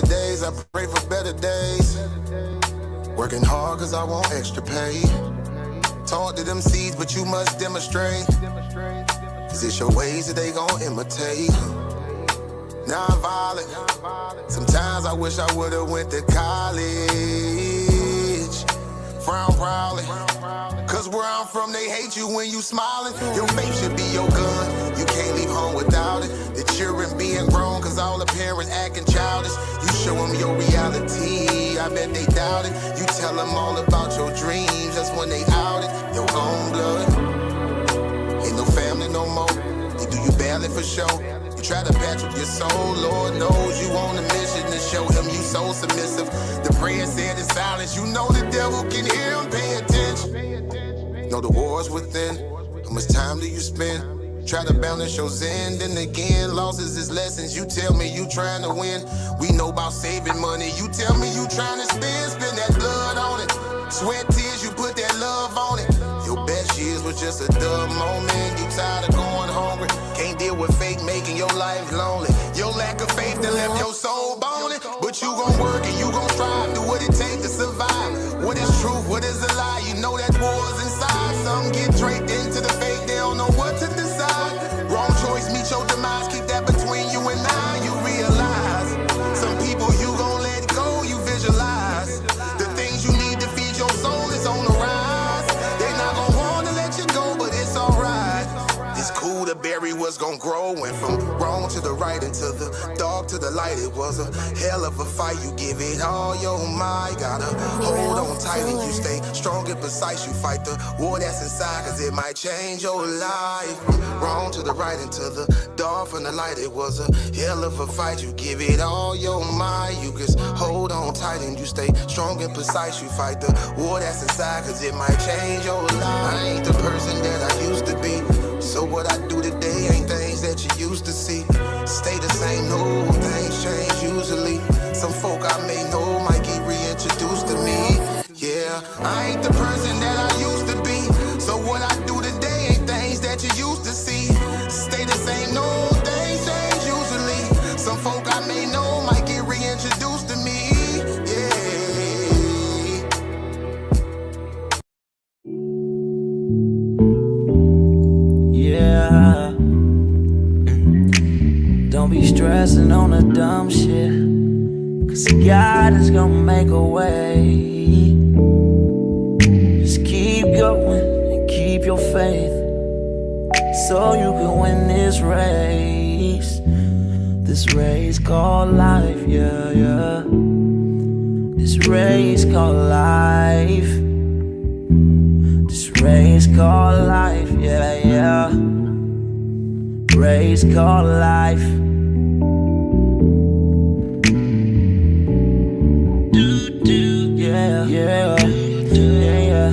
better days, I pray for better days. Working hard cause I want extra pay. Talk to them seeds, but you must demonstrate. Is it your ways that they gon' imitate? Non-violent. Sometimes I wish I would've went to college. Frown proudly. Cause where I'm from, they hate you when you smiling. Your faith should be your gun. You can't leave home without it. The children being grown, cause all the parents acting childish. You show them your reality, I bet they doubt it. You tell them all about your dreams, that's when they out it. Your own blood. Ain't no family no more. They do you badly for show. You try to patch up your soul, Lord knows you on a mission to show him you so submissive. The prayer said in silence, you know the devil can hear him, pay attention. Know the war's within, how much time do you spend? Try to balance your zen, then again, losses is lessons. You tell me you trying to win, we know about saving money. You tell me you trying to spend that blood on it. Sweat, tears, you put that love on it. Your best years was just a dumb moment. You tired of going hungry, can't deal with fake making your life lonely. Your lack of faith that left your soul bony. But you gon' work and you gon' strive, do what it takes to survive. What is truth, what is a lie? You know that war's inside. Some get draped into the fake, they don't know what to decide. Wrong choice, meet your demise, keep that between you and I. You realize, some people you gon' let go, you visualize. The things you need to feed your soul is on the rise. They not gon' wanna let you go, but it's alright. It's cool to bury what's gon' grow. Went from wrong to the right and to the dark to the light. It was a hell of a fight. You give it all your might. Gotta hold on tight and you stay strong and precise. You fight the war that's inside, cause it might change your life. Wrong to the right and to the dark from the light. It was a hell of a fight. You give it all your might. You just hold on tight and you stay strong and precise. You fight the war that's inside, cause it might change your life. I ain't the person that I used to be. So what I do today ain't things that you used to see. Stay the same, no things change usually. Some folk I may know might get reintroduced to me. Yeah, I ain't the person that I used to be. So what I do today ain't things that you used to see. Stay the same, no things change usually. Some folk I may know might get reintroduced to me. Yeah. Don't be stressing on the dumb shit, cause God is gonna make a way. Just keep going and keep your faith, so you can win this race. This race called life, yeah, yeah. This race called life. This race called life, yeah, yeah. Race called life. Yeah, yeah, yeah, yeah,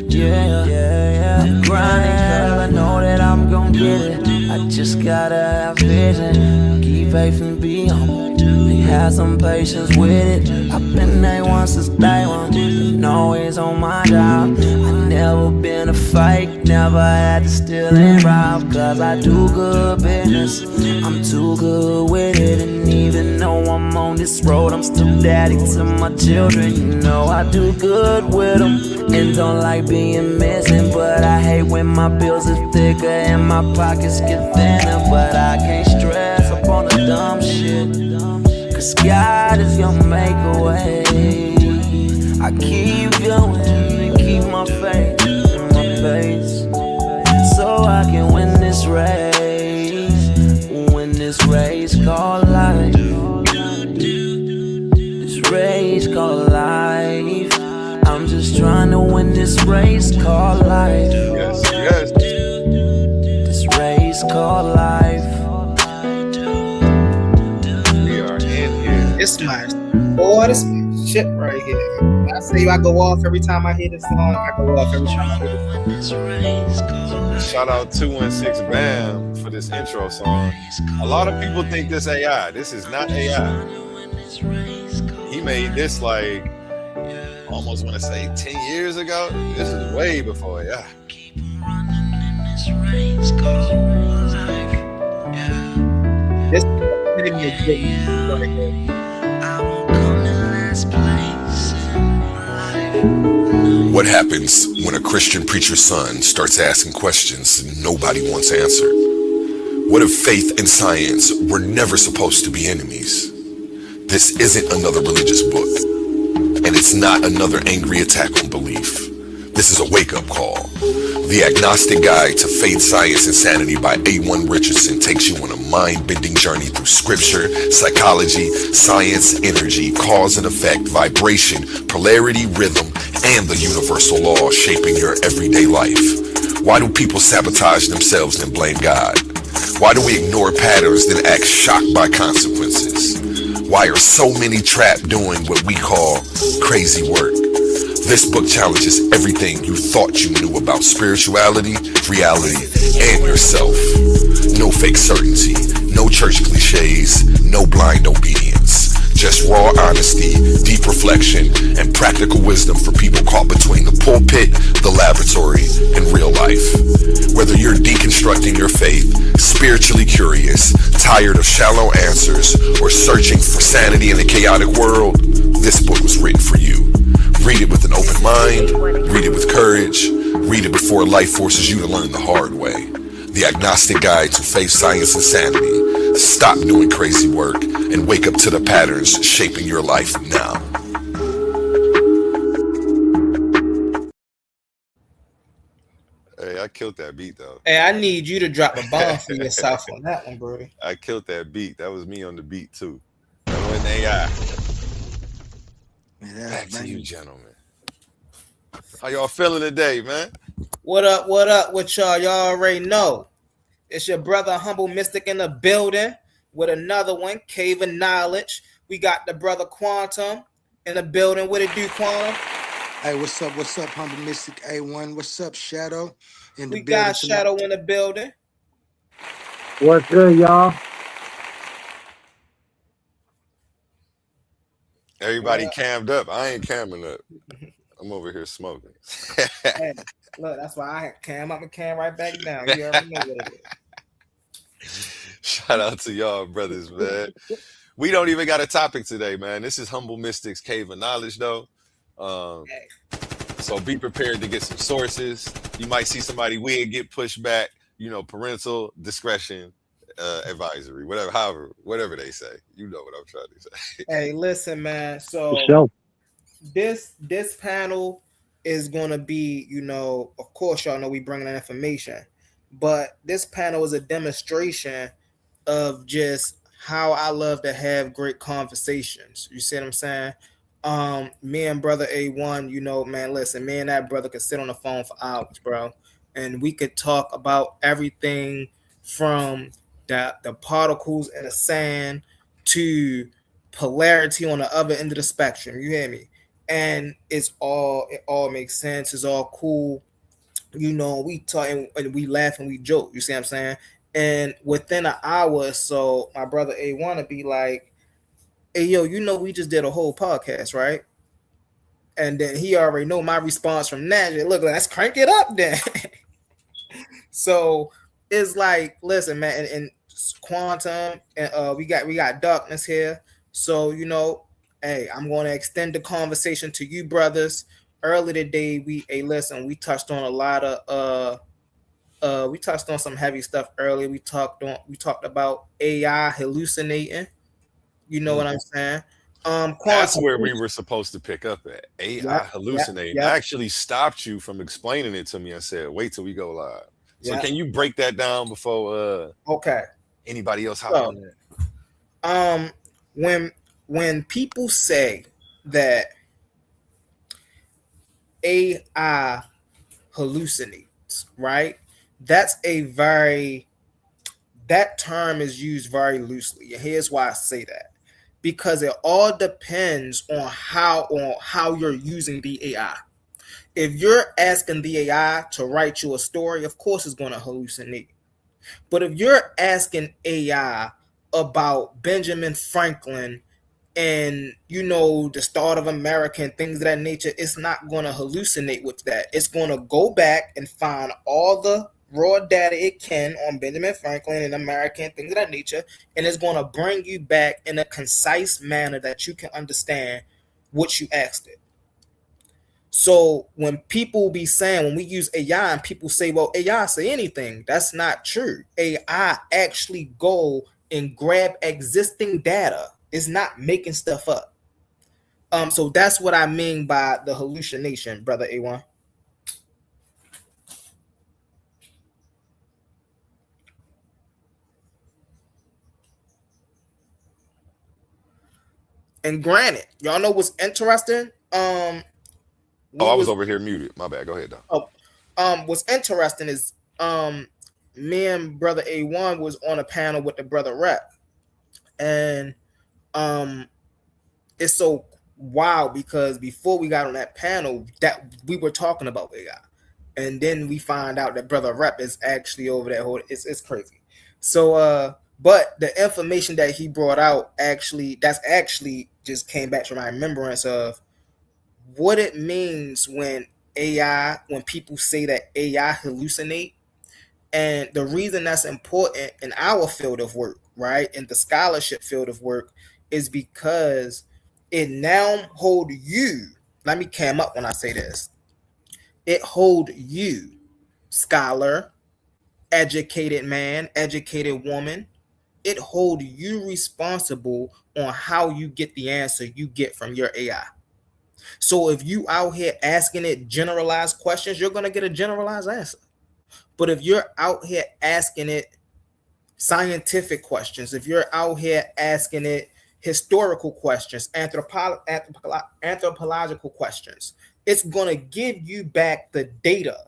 yeah, yeah. I'm grinding 'cause I know that I'm gon' get it. I just gotta have vision, keep faith and be humble. Have some patience with it. I've been A1 since day one, been always on my job. I never been a fake, never had to steal and rob. Cause I do good business, I'm too good with it. And even though I'm on this road, I'm still daddy to my children. You know I do good with them, and don't like being missing. But I hate when my bills are thicker and my pockets get thinner. But I can't stress up on the dumb shit, cause God is gonna make a way. I keep going and keep my faith in my face, so I can win this race. Win this race called life. This race called life. I'm just trying to win this race called life. Yes, yes. This race called life. This my boy, this my shit right here. When I say I go off every time I hear this song, I go off every time I hear this song. Shout out 216 Bam for this intro song. A lot of people think this AI. This is not AI. He made this like almost want to say 10 years ago. This is way before AI. This is right here. What happens when a Christian preacher's son starts asking questions nobody wants answered? What if faith and science were never supposed to be enemies? This isn't another religious book, and it's not another angry attack on belief. This is a wake-up call. The Agnostic Guide to Faith, Science, and Sanity by A1 Richardson takes you on a mind-bending journey through scripture, psychology, science, energy, cause and effect, vibration, polarity, rhythm, and the universal law shaping your everyday life. Why do people sabotage themselves and blame God? Why do we ignore patterns then act shocked by consequences? Why are so many trapped doing what we call crazy work? This book challenges everything you thought you knew about spirituality, reality, and yourself. No fake certainty, no church cliches, no blind obedience. Just raw honesty, deep reflection, and practical wisdom for people caught between the pulpit, the laboratory, and real life. Whether you're deconstructing your faith, spiritually curious, tired of shallow answers, or searching for sanity in a chaotic world, this book was written for you. Read it with an open mind, read it with courage, read it before life forces you to learn the hard way. The Agnostic Guide to Faith, Science, and Sanity. Stop doing crazy work and wake up to the patterns shaping your life now. Hey, I killed that beat though. Hey, I need you to drop a bomb for yourself on that one, Brody. I killed that beat. That was me on the beat too. That wasn't AI. Back to you, gentlemen. How y'all feeling today, man? What up? What up with y'all? Y'all already know. It's your brother Humble Mystic in the building with another one, Cave of Knowledge. We got the brother Quantum in the building. What it do, Quantum? Hey, what's up, Humble Mystic A1? What's up, Shadow? In the We got building Shadow in the building. What's good, y'all? Everybody cammed up. I ain't camming up. I'm over here smoking. Hey, look, that's why I cam up and cam right back down. You already know what it is. Shout out to y'all, brothers, man. We don't even got a topic today, man. This is Humble Mystic's Cave of Knowledge, though. So be prepared to get some sources. You might see somebody weird get pushed back. You know, parental discretion advisory, whatever they say. You know what I'm trying to say. Hey, listen, man. So Sure. this panel is gonna be, you know, of course, y'all know we bringing that information, but this panel is a demonstration of just how I love to have great conversations. You see what I'm saying? Me and brother A1, you know, man, listen, me and that brother could sit on the phone for hours, bro, and we could talk about everything from the particles in the sand to polarity on the other end of the spectrum. You hear me? And it all makes sense. It's all cool. You know, we talk and we laugh and we joke. You see what I'm saying? And within an hour or so, my brother A1 to be like, hey, yo, you know, we just did a whole podcast, right? And then he already know my response from that. Look, let's crank it up then. So it's like, listen, man, and Quantum, and we got Darkness here. So, you know, hey, I'm going to extend the conversation to you brothers. Earlier today, we touched on a lot of we touched on some heavy stuff earlier. We talked about AI hallucinating. You know what I'm saying? That's where we were supposed to pick up at. AI hallucinating. I actually stopped you from explaining it to me. I said, wait till we go live. So can you break that down before anybody else hop on that? When people say that AI hallucinates, right? That term is used very loosely. And here's why I say that. Because it all depends on how you're using the AI. If you're asking the AI to write you a story, of course it's going to hallucinate. But if you're asking AI about Benjamin Franklin and, you know, the start of America and things of that nature, it's not going to hallucinate with that. It's going to go back and find all the raw data it can on Benjamin Franklin and America and things of that nature, and it's going to bring you back in a concise manner that you can understand what you asked it. So when people be saying, when we use AI and people say, well, AI say anything, that's not true. AI actually go and grab existing data. It's not making stuff up. So that's what I mean by the hallucination, brother A1. And granted, y'all know what's interesting? Oh, We I was was over here muted. My bad. Go ahead, though. oh, what's interesting is me and brother A1 was on a panel with the brother Rep, and um it's so wild because before we got on that panel, that we were talking about AI, and then we find out that brother Rep is actually over that whole. It's crazy. So but the information that he brought out actually, that's actually just came back to my remembrance of what it means when AI, when people say that AI hallucinate. And the reason that's important in our field of work, right, in the scholarship field of work, is because it now hold you. Let me cam up when I say this. It hold you, scholar, educated man, educated woman. It hold you responsible on how you get the answer you get from your AI. So if you out here asking it generalized questions, you're gonna get a generalized answer. But if you're out here asking it scientific questions, if you're out here asking it historical questions, anthropological questions, it's going to give you back the data.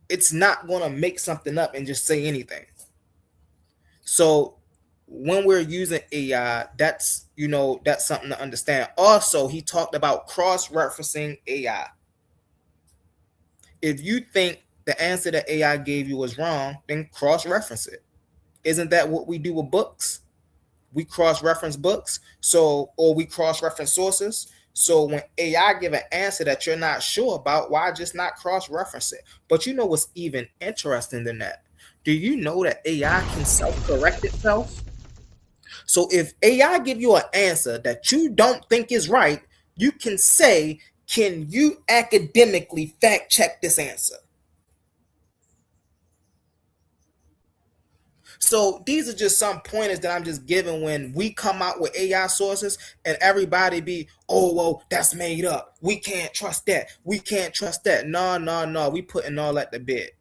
It's not going to make something up and just say anything. So when we're using AI, that's, that's something to understand. Also, he talked about cross-referencing AI. If you think the answer that AI gave you was wrong, then cross-reference it. Isn't that what we do with books? We cross-reference books, or we cross-reference sources. So when AI give an answer that you're not sure about, why just not cross-reference it? But you know what's even interesting than that? Do you know that AI can self-correct itself? So if AI give you an answer that you don't think is right, you can say, can you academically fact check this answer? So these are just some pointers that I'm just giving when we come out with AI sources and everybody be, oh, well, that's made up. We can't trust that. We can't trust that. No, no, no. We putting all at the bed.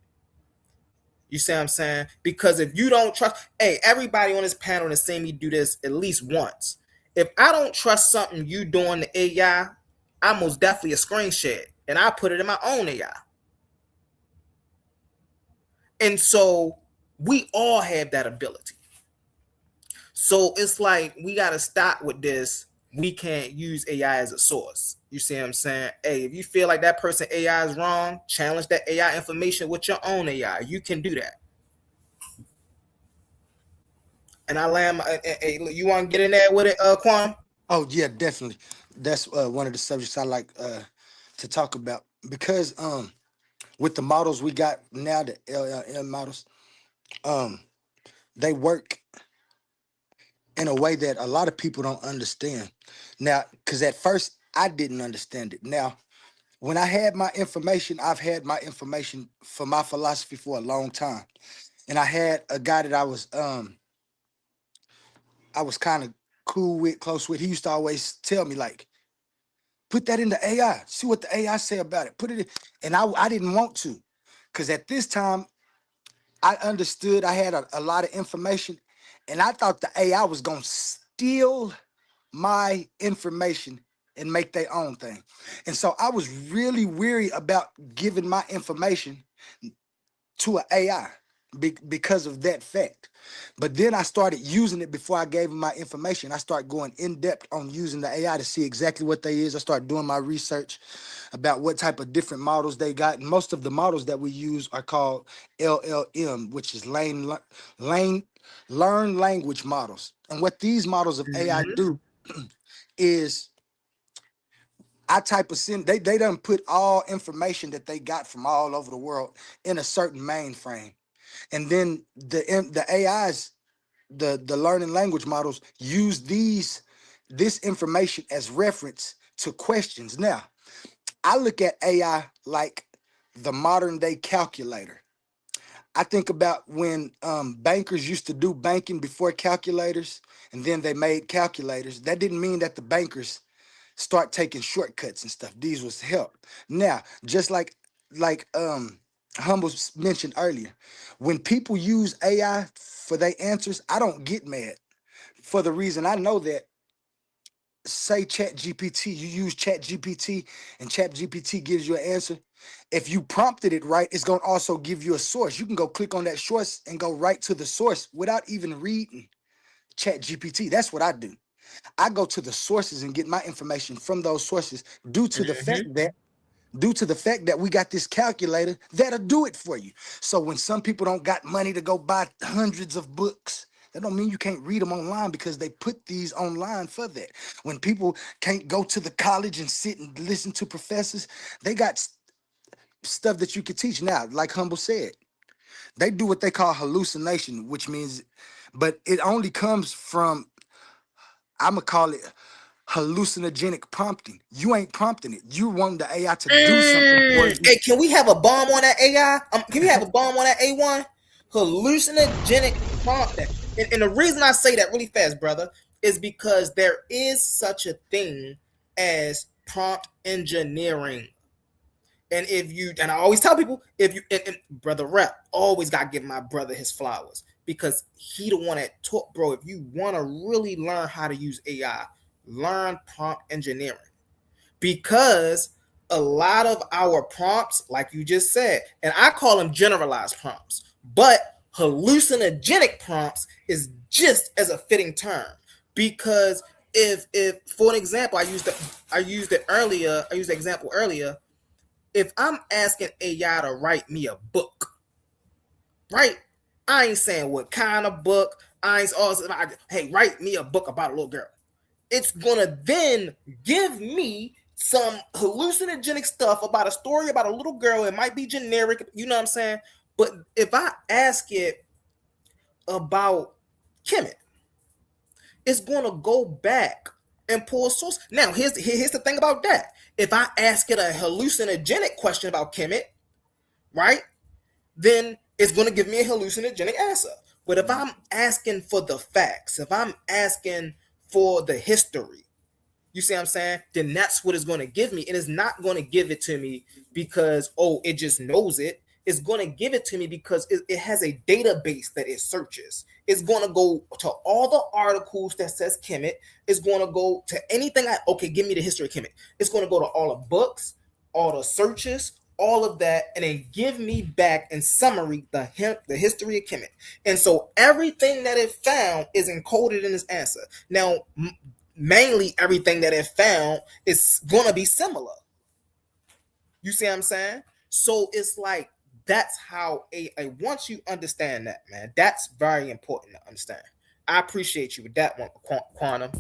You see what I'm saying? Because if you don't trust, hey, everybody on this panel has seen me do this at least once. If I don't trust something you doing the AI, I most definitely a screen share and I put it in my own AI. And so we all have that ability. So it's like we got to stop with this. We can't use AI as a source. You see what I'm saying? Hey, if you feel like that person AI is wrong, challenge that AI information with your own AI. You can do that. And I land. Hey, you want to get in there with it, Quan? Oh yeah, definitely. That's one of the subjects I like to talk about because with the models we got now, the LLM models, um, they work in a way that a lot of people don't understand. Now, because at first I didn't understand it. Now, when I had my information, I've had my information for my philosophy for a long time, and I had a guy that I was kind of cool with, close with. He used to always tell me like, put that in the AI, see what the AI say about it. Put it in, and I didn't want to, because at this time I understood I had a lot of information, and I thought the AI was gonna steal my information and make their own thing. And so I was really weary about giving my information to an AI because of that fact. But then I started using it before I gave them my information. I started going in depth on using the AI to see exactly what they is. I started doing my research about what type of different models they got. And most of the models that we use are called LLM, which is lane learn language models. And what these models of AI Mm-hmm. do is I type of send they done put all information that they got from all over the world in a certain mainframe. And then the AIs, the learning language models use this information as reference to questions. Now, I look at AI like the modern day calculator. I think about when bankers used to do banking before calculators, and then they made calculators. That didn't mean that the bankers start taking shortcuts and stuff. These was help. Now, just like Humble mentioned earlier, when people use AI for their answers, I don't get mad for the reason I know that, say chat gpt, you use chat gpt and chat gpt gives you an answer. If you prompted it right, it's going to also give you a source. You can go click on that source and go right to the source without even reading chat gpt. That's what I do. I go to the sources and get my information from those sources, due to the fact Hmm. that we got this calculator that'll do it for you. So when some people don't got money to go buy hundreds of books, that don't mean you can't read them online, because they put these online for that. When people can't go to the college and sit and listen to professors, they got stuff that you could teach. Now, like Humble said, they do what they call hallucination, which means, but it only comes from, I'm gonna call it hallucinogenic prompting. You ain't prompting it. You want the AI to do something for you. Hey, can we have a bomb on that AI? Can we have a bomb on that A1? Hallucinogenic prompting. And the reason I say that really fast, brother, is because there is such a thing as prompt engineering. And if you, and I always tell people, if you, and brother Rep, always got to give my brother his flowers, because he the one that taught, bro. If you want to really learn how to use AI, learn prompt engineering, because a lot of our prompts, like you just said, and I call them generalized prompts, but hallucinogenic prompts is just as a fitting term, because if for an example, I used it earlier, I used the example earlier. If I'm asking AI to write me a book, right? I ain't saying what kind of book. I ain't also, hey, write me a book about a little girl. It's gonna then give me some hallucinogenic stuff about a story about a little girl. It might be generic, you know what I'm saying? But if I ask it about Kemet, it's gonna go back and pull a source. Now, here's the thing about that. If I ask it a hallucinogenic question about Kemet, right, then it's going to give me a hallucinogenic answer. But if I'm asking for the facts, if I'm asking for the history, you see what I'm saying? Then that's what it's going to give me. And it's not going to give it to me because, oh, it just knows it. It's going to give it to me because it has a database that it searches. It's going to go to all the articles that says Kemet. It's going to go to anything. Okay, give me the history of Kemet. It's going to go to all the books, all the searches, all of that, and then give me back in summary the history of Kemet. And so everything that it found is encoded in this answer. Now, mainly everything that it found is going to be similar. You see what I'm saying? So it's like, that's how once you understand that, man, that's very important to understand. I appreciate you with that one, Quantum.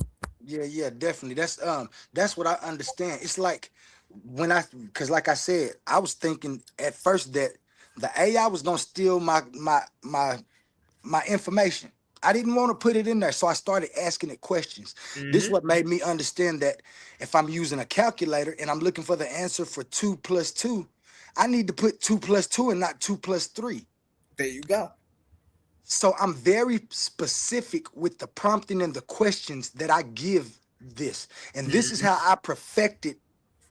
Yeah, yeah, definitely. That's what I understand. It's like when because like I said, I was thinking at first that the AI was gonna steal my information. I didn't want to put it in there, so I started asking it questions. This Mm-hmm. what made me understand that if I'm using a calculator and I'm looking for the answer for 2 plus 2, I need to put 2 plus 2 and not 2 plus 3. There you go. So I'm very specific with the prompting and the questions that I give this. And this is Mm-hmm. how I perfected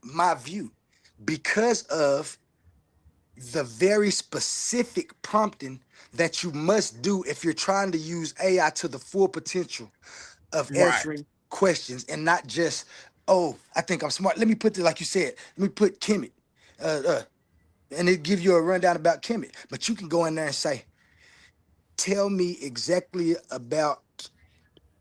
my view, because of the very specific prompting that you must do if you're trying to use AI to the full potential of Right. answering questions, and not just, oh, I think I'm smart. Let me put it like you said. Let me put Kemet, and it give you a rundown about Kemet. But you can go in there and say, tell me exactly about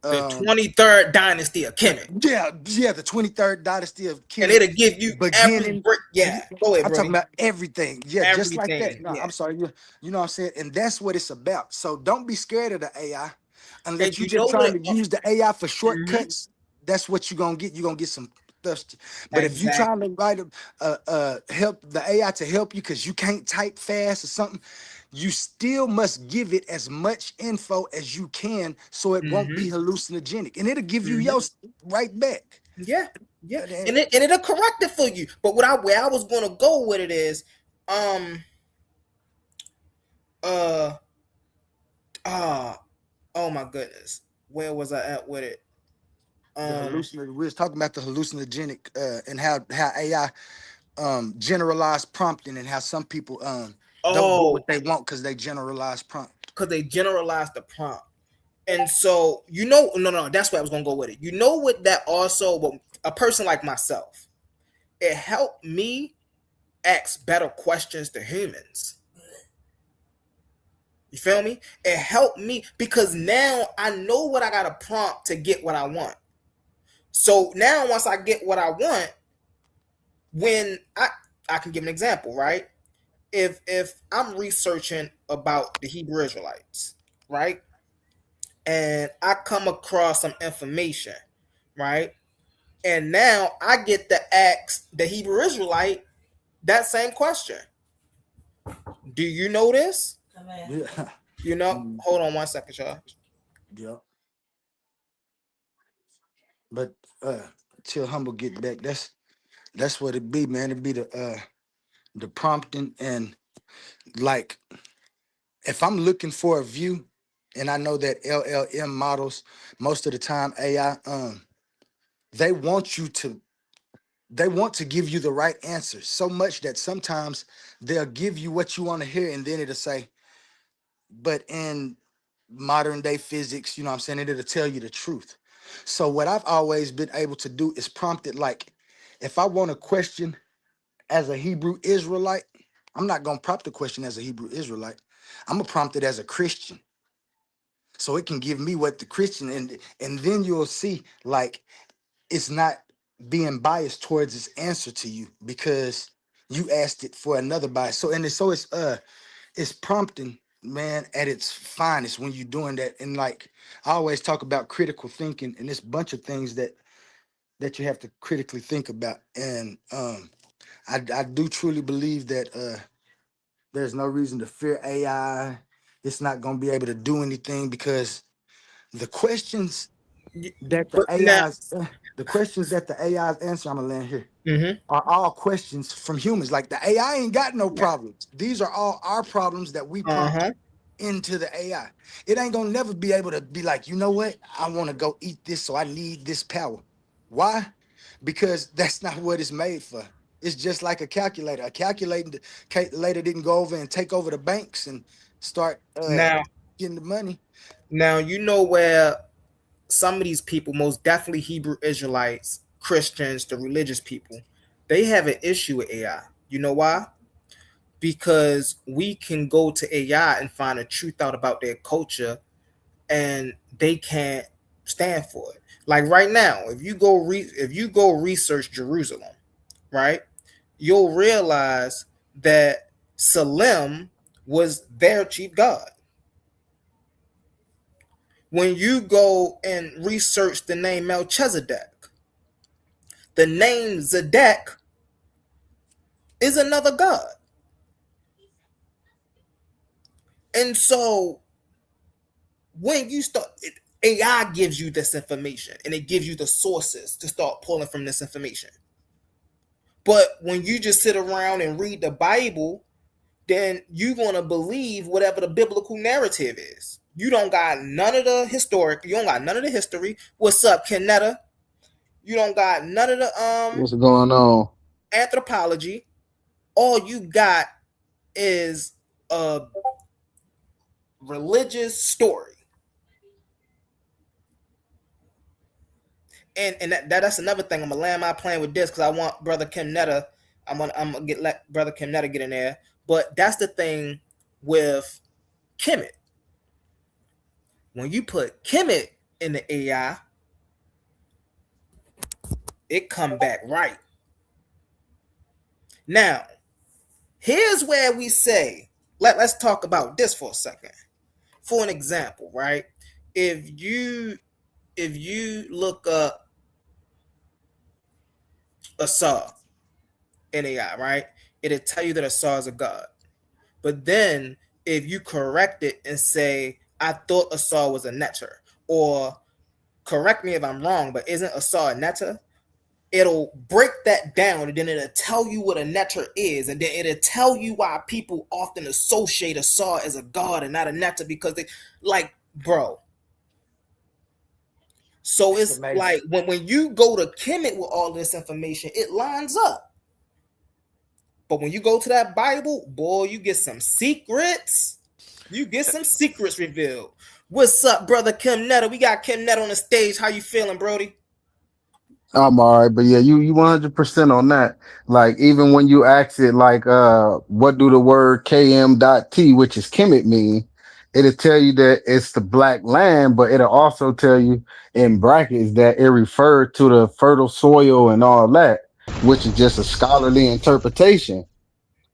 The um 23rd dynasty of Kemet. yeah, the 23rd dynasty of And Kemet, it'll give you every beginning. break. Yeah. Go ahead, I'm talking Brody. about everything. Yeah, just like that. Everything. No, Yeah. I'm sorry. You know what I'm saying? And that's what it's about. So don't be scared of the AI And unless you you know just what? trying to use the AI for Mhm. shortcuts. That's what you're gonna get. You're gonna get some thirsty. But if you trying Exactly. to write help the AI to help you because you can't type fast or something, you still must give it as much info as you can so it won't be Hmm. hallucinogenic. And it'll give you Hmm. your right back. Yeah. Yeah, And then, and it'll correct it for you. But what I where I was gonna go with it is, um, uh, ah, oh my goodness, where was I at with it? the Um, hallucinogenic. We was talking about the hallucinogenic and how AI generalized prompting and how some people don't get what oh, they want because they generalize prompt. because they generalized the prompt. And so, no, that's where I was gonna go with it. You know what that also, but a person like myself, it helped me ask better questions to humans. You feel me? It helped me because now I know what I gotta prompt to get what I want. So now once I get what I want, when I can give an example, right? If I'm researching about the Hebrew Israelites, right? And I come across some information, right? And now I get to ask the Hebrew Israelite that same question. Do you know this? Yeah. You know, Mm, hold on one second, y'all. yeah. But till humble get back, that's what it be, man. It be the prompting and like if I'm looking for a view, and I know that LLM models most of the time AI they want you to they want to give you the right answer so much that sometimes they'll give you what you want to hear and then it'll say, but in modern day physics, you know what I'm saying, it'll tell you the truth. So what I've always been able to do is prompt it like if I want a question as a Hebrew Israelite, I'm not gonna prompt the question as a Hebrew Israelite. I'm gonna prompt it as a Christian. So it can give me what the Christian and then you'll see like it's not being biased towards its answer to you because you asked it for another bias. So it's prompting, man, at its finest when you're doing that. And like I always talk about critical thinking and this bunch of things that you have to critically think about. And I do truly believe that there's no reason to fear AI. It's not gonna be able to do anything because the questions that But now, the questions that the AI's answer, I'm gonna land here, mm-hmm. are all questions from humans. Like the AI ain't got no problems. These are all our problems that we prompt Uh-huh. into the AI. It ain't gonna never be able to be like, you know what? I want to go eat this, so I need this power. Why? Because that's not what it's made for. It's just like a calculator. A calculator didn't go over and take over the banks and start Now, getting the money. now you know where some of these people, most definitely Hebrew Israelites, Christians, the religious people, they have an issue with AI. You know why? Because we can go to AI and find a truth out about their culture, and they can't stand for it. Like right now, if you go research Jerusalem, right, you'll realize that Salem was their chief god. When you go and research the name Melchizedek, the name Zedek is another god. And so when you start AI gives you this information and it gives you the sources to start pulling from this information. But when you just sit around and read the Bible, then you're gonna believe whatever the biblical narrative is. You don't got none of the historic, you don't got none of the history. What's up, Kenetta? You don't got none of the What's going on? anthropology. All you got is a religious story. And that's another thing. I'm gonna land my plane with this because I want Brother Kim Netta. I'm gonna let Brother Kim Netta get in there. But that's the thing with Kemet. When you put Kemet in the AI, it come back right. Now, here's where we say, let's talk about this for a second. For an example, right? If you if you look up Asar in AI, right? It'll tell you that Asar is a god. But then if you correct it and say, I thought Asar was a netter, or correct me if I'm wrong, but isn't Asar a netter? it'll break that down, and then it'll tell you what a netter is, and then it'll tell you why people often associate a saw as a god and not a netter, because they like, bro. So It's it's amazing. like when you go to Kemet with all this information, it lines up. But when you go to that Bible, boy, you get some secrets. You get some secrets revealed. What's up, brother Kim Netta? We got Kim Netta on the stage. How you feeling, Brody? I'm all right, but yeah, you 100% on that. Like even when you ask it, like what do the word KM.T, which is Kemet, mean? It'll tell you that it's the black land, but it'll also tell you in brackets that it referred to the fertile soil and all that, which is just a scholarly interpretation,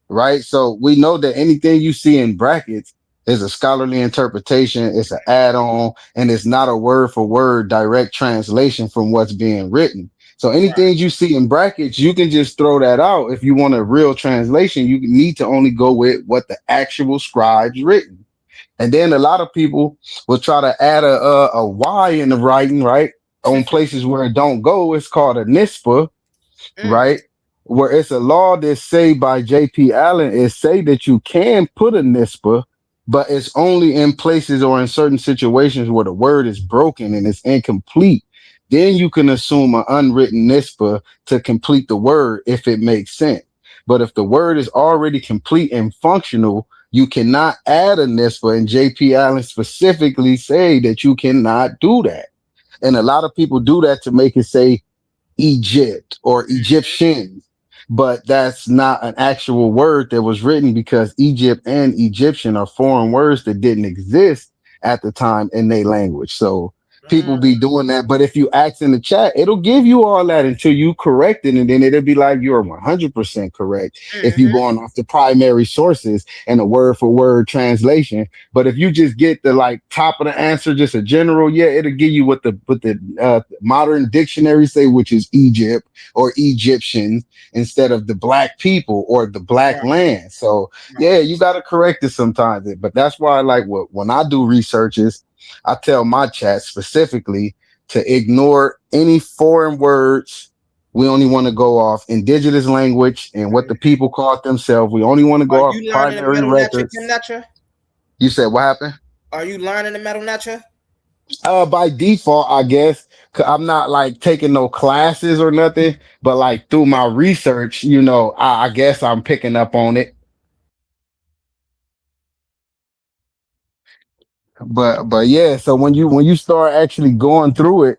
right? So we know that anything you see in brackets is a scholarly interpretation, it's an add-on, and it's not a word for word direct translation from what's being written. So anything you see in brackets, you can just throw that out. If you want a real translation, you need to only go with what the actual scribes written. And then a lot of people will try to add a Y in the writing, right? On places where it don't go, it's called a nispa, Mm, right? Where it's a law that's say by J.P. Allen is say that you can put a NISPA, but it's only in places or in certain situations where the word is broken and it's incomplete. Then you can assume an unwritten NISPA to complete the word if it makes sense. But if the word is already complete and functional, you cannot add a NISPA. And J.P. Allen specifically say that you cannot do that. And a lot of people do that to make it say Egypt or Egyptians, but that's not an actual word that was written because Egypt and Egyptian are foreign words that didn't exist at the time in their language. So people mm, be doing that. But if you ask in the chat, it'll give you all that until you correct it. And then it'll be like you're 100% correct if you're mm-hmm. going off the primary sources and a word for word translation. But if you just get the like top of the answer, just a general, yeah, it'll give you what the modern dictionary say, which is Egypt or Egyptian instead of the black people or the black Right, land. So right. yeah, you got to correct it sometimes. But that's why, like, when I do researches, I tell my chat specifically to ignore any foreign words. We only want to go off indigenous language and what the people called themselves. We only want to Are go off you learning the primary metal nature, Kim records. Nature? You said what happened? Are you learning the metal nature? By default, I guess. 'Cause I'm not like taking no classes or nothing, but like through my research, I guess I'm picking up on it. But yeah, so when you start actually going through it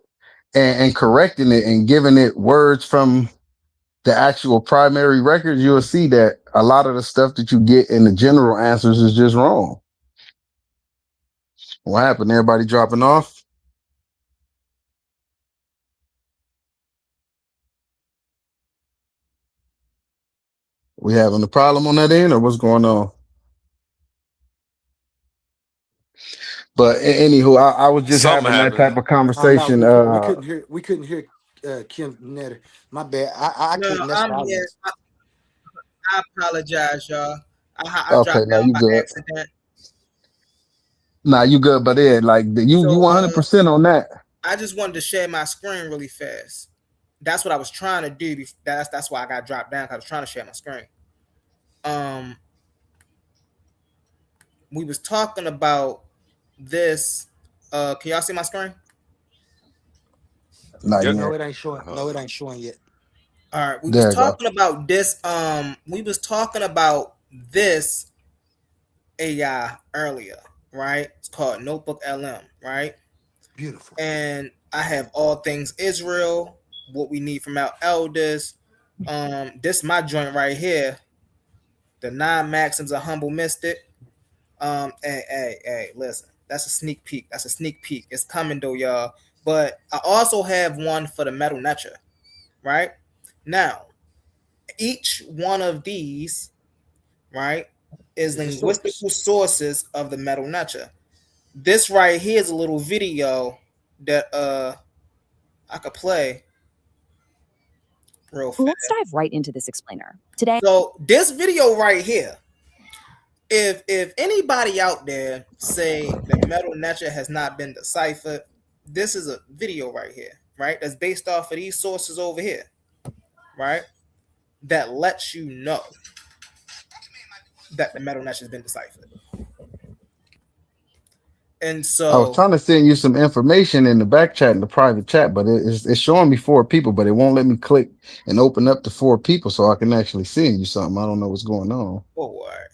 and correcting it and giving it words from the actual primary records, you'll see that a lot of the stuff that you get in the general answers is just wrong. What happened? Everybody dropping off? We having a problem on that end, or what's going on? But anywho, I was just Something having that happened. type of Oh no, conversation. we couldn't hear Kim Netter. My bad. I No, couldn't. That's I'm why I here. was. I apologize, y'all. I Okay, dropped now down you by good. accident. Nah, you good. But yeah, like you So 100% on that. I just wanted to share my screen really fast. That's what I was trying to do. That's why I got dropped down. 'Cause I was trying to share my screen. Um, we was talking about this. Can y'all see my screen? Not Yep. No, yet. it ain't showing. Hold No, it on. ain't showing yet. All right, we was There you go. talking about this. We was talking about this AI earlier, right? It's called Notebook LM, right? Beautiful. And I have all things Israel, what we need from our elders. This my joint right here, the nine maxims of humble mystic. Hey, listen, that's a sneak peek. That's a sneak peek. It's coming though, y'all. But I also have one for the metal netcher, right? Now, each one of these, right, is It's a source. linguistical sources of the metal netcher. This right here is a little video that I could play real fast. Let's dive right into this explainer. Today, So this video right here, if anybody out there say the metal nature has not been deciphered, this is a video right here, right? That's based off of these sources over here. right? That lets you know that the metal mesh has been deciphered. And I was so, trying to send you some information in the back chat in the private chat, but it's showing me 4 people, but it won't let me click and open up the 4 people so I can actually send you something. I don't know what's going on. forward.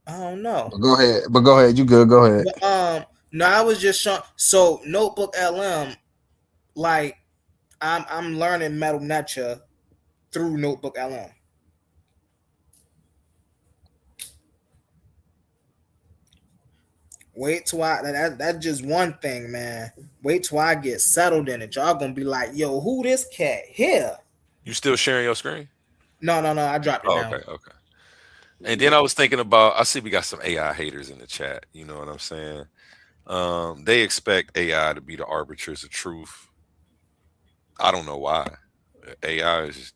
I don't know. But go ahead. But go ahead. You good? Go ahead. But no, I was just showing. So Notebook LM, like I'm learning Metal Netra through Notebook LM. Wait till that's just one thing, man. Wait till I get settled in it. Y'all gonna be like, yo, who this cat here? You still sharing your screen? No, I dropped it Oh, down. okay, okay. And then I was thinking about, I see we got some AI haters in the chat. You know what I'm saying? They expect AI to be the arbiters of truth. I don't know why. AI is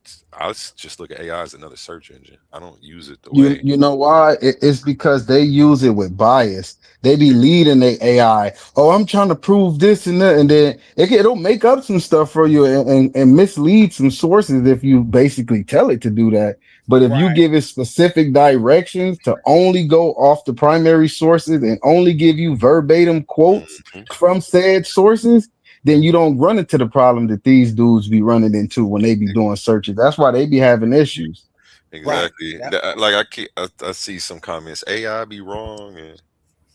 just look at AI as another search engine. I don't use it the way. You know why? It's because they use it with bias. They be leading the AI. Oh, I'm trying to prove this and that, and then it'll make up some stuff for you and mislead some sources if you basically tell it to do that. But if you Right, give it specific directions to only go off the primary sources and only give you verbatim quotes Mhm. from said sources, then you don't run into the problem that these dudes be running into when they be doing searches. That's why they be having issues. right. Exactly. Yep. Like I see some comments. AI be wrong and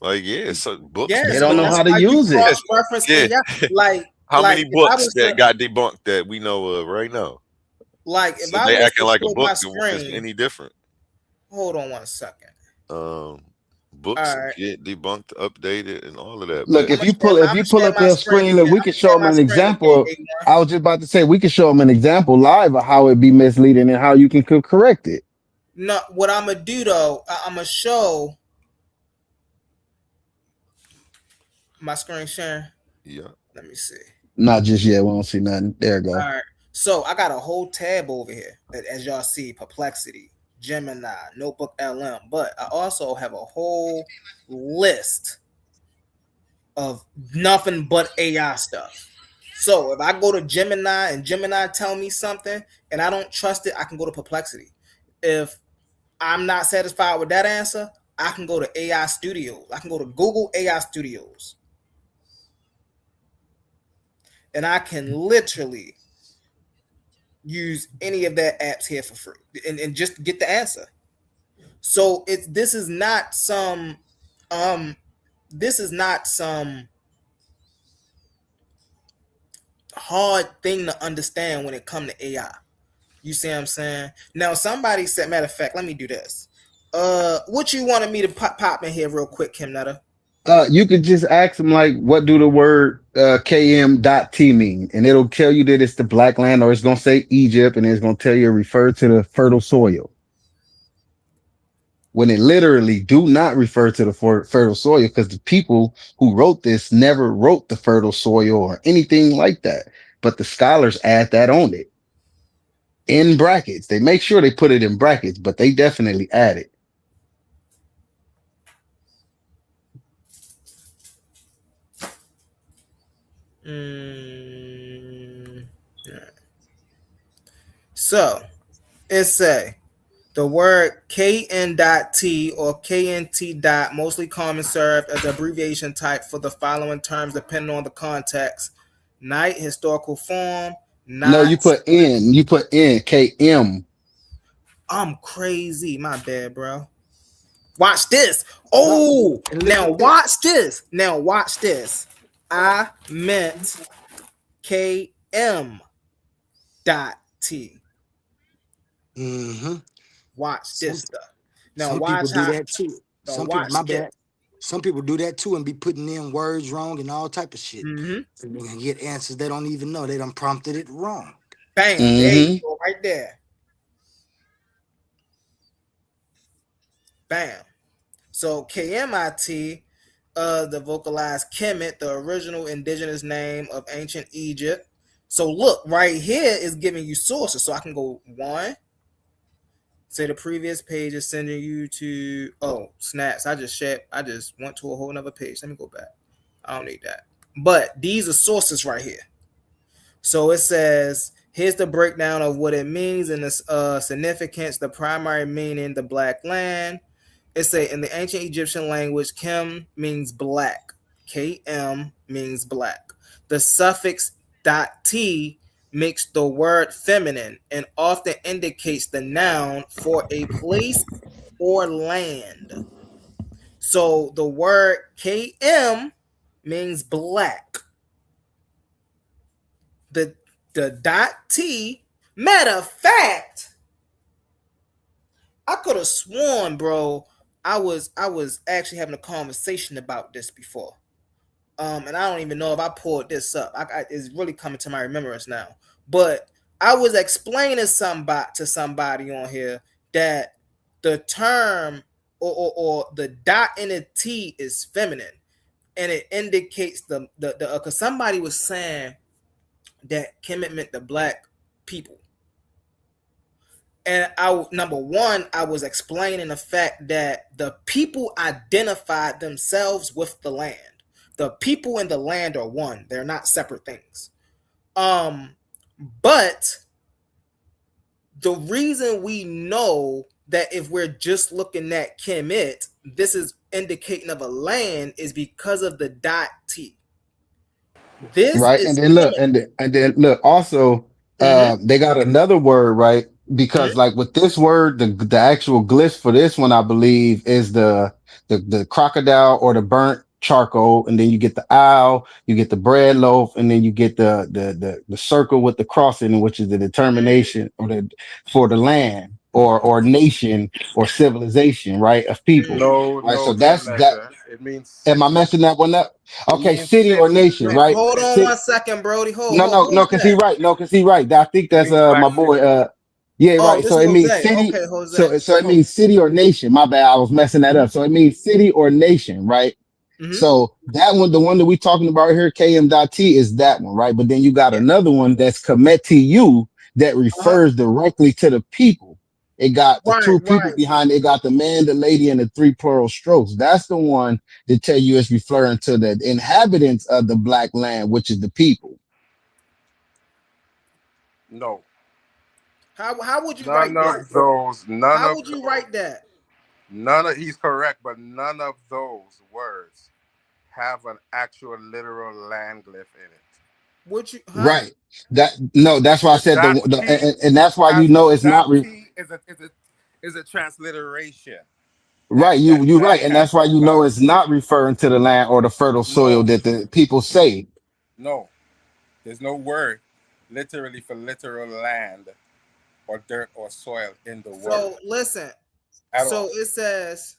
like yeah, so books They Yes, been don't but know wrong. that's how to why you use it. cross reference Yeah. AI. Like, How many if I books was that to got debunked that we know of right now? if So I they was acting to like a show book my is screen, any different. hold on one second. Um, All books right, get debunked, updated, and all of that. Look, But I'm if gonna you pull share up my your screen screen, look, again. we I'm could gonna show share them my an screen example. again, A1. I was just about to say we could show them an example live of how it be misleading and how you can correct it. No, what I'm gonna do though, I'm gonna show my screen sharing. yeah, Let me see. Not just yet. We don't see nothing. There you go. All right, so I got a whole tab over here, as y'all see: Perplexity, Gemini, Notebook LM. But I also have a whole list of nothing but AI stuff. So if I go to Gemini and Gemini tell me something and I don't trust it, I can go to Perplexity. If I'm not satisfied with that answer, I can go to AI Studios. I can go to Google AI Studios. And I can literally use any of their apps here for free and just get the answer. So this is not some um this is not some hard thing to understand when it comes to AI. You see what I'm saying? Now somebody said, matter of fact, let me do this. What you wanted me to pop in here real quick, Kim Netta? You could just ask them like, what do the word KM.T mean? And it'll tell you that it's the black land, or it's gonna say Egypt, and it's gonna tell you refer to the fertile soil. When it literally do not refer to the fertile soil, because the people who wrote this never wrote the fertile soil or anything like that. But the scholars add that on it in brackets. They make sure they put it in brackets, but they definitely add it. Yeah. So it say the word KN.T or KNT dot mostly common served as abbreviation type for the following terms depending on the context. Night, historical form, No, not. you put in KM. I'm crazy. My bad, bro. Watch this. No, Oh, and look now at this. watch this. Now watch this. I meant KM dot T. Mm-hmm. Watch Some this stuff. Now some people watch do how. that too. Now Some people, watch my this. bad. Some people do that too and be putting in words wrong and all type of shit. Mm-hmm. And they can get answers they don't even know. They done prompted it wrong. Bam. There you Mm-hmm. go. Right there. Bam. So KMIT, the vocalized Kemet, the original indigenous name of ancient Egypt. So look, right here is giving you sources. So I can go one. Say the previous page is sending you to snaps. I just went to a whole nother page. Let me go back. I don't need that. But these are sources right here. So it says Here's the breakdown of what it means and its significance. The primary meaning, the black land. It say in the ancient Egyptian language, Kim means black. KM means black. The suffix .t makes the word feminine and often indicates the noun for a place or land. So the word KM means black. The .t, matter of fact, I could have sworn, bro, I was actually having a conversation about this before. And I don't even know if I pulled this up. It's really coming to my remembrance now. But I was explaining to somebody on here that the term or the dot in the T is feminine, and it indicates the because somebody was saying that Kemet meant the black people. And number one, I was explaining the fact that the people identified themselves with the land. The people and the land are one. They're not separate things. But the reason we know that if we're just looking at Kemet, this is indicating of a land is because of the .t. This Right. And is then look, feminine. and then look, also, Mm-hmm. they got another word, right? Because Mm-hmm. like with this word, the actual glyph for this one, I believe, is the crocodile or the burnt charcoal, and then you get the owl, you get the bread loaf, and then you get the circle with the cross in it, which is the determination or the for the land or nation or civilization, right? Of people. No, Right. So no, that's that. Selector. It means Am I city. messing that one up? It Okay, means city or city. nation, No, right? Hold on listen. one second, Brody. No, Who no, no, is because he that? right. No, because he right. I think It that's means my black boy. city. Yeah, Oh, right. this So is it means Jose. city. Okay, Jose. So it means city or nation. My bad. I was messing that up. So it means city or nation, right? Mm-hmm. So that one, the one that we talking about here, KM.T is that one, right? But then you got Yeah. another one that's Cometi that Uh-huh. refers directly to the people. It got the Right, two people right. behind it. It got the man, the lady, and the three plural strokes. That's the one that tell you it's referring to the inhabitants of the black land, which is the people. No. How would you None write that? of those. None How of would you those. write that? None of. He's correct, but none of those words have an actual literal land glyph in it. Would you Right. That no, that's why I The said dot the T and that's why you has know it's dot not T is a transliteration that right. that You right, land and has that's why you know become. it's not referring to the land or the fertile soil No, that the people say. no. There's no word literally for literal land or dirt or soil in the word so listen? at So all. it says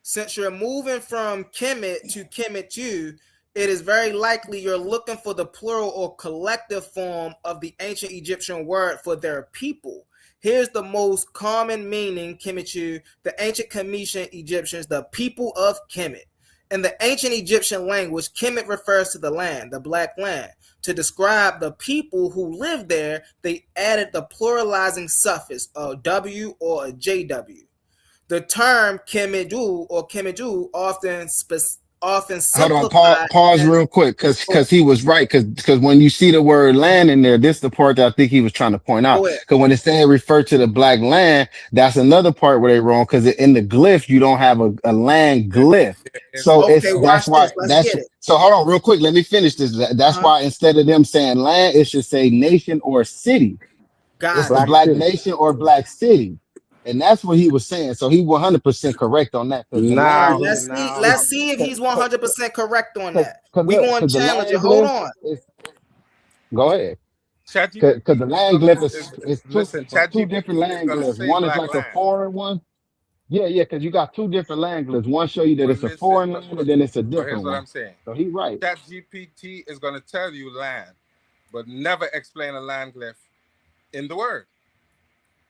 since you're moving from Kemet to Kemetu, it is very likely you're looking for the plural or collective form of the ancient Egyptian word for their people. Here's the most common meaning Kemetu, the ancient Cometian Egyptians, the people of Kemet. In the ancient Egyptian language, Kemet refers to the land, the black land. To describe the people who lived there, they added the pluralizing suffix a W or a JW. The term Kemedu or Kemedu often Hold on, simplified pause as real quick, oh, because he was right, because when you see the word land in there, this is the part that I think he was trying to point out. go ahead. Because when it said refer to the black land, that's another part where they wrong. Because in the glyph, you don't have a land There, glyph, there is so no Okay, it's land. watch that's why this. Let's that's get it. so. Hold on, real quick. Let me finish this. That's Uh-huh. why instead of them saying land, it should say nation or city. It's Got the it. Black black City. nation or black city, and that's what he was saying. So he 100% correct on that because the land Now, glyph is Let's see if he's because 100% correct on that. We look, going because to the challenge it. land Hold glyph on. is go ahead. Because ChatGPT the land glyph is two listen. it's two different ChatGPT is land gonna glyphs. say One is black like a land, foreign one. Yeah, yeah, because you got two different land glyphs. One show you that but it's a listen. foreign land, and then it's a But here's different what one. I'm saying. So he right. ChatGPT is gonna tell you land, but never explain a land glyph in the word.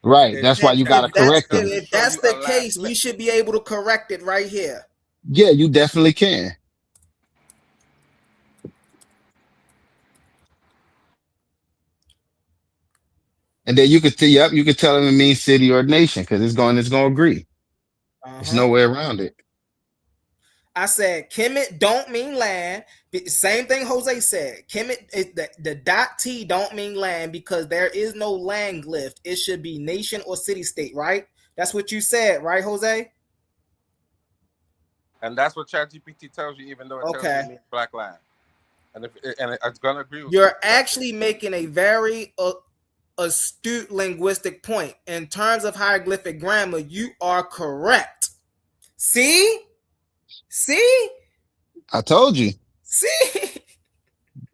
Right. It, That's why it you can gotta it correct can them. just If show that's you a the land case, we glyph. should be able to correct it right here. Yeah, you definitely can. And then you could yep, you could tell him it means city or nation because it's going to agree. There's Uh-huh. no way around it. I said Kemet don't mean land. Same thing Jose said. Kemet, the dot T don't mean land because there is no land glyph. It should be nation or city state, right? That's what you said, right, Jose? And that's what ChatGPT tells you, even though it tells you Okay. it means black land. And it's gonna agree with You're you. actually making a very astute linguistic point. In terms of hieroglyphic grammar, you are correct. See? See? I told you. See?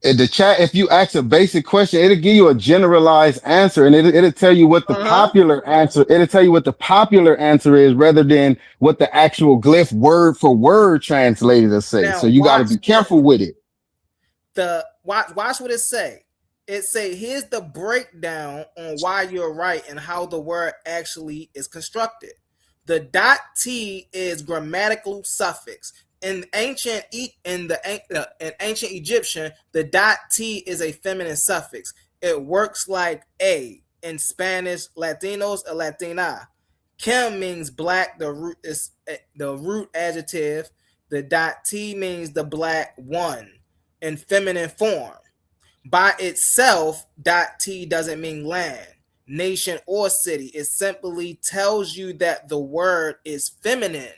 In the chat, if you ask a basic question, it'll give you a generalized answer, and it'll tell you what the Uh-huh. popular answer. It'll tell you what the popular answer is, rather than what the actual glyph word for word translator say. Now So you got to watch be this. careful with it. Watch what it say. It say here's the breakdown on why you're right and how the word actually is constructed. The dot T is grammatical suffix. In ancient Egyptian, the dot T is a feminine suffix. It works like a in Spanish, Latinos, or Latina. Kim means black. The root is the root adjective. The dot T means the black one in feminine form. By itself, dot T doesn't mean land, nation, or city. It simply tells you that the word is feminine.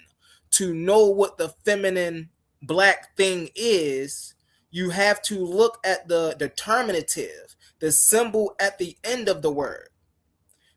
To know what the feminine black thing is, you have to look at the determinative, the symbol at the end of the word.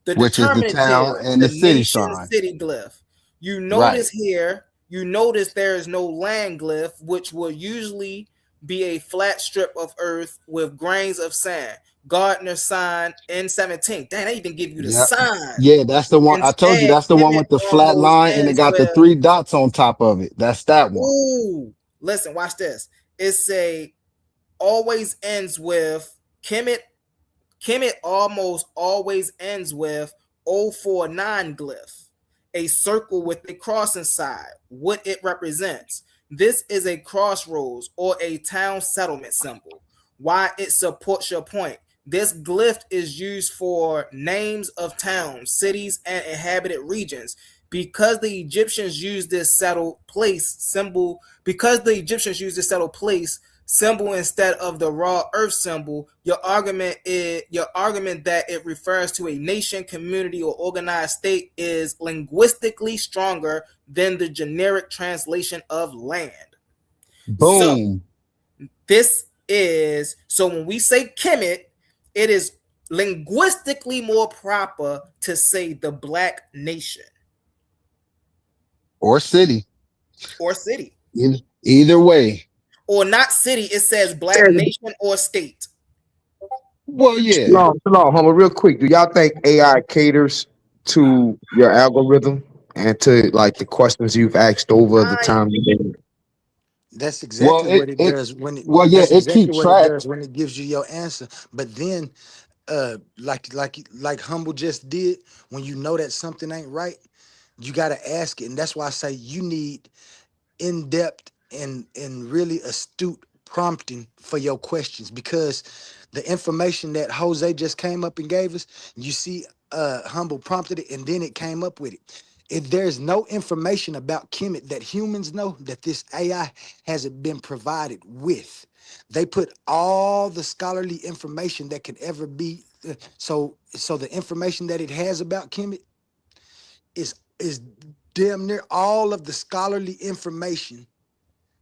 The Which is the town determinative, and the the city nation sign. city glyph. You Right. notice here, you notice there is no land glyph, which will usually be a flat strip of earth with grains of sand. Gardner sign N17. Dang, they even give you the Yep. sign. Yeah, that's the one. I told you Instead, that's the one Kemet with the flat almost line and it ends got the with, 3 dots on top of it. That's that one. ooh, listen, watch this. It's a always ends with Kemet. Kemet almost always ends with 049 glyph, a circle with a cross inside, what it represents. This is a crossroads or a town settlement symbol. Why it supports your point. This glyph is used for names of towns, cities, and inhabited regions. Because the Egyptians used this settled place symbol, because the Egyptians used this settled place symbol instead of the raw earth symbol, your argument that it refers to a nation, community, or organized state is linguistically stronger than the generic translation of land. So Boom. so when we say Kemet, it is linguistically more proper to say the black nation Or city. or city. Either way. Or not city, it says black nation or state. Well, yeah. Shalom, humble. Real quick, do y'all think AI caters to your algorithm and to like the questions you've asked over the I time you've been? That's Well, exactly what it does well, yeah, that's it exactly keep what it track. does when it gives you your answer. But then like Humble just did, when you know that something ain't right, you gotta ask it. And that's why I say you need in-depth and really astute prompting for your questions, because the information that Jose just came up and gave us, you see Humble prompted it and then it came up with it. If there's no information about Kemet that humans know, that this AI hasn't been provided with. They put all the scholarly information that could ever be. So the information that it has about Kemet is damn near all of the scholarly information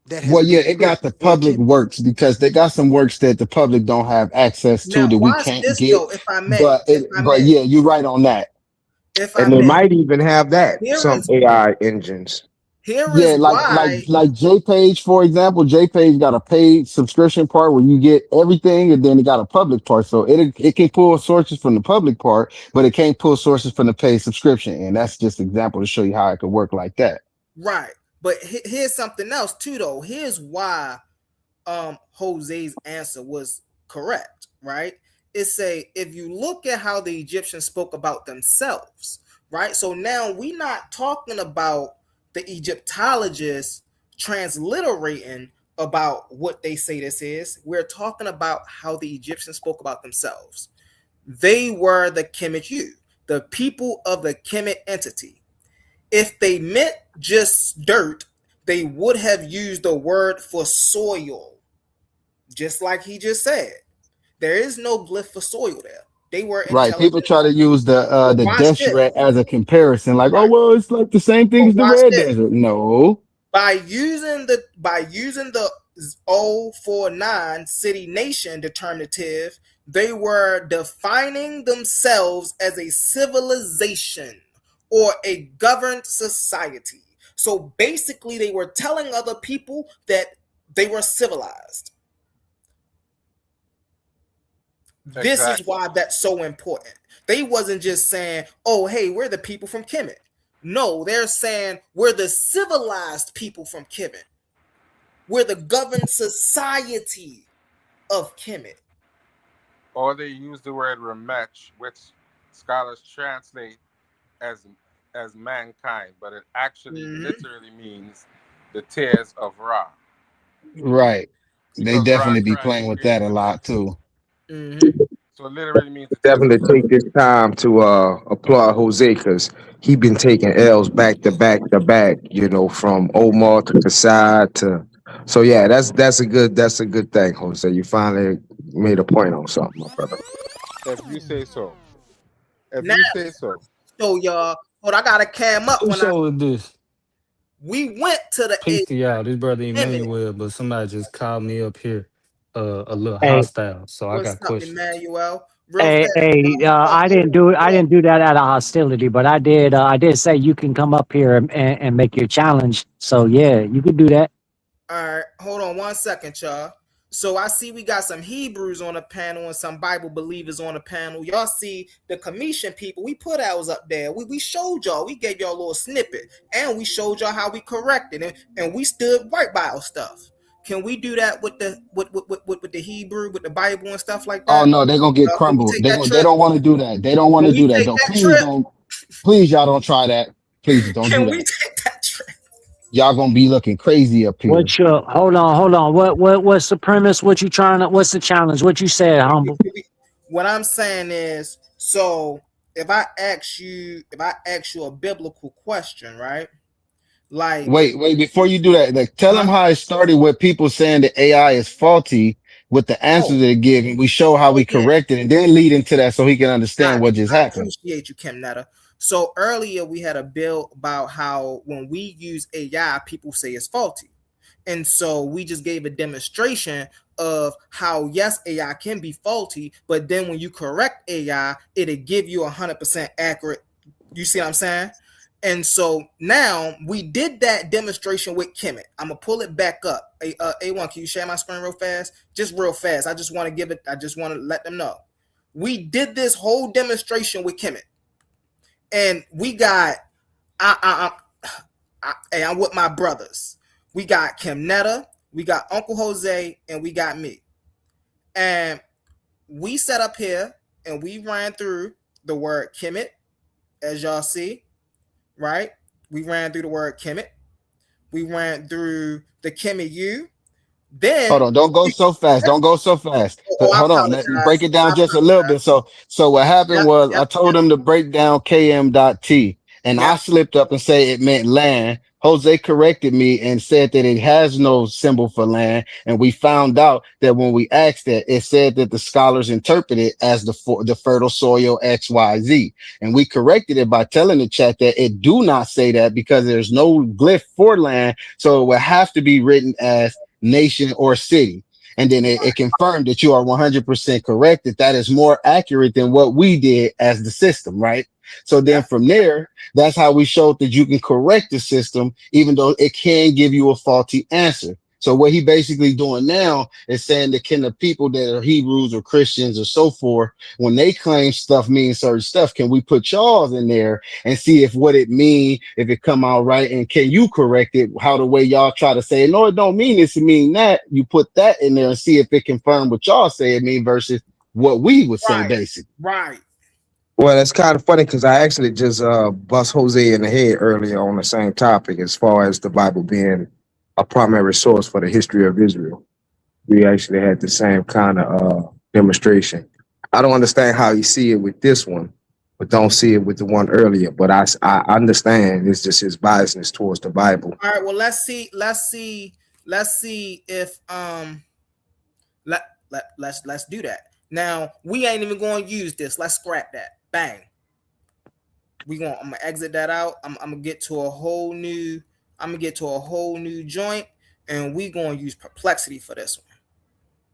that has Well, yeah, been it put got the in public Kemet. works because they got some works that the public don't have access to now that we watch can't this get. though, if I may, But yeah, you're right on that. if I And they may. might even have that, Here some is AI engines. here Yeah, is why. like JPage, for example. JPage got a paid subscription part where you get everything, and then it got a public part. So it can pull sources from the public part, but it can't pull sources from the paid subscription. And that's just an example to show you how it could work like that. Right. But here's something else too though. Here's why Jose's answer was correct, right? It say if you look at how the Egyptians spoke about themselves, right? So now we're not talking about the Egyptologists transliterating about what they say this is. We're talking about how the Egyptians spoke about themselves. They were the Kemet, the people of the Kemet entity. If they meant just dirt, they would have used the word for soil, just like he just said. There is no glyph for soil there. They were Right. People intelligent. try to use But the watch this. desert as a comparison, like, oh Right. well, it's like the same thing But as the watch red this. desert. No. By using the 049 city nation determinative, they were defining themselves as a civilization or a governed society. So basically, they were telling other people that they were civilized. This is Exactly. why that's so important. They wasn't just saying, "Oh, hey, we're the people from Kemet." No, they're saying we're the civilized people from Kemet. We're the governed society of Kemet. Or they use the word Ramech, which scholars translate as as mankind, but it actually Mm-hmm. literally means the tears of Ra, Right. They because Ra definitely be tried to playing with create that a the lot nation. too. Mm-hmm. So it literally means the tears of Definitely Ra. take this time to applaud Jose because he been taking L's back to back to back. You know, from Omar to Kasai to. So yeah, that's a good thing, Jose. You finally made a point on something, my brother. If you say so. If Now, you say so. so y'all, hold, I gotta cam up Who when I show is this? we went to the Peace to y'all. This brother Kemet. Emmanuel, but somebody just called me up here a little Hey, hostile. So I What's got up, questions. Emmanuel? Real fast. hey, I didn't do it. I didn't do that out of hostility, but I did. I did say you can come up here and make your challenge. So yeah, you can do that. All right, hold on 1 second, y'all. So I see we got some Hebrews on the panel and some Bible believers on the panel. Y'all see the commission people. We put ours up there. We showed y'all. We gave y'all a little snippet, and we showed y'all how we corrected it, and we stood right by our stuff. Can we do that with the with the Hebrew, with the Bible and stuff like Oh that? no, they're gonna get Can we crumbled. take that They trip? don't want to do that. They don't want Can to we do that. take Don't that please trip? don't please y'all don't try that. Please don't do Can we that. take that trip? Y'all gonna be looking crazy up here. What's your hold on. What's the premise? What you trying to what's the challenge? What you said, humble? What I'm saying is, so if I ask you a biblical question, right? Like, Wait, before you do that, like tell them huh? how it started with people saying that AI is faulty with the answers Oh, that it gives, and we show how oh we yeah, correct it, and then lead into that so he can understand got what you. just I happened. appreciate you, Kim Netta. So earlier we had a bill about how when we use AI, people say it's faulty. And so we just gave a demonstration of how yes, AI can be faulty, but then when you correct AI, it'll give you 100% accurate. You see what I'm saying? And so now we did that demonstration with Kemet. I'm gonna pull it back up. A1, can you share my screen real fast? Just real fast. I just want to give it. I just want to let them know we did this whole demonstration with Kemet, and we got. Hey, I'm with my brothers. We got Kim Netta, we got Uncle Jose, and we got me. And we set up here and we ran through the word Kemet, as y'all see, right? We ran through the word Kemet. We ran through the Kemet U. Hold Then, on, don't go so fast. Don't go so fast. I Hold on, break apologize. it down I just a little bit. apologize. So what happened Yep, was yep, I told yep, him to break down KM.T, and I yep. slipped up and say it meant land. Jose corrected me and said that it has no symbol for land, and we found out that when we asked that, it said that the scholars interpret it as the fertile soil XYZ, and we corrected it by telling the chat that it do not say that because there's no glyph for land, so it would have to be written as nation or city, and then it confirmed that you are 100% correct, that that is more accurate than what we did as the system, right? So then Yep. from there, that's how we showed that you can correct the system even though it can give you a faulty answer. So what he basically doing now is saying that can the people that are Hebrews or Christians or so forth, when they claim stuff means certain stuff, can we put y'all in there and see if what it mean, if it come out right, and can you correct it how the way y'all try to say it? No, it don't mean this, it mean that. You put that in there and see if it confirm what y'all say it mean versus what we would say Right, basically. right. Well, it's kind of funny because I actually just bust Jose in the head earlier on the same topic as far as the Bible being a primary source for the history of Israel. We actually had the same kind of demonstration. I don't understand how you see it with this one, but don't see it with the one earlier. But I understand it's just his biasness towards the Bible. All right, well let's see if let's do that. Now we ain't even going to use this. Let's scrap that. Bang. I'm gonna exit that out. I'm gonna get to a whole new. I'm gonna get to a whole new joint, and we gonna use perplexity for this one.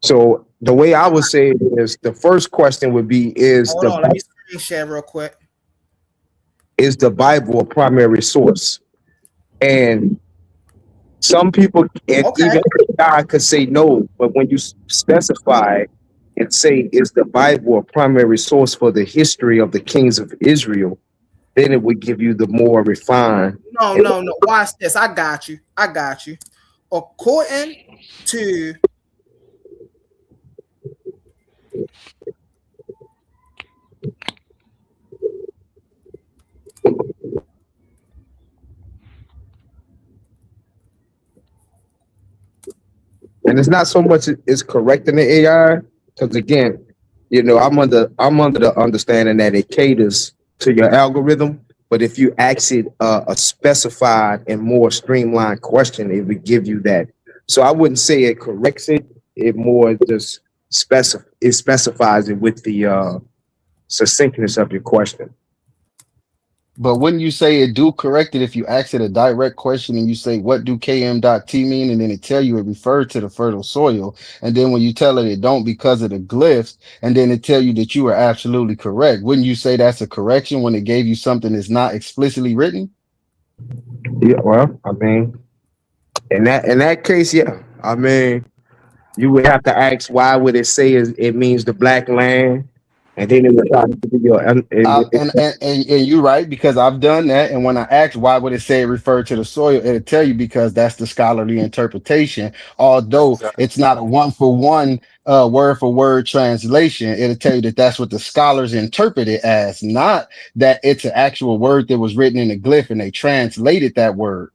So the way I would say it is, the first question would be: Hold on, let me screen share real quick. Is the Bible a primary source? And some people, and Okay. even God could say no, but when you specify and say, is the Bible a primary source for the history of the kings of Israel, then it would give you the more refined. No. Watch this. I got you. According to And it's not so much it's correcting the AI, because again, I'm under the understanding that it caters to your algorithm. But if you ask it a specified and more streamlined question, it would give you that. So I wouldn't say it corrects it. It more just specifies it with the succinctness of your question. But when you say it do correct it, if you ask it a direct question and you say, what do KM.T mean? And then it tell you it referred to the fertile soil. And then when you tell it don't because of the glyphs, and then it tell you that you are absolutely correct. Wouldn't you say that's a correction when it gave you something that's not explicitly written? Yeah, well, I mean, in that case, yeah. I mean, you would have to ask why would it say it means the black land, and then it would try to give you And you're right, because I've done that. And when I asked why would it say it referred to the soil, it'll tell you because that's the scholarly interpretation. Although Exactly. it's not a one for one word for word translation, it'll tell you that that's what the scholars interpret it as, not that it's an actual word that was written in a glyph and they translated that word.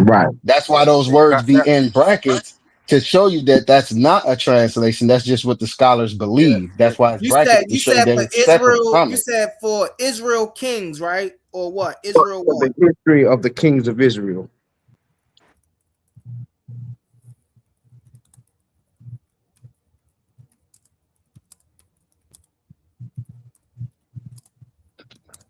right. That's why those words be in brackets to show you that that's not a translation. That's just what the scholars Yeah, believe. That's why it's you said brackets to you show said that for it's separate Israel, from you it. said for Israel kings, right? Or what? For Israel the what? history of the kings of Israel.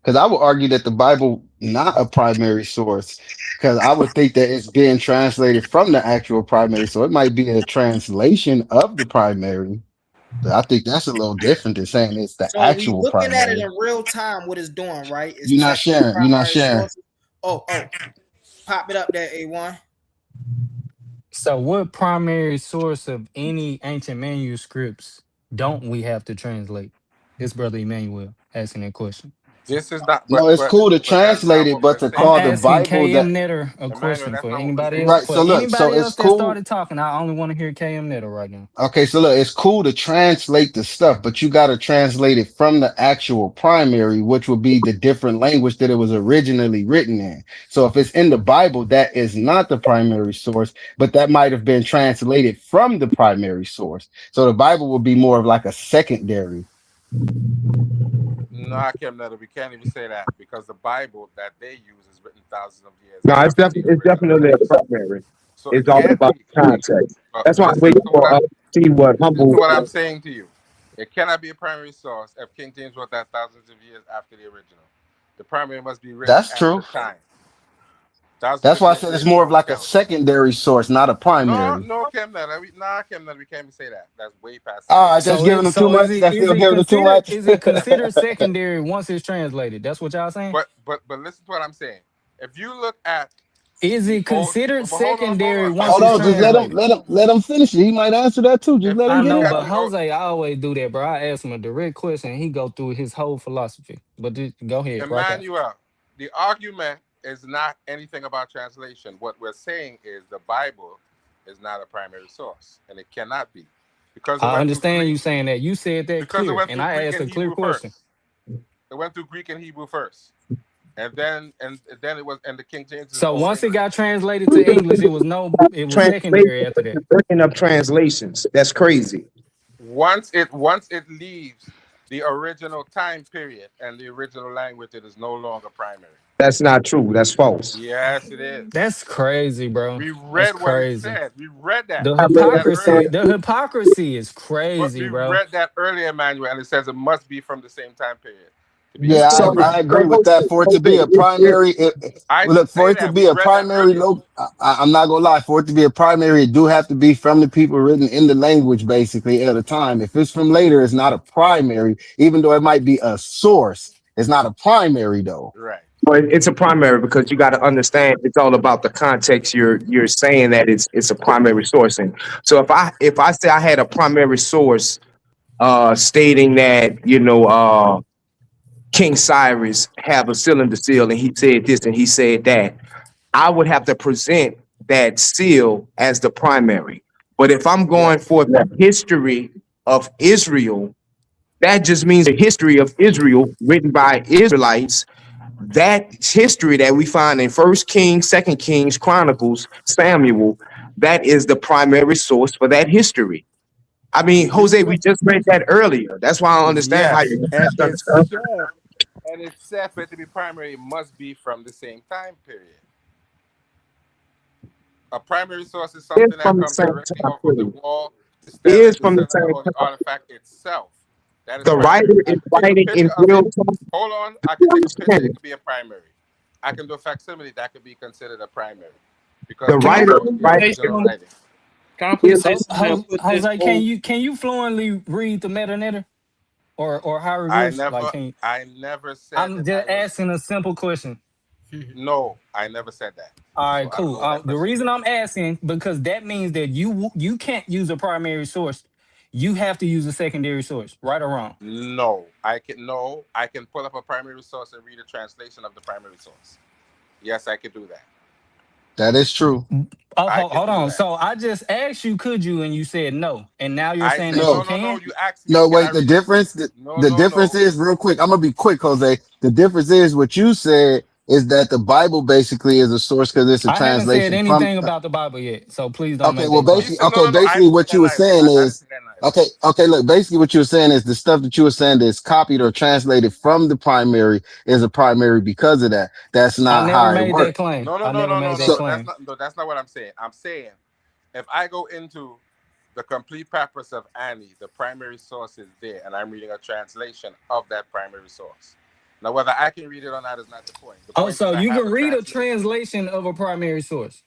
Because I would argue that the Bible not a primary source, because I would think that it's being translated from the actual primary, so it might be a translation of the primary. But I think that's a little different than saying it's the So we actual looking at it primary. in real time. What it's doing, right? Is You're not checking the sharing. You're not primary sharing. sources. Oh, pop it up there, A1. So, what primary source of any ancient manuscripts don't we have to translate? It's Brother Emmanuel asking that question. this is not, No, it's cool to but that's translate not it, what but we're to I'm saying call the though. asking Bible KM that Netter a Emmanuel, question that's for not what we're anybody saying. else. right. For So look, so anybody it's else that cool. started talking, I only want to hear KM Netter right now. Okay, so look, it's cool to translate the stuff, but you got to translate it from the actual primary, which would be the different language that it was originally written in. So if it's in the Bible, that is not the primary source, but that might have been translated from the primary source. So the Bible would be more of like a secondary. No, I can't. We can't even say that because the Bible that they use is written thousands of years No, after the it's original. definitely a primary. So it It's all can't about be. context. But That's why I'm listen waiting to what for see what listen to humble. what I'm saying to you. It cannot be a primary source if King James wrote that thousands of years after the original. The primary must be written That's at true. the time. Thousands That's of why I years said it's later more of don't like a count. secondary source, not a No, primary. no, Cam, nah, Cam, we can't even say that. That's way past All right, secondary. that's So giving it them too so much. That's still giving them too much. is it considered secondary once it's translated? That's what y'all saying? But listen to what I'm saying. If you look at Is the it old, considered but hold secondary on, once Hold it's on, just translated? let him finish it. He might answer that too. Just if let you him I get look know, it at but out. the old, Jose, I always do that, bro. I ask him a direct question, he go through his whole philosophy. But go ahead, rock out. Emmanuel, the argument is not anything about translation. What we're saying is the Bible is not a primary source, and it cannot be because it I went through understand Greek. you saying that. You said that Because it clear, went and through I Greek asked and a clear Hebrew question. first. It went through Greek and Hebrew first, and then it was, and the King James is So over once in it Greek. got translated to English, it was Translation, secondary after that. breaking up translations. That's crazy. Once it leaves the original time period and the original language, it is no longer primary. That's not true. That's false. Yes, it is. That's crazy, bro. We That's read what it crazy. said. We read that. The I We read that hypocrisy, earlier. the hypocrisy is But crazy, we bro. read that earlier, Emmanuel, and it says it must be from the same time period to be Yeah, so, considered Exactly. I primary. agree so with that. For it to be a primary, I well, look, didn't for say it to that. We be a read that primary, earlier. low, I'm not gonna lie. For it to be a primary, it do have to be from the people written in the language, basically at a time. If it's from later, it's not a primary, even though it might be a source. It's not a primary though. Right. well, it's a primary because you got to understand it's all about the context. You're saying that it's a primary source, and so if I say I had a primary source, stating that King Cyrus have a cylinder seal, and he said this and he said that, I would have to present that seal as the primary. But if I'm going Yes. for the history of Israel, that just means the history of Israel written by Israelites. That history that we find in First Kings, Second Kings, Chronicles, Samuel, that is the primary source for that history. I mean, You Jose, we said just read that earlier. That's why I don't understand how yes, you and have it done. said, for it to be primary, it must be from the same time period. A primary source is Is something that from the comes same directly time off of the period. wall, the stele, Is the from the cylinder, same or the time. artifact itself. That is The primary. writer I is can take a writing picture in of real it. time. Hold on. I can You take a picture. understand? It could be a primary. I can do a facsimile. That could be considered a primary because The it Can I writer shows is the please say writing original something? writing. Can I please is say something to put this Jose, whole? can you fluently read the metanometer or I hieroglyphs? Like, never, can you, I never said I'm that I just was. asking a simple question. No, I never said that. All So right, I don't cool. know where that The question reason came I'm from. asking because that means that you can't use a primary source. You have to use a secondary source, right or wrong. No, I can. No, I can pull up a primary source and read a translation of the primary source. Yes, I could do that. That is true. Oh, I could hold do on. that. So I just asked you, could you, and you said no, and now you're I saying said that you no, No, no, no. can. You asked me, no, can I wait. read it? No, The no, difference no. is real quick. I'm gonna be quick, Jose. The difference is what you said is that the Bible basically is a source because it's a I haven't said translation from. anything about the Bible yet, so please don't Okay, make well, that He claim. said no, no, no. I basically didn't say what you that were neither. saying I didn't is, say that neither. okay, look, basically what you were saying is the stuff that you were saying that's copied or translated from the primary is a primary because of that. That's I not never how it made that works. claim. No, no, I no, never no, made no, that no, So, no. That's claim. not. No, that's not what I'm saying. I'm saying if I go into the complete purpose of Annie, the primary source is there, and I'm reading a translation of that primary source. Now, whether I can read it or not is not the point. The Oh, point is so I you have can a read a translation. translation of a primary source.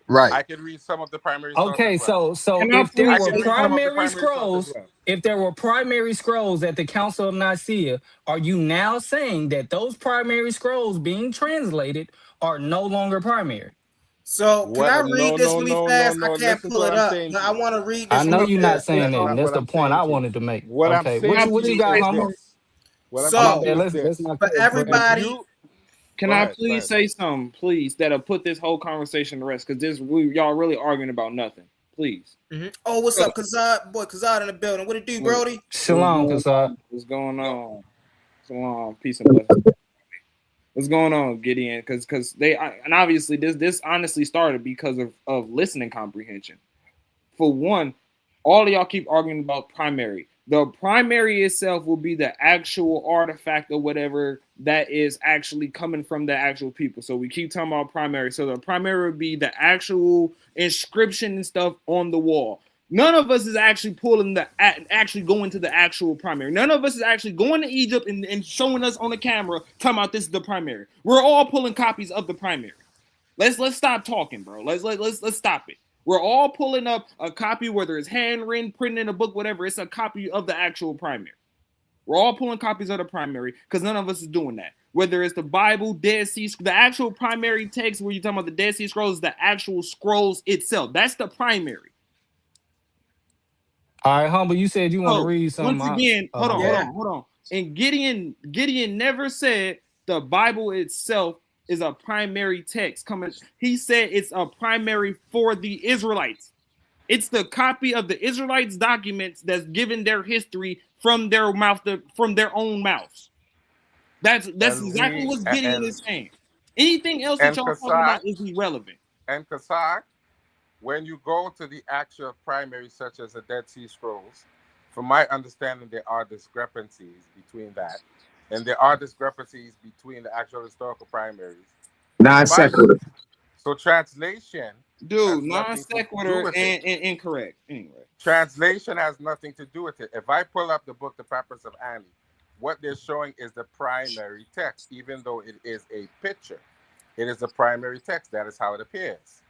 right. I can read some of the primary source as Okay, well. so Can I if there I please were can say read some something? of the primary primary source as scrolls, well. if there were primary scrolls at the Council of Nicaea, are you now saying that those primary scrolls being translated are no longer primary? So can I What? read No, this no, really no, no, fast? I no. can't Listen to pull what it I'm up, saying but to I you. want to read I this know real you're not fast. saying That's that, and not that's what the I'm point saying I to you. wanted to make. What I'm Okay, Can saying I to what you you please got, say is humble? something? this. What I'm I'm saying out to So there. you is Let's this. not for cut, bro. If everybody, you Can go I ahead, go please ahead. say something, please, that'll put this whole conversation to rest? Because y'all really arguing about nothing. Please. oh, what's So, up, Kazad? Boy, Kazad in the building. What it do, what, Brody? what's Shalom, going Kasad. on? What's going on? What's going on? Peace and blessings. What's going on, Gideon? Because and obviously this honestly started because of listening comprehension. For one, all of y'all keep arguing about primary. The primary itself will be the actual artifact or whatever that is actually coming from the actual people. So we keep talking about primary. So the primary would be the actual inscription and stuff on the wall. None of us is actually pulling actually going to the actual primary. None of us is actually going to Egypt and showing us on the camera talking about this is the primary. We're all pulling copies of the primary. Let's stop talking, bro. Let's stop it. We're all pulling up a copy, whether it's handwritten, printed in a book, whatever. It's a copy of the actual primary. We're all pulling copies of the primary because none of us is doing that. Whether it's the Bible, Dead Sea, the actual primary text where you're talking about the Dead Sea Scrolls, is the actual scrolls itself. That's the primary. All right, humble. You said you want to So read something. once again, Oh my bad. hold on. And Gideon never said the Bible itself is a primary text coming. He said it's a primary for the Israelites. It's the copy of the Israelites' documents that's given their history from their mouth, from their own mouths. That's And exactly we what Gideon is saying. Anything else that y'all talking Kasai about is irrelevant. and Kasai, when you go to the actual primary, such as the Dead Sea Scrolls, From my understanding, there are discrepancies between that, and there are discrepancies between the actual historical primaries and the Non Bible. sequitur. So translation has Dude, non nothing to do sequitur with it. and incorrect. Anyway, Translation has nothing to do with it. If I pull up the book, The Papyrus of Ani, what they're showing is the primary text, even though it is a picture. It is the primary text. That is how it appears.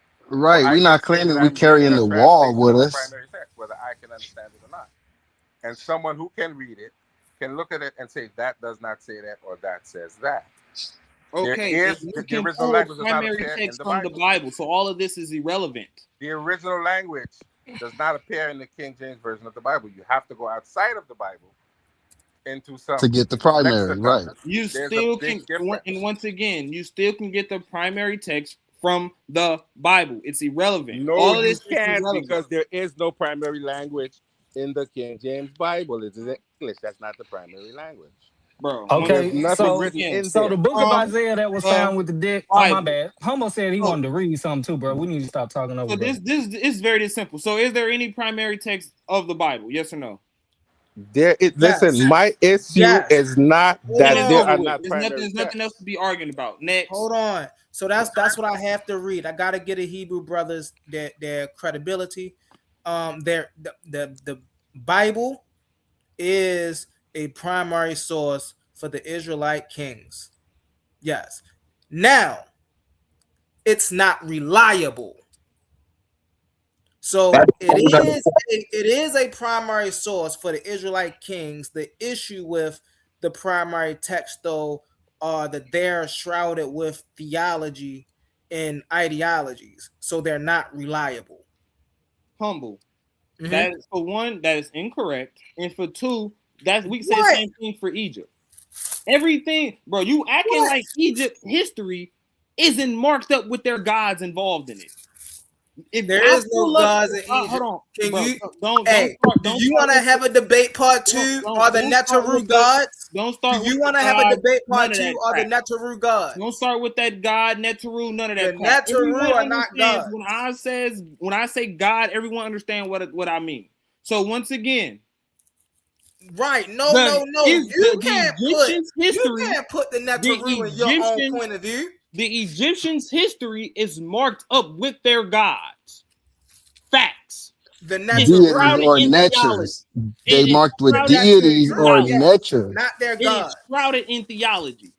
So Right. I We're can not say that claiming we I'm reading carrying a the wall translation with of the us. primary text, whether I can understand it or not. And someone who can read it can look at it and say that does not say that or that says that. okay, and you The can original pull language does not primary appear in text the from the Bible. Bible, so all of this is irrelevant. The original language does not appear in the King James version of the Bible. You have to go outside of the Bible into To some get the primary, lexicon. right? You There's a still big can, difference. and once again, you still can get the primary text from the Bible. It's irrelevant. No, All of you this is can't, irrelevant, because there is no primary language in the King James Bible. It is English. That's not the primary language. bro. There's Okay, nothing so written Again, in so the there. book of from Isaiah that was the found with the dead. Oh my Bible. bad. Homo said he So, wanted to read something too, bro. We need to stop talking over, so brother. this is very simple. So, is there any primary text of the Bible? Yes or no? Listen, Yes. my issue Yes. is not Hold Get that it there over are on. with. not primary There's nothing else texts. to be arguing about. Next. Hold on. So that's what I have to read. I gotta get a Hebrew brothers their credibility. The Bible is a primary source for the Israelite kings. Yes. Now it's not reliable. That's So another it is a primary source for the Israelite kings. The issue with the primary text though are that they're shrouded with theology and ideologies, so they're not reliable. Humble. Mm-hmm. That is, for one, that is incorrect, and for two, that's we can say the What? same thing for Egypt. Everything, bro. You acting What? like Egypt history isn't marked up with their gods involved in it. If There I is no pull up, gods in hold Egypt. on, Can bro. you? Don't Hey, start. do Don't you start want to with have a debate part two? Are the don't start Netaru with the gods? don't Do start with you the want to have a God. debate None part of two? that Are the crap. Netaru gods? Don't start with that God, Netaru, none of The that crap. Netaru Everyone are not understands gods. when I say God, everyone understands what I mean. So once again, Right? No, no, no. the Egyptians' You history, can't put the the Netaru in your own Egyptians, point of view. the Egyptians' history is marked up with their gods. Facts. The It's Deities shrouded Netaru, or in theology. natures. They It is marked the with shrouded in deities or Netaru, yes, theology. natures. not their It is God. shrouded in theology.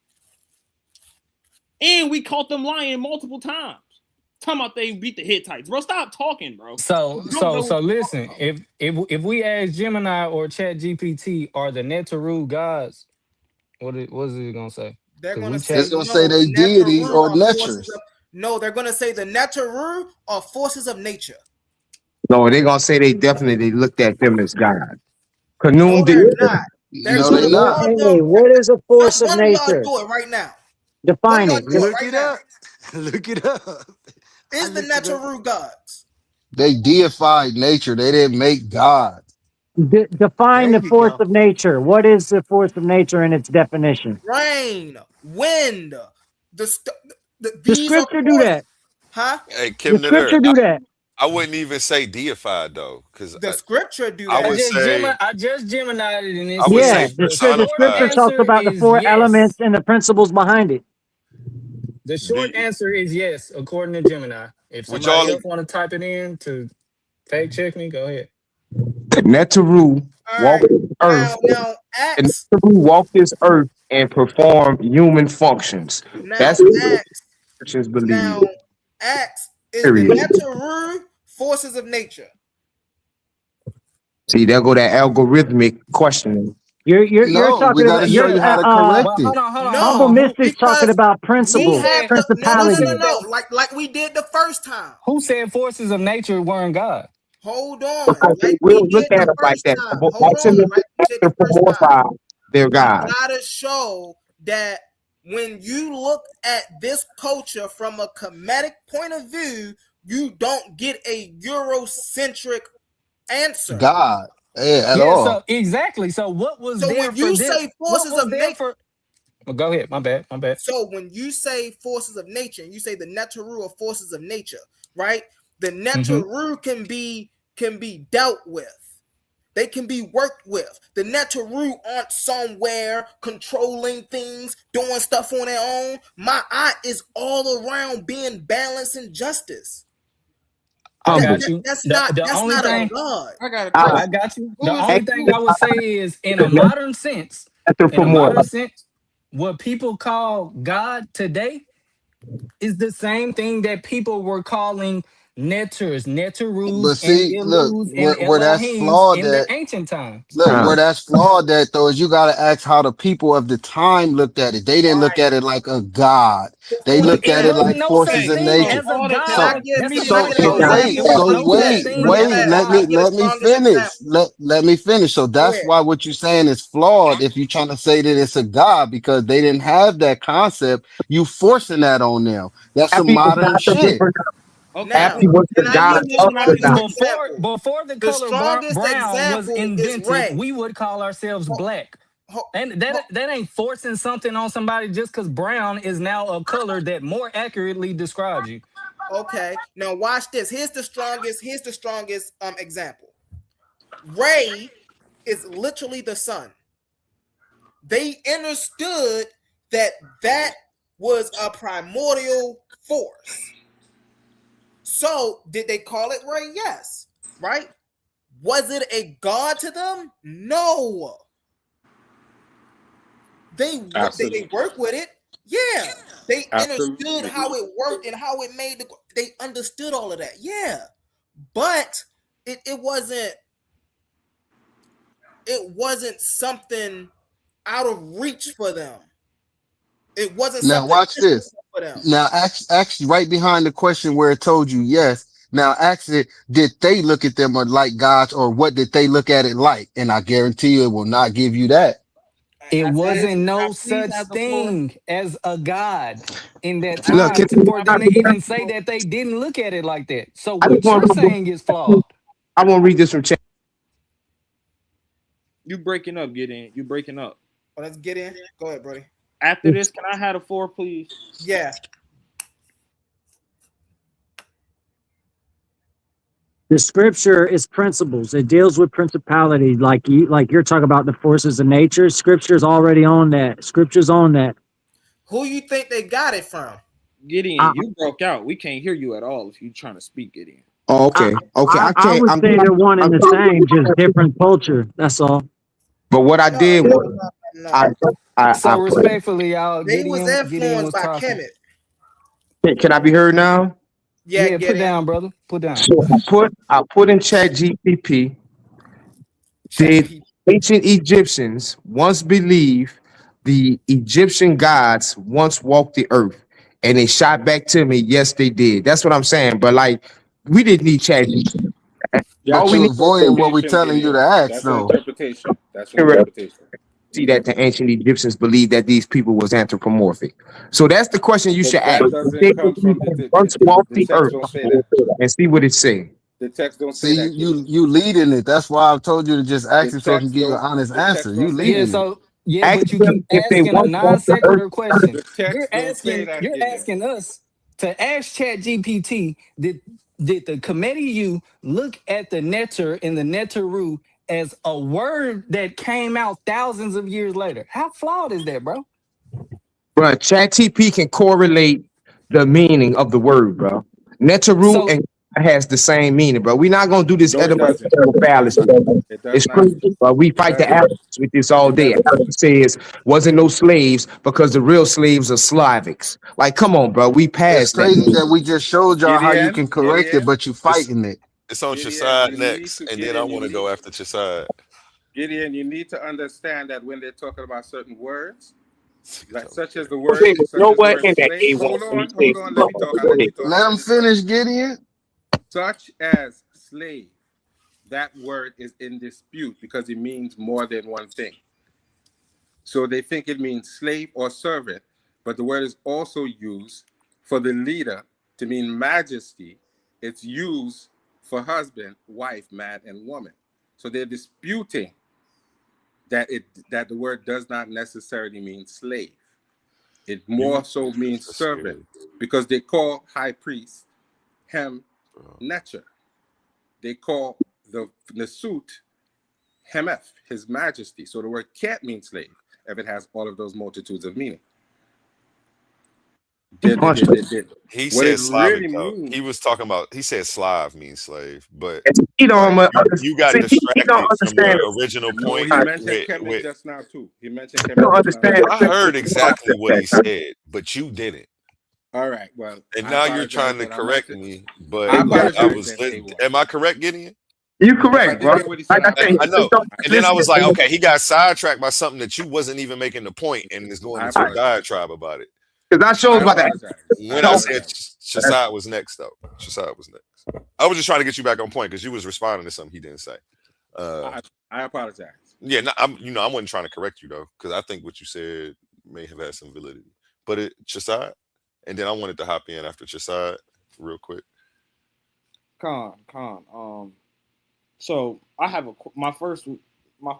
And we caught them lying multiple times. Talking about they beat the Hittites. Bro, stop talking, bro. So You don't so know what so you're talking listen, about. if we ask Gemini or Chat GPT, are the Netaru gods? What is it gonna say? They're Because gonna we It's chat. say gonna say no. The they deities Netaru or are forces natures. of no. They're gonna say the Netaru are forces of nature. no. They're gonna say they definitely looked at them as God. No, Canum they're did. not. They're No, What, they gonna what, not. call them. hey, what is a force of One of y'all nature? do it right now. One of Define y'all it. do it Look right it now. up. Look it up. I Is the looked it up. Netaru gods? They deified nature. They didn't make God. Define There the you force go. of nature. What is the force of nature in its definition? Rain, wind, The these are scripture do forces, that. huh? Hey, The Kim there. scripture do that. I wouldn't even say deified though, because The scripture do I would that. say I just Gemini'd it and it I would say Yeah, says the personified. scripture talks about the is four elements yes. and the principles behind it. The Do short answer is yes, according to Gemini. If would somebody y'all? else want to type it in to fact check me, go ahead. The Netaru All right. walked this earth. Now The Acts. Netaru walked this earth and performed human functions. Now That's what Acts. Christians believe. Now Acts is the Period. Netaru forces of nature. See, there go that algorithmic questioning. You're No, we talking got to about show you're you how to Well, correct it. hold humble No, on. mystics talking because About Who we principles, have said to who principalities. said that like we did the first time. who said forces of nature weren't God? Hold on, Because they like we will look did at the them like first that. time. Hold That's in on, the like we did the first time. anthropomorphize their You God. gotta show that when you look at this culture from a Kemetic point of view, you don't get a Eurocentric answer. God. Yeah, at Yeah, so all. exactly. So what was So there when for you them? say What forces was of there nature, for well, go ahead. My bad. My bad. so when you say forces of nature, and you say the Netaru are forces of nature, right? The Hmm. Netaru can be dealt with. They can be worked with. The Netaru aren't somewhere controlling things, doing stuff on their own. Ma'at is all around being balance and justice. I Humble. got you. That's The that's only not a thing God. I got a I question. got you. Who The is only thing I would say is in a modern sense, what people call God today is the same thing that people were calling But Neterus, and see, look, Ilus, and where that's Elohims flawed in the at. ancient times. Look, where that's flawed at though is you gotta ask how the people of the time looked at it. They didn't look Right. at it like a god. They But looked it at it wasn't like no such forces of thing nature. as a all the Can I So god. give That's me the can I so get thing. an so It wasn't. wait, It example? wasn't so no such wait, thing as a wait, Can I god. get a let me strongest finish. example? Let me finish. So Go that's ahead. why what you're saying is flawed if you're trying to say that it's a god because they didn't have that concept. You forcing that on them. That's some Happy was modern not the shit. Okay, Now, Happy was the can I God give let the me of the let strongest night. me example? Before the The color strongest brown was example is invented, Ray. we would call ourselves Ho- black. ho- And ho- that ain't forcing something on somebody just because brown is now a color that more accurately describes you. Okay. Now watch this. Here's the strongest example. Ray is literally the sun. They understood that that was a primordial force. So, did they call it Ray? Yes. Right? Was it a god to them? No. They Absolutely. work with it. Yeah. They understood Absolutely. how it worked and how it made they understood all of that. Yeah. But it wasn't something out of reach for them. It wasn't Now something watch this. mystical for them. Now ask right behind the question where it told you yes. Now ask it, did they look at them like gods or what did they look at it like? And I guarantee you it will not give you that. It wasn't I no please such have the floor. thing as a god in that I Look, time please for have them the to even floor. say that they didn't look at it like that. So I just what want you're to read saying is flawed. I want to read this from chat. You breaking up, Gideon. You breaking up. Well, let's get in. Go ahead, Brody. After this, can I have the floor, please? Yeah. The scripture is principles. It deals with principality, like you're talking about the forces of nature. Scripture's already on that. Scripture's on that. Who you think they got it from? Gideon, I you broke out. We can't hear you at all if you're trying to speak, Gideon. Oh, I okay. Okay. I, I I can't would say they're one and I'm the same, just different culture. That's all. but what I No, did no, was no, no. I I So put respectfully, y'all, They was Gideon influenced was by talking. Kemet. can I be heard now? Yeah, Yeah, get put in. down, brother. Put down. So I put in chat GPP. Chat Did P. ancient Egyptians once believe the Egyptian gods once walked the earth? And they shot back to me, yes, they did. That's what I'm saying. But like, we didn't need chat GPT. All But we That's you need avoiding what we interpretation, telling you to Gideon. ask That's an though. interpretation. That's an to interpretation. see that the ancient Egyptians believed that these people was anthropomorphic. So that's the question you should But ask. that They doesn't come believe from they once walked the the text earth don't say that. and see what it say. The text don't say See that, Gideon. you leading it. That's why I've told you to just The ask it so I can text give you an don't honest the answer. text You don't say Yeah, that. leading it. so yeah, Ask but you them keep if they asking a once non walked the earth. sequitur question. The text don't say that, You're Gideon. asking us to ask Chat GPT, did the committee you look at the netter in the netteru as a word that came out thousands of years later? How flawed is that, bro? Bro, ChatGPT can correlate the meaning of the word, bro. Netaru So and God has the same meaning, bro. We're not gonna do this No, it doesn't. etymological fallacy. It does It's not. crazy, but we It fight the doesn't. Arabs with this all It day. doesn't. Arabs says wasn't no slaves because the real slaves are Slavics. Like, come on, bro. We It's passed that. crazy that we just showed y'all how you Gideon, can correct it, Gideon, but you It's fighting it. it's on Gideon, Chasad you need next, to and then I Gideon, want to go after Chasad. Gideon, you need to understand that when they're talking about certain words, like Okay, you know such as the what? word In that slave. A1, Hold on, let me talk and let you talk and Let let him me talk. finish, Gideon. Such as slave, that word is in dispute because it means more than one thing. So they think it means slave or servant, but the word is also used for the leader to mean majesty. It's used for husband, wife, man, and woman. So they're disputing that the word does not necessarily mean slave. It more so means That's servant scary, because they call high priest Hem bro. Netcher. They call the suit Hemeth, His Majesty. So the word can't mean slave if it has all of those multitudes of meaning. He What said it Slavic really though. means. He was talking about. He said Slav means slave, but He don't you got see, he don't distracted from understand. the original No, point. he mentioned With, Kemet with just now too. He mentioned You Kemet don't just now. understand. I heard exactly what he said, but you didn't. All right. Well, And I now you're apologize, trying to but I'm not. correct me. But I I apologize was. then, A1. Am I correct, Gideon? You If I correct, didn't bro. get what he Like said, I I say, I apologize. know. And then I was like, listen. okay, he got sidetracked by something that you wasn't even making the point, and is going I into a apologize. diatribe about it. Because I showed I about that. apologize. I When I said apologize. Shasad was next, though, Shasad was next. I was just trying to get you back on point because you was responding to something he didn't say. I apologize. Yeah, no, I wasn't trying to correct you though, because I think what you said may have had some validity. But Shasad, and then I wanted to hop in after Shasad real quick. Con. So I have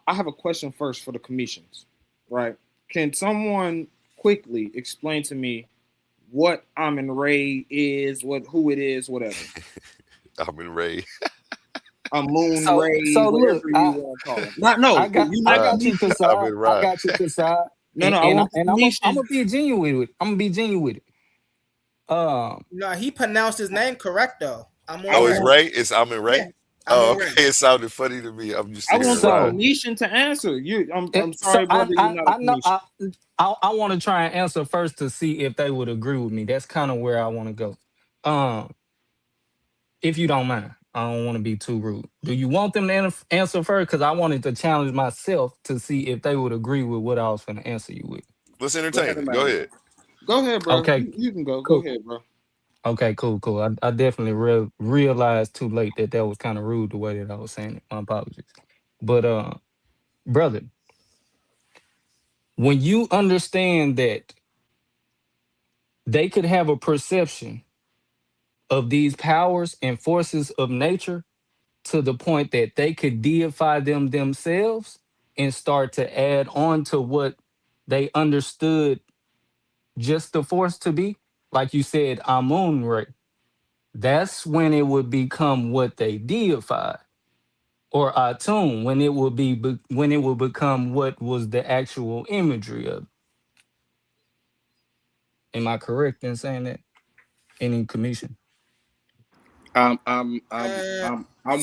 I have a question first for the commissions, right? Can someone quickly explain to me what Amun-Re is, who it is, whatever? Amun-Re. Amun-Re, So look, whatever you want to call it. Not no, I got you, Kasai. I got you, Kasai. No, And, I and, want the and I'm commission. gonna be genuine with it. I'm gonna be genuine with it. No, he pronounced his name correct though. Oh, it's Ray. It's Amun-Re. Yeah, Oh, Amun-Re. okay. It sounded funny to me. I'm just I saying. want So- the commission to answer. I'm So sorry, brother. You're not a I know commission. I want to try and answer first to see if they would agree with me. That's kind of where I want to go. If you don't mind, I don't want to be too rude. Do you want them to answer first? Because I wanted to challenge myself to see if they would agree with what I was going to answer you with. Let's entertain it. Go ahead. Go ahead, bro. Okay, You can go. cool. Go ahead, bro. Okay, cool. I definitely realized too late that was kind of rude the way that I was saying it. My apologies. But brother, when you understand that they could have a perception of these powers and forces of nature to the point that they could deify them themselves and start to add on to what they understood just the force to be, like you said, Amun-Re, that's when it would become what they deified. Or Atun, when it would when it would become what was the actual imagery of it. Am I correct in saying that? Any commission? I'm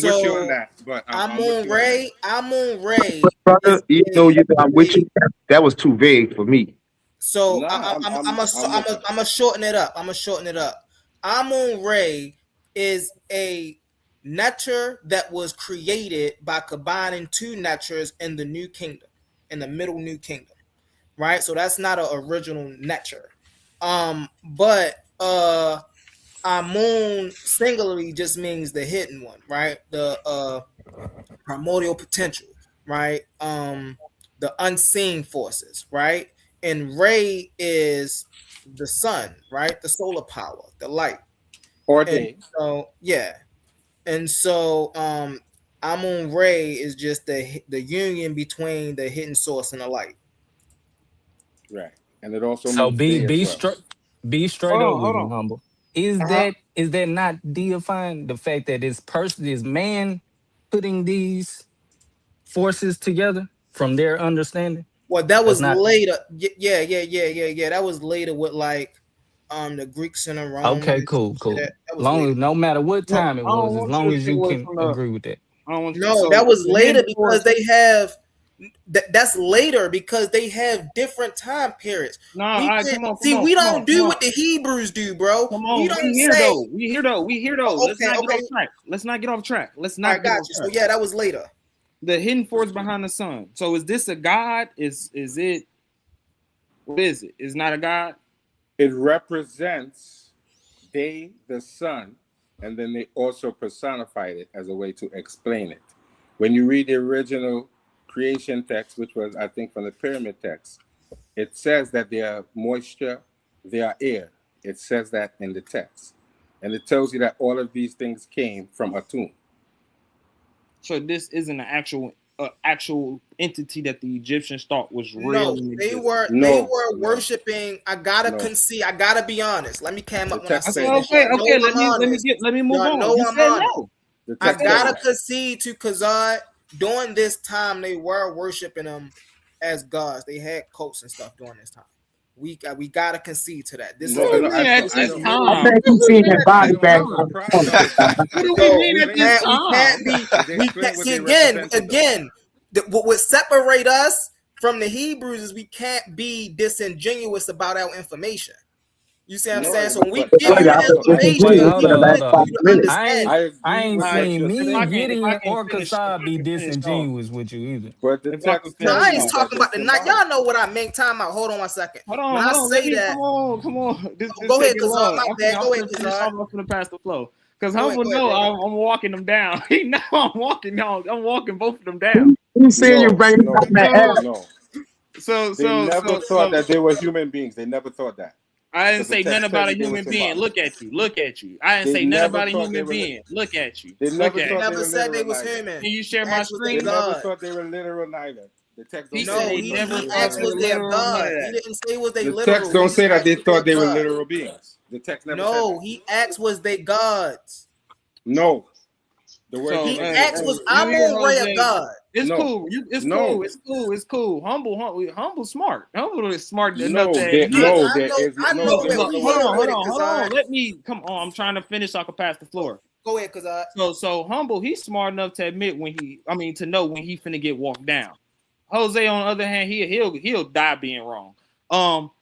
with you on So that, but I'm with you on that. Amun-Re Brother, is even though I'm with you, that was too vague for me. so No, I'm with you. gonna shorten it up. I'm gonna shorten it up. Amun-Re is a nature that was created by combining two natures in the New Kingdom, in the Middle New Kingdom, right? So that's not an original nature. But Amun singularly just means the hidden one, right? The primordial potential, right? The unseen forces, right? And Ray is the sun, right? The solar power, the light. Or And day. so yeah. And so Amun Ray is just the union between the hidden source and the light. Right. And it also So means day as well. be straight up with Hold me, on. humble. Is that not deifying the fact that this man putting these forces together from their understanding? Well, that That's was not later. Yeah. That was later with like the Greeks and the okay. Romans. Cool. That was Long later. as no matter what Look, time it I don't was, as want you long to as take you away can from the. agree with that. I don't want you. No, So that was the later hidden because force. they have that's later because they have different time periods. Nah, We all right, can come on, see we come don't on, come do on. what the Hebrews do, bro. Come We on, don't say We here though. Let's okay, not get okay. off track. Let's not get off track. All right, got you. So yeah, that was later. The hidden force behind the sun. So is this a god? Is it? What is it? It's not a god. It represents they, the sun, and then they also personified it as a way to explain it. When you read the original creation text, which was, I think, from the pyramid text, it says that they are moisture, they are air. It says that in the text. And it tells you that all of these things came from Atum. So this isn't an actual entity that the Egyptians thought was real. No, and they existed. were worshiping. I gotta No. concede. I gotta be honest. Let me come up The when I text say says this. Okay. Y'all know Let I'm honest. me move Y'all on. know You I'm said honest. no. the I text says gotta that. concede to Kazad. during this time they were worshiping them as gods. They had cults and stuff during this time. We gotta concede to that. This No, is What do I you the don't. mean I at don't. I this don't. I time? think What he's do you seen mean their at I body this don't bag. have a time? problem with that. What do we no. mean We at this can't. We time? can't be. Is We explain can't what see they again. represented though. What would separate us from the Hebrews is we can't be disingenuous about our information. You see what I'm saying? No, So when we but give you I the also I Wait, agree information, with hold we what up, you're give hold it to up. you saying. to understand. I I agree ain't with seen what you're me, saying. Gideon, But or the Kasad be finish off. disingenuous with you either. But the If I could text No, tell finish I ain't off. you that talking they're about the night. symbolic. Y'all know what I mean. Time out. Hold on one second. Hold When on, I hold on. Let say me that, come on. This go ahead, taking Kazan. long. My bad. I'm Go ahead, gonna finish Kazan. off. I'm gonna pass the flow. Because Go ahead, Humble know brother. I'm walking them down. He know I'm walking down. I'm walking both of them down. He seen you No, bring it no, up that So app. no. so They so never so thought so that they were human beings. They never thought that. I didn't Because the say nothing text tell about a you they were human being. symbolic. Look at you. Look at you. I didn't They say nothing never about a thought they human were. being. Look at you. They Look never He at thought you. they never were said they literal was neither. human. Can you share He my asked was they They screen? never God. thought they were literal neither. The text don't He say said No, they he thought they never he were thought asked they literal was were they beings. a literal. None God. of He that. didn't say was they The text literal. don't He say that asked they was they thought they were God. literal beings. The text never said No, that. he asked was they gods. No. The word So He didn't asked exist. was you hear Amon-Ra a Jose? God. It's No. cool. It's No. cool. It's cool. It's cool. Humble, smart. Humble is smart enough to No. There admit. no, I there know is I no, know there where is Look, no we word going with it, hold Kazan. on. Let me come on. I'm trying to finish so I can pass the floor. Go ahead, Kazan. So Humble, he's smart enough to admit to know when he finna get walked down. Jose, on the other hand, he'll die being wrong.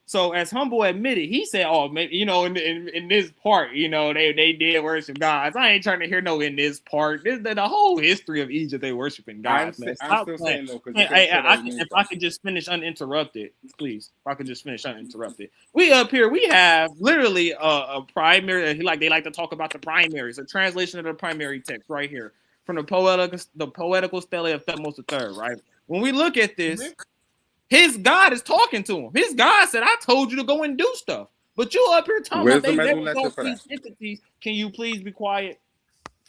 So as Humble admitted, he said, "Oh, maybe in this part, they did worship gods. I ain't trying to hear no in this part. The whole history of Egypt, they worshiping gods, man. I'm Stop still playing. saying no, because the Hey, text said that it if means I that. could just finish uninterrupted, please. If I could just finish uninterrupted. We up here, we have literally a primary. They like to talk about the primaries, a translation of the primary text right here from the poetical stele of Thutmose III. Right. When we look at this, his God is talking to him. His God said, "I told you to go and do stuff, but you up here talking Where's about the they never medulla gonna for see that? entities." Can you please be quiet?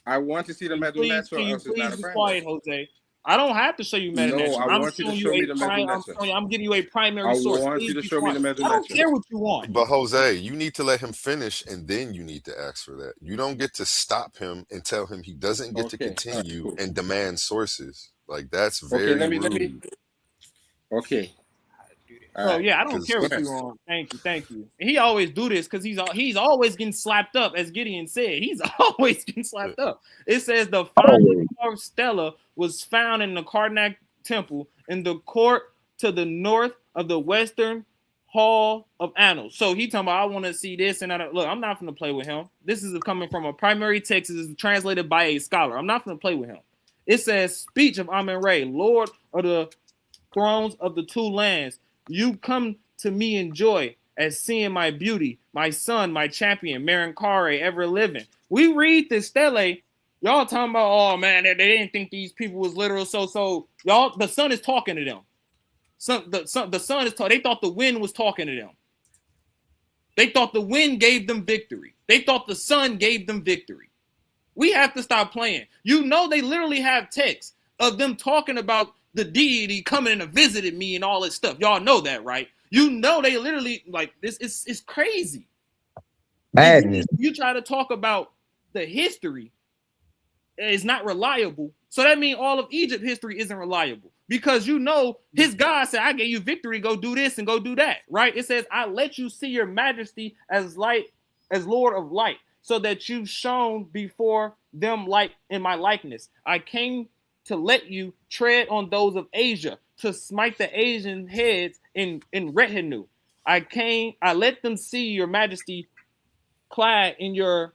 I want to see the medulla, Can or you else it's not please a be primary. quiet, Jose? I don't have to show you No, meta-nature. I want you to show me the medulla. I'm giving you a primary I source. want you Please to be show me quiet. the I medulla. don't care what you want. But Jose, you need to let him finish and then you need to ask for that. You don't get to stop him and tell him he doesn't get to Okay. All right, continue cool. and demand sources. Like that's Okay, very rude. okay. All So right. yeah, I don't Because care Go what ahead. you want. Thank you. And he always do this because he's always getting slapped up, as Gideon said. He's always getting slapped up. It says the final Always. carved stela was found in the Karnak temple in the court to the north of the western hall of annals. So he talking about I want to see this and that. Look, I'm not gonna play with him. This is coming from a primary text. This is translated by a scholar. I'm not gonna play with him. It says speech of Amen-Ra, Lord of the thrones of the two lands. You come to me in joy as seeing my beauty, my son, my champion, Marinkare, ever living. We read this stele. Y'all talking about, oh man, they didn't think these people was literal. So y'all, the sun is talking to them. The sun is talking. They thought the wind was talking to them. They thought the wind gave them victory. They thought the sun gave them victory. We have to stop playing. They literally have texts of them talking about the deity coming and visited me and all this stuff. Y'all know that, right? They literally like this. It's crazy. Madness. You try to talk about the history, it's not reliable. So that means all of Egypt history isn't reliable because his God said, "I gave you victory. Go do this and go do that." Right? It says, "I let you see your majesty as light, as Lord of light, so that you shone before them like in my likeness. I came to let you tread on those of Asia, to smite the Asian heads in retinue. I let them see your majesty clad in your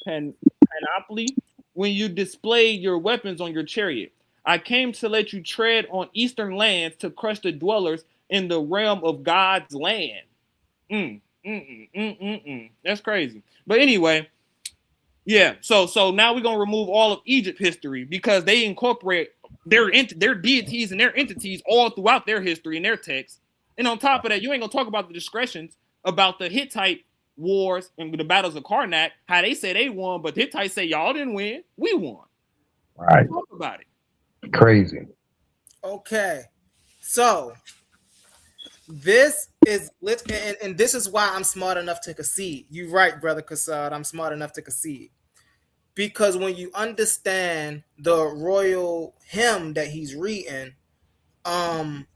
panoply when you displayed your weapons on your chariot. I came to let you tread on eastern lands to crush the dwellers in the realm of God's land." That's crazy. But anyway, yeah. So now we're gonna remove all of Egypt history because they incorporate their deities and their entities all throughout their history and their texts. And on top of that, you ain't gonna talk about the discretions about the Hittite wars and the battles of Karnak, how they say they won, but the Hittites say y'all didn't win, we won. Right. Talk about it. Crazy. Okay, so this is and this is why I'm smart enough to concede. You're right, brother Kassad. I'm smart enough to concede. because when you understand the royal hymn that he's reading, um,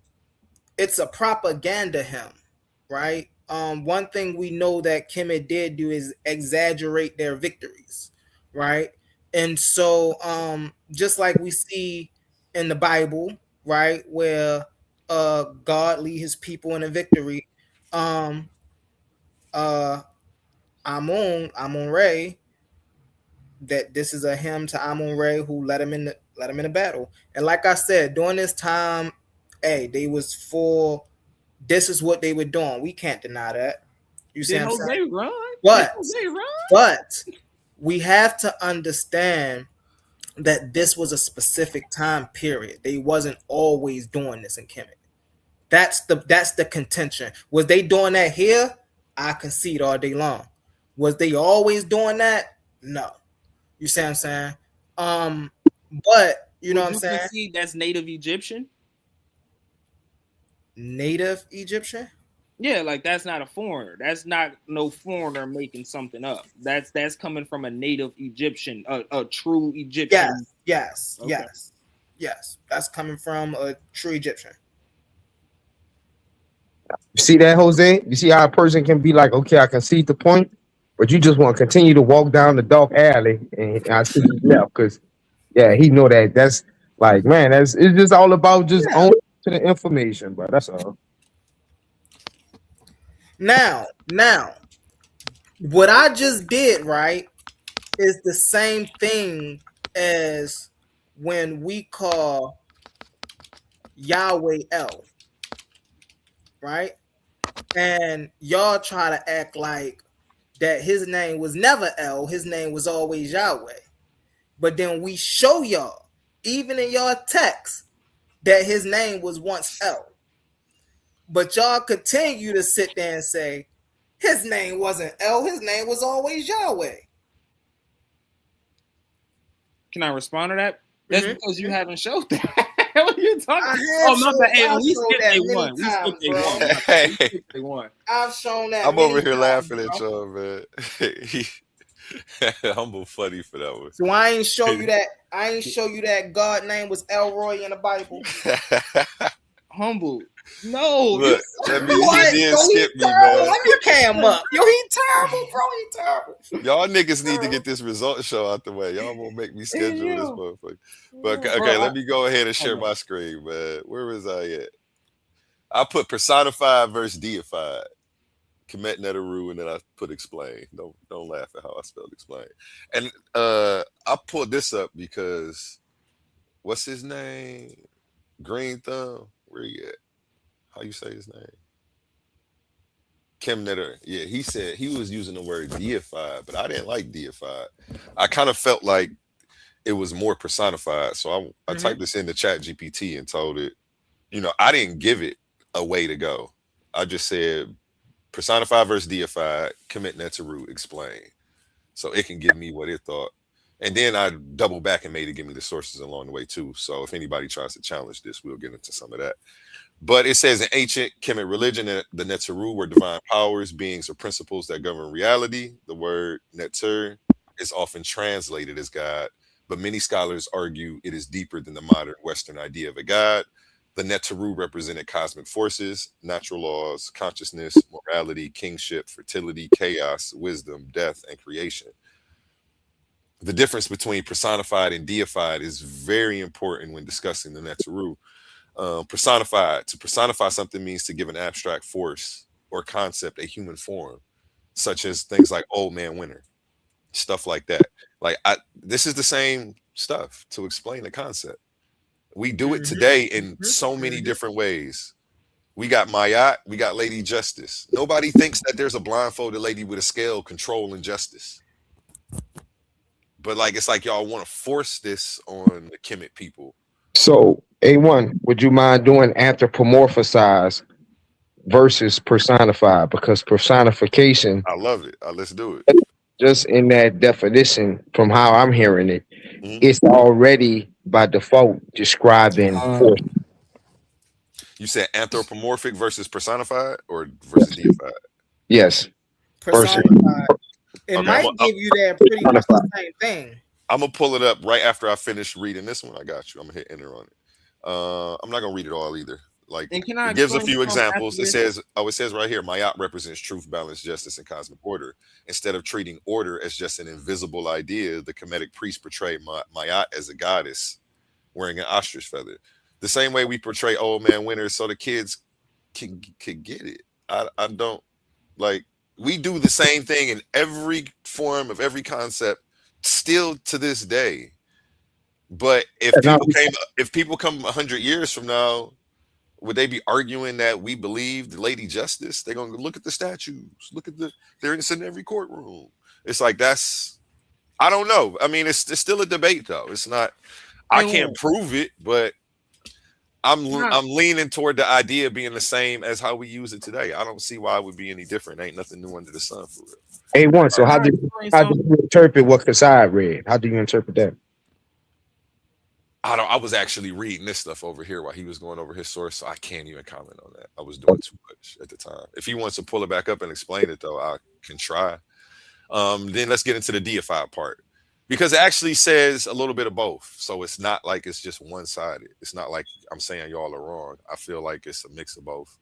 it's a propaganda hymn, right? One thing we know that Kemet did do is exaggerate their victories, right? And so, just like we see in the Bible, right, where God lead his people in a victory, um, uh, Amun Ray, that this is a hymn to Amun Ray who let him in the battle. And like I said, during this time, hey, they was full. This is what they were doing. We can't deny that. You see Did what I'm Jose saying? run? Did But Jose run? but we have to understand that this was a specific time period. They wasn't always doing this in Kemet. That's the contention. Was they doing that here? I concede all day long. Was they always doing that? No. You see what I'm saying? But you know Would what I'm you saying? concede that's native Egyptian? Native Egyptian? Yeah, like that's not a foreigner. That's not no foreigner making something up. That's coming from a native Egyptian, a true Egyptian. Okay. Yes. That's coming from a true Egyptian. You see that, Jose? You see how a person can be like, okay, I can see the point, but you just want to continue to walk down the dark alley, and I see you left because yeah, he know that. That's like, man, that's it's just all about just Yeah. owning to the information, bro. That's all. Now, what I just did, right, is the same thing as when we call Yahweh El, right? And y'all try to act like that his name was never El, his name was always Yahweh. But then we show y'all, even in y'all text, that his name was once El. But y'all continue to sit there and say, his name wasn't El, his name was always Yahweh. Can I respond to that? That's Mm-hmm. because you haven't showed that. What are you talking? I Oh, have my showed, bad. Hey, I've we showed skipped that day many one. We times, skipped day bro. one. Hey, We skipped day one. I've shown that I'm many over here times, laughing at bro. y'all, man. He humble funny for that one. So I ain't show you that. I ain't show you that God name was Elroy in the Bible. Humble. No, you Look, let me. He What? did Yo, he skip me, terrible. man. Let me cam up. Yo, he terrible, bro. He terrible. Y'all niggas need to get this result show out the way. Y'all won't make me schedule this hell, motherfucker. But bro. okay, let me go ahead and share my screen, man. Where was I at? I put personified versus deified. Commit Netaru, and then I put explain. Don't laugh at how I spelled explain. And I pulled this up because what's his name? Green Thumb. Where he at? How you say his name? Kim Netter. Yeah, he said he was using the word deified, but I didn't like deified. I kind of felt like it was more personified. So I typed this into Chat GPT and told it, I didn't give it a way to go. I just said personified versus deified, commit Netaru, explain. So it can give me what it thought. And then I double back and made it give me the sources along the way too. So if anybody tries to challenge this, we'll get into some of that. But it says in ancient Kemet religion that the Netzeru were divine powers, beings, or principles that govern reality. The word Netzer is often translated as God, but many scholars argue it is deeper than the modern Western idea of a God. The Netzeru represented cosmic forces, natural laws, consciousness, morality, kingship, fertility, chaos, wisdom, death, and creation. The difference between personified and deified is very important when discussing the Netzeru. Personified. To personify something means to give an abstract force or concept a human form, such as things like Old Man Winter, stuff like that. This is the same stuff to explain the concept. We do it today in so many different ways. We got Mayat, we got Lady Justice. Nobody thinks that there's a blindfolded lady with a scale controlling justice. But it's like y'all want to force this on the Kemet people. So, A1, would you mind doing anthropomorphize versus personified? Because personification, I love it. Let's do it. just in that definition, from how I'm hearing it, Mhm. it's already by default describing force. You said anthropomorphic versus personified or versus deified? Yes. Versus Personified. It Okay, might give you that pretty much the same thing. I'm gonna pull it up right after I finish reading this one. I got you. I'm gonna hit enter on it. I'm not gonna read it all either. Like And can I it gives a explain few something after examples. It this? says, oh, it says right here, Mayat represents truth, balance, justice, and cosmic order. Instead of treating order as just an invisible idea, the Kemetic priests portray Mayat as a goddess wearing an ostrich feather. The same way we portray Old Man Winter so the kids can get it. I don't like we do the same thing in every form of every concept still to this day. But if people come 100 years from now, would they be arguing that we believe the Lady Justice? They're gonna look at the statues, look at they're in every courtroom. It's like I don't know. I mean, it's still a debate though. It's not. I can't prove it, but I'm leaning toward the idea being the same as how we use it today. I don't see why it would be any different. Ain't nothing new under the sun for real. A1. So how do you interpret what Kasai read? How do you interpret that? I was actually reading this stuff over here while he was going over his source, so I can't even comment on that. I was doing too much at the time. If he wants to pull it back up and explain it, though, I can try. Then let's get into the deified part, because it actually says a little bit of both. So it's not like it's just one-sided. It's not like I'm saying y'all are wrong. I feel like it's a mix of both.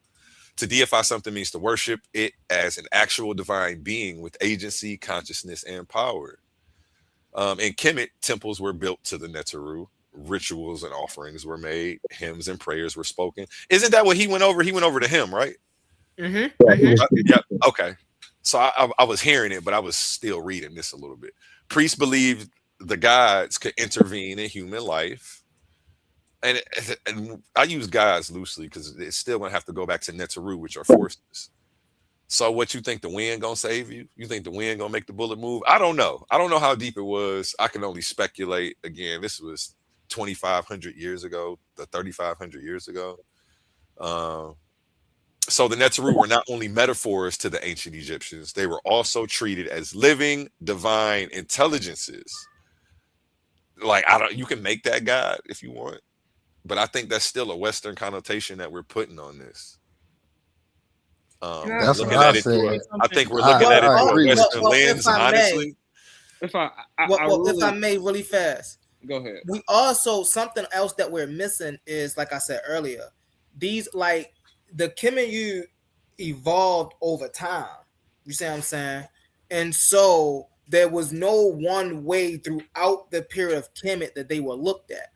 To deify something means to worship it as an actual divine being with agency, consciousness, and power. In Kemet, temples were built to the Neteru. Rituals and offerings were made. Hymns and prayers were spoken. Isn't that what he went over? He went over to him, right? Yeah. Okay. So I was hearing it, but I was still reading this a little bit. Priests believed the gods could intervene in human life. And I use gods loosely because it's still going to have to go back to Neteru, which are forces. So what you think the wind going to save you? You think the wind going to make the bullet move? I don't know. I don't know how deep it was. I can only speculate. Again, this was 2,500 years ago, 3,500 years ago. So the Neteru were not only metaphors to the ancient Egyptians, they were also treated as living divine intelligences. Like, you can make that God if you want, but I think that's still a Western connotation that we're putting on this. That's what I said. I think we're looking at it through a Western lens, honestly. If I may, really fast. Go ahead. We also, something else that we're missing is, like I said earlier, these, like, the Kemet evolved over time. You see what I'm saying? And so there was no one way throughout the period of Kemet that they were looked at.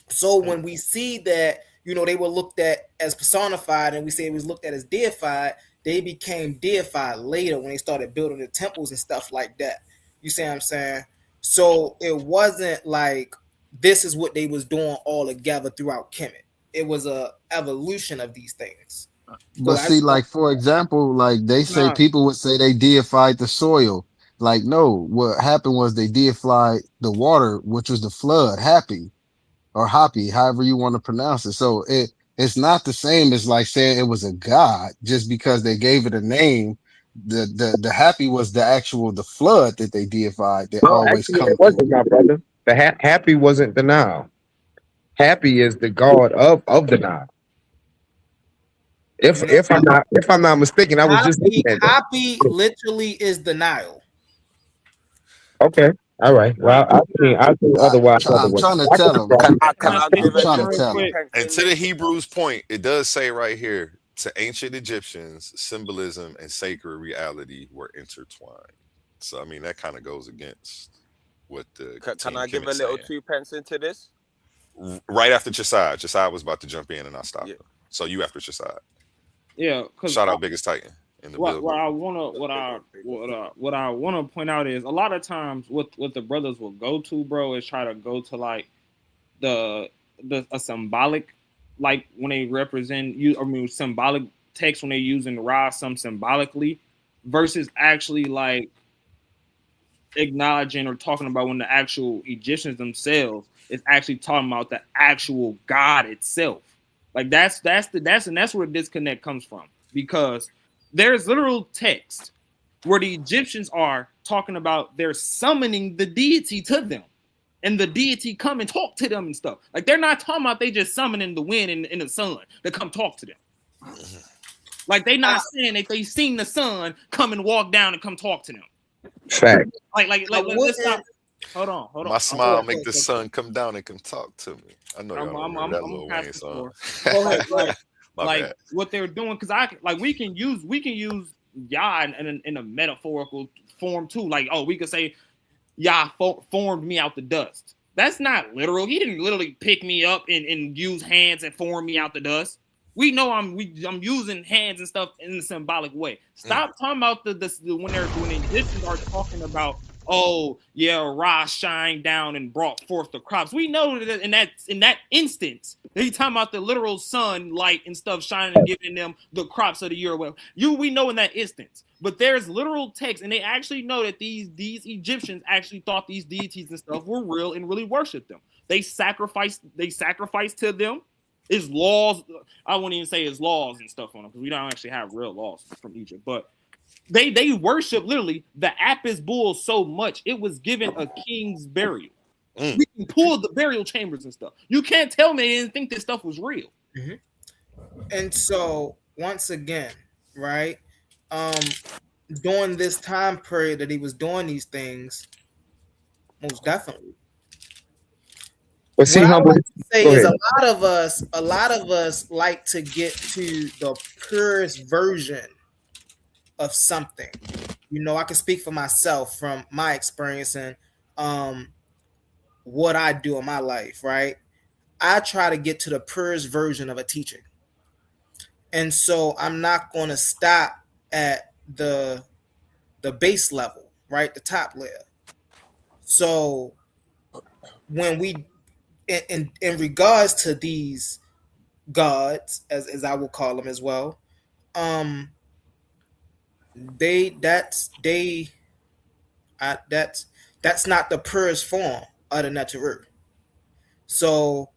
So when we see that, they were looked at as personified, and we say it was looked at as deified, they became deified later when they started building the temples and stuff like that. You see what I'm saying? So it wasn't like this is what they was doing all together throughout Kemet. It was a evolution of these things. But see, like, for example, like they say, people would say they deified the soil. Like, no, what happened was they deified the water, which was the flood, Happy, however you want to pronounce it. So it's not the same as like saying it was a god just because they gave it a name. The Happy was the flood that they deified that always actually, comes. it wasn't, my brother. The Happy wasn't the Nile. Happy is the god of the Nile. If I'm not mistaken, I was just looking at that. Happy literally is the Nile. Okay. All right. Well, I think otherwise. I'm trying to tell them. And to the Hebrews' point, it does say right here, to ancient Egyptians, symbolism and sacred reality were intertwined. So, I mean, that kind of goes against what the Can I give a little 2 pence into this? Right after Chesed. Chesed was about to jump in and I stopped him. So you after Chesed. Yeah. Shout out Biggest Titan in the building. What I wanna point out is a lot of times what the brothers will go to, bro, is try to go to like a symbolic, like when they represent you, symbolic text when they're using Ra some symbolically versus actually like acknowledging or talking about when the actual Egyptians themselves is actually talking about the actual God itself. Like that's where the disconnect comes from, because there's literal text where the Egyptians are talking about they're summoning the deity to them, and the deity come and talk to them and stuff. Like they're not talking about they just summoning the wind and the sun to come talk to them. Like they not saying that they seen the sun come and walk down and come talk to them. Fact. Like let's stop. Hold My on. smile make the sun come down and come talk to me. I know y'all don't remember that I'm gonna Lil pass Wayne the song. floor. Like My bad. what they're doing, because we can use Yah in a metaphorical form too. Like, oh, we could say Yah formed me out the dust. That's not literal. He didn't literally pick me up and use hands and form me out the dust. We know I'm using hands and stuff in a symbolic way. Stop talking about when the Egyptians are talking about, oh yeah, Ra shined down and brought forth the crops. We know that in that instance, he's talking about the literal sunlight and stuff shining and giving them the crops of the year. Well, we know in that instance, but there's literal text, and they actually know that these Egyptians actually thought these deities and stuff were real and really worshipped them. They sacrificed to them. Is laws. I wouldn't even say his laws and stuff on them, because we don't actually have real laws from Egypt, but they worship literally the Apis bull so much it was given a king's burial. We can pull the burial chambers and stuff. You can't tell me they didn't think this stuff was real. Mm-hmm. And so once again, right, during this time period that he was doing these things, most definitely. But see, What I humble. like to say Go is ahead. a lot of us like to get to the purest version of something. You know, I can speak for myself from my experience and what I do in my life, right? I try to get to the purest version of a teaching. And so I'm not going to stop at the base level, right? The top layer. So when we in regards to these gods, as I will call them as well, um they that's not the purest form of the Neteru. So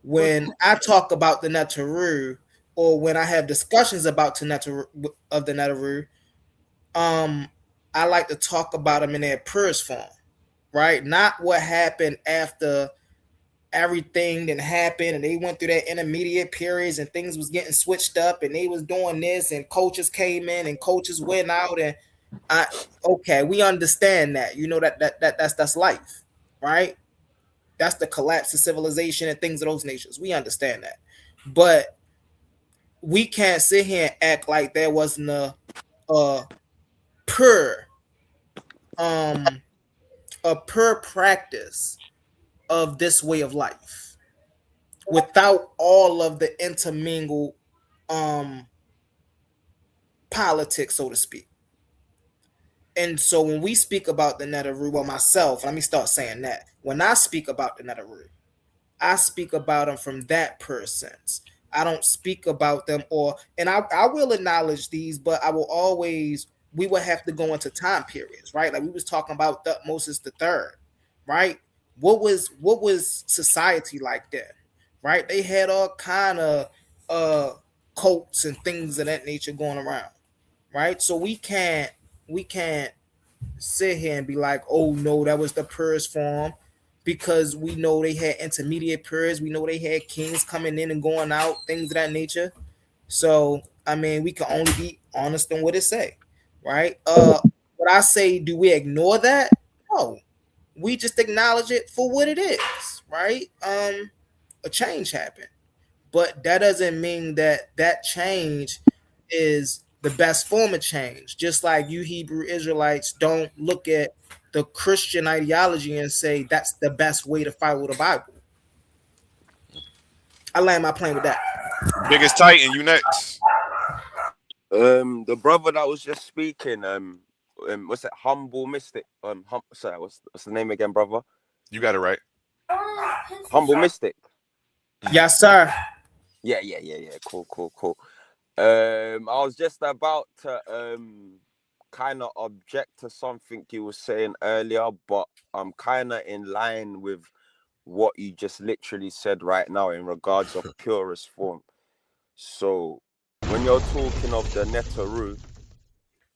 when I talk about the Neteru, or when I have discussions about the Neteru, I like to talk about them in their purest form, right? Not what happened after everything that happened and they went through that intermediate periods and things was getting switched up and they was doing this and coaches came in and coaches went out and okay, we understand that. You know that's life, right? That's the collapse of civilization and things of those nations. We understand that. But we can't sit here and act like there wasn't a pure um a pure practice of this way of life without all of the intermingled um politics, so to speak. And so when we speak about the Neteru, well, myself, let me start saying that. When I speak about the Neteru, I speak about them from that person's. I don't speak about them, and I will acknowledge these, but I will always, we would have to go into time periods, right? Like we was talking about Moses the third, right? What was society like then, right? They had all kind of cults and things of that nature going around, right? So we can't sit here and be like, oh no, that was the purest form, because we know they had intermediate periods. We know they had kings coming in and going out, things of that nature. So I mean, we can only be honest in what it say, right? What I say, do we ignore that? No, we just acknowledge it for what it is, right? A change happened, but that doesn't mean that that change is the best form of change. Just like you Hebrew Israelites don't look at the Christian ideology and say that's the best way to follow the Bible. I land my plane with that. Biggest Titan, you next. The brother that was just speaking, what's it? Humble Mystic. Sorry, what's the name again, brother? You got it right. Humble Mystic. Yes, sir. Yeah. Cool. I was just about to kind of object to something you were saying earlier, but I'm kind of in line with what you just literally said right now in regards of purest form. So when you're talking of the Neteru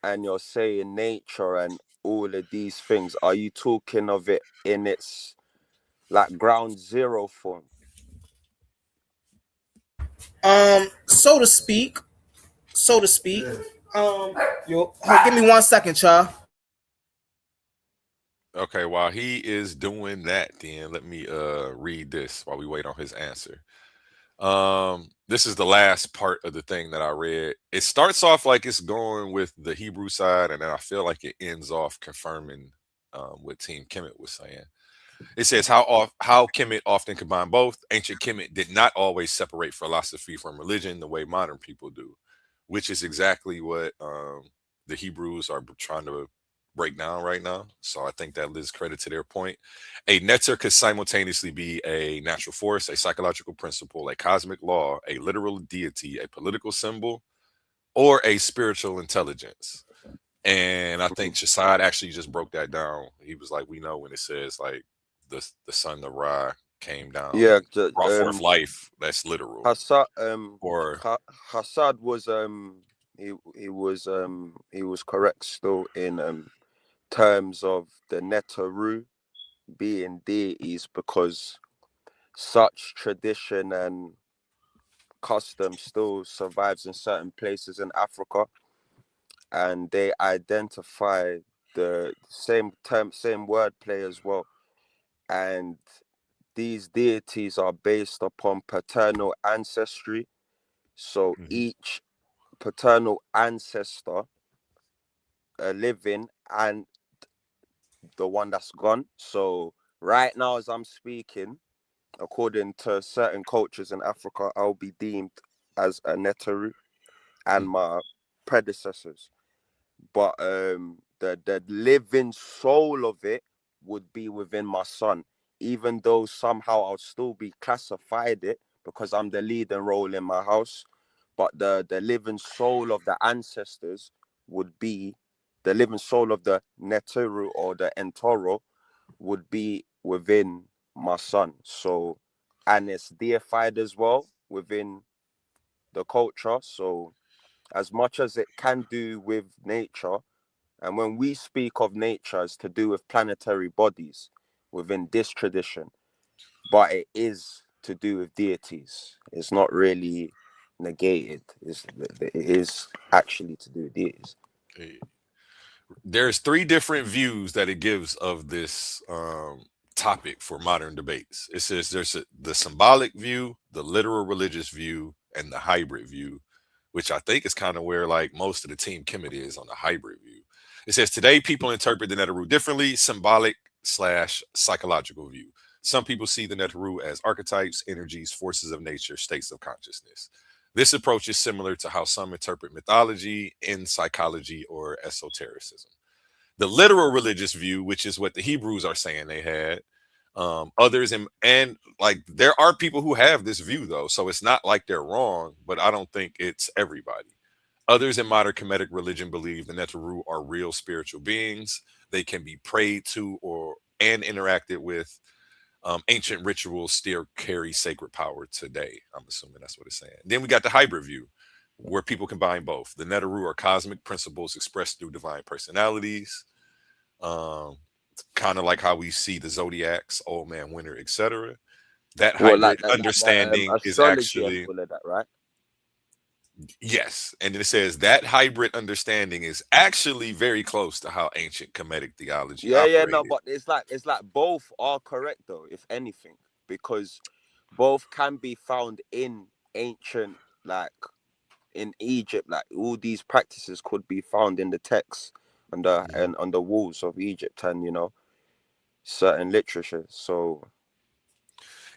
and you're saying nature and all of these things, are you talking of it in its like ground zero form? So to speak. So to speak. Yo, give me 1 second, y'all. Okay, while he is doing that, then let me read this while we wait on his answer. This is the last part of the thing that I read. It starts off like it's going with the Hebrew side, and then I feel like it ends off confirming what Team Kemet was saying. It says how Kemet often combine both. Ancient Kemet did not always separate philosophy from religion the way modern people do, which is exactly what the Hebrews are trying to break down right now. So I think that lives credit to their point. A netter could simultaneously be a natural force, a psychological principle, a cosmic law, a literal deity, a political symbol, or a spiritual intelligence. And I think Shasad actually just broke that down. He was like, we know when it says like the son of Ra came down Yeah, and brought forth life, that's literal. Hassad Or Hassad was he was correct still in terms of the Netaru being deities, because such tradition and custom still survives in certain places in Africa, and they identify the same term, same wordplay as well. And these deities are based upon paternal ancestry. So each paternal ancestor, a living and the one that's gone. So right now, as I'm speaking, according to certain cultures in Africa, I'll be deemed as a Neteru and my predecessors. But the living soul of it would be within my son, even though somehow I'll still be classified it because I'm the leading role in my house. But the living soul of the ancestors would be the living soul of the Neteru or the Entoro would be within my son. So, and it's deified as well within the culture. So as much as it can do with nature, and when we speak of nature, it's to do with planetary bodies within this tradition, but it is to do with deities. It's not really negated. It is actually to do with deities. there's three different views that it gives of this topic for modern debates. It says there's the symbolic view, the literal religious view, and the hybrid view, which I think is kind of where like most of the team Kemet is on the hybrid view. It says today people interpret the Neteru differently, symbolic slash psychological view. Some people see the Neteru as archetypes, energies, forces of nature, states of consciousness. This approach is similar to how some interpret mythology in psychology or esotericism. The literal religious view, which is what the Hebrews are saying they had, others and like there are people who have this view though, so it's not like they're wrong, but I don't think it's everybody. Others in modern Kemetic religion believe the Neteru are real spiritual beings. They can be prayed to or and interacted with. Ancient rituals still carry sacred power today. I'm assuming that's what it's saying. Then we got the hybrid view, where people combine both. The Neteru are cosmic principles expressed through divine personalities, um, kind of like how we see the zodiacs, old man, winter, etc. That Well, hybrid like understanding is astrology and actually all of that, right? yes, and then it says that hybrid understanding is actually very close to how ancient Kemetic theology Yeah, no, operated. but it's like both are correct though, if anything, because both can be found in ancient, like in Egypt, like all these practices could be found in the texts and on the walls of Egypt, and certain literature. So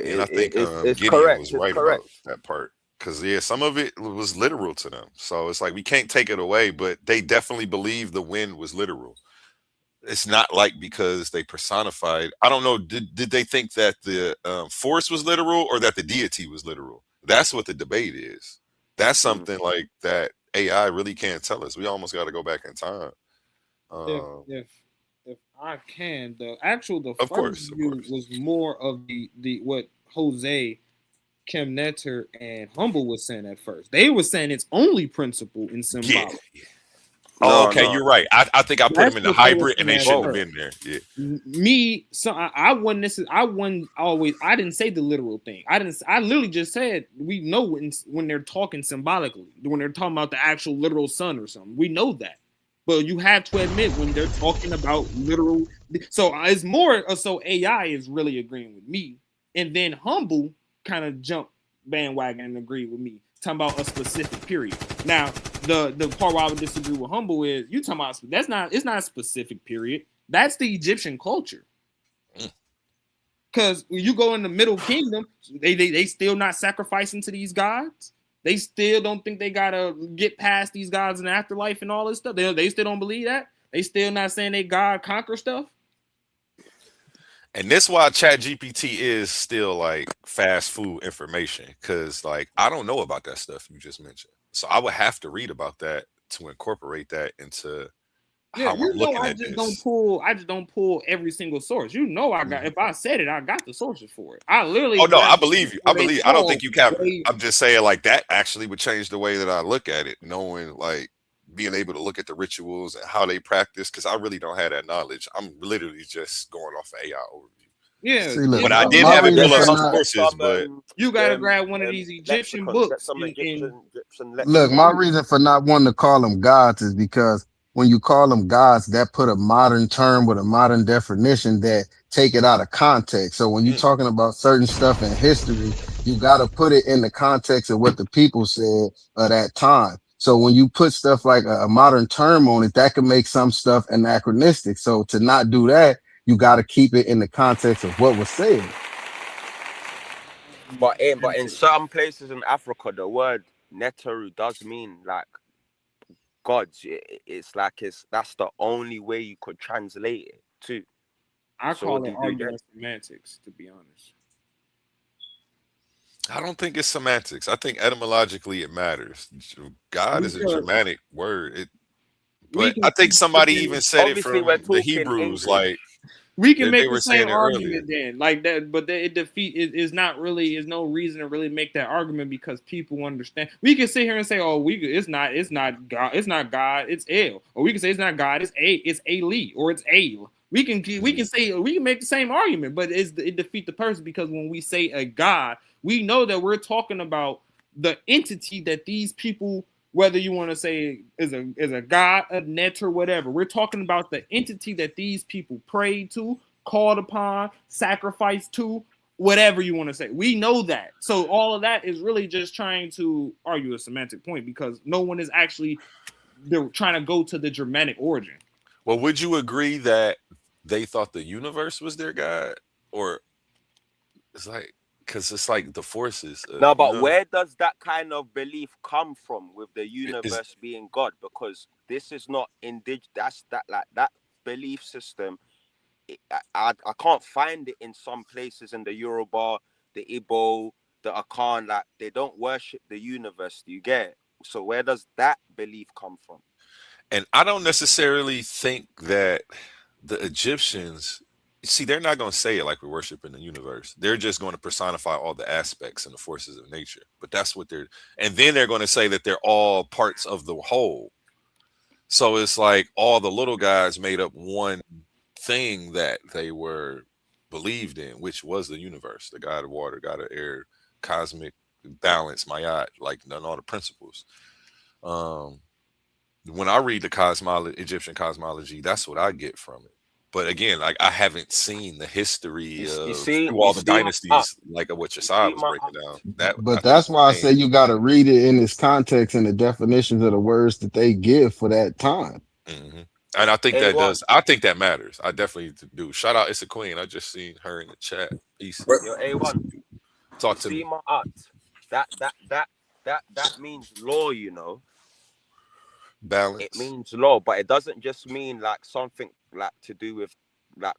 And I think it's Gideon correct. was It's right correct. about that part because yeah, some of it was literal to them. So it's like we can't take it away, but they definitely believe the wind was literal. It's not like because they personified. I don't know. Did they think that the force was literal or that the deity was literal? That's what the debate is. That's Mm. something like that AI really can't tell us. We almost got to go back in time. if Um, if if I can, the of first course, of view course. was more of the what Jose, Kim Netter, and Humble was saying at first. They were saying it's only principle and Yeah. symbolic. Oh, No, okay, no, you're right. I think I put them That's in the what they were hybrid, and saying they at shouldn't have both. first. been there. Yeah. Me, so I wasn't necessarily, I wasn't always, I didn't say the literal thing. I literally just said we know when they're talking symbolically, when they're talking about the actual literal sun or something. We know that. But you have to admit when they're talking about literal, so it's more so AI is really agreeing with me, and then Humble kind of jumped bandwagon and agreed with me, talking about a specific period. Now, the part where I would disagree with Humble is you talking about it's not a specific period. That's the Egyptian culture. Because when you go in the Middle Kingdom, they still not sacrificing to these gods. They still don't think they gotta get past these gods in the afterlife and all this stuff. They still don't believe that. They still not saying they God conquer stuff. And this why Chat GPT is still like fast food information, because like I don't know about that stuff you just mentioned. So I would have to read about that to incorporate that into Yeah, how I'm you know, looking I at just don't this. pull. I just don't pull every single source. You know, I got. Mhm. If I said it, I got the sources for it. I literally Oh no, got I believe you. I what they believe. I don't think call you cap it. way. I'm just saying like that actually would change the way that I look at it, knowing like being able to look at the rituals and how they practice, because I really don't have that knowledge. I'm literally just going off of AI overview. Yeah, See, look, But I you did my have gotta it reason pull up for grab. some not Get sources, some but You gotta grab one of these Egyptian lexicons. Get books some and Egyptian look, my lexicons. reason for not wanting to call them gods is because when you call them gods, that put a modern term with a modern definition that take it out of context. So when you're mm, talking about certain stuff in history, you got to put it in the context of what the people said at that time. So when you put stuff like a modern term on it, that can make some stuff anachronistic. So to not do that, you got to keep it in the context of what was said. But in certain places in Africa, the word Neteru does mean like gods. It's like that's the only way you could translate it too. I So what call do it you do then? arguing semantics, to be honest. I don't think it's semantics. I think etymologically it matters. God is a Because Germanic word. we But can I think keep the somebody same, even said it Obviously, we're from the talking Hebrews, English. like we can they make the were same saying it earlier. argument then, like that, but it defeat is not really is no reason to really make that argument because people understand. We can sit here and say, oh, it's not God, it's El, or we can say it's not God, it's A-Lee, or it's Ale. Mhm. We can make the same argument, but it defeat the person because when we say a God, we know that we're talking about the entity that these people, whether you want to say is a god, a net, or whatever. We're talking about the entity that these people prayed to, called upon, sacrificed to, whatever you want to say. We know that. So all of that is really just trying to argue a semantic point because no one is actually they're trying to go to the Germanic origin. Well, would you agree that they thought the universe was their God? Or it's like, because it's like the forces, No, you but know? where does that kind of belief come from with the Is universe being God? Because this is not That's that like that belief system. I can't find it in some places in the Yoruba, the Igbo, the Akan. Like they don't worship the universe. Do you get it? So where does that belief come from? and I don't necessarily think that the Egyptians, see, they're not going to say it like we're worshiping the universe. They're just going to personify all the aspects and the forces of nature. But that's what they're, and then they're going to say that they're all parts of the whole. So it's like all the little guys made up one thing that they were believed in, which was the universe, the god of water, god of air, cosmic balance, Mayat, like and all the principles. Um, when I read the cosmology, Egyptian cosmology, that's what I get from it. But again, like I haven't seen the history of through You all the see, dynasties, like of what you Josiah see was my breaking down. That I But think that's why I say changed. you got to read it in its context and the definitions of the words that they give for that time. Hmm. And I think that A1. does. I think that matters. I definitely do. Shout out, it's a queen. I just seen her in the chat. Peace. Your A1. You Talk to see me. my art. That that that that means law, you know. It Balance. means law, but it doesn't just mean like something like to do with like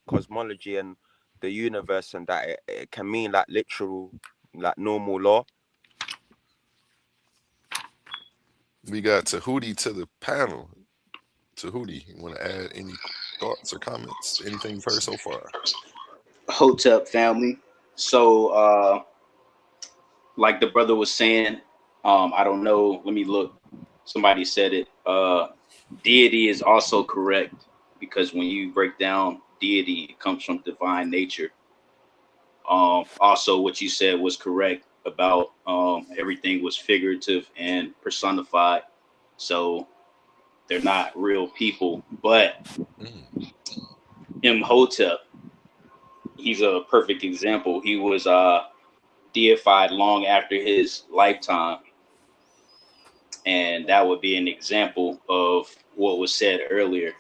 cosmology and the universe and that. It can mean like literal, like normal law. We got Tahuti to the panel. Tahuti, you want to add any thoughts or comments? Anything you've heard so far? Hotep family. So, like the brother was saying, I don't know. Let me look. Somebody said it. Deity is also correct because when you break down deity, it comes from divine nature. Also, what you said was correct about everything was figurative and personified. So They're not real people. But Mm. Imhotep, he's a perfect example. He was deified long after his lifetime, and that would be an example of what was said earlier.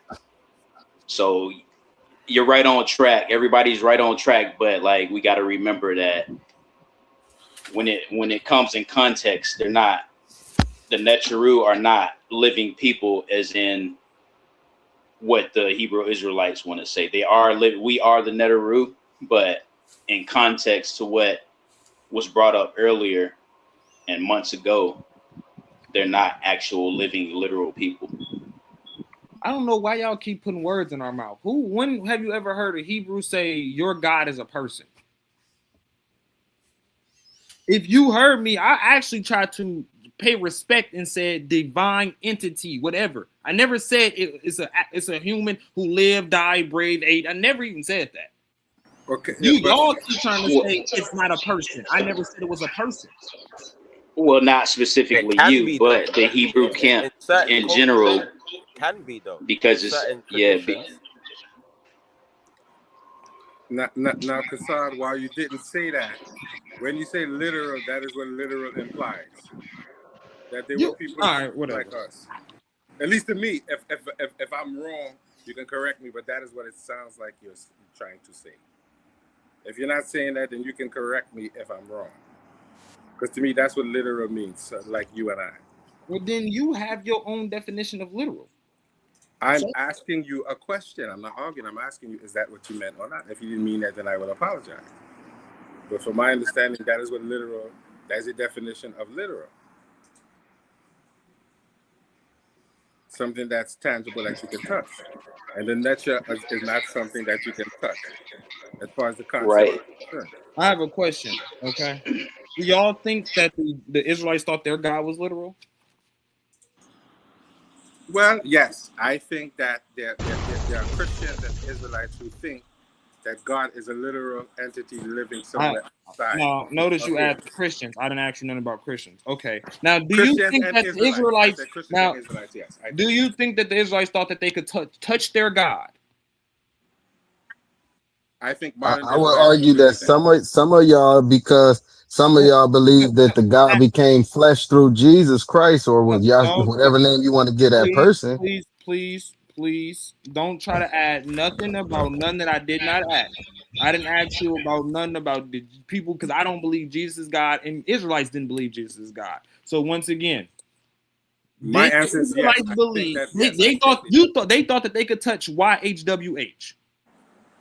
So you're right on track. Everybody's right on track, but like we got to remember that when it comes in context, they're not, the Neteru are not living people, as in what the Hebrew Israelites want to say. They are living. We are the Neteru, but in context to what was brought up earlier and months ago, they're not actual living literal people. I don't know why y'all keep putting words in our mouth. When have you ever heard a Hebrew say your God is a person? If you heard me, I actually tried to pay respect and said divine entity, whatever. I never said it's a human who lived, died, breathed, ate. I never even said that. Okay, yeah, but Y'all keep trying to say it's not a person. I never said it was a person. Well, not It specifically can you, be though. but the Hebrew camp In certain in cultures, general, can be though. In because it's certain yeah. traditions. now, Kassan, while you didn't say that, when you say literal, that is what literal implies. That they were You people all right? Whatever. like us. At least to me, if I'm wrong, you can correct me, but that is what it sounds like you're trying to say. If you're not saying that, then you can correct me if I'm wrong. Because to me, that's what literal means, like you and I. Well, then you have your own definition of literal. I'm So, asking you a question. I'm not arguing. I'm asking you, is that what you meant or not? If you didn't mean that, then I will apologize. But from my understanding, that is what literal, that's the definition of literal. Something that's tangible that you can touch. And the nature is not something that you can touch, as far as the concept Right. is concerned. I have a question. Okay, do y'all think that the Israelites thought their God was literal? Well, yes, I think that there are Christians and Israelites who think that God is a literal entity living somewhere outside No, notice of you here. asked Christians. I didn't ask you nothing about Christians. Okay. Now, do you Christians think and that the Israelites. I Israelites said Christians and now Israelites, yes. I do think. you think that the Israelites thought that they could touch their God? I think modern I would Israelites do argue that believe that. some of y'all, because some of y'all believe that the God became flesh through Jesus Christ, or with y'all, No, whatever name you want to give that please, person. please, please, please don't try to add nothing about none that I did not ask. I didn't ask you about none about the people because I don't believe Jesus is God, and Israelites didn't believe Jesus is God. So once again, My did the answer is yes. Israelites I think believe that yes, I they think thought they thought that they could touch YHWH?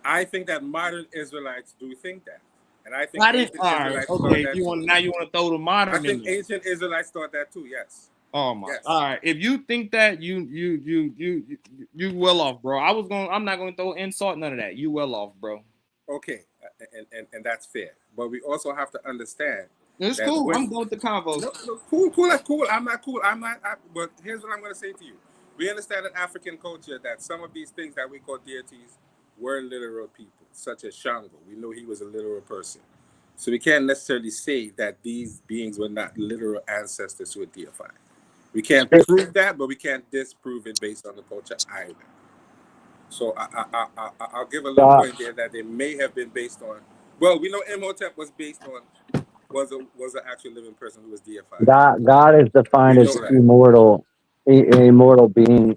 I think that modern Israelites do think that. And I think I didn't. ancient All right, Israelites thought okay. that You too. want now? You want to throw the I modern in think there? ancient Israelites thought that too, yes. Oh my! All Yes. right, if you think that you well off, bro. I'm not going to throw insult, none of that. You well off, bro. Okay. And that's fair. But we also have to understand It's that cool. when I'm done with the convo. no, cool, that's cool. I'm not cool. But here's what I'm going to say to you. We understand in African culture that some of these things that we call deities were literal people, such as Shango. We know he was a literal person. So we can't necessarily say that these beings were not literal ancestors who were deified. We can't prove that, but we can't disprove it based on the culture either. So I'll give a little God, point there that they may have been based on. Well, we know Imhotep was based on was an actual living person who was deified. God is We defined know as that. immortal, immortal being.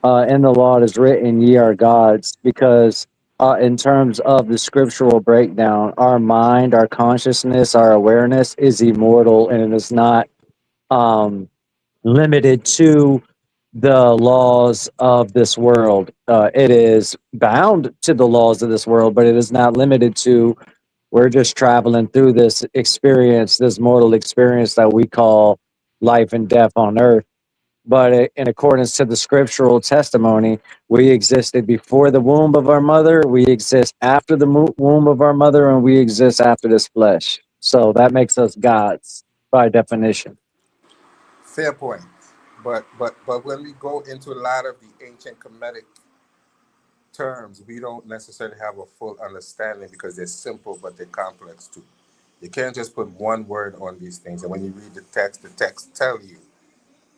In the law it is written, "Ye are gods," because in terms of the scriptural breakdown, our mind, our consciousness, our awareness is immortal, and it is not um, limited to the laws of this world. It is bound to the laws of this world, but it is not limited to. We're just traveling through this experience, this mortal experience that we call life and death on earth. But in accordance to the scriptural testimony, we existed before the womb of our mother, we exist after the womb of our mother, and we exist after this flesh. So that makes us gods by definition. Fair point. But when we go into a lot of the ancient Kemetic terms, we don't necessarily have a full understanding because they're simple but they're complex too. You can't just put one word on these things. And when you read the text tell you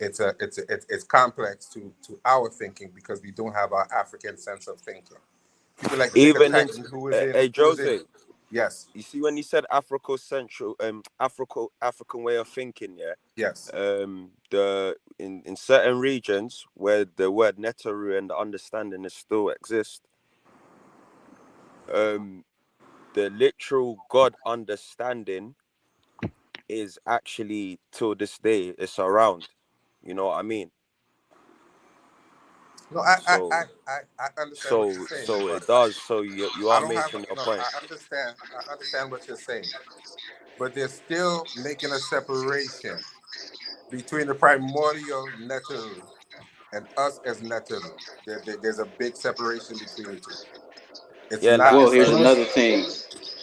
it's complex to our thinking because we don't have our African sense of thinking. People like Jacob Even in Tyson, hey Jose, yes, you see when you said African way of thinking, yeah. yes. The in certain regions where the word netaru and the understanding is still exist, the literal God understanding is actually till this day it's around. You know what I mean? No, So I understand what so you're saying, so but it does. So you I are don't have making your no. point. I understand what you're saying, but they're still making a separation between the primordial Neteru and us as Neteru. There's a big separation between the two. It's Yeah, not like the Well, here's same. Plus, another thing.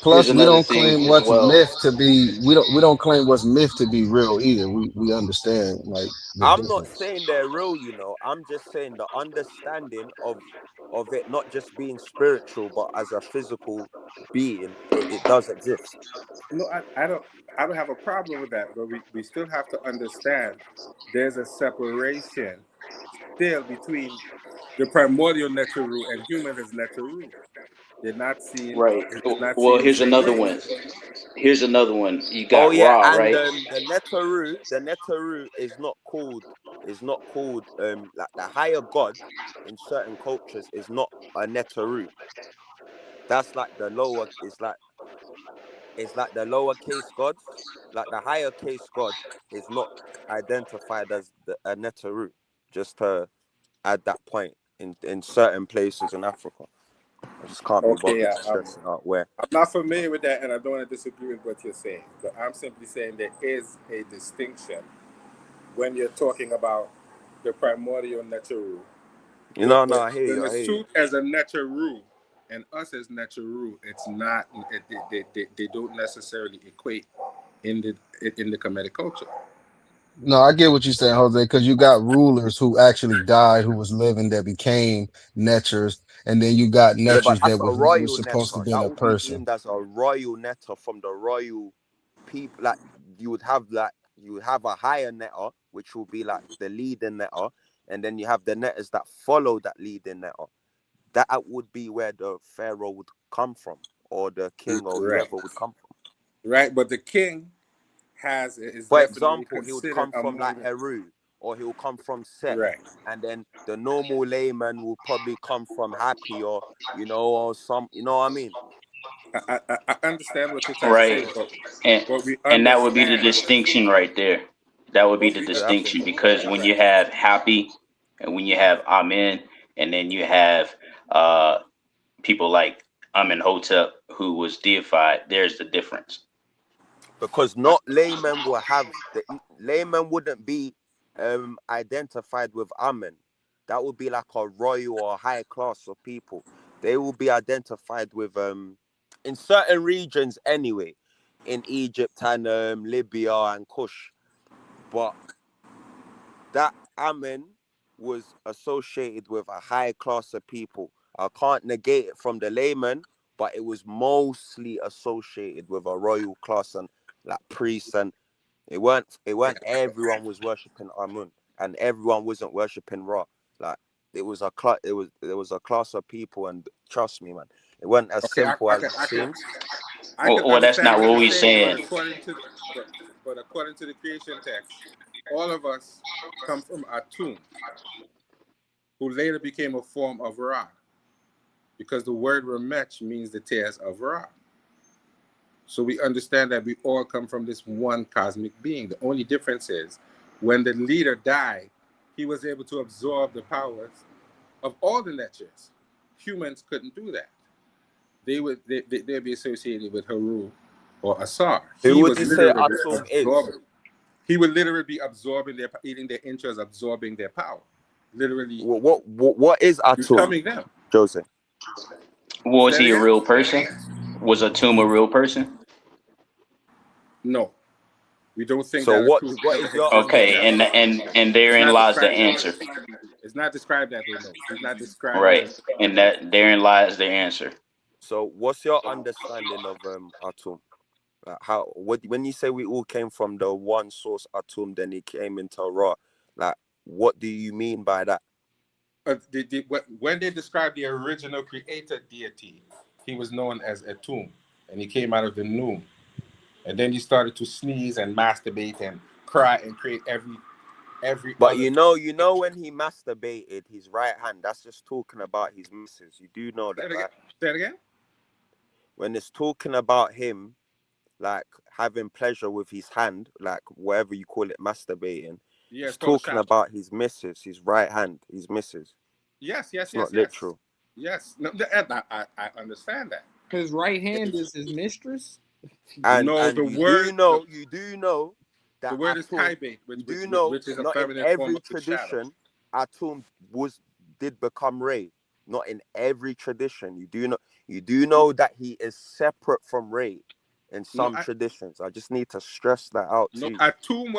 Here's plus we another don't thing claim as what's well. myth to be. We don't claim what's myth to be real either. We understand like the I'm not difference. saying they're real, I'm just saying the understanding of it not just being spiritual but as a physical being, it does exist. No, I don't have a problem with that, but we still have to understand there's a separation still between the primordial Neteru and humans as Neteru. They're not seen. Right. It's not Well, seen the here's same another way. one. Here's another one. You Oh got yeah, Ra, and right? the Netaru is not called like the higher god in certain cultures is not a Netaru. That's like the lower it's like the lowercase gods. Like the higher case god is not identified as a Netaru. Just to add that point in certain places in Africa. I just can't be Okay, bothered yeah. to stress it out where. I'm not familiar with that, and I don't want to disagree with what you're saying. But I'm simply saying there is a distinction when you're talking about the primordial Neteru. No, I hear The you, I hear you. Nasut as a Neteru and us as Neteru, it's not. They don't necessarily equate in the Kemetic culture. No, I get what you're saying, Jose, because you got rulers who actually died, who was living that became netchers, and then you got Yeah, but netchers that's that a was royal supposed to netter. be in That a would be person. deemed as a royal netter from the royal people. Like you would have a higher netter, which will be like the leading netter, and then you have the netters that follow that leading netter. That would be where the pharaoh would come from, or the king, or Right, whoever would come from. right. But the king is For definitely example, he would considered come from among like the Heru, or he will come from Set, right. and then the normal layman will probably come from Happy, or or some, what I mean. I understand what you're trying to say, Right. And but we and that would be the understand. distinction right there. That would be What the we Yeah, that's distinction interesting. because when you have happy and when you have Amen and then you have people like Amenhotep who was deified, there's the difference. Because not laymen will have the laymen wouldn't be identified with Amen. That would be like a royal or high class of people. They will be identified with in certain regions anyway, in Egypt and Libya and Kush. But that Amen was associated with a high class of people. I can't negate it from the layman, but it was mostly associated with a royal class and like priests, and it weren't everyone was worshipping Amun, and everyone wasn't worshipping Ra. Like there was a class of people, and trust me, man, it wasn't as Okay, simple as it seems. I can Well, that's understand not what what you're we're saying, saying. but according to the creation text, all of us come from Atum, who later became a form of Ra, because the word Ramech means the tears of Ra. So we understand that we all come from this one cosmic being. The only difference is when the leader died, he was able to absorb the powers of all the natures. Humans couldn't do that. They'd be associated with Haru or Asar. Who He would was you say literally Atum is? absorbing. He would literally be absorbing their, eating their interests, absorbing their power, literally What is Atum, becoming them. Jose? Was Say it he a again? real person? Was Atum a real person? No, we don't think So that a what truth what ever is your existed. Okay, and understanding? It's therein not lies the described that way. answer. It's not described that way. No, he's not described as Right. a. And that therein lies the answer. So what's your understanding of Atum? Like how what when you say we all came from the one source Atum, then he came into Ra, Like, what do you mean by that? When they describe the original creator deity, he was known as Atum, and he came out of the Noom. And then he started to sneeze and masturbate and cry and create every But other you know when he masturbated his right hand, that's just talking about his missus. You do know Say that, it again. right? Say it again. When it's talking about him, like having pleasure with his hand, like whatever you call it, masturbating, Yeah, it's it's called a talking shadow. about his missus, his right hand, his missus. Yes, yes, It's yes, not yes. literal. Yes. No, I understand that. His right hand is his mistress. No, And you do know the that word is Atum, kaibe, you do know, which is a not in feminine form every of the shadow. tradition, Atum did become Ray. Not in every tradition. You do know that he is separate from Ray in No, some traditions. I just need to stress that out no. too. Atum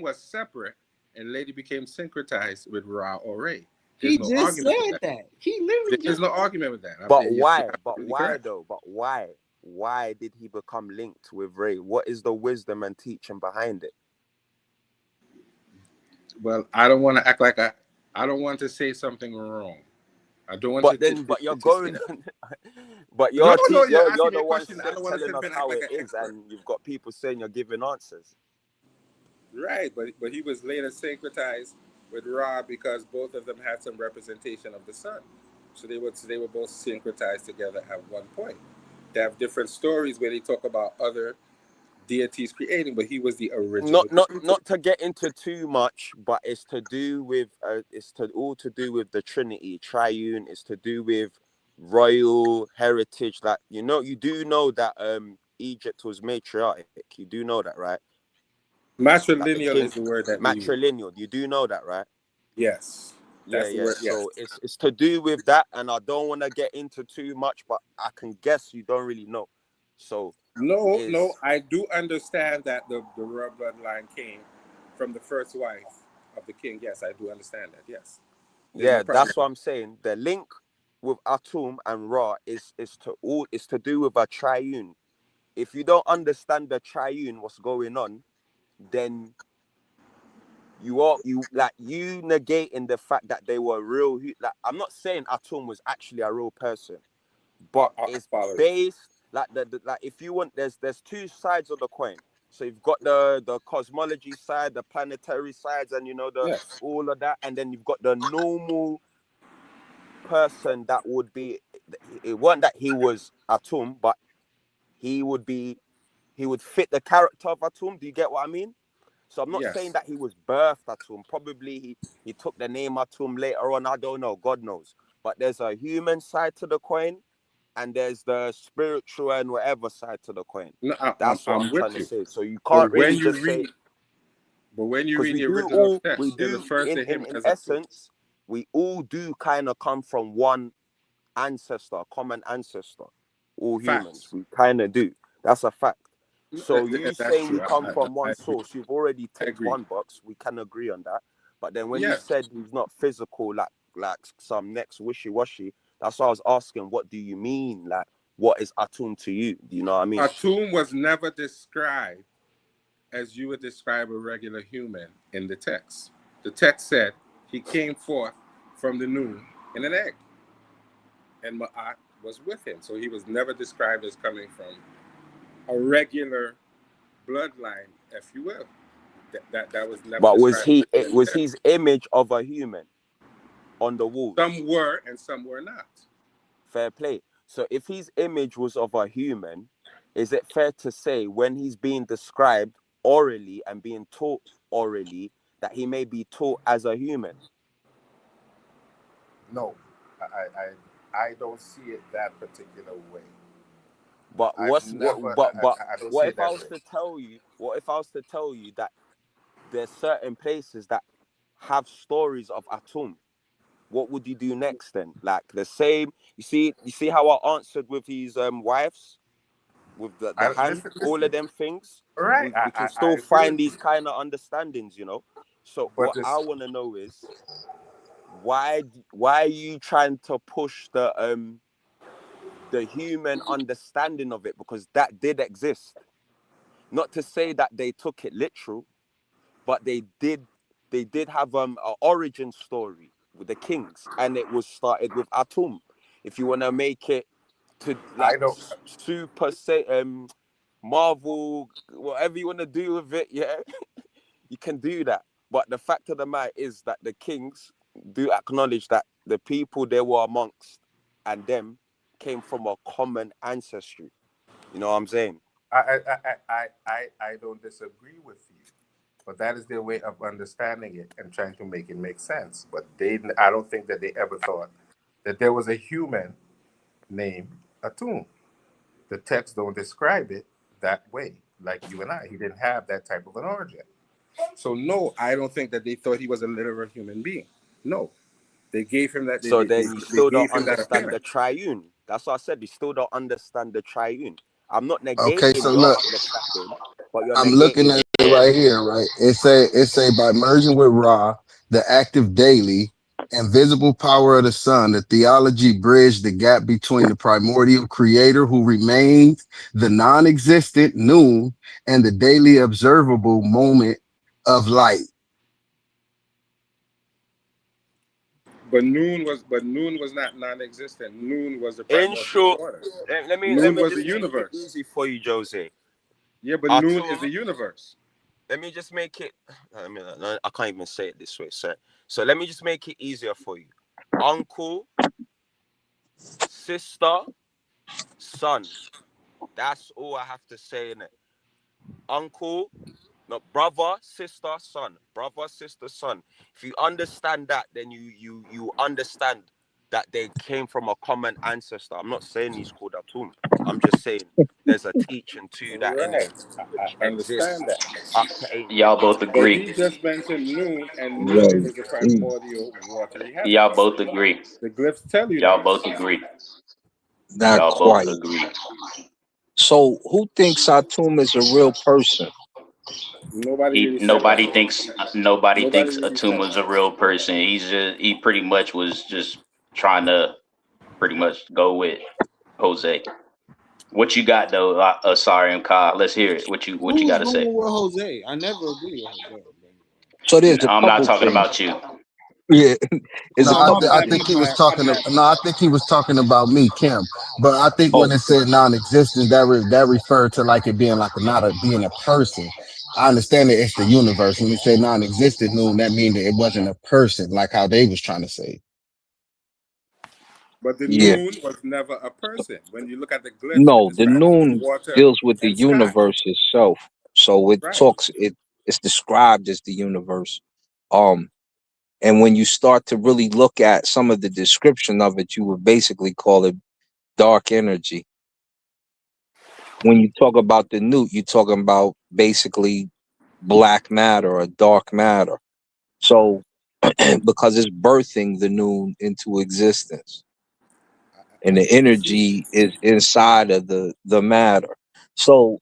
was separate, and later became syncretized with Ra or Ray. There's He no just argument with said that. that. He literally There's just no said argument with that. But You're why? But absolutely why correct. though? But why? Why did he become linked with Ray? What is the wisdom and teaching behind it? Well, I don't want to act like I don't want to say something wrong. I don't want But then, but you're to say going, that. but No, no, you're you're asking me the a one question. I don't want to telling sit up us and act how like it an is, expert. and you've got people saying you're giving answers. Right, but he was later syncretized with Ra because both of them had some representation of the sun. So they were both syncretized together at one point. They have different stories where they talk about other deities creating, but he was the original creator. Not to get into too much, but it's to do with all to do with the Trinity, triune. It's to do with royal heritage. Like you do know that Egypt was matriarchic. You do know that, right? That the Matrilineal king is the word that we use. matrilineal. You do know that, right? Yes, Yeah, that's the yeah. word. Yes. So it's to do with that, and I don't want to get into too much, but I can guess you don't really know. So No, no, is I do understand that the royal bloodline came from the first wife of the king. Yes, I do understand that. Yes, there's no Yeah, problem. that's what I'm saying. The link with Atum and Ra is to do with a triune. If you don't understand the triune, what's going on, then you negating the fact that they were real. Like, I'm not saying Atum was actually a real person, but I it's follow you. based like like if you want, there's two sides of the coin. So you've got the cosmology side, the planetary sides, and the Yes. all of that, and then you've got the normal person that would be. It wasn't that he was Atum, but he would be he would fit the character of Atum. Do you get what I mean? So I'm not saying Yes. that he was birthed Atum. Probably he took the name Atum later on. I don't know. God knows. But there's a human side to the coin, and there's the spiritual and whatever side to the coin. No, That's what I'm I'm trying with to you. say. So you But can't when really you just say, read, but when you because read the original we text, it do refers to him in as a two. essence, we all do kind of come from one ancestor, common ancestor. All humans, Facts. we kind of do. That's a fact. No, So you that's saying we true. come from I one agree. source, you've already I ticked agree. one box. We can agree on that. But then when you Yes. said he's not physical, like some next wishy washy, that's why I was asking, what do you mean? Like, what is Atum to you? Do you know what I mean? Atum was never described as you would describe a regular human in the text. The text said he came forth from the noon in an egg, and Ma'at was with him. So he was never described as coming from a regular bloodline, if you will. That was never But was described he? in the Was text. his image of a human on the walls? Some were and some were not. Fair play. So if his image was of a human, is it fair to say when he's being described orally and being taught orally that he may be taught as a human? No, I don't see it that particular way. But I've what's what? never, But I don't see what it if I that was way. to tell you? What if I was to tell you that there's certain places that have stories of Atum? What would you do next then? Like the same. You see how I answered with his wives, with the hand, all of Listen. them things. Right, We can I still agree find with these you. kind of understandings. So But what I this, want to know is why are you trying to push the human understanding of it, because that did exist. Not to say that they took it literal, but they did they did have an origin story with the kings, and it was started with Atum. If you want to make it to I like don't. super say Marvel, whatever you want to do with it, yeah, you can do that. But the fact of the matter is that the kings do acknowledge that the people they were amongst and them came from a common ancestry. You know what I'm saying? I don't disagree with you, but that is their way of understanding it and trying to make it make sense. But I don't think that they ever thought that there was a human named Atum. The text don't describe it that way, like you and I. He didn't have that type of an origin. So no, I don't think that they thought he was a literal human being. No, they gave him that. So then you They still don't gave him that understand the appearance. triune. That's what I said. You still don't understand the triune. I'm not Okay, negating so your look, understanding, but you're I'm looking negating at it. it right here, right? It say by merging with Ra, the active daily and visible power of the sun, the theology bridged the gap between the primordial creator who remained the non-existent noon and the daily observable moment of light. Noon was not non-existent. Noon was the In primordial short, waters. let Noon me was the just make it universe. easy for you, Jose. Yeah, but Noon is the Atum. universe. Let me just make it. I mean, I can't even say it this way, sir. So let me just make it easier for you. Uncle, sister, son. That's all I have to say in it. Uncle, no, brother, sister, son. Brother, sister, son. If you understand that, then you understand that they came from a common ancestor. I'm not saying he's called Atum. I'm just saying there's a teaching to that in it, Right. which I understand exists that. up to ancient Y'all both But Egyptians. agree. he just mentioned Noon, and Noon Right. is the primordial watery Y'all heavens. both agree. The glyphs tell you Y'all that. both agree. Not Y'all both quite. agree. So who thinks Atum is a real person? Nobody He really said that. nobody Nobody thinks really said Atuma's a that. real person. He pretty much was just trying to pretty much go with Jose. What you got though, Asari and Ka? Let's hear it. What you Who's got to going say? with Jose? I never agree with Jose. So there's a I'm not couple talking things. about you. Yeah, there's No, a Oh, my couple I bad, things. my think he was bad, my talking. bad. No, I think he was talking about me, Kim. But I think when Oh, it said non-existent, that referred to like it being like not a being a person. I understand that it's the universe. When he said non-existent, noon, that means that it wasn't a person, like how they was trying to say. But the yeah. Noon was never a person. When you look at the glyphs, it No, the describes noon water deals with the and sky. universe itself. So it Right. talks. It's described as the universe. Um, and when you start to really look at some of the description of it, you would basically call it dark energy. When you talk about the newt, you're talking about basically black matter or dark matter. So because it's birthing the noon into existence, and the You see, energy is inside of the matter. So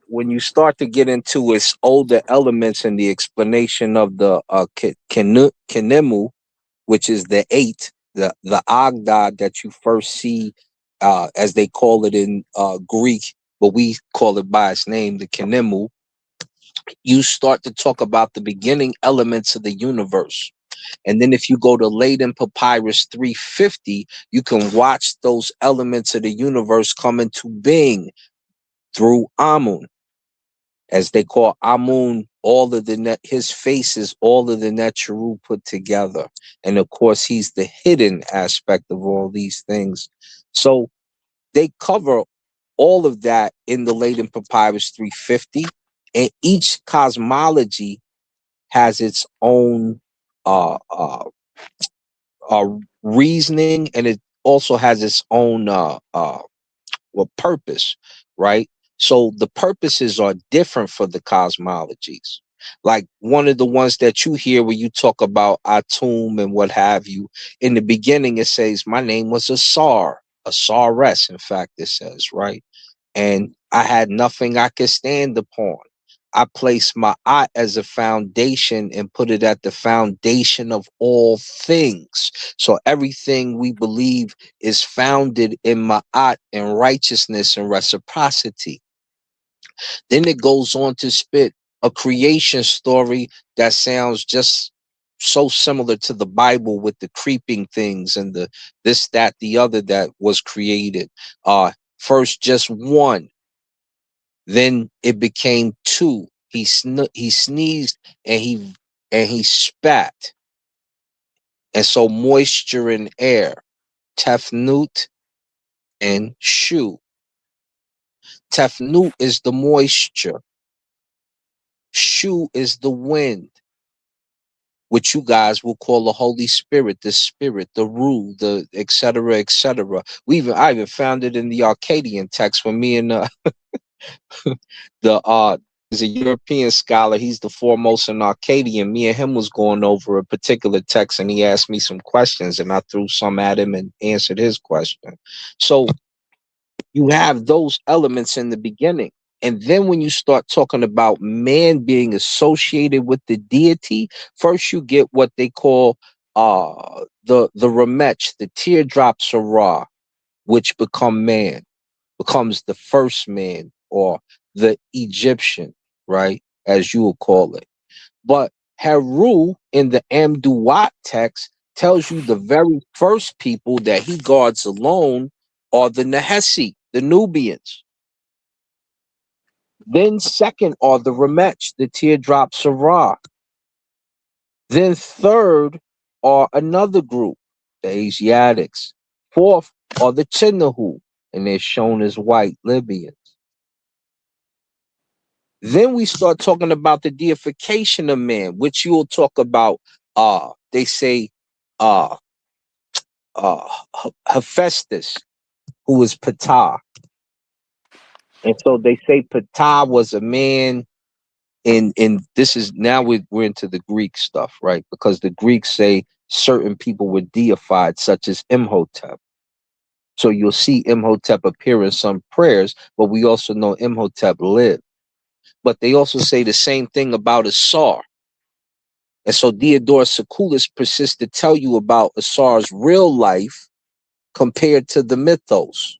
when you start to get into its older elements and the explanation of the Kenemu, which is the eight, the Agdad that you first see, as they call it in Greek, but we call it by its name, the Kenemu. You start to talk about the beginning elements of the universe. And then if you go to Laden Papyrus 350, you can watch those elements of the universe come into being through Amun, as they call Amun, all of the his face is all of the Netcheru put together. And of course, he's the hidden aspect of all these things. So they cover all of that in the Laden Papyrus 350. And each cosmology has its own uh, uh, uh, reasoning, and it also has its own purpose, right? So the purposes are different for the cosmologies. Like one of the ones that you hear where you talk about Atum and what have you, in the beginning it says, my name was a Sar-S, in fact, it says, right? And I had nothing I could stand upon. I placed my eye as a foundation and put it at the foundation of all things. So everything we believe is founded in ma'at and righteousness and reciprocity. Then it goes on to spit a creation story that sounds just so similar to the Bible with the creeping things and the this, that, the other that was created. First just one, then it became two. He sneezed and he spat, and so moisture and air, tefnut and shu. Tefnut is the moisture, shu is the wind, which you guys will call the Holy Spirit, the Ruh, the et cetera, et cetera. I even found it in the Akkadian text when me and there's a European scholar, he's the foremost in Akkadian. Me and him was going over a particular text, and he asked me some questions, and I threw some at him and answered his question. So you have those elements in the beginning. And then when you start talking about man being associated with the deity, first you get what they call the remech, the teardrops of Ra, which become man, becomes the first man, or the Egyptian, right? As you will call it. But Heru in the Amduat text tells you the very first people that he guards alone are the Nehesi, the Nubians. Then second are the Remech, the teardrops of Ra. Then third are another group, the Asiatics. Fourth are the Chinnahu, and they're shown as white Libyans. Then we start talking about the deification of man, which you'll talk about. They say, uh, Hephaestus, who is Ptah, and so they say Ptah was a man. In this is now we're into the Greek stuff, right? Because the Greeks say certain people were deified, such as Imhotep. So you'll see Imhotep appear in some prayers, but we also know Imhotep lived. But they also say the same thing about Asar. And so Diodorus Siculus persists to tell you about Asar's real life compared to the mythos.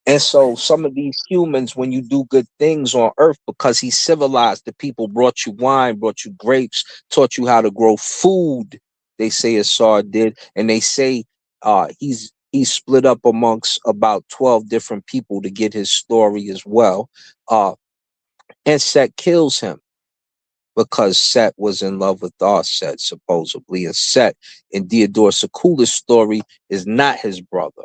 And so some of these humans, when you do good things on earth, because he civilized the people, brought you wine, brought you grapes, taught you how to grow food, they say Asar did. And they say he's split up amongst about 12 different people to get his story as well. And Set kills him, because Set was in love with Set, supposedly. And Set, in Diodorus Siculus' story, is not his brother.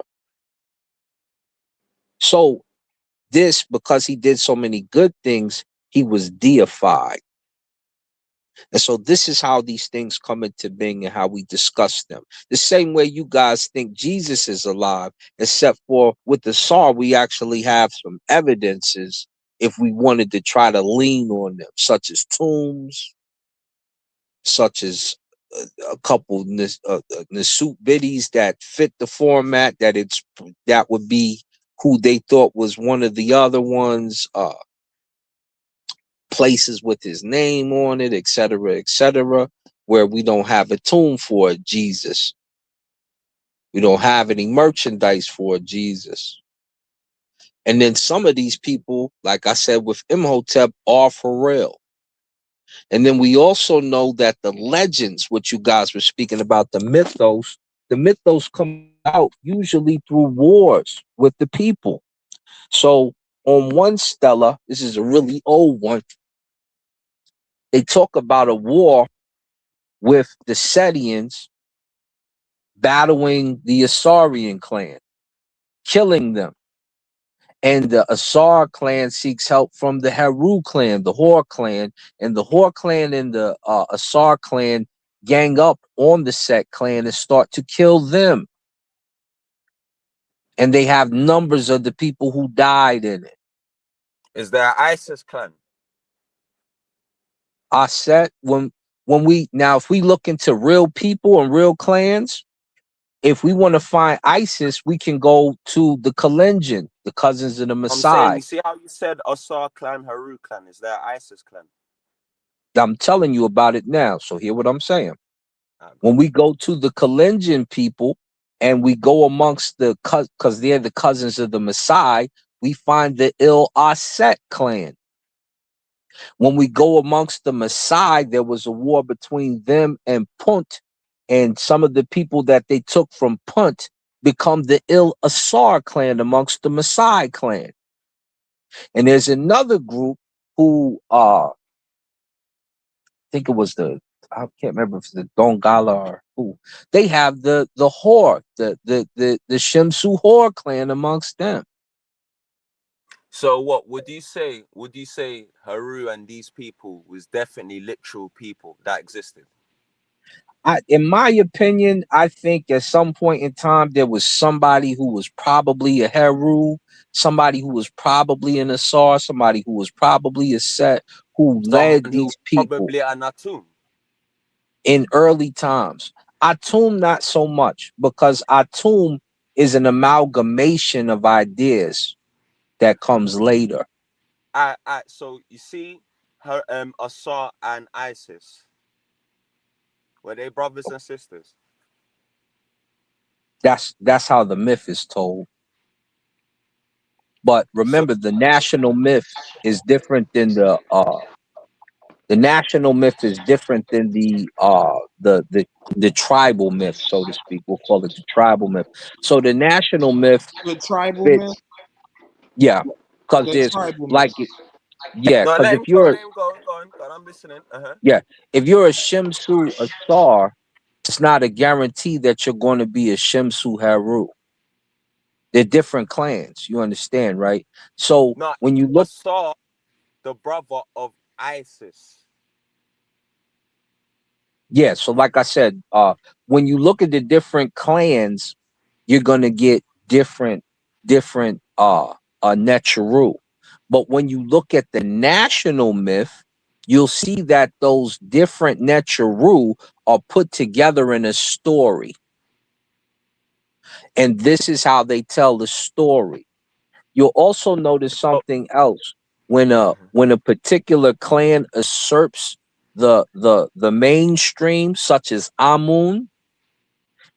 So this, because he did so many good things, he was deified. And so this is how these things come into being and how we discuss them. The same way you guys think Jesus is alive, except for with the Tsar, we actually have some evidences if we wanted to try to lean on them, such as tombs, such as a couple Nasut biddies that fit the format, that would be who they thought was one of the other ones, places with his name on it, etc., where we don't have a tomb for Jesus. We don't have any merchandise for Jesus. And then some of these people, like I said, with Imhotep, are for real. And then we also know that the legends, which you guys were speaking about, the mythos come out usually through wars with the people. So on one stela, this is a really old one, they talk about a war with the Setians battling the Asarian clan, killing them. And the Asar clan seeks help from the Heru clan, the Hor clan, and the Hor clan and the Asar clan gang up on the Set clan and start to kill them. And they have numbers of the people who died in it. Is there an ISIS clan? Set, if we look into real people and real clans, if we want to find ISIS, we can go to the Kalenjin, the cousins of the I'm saying, Maasai. you see how you said Asar clan, Haru clan? Is there an ISIS clan? I'm telling you about it now. So hear what I'm saying. When we go to the Kalenjin people and we go amongst because they're the cousins of the Maasai, we find the Il Aset clan. When we go amongst the Maasai, there was a war between them and Punt, and some of the people that they took from Punt become the Il-Asar clan amongst the Maasai clan. And there's another group who I think it was I can't remember if it's the Dongala or who. They have the Hor, the Shemsu Hor clan amongst them. So what would you say? Would you say Haru and these people was definitely literal people that existed? In my opinion, I think at some point in time there was somebody who was probably a Heru, somebody who was probably an Asar, somebody who was probably a Set, who Someone led who these people probably a Natum. in early times. Atum not so much, because Atum is an amalgamation of ideas that comes later. So you see, her Asar and Isis, were they brothers and sisters? That's how the myth is told. But So remember, the national myth is different than the national myth is different than the tribal myth, so to speak. We'll call it the tribal myth. So the national myth The tribal myth. fits, yeah, because The there's tribal myth. like, yeah, no, because let if him go. you're, Let him go. Go on. Go on. I'm listening. yeah, if you're a Shemsu Asar, it's not a guarantee that you're going to be a Shemsu Haru. They're different clans. You understand, right? So No, when you look, Asar, the brother of Isis. yeah, so like I said, when you look at the different clans, you're gonna get different Neteru. But when you look at the national myth, you'll see that those different Neteru are put together in a story. And this is how they tell the story. You'll also notice Oh, something else. When a particular clan usurps the mainstream, such as Amun,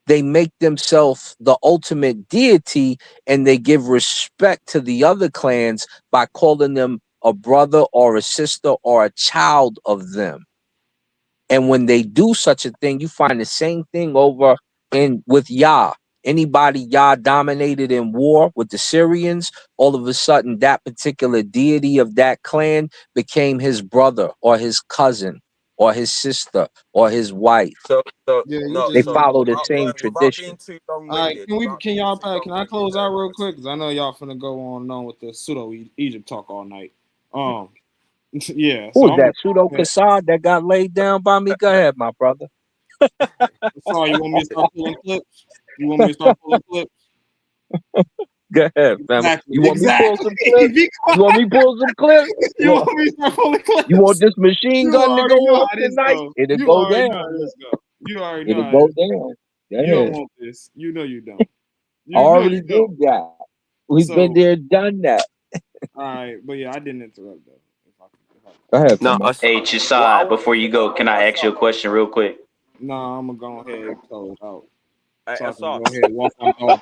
they make themselves the ultimate deity, and they give respect to the other clans by calling them a brother or a sister or a child of them. And when they do such a thing, you find the same thing over in with Yah. Anybody Yah dominated in war with the Syrians, all of a sudden that particular deity of that clan became his brother or his cousin or his sister or his wife. Yeah, you no. They just So follow the same without being tradition. too all right. long-winded, Can I close out real quick? Because I know y'all finna go on and on with the pseudo Egypt talk all night. Yeah. Who So was I'm gonna that? Pseudo go ahead. Kassad that got laid down by me? Go ahead, my brother. Sorry, you want me to start pulling clips? You want me to start pulling clips? Go ahead, family. Exactly. You want me to pull Exactly. some clips? Be You want me to pull some clips? You want me to start pulling You want clips? this machine You gun to go already know off how this tonight? go. It'll You go already know down. how this go. You already know It'll how go this go. down. Go You don't ahead. want this. You know you don't. I You know already you don't. did that. We've been So, there, done that. all right, but yeah, I didn't interrupt though. Go ahead, no, family. Hey, what I Chisai, wanted before you to go, know, can I ask you a question real quick? Nah, I'm gonna go ahead and close out so I can Assad, go ahead and walk my dog.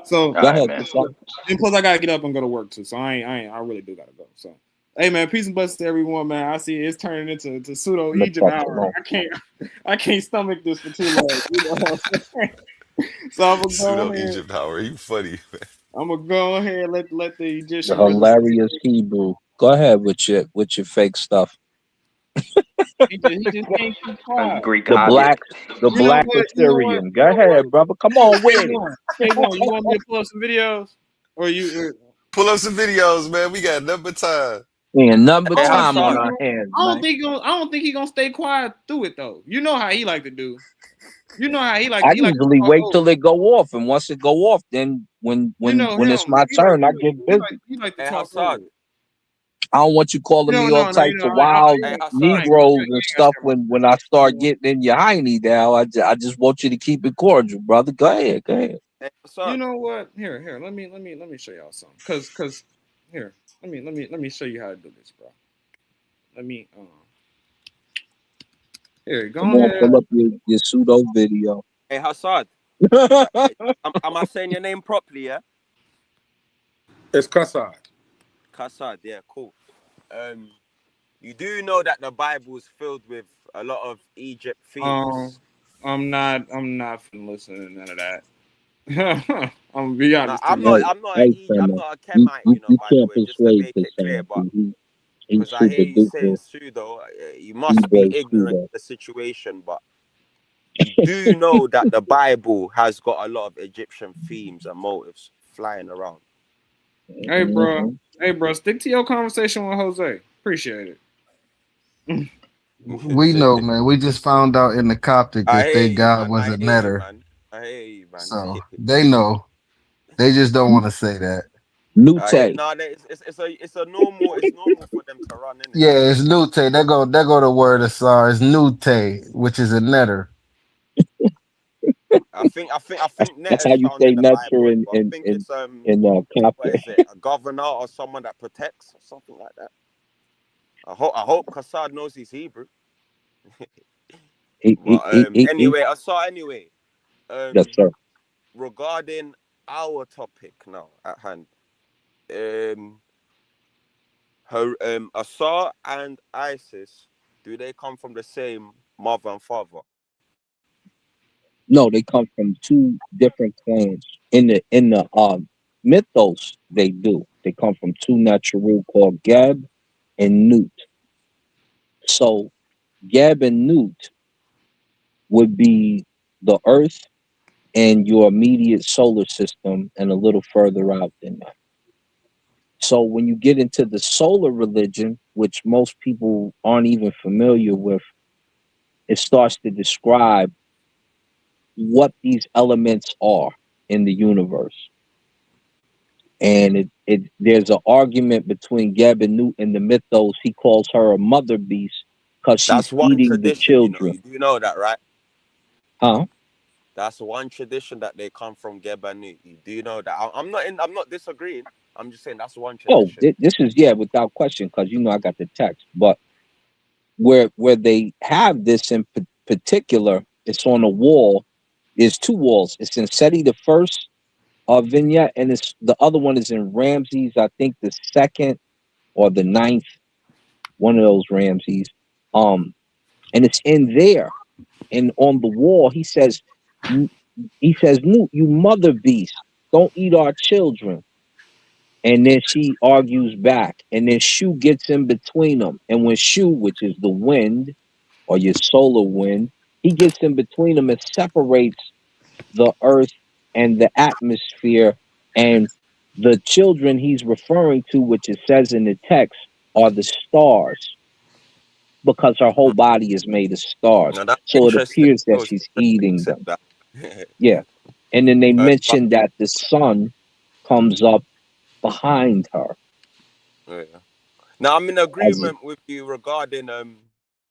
So, All Go right, ahead, man. Kassad. and plus I gotta get up and go to work too. So I really do gotta go. So, hey man, peace and blessings to everyone, man. I see it's turning into pseudo Let's Egypt talk hour. alone. I can't stomach this for too long. You know what I'm saying? So I'm gonna go Pseudo ahead. Egypt Howard. You funny, man. I'm gonna go ahead and let the The Egyptian brother speak. hilarious Hebrew. Go ahead with your fake stuff. He just can't keep quiet. Greek The Hobbit. black the You know black what? You know what? Assyrian. You Go know what? ahead, brother. Come on with it. K1, you want me to pull up some videos, or you? Pull up some videos, man. We got nothing but time. And number I hey don't time think on Assad, he our gonna. hands, I don't man. think. I don't think he gonna stay quiet through it though. You know how he like to do. You know how he like. I He like to usually talk wait over. till it go off, and once it go off, then You know when him. it's my turn, I get busy. He like to hey talk over. Assad, I don't want you calling me all No. You types know, of wild hey I Assad. ain't gonna Negroes and gotta stuff share my. when I start getting in your hiney down. I just want you to keep it cordial, brother. Go ahead, go ahead. Hey You Assad. know what? Here. Let me show y'all something. Cause here. Let me show you how to do this, bro. Let me. Here. Come Go on, ahead. pull up your pseudo video. Hey Assad. Am I saying your name properly? Yeah, It's Kassad. Kassad. Yeah, cool. Um, You do know that the Bible is filled with a lot of Egypt Um, themes. I'm not finna listen to none of that. I'm gonna be No, honest with I'm you. not. Hey, I'm not. hey, I'm Femo, not a Kemite, you know. you By the can't way, just to persuade make this it clear. son. But He's because I hear super you saying, duper Sue, though, you must be Hebrew ignorant Suda. of the situation. But you do know that the Bible has got a lot of Egyptian themes and motives flying around. Hmm. Hey, bro, stick to your conversation with Jose. Appreciate it. We know, man. We just found out in the Coptic I that hear they you, God man. was I a hear you, netter. man. I hear you, man. So they know. They just don't want to say that. I hear, Nute. no, it's normal. It's normal for them to run in it. Yeah, it's Nute. They go the word of Sar. It's Nute, which is a netter. I think That's Net how is you found say in the nurture Bible, in but I in think in it's in what Coptic. is it? A governor or someone that protects or something like that. I hope Kassad knows he's Hebrew. But anyway, I saw anyway. Yes, Um, sir. regarding our topic now at hand, um, her Asar and Isis, do they come from the same mother and father? No, they come from two different clans. In the mythos, they do. They come from two natural called Geb and Nut. So Geb and Nut would be the Earth and your immediate solar system, and a little further out than that. So when you get into the solar religion, which most people aren't even familiar with, it starts to describe what these elements are in the universe. And it there's an argument between Geb and Newt in the mythos. He calls her a mother beast because she's That's one eating the tradition, you know. children. You do know that, right? Huh? That's one tradition that they come from Gebanu. You do know that. I'm not in. I'm not disagreeing. I'm just saying that's one Oh, tradition. this is, yeah, without question, because I got the text. But where they have this in particular, it's on a wall. There's two walls. It's in Seti the first vignette, and it's the other one is in Ramses. I think the second or the ninth, one of those Ramses. And it's in there, and on the wall he says, "Newt, you mother beast, don't eat our children." And then she argues back, and then Shu gets in between them. And when Shu, which is the wind or your solar wind, he gets in between them and separates the earth and the atmosphere. And the children he's referring to, which it says in the text, are the stars, because her whole body is made of stars. Now that's So it interesting. appears That that was she's interesting. You eating said them. that. Yeah. And then they But mention that the sun comes up behind her. yeah. Now I'm in As agreement with you regarding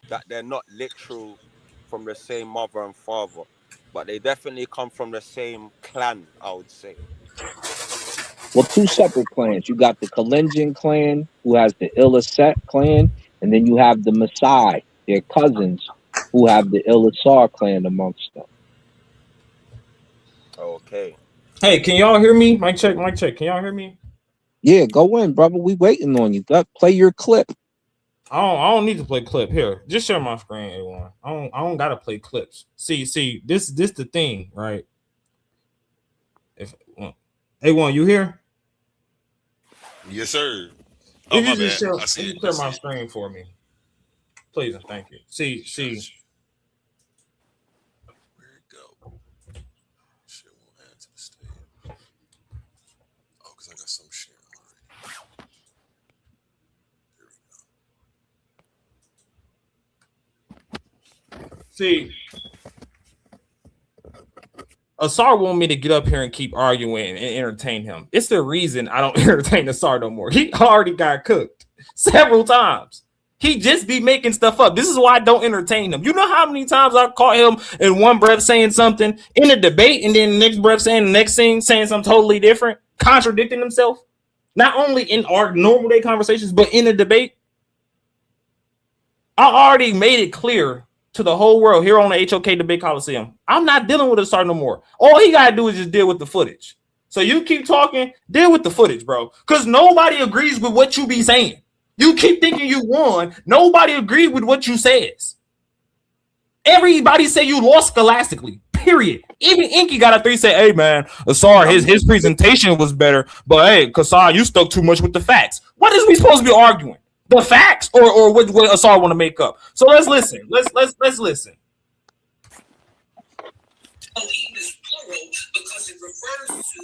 that they're not literal from the same mother and father, but they definitely come from the same clan. I would say. well, two separate clans. You got the Kalenjin clan, who has the Illicet clan, and then you have the Maasai, their cousins, who have the Illasar clan amongst them. Okay. Hey, can y'all hear me? Mic check, mic check. Can y'all hear me? Yeah, go in, brother. We waiting on you. Play your clip. I don't need to play clip here. Just share my screen, A1. I don't gotta play clips. See, this the thing, right? If A1, you here? Yes, sir. Oh, If my you just bad. share, I if see you it. I clear see my it. screen for me, please and thank you. See, Gotcha. Where'd it go? Shit won't add to the stage. Oh, because I got some shit already. There see. Asar want me to get up here and keep arguing and entertain him. It's the reason I don't entertain Asar no more. He already got cooked several times. He just be making stuff up. This is why I don't entertain him. You know how many times I caught him in one breath saying something in a debate, and then the next breath saying the next thing, saying something totally different, contradicting himself. Not only in our normal day conversations, but in a debate. I already made it clear to the whole world here on the HOK Debate Coliseum. I'm not dealing with Asar no more. All he gotta do is just deal with the footage. So you keep talking, deal with the footage, bro. Because nobody agrees with what you be saying. You keep thinking you won. Nobody agreed with what you says. Everybody say you lost scholastically. Period. Even Inky got a 3. Say, hey man, Asar, his presentation was better, but hey, Kasar, you stuck too much with the facts. What is we supposed to be arguing? The facts or what Asar want to make up? So let's listen. Let's listen. O.L.E.E is plural because it refers to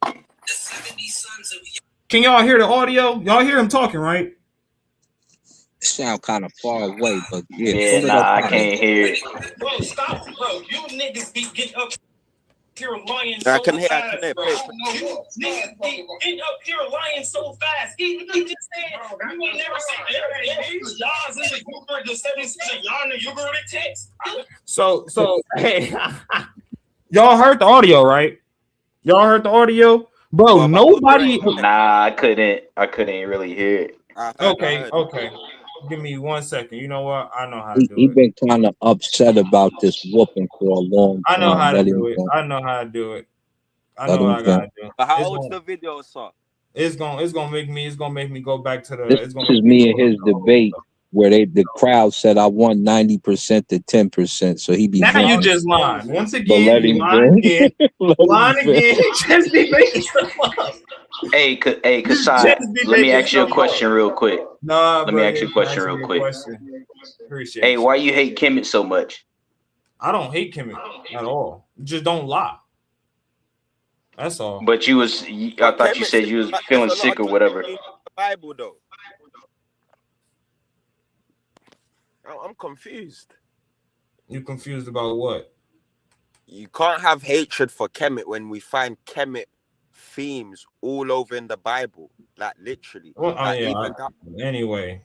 the 70 sons of. Can y'all hear the audio? Y'all hear him talking, right? It sound kind of far away, but yeah, Yeah, pull it up. nah, I can't hear it. Bro, stop, bro. You niggas be getting up here lying I so can hear. fast, bro. You niggas be getting up here lying so fast. He just said you ain't never seen y'all's in the Eucharist, the 70 sons of y'all in the Eucharist text. So hey, y'all heard the audio, right? Y'all heard the audio? Bro, nobody. Nah, I couldn't really hear it. Okay. Give me 1 second. You know what? I know how to do He it. been kind of upset about this whooping for a long time. I know how to do it. I know how to do it. I know what I gotta do. But how old's the video, sir? It's gonna make me go back to the. This is me and his debate where the crowd said I won 90% to 10%. So he be now making, you just lying once but again. let You him lying again. Let Lying him again. Just be making stuff up. Hey, Kasai, let me ask you a question real quick. Nah, let me ask you a question real quick. Appreciate Hey, you. why you hate Kemet so much? I don't hate Kemet at all. Just don't lie. That's all. But I thought you said you was feeling sick or whatever. The Bible, though. I'm confused. You confused about what? You can't have hatred for Kemet when we find Kemet themes all over in the Bible, like literally. Well, like Anyway.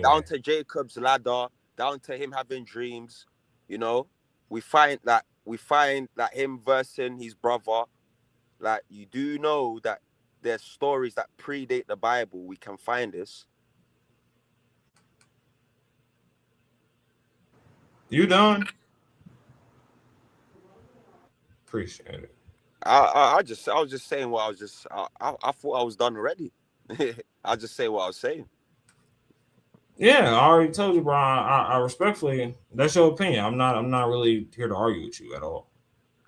Down to Jacob's ladder, down to him having dreams. You know, we find that him versing his brother. Like, you do know that there's stories that predate the Bible. We can find this. You done? Appreciate it. I was just saying what I thought I was done already. I'll just say what I was saying. Yeah, I already told you, bro. I respectfully, that's your opinion. I'm not really here to argue with you at all.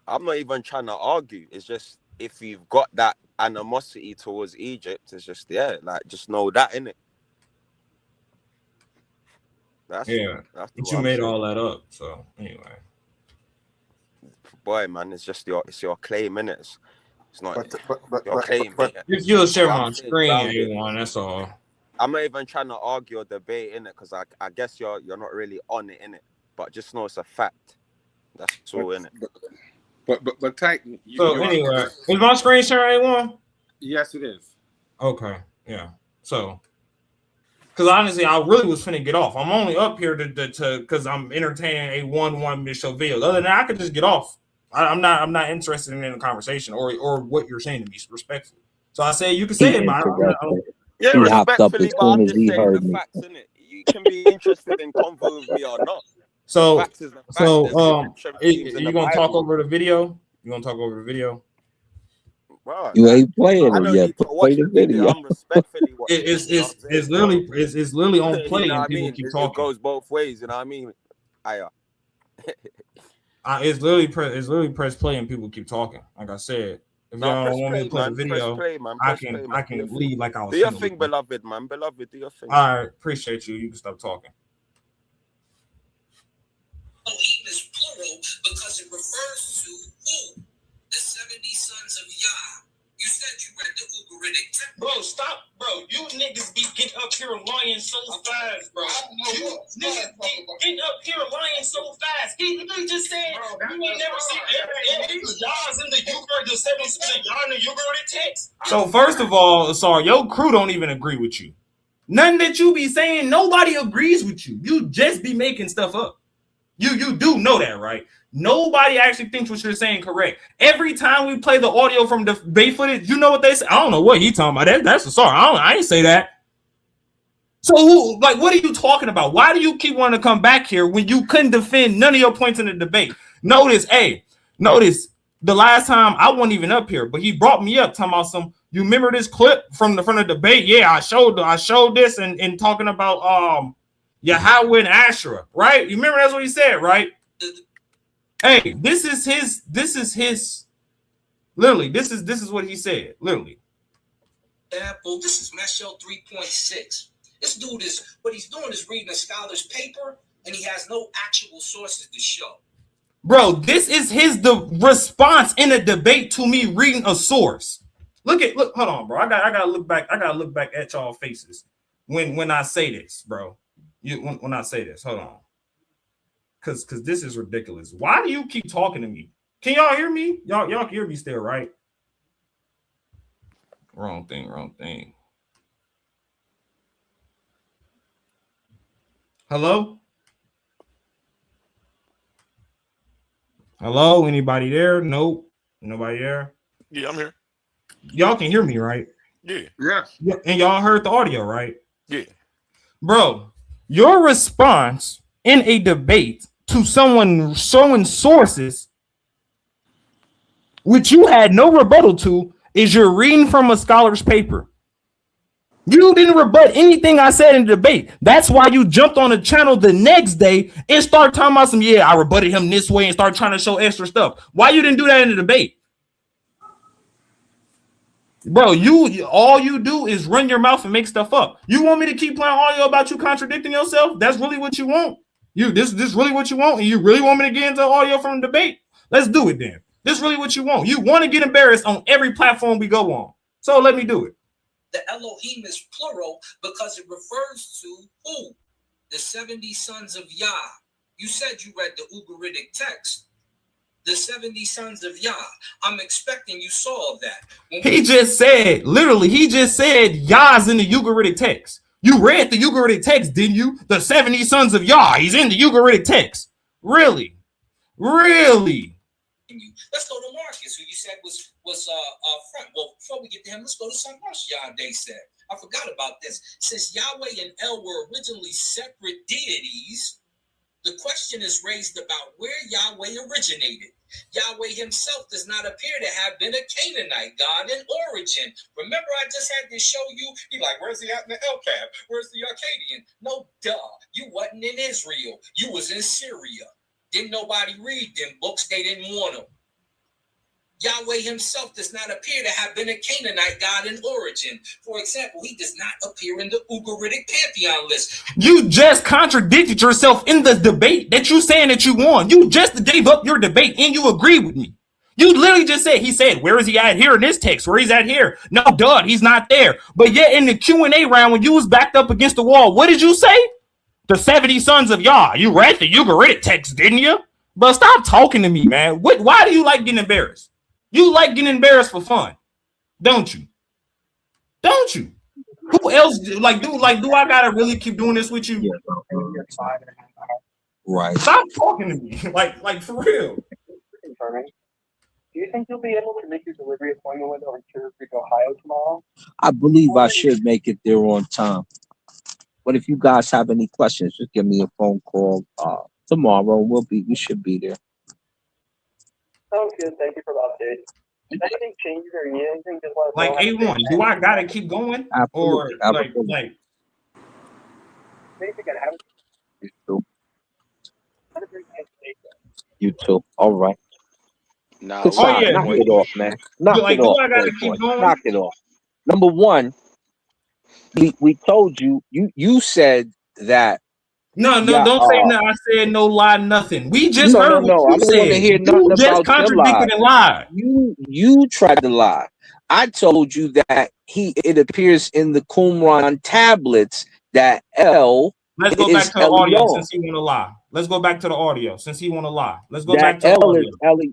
I'm not even trying to argue. It's just, if you've got that animosity towards Egypt, it's just, just know that, innit? That's but you made all that up. So anyway, boy, man, it's your claim, innit? It's not your claim. If you'll share my screen, A1, that's all. I'm not even trying to argue or debate, innit, because I guess you're not really on it, innit. But just know it's a fact. That's all, innit. But Titan. So anyway, is my screen sharing, A1? Yes, it is. Okay, yeah. So, because honestly, I really was finna get off. I'm only up here to because I'm entertaining a 1-minute show video. Other than that, I could just get off. I'm not interested in a conversation or what you're saying to me, respectfully. So I say you can say it, but yeah, respectfully, but I'm just saying the facts, innit? You can be interested in convo with me or not. So you gonna talk over the video? You gonna talk over the video? Bro, you ain't playing it yet. Play the video. I'm respectfully watching. It's literally on play, you know and people keep talking. It goes both ways, you know what I mean? It's literally press play and people keep talking. Like I said, if y'all don't want me to play the video, I can leave like I was. Do your thing, beloved, man. Beloved, do your thing. All right, appreciate you. You can stop talking. O.L.E.E is plural because it refers to who? The 70 sons of Yah. You said you read the Ugaritic text. Bro, stop, bro. You niggas be getting up here lying so fast, bro. You niggas be getting up here lying so fast. He just said you ain't never seen Yah's in the Ugaritic, the 70 sons of Yah in the Ugaritic text. So first of all, sorry, your crew don't even agree with you. Nothing that you be saying, nobody agrees with you. You just be making stuff up. You do know that, right? Nobody actually thinks what you're saying correct. Every time we play the audio from the debate footage, you know what they say? I don't know what he talking about. That's a sorry. I ain't say that. So what are you talking about? Why do you keep wanting to come back here when you couldn't defend none of your points in the debate? Notice the last time I wasn't even up here, but he brought me up talking about You remember this clip from the debate? Yeah, I showed this and talking about Yahweh and Asherah, right? You remember that's what he said, right? Hey, this is his literally, this is what he said, literally. Example, this is Meshel 3.6. This dude is, what he's doing is reading a scholar's paper, and he has no actual sources to show. Bro, this is the response in a debate to me reading a source. Look, hold on, bro. I gotta look back at y'all faces when I say this, bro. When I say this, hold on. Cause this is ridiculous. Why do you keep talking to me? Can y'all hear me? Y'all can hear me still, right? Wrong thing. Hello? Hello? Anybody there? Nope. Nobody there? Yeah, I'm here. Y'all can hear me, right? Yeah. Yes. And y'all heard the audio, right? Yeah. Bro, your response in a debate to someone showing sources which you had no rebuttal to is you're reading from a scholar's paper. You didn't rebut anything I said in the debate. That's why you jumped on the channel the next day and started talking about some, I rebutted him this way and started trying to show extra stuff. Why you didn't do that in the debate? Bro, all you do is run your mouth and make stuff up. You want me to keep playing audio about you contradicting yourself? That's really what you want? This really what you want? And you really want me to get into audio from the debate? Let's do it then. This really what you want. You want to get embarrassed on every platform we go on. So let me do it. The Elohim is plural because it refers to who? The 70 sons of Yah. You said you read the Ugaritic text. The 70 sons of Yah. I'm expecting you saw that. He just said Yah's in the Ugaritic text. You read the Ugaritic text, didn't you? The 70 sons of Yah. He's in the Ugaritic text. Really? Let's go to Marcus, who you said was front. Well, before we get to him, let's go to something else Yahweh said. I forgot about this. Since Yahweh and El were originally separate deities, the question is raised about where Yahweh originated. Yahweh himself does not appear to have been a Canaanite god in origin. Remember, I just had to show you. He like, where's he at in the El-Cab? Where's the Akkadian? No, duh. You wasn't in Israel. You was in Syria. Didn't nobody read them books? They didn't want them. Yahweh himself does not appear to have been a Canaanite god in origin. For example, he does not appear in the Ugaritic pantheon list. You just contradicted yourself in the debate that you saying that you won. You just gave up your debate and you agree with me. You literally just said, he said, where is he at here in this text? Where he's at here? No, duh, he's not there. But yet in the Q&A round, when you was backed up against the wall, what did you say? The 70 sons of Yah. You read the Ugaritic text, didn't you? But stop talking to me, man. Why do you like getting embarrassed? You like getting embarrassed for fun, don't you? Don't you? Who else do I gotta really keep doing this with you? Right. Stop talking to me, like for real. Do you think you'll be able to make your delivery appointment with our Sugar Creek, Ohio tomorrow? I believe I should make it there on time. But if you guys have any questions, just give me a phone call tomorrow. We should be there. Sounds good. Thank you for the update. If anything changes or you need anything, just let us Like know. A1, do I gotta keep going? Absolutely. Or like You too. You too. All right. Nah, Knock it off, man. Knock it off. I gotta keep going? Knock it off. Number one, we told you. You said that. No, don't say no. I said no lie, nothing. We just heard what you I don't said. want to hear nothing You just about contradicted and lied. You tried to lie. I told you that it appears in the Qumran tablets that El. Let's go back to the audio since he want to lie. Let's go back to the audio since he want to lie. Let's go back to the audio.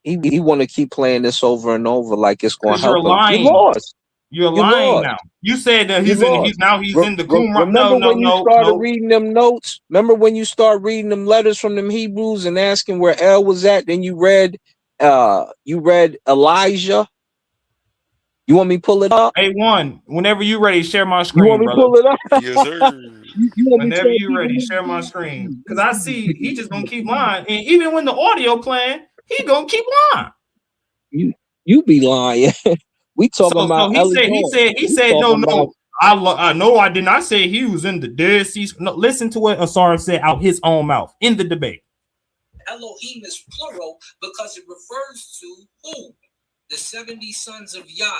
He want to keep playing this over and over like it's going to help him. Lying. You lost. You're lying now. You said that he's in the Qumran. Remember when you started reading them notes? Remember when you started reading them letters from them Hebrews and asking where El was at? Then you read Elijah. You want me to pull it up? A1, whenever you ready, share my screen. You want me to pull it up? Yes, sir. Whenever you ready, share my screen. Because I see he just gonna keep lying. And even when the audio playing, he gonna keep lying. You be lying. We talking So about he Ellie said Goulding. he We said no talking about I know I did not say he was in the Dead Sea. No, listen to what Asar said out his own mouth in the debate. Elohim is plural because it refers to who? The 70 sons of Yah.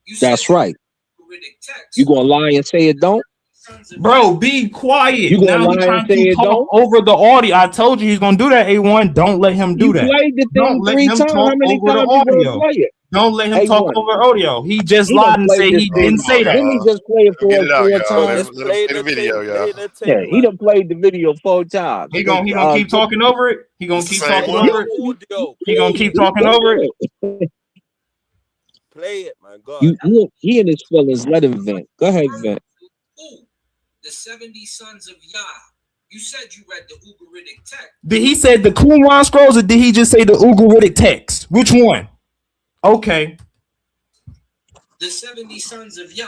You that's said right. text. You gonna lie and say it don't? Bro, be quiet. You gonna Now he's lie and trying say to it talk don't? over the audio. I told you he's gonna do that, A1. Don't let him do You that. played the Don't thing let 3 him times. talk How many over the times you gonna audio. play it? Don't let him talk A1. over audio. He just He done lied and played say this he thing. didn't say that. Didn't he just play it Let him get for it out, 4 y'all. Bro, Let times? him just let him play play the the video, thing. y'all. Play the Yeah, thing, he man. done played the video 4 times. He gonna keep talking over it. He gonna It's the keep same talking one. over it. Audio. He gonna Play keep it. talking over it. Play it, man. God. He in his feelings. Let him vent. Go ahead, vent. Who? The 70 sons of Yah. You said you read the Ugaritic text. Did he say the Qumran scrolls or did he just say the Ugaritic text? Which one? Okay. The 70 sons of Yah.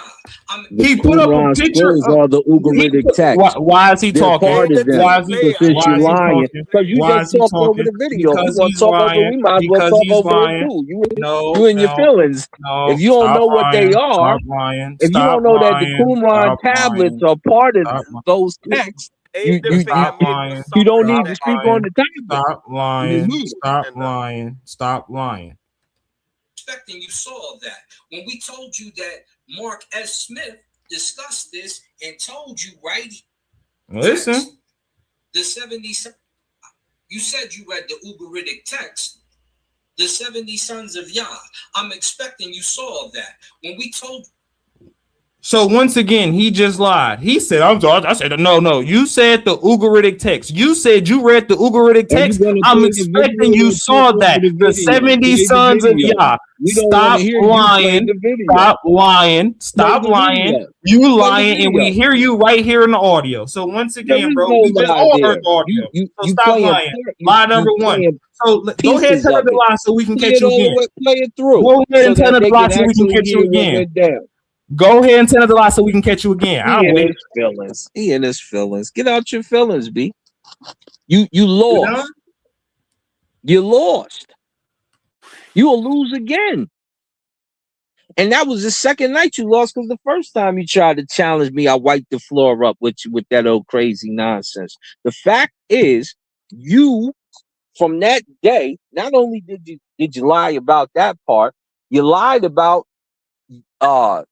The He put up a Qumran picture scrolls of are the Ugaritic text. why is he They're talking? part Play of the them. Why thing. is he Play So it. I since ain't why you is he playing it. lying, talking? because Play you it. Why just is he talked over talking? the video. If you Because want to he's talk over it, lying. we might as well Because talk he's over it lying. too. No, You and your no, feelings. no. If you don't Stop know what they lying. are, Stop lying. if you Stop don't know that the lying. Qumran Stop tablets lying. are part of Stop those lying. texts, Ain't the thing. Stop And me and you lying. you don't suffering need Stop to the speak on lying. the tablet. Stop You lying. know. Stop and that. lying. Stop lying. Expecting you saw that. When we told you that Mark S. Smith discussed this and told you, right? Listen. Text, the 70, you said you read the Ugaritic text, the 70 sons of Yah. I'm expecting you saw that. When we told So once again, he just lied. He said, "I'm sorry." I said, "No. You said the Ugaritic text. You said you read the Ugaritic Are you text. gonna I'm play the expecting video you or talk saw over that. the The video? 70 Play the sons of video. Yah. We don't want to Stop hear you play lying. the video. Stop lying. Play Stop the lying. video. You Play the lying, and we video. hear you right here in the audio. So once There again, is bro, no we just lie all heard there. the audio. So You stop playing lying. Lie number you one. playing So go ahead and pieces tell her of the it. lie so we can Play catch it you all the again. way, play it through, Go ahead so and tell that her the they lie can so we can actually catch you hear what again. went down. Go ahead and tell her the lie so we can catch you again. He I'll in wait. his feelings. He in his feelings. Get out your feelings, B. You You lost. done? You lost. You'll lose again. And that was the second night you lost, because the first time you tried to challenge me, I wiped the floor up with you with that old crazy nonsense. The fact is, you from that day, not only did you lie about that part, you lied about El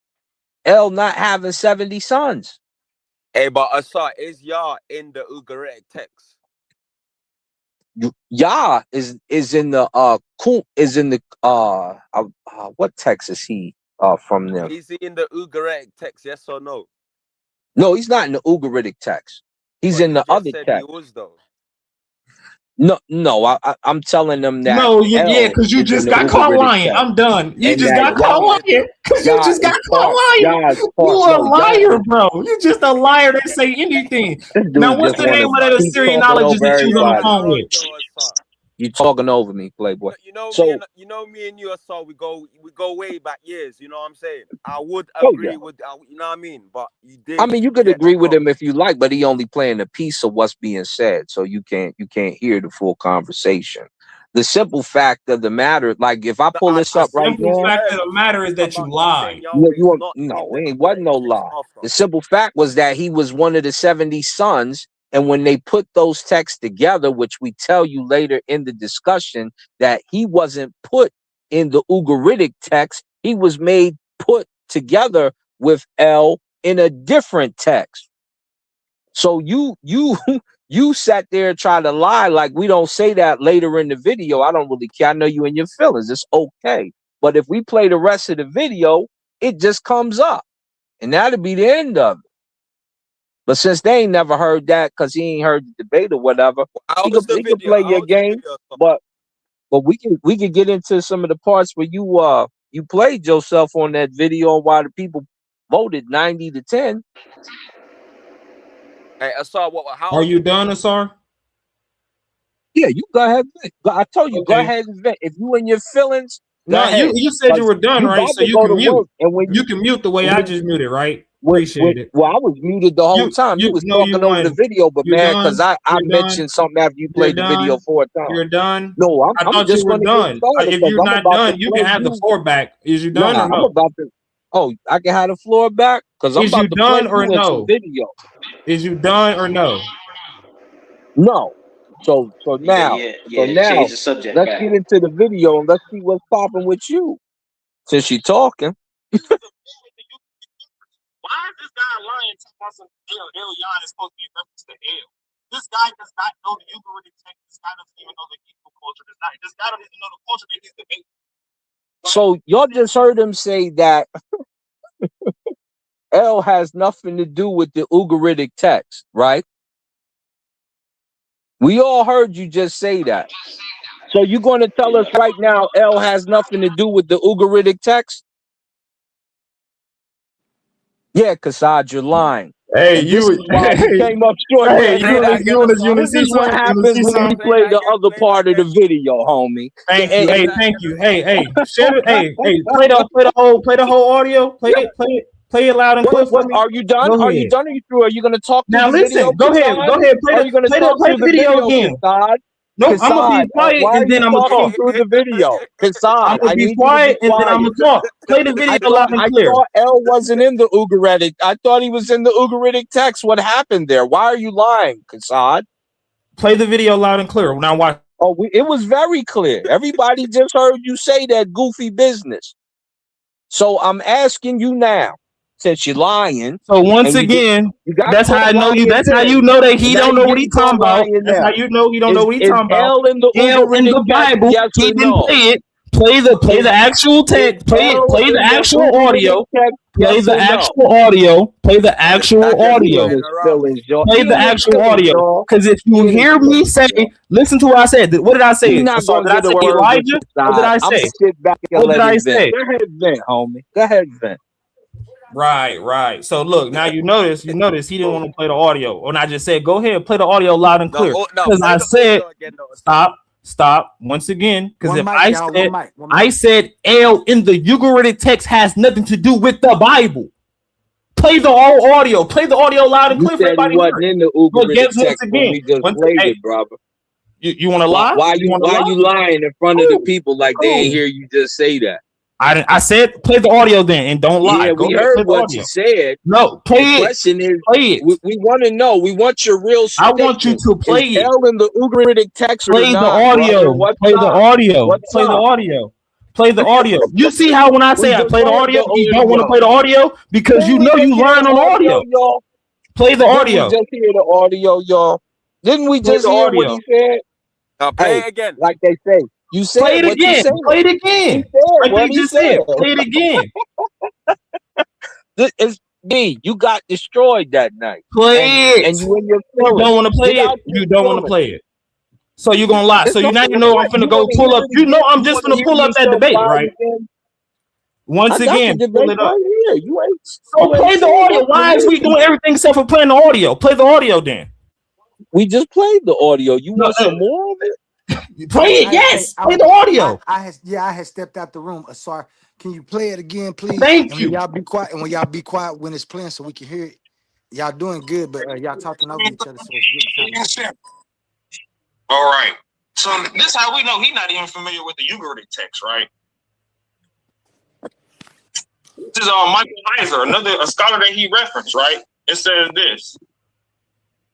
not having 70 sons. Hey, but Asar, is Yah in the Ugaritic text? Yah is in the what text is he from them? Is he in the Ugaritic text? Yes or no? No, he's not in the Ugaritic text. He's But in you the just other said he text. was though. No, I'm telling them that No, yeah, El because you is in just the got caught Ugaritic lying. text, I'm done. You and just that got caught lying. Because you just got caught lying. Yah is You part. a No, Yah. liar, bro. You just a liar that say anything. This Now, dude what's just the want name to of that keep talking Assyrianologist over that you was on the everybody. phone Wrong with? though, Asar. You talking over me, Playboy. You know So, me and you, Asar. We go way back years. You know what I'm saying? I would oh yeah. agree with, you know what I mean. But you I did mean, you could get agree that with wrong. him if you like, but he only playing a piece of what's being said, so you can't hear the full conversation. The simple fact of the matter, like if I pull I, this I up right think Simple you now, fact heard of me the matter is talk that you about him saying lied. Yahweh is not no, in the it wasn't Ugaritic no text lie. after. The simple fact was that he was one of the 70 sons, and when they put those texts together, which we tell you later in the discussion, that he wasn't put in the Ugaritic text, he was made put together with El in a different text. So you you sat there and tried to lie like we don't say that later in the video. I don't really care. I know you and your feelings. It's okay. But if we play the rest of the video, it just comes up. And that'll be the end of it. But since they ain't never heard that because he ain't heard the debate or whatever, How he was could, the he could video? play How your was the game. video? But we can get into some of the parts where you played yourself on that video and why the people voted 90-10. Hey, Asar, how Are was you the done, Asar? Yeah, you go ahead. Vent. I told you, go Okay. ahead and vent. If you in your feelings, go No, ahead. you said you Because were done, you right? about So to you go can to mute. work, and when You can mute the way I just muted, right? Appreciate it. Well, I was muted the whole time. You was no, you talking over the won. video, but You're man, because done. I You're done. mentioned something after you You're played the video done. 4 times. You're done. No, I I'm thought you just were gonna get done. started If because you're I'm not about to done, you play can have the you. floor back. Is you done Nah, or I'm no? about to. Oh, I can have the floor back because I'm Is you about to play done or you in some no? video. Is you done or no? No. So now, Change the subject let's back. get into the video and let's see what's popping with you. Since you're talking. Why is this guy lying to us? Elion is supposed to be in reference to El. This guy does not know the Ugaritic text. This guy doesn't even know the Hebrew culture. This guy doesn't even know the culture that he's debating. So y'all just heard him say that El has nothing to do with the Ugaritic text, right? We all heard you just say that. So you're going to tell us right now El has nothing to do with the Ugaritic text? Yeah, Kassad, you're lying. Hey, and this is why you came up short Hey, yesterday. you This is what happens when we play the other part of the video, homie. Thank you. Hey, thank you. Hey, share it. Hey, play the whole audio. Play it loud and clear for What me. are you done? Go Are you ahead. done? Are you through? Are you gonna talk through Now the video? listen. Go ahead. Are you gonna talk Play through the the video video, again. Kassad? Nope, I'm gonna be quiet Why are and then you I'm gonna talking talk. through the video? Kassad, I'm gonna I be need you to be quiet and then I'm quiet. gonna talk. Play the video loud and I clear. thought El wasn't in the Ugaritic. I thought he was in the Ugaritic text. What happened there? Why are you lying, Kassad? Play the video loud and clear. Now watch. Oh, it was very clear. Everybody just heard you say that goofy business. So I'm asking you now, since you're lying. So once again, that's how I know you. That's how you know that he don't know what he's talking about. That's how you know he don't know what he's talking about. El in the Ugaritic Bible, text, yes he or didn't no? play it. Play the actual text. Play the actual audio. Play the actual audio. Play the actual audio. Play the actual audio. Because if you hear me say, listen to what I said. What did I say? You're not Sorry, gonna did I get a say word with Elijah? the What did I side. I'm gonna say? sit back and What let did I it vent. say? Go ahead, vent, homie. Go ahead, vent. Right. So look, now you notice he didn't want to play the audio. And I just said, go ahead, play the audio loud and clear. Because I said, stop once again. Because if I said L in the Ugaritic text has nothing to do with the Bible. Play the whole audio. Play the audio loud and clear for everybody. He wasn't in the Ugaritic text when we just played it, brother. You want to lie? Why you lying in front of the people like they ain't hear you just say that? I said play the audio then and don't lie. Yeah, we heard what you said. No, play it. The question is, play it. We want to know. We want your real statement. I want you to play it. L in the Ugaritic text play or the not, audio. Brother? Play the audio. What's play up? the audio. Play the audio. You see how when I say I play the audio, you don't want to play the audio because you know you learn on audio. Y'all. Play the audio. Didn't we just hear the audio, y'all? Didn't we just hear what he said? Now play it again. Like they say. You said play it what again. you said. Play it again. Like they just said. Play it again. It's me. You got destroyed that night. Play it. And you in your feelings. You don't want to play it. You don't want to play it. So you're gonna lie. So you now you know I'm finna go pull up. You know I'm just gonna pull up that debate, right? Once again, pull it up. So play the audio. Why is we doing everything except for playing the audio? Play the audio then. We just played the audio. You want some more of it? Play it, yes. Play the audio. I had stepped out the room. Sorry. Can you play it again, please? Thank you. Y'all be quiet. And when y'all be quiet when it's playing, so we can hear it. Y'all doing good, but y'all talking over each other, so it's good. All right. So this is how we know he's not even familiar with the Ugaritic text, right? This is Michael Heiser, a scholar that he referenced, right? It says this.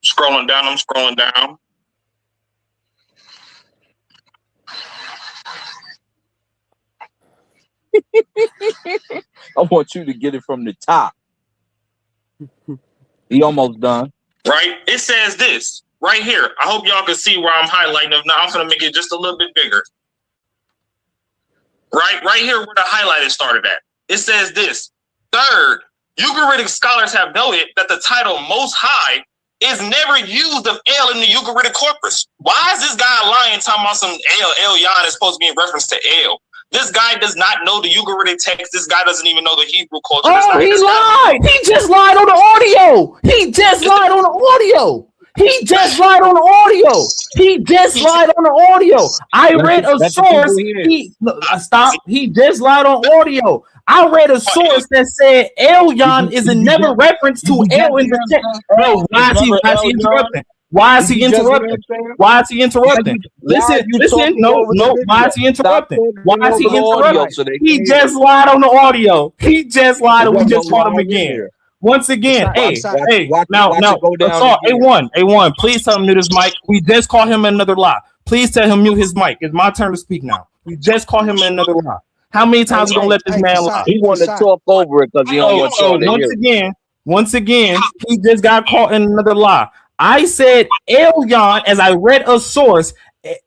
I'm scrolling down. I want you to get it from the top. He almost done. Right? It says this right here. I hope y'all can see where I'm highlighting. If not, I'm going to make it just a little bit bigger. Right here where the highlighted started at. It says this. Third, Ugaritic scholars have noted that the title Most High is never used of El in the Ugaritic corpus. Why is this guy lying talking about some El-Yon is supposed to be in reference to El? This guy does not know the Ugaritic text. This guy doesn't even know the Hebrew culture. Oh, he lied. He just lied on the audio. He just lied on the audio. He just lied on the audio. He just lied on the audio. I read a source. Stop. He just lied on audio. I read a source that said Elyon is a never reference to El in the text. Oh, why is he interrupting? Why is he interrupting? Why is he interrupting? Listen. No. Why is he interrupting? Why is he interrupting? He just lied on the audio. He just lied, and we just caught him again. Once again, now, A1, please tell him mute his mic. We just call him another lie. Please tell him mute his mic. It's my turn to speak now. We just call him another lie. How many times are we gonna let this man lie? He want to talk over it because he don't want y'all to hear. Once again, he just got caught in another lie. I said Elyon, as I read a source.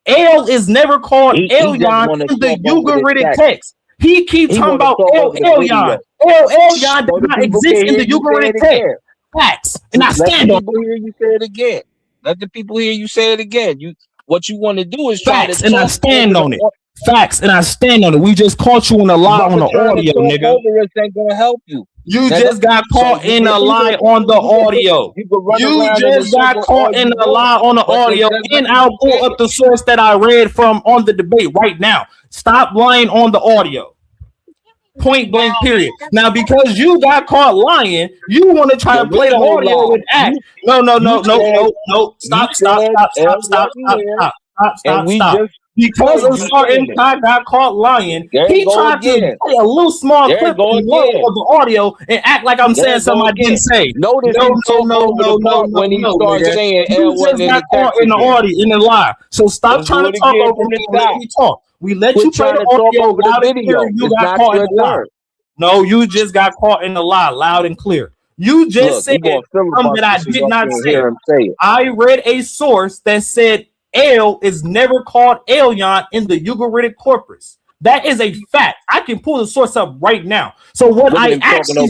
El is never called Elyon in the Ugaritic text. He keeps talking about Elyon. Elyon does not exist in the Ugaritic text. Facts. And I stand on it. Let the people hear you say it again. What you want to do is try facts, and I stand on it. Facts, and I stand on it. We just caught you in a lie on the audio, nigga. Over us ain't gonna help you. You just got caught in a lie on the audio. You just got caught in a lie on the audio, and I'll pull up the source that I read from on the debate right now. Stop lying on the audio. Point blank, period. Now, because you got caught lying, you want to try to play the audio with act. No. Stop. Because Asar and Kai got caught lying, he tried to play a little small clip of the audio and act like I'm saying something I didn't say. No. When he started saying you just got caught in the audio in the lie. So stop trying to talk over me and let me talk. We let you play the audio loud and clear. You got caught in the lie. No, you just got caught in the lie loud and clear. You just said something that I did not say. I read a source that said El is never called Elyon in the Ugaritic corpus. That is a fact. I can pull the source up right now. So what I actually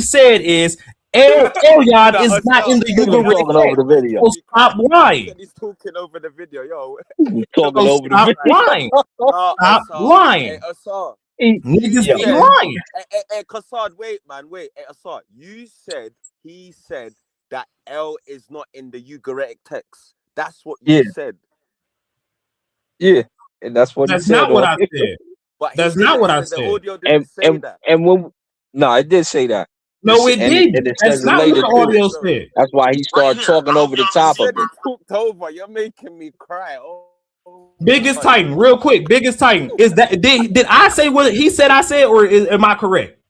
said is Elyon is not in the Ugaritic text. So stop lying. He's talking over the video, yo. Talking over the video. Lying. Stop lying. Niggas be lying. Hey, Kassad, wait. Hey, Assad, he said that L is not in the Ugaritic text. That's what you said. Yeah, and that's what that's he said. Not what I said. But that's not what I said. The audio didn't say that. And when it did say that. No, it didn't. That's not what the audio said. That's why he started talking over the top of it. He talked over. You're making me cry. Biggest Titan, real quick. Biggest Titan. Is that did I say what he said I said, or am I correct?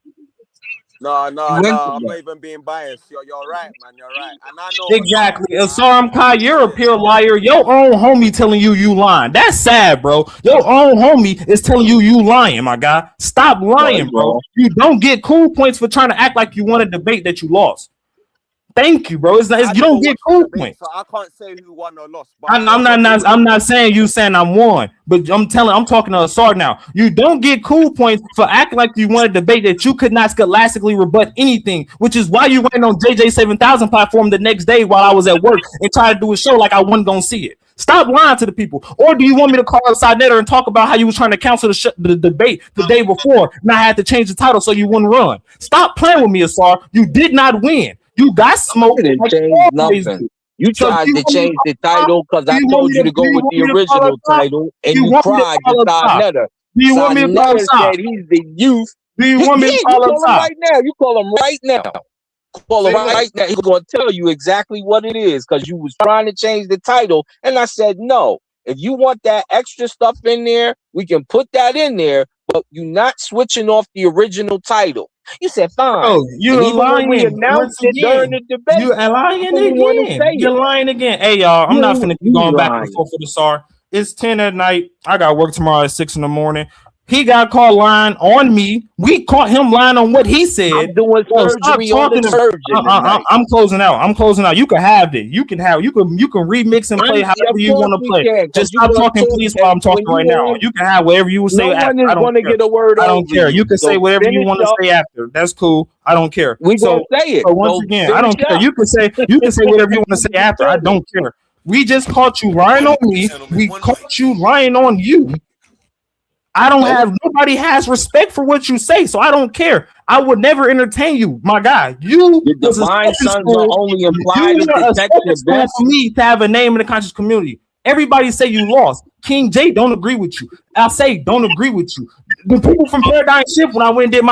No. I'm not even being biased. You're right, man. You're right. And I know exactly. Asaram Kai, you're a pure liar. Your own homie telling you lying. That's sad, bro. Your own homie is telling you lying, my guy. Stop lying, bro. You don't get cool points for trying to act like you won a debate that you lost. Thank you, bro. You don't get cool points. So I can't say who won or lost. But I'm not saying you saying I'm won, but I'm talking to Asar now. You don't get cool points for acting like you won a debate that you could not scholastically rebut anything, which is why you went on JJ7000 platform the next day while I was at work and tried to do a show like I wasn't gonna see it. Stop lying to the people. Or do you want me to call outside Netter and talk about how you was trying to cancel the debate the day before and I had to change the title so you wouldn't run? Stop playing with me, Asar. You did not win. You got smoked. Nothing. You tried to change the title because I told you to go with the original title, and you cried to Side Netter. Do you want me to call him said he's the youth. Do you want me to call him right now? You call him right now. Call him right now. He's going to tell you exactly what it is because you was trying to change the title, and I said no. If you want that extra stuff in there, we can put that in there, but you're not switching off the original title. You said fine. Oh, you're lying. We announced it during the debate. You're lying again. You're lying again. Hey, y'all, I'm not finna keep going back and forth with the SAR. It's 10 at night. I got work tomorrow at 6 in the morning. He got caught lying on me. We caught him lying on what he said. I'm doing surgery on the surgeon. I'm closing out. You can have it. You can remix and play however you want to play. Just stop talking, please, while I'm talking right now. You can have whatever you say after. I don't care. You can say whatever you want to say after. That's cool. I don't care. We gonna say it. So once again, I don't care. You can say whatever you want to say after. I don't care. We just caught you lying on me. We caught you lying on you. Nobody has respect for what you say, so I don't care. I would never entertain you, my guy. You The was a divine stepping sons are stool. only You implied were at the a text stepping at stool best. for me to have a name in the conscious community. Everybody say you lost. King J don't agree with you. I say don't agree with you. The people from Paradigm Shift, when I went and did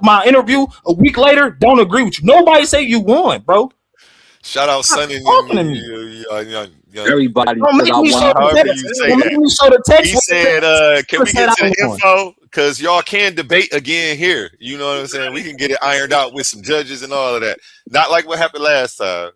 my interview a week later, don't agree with you. Nobody say you won, bro. Shout out Stop Sonny. talking to me. Everybody Don't said make I me show won the However 100%. you text. say Don't make that. me show the text. He said, can we said get I to the won. info? Because y'all can debate again here. You know what I'm saying? We can get it ironed out with some judges and all of that. Not like what happened last time.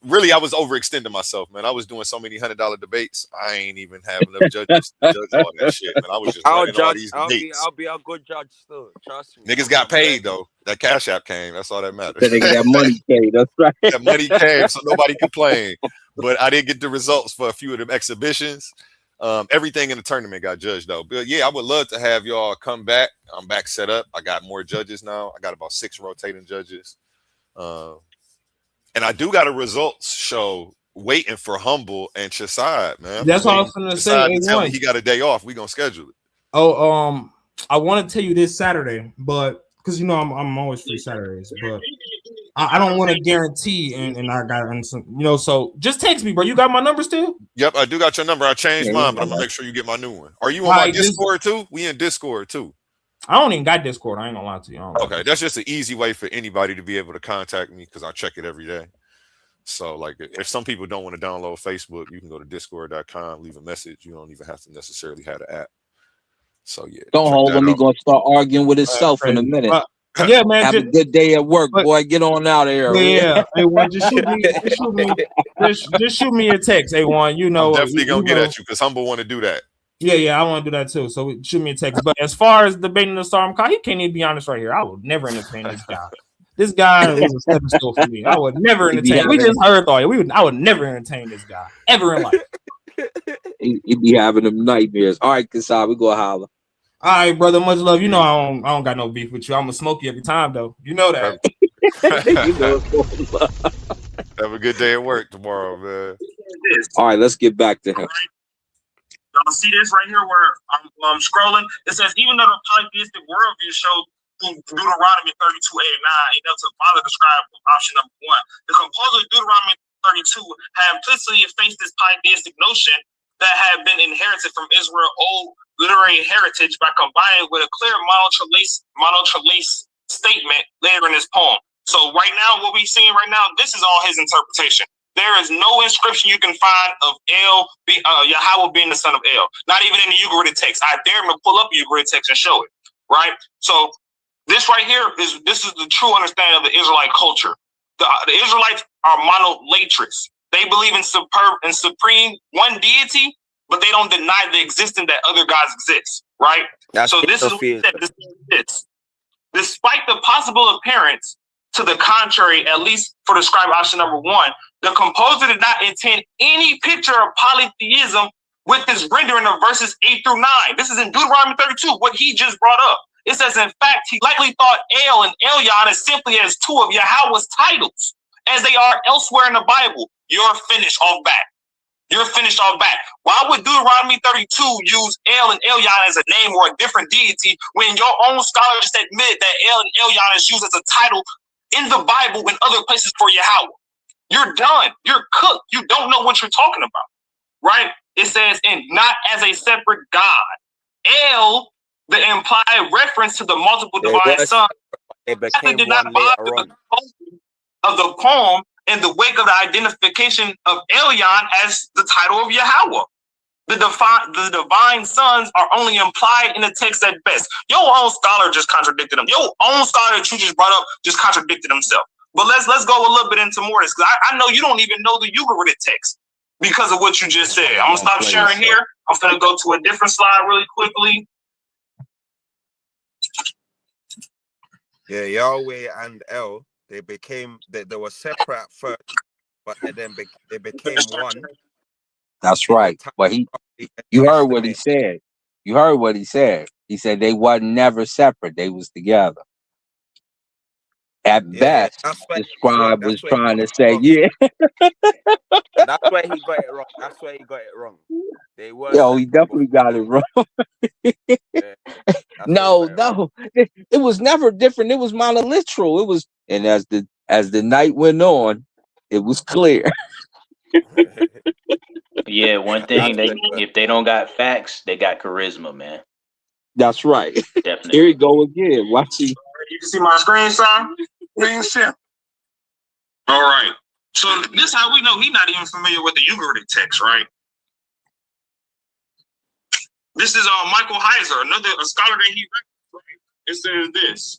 Really, I was overextending myself, man. I was doing so many $100 debates. I ain't even have enough judges to judge all that shit, man. I was just I'll running all judge. these I'll debates. be a good judge still. Trust me. Niggas got paid though. That cash app came. That's all that matters. That nigga that money came. That's right. That money came, so nobody complained. But I didn't get the results for a few of them exhibitions. Everything in the tournament got judged though. But yeah, I would love to have y'all come back. I'm back set up. I got more judges now. I got about 6 rotating judges. And I do got a results show waiting for Humble and Chasad, man. I'm That's just what I waiting was for gonna say. Chasad to tell me A1. he got a day off. We gonna schedule it. Oh, I want to tell you this Saturday, but because you know I'm always free Saturdays, but I don't want to guarantee, and I got so just text me, bro. You got my number still? Yep, I do got your number. I changed Yeah, mine, but I'm Okay. gonna make sure you get my new one. Are you All on my right, just Discord too? We in Discord too. I don't even got Discord. I ain't gonna lie to you. I don't got Okay, that's just an easy way for anybody to be able to contact me because I check it every day. So, like, if some people don't want to download Facebook, you can go to discord.com, leave a message. You don't even have to necessarily have the app. So, yeah, Don't check hold that me out. gonna start arguing with That's itself in a crazy. minute. Yeah, man. Have a good day at work, but boy. Get on out of here. yeah. A1, just shoot me a text. A1, I'm definitely gonna get at you because Humble want to do that. Yeah, I want to do that too. So shoot me a text. But as far as debating the Storm Call, he can't even be honest right here. I would never entertain this guy. This guy was a stepping stone for me. I would never entertain. We just heard all. I would never entertain this guy ever in life. He be having them nightmares. All right, Kasai, we go holler. All right, brother. Much love. You know I don't got no beef with you. I'm gonna smoke you every time though. You know that. You know Have a good day at work tomorrow, man. All right, let's get back to him. Y'all see this right here where I'm scrolling? It says, even though the polytheistic worldview showed through Deuteronomy 32, 8, and 9, enough to bother describe option number 1. The composer of Deuteronomy 32 had implicitly effaced this polytheistic notion that had been inherited from Israel's old literary heritage by combining with a clear monotrelase statement later in his poem. So right now, what we're seeing right now, this is all his interpretation. There is no inscription you can find of Yahweh being the son of El. Not even in the Ugaritic text. I dare him to pull up the Ugaritic text and show it. Right? So this right here is the true understanding of the Israelite culture. The Israelites are monolatrous. They believe in supreme one deity, but they don't deny the existence that other gods exist. Right? So this is what he said. This. Despite the possible appearance to the contrary, at least for the scribe option number 1, the composer did not intend any picture of polytheism with this rendering of verses 8 through 9. This is in Deuteronomy 32, what he just brought up. It says, in fact, he likely thought El and Elyon as simply as 2 of Yahweh's titles, as they are elsewhere in the Bible. You're finished off back. You're finished off back. Why would Deuteronomy 32 use El and Elyon as a name or a different deity when your own scholars just admit that El and Elyon is used as a title in the Bible and other places for Yahweh? You're done. You're cooked. You don't know what you're talking about, right? It says, and not as a separate God. El, the implied reference to the multiple divine sons, did not bother the composer of the poem in the wake of the identification of Elyon as the title of Yahweh. The divine sons are only implied in the text at best. Your own scholar just contradicted them. Your own scholar that you just brought up just contradicted himself. But let's go a little bit into more of this, because I know you don't even know the Ugaritic text because of what you just said. I'm gonna stop sharing here. I'm gonna go to a different slide really quickly. Yeah, Yahweh and El, they were separate at first, but then they became one. That's right. But you heard what he said. You heard what he said. He said they wasn't never separate. They was together. At best, the scribe was trying to say, yeah. That's where he got it wrong. That's where he got it wrong. They were. Yo, he definitely got it wrong. No, it was never different. It was monoliteral. It was, and as the night went on, it was clear. Yeah, one thing That's they what it was. if they don't got facts, they got charisma, man. That's right. Definitely. Here we go again. Watch he. You can see my screen, son. Screen share. All right. So this is how we know he's not even familiar with the Ugaritic text, right? This is Michael Heiser, a scholar that he read. Right? It says this.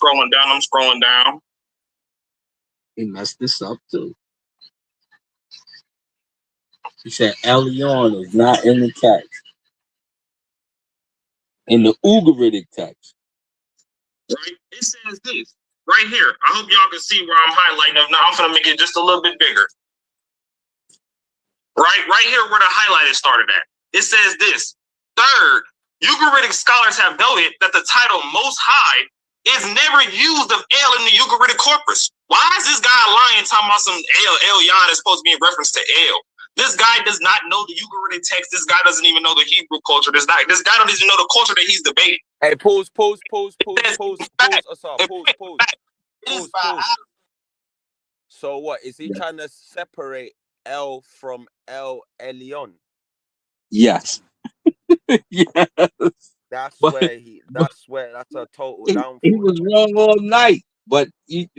I'm scrolling down. He messed this up too. He said Elion is not in the text. In the Ugaritic text. Right? It says this right here. I hope y'all can see where I'm highlighting. Now I'm gonna make it just a little bit bigger. Right here where the highlighted started at. It says this. Third, Ugaritic scholars have noted that the title Most High is never used of El in the Ugaritic corpus. Why is this guy lying talking about some El is supposed to be in reference to El? This guy does not know the Ugaritic text. This guy doesn't even know the Hebrew culture. This guy don't even know the culture that he's debating. Hey, pause, Asaf, pause. So what is he trying to separate El from El Elyon? Yes. Yes. That's a total downfall. He was wrong all night. But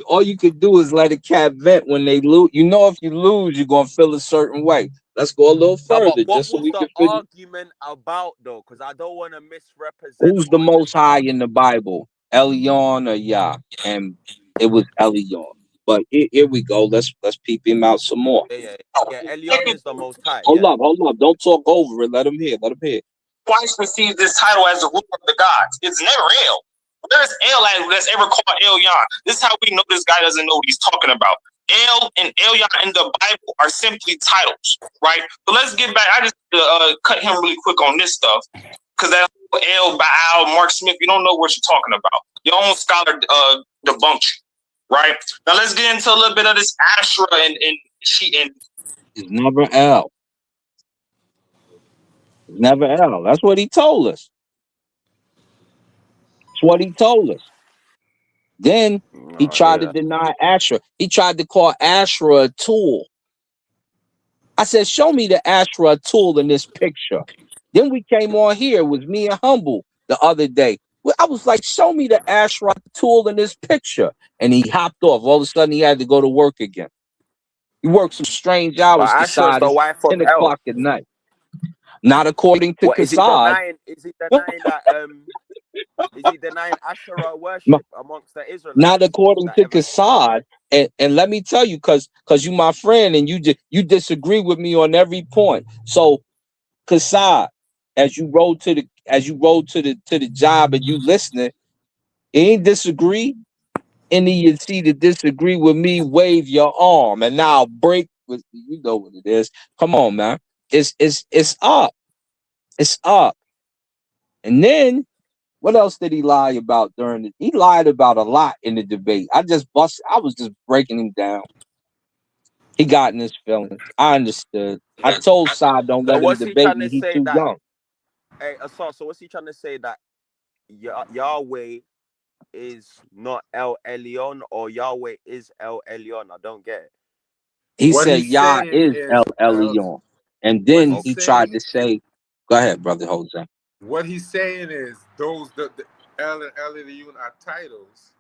all you could do is let a cat vent when they lose. You know, if you lose, you're gonna feel a certain way. Let's go a little further, But what just so was we the can figure. argument about though? Because I don't want to misrepresent. Who's the most high in the Bible, Elion or Yah? And it was Elion. But here we go. Let's peep him out some more. Yeah. Elyon is the most high. Hold up. Don't talk over it. Let him hear. Twice received this title as the ruler of the gods. It's never El. Where's El that's ever called Elyon? This is how we know this guy doesn't know what he's talking about. El and Elyon in the Bible are simply titles, right? But let's get back. I just cut him really quick on this stuff because that El, Baal, Mark Smith, you don't know what you're talking about. Your own scholar debunked you, right? Now let's get into a little bit of this Asherah and It's never El. It's never El. That's what he told us. Then he tried to deny Asherah. He tried to call Asherah a tool. I said, show me the Asherah tool in this picture. Then we came on here. It was me and Humble the other day. I was like, show me the Asherah tool in this picture. And he hopped off. All of a sudden, he had to go to work again. He worked some strange hours, Asherah's the wife of 10 o'clock at night. Not according to Kassad. Is he denying that? Is he denying Asherah worship amongst the Israelites? Not according to Kassad. And let me tell you, because you my friend and you disagree with me on every point. So Kassad, as you rode to the job and you listening, ain't disagree. Any you see to disagree with me, wave your arm, and now I'll break with you know what it is. Come on, man. It's up. It's up. And then what else did he lie about during it? He lied about a lot in the debate. I was just breaking him down. He got in his feelings. I understood. I told Side don't let him debate me. He's too young. Hey, Asaf, so what's he trying to say that Yahweh is not El Elyon or Yahweh is El Elyon? I don't get it. He said Yah is El Elyon. And then he tried to say, go ahead, brother Jose. What he's saying is the El and El Elyon are titles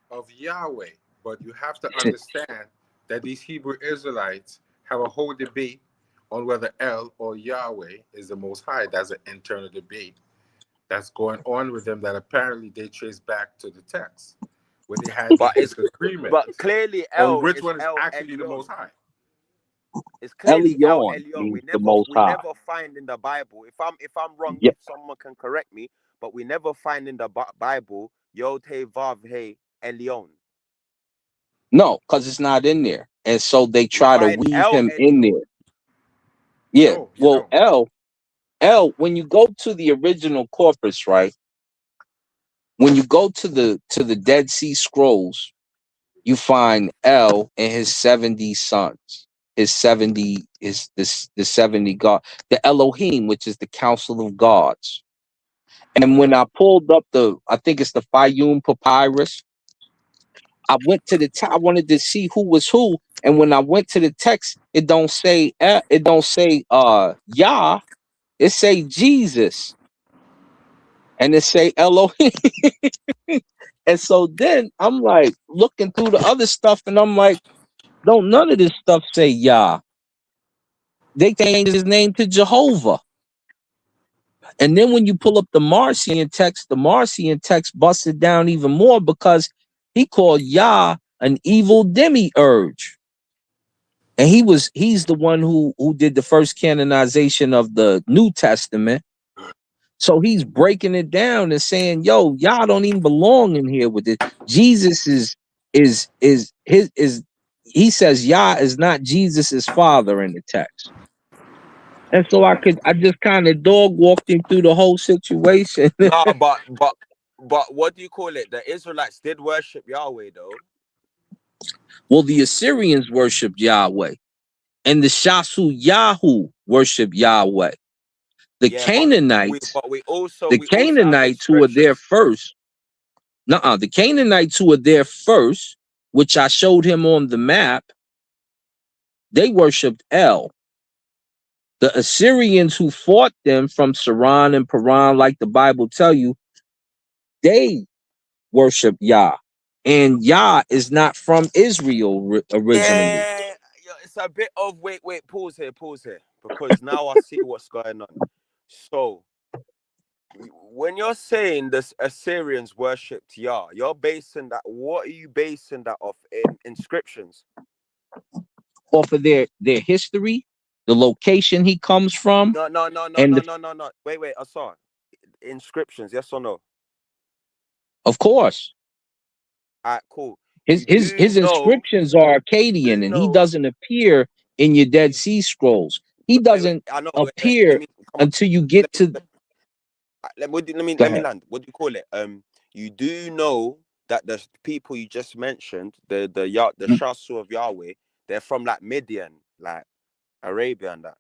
of Yahweh, but you have to understand that these Hebrew Israelites have a whole debate on whether El or Yahweh is the Most High. That's an internal debate that's going on with them that apparently they trace back to the text, where they had disagreement. But clearly, El which is one is El actually Elyon. the Most High. It's clearly El Elyon Elyon. We never never find in the Bible. If I'm wrong, yep. someone can correct me. But we never find in the Bible Yod He Vav He Elyon. No, because it's not in there. And so they try to weave him in there. Yeah. Well, El, when you go to the original corpus, right? When you go to the Dead Sea Scrolls, you find El and his 70 sons. His 70 is the 70 God, the Elohim, which is the council of gods. And when I pulled up I think it's the Fayum Papyrus, I went to the I wanted to see who was who, and when I went to the text, it don't say Yah, it say Jesus, and it say Elohim. And so then I'm like looking through the other stuff, and I'm like, don't none of this stuff say Yah. They changed his name to Jehovah. And then when you pull up the Marcion text busts it down even more, because he called Yah an evil demiurge. And he's the one who did the first canonization of the New Testament. So he's breaking it down and saying, yo, Yah don't even belong in here with it. Jesus is he says Yah is not Jesus's father in the text. And so I just kind of dog walked him through the whole situation. No, but what do you call it? The Israelites did worship Yahweh though. Well, the Assyrians worshiped Yahweh, and the Shasu Yahu worshiped Yahweh. The Canaanites, we also have in who were there scriptures. first, the Canaanites who were there first, which I showed him on the map, they worshipped El. The Assyrians who fought them from Saran and Paran, like the Bible tell you, they worship Yah. And Yah is not from Israel originally. Yeah, it's a bit of wait, pause here, because now I see what's going on. So when you're saying the Assyrians worshipped Yah, you're basing that. What are you basing that off? In inscriptions? Off of their history, the location he comes from. No. Wait, I saw inscriptions. Yes or no? Of course. All right, cool. His inscriptions are Akkadian, and he doesn't appear in your Dead Sea Scrolls. He doesn't appear until you get to. Let me land. What do you call it? You do know that the people you just mentioned, the Shasu of Yahweh, they're from like Midian, like Arabia and that,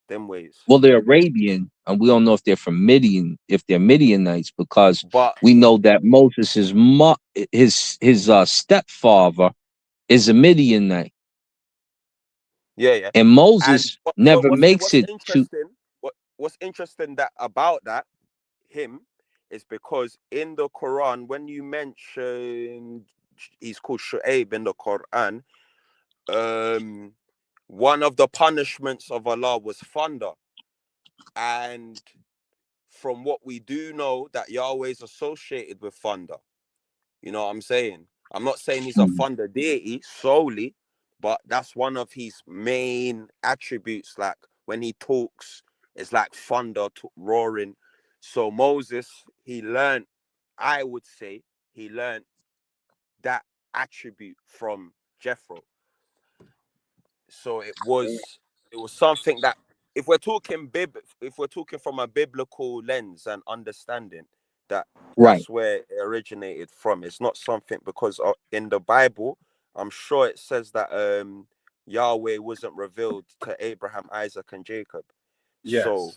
them ways. Well, they're Arabian, and we don't know if they're from Midian, if they're Midianites, because we know that Moses' his stepfather is a Midianite. Yeah. And Moses never makes it to. What's interesting about him is because in the Quran, when you mention he's called Shu'aib in the Quran, one of the punishments of Allah was thunder. And from what we do know, that Yahweh is associated with thunder. You know what I'm saying? I'm not saying he's a thunder deity solely, but that's one of his main attributes. Like when he talks, it's like thunder roaring. So Moses, I would say he learned that attribute from Jethro. So it was something that if we're talking from a biblical lens and understanding, that's where it originated from. It's not something because in the Bible, I'm sure it says that Yahweh wasn't revealed to Abraham, Isaac, and Jacob. Yes. So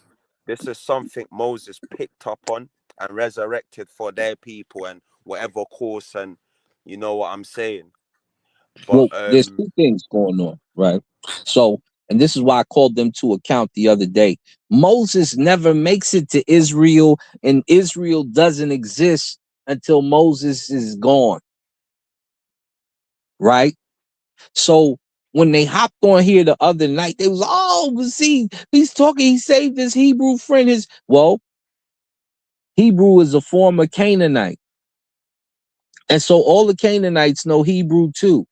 this is something Moses picked up on and resurrected for their people and whatever course, and you know what I'm saying. But There's two things going on, right? So, and this is why I called them to account the other day. Moses never makes it to Israel, and Israel doesn't exist until Moses is gone, right? So when they hopped on here the other night, they was, he's talking, he saved his Hebrew friend. Hebrew is a former Canaanite. And so all the Canaanites know Hebrew too.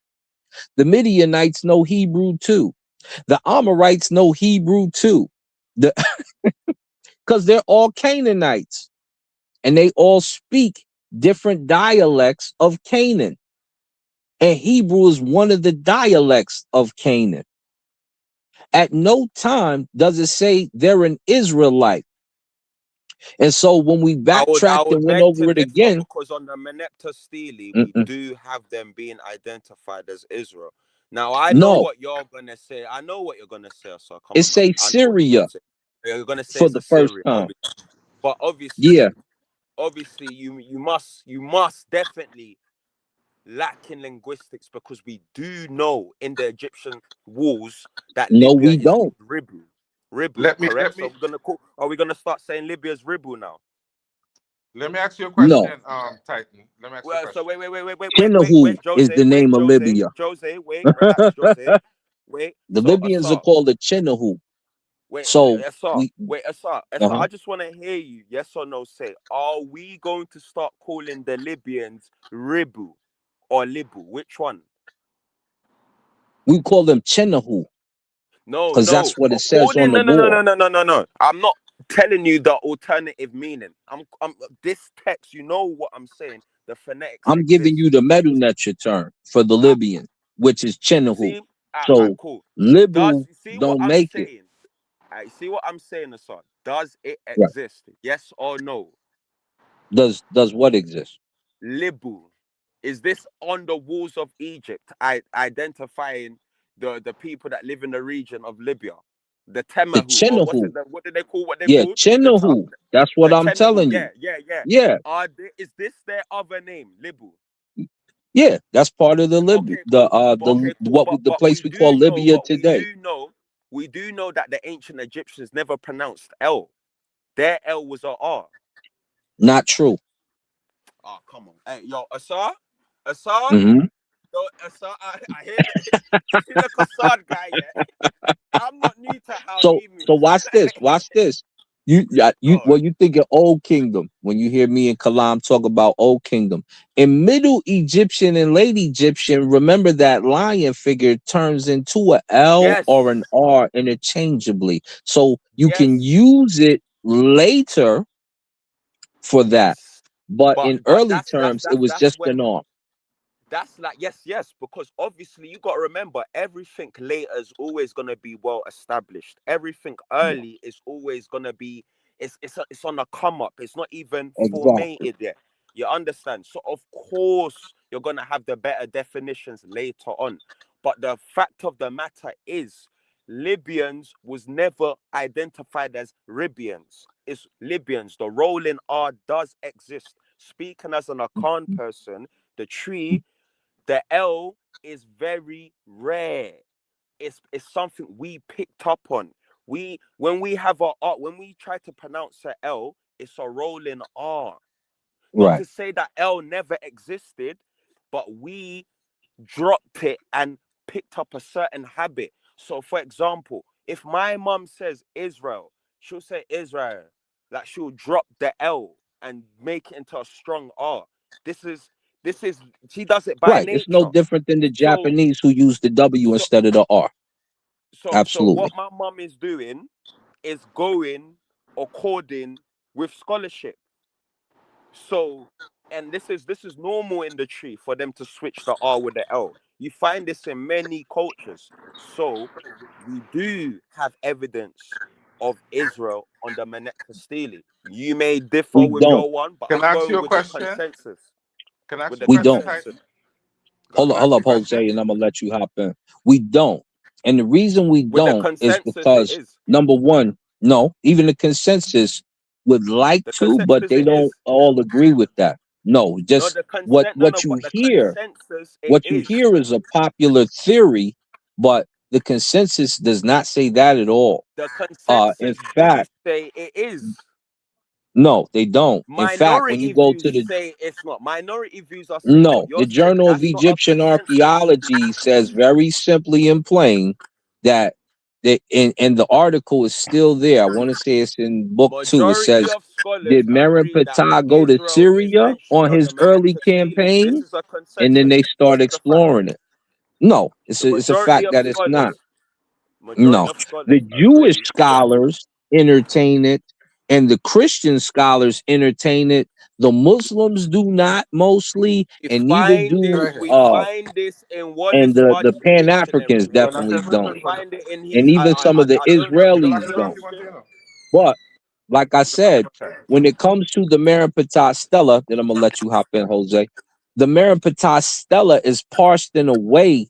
The Midianites know Hebrew too. The Amorites know Hebrew too. Because they're all Canaanites. And they all speak different dialects of Canaan. And Hebrew is one of the dialects of Canaan. At no time does it say they're an Israelite. And so when we backtracked and went over it again, because on the Meneptah Stele, we do have them being identified as Israel. Now I know what you're gonna say. I know what you're gonna say. So come it on, say Syria. You're gonna say for it's the Assyria, first time. but obviously, obviously you must definitely lack in linguistics, because we do know in the Egyptian walls that No, Libya we is don't. Ribu. Ribu, Let me correct? So are we gonna start saying Libya's Ribu now? ask you a No. question, Titan. Let me ask you a Well, so question. Chinahu wait, is Jose, the name of Libya. wait, relax, Jose, wait. The So Libyans are Asar, called the Chinahu. wait, So Asar, we Asar, uh-huh. I just want to hear you, yes or no, say, are we going to start calling the Libyans Ribu or Libu? Which one? We call them Chinahu No, because that's no. what it says on According, the board. no. I'm not telling you the alternative meaning. I'm this text. You know what I'm saying. The phonetics I'm giving you exist. the Medu term for the Libyan, which is Chinahu. See, So cool. Does Libu you see what don't I'm make it. saying? I see what I'm saying, Assad. Does it Right. exist? Yes or no? Does what exist? Libu. Is this on the walls of Egypt? Identifying the people that live in the region of Libya, the The Temahu, or what's Chinahu. it? What do they call? What they Yeah, called? Chinahu. That's what The I'm Chenahu. telling Yeah, you. yeah, yeah. Yeah. Is this their other name, Libu? Yeah, that's part of the Libya, Okay, cool. Okay, cool. the But place we call Libya today. we do know that the ancient Egyptians never pronounced L. Their L was a R. Not true. Oh, come on. Hey, yo, Asar, Mm-hmm. yo, Asar, I hear that. You see the Assad guy, yeah? I'm not new to how So he moves. watch this. Watch this. Go on. You think of Old Kingdom when you hear me and Kalam talk about Old Kingdom. In Middle Egyptian and Late Egyptian, remember that lion figure turns into a L Yes. or an R interchangeably. So you can Yes. use it later for that. Yes. But But in early that's terms, it was just when an R. that's like yes, because obviously you got to remember everything later is always going to be well established. Everything Yeah, early is always going to be it's on a come up. It's not even exactly. formatted yet. You understand? So of course you're going to have the better definitions later on. But the fact of the matter is Libyans was never identified as Ribians. It's Libyans. The rolling R does exist. Speaking as an Akan person, the tree, the L is very rare. It's something we picked up on. When we have when we try to pronounce a L, it's a rolling R. Not Right. to say that L never existed, but we dropped it and picked up a certain habit. So, for example, if my mom says Israel, she'll say Israel. Like she'll drop the L and make it into a strong R. This is she does it by Right. It's no nature. different than the So Japanese who use the W so instead of the R. so what Absolutely. my mom is doing is going according with scholarship. So, and this is normal in the tree for them to switch the R with the L. You find this in many cultures. So, we do have evidence of Israel on the Maneka Stele. You may differ We with don't. your one, but Can I'm I ask you going a with the question? consensus. Can I ask With you a the We question, don't. consensus. Titan? Hold Can up, I ask you a Jose, question? and I'm gonna let you hop in. We don't. And the reason we With the don't is consensus, it because is. number one, no, even the consensus would like The to, but consensus, they it don't is. all agree with that. No, No, just the consent, no, what but you the hear, consensus, it is. is a popular theory, but the consensus does not say that at all. The In consensus do fact, say it is. no, they don't. In fact, when you Minority go views to the say it's not. Minority views are saying what no, you're the saying. Journal of That's not a Egyptian consensus. Archaeology says very simply and plain that and the article is still there. I want to say it's in book 2. It Majority says, of scholars did agree that Merenptah go to Israel is Syria mentioned on on his the early Maneka Stele. This campaign? is a And then consensus. they This start is a fact. exploring it. No, The it's a majority fact of that it's not. scholars, majority No, of the scholars Jewish agree. scholars entertain it, and the Christian scholars entertain it. The Muslims do not mostly, We and neither find this. do Right here. We find this in and Wallace the Budge's Pan Africans dictionary. Can I say definitely something? We don't, find it in and his. even some of the I don't know if you Israelis hear don't. this. But like I said, when it comes to the Merenptah Stela, then I'm gonna let you hop in, Jose. The Merenptah Stela is parsed in a way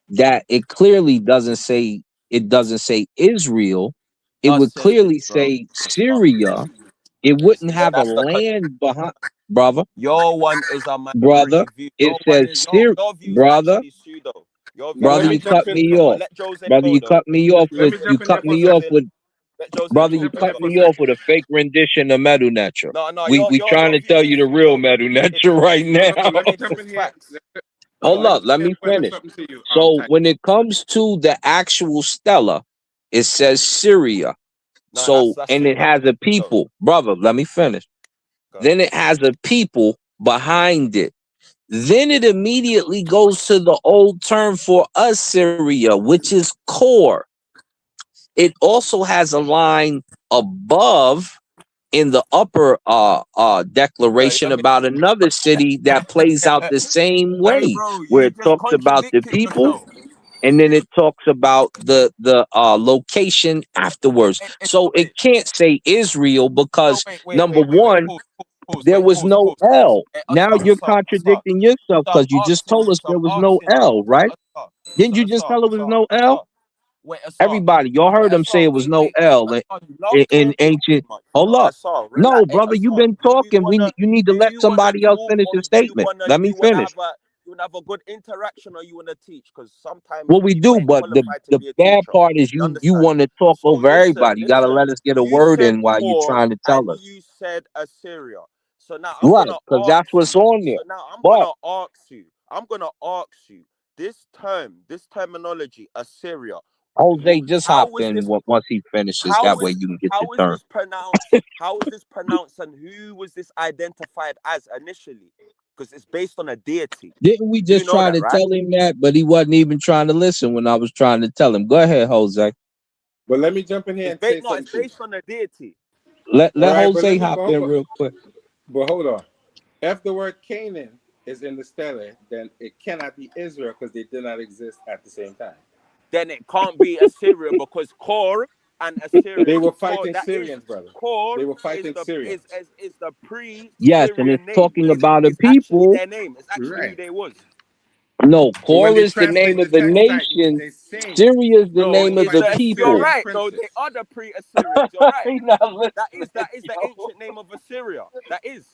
that it doesn't say Israel. It Us would says clearly Israel. say Syria, It wouldn't Yeah, have a that's the land behind, brother. your one is a Brother, minority view. it says Your view is brother, actually pseudo. Your view is Let brother, me you actually jump cut in. me pseudo. But off. let Joseph Brother, go you though. cut me off Let with me you jump in cut there for a me off second. with Let Joseph Let me brother, talk. you jump in cut there Joseph. for a me off second. with a fake rendition of Medu Netra. No, no, We trying your to view tell you is the real pseudo. Medu It's Netra right No, now. no, let me it's jump in just here. facts. Hold Hold on. Let up, me let me explain finish. something to you, So Ty. when it comes to the actual Stella, it says Syria. No, So that's and it Syria. has a Go, people. Brother, let me finish. go. Then it has a people behind it. Then it immediately goes to the old term for Assyria, which is core. It also has a line above in the upper declaration Let me. about another city that plays out the same Hey, way, bro, where you it just talks about the contradicted people yourself. and then it talks about the location afterwards. So it Wait, can't say Israel no, because number wait. one, there was no L. Hey, Now you're contradicting yourself So I'm because you just asking told you. us there was no L, right? Didn't you just tell us there was no L? Wait, Everybody, y'all heard them say it was no wait. L You love in talking too ancient. much. Hold up. Relax. No, brother, you've been talking. You need to Do let you wanna somebody else talk, finish or his statement. Let me finish. you wanna have a good interaction, or you wanna teach? Because sometimes Well, we people do, ain't but qualified to the be a bad teacher. part is You you understand? want to talk So over everybody. You got to listen. let us get a You word said in while you're core, trying to tell and us. you said Assyria. So now I'm Right, gonna because ask that's what's you. on there. So now I'm But gonna ask you. I'm gonna ask you. This terminology, Assyria. Jose just How hopped was in this? once he finishes. How That way was you can get how your was turn. this pronounced? How was this pronounced, and who was this identified as initially? Because it's based on a deity. Didn't we You do just know try that, to right? tell him that? But he wasn't even trying to listen when I was trying to tell him. Go ahead, Jose. But let me jump in here and say It's something to you. based on a deity. Let Right, but Jose let me hop in real quick. but hold on. If the word Canaan is in the stellar, then it cannot be Israel because they did not exist at the same time. Then it can't be Assyria because Kor and Assyria. They were Kor fighting that is Syrians, brother. Kor They were is fighting the Syrians. is the Yes, and it's pre-Syrian name. talking about a Is actually people. their name. It's actually who Right. they was. No, But when Kor they is the name translate the of the text back, nation. they sing Syria is the they No, were name of the fighting you're people. Syrian right. No, they princes. are the pre-Assyrians. You're right. He not That listening, is the yo. ancient name of Assyria. That is.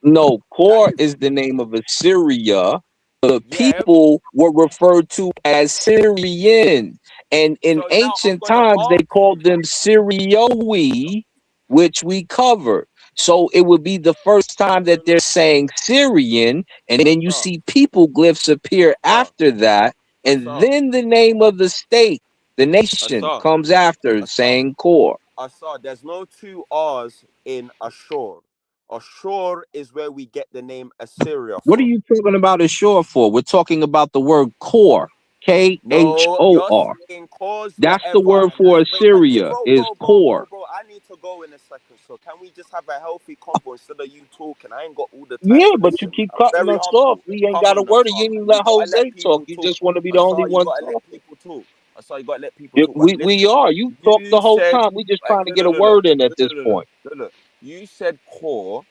No, That Kor is. is the name of Assyria. The Yeah. people were referred to as Syrian. And in So now I'm ancient gonna times, they ask called you. them Syrioi, which we covered. So it would be the first time that they're saying Syrian, and then you Sir, see people glyphs appear sir, after that, and sir, then the name of the state, the nation, sir, comes after sir. saying Kor. Saw there's no two R's in Ashur. Ashur is where we get the name Assyria What are from. you talking about ashore for? We're talking about the word core, No, you're Khor. saying cause That's the whatever, word and for wait, Assyria is core. bro. I need to go in a second. So can we just have a healthy convo instead of you talking? I ain't got all the time Yeah, to but you listen. keep I'm cutting very us off. humble. We ain't Come got a on, word. You Asar. ain't even You let gotta let Jose talk. people You talk. just want to be the only Asar, you one gotta let talking. people talk. Asar, you gotta let people talk. But We listen, are. You talk you the whole said, time. We just trying to no, get no, a no, no, word in at no, this no, no, no, point. no, no. You said core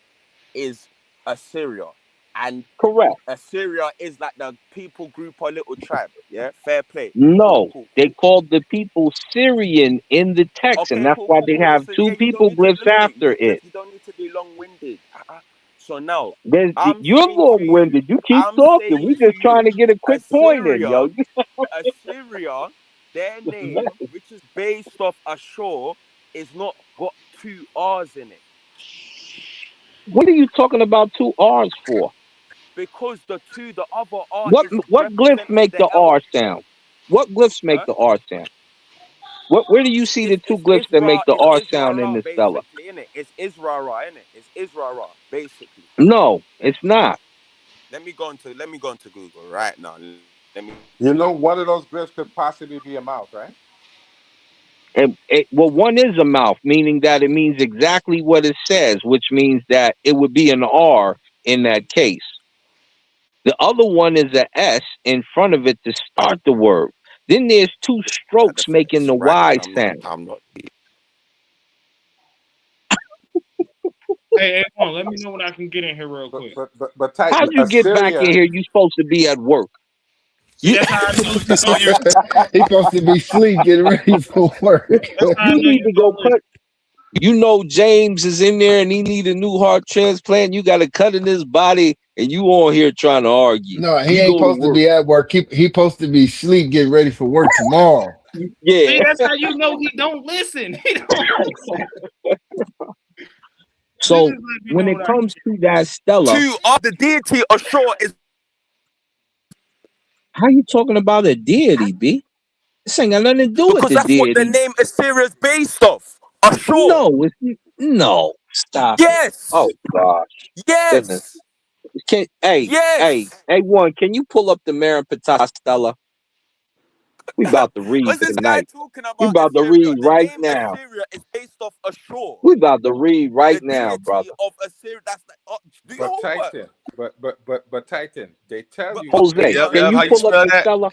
is Assyria, and Correct. Assyria is like the people group or little tribe. Yeah, fair play. Cool, No, cool, they cool. called the people Syrian in the text, and Okay, that's cool, why cool, they cool. have Listen, two yeah, you don't people need to glyphs look. after it. You don't need to be long-winded. So now, I'm You're saying to you, long-winded. You keep talking. We just trying to get a quick point in, Assyria, yo. Assyria, their name, which is based off Ashur, is not got two R's in it What are you talking about two R's for? because the other R What is what glyphs representing make the the L. R sound? What glyphs make Huh? the R sound? Where do you see the two glyphs that make the It's R sound in Israel the Stella? basically, innit? It's Israel, innit? It's Israel basically. No, it's not. Let me go into Google right now. Let me. You know, one of those glyphs could possibly be a mouth, right? Well, one is a mouth, meaning that it means exactly what it says, which means that it would be an R in that case. The other one is a S in front of it to start the word. Then there's two strokes making Effects the right Y now. sound. I'm not. Hey, hold on. Let me know when I can get in here real quick. But type How'd you get back in Assyria. here? You supposed to be at work. See, You that's how I know you. He supposed to be sleek and ready for work. That's how I you know need you to don't go listen. cut. You know James is in there and he need a new heart transplant. You got a cut in his body, and you on here trying to argue. No, he You ain't go to supposed to work. be at work. He supposed to be sleep, getting ready for work tomorrow. Yeah. See, that's how you know he don't listen. He don't listen. So when it comes to that Stella, The deity ashore is how you talking about a deity, B? This ain't got nothing to do with because the that's what the deity. name Assyria is based off. Ashore. No, no. Stop it. Yes. Oh gosh, goodness. Yes. Hey, Yes. one. Can you pull up the Marin Stella? We about to read What's this guy tonight. talking We about about to Assyria? read The right name now. Assyria is based off ashore. We about to read right The now, deity brother. of Assyria. That's do your But homework. Titan, but Titan, they tell you Jose, Yep, can yep. you How you pull up spell the that? Stella?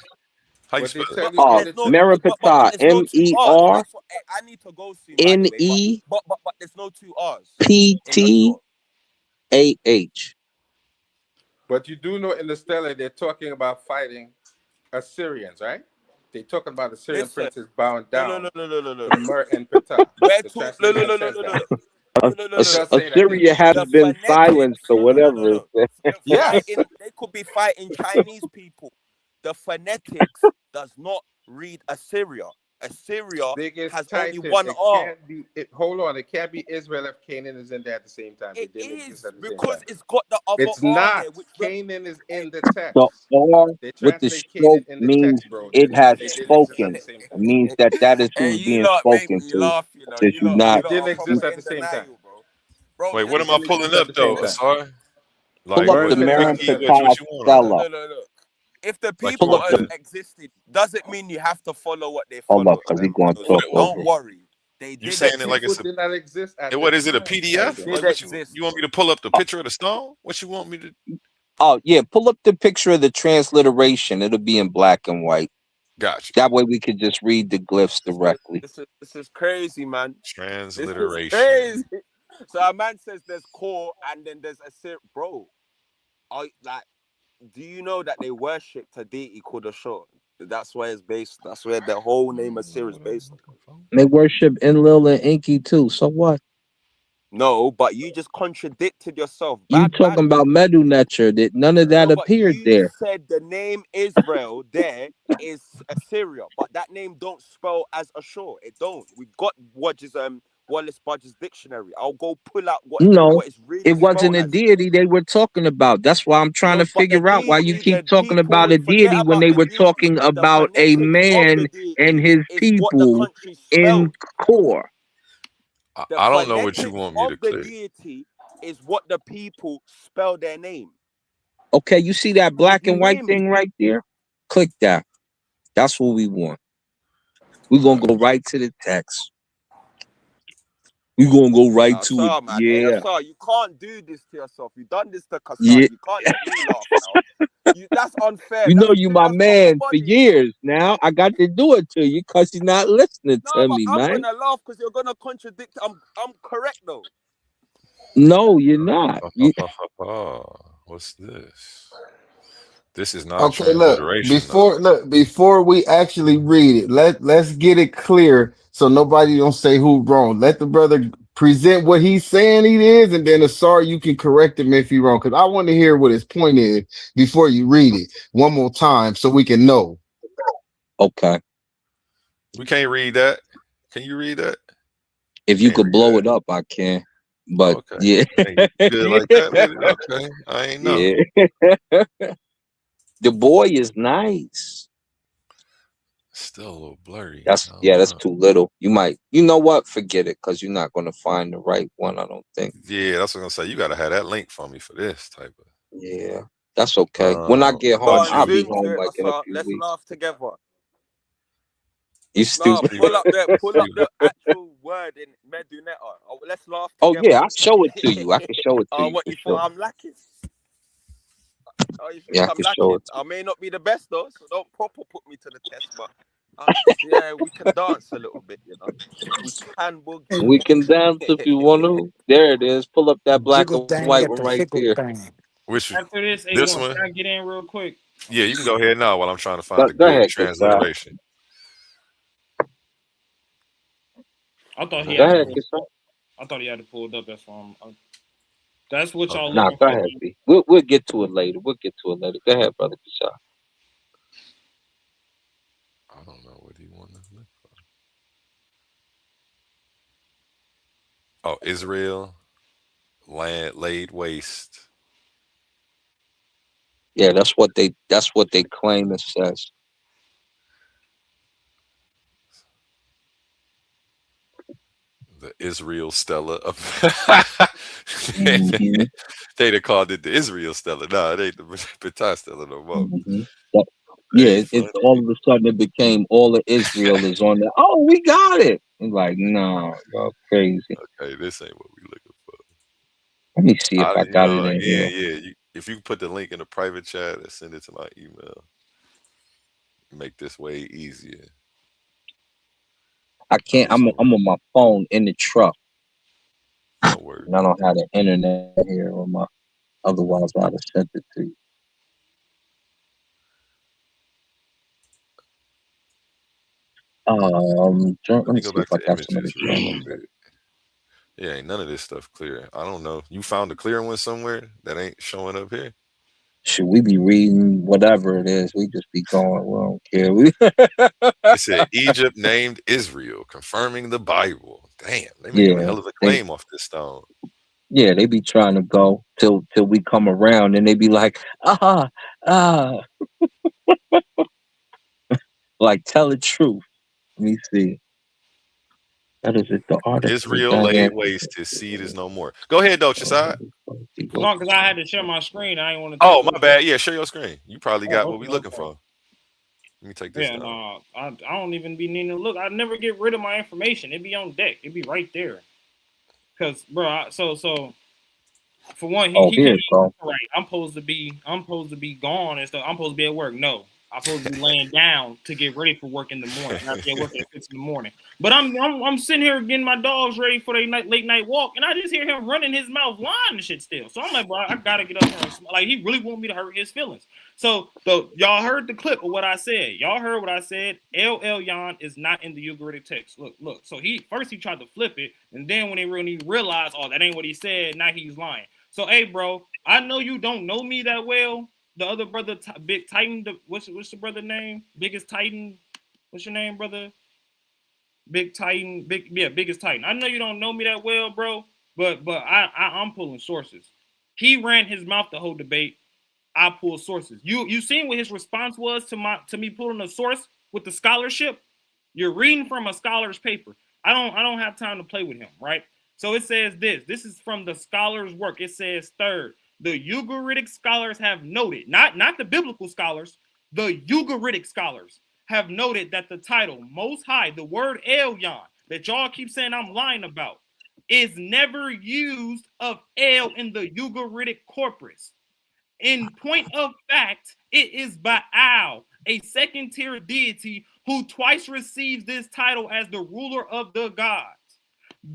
How you but they spell it? tell you in the There's no text. there's no two R's. MERPTA, Wait for I need to go soon, by the way. But there's no two R's in ashore. But you do know in the Stella they're talking about fighting Assyrians, right? They're talking about Assyrian Listen. princes bowing down No. to Mer and Ptah. We're The talking translation says that. It does say that there. Assyria has The been silenced phonetics. or whatever. Yes. They could be fighting Chinese people. The phonetics does not read Assyria. Assyria Biggest has only Titan. one It R. can't be. Hold on. It can't be Israel if Canaan is in there at the same time. They It didn't exist is at the same because time. it's got the other It's R there, not. which Canaan is in the The text. R They with the translate Canaan stroke in the means text, bro. it has They didn't exist at spoken. the same It time. means that is Hey, who's you being lot make spoken me to. laugh, That you They You not. lot didn't are exist proper at in the same time. denial, bro. Wait, what They am I didn't pulling exist at up the same though? time. Sorry. Pull Like up Mer the what? and What Marin Ptah. keywords? Ptah What you want on it? Stella. Look. If the Like you Pull people up want the. has the existed, doesn't mean you have to follow what they Hold up, follow. cause we going to what? talk It, what over. Don't worry, they you did saying it The like people it's exist. a? did not exist at the What is it? A time, They PDF? Titan. did Like what you exist. want me to pull up the picture of the stone? What you want me to? Oh yeah, pull up the picture of the transliteration. It'll be in black and white. Gotcha. That way we could just read the glyphs directly. This is crazy, man. This is Transliteration. crazy. So a man says there's core and then there's a bro. Do you know that they worship a deity called Ashur? That's where it's based. That's where the whole name Assyria is based on. They worship Enlil and Enki too. So what? No, but you just contradicted yourself. You Bad. talking about Medu Neter? That none of that No, but appeared you there. said the name Israel there is Assyria, but that name don't spell as Ashur. It don't. We got Wallace Budge's dictionary. I'll go pull out No, what it's really it spelled wasn't a as. deity they were talking about. That's why I'm trying No, to but the figure out why you deity, the keep talking people, about a forget deity when about they the were deity. talking The about a phonetics of the man and deity his is what the people country in spelled. core. The I don't know what you phonetics want me of to the click. deity is what the people spell their name. Okay, you see that Did black you and white hear me? thing right there? Click that. That's what we want. We're gonna go right to the text. We're gonna go right to it. Sorry, man. Hey, Yeah. sorry, you can't do this to yourself. You've done this to Yeah. Kassan. You can't let me laugh now. That's unfair. You know That's you too my much for man for body. years now. I got to do it to you because you're not listening No, to but me, I'm man. gonna laugh because you're gonna contradict. I'm correct though. No, you're not. What's this? This is not Okay, look, transliteration though. before we actually read it, let's get it clear so nobody don't say who's wrong. Let the brother present what he's saying he is, and then sorry you can correct him if he's wrong. Because I want to hear what his point is before you read it one more time so we can know. Okay. We can't read that. Can you read that? If you Can't could read blow that. it up, I can. Oh, But okay. yeah. Hey, you good like that with it? Okay. I ain't know. Yeah. The boy is nice. Still a little blurry. That's I too little. You know what? Forget it, because you're not gonna find the right one, I don't think. Yeah, that's what I'm gonna say. You gotta have that link for me for this type of. Yeah, that's okay. When I get Go home, What on, I'll be you? zoom home to it. like in a few Let's weeks. laugh together. You No, stupid. pull up the actual word in Medunetta. Oh, let's laugh Oh together. yeah, I'll show it to you. I can show it to you What for you sure. thought I'm lacking? Oh, you think Yeah, I I'm can show lacking? it to I may not be the best though, so don't proper put me to the test. But we can dance a little bit, you know. We can boogie. you. We can dance if you want to. There it is. Pull up that black Jiggle and thing white at one the right fickle there. thing. Which After this, this A1, one? can I get in real quick? Yeah, you can go ahead now while I'm trying to find a Go good ahead, Kasai. transliteration. I thought he Go asked ahead, me. Kasai. I thought he had it pulled up. That's why that's what y'all Okay. Nah, looking go for. ahead, B. We'll get to it later. We'll get to it later. Go ahead, brother Kishar. I don't know what he wanted to look for. Oh, Israel land laid waste. Yeah, that's what they claim it says. The Israel Stella of Mm-hmm. they'd have called it the Israel Stella. No, it ain't the Petah Stella no more. Mm-hmm. They Yeah, it's funny. all of a sudden it became all of Israel is on there. Oh, we got it. I'm like, no, y'all crazy. Okay, this ain't what we looking for. Let me see if I You got it know, in again, here. yeah. If you put the link in the private chat and send it to my email, make this way easier. I I can't. was I'm hoping. on my phone in the truck, No worries. and I don't have the internet here on my. Otherwise, I'd have sent it to you. Let Let me me go see if back I to got some of the images real journals. quick. Yeah, ain't none of this stuff clear. I don't know. You found a clear one somewhere that ain't showing up here? Should we be reading whatever it is? We just be going. We don't care. We It said Egypt named Israel, confirming the Bible. Damn, they making a yeah, hell of a they claim off this stone. they be trying to go till we come around, and they be like, ah, like tell the truth. Let me see. That is it. The article of Israel laid waste, his seed is no more. Go ahead, though, Chisad. No, because I had to share my screen. I didn't want to Oh, take. my bad. Yeah, share your screen. You probably got Oh, what we okay, looking okay. for. Let me take this Yeah, down. no, I don't even be needing to look. I never get rid of my information. It be on deck. It be right there. Cause, bro, so for one, Oh, he here can't it go. right. I'm supposed to be gone and stuff. I'm supposed to be at work. No, I'm supposed to be laying down to get ready for work in the morning. I have to get work at 6 in the morning. But I'm sitting here getting my dogs ready for their late night walk, and I just hear him running his mouth, lying and shit still. So I'm like, bro, I gotta get up here. Like he really want me to hurt his feelings. So y'all heard the clip of what I said. Y'all heard what I said. El is not in the Ugaritic text. Look. So he tried to flip it, and then when they really realized, oh, that ain't what he said. Now he's lying. So, hey, bro, I know you don't know me that well. The other brother, Big Titan, what's the brother name? Biggest Titan. What's your name, brother? Big Titan, Biggest Titan. I know you don't know me that well, bro, but I'm pulling sources. He ran his mouth the whole debate. I pull sources. You seen what his response was to me pulling a source with the scholarship? You're reading from a scholar's paper. I don't have time to play with him, right? So it says this. This is from the scholar's work. It says third. The Ugaritic scholars have noted, not the biblical scholars, the Ugaritic scholars have noted that the title Most High, the word Elyon, that y'all keep saying I'm lying about, is never used of El in the Ugaritic corpus. In point of fact, it is Baal, a second-tier deity who twice receives this title as the ruler of the gods.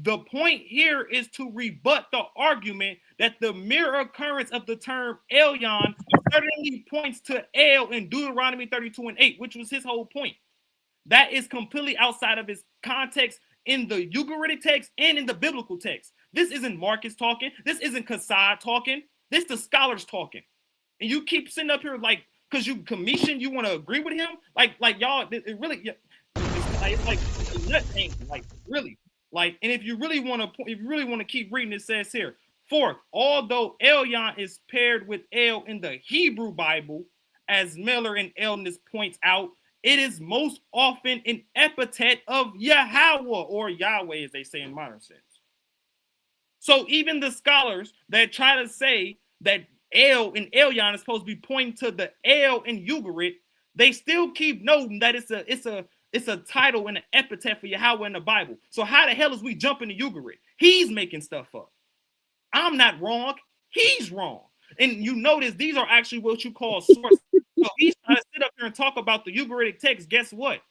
The point here is to rebut the argument that the mere occurrence of the term Elyon certainly points to El in Deuteronomy 32 and 8, which was his whole point. That is completely outside of his context in the Ugaritic text and in the biblical text. This isn't Marcus talking. This isn't Kassad talking. This is the scholars talking. And you keep sitting up here like, because you commission, you want to agree with him? Like y'all, it really, it's like nut painting, like really. Like, and if you really want to keep reading, it says here, fourth, although Elyon is paired with El in the Hebrew Bible, as Miller and Elness points out, it is most often an epithet of Yahweh, or Yahweh, as they say in modern sense. So even the scholars that try to say that El and Elyon is supposed to be pointing to the El in Ugarit, they still keep noting that it's a title and an epithet for Yahweh in the Bible. So how the hell is we jumping to Ugarit? He's making stuff up. I'm not wrong. He's wrong. And you notice these are actually what you call sources. So he's trying to sit up here and talk about the Ugaritic text. Guess what?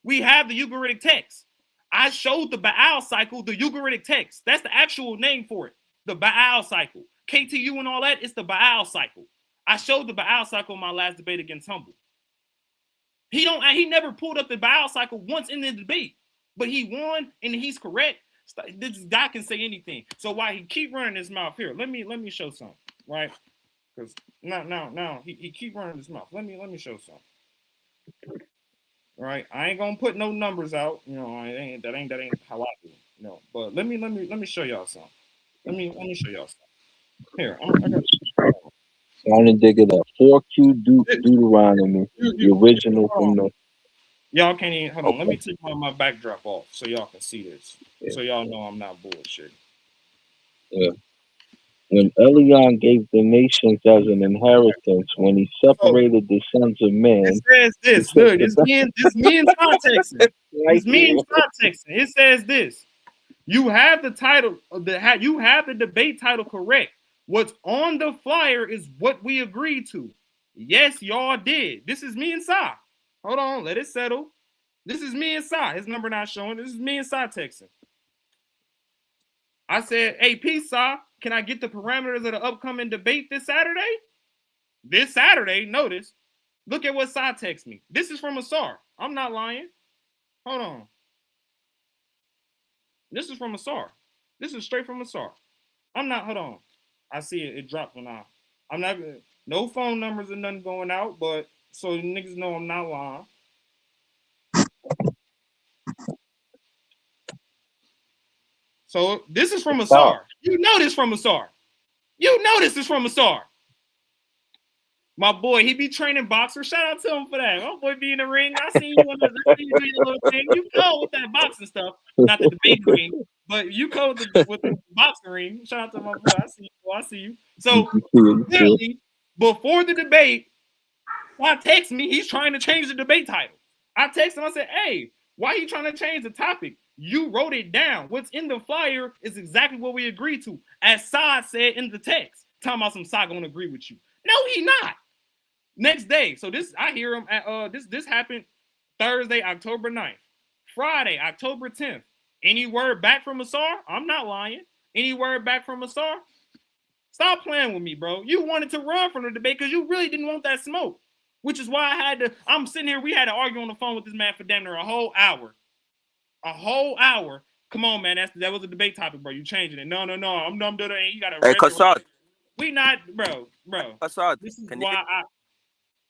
We have the Ugaritic text. I showed the Baal cycle, the Ugaritic text. That's the actual name for it. The Baal cycle. KTU and all that, it's the Baal cycle. I showed the Baal cycle in my last debate against Humble. He never pulled up the Baal cycle once in the debate, but he won and he's correct. This guy can say anything. So why he keep running his mouth here? Let me show something, right? Because now he keep running his mouth. Let me show something. Right? I ain't gonna put no numbers out. You know, that ain't how I do. You know, but let me show y'all something. Let me show y'all something. Here, I got. Trying to dig it up. 4Q Deuteronomy, the original from the. Y'all can't even hold on. Let Okay. me take my backdrop off so y'all can see this. Yeah. So y'all know I'm not bullshit. Yeah. When Elion gave the nations as an inheritance, when he separated the sons of It men, says he this. took Look, the this me and Todd texting. right This me here. and Todd texting. It says this. You have the title of you have the debate title correct. What's on the flyer is what we agreed to. Yes, y'all did. This is me and Sai. Hold on, let it settle. This is me and Sai. His number not showing. This is me and Sai texting. I said, hey, peace, Sai. Can I get the parameters of the upcoming debate this Saturday? This Saturday, notice. Look at what Sai texts me. This is from Asar. I'm not lying. Hold on. This is from Asar. This is straight from Asar. I'm not, hold on. I see it. It dropped when I'm not, no phone numbers or nothing going out, but so niggas know I'm not lying. So this is from Asar. You know this from Asar. You know this is from Asar. My boy, he be training boxers. Shout out to him for that. My boy be in the ring. I see you doing a little thing. You go with that boxing stuff. Not the debate ring, but you go with the boxing ring. Shout out to my boy. I see you. I see you. So clearly, before the debate, I text me, he's trying to change the debate title. I text him, I said, hey, why are you trying to change the topic? You wrote it down. What's in the flyer is exactly what we agreed to. As Saad said in the text, talking about some Saad gonna agree with you. No, he not. Next day, so this I hear him at this happened Thursday, October 9th. Friday, October 10th. Any word back from Asar? I'm not lying. Any word back from Asar? Stop playing with me, bro. You wanted to run from the debate because you really didn't want that smoke. Which is why I had to. I'm sitting here. We had to argue on the phone with this man for damn near a whole hour. A whole hour. Come on, man. That was a debate topic, bro. You changing it? No. I'm done. You got to. Hey, Kassad. We not, bro. Kassad, this is why I.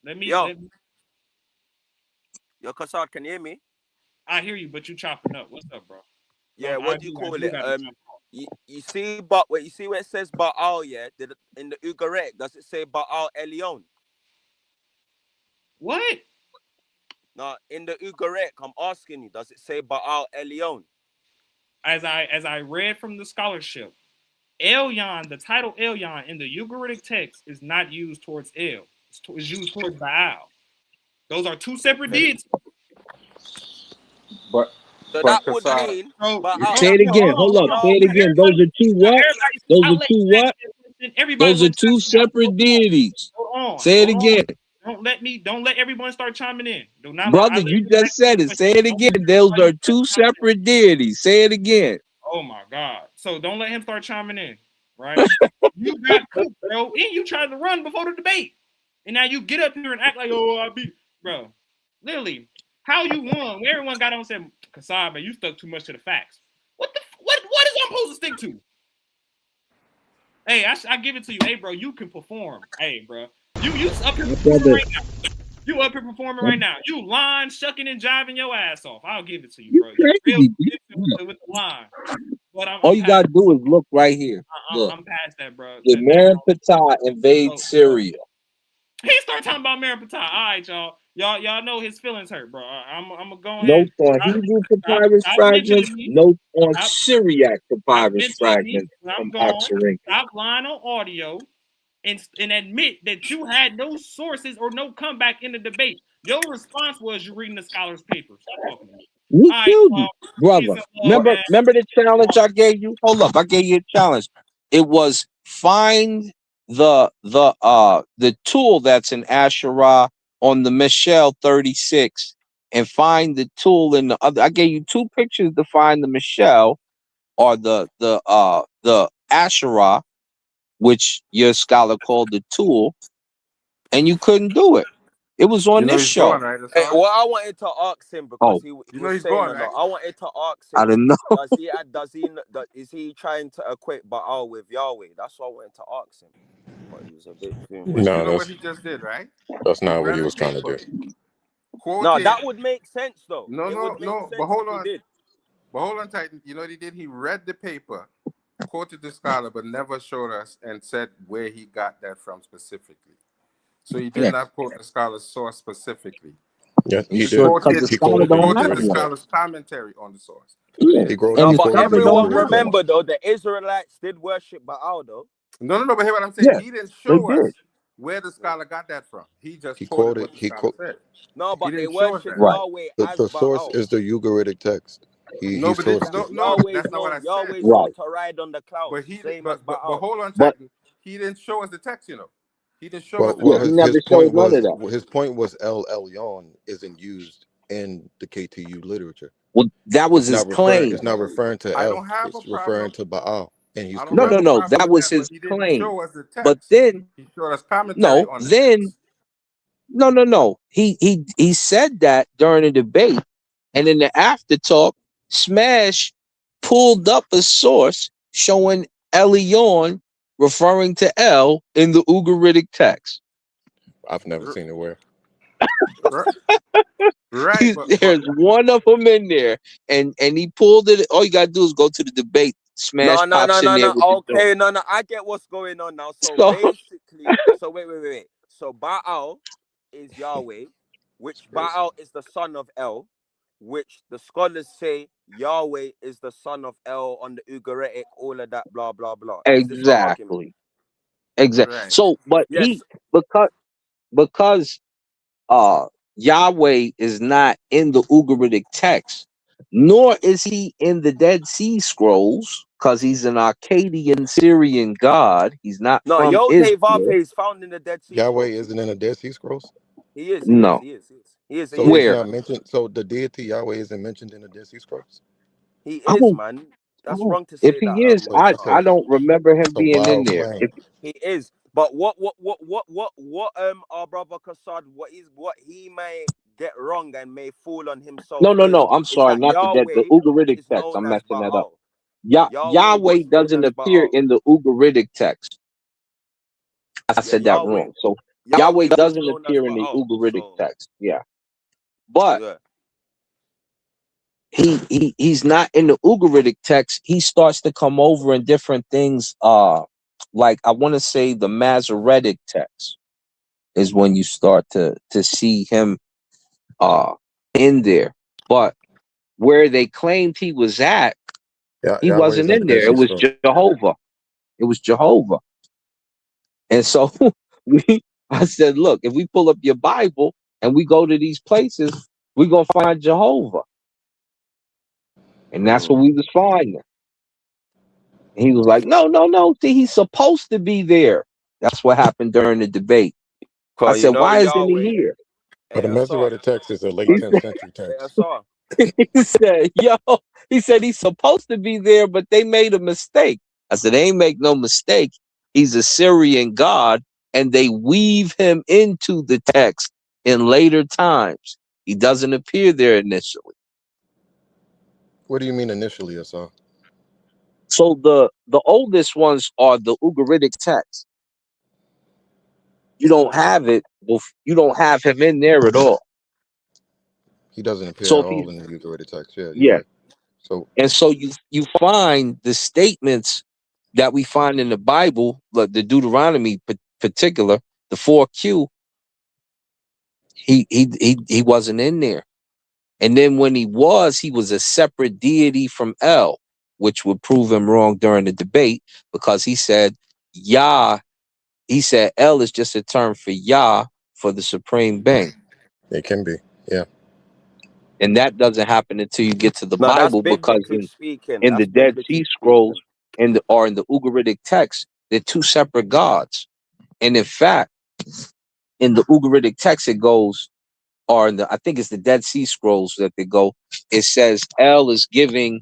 Let me. Yo, Kassad, can you hear me? I hear you, but you chopping up. What's up, bro? Yeah. What do you call it? You see, but what you see where it says Baal? Yeah. In the Ugaret, does it say Baal Elion? What? No, in the Ugaret, I'm asking you, does it say Baal Elion? As I read from the scholarship, Elyon, the title Elyon in the Ugaritic text is not used towards El. It's used towards Baal. Those are two separate deities. But that would mean. Say it again. Hold up. Say it again. Those are two what? Those are two what? Those are two separate deities. Hold on. Say it again. Don't let everyone start chiming in. Brother, you just said it. Say it again. Those are two separate deities. Say it again. Oh my God. So don't let him start chiming in, right? You got cooked, bro. And you tried to run before the debate. And now you get up here and act like, oh, I beat. Bro, literally, how you won? Everyone got on and said, Kassab, man, you stuck too much to the facts. What is I'm supposed to stick to? Hey, I give it to you. Hey, bro, you can perform. Hey, bro. You up here performing right now. You up here performing right now. You line, shucking, and jiving your ass off. I'll give it to you, bro. You real with the line. But all you gotta do is look right here. Look. I'm past that, bro. The Marin Patah invades Syria. He started talking about Marin Patah. All right, y'all. Y'all know his feelings hurt, bro. I'm gonna go ahead. Notes on Hebrew papyrus fragments. Notes on Syriac papyrus fragments from Oxyrhynchus. Stop lying on audio and admit that you had no sources or no comeback in the debate. Your response was you reading the scholar's paper. Stop talking to me. We killed you, brother. Remember the challenge I gave you? Hold up, I gave you a challenge. It was find the tool that's in Asherah on the Michelle 36 and find the tool in the other. I gave you two pictures to find the Michelle or the Asherah, which your scholar called the tool, and you couldn't do it. It was on You know this he's gone, show. right? That's Hey, all. well, I wanted to ask him Oh, because he You know was he's saying gone, a right? lot. I wanted to ask I him, don't know. is he trying to equate Baal with Yahweh? That's what I wanted to ask him. But he was a bit too But much. you No, know what he just did, right? that's He not what read he a was trying to paper, do. No, quoted. that would make sense though. No, It would no, make no. But sense if hold he on. did. But hold on, Titan. You know what he did? He read the paper, quoted the scholar, but never showed us and said where he got that from specifically. So he did Yeah, not quote the scholar's source specifically. Yes, you he He sure? did. Because quoted the He scholar quoted he the don't quoted have the Hebrew one. scholar's text. commentary on the source, but he Yeah, He didn't quote and No, he the say but quoted scholar the don't everyone Hebrew have one. remember text. though, the Israelites did worship Baal though. no. But hear what I'm saying. Yeah, He didn't they show did. us where the scholar got that from. He just He quoted quoted what the he scholar quote said. No, He but they didn't show us worship that. Right, Yahweh as the source Baal. is the Ugaritic text. He No, but sourced it. Yahweh's that's not what known. I said. Yahweh's Though. known right. to ride on the But clouds, he, same as but Baal. hold on, But Titan. He didn't show us the text. He didn't show us Well, the well, yeah, he text. never his showed point none of was that. El Elyon isn't used in the KTU literature. Well, that was his It's claim. not referring to I El. don't have a It's referring problem. to Baal, and he's I don't No, have no, a correct. no. problem That with was that. But his he didn't claim. show us the But text. then, He showed us commentary no, on the then text. no. He said that during the debate, and in the after talk, Smash pulled up a source showing Elion referring to El in the Ugaritic text. I've never R- seen it where. r- Right, but There's one of them in there, and he pulled it. All you gotta do is go to the debate. Smash pops in there No. with the joint. Okay, no. I get what's going on now. So So basically, wait. So Baal is Yahweh, which crazy. Baal is the son of El, which the scholars say Yahweh is the son of El on the Ugaritic, all of that, blah blah blah. Is this the argument? exactly. Right. So, but Yes. because Yahweh is not in the Ugaritic text, nor is he in the Dead Sea Scrolls, because he's an Akkadian Syrian god. He's not No, from Yod He Vav He Israel. is found in the Dead Sea Yahweh Scrolls. isn't in the Dead Sea Scrolls, He is. No. so he's Where? not mentioned. So the deity Yahweh isn't mentioned in the Dead Sea Scrolls. He I is, don't, man. I That's don't, wrong to if say he that. is, Wait, I so don't remember him so being in Baal there. claim. He is. But what our brother Kassad, what he may get wrong and may fool on himself No. I'm is sorry, that not the Yahweh Ugaritic is text. known I'm as messing that up. Baal. Yahweh Yahweh was known doesn't as appear Baal. in the Ugaritic text. I Yeah, said that wrong. So Yahweh Yahweh was doesn't known as appear in the Baal. Ugaritic So text. Yeah, but yeah. he's not in the Ugaritic text. He starts to come over in different things. Like I want to say the Masoretic text is when you start to see him in there. But where they claimed he was at, Yeah, he Yahweh is wasn't in the in Dead there. It Sea was Scrolls. Jehovah. It was Jehovah. And so I said, look, if we pull up your Bible and we go to these places, we're gonna find Jehovah. And that's what we was finding. And he was like, no. See, he's supposed to be there. That's what happened during the debate. I Cause said, why isn't he Yahweh. here? But Hey, the Asar. Masoretic text is a late He 10th said, century Hey, text. Asar. he said, he said he's supposed to be there, but they made a mistake. I said, they ain't make no mistake. He's a Syrian god, and they weave him into the text in later times. He doesn't appear there initially. What do you mean initially, Asar? So the oldest ones are the Ugaritic texts. You don't have it. You don't have him in there at all. He doesn't appear So at if he's all in the Ugaritic text. Yeah, you're yeah, right. So and so you find the statements that we find in the Bible, like the Deuteronomy, particular, the 4Q. He wasn't in there, and then when he was a separate deity from El, which would prove him wrong during the debate because he said Yah. He said El is just a term for Yah for the supreme being. it can be. Yeah. And that doesn't happen until you get to the No, that's Bible because biblically speaking. in the That's Dead biblically Sea speaking. Scrolls or in the Ugaritic text, they're two separate gods. And in fact, in the Ugaritic text, it goes, or in the I think it's the Dead Sea Scrolls that they go, it says El is giving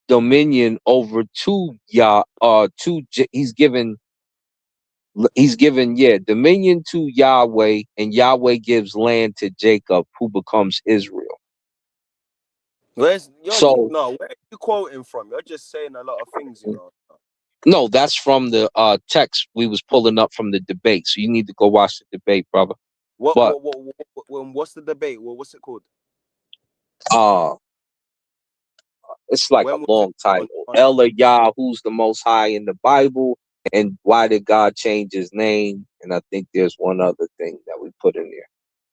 dominion over to Yah, he's given He's given, dominion to Yahweh, and Yahweh gives land to Jacob, who becomes Israel. Where So are you quoting from? You're just saying a lot of things, you know. no, that's from the text we was pulling up from the debate. So you need to go watch the debate, brother. But What's the debate? What's it called? It's like When a was it? long title. O.L.E.E, who's the most high in the Bible, and why did God change his name? And I think there's one other thing that we put in there.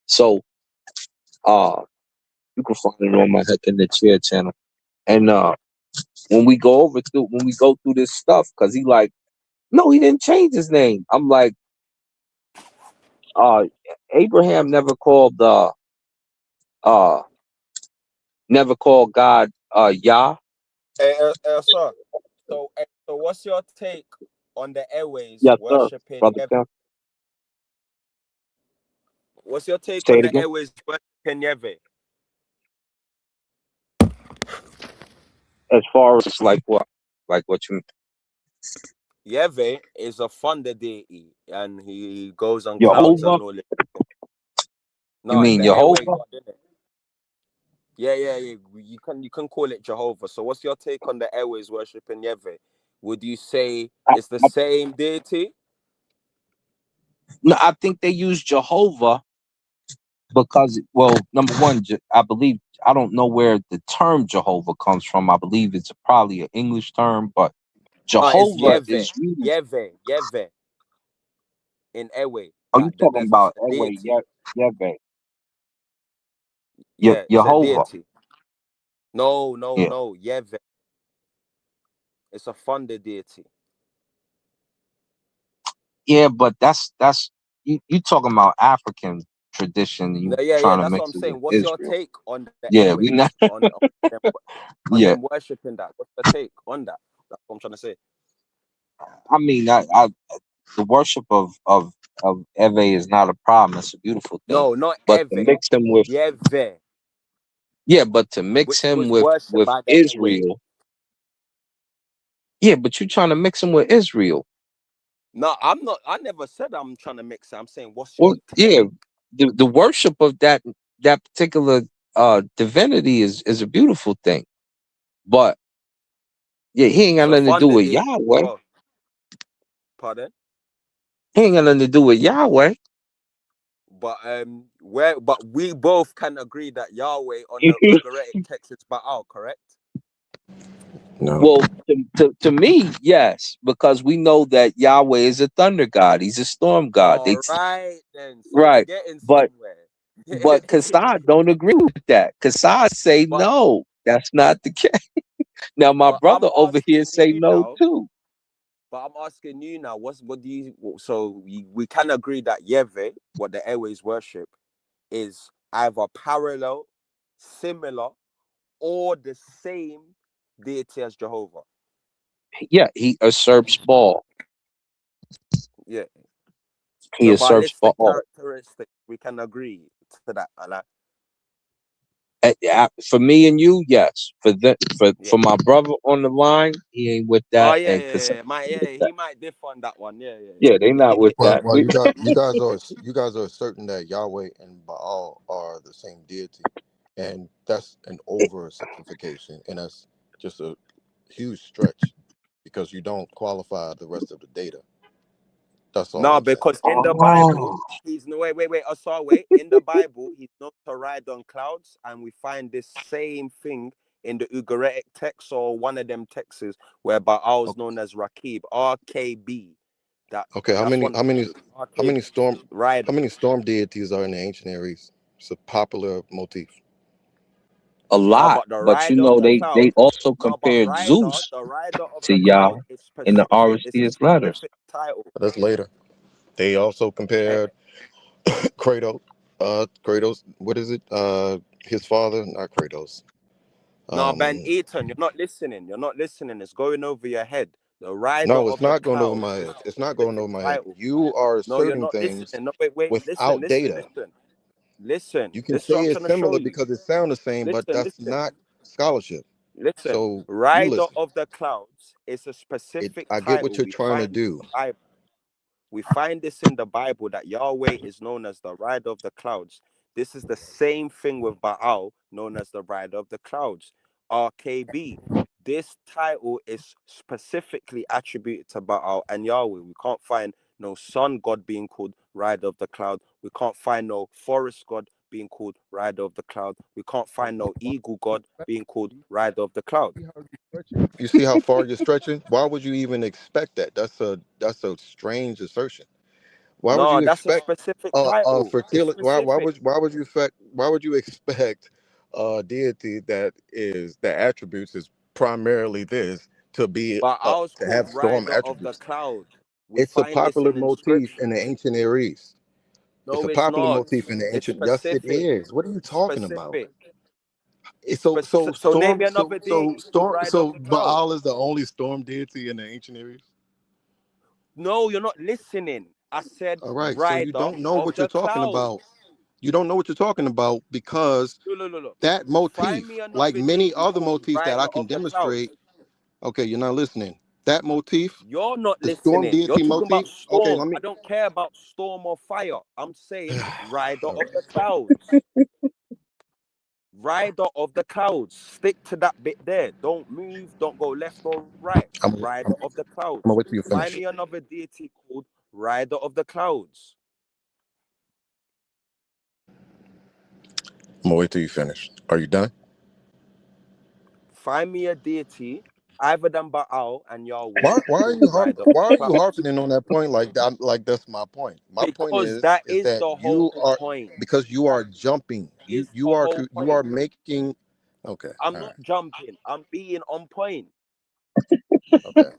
So you can find it on my Heck in the Chair channel. And when we go through this stuff, because he like, no, he didn't change his name. I'm like, Abraham never called God Yah. Sir. So what's your take on the airways Yes, sir, worshiping brother Yahweh? Tim. What's your take Say on it the again. airways worshiping Yahweh? As far as like what you mean? Yahweh is a thunder deity, and he goes on clouds Jehovah? and all that. You No, mean the airway Jehovah? God, isn't it? Yeah. You can call it Jehovah. So what's your take on the airways worshiping Yahweh? Would you say it's the same deity? No, I think they use Jehovah because, well, number one, I believe, I don't know where the term Jehovah comes from. I believe it's probably an English term, but No, it's Jehovah Yahweh. is used. Yahweh. In airway. Are you talking That's about a deity. Yahweh? Yeah, it's a Jehovah. deity. No, Yeah. Yahweh. It's a thunder deity. Yeah, but that's you talking about African tradition. You Yeah. trying to That's what mix I'm it saying. with What's your Israel. take on the Yeah, we not. airways on them, on Yeah, them worshiping that? What's your take on that? That's what I'm trying to say. I mean, I the worship of Eve is not a problem. It's a beautiful thing. No, not But to Eve. mix him with Yahweh, but to mix which him was worshipped with by the airways. Israel. Yeah, but you're trying to mix him with Israel. No, I'm not. I never said I'm trying to mix it. I'm saying, what's Well, your yeah, take? the worship of that particular divinity is a beautiful thing. But yeah, he ain't got It's a nothing to do thunder with deity. Yahweh. Well, pardon. He ain't got nothing to do with Yahweh. But we both can agree that Yahweh on the Ugaritic text is Baal, correct? No. Well, to me, yes, because we know that Yahweh is a thunder god. He's a storm god. All right, then. So we're Right, getting but somewhere. Kassad don't agree with that. Kassad say But no, that's not the case. Now my I'm brother over here asking say you no now. too. But I'm asking you now. What do you? So we can agree that Yahweh, what the airways worship, is either parallel, similar, or the same deity as Jehovah. Yeah, he usurps Baal. Yeah. He So usurps ballistic Baal. characteristics, we can agree to that. For me and you, yes. Yeah. For my brother on the line, he ain't with Oh that, and yeah. He might differ on that one. yeah, they not with Well, that. well, you guys are certain that Yahweh and Baal are the same deity, and that's an oversimplification, and that's just a huge stretch because you don't qualify the rest of the data. That's all No, I'm saying. because in the Bible, he's no wait. Oh, sorry, wait. In the Bible, he's known to ride on clouds, and we find this same thing in the Ugaritic text or one of them texts where Baal is known as Rakib, RKB. Okay, That's one how RKB many storm rider. how many storm deities are in the ancient Aries? It's a popular motif. A No, lot, but the but you rider of know the they cloud. also No, but compared Zeus the rider of to the Yah cloud is in the specific. It's a Orish's letters. specific title. That's later. They also Eh, compared Kratos. Kratos. What is it? His father, not Kratos. No, Ben Um, Eaton, you're not listening. You're not listening. It's going over your head. The rider no, it's of the not going over cloud my is head. a It's not going specific over my head. title. You are No, you're asserting not things listening. No, wait. Listen, without data. listen. You can This is what say I'm it's trying to show similar you. because it sounds the same, but Listen, that's not scholarship. listen. So you Rider listen. of the clouds is a specific I get what title you're we trying to find in do. the Bible. We find this in the Bible that Yahweh is known as the rider of the clouds. This is the same thing with Baal, known as the rider of the clouds. RKB. This title is specifically attributed to Baal and Yahweh. We can't find no sun god being called rider of the cloud. We can't find no forest god being called rider of the cloud. We can't find no eagle god being called rider of the cloud. You see how far you're stretching? Why would you even expect that? That's a strange assertion. Why would No, you that's a expect specific title. It's fertility? specific. Why would you expect a deity that attributes is primarily this to be But I was to called have storm rider of the attributes? cloud. We It's a find this popular in motif in the inscriptions. ancient Near East. It's No, a it's popular not. motif in the It's ancient. Yes, it specific. is. What are you talking about? Specific. So So name storm me another deity called storm rider of so the cloud. Baal is the only storm deity in the ancient Near East. No, you're not listening. I said All right, so you rider don't know of what you're the talking cloud. about. You don't know what you're talking about because Look, look, look, look. that Find motif, me like another many deity other called motifs that I rider can of the cloud. demonstrate. Okay, you're not listening. That motif, You're not the storm listening. You're deity talking about motif. Okay, storm. let I me. don't care about storm or fire. I'm saying rider All of right, the clouds. Rider of the clouds. Stick to that bit there. Don't move. Don't go left or right. I'm Rider of the gonna clouds. wait till you Find finish. me another deity called Rider of the Clouds. I'm gonna wait till you finish. Are you done? Find me a deity either than Baal and Yahweh Why are called you Rider of why the are you Clouds. harping in on that point like that? Like that's my point. My point Because that is is that the you whole are point. because you are jumping. That is the whole You point. are making. Okay, I'm all not right, jumping. I'm being on point. okay.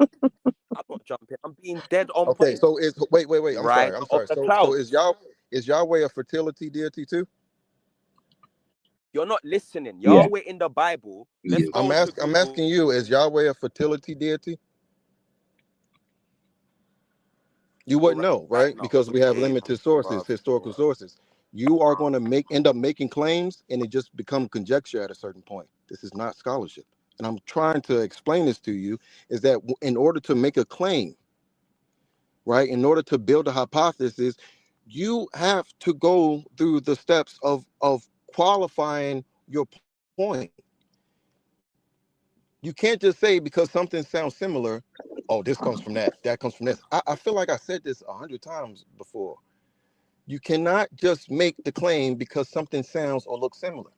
I'm not jumping. I'm being dead on Okay, point. so is wait. Rider I'm of sorry. the So Clouds. Is Yahweh a fertility deity too? You're not listening. Yeah, Yahweh in the Bible. yeah. Let's go to I'm Google. asking you, is Yahweh a fertility deity? You wouldn't know, Right right? now. Because we have Okay, limited sources, historical sources. You are going to end up making claims, and it just become conjecture at a certain point. This is not scholarship, and I'm trying to explain this to you. Is that in order to make a claim, right? In order to build a hypothesis, you have to go through the steps of qualifying your point. You can't just say because something sounds similar, oh, this comes from that, that comes from this. I feel like I said this 100 times before. You cannot just make the claim because something sounds or looks similar.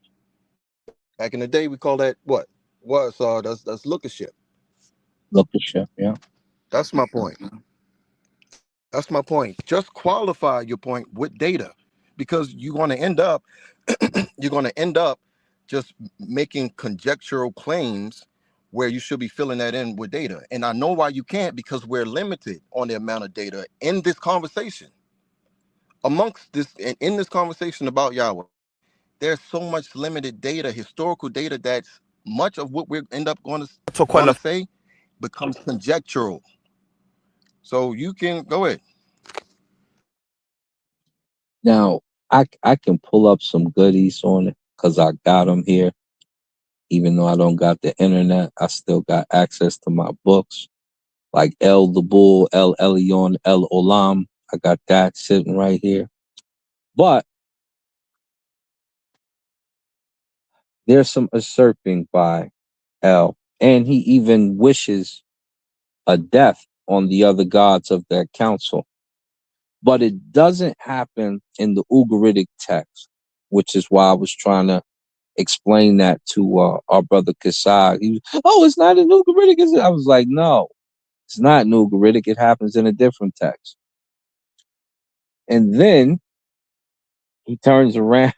Back in the day, we call that what? That's lookership. Look at chef. Yeah. That's my point. That's my point. Just qualify your point with data, because you're going to end up just making conjectural claims where you should be filling that in with data. And I know why you can't, because we're limited on the amount of data in this conversation. Amongst this in this conversation about Yahweh, there's so much limited data, historical data, that's much of what we end up going to say becomes conjectural. So you can go ahead. Now I can pull up some goodies on it because I got them here. Even though I don't got the internet, I still got access to my books like El the Bull, El Elyon, El Olam. I got that sitting right here. But there's some usurping by El, and he even wishes a death on the other gods of their council. But it doesn't happen in the Ugaritic text, which is why I was trying to explain that to our brother Kasai. He was, oh, it's not in Ugaritic, is it? I was like, no, it's not in Ugaritic. It happens in a different text. And then he turns around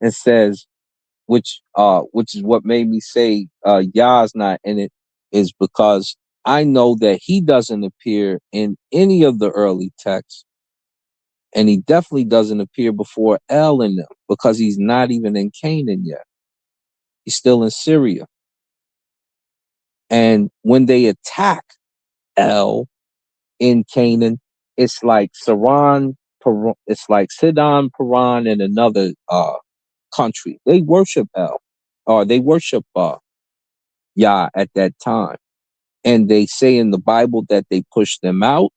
and says, which is what made me say Yah's not in it, is because I know that he doesn't appear in any of the early texts, and he definitely doesn't appear before El in them because he's not even in Canaan yet. He's still in Syria. And when they attack El in Canaan, it's like it's like Sidon, Paran, and another country. They worship El, or they worship Yah at that time. And they say in the Bible that they pushed them out,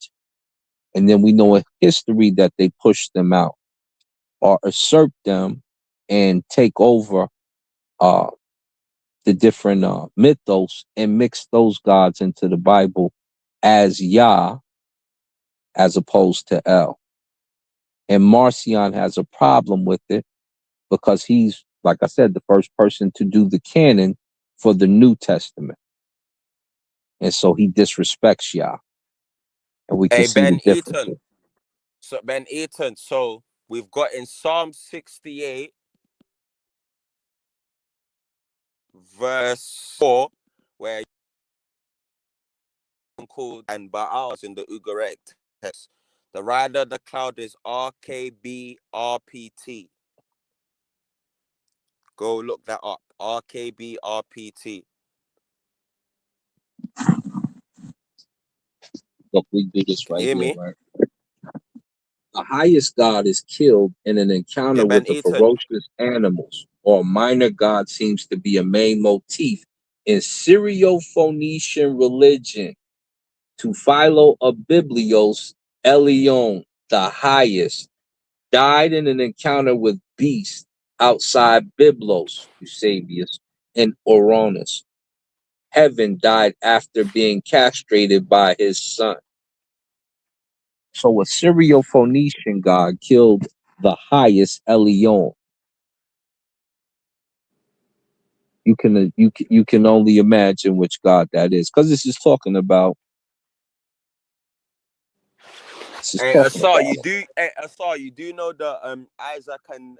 And then we know in history that they push them out or usurp them and take over uh, the different mythos and mix those gods into the Bible as Yah as opposed to El. And Marcion has a problem with it because he's, like I said, the first person to do the canon for the New Testament. And so he disrespects Yah. And we can Hey, see the Ben difference. Eaton. So Ben Eaton. So we've got in Psalm 68, verse 4, where called and Baals in the Ugarit text. The rider of the cloud is RKBRPT. Go look that up. RKBRPT. Look, we do this Can you right hear here, me? right? The highest god is killed in an encounter Yeah, with Ben the Eaton. ferocious animals, or a minor god seems to be a main motif in Syro-Phoenician religion. To Philo of Biblios, Elion, the highest, died in an encounter with beasts outside Byblos, Eusebius, and Oronus. Heaven died after being castrated by his son. So a Syro-Phoenician god killed the highest Elion. You can only imagine which god that is, because this is talking about. This is Hey, talking about. Asar, you do know that Isaac and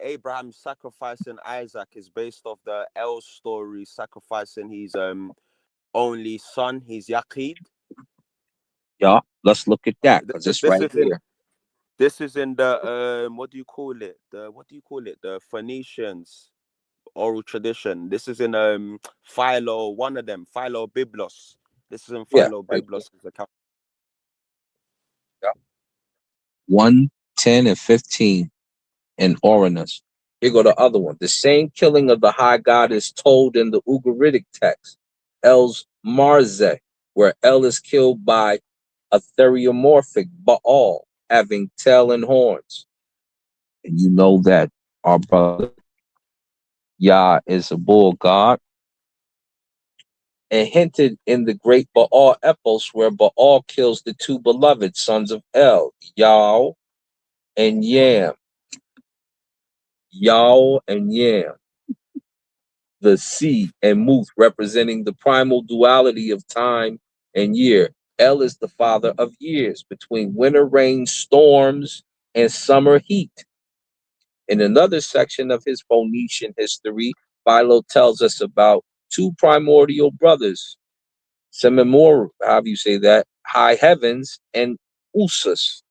Abraham sacrificing Isaac is based off the El story, sacrificing his only son, his Yaqid. Yeah, let's look at that This because is it's this right is in here. this is in the what do you call it? The Phoenicians oral tradition. This is in Philo, one of them, Philo Biblos. This is in Yeah, Philo right there. Biblos' account. Yeah. 1, 10, and 15 in Oronus. Here go the other one. The same killing of the high god is told in the Ugaritic text, El's Marze, where El is killed by a theriomorphic Baal having tail and horns. And you know that our brother Yah is a bull god. And hinted in the great Baal epos, where Baal kills the two beloved sons of El, Yao and Yam. Yao and Yam. The sea and Muth representing the primal duality of time and year. El is the father of years between winter rain storms and summer heat. In another section of his Phoenician history, Philo tells us about two primordial brothers, Semimor, however you say that, high heavens, and Usus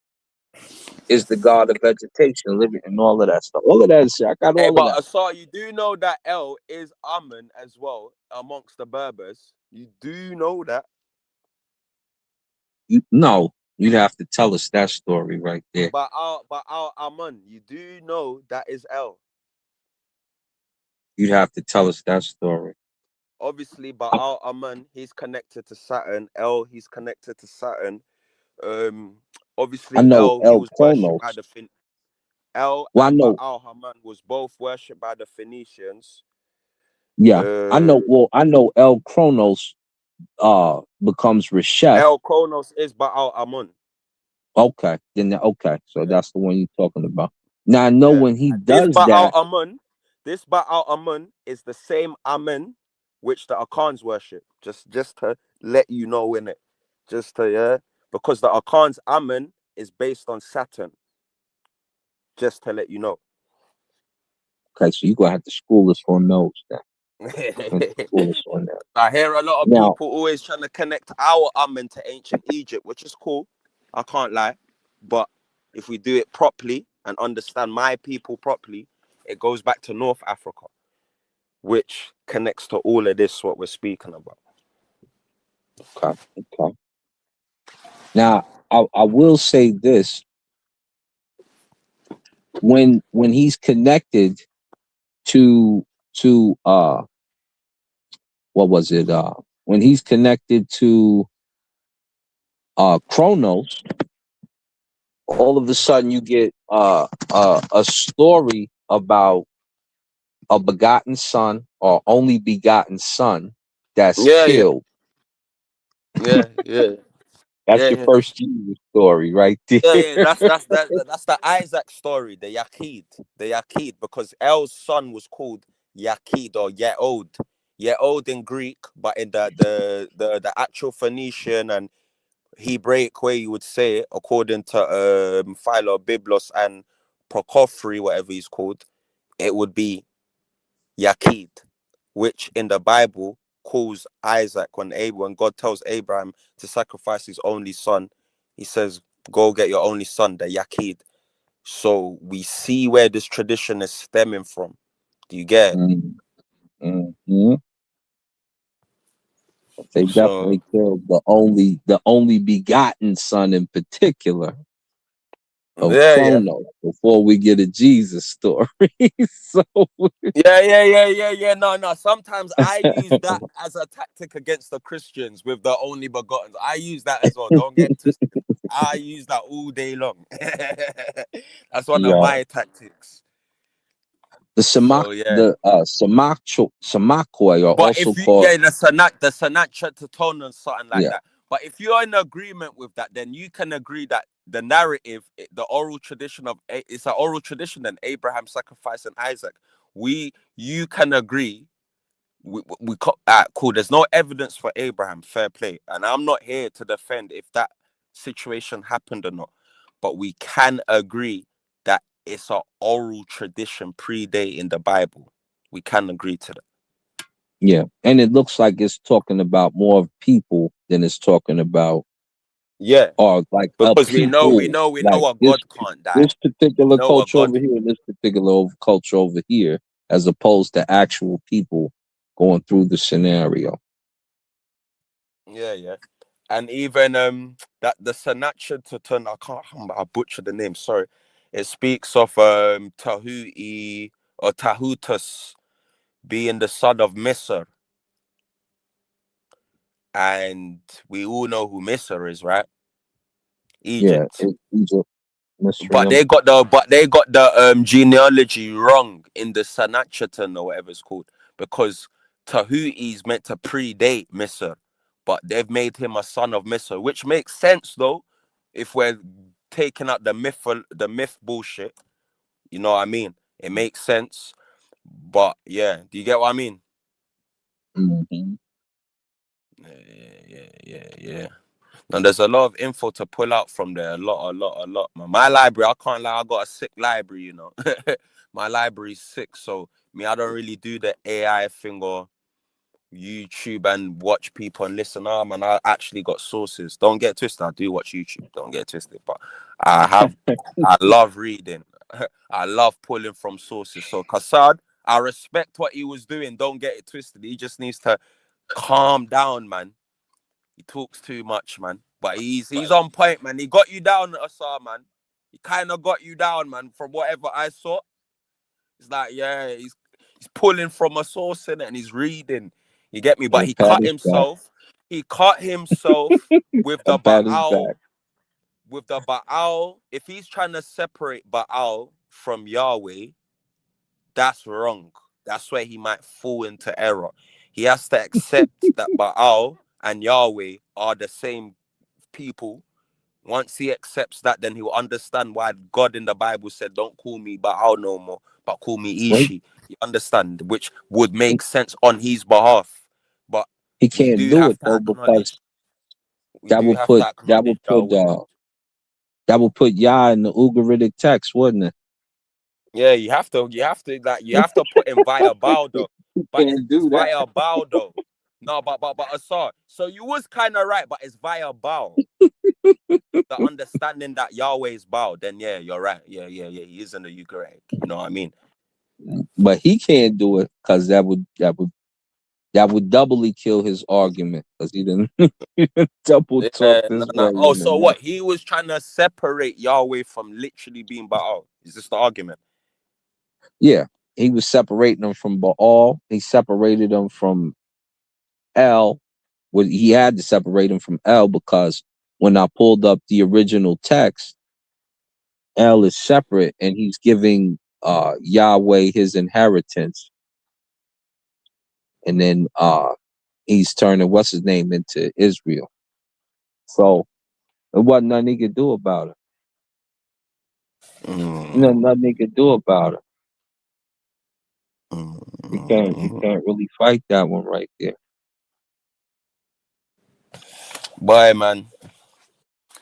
is the god of vegetation, living, and all of that stuff. All of that is, I got Hey, all of but that. Asar, you do know that El is Amun as well amongst the Berbers. You do know that. No, you'd have to tell us that story right there. But our Amun, you do know that is El. You'd have to tell us that story. Obviously, but our Amun, he's connected to Saturn. El, he's connected to Saturn. Um, I obviously, know El, he El was worshipped by Chronos. the El Well, I and know, Baal Haman was both worshipped by the Phoenicians. yeah, I Uh, know. Well, I know El Chronos becomes Reshef. El Kronos is Baal Amun. Okay, okay, so that's the one you're talking about. Now I know Yeah. when he And this does Baal that. Amun, this Baal Amun is the same Amun which the Akans worship. Just to let you know in it. Just to because the Akans Amun is based on Saturn. Just to let you know. Okay, so you're gonna have to school us on those then. School us on that. I hear a lot of Now, people always trying to connect our Amun to ancient Egypt, which is cool. I can't lie. But if we do it properly and understand my people properly, it goes back to North Africa, which connects to all of this, what we're speaking about. okay, okay. Now I will say this: when he's connected to what was it? When he's connected to Chronos, all of a sudden you get a story about a begotten son or only begotten son that's Yeah, yeah, killed. yeah, yeah, That's yeah, your yeah. first Jesus story right Yeah, yeah, there. that's the Isaac story, the Yakid, because El's son was called Yakid or Yeod, Yeod in Greek, but in the actual Phoenician and Hebraic way you would say it, according to Philo, Biblos, and Prokofri, whatever he's called, it would be Yakid, which in the Bible calls Isaac when God tells Abraham to sacrifice his only son, he says, "Go get your only son, the Yakid." So we see where this tradition is stemming from. Do you get it? Mhm. They So definitely killed the only begotten son in particular of yeah, yeah. Chronos before we get a Jesus story. So Yeah. No, no. Sometimes I use that as a tactic against the Christians with the only begotten. I use that as well. Don't get twisted. I use that all day long. That's one of yeah, my tactics. the Samak So yeah. the Samakway are But also if you called, yeah, the Sanat Chataton and something like yeah, that. But if you're in agreement with that, then you can agree that the narrative, the oral tradition it's an oral tradition. Then Abraham sacrificing Isaac. You can agree cool. There's no evidence for Abraham. Fair play, and I'm not here to defend if that situation happened or not. But we can agree that it's an oral tradition predating the Bible. We can agree to that. yeah, and it looks like it's talking about more of people than it's talking about, Yeah, or like a because people, we know like a this God can't die. this We particular know a culture God. over here and this particular culture over here, as opposed to actual people going through the scenario. Yeah, yeah. And even that the Sanacha to turn, I can't remember, I butchered the name, sorry. It speaks of Tahuti or Tahutus being the son of Misr, and we all know who Misr is, right? Yeah, Egypt. Egypt, But Mitzrayim. they got the genealogy wrong in the Sanachatan or whatever it's called, because Tahuti is meant to predate Misr, but they've made him a son of Misr, which makes sense though, if we're taking out the myth bullshit. You know what I mean? It makes sense. But yeah, do you get what I mean? Mhm. Yeah. And there's a lot of info to pull out from there. A lot, man. My library, I can't lie, I got a sick library, you know. My library's sick, so me, I don't really do the AI thing or YouTube and watch people and listen. Ah, man, I actually got sources. Don't get twisted. I do watch YouTube. Don't get twisted. But I love reading. I love pulling from sources. So Kassad, I respect what he was doing. Don't get it twisted. He just needs to calm down, man. He talks too much, man. But he's on point, man. He got you down, Asar, man. He kind of got you down, man. From whatever I saw, it's like, yeah, he's pulling from a source in it and he's reading. You get me? But Yeah, he pat cut his back. himself. He cut himself with I the pat his Baal. back. With the Baal, if he's trying to separate Baal from Yahweh, that's wrong. That's where he might fall into error. He has to accept that Baal and Yahweh are the same people. Once he accepts that, then he'll understand why God in the Bible said, "Don't call me Baal no more, but call me Wait, Ishi." You understand? Which would make sense on his behalf. But he we can't do do have it to though because acknowledge. We that do will have put to that acknowledge will put Yahweh. that will put Yah in the Ugaritic text, wouldn't it? Yeah, you have to put him via Baal though. He But can't it's do that. via Baal though. No, but Asar. So you was kind of right, but it's via Baal. The understanding that Yahweh is Baal, then yeah, you're right. Yeah. He is in the Eucharist. You know what I mean? But he can't do it because that would doubly kill his argument because he didn't double talk Yeah, no, this no. word Oh, in so enough. what? He was trying to separate Yahweh from literally being Baal. Is this the argument? Yeah, he was separating them from Baal. He separated them from El. Well, he had to separate them from El because when I pulled up the original text, El is separate, and he's giving Yahweh his inheritance, and then he's turning what's his name into Israel. So there wasn't nothing he could do about it. Nothing he could do about it. You can't really fight that one right there. Boy, man.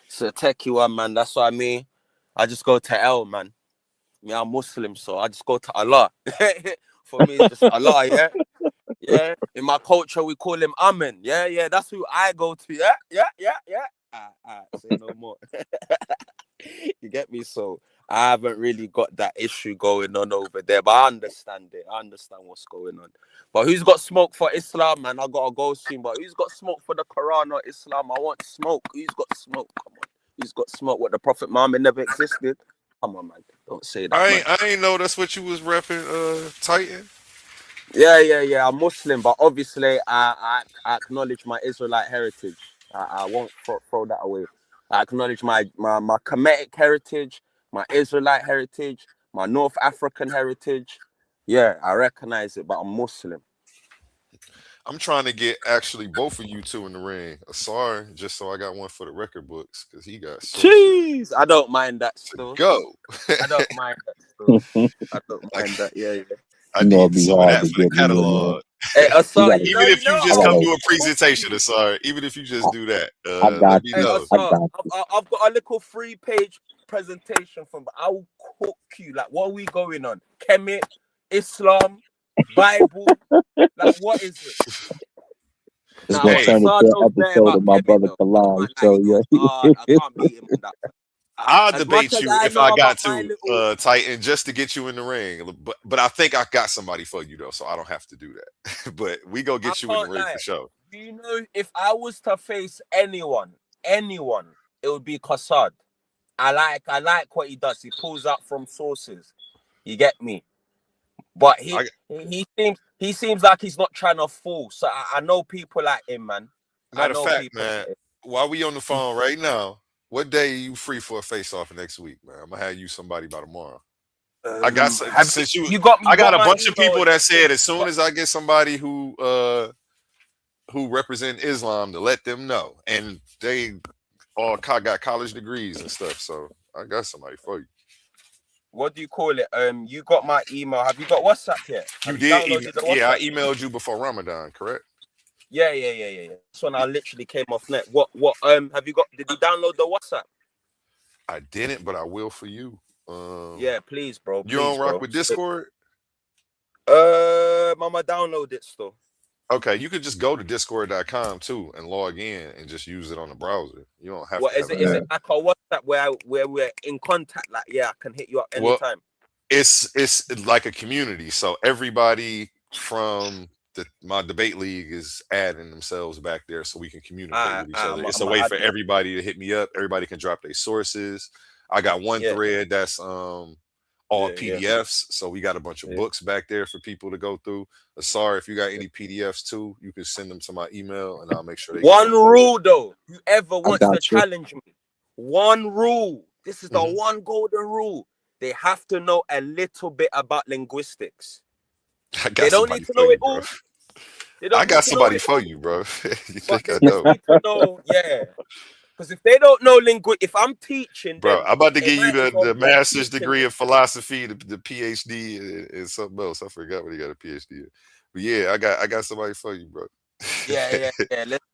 It's a techie one, man. That's what I mean. I just go to El, man. Me, I'm Muslim, so I just go to Allah. For me, it's just Allah, yeah? Yeah. In my culture, we call him Amen. Yeah, yeah. That's who I go to. Yeah, yeah, yeah, yeah. Say no more. You get me? So I haven't really got that issue going on over there, but I understand it. I understand what's going on. But who's got smoke for Islam, man? I gotta go soon. But who's got smoke for the Quran or Islam? I want smoke. Who's got smoke? Come on. Who's got smoke? What, the Prophet Muhammad never existed? Come on, man. Don't say that, man. I ain't know that's what you was repping, Titan. Yeah. I'm Muslim, but obviously I acknowledge my Israelite heritage. I won't throw that away. I acknowledge my Kemetic heritage, my Israelite heritage, my North African heritage. Yeah, I recognize it, but I'm Muslim. I'm trying to get actually both of you two in the ring. Sorry, just so I got one for the record books because he got sources Jeez, I don't mind that to still. go. I don't mind that still. I don't mind that. Yeah. I It'd need be some of hard that to for the get me in there. catalog. Hey, You Asar, gotta, you Even if you know, I just I come want gotta, do to a smoke with presentation, you. Asar. Even if you just do that, I got let me Hey, you. know. I Asar, got you. I've got a little 3-page presentation from. I will cook you. Like, what are we going on? Kemet, Islam, Bible. Like, what is it? It's Nah, gonna but Hey, turn into Asar an knows better episode about of my Kemet brother though. I Kalam. can't lie. He So goes hard. I can't beat him on that. I'll As much debate as you I if know I about got my to, little. Titan, just to get you in the ring. But I think I got somebody for you though, so I don't have to do that. But we go I get you in the can't ring lie. for sure. Do you know if I was to face anyone, it would be Kassad. I like what he does. He pulls out from sources. You get me? But he seems like he's not trying to fool. So I know people like him, man. I Matter of know fact, people man, like while we on the him. phone right now, what day are you free for a face off next week, man? I'm gonna have you somebody by tomorrow. I got Have since you I got got a my bunch of email people that address? said as soon as I get somebody who represent Islam to let them know, and they all got college degrees and stuff. So I got somebody for you. What do you call it? You got my email. Have you got WhatsApp yet? You Have you did email, downloaded the yeah. I WhatsApp? emailed you before Ramadan, correct? Yeah. This one I literally came off net. What have you got? Did you download the WhatsApp? I didn't, but I will for you. Yeah, please, bro. You don't Please, rock bro. with Discord? Mama, download it still. Okay, you could just go to discord.com too and log in and just use it on the browser. You don't have What to is have it? an Is app. it like a WhatsApp where we're in contact? Like, yeah, I can hit you up Well, anytime. it's like a community, so everybody from my debate league is adding themselves back there so we can communicate with each other. It's a I'm way add for them. everybody to hit me up. Everybody can drop their sources. I got one Yeah, thread that's all yeah. PDFs, so we got a bunch of Yeah. books back there for people to go through. Sorry, if you got any PDFs too, you can send them to my email and I'll make sure they get One looked over. rule though, whoever I wants to got you. challenge me, one rule. This is the Mhm. one golden rule. They have to know a little bit about linguistics. I They got don't somebody need to for know it you, bro. all. They I don't need got to know somebody it for all. you, bro. You But think I they just don't? need to know, yeah. Because if they don't know if I'm teaching Bro, them, I'm about to it give you might as well the be I'm master's teaching degree them. of philosophy, the PhD, and something else. I forgot what he got a PhD in. But yeah, I got somebody for you, bro. Yeah.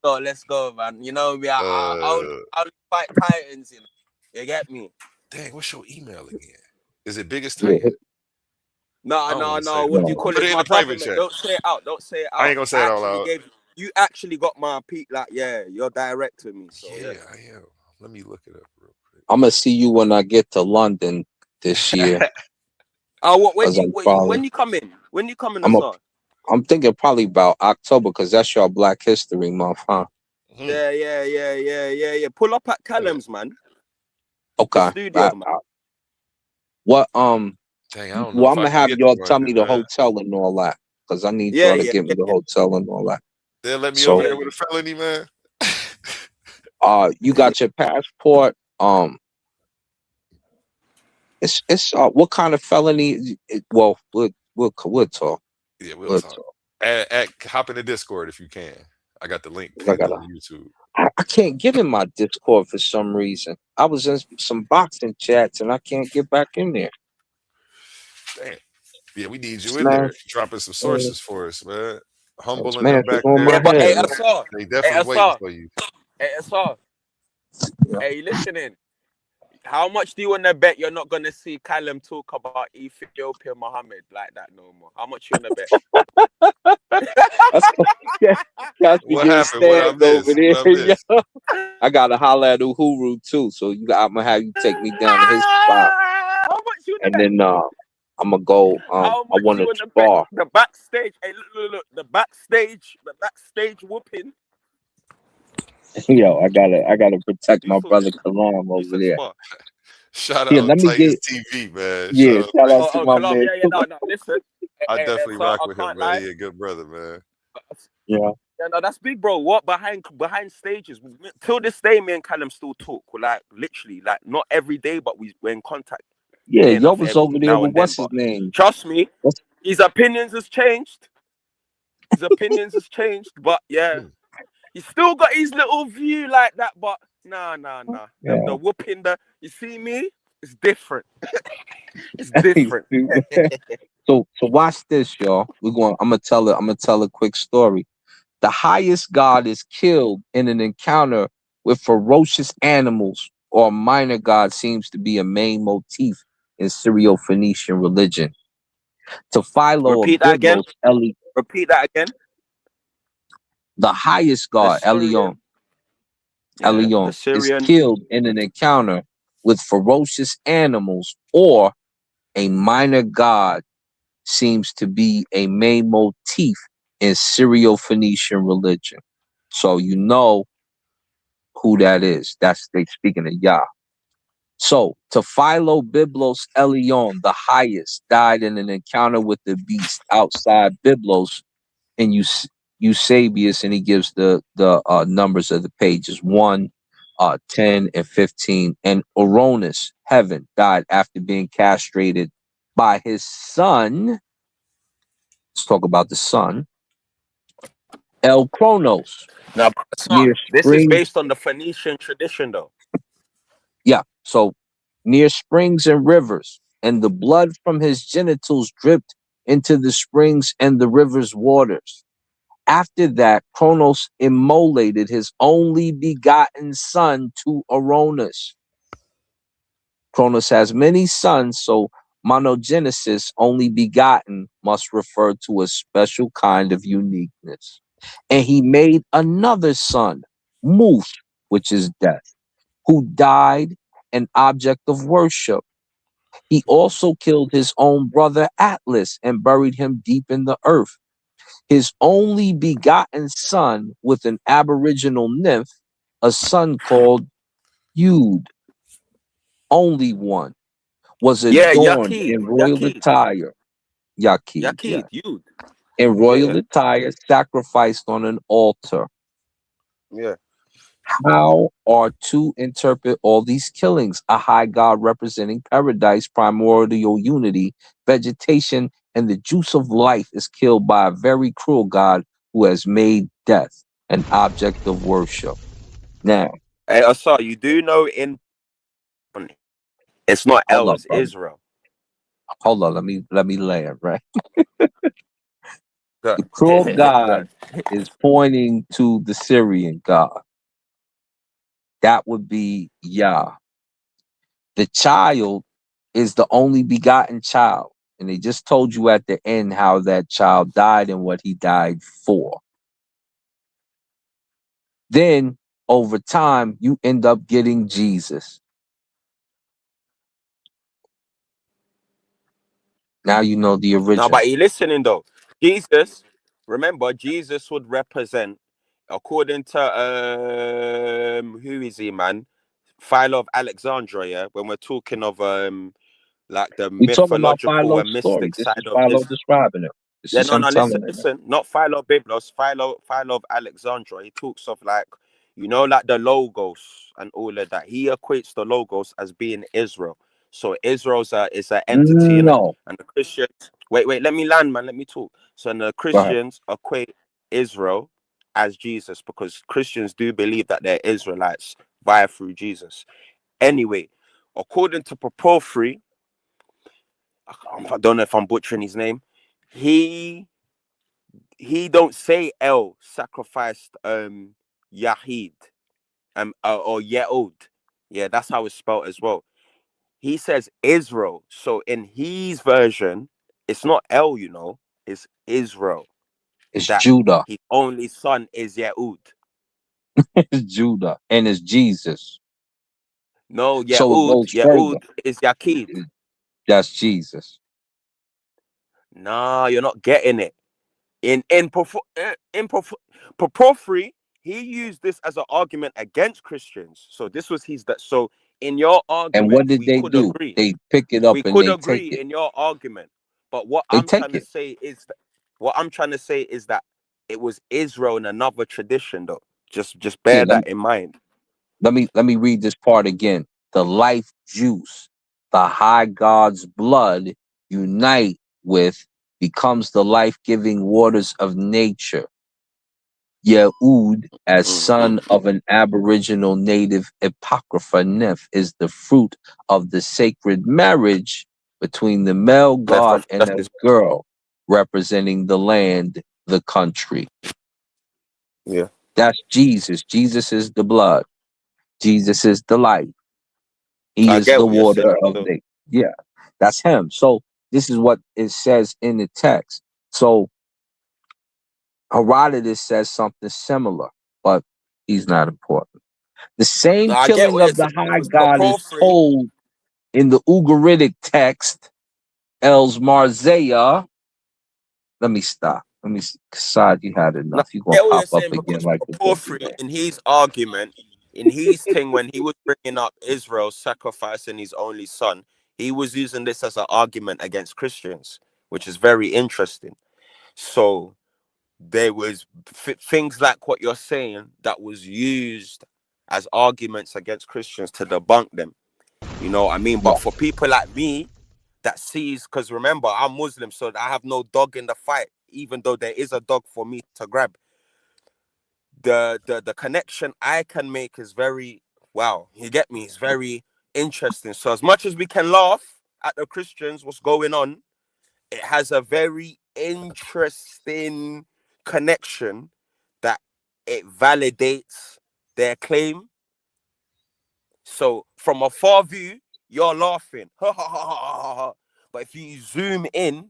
Let's go, man. You know me, uh, I only fight Titans, you know. You get me? dang, what's your email again? Is it biggest Yeah, Titan? I No, don't want to say no. it. What do you no. call Put it? it It's in my the brother, private man. chat. Don't say it out. Don't say it I ain't out. gonna say I it out actually loud. gave you actually got my peak. Like, yeah, you're direct to me. So yeah. Yeah, I am. Let me look it up real I'm gonna see you when I get to London this year, quick. What cause I'm probably when you come in? When you come in the I'm a, sun? I'm thinking probably about October, cause that's your Black History Month, huh? Hmm. Yeah. Pull up at Yeah. Callum's, man. The Okay. studio, man. What Dang, I don't know well, if I'm I gonna can have get to y'all tell me London, the man. hotel and all that, cause I need y'all to get me the Yeah. hotel and all that. They'll let me over So there with a felony, man. you got your passport. It's what kind of felony? Well, we'll talk. Yeah, we'll We'll talk. talk. Hop in the Discord if you can. I got the link I pinned gotta. on YouTube. I can't get in my Discord for some reason. I was in some boxing chats and I can't get back in there. Damn. Yeah, we need you in Smash. there, dropping some uh, sources for us, man. Humble in them Smash is back on there, Yeah, my but head. hey, Right? Asar, they hey, definitely waiting Asar, for you. hey, Asar, Yeah. hey, listening. How much do you want to bet you're not gonna see Callum talk about Ethiopia Mohammed like that no more? How much you want to bet? That's got me What getting happened? What I stabbed over missed? there. What I Yo. missed? I gotta holler at Uhuru too. So I'm gonna have you take me down to his spot, How much you want to and bet? then I'm gonna go. How I much want you to want to bet? spar. The backstage. Hey, look, the backstage whooping. Yo, I gotta protect Who's my brother talking? Kalam Who over said there. spot? Shout Here, out let me Titans get. TV, man. Shout Yeah, out shout out Oh, Titans to oh, my TV. Kalam. man. Yeah, yeah. No, no. Listen. I definitely So rock I with him, can't man. lie. He a good brother, man. Yeah, Yeah, no, that's big, bro. What behind stages? Till this day, me and Callum still talk. Like literally, like not every day, but we're in contact yeah. near Yo enough was over there now with and then. what's his But name? trust me, What's, his opinions has changed. His opinions has changed. But yeah, Hmm. he's still got his little view like that. But nah. The yeah. whooping, you see me, it's different. It's different. So watch this, y'all. I'm gonna tell a quick story. The highest god is killed in an encounter with ferocious animals, or a minor god seems to be a main motif in Syro-Phoenician religion. To Philo of Repeat that again. Byblos, Repeat that again. the highest The god, Syrian. Yeah, the Is Syrian. killed in an encounter with ferocious animals, or a minor god seems to be a main motif in Syro-Phoenician religion. So you know who that is. That's they speaking of Yah. So to Philo Byblos Elion, the highest, died in an encounter with the beast outside Byblos and Eusebius, and he gives the numbers of the pages 1, 10, and 15. And Oronus, heaven, died after being castrated by his son. Let's talk about the son. El Chronos, Now, son, near this is springs. based on the Phoenician tradition, though. Yeah, so near springs and rivers, and the blood from his genitals dripped into the springs and the river's waters. After that, Kronos immolated his only begotten son to Oronus. Kronos has many sons, so monogenesis, only begotten, must refer to a special kind of uniqueness. And he made another son, Muth, which is death, who died an object of worship. He also killed his own brother Atlas and buried him deep in the earth. His only begotten son with an aboriginal nymph, a son called Yud, only one, was Yeah, adorned Yakid, in royal Yakid, attire, Yakid, yeah, Yakid, you. in royal Yeah, attire, sacrificed on an altar. yeah. How are to interpret all these killings? A high god representing paradise, primordial unity, vegetation, and the juice of life is killed by a very cruel god who has made death an object of worship. Now, Hey, Asa, you do know it's not hold El, up, it's brother. Israel. Hold on. Let me land, right? Good. The cruel Good. god is pointing to the Syrian god. That would be Yah. The child is the only begotten child. And they just told you at the end how that child died and what he died for. Then over time, you end up getting Jesus. Now you know the No, but original. you listening though. Jesus, remember, Jesus would represent, according to who is he, man? Philo of Alexandria, yeah. When we're talking of like the We talking about mythological and Philo's story. mystic This side is of Philo Israel. describing it. This Yeah, is no, him no, telling listen, it. listen. Not Philo Biblos, Philo of Alexandria. He talks of like, like the logos and all of that. He equates the logos as being Israel. So Israel's is an entity in it, No. and the Christians. Wait, let me land, man. Let me talk. So the Go ahead. Christians equate Israel as Jesus because Christians do believe that they're Israelites via through Jesus. Anyway, according to Proporphyry, I don't know if I'm butchering his name. He don't say El sacrificed Yahid or Yehud. Yeah, that's how it's spelled as well. He says Israel. So in his version, it's not El, it's Israel. It's That Judah. his only son is Yehud. It's Judah. And it's Jesus. No, So it goes Yehud further. is Yakid. That's Jesus. Nah, you're not getting it. In Proporphyry, he used this as an argument against Christians. So this was his that. So in your And argument, what did we they could do? agree. They pick it up We and could they take agree it. in your argument. But what They I'm take trying to it. say is that it was Israel in another tradition, though. Just Here, bear that in mind. let me read this part again. The life juice, the high God's blood unite with becomes the life-giving waters of nature. Yehud, as son of an aboriginal native apocrypha nymph, is the fruit of the sacred marriage between the male god and a girl, representing the land, the country. Yeah. That's Jesus. Jesus is the blood. Jesus is the life. He I is get the what you're saying. water of So, the, yeah, that's him. So this is what it says in the text. So Herodotus says something similar, but he's not important. The no, same I get killing what you're of the saying high because god is Proporphyry. told in the Ugaritic text, Els Marzea. Let me stop. Let me, Saad, you had No, enough. You're I going get to what pop you're up saying again because like the Proporphyry, boogeyman. in his argument, in his thing, when he was bringing up Israel sacrificing his only son, he was using this as an argument against Christians, which is very interesting. So there was things like what you're saying that was used as arguments against Christians to debunk them. You know what I mean? Yeah. But for people like me that sees, because remember, I'm Muslim, so I have no dog in the fight, even though there is a dog for me to grab. The connection I can make is very, wow, you get me? It's very interesting. So as much as we can laugh at the Christians, what's going on, it has a very interesting connection that it validates their claim. So from a far view, you're laughing. But if you zoom in,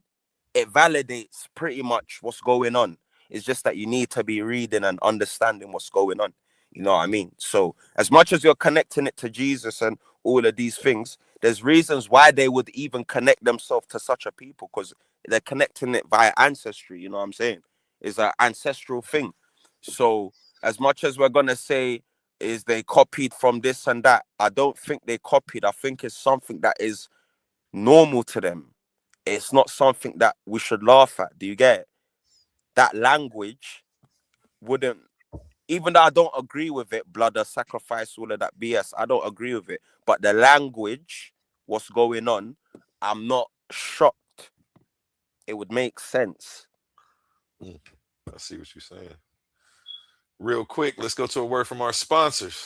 it validates pretty much what's going on. It's just that you need to be reading and understanding what's going on. You know what I mean? So as much as you're connecting it to Jesus and all of these things, there's reasons why they would even connect themselves to such a people because they're connecting it via ancestry. You know what I'm saying? It's an ancestral thing. So as much as we're gonna say is they copied from this and that, I don't think they copied. I think it's something that is normal to them. It's not something that we should laugh at. Do you get it? That language wouldn't, even though I don't agree with it, blood or sacrifice, all of that BS, I don't agree with it. But the language, what's going on, I'm not shocked. It would make sense. I see what you're saying. Real quick, let's go to a word from our sponsors.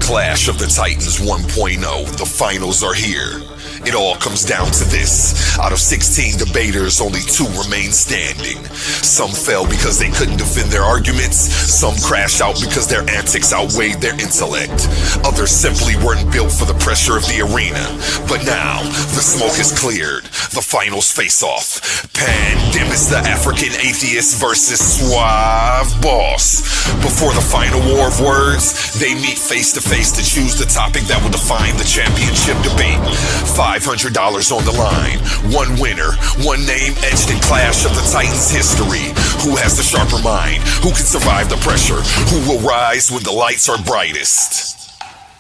Clash of the Titans 1.0. The finals are here. It all comes down to this. Out of 16 debaters, only 2 remain standing. Some fell because they couldn't defend their arguments. Some crashed out because their antics outweighed their intellect. Others simply weren't built for the pressure of the arena. But now, the smoke is cleared. The finals face off. Pandemis, the African atheist versus Suave Boss. Before the final war of words, they meet face to face to choose the topic that will define the championship debate. $500 on the line. One winner, one name etched in Clash of the Titans history. Who has the sharper mind? Who can survive the pressure? Who will rise when the lights are brightest?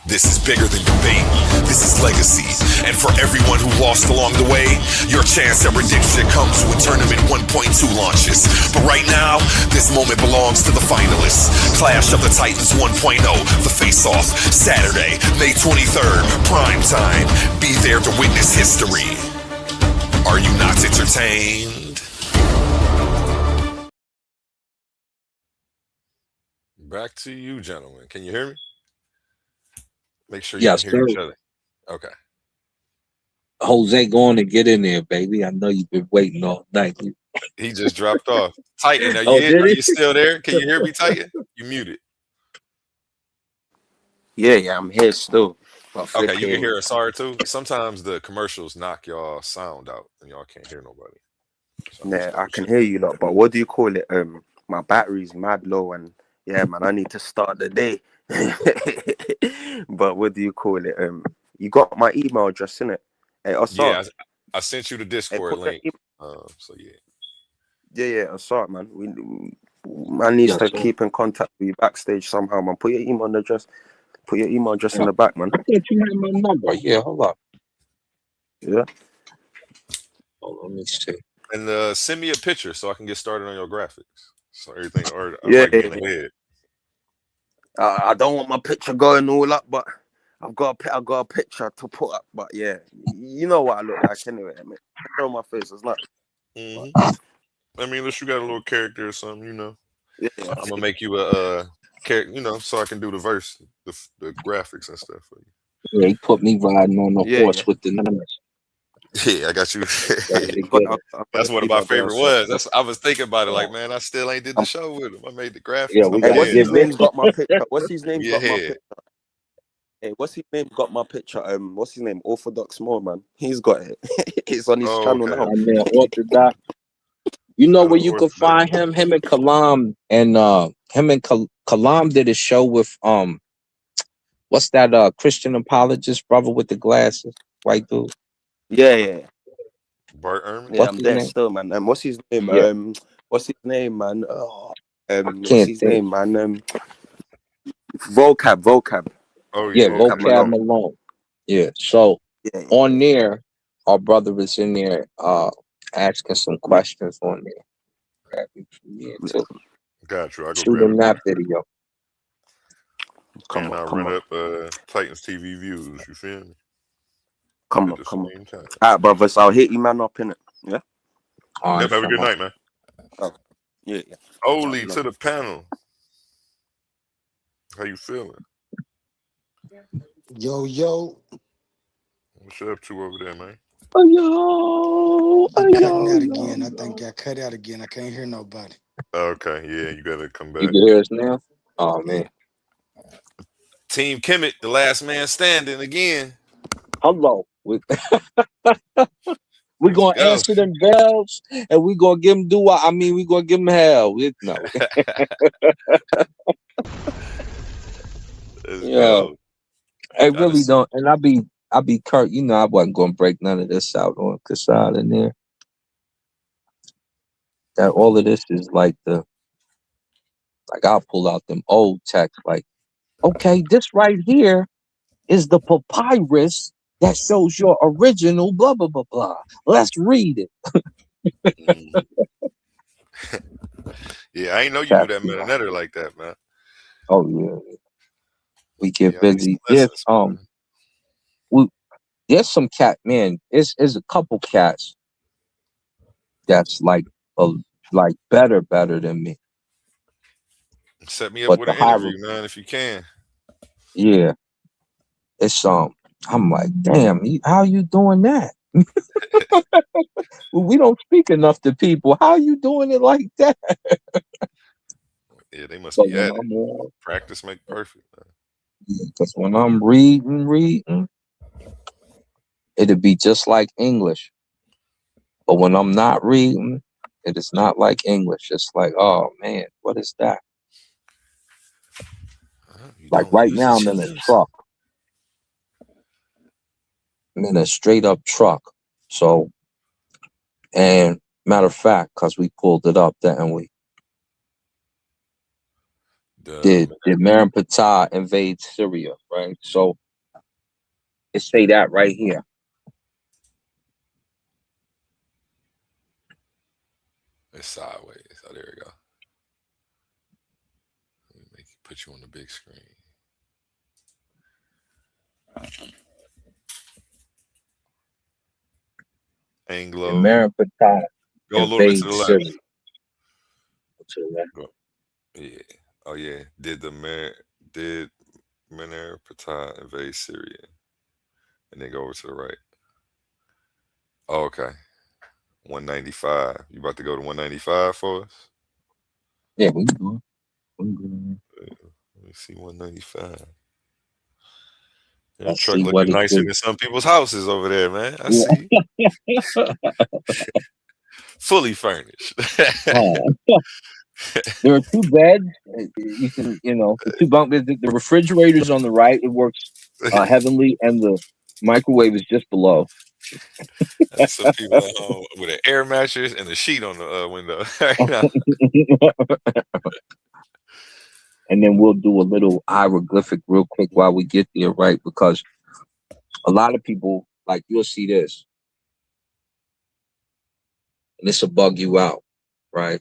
This is bigger than debate. This is legacy. And for everyone who lost along the way, your chance at redemption comes when Tournament 1.2 launches. But right now, this moment belongs to the finalists. Clash of the Titans 1.0, the face-off, Saturday, May 23rd, prime time. Be there to witness history. Are you not entertained? Back to you, gentlemen. Can you hear me? Make sure you can Yes, hear sir. each other. Okay. Jose, go on and get in there, baby. I know you've been waiting all night. He just dropped off. Titan, Oh, did are he? you still there? Can you hear me, Titan? You muted. Yeah, I'm here still. But Okay, you can flipping. hear Asar too. Sometimes the commercials knock y'all sound out and y'all can't hear nobody. So I'm just Yeah, I double can checking. hear you lot, but what do you call it? My battery's mad low, and yeah, man, I need to start the day. But what do you call it? You got my email address in it. Hey, Asar. Yeah, I sent you the Hey, Discord put your link. So yeah. yeah, Asar, man. Man needs Yes, to sir. keep in contact with you backstage somehow, man. Put your email address. Put your email address in Yeah. the back, man. I thought you had my number. Yeah, hold up. Yeah. Oh, let me see. And send me a picture so I can get started on your graphics. So everything, or I Yeah, might be yeah, in the yeah. head. I don't want my picture going all up, but I've got a picture to put up. But yeah, you know what I look like anyway. I mean, show my face. It's not. But, I mean, unless you got a little character or something, you know. yeah, I'm gonna make you a character, you know, so I can do the verse, the graphics and stuff for Yeah, he put me riding on the yeah, yeah. horse with the numbers. you. Yeah, I got you. Ready to I got, get I, it. I got That's the one of my email there. favorite So ones. I was thinking about it, Yeah. like, man, I still ain't did the I'm, show with him. I made the Yeah, graphics. we I'm hey, gotta what's ahead give his though. name's it. got my picture? What's his name's We got my ahead. picture? Hey, what's his name got my picture? What's his name? Orthodox More, man. He's got it. It's on his Oh, channel okay, now. My okay. man Orthodox. You know Shout where out you could Orthodox find more. him? Him and Kalam and Kalam did a show with what's that Christian apologist brother with the glasses? White dude. Yeah, yeah, Bart Ehrman. yeah. What's I'm his there name? still, man. What's his name? Yeah, What's his name, man? Oh, I what's can't his think. name, man? Vocab. Oh Yeah, yeah, Vocab okay. Vocab Malone. Malone. Yeah. So Yeah, yeah, on yeah. there, our brother is in there asking some questions on there. Yeah, too. Got you. I go Shoot grab him it for that you. video. Come And on, I come run on, up Titans TV views. You feel me? come At on, the come on. same time. All right, brothers. I'll hit you, man, up in it. Yeah. All Yep. right, Have a good fella. night, man. Oh, yeah, yeah. All right, O.L.E.E to love. the panel. How you feeling? Yo, What you up to over there, man? Oh, yo, you oh, cutting yo, out yo, again. I think yo. I cut out again. I can't hear nobody. Okay, yeah, you gotta come You back. can hear us now? Oh, man. Team Kemet, the last man standing again. Hello. We're Let's going to go. answer them bells and we're going to give them we're going to give them hell. No. Let's Yeah. go. I I really just don't. And I be Kurt. You know, I wasn't going to break none of this out on Kasad in there. That all of this is like I'll pull out them old texts like, okay, this right here is the papyrus that shows your original blah, blah, blah, blah. Let's read it. Mhm. Yeah, I ain't know you knew That's that the Metanetter like that, man. Oh, yeah. We get Yeah, I need some busy. lessons, man. We, there's some cat, man. It's a couple cats that's uh, like better than me. Set me up But with the an higher, interview, man, if you can. yeah, it's I'm like, damn, how you doing that? We don't speak enough to people. How you doing it like that? Yeah, they must But be when at it. I'm on, Practice make perfect, man. because when I'm reading, it'll be just like English. But when I'm not reading, it is not like English. It's like, oh man, what is that? You Like don't right use now, it, I'm you in a lose it. truck. I'm in a straight up truck. So, and matter of fact, because we pulled it up, didn't we? Did Merenptah invade Syria? Right. So it say that right here. It's sideways. Oh, there we go. Let me put you on the big screen. Did Anglo. Merenptah Go a little bit to invade the left. Syria? To the left. Go. Yeah. Oh yeah. Did Merenptah invade Syria? And then go over to the right. Oh, okay. 195. You about to go to 195 for us? Yeah, we can do it. We can do Let me see 195. it. Your Let's truck see what looking it nicer do. than some people's houses over there, man. I see. Yeah. Fully furnished. Oh. There are two beds. You can, the two bunk beds. The refrigerator's on the right. It works heavenly, and the microwave is just below. That's some people at home with an air mattress and a sheet on the window right now. And then we'll do a little hieroglyphic real quick while we get there, right? Because a lot of people, like, you'll see this, and this will bug you out, right?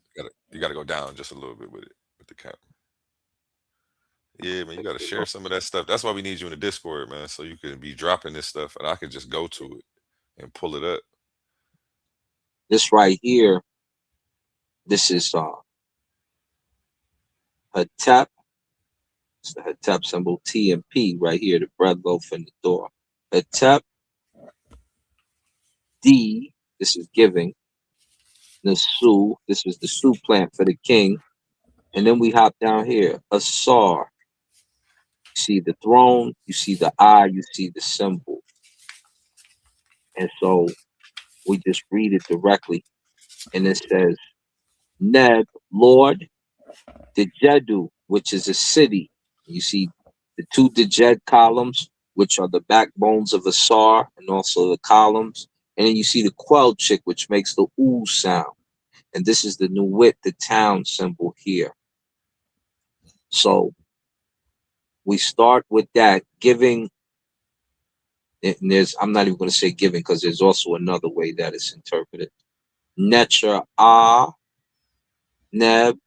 You gotta go down just a little bit with it, with the camera. Yeah, man, you gotta share some of that stuff. That's why we need you in the Discord, man, so you can be dropping this stuff and I can just go to it and pull it up. This right here, this is Hetep. It's the Hetep symbol, T and P right here, the bread loaf and the door. Hetep, D, this is giving. Nasu, this is the Su plant for the king. And then we hop down here, Asar. You see the throne, you see the eye, you see the symbol. And so we just read it directly. And it says, Neb, Lord, Dejedu, which is a city. You see the two Dejed columns, which are the backbones of Asar, and also the columns. And then you see the Quelchik, which makes the oo sound. And this is the Nuwit, the town symbol here. So we start with that, giving. And I'm not even going to say giving because there's also another way that it's interpreted. Netra Ah Neb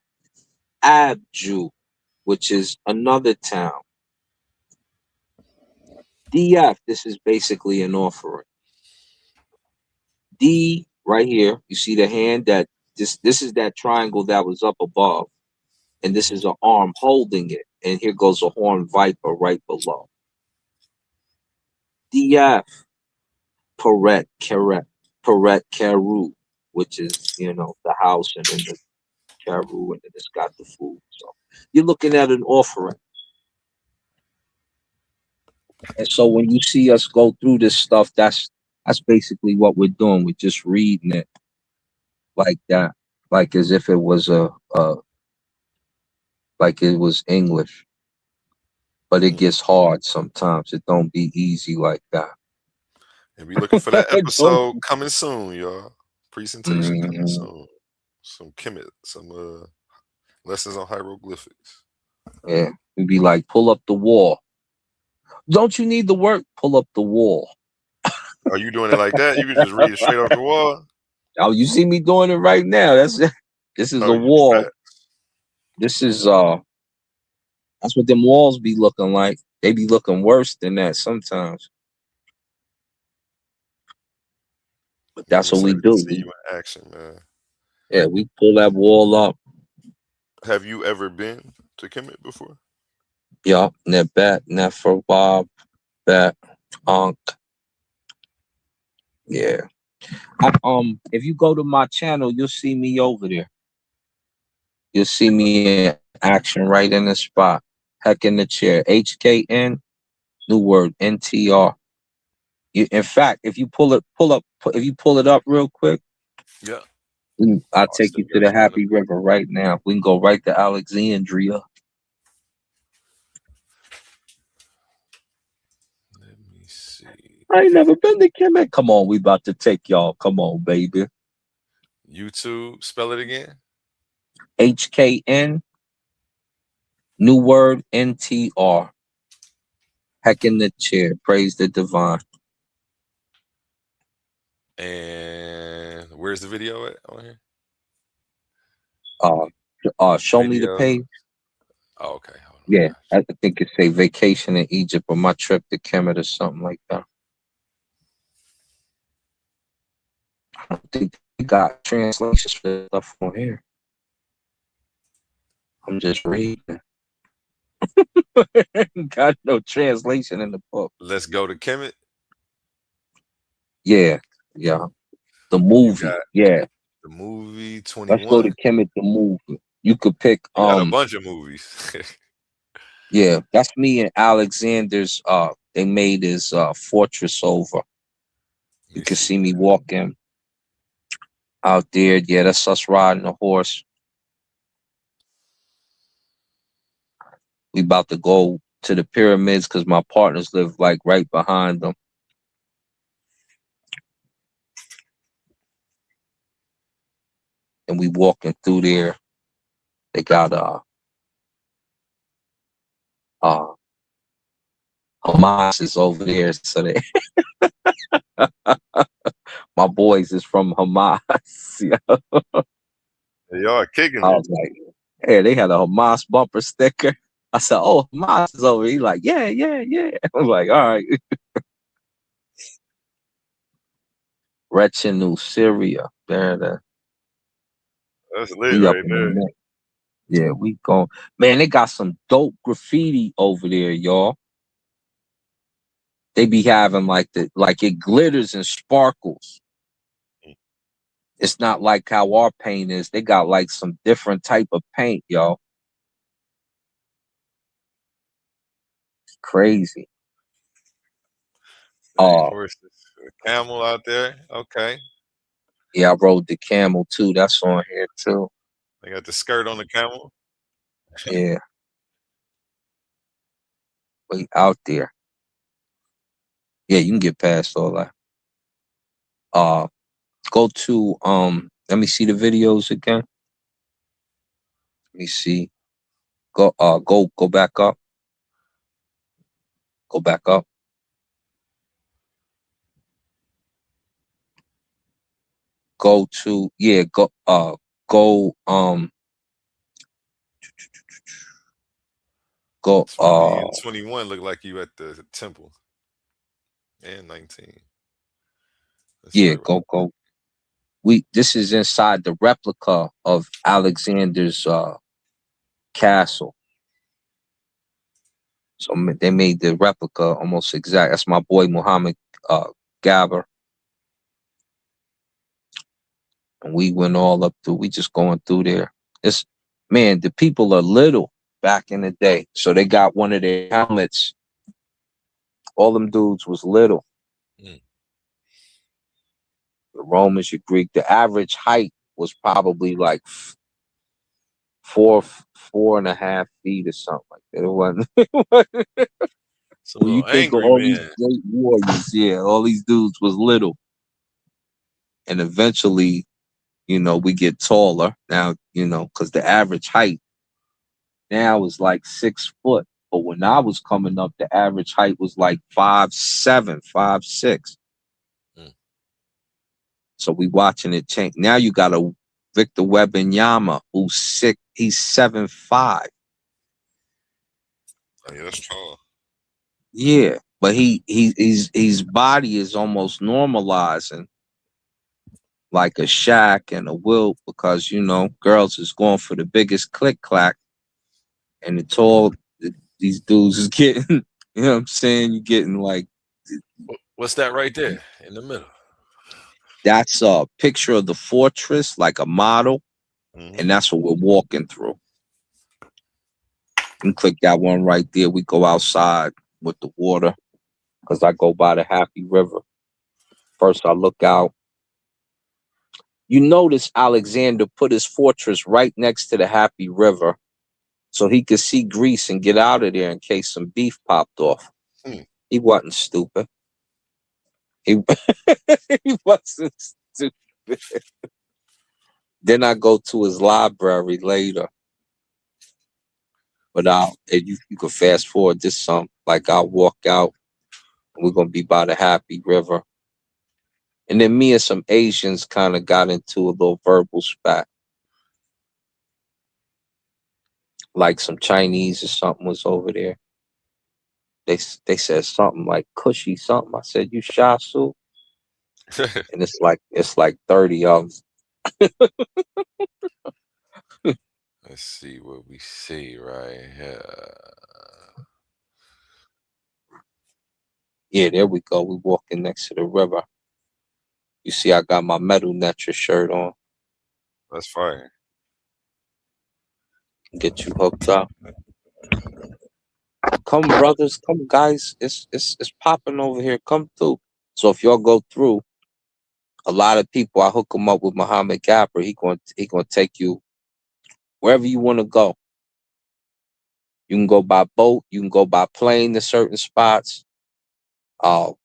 Abju, which is another town. DF, this is basically an offering. D right here, you see the hand that this is that triangle that was up above. And this is an arm holding it. And here goes a horned viper right below. DF, Paret Karu, which is, the house, and then the Karu, and then it's got the food. So you're looking at an offering. And so when you see us go through this stuff, that's basically what we're doing. We're just reading it like that, like as if it was like it was English. But it gets hard sometimes. It don't be easy like that. And we looking for that episode coming soon, y'all. Presentation coming soon. Some Kemet, some lessons on hieroglyphics. Yeah, we'd be like, pull up the wall. Don't you need the work? Pull up the wall. Are you doing it like that? You can just read it straight off the wall. Oh, you see me doing it right now. This is a wall. This is that's what them walls be looking like. They be looking worse than that sometimes. But that's what we do. See you in action, man. Yeah, we pull that wall up. Have you ever been to Kemet before? Yeah, Nebet, Neferbob, Bet, Ankh. Yeah. If you go to my channel, you'll see me over there. You'll see me in action right in the spot. Heck in the chair. HKN, new word, NTR. In fact, if you pull it up real quick, yeah, I'll take you to the Happy River right now. We can go right to Alexandria. Let me see. I ain't never been to Kemet. Come on, we about to take y'all. Come on, baby. YouTube, spell it again. HKN, New word NTR. Heck in the chair. Praise the divine. And where's the video at on here? Show me the Video. page. Oh, okay. Hold on. Yeah, I think it say vacation in Egypt or my trip to Kemet or something like that. I don't think they got translations for stuff on here. I'm just reading. Got no translation in the book. Let's go to Kemet. Yeah. The You movie. got Yeah. the movie Let's go 21. to Kemet the movie. You could pick You got a bunch of movies. yeah, that's me and Alexander's they made his fortress over. You can see me walking out there. Yeah, that's us riding a horse. We about to go to the pyramids because my partners live like right behind them. And we walking through there. They got Hamas is over there. So they my boys is from Hamas. Yeah. Y'all kicking I it. was like, yeah, they had a Hamas bumper sticker. I said, oh, Hamas is over. He like, yeah. I was like, all right. Rechenu, Syria. There. That's lit We up right in the there. neck. Yeah, we going. Man, they got some dope graffiti over there, y'all. They be having like it glitters and sparkles. It's not like how our paint is. They got like some different type of paint, y'all. Crazy. Hey, horses. A camel out there. Okay. Yeah, I rode the camel too. That's on here too. They got the skirt on the camel. Yeah, we out there. Yeah, you can get past all that. Go to let me see the videos again. Let me see. Go back up. Go back up. Go to go go 20 and 21 look like you at the temple. And 19. Let's yeah, start with go. This is inside the replica of Alexander's castle. So they made the replica almost exact. That's my boy Muhammad Gabber. And we went all up through. We just going through there. It's man, the people are little back in the day. So they got one of their helmets. All them dudes was little. Mm. The Romans, your Greek. The average height was probably like 4.5 feet or something like that. It wasn't. Some When you little think of angry all these men. great warriors, yeah, all these dudes was little. And eventually, we get taller now, because the average height now is like 6 foot. But when I was coming up, the average height was like 5'7", 5'6". Mm. So we watching it change. Now you got a Victor Wembanyama who's sick. He's 7'5". oh, yeah, that's tall. Yeah, but his body is almost normalizing like a Shaq and a Wilt because girls is going for the biggest click clack, and it's all these dudes is getting. You know what I'm saying? You're getting like What's that right there in the middle? that's a picture of the fortress, like a model, and that's what we're walking through. And click that one right there. We go outside with the water because I go by the Happy River. First, I look out. You notice Alexander put his fortress right next to the Happy River so he could see Greece and get out of there in case some beef popped off. He wasn't stupid. He, he wasn't stupid. Then I go to his library later. But if you could fast forward this like I'll walk out and we're gonna be by the Happy River. And then me and some Asians kind of got into a little verbal spat. Like some Chinese or something was over there. They said something like cushy something. I said, "You Shasu?" And it's like 30 of them. Let's see what we see right here. Yeah, there we go. We walking next to the river. You see, I got my Metal Netra shirt on. That's fire. Get you hooked up. Come, brothers. Come, guys. It's popping over here. Come through. So if y'all go through, a lot of people, I hook them up with Muhammad Gapper. He gonna take you wherever you want to go. You can go by boat. You can go by plane to certain spots.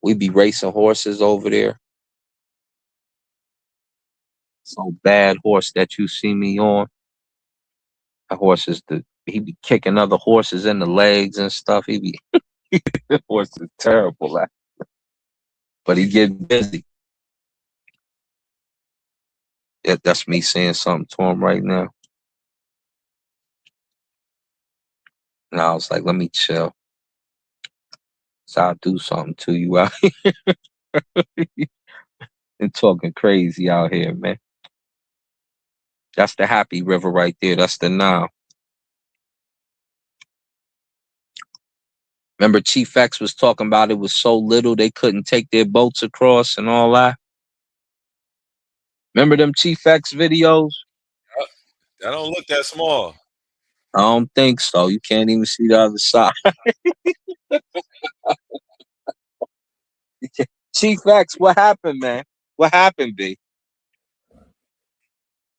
We be racing horses over there. So bad horse that you see me on. That horse he be kicking other horses in the legs and stuff. He be the horse is terrible at, but he get busy. That's me saying something to him right now. And I was like, let me chill. So I'll do something to you out here. And talking crazy out here, man. That's the Happy River right there. That's the Nile. Remember Chief X was talking about it was so little they couldn't take their boats across and all that? Remember them Chief X videos? That don't look that small. I don't think so. You can't even see the other side. Chief X, what happened, man? What happened, B?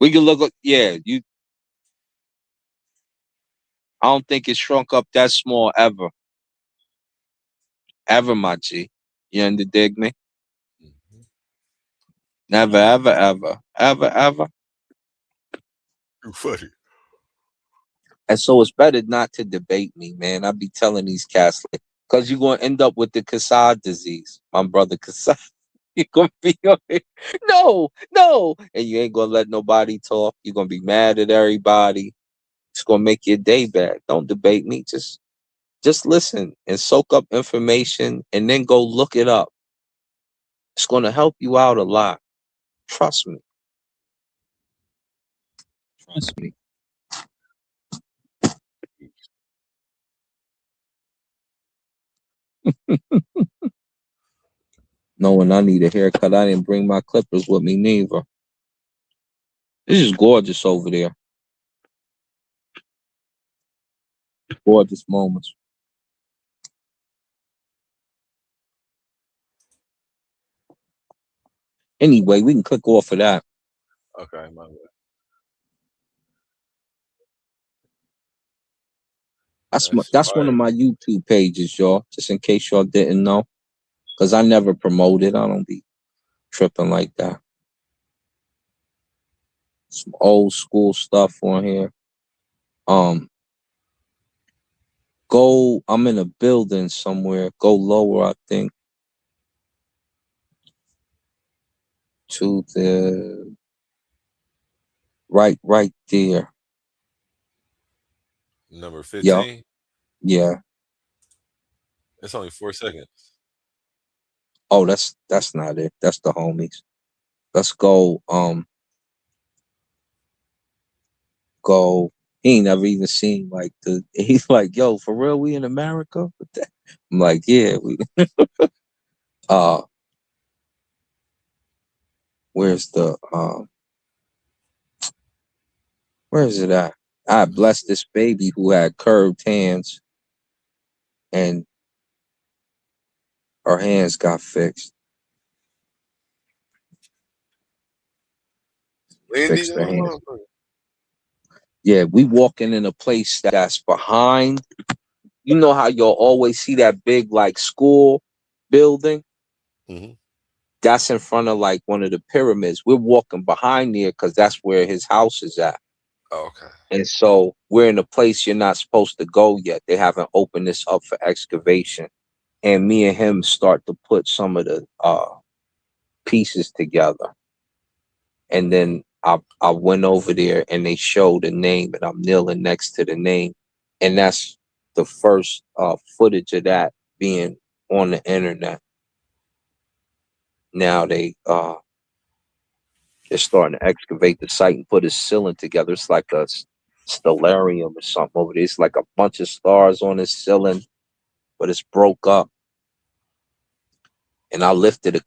We can look. Yeah, you. I don't think it shrunk up that small ever, ever, my G. You dig me? Never, ever, ever, ever, ever. You funny. And so it's better not to debate me, man. I be telling these cats, because you're gonna end up with the Cassad disease, my brother Cassad. You're gonna be on it. No, no, and you ain't gonna let nobody talk. You're gonna be mad at everybody. It's gonna make your day bad. Don't debate me. Just listen and soak up information and then go look it up. It's gonna help you out a lot. Trust me. Trust me. Knowing I need a haircut, I didn't bring my clippers with me neither. This is gorgeous over there. Gorgeous moments. Anyway, we can click off of that. Okay, my bad. That's That's one of fire. my YouTube pages, y'all. Just in case y'all didn't know, because I never promote it. I don't be tripping like that. Some old school stuff on here. Go. I'm in a building somewhere. Go lower, I think. To the right there. Number Yeah, 15. yeah. It's only 4 seconds. Oh, that's not it. That's the homies. Let's go. Go. He ain't never even seen like the. He's like, yo, for real, we in America? I'm like, yeah, we. uh, where's the where is it at? I blessed this baby who had curved hands, and her hands got fixed. Windy Fixed than her a hands. motherfucker. Yeah, we walking in a place that's behind. You know how you'll always see that big like school building? Mm-hmm. That's in front of like one of the pyramids. We're walking behind there because that's where his house is at. Okay. And so we're in a place you're not supposed to go yet. They haven't opened this up for excavation. And me and him start to put some of the pieces together. And then I went over there and they showed the name and I'm kneeling next to the name. And that's the first footage of that being on the internet. Now they're starting to excavate the site and put a ceiling together. It's like a stellarium or something over there. It's like a bunch of stars on this ceiling, but it's broke up. And I lifted a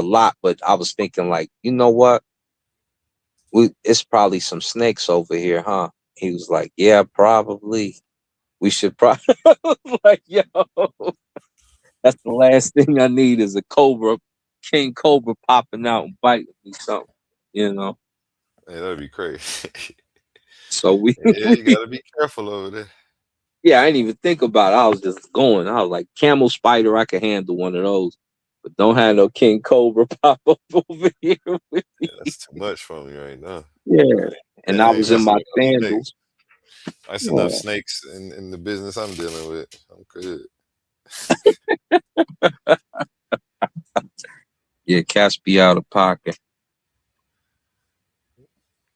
lot, but I was thinking like, you know what? It's probably some snakes over here, huh? He was like, yeah, probably. We should probably like, yo, that's the last thing I need is a cobra, king cobra popping out and biting me something, you know. Yeah, that'd be crazy. So we, Yeah, you gotta be careful over there. yeah, I didn't even think about it. I was just going. I was like, camel spider, I could handle one of those, but don't have no king cobra pop up over here with me. Yeah, that's too much for me right now. Yeah, and Yeah, I I ain't was in messing my with no snakes. sandals. That's enough Yeah, snakes in the business I'm dealing with. I'm good. yeah, cats be out of pocket.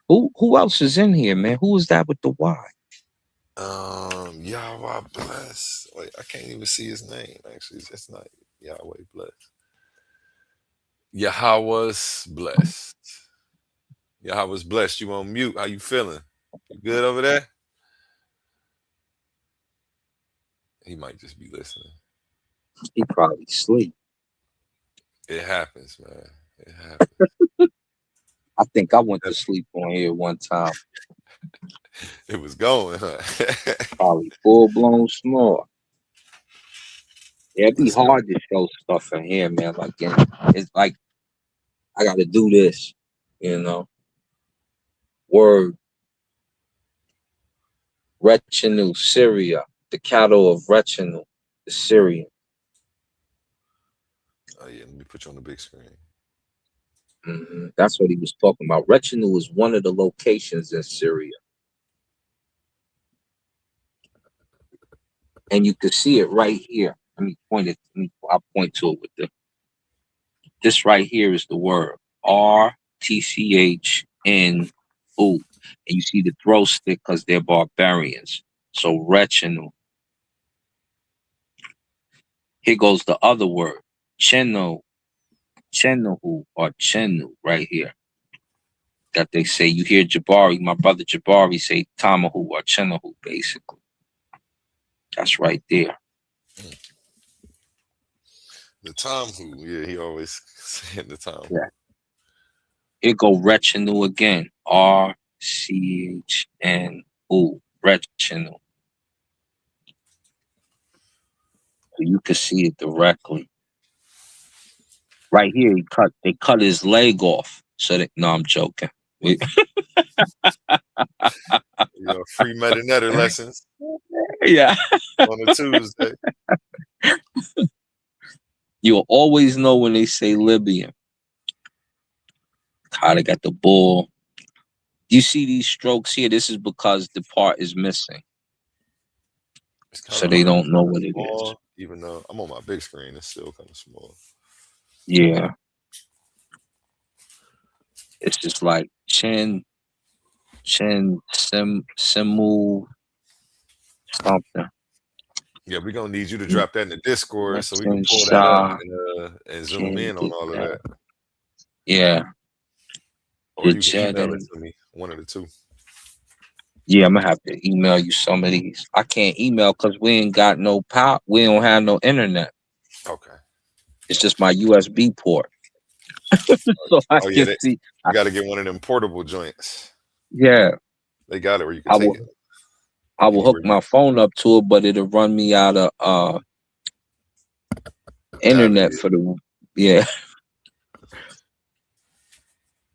Who else is in here, man? Who is that with the Y? Yahweh bless. Wait, I can't even see his name. Actually, it's not Yahweh bless. Yahweh's blessed. Yahweh's blessed. You on mute? How you feeling? You good over there? He might just be listening. He probably sleep. It happens, man. It happens. I think I went to sleep on here one time. It was going, huh? Probably full blown snore. Yeah, it'd be Let's see. hard to show stuff in here, man. Like, yeah, it's like I got to do this, you know. Word, Rechenu, Syria, the cattle of Rechenu, the Syrian. Oh yeah, let me put you on the big screen. That's what he was talking about. Rechenu is one of the locations in Syria, and you can see it right here. Let me point it. I'll point to it with the. This right here is the word RTCHNU, and you see the throw stick because they're barbarians. So Rechenu. Here goes the other word, Chenu, Chenuhu, or Chenu, right here. That they say, you hear Jabari, my brother Jabari say Tamahu or Chenuhu, basically. That's right there. The Tom who, yeah, he always saying the Tom who. Yeah. Here go Rechenu again. RCHNU, Rechenu. So you can see it directly. Right here, they cut his leg off. So no, I'm joking. Free Metanetter lessons Yeah. on a Tuesday. You'll always know when they say Libyan. How they got the bull. You see these strokes here? This is because the part is missing. So they don't know what it is. Even though I'm on my big screen, it's still kind of small. Yeah. It's just like Simu, something. Yeah, we're gonna need you to drop that in the Discord so we can pull that Shah, up and zoom in on all of that. Yeah. Or you can email it to me. One of the two. Yeah, I'm gonna have to email you some of these. I can't email because we ain't got no power. We don't have no internet. Okay. It's just my USB port. So I can see. You got to get one of them portable joints. Yeah. They got it where you can take it. I will hook my phone up to it, but it'll run me out of internet for the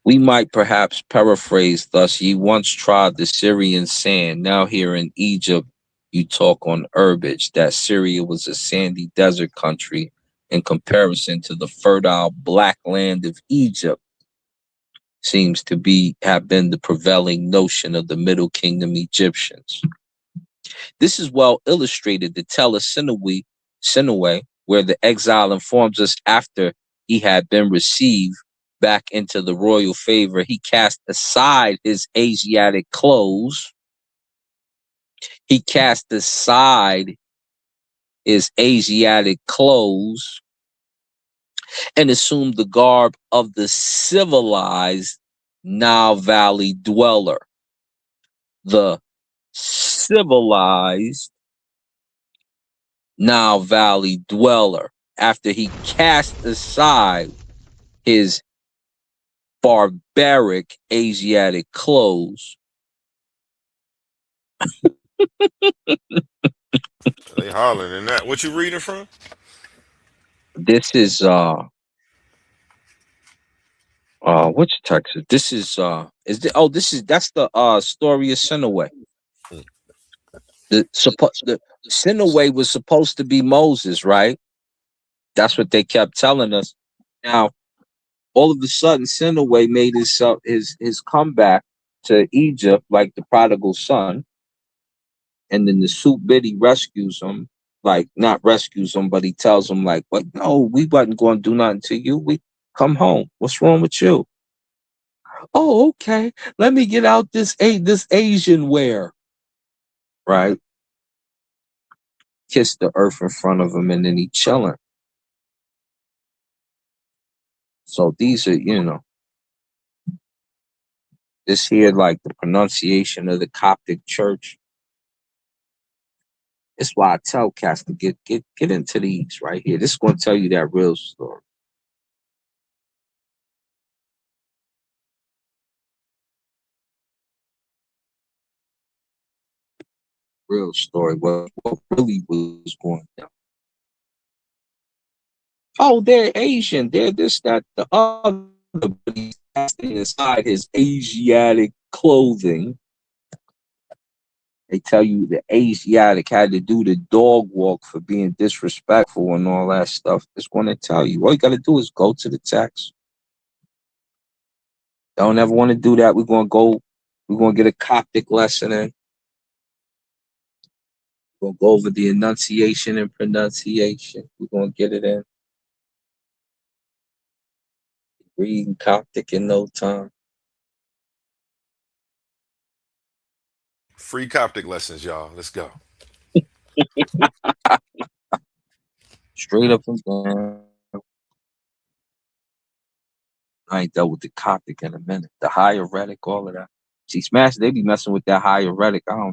We might perhaps paraphrase thus: ye once trod the Syrian sand, now here in Egypt you talk on herbage. That Syria was a sandy desert country in comparison to the fertile black land of Egypt. seems to have been the prevailing notion of the Middle Kingdom Egyptians. This is well illustrated to tell us Sinaway, where the exile informs us after he had been received back into the royal favor, he cast aside his Asiatic clothes. He cast aside his Asiatic clothes and assumed the garb of the civilized Nile Valley dweller. The civilized Nile Valley dweller, after he cast aside his barbaric Asiatic clothes. They hollering in that. What you reading from? This is which text? This is that's the story of Sinaway. The Sinaway was supposed to be Moses, right? That's what they kept telling us. Now, all of a sudden, Sinaway made his comeback to Egypt like the prodigal son, and then the Soup Biddy rescues him. Like, not rescues him, but he tells him, like, "What? No, we wasn't going to do nothing to you. We come home. What's wrong with you?" "Oh, okay. Let me get out this Asian wear." Right? Kiss the earth in front of him, and then he chilling. So these are, this here, like the pronunciation of the Coptic Church. It's why I tell cats to get into these right here. This is going to tell you that real story. Real story. What really was going down. Oh, they're Asian. They're this, that, the other. But he's casting aside his Asiatic clothing. They tell you the Asiatic had to do the dog walk for being disrespectful and all that stuff. It's going to tell you. All you got to do is go to the text. Don't ever want to do that. We're going to get a Coptic lesson in. We're going to go over the enunciation and pronunciation. We're going to get it in. Reading Coptic in no time. Free Coptic lessons, y'all. Let's go. Straight up and down. I ain't dealt with the Coptic in a minute. The hieratic, all of that. See, Smash, they be messing with that hieratic. I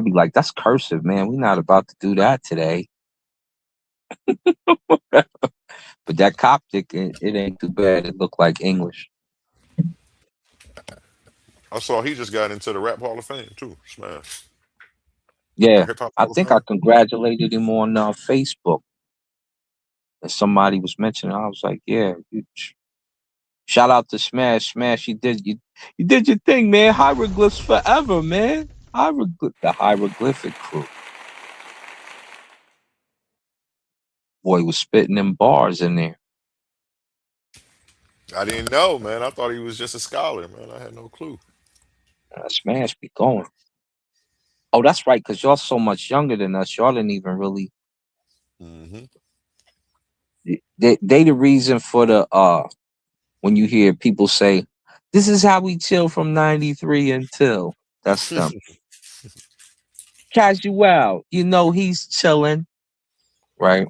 be like, that's cursive, man. We're not about to do that today. But that Coptic, it ain't too bad. It look like English. I saw he just got into the Rap Hall of Fame too. Smash. Yeah, Hip Hop I Hall of think I Fame. congratulated him on Facebook. And somebody was mentioning, I was like, yeah, shout out to Smash. Smash, you did your thing, man. Hieroglyphs forever, man. The hieroglyphic crew. Boy was spitting them bars in there. I didn't know, man. I thought he was just a scholar, man. I had no clue. Smash be going. Oh, that's right, because y'all so much younger than us. Y'all didn't even really. Mm-hmm. They the reason for the when you hear people say, "This is how we chill from '93 until." That's them. Casual, he's chilling, right?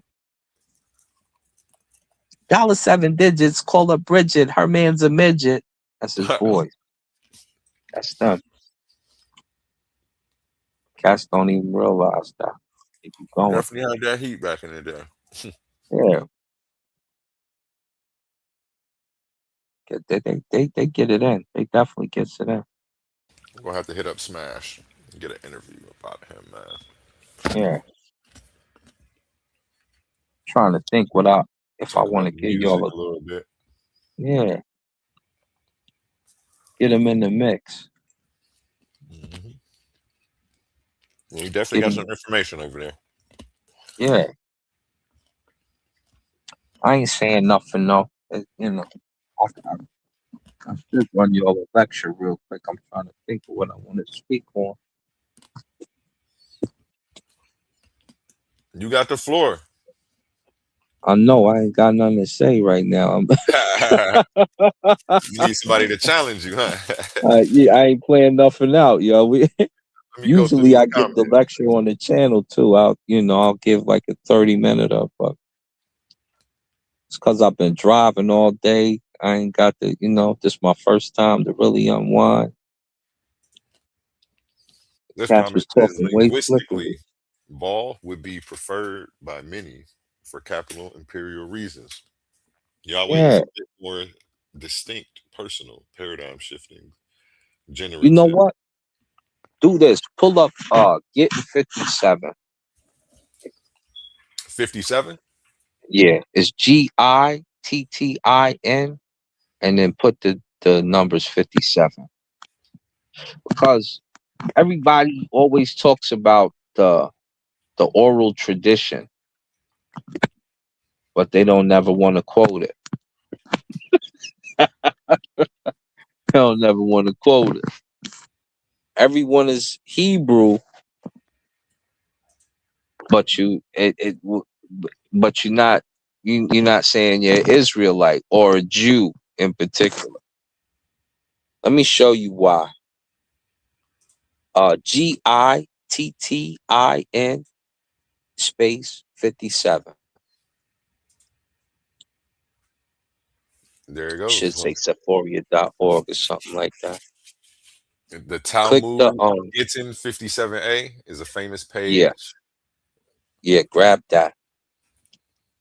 $7 call up Bridget. Her man's a midget. That's his voice. That's them. Cats don't even realize that. They keep going. Definitely had that heat back in the day. Yeah. They get it in. They definitely gets it in. I'm gonna have to hit up Smash and get an interview about him, man. Yeah. Trying to think if I Talk want about to the get music y'all a little bit. yeah, get them in the mix. Mm-hmm. Yeah, you definitely Get got them. some information over there. Yeah. I ain't saying nothing, no. I should run you all a lecture real quick. I'm trying to think of what I want to speak on. You got the floor. I know I ain't got nothing to say right now. You need somebody to challenge you, huh? Yeah, I ain't playing nothing out, yo. We Let me go through usually these I give the comments. lecture on the channel too. I'll give like a 30 minute of, but it's because I've been driving all day. I ain't got the, this my first time to really unwind. This Cats comment was says talking way linguistically, flippantly. ball would be preferred by many for capital imperial reasons. Yahweh is Yeah, a bit more distinct, personal, paradigm shifting, you know generative. what? Do this. Pull up getting 57. 57? Yeah, it's GITTIN and then put the numbers 57. Because everybody always talks about the oral tradition, but they don't never want to quote it. They don't never want to quote it. Everyone is Hebrew, but but you're not saying you're Israelite or a Jew in particular. Let me show you why. GITTIN space 57. There it goes. Should say Sephoria.org or something like that. The Click the Talmud Gittin 57a is a famous yeah, page. grab that.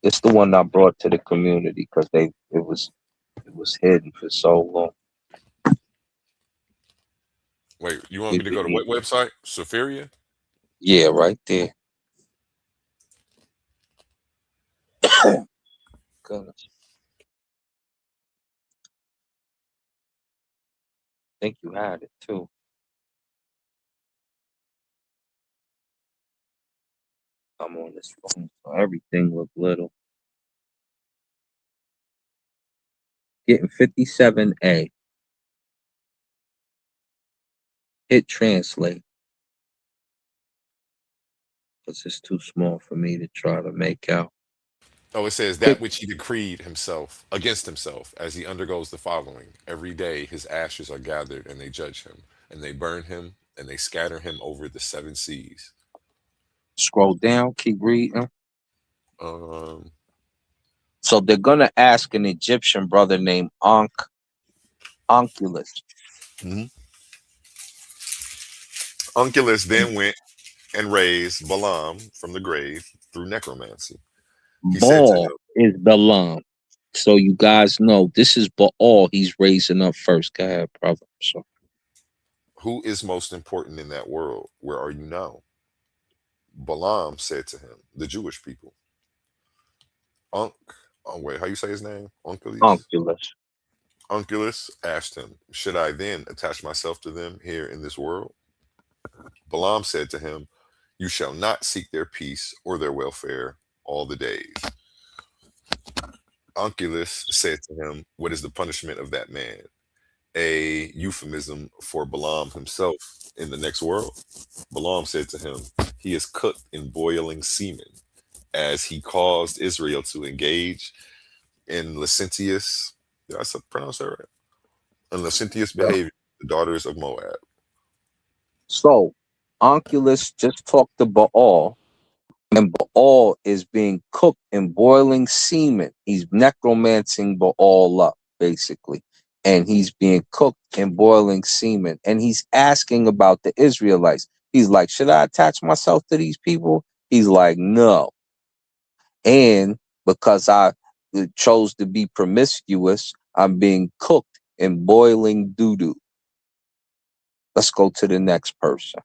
It's the one I brought to the community because it was hidden for so long. Wait, you want me It- to go to it- what website? Sophia? yeah, right there. Goodness. I think you had it too. I'm on this phone, so everything look little. Getting 57A. Hit translate because it's too small for me to try to make out. Oh, it says Click that which he decreed himself against himself as he undergoes the following. Every day his ashes are gathered and they judge him, and they burn him, and they scatter him over the seven seas. scroll down, keep reading. Um, So they're gonna ask an Egyptian brother named Onculus. mhm. Unculus then went and raised Balaam from the grave through necromancy. He said to Baal him, is Balaam. So you guys know this is Baal he's raising up first. Go ahead, brother. So "Who is most important in that world? Where are you now?" Balaam said to him, "The Jewish people." Unc, oh wait, how you say his name? Unculus? Onculus. Unculus asked him, "Should I then attach myself to them here in this world?" Balaam said to him, "You shall not seek their peace or their welfare all the days." Onculus said to him, "What is the punishment of that man?" A euphemism for Balaam himself in the next world. Balaam said to him, "He is cooked in boiling semen, as he caused Israel to engage in licentious, did I pronounce that right? In licentious Yeah. behavior, the daughters of Moab." So Onculus just talked to Baal, and Baal is being cooked in boiling semen. He's necromancing Baal up, basically. And he's being cooked in boiling semen. And he's asking about the Israelites. He's like, should I attach myself to these people? He's like, no. And because I chose to be promiscuous, I'm being cooked in boiling doo doo. Let's go to the next person.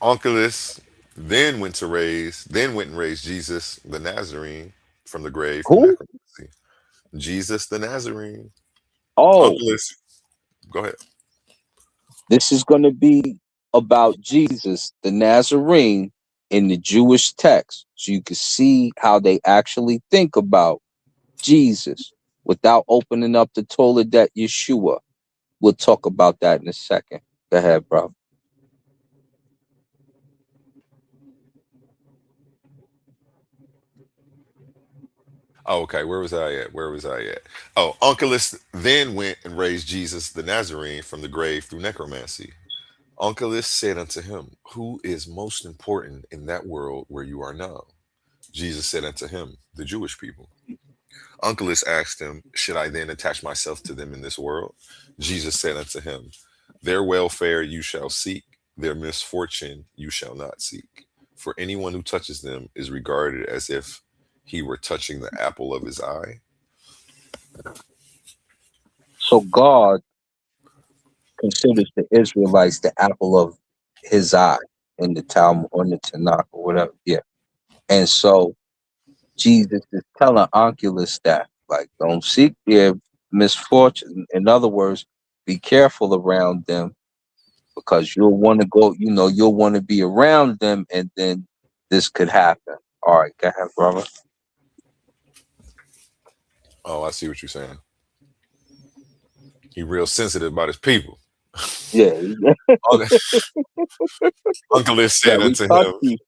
Onculus then went and raised Jesus the Nazarene from the grave through Who? necromancy. Jesus the Nazarene. Oh, Onculus, go ahead. this is going to be about Jesus, the Nazarene, in the Jewish text, so you can see how they actually think about Jesus without opening up the Toledat Yeshua. We'll talk about that in a second. Go ahead, bro. Oh, okay, where was I at? Where was I at? Oh, Unkelus then went and raised Jesus the Nazarene from the grave through necromancy. Unkelus said unto him, who is most important in that world where you are now? Jesus said unto him, the Jewish people. Unkelus asked him, should I then attach myself to them in this world? Jesus said unto him, their welfare you shall seek, their misfortune you shall not seek. For anyone who touches them is regarded as if he were touching the apple of his eye. So God considers the Israelites the apple of his eye in the Talmud or in the Tanakh or whatever. Yeah. And so Jesus is telling Onkelos that, like, don't seek their misfortune. In other words, be careful around them because you'll want to go, you'll want to be around them and then this could happen. All right, go ahead, brother. Oh, I see what you're saying. He real sensitive about his people. Yeah. Unkelus said Very unto him, touchy.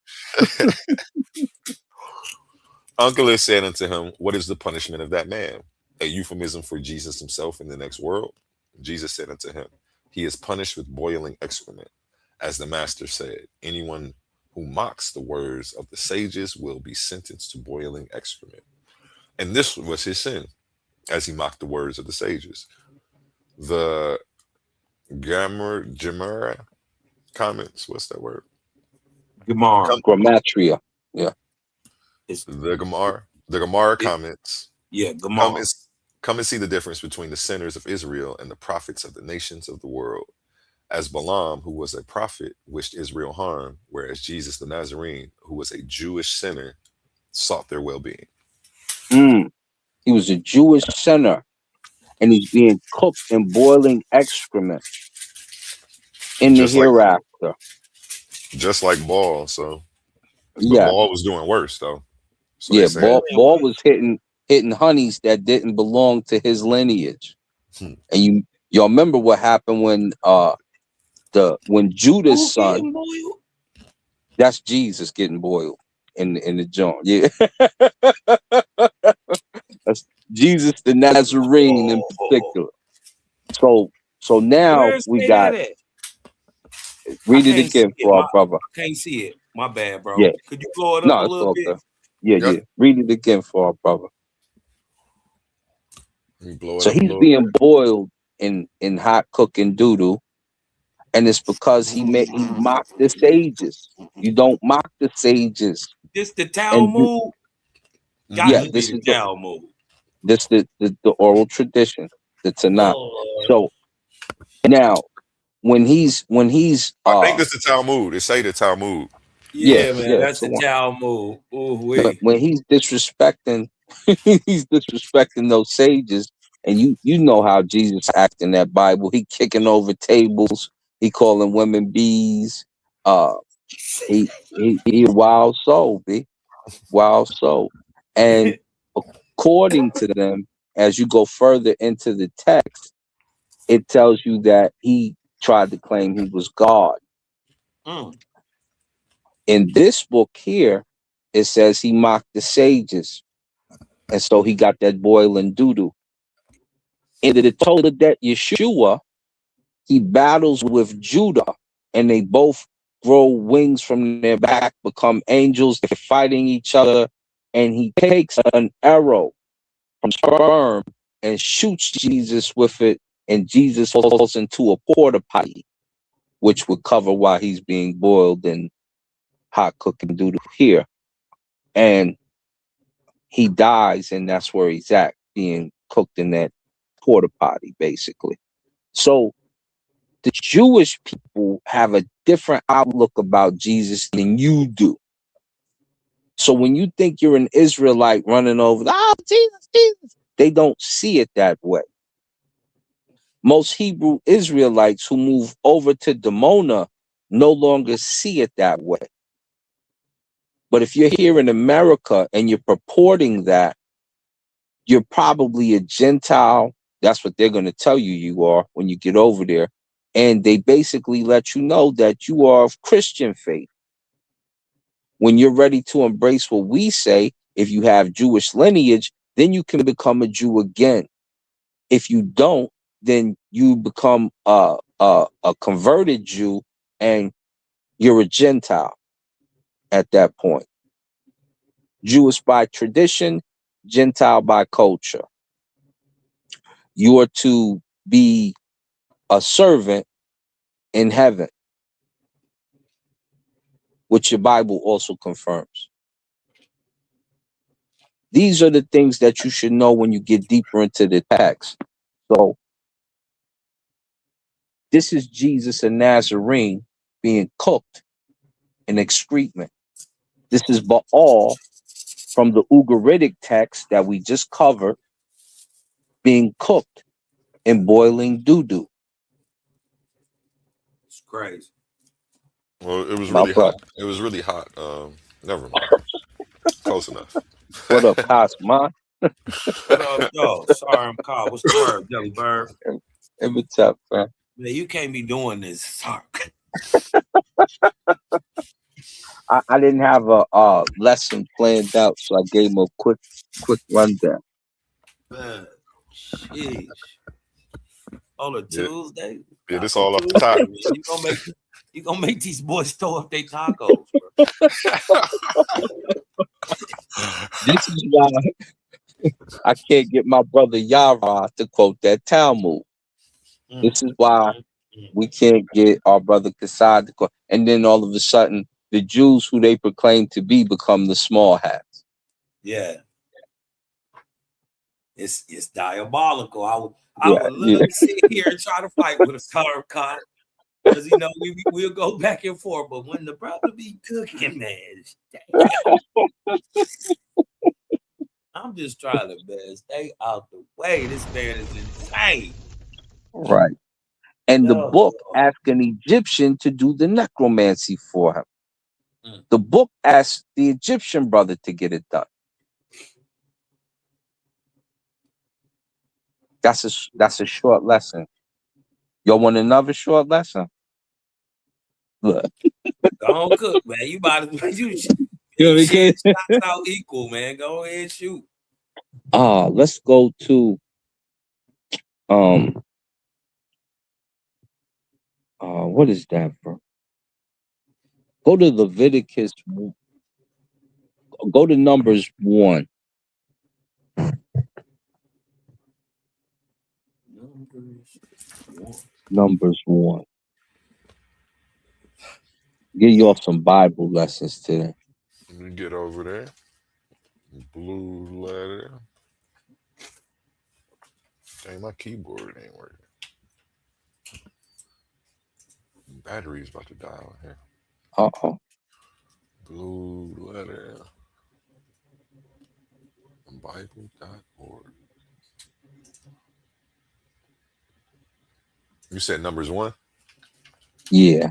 Unkelus said unto him, what is the punishment of that man? A euphemism for Jesus himself in the next world? Jesus said unto him, he is punished with boiling excrement. As the master said, anyone who mocks the words of the sages will be sentenced to boiling excrement. And this was his sin, as he mocked the words of the sages. The Gemara comments, what's that word? Gemara. Gramatria. Yeah. The Gemara comments. Yeah, Come Gemara. and, come and see the difference between the sinners of Israel and the prophets of the nations of the world. As Balaam, who was a prophet, wished Israel harm, whereas Jesus the Nazarene, who was a Jewish sinner, sought their well-being. He was a Jewish sinner, and he's being cooked in boiling excrement in the Just like hereafter. Ball. So, but Yeah. Ball was doing worse though. So they Yeah, saying, Ball was hitting honeys that didn't belong to his lineage. hmm, And y'all remember what happened when when Judah's Who son, getting boiled? that's Jesus getting boiled in the joint. Yeah. That's Jesus the Nazarene in Oh, particular. So now where's we say that got, at? I read it can't see again it. for our brother. I can't see it. My bad, Yeah. bro. Could you blow it up No, a it's little all bit? good. Yeah, yep, yeah. Read it again for our brother. you blow it So up a he's little bit. being boiled in hot cooking doodoo, and it's because he mocked the sages. You don't mock the sages, This the and Talmud? Got yeah, to be this the is the Talmud. this the oral tradition, the Tanakh. Lord. So now when he's I think this the Talmud. It say the Talmud. yeah, Yeah, man, yeah, that's it's the the one. Talmud. Ooh wee. When he's disrespecting he's disrespecting those sages, and you know how Jesus act in that Bible. He kicking over tables, he calling women bees. uh he a wild soul, B. Wild soul. And according to them, as you go further into the text, it tells you that he tried to claim he was God. Mm. In this book here, it says he mocked the sages, and so he got that boiling doo-doo. In the Toledat Yeshua, he battles with Judah, and they both grow wings from their back, become angels. They're fighting each other, and he takes an arrow from sperm and shoots Jesus with it, and Jesus falls into a porta potty, which would cover while he's being boiled in hot cooking doodle here. And he dies, and that's where he's at, being cooked in that porta potty, basically. So the Jewish people have a different outlook about Jesus than you do. So when you think you're an Israelite running over, oh, Jesus, Jesus, they don't see it that way. Most Hebrew Israelites who move over to Dimona no longer see it that way. But if you're here in America and you're purporting that, you're probably a Gentile. That's what they're going to tell you you are when you get over there. And they basically let you know that you are of Christian faith. When you're ready to embrace what we say, if you have Jewish lineage, then you can become a Jew again. If you don't, then you become a converted Jew and you're a Gentile at that point. Jewish by tradition, Gentile by culture. You are to be a servant in heaven, which your Bible also confirms. These are the things that you should know when you get deeper into the text. So this is Jesus and Nazarene being cooked in excrement. This is Baal from the Ugaritic text that we just covered being cooked in boiling doo-doo. It's crazy. Well, it was My really hot. brother. It was really hot. Never mind. Close enough. What up, Cosma? What up, though? Sorry, I'm caught. What's the word, Jelly Bird? Hey, what's up, man? Man, you can't be doing this. Sorry. I didn't have a lesson planned out, so I gave him a quick rundown. Man, sheesh. On a Yeah, Tuesday? yeah. This Taco all off the Tuesday, top. man. You gonna make these boys throw up their tacos, bro. This is why I can't get my brother Yara to quote that Talmud. This is why we can't get our brother Kassad to quote. And then all of a sudden, the Jews who they proclaim to be become the small hats. Yeah. It's diabolical. I Yeah, would yeah. love to sit here and try to fight with a Sarv Khan. Because we'll go back and forth, but when the brother be cooking, man, damn. I'm just trying to, man, stay out the way. This man is insane. Right. And the Oh, book asked an Egyptian to do the necromancy for him. Mm. The book asked the Egyptian brother to get it done. That's a short lesson. Y'all want another short lesson? Look. Don't cook, man. You might as well You know, shit shots out equal, man. Go ahead and shoot. Let's go to what is that, bro? Go to Leviticus. Go to Numbers 1. Numbers 1. Give you off some Bible lessons today. Let me get over there. Blue letter. Dang, my keyboard ain't working. Battery's about to die out here. Uh-oh. Blue letter. Bible.org. You said Numbers 1? Yeah.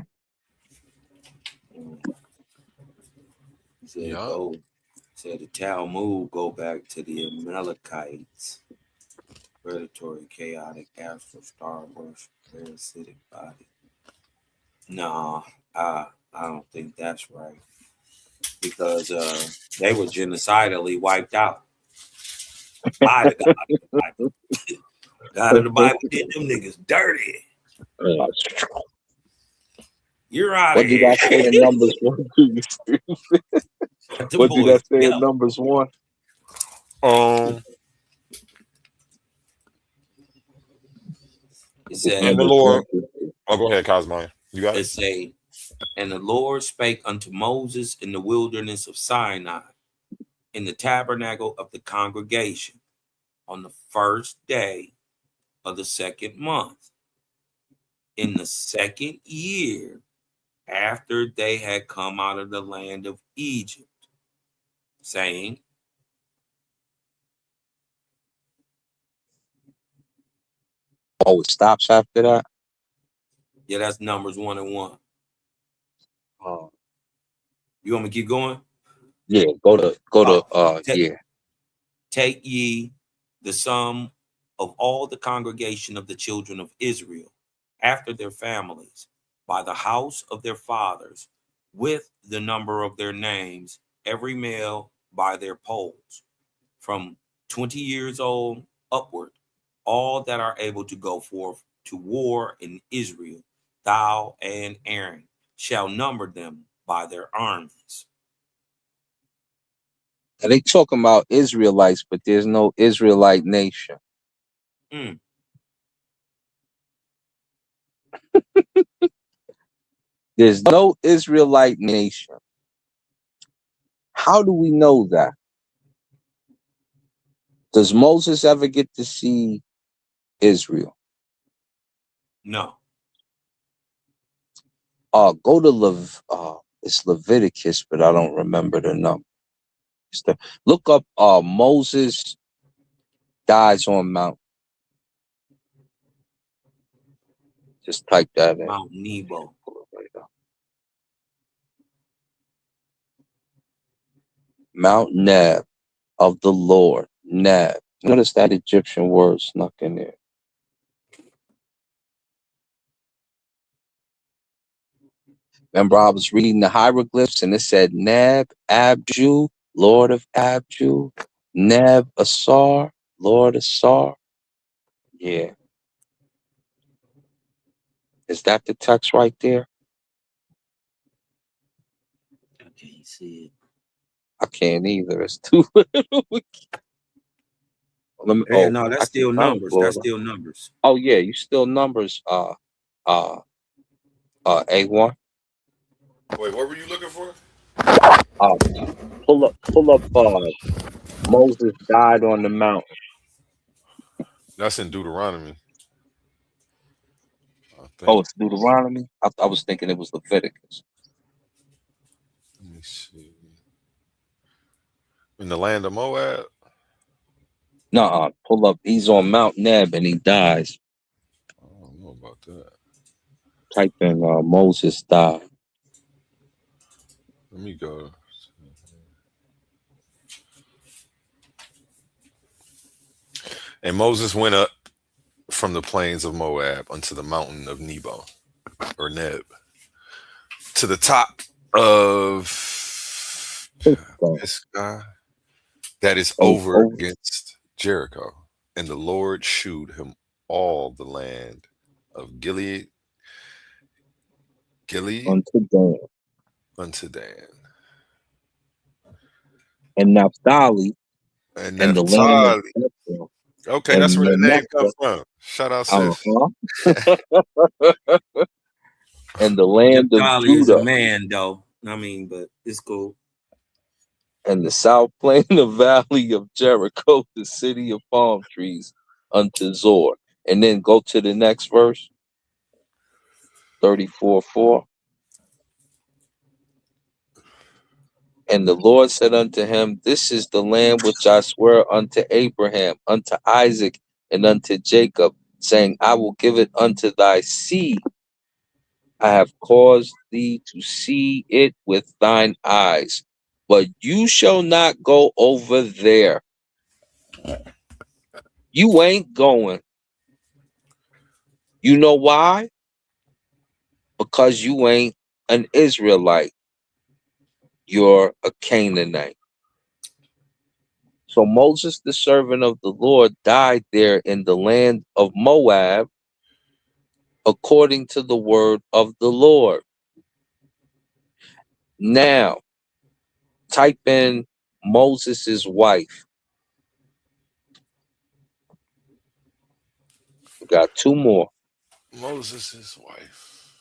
He said, said the Talmud go back to the Amalekites. Predatory, chaotic, astral, star worship, parasitic body. No, I don't think that's right. Because they were genocidally wiped out by the God of the Bible. God of the Bible did them niggas dirty. You're out What of did here. I say in Numbers 1? What did I say in Numbers 1? It said, And the Lord. Oh, go ahead, Cosmo. You got it? It say, and the Lord spake unto Moses in the wilderness of Sinai, in the tabernacle of the congregation, on the first day of the second month, in the second year after they had come out of the land of Egypt, saying, Oh, it stops after that? yeah, that's Numbers 1 and 1. Oh. You want me to keep going? Yeah, go to Take, yeah. take ye the sum of all the congregation of the children of Israel after their families by the house of their fathers with the number of their names, every male by their polls, from 20 years old upward, all that are able to go forth to war in Israel, thou and Aaron shall number them by their armies. And they talking about Israelites, but there's no Israelite nation. Mm. There's no Israelite nation. How do we know that? Does Moses ever get to see Israel? No. Go to it's Leviticus, but I don't remember the number. Look up Moses dies on Mount. Just type that in. Mount Nebo. Mount Neb of the Lord. Neb. Notice that Egyptian word snuck in there. Remember, I was reading the hieroglyphs and it said Neb, Abju, Lord of Abju, Neb, Asar, Lord Asar. Yeah. Is that the text right there? I can't see it. I can't either. It's too little. Let me, Yeah, no, I that's can still kind of numbers. pull That's it up. still numbers. Oh yeah, you still numbers A1. Wait, what were you looking for? Uh pull up Moses died on the mountain. That's in Deuteronomy, I Oh, think. it's Deuteronomy? I was thinking it was Leviticus. Let me see. In the land of Moab. Nuh-uh. Pull up. He's on Mount Neb and he dies. I don't know about that. Type in Moses died. Let me go. And Moses went up from the plains of Moab unto the mountain of Nebo or Neb to the top of Pisgah that is over Oh, against Jericho. And the Lord shewed him all the land of Gilead unto Dan. unto Dan. And Naphtali And and the land of Naphtali. Ephraim Okay, that's and where the name comes Manasseh. from. Shout out, sis. Uh-huh. And the land of Naphtali is a Judah man, though. I mean, but it's cool. and the south plain of valley of Jericho, the city of palm trees, unto Zor. And then go to the next verse, 34:4. And the Lord said unto him, this is the land which I swear unto Abraham, unto Isaac, and unto Jacob, saying, I will give it unto thy seed. I have caused thee to see it with thine eyes, but you shall not go over there. You ain't going. You know why? Because you ain't an Israelite. You're a Canaanite. So Moses, the servant of the Lord, died there in the land of Moab, according to the word of the Lord. Now, type in Moses' wife. We got two more. Moses' wife.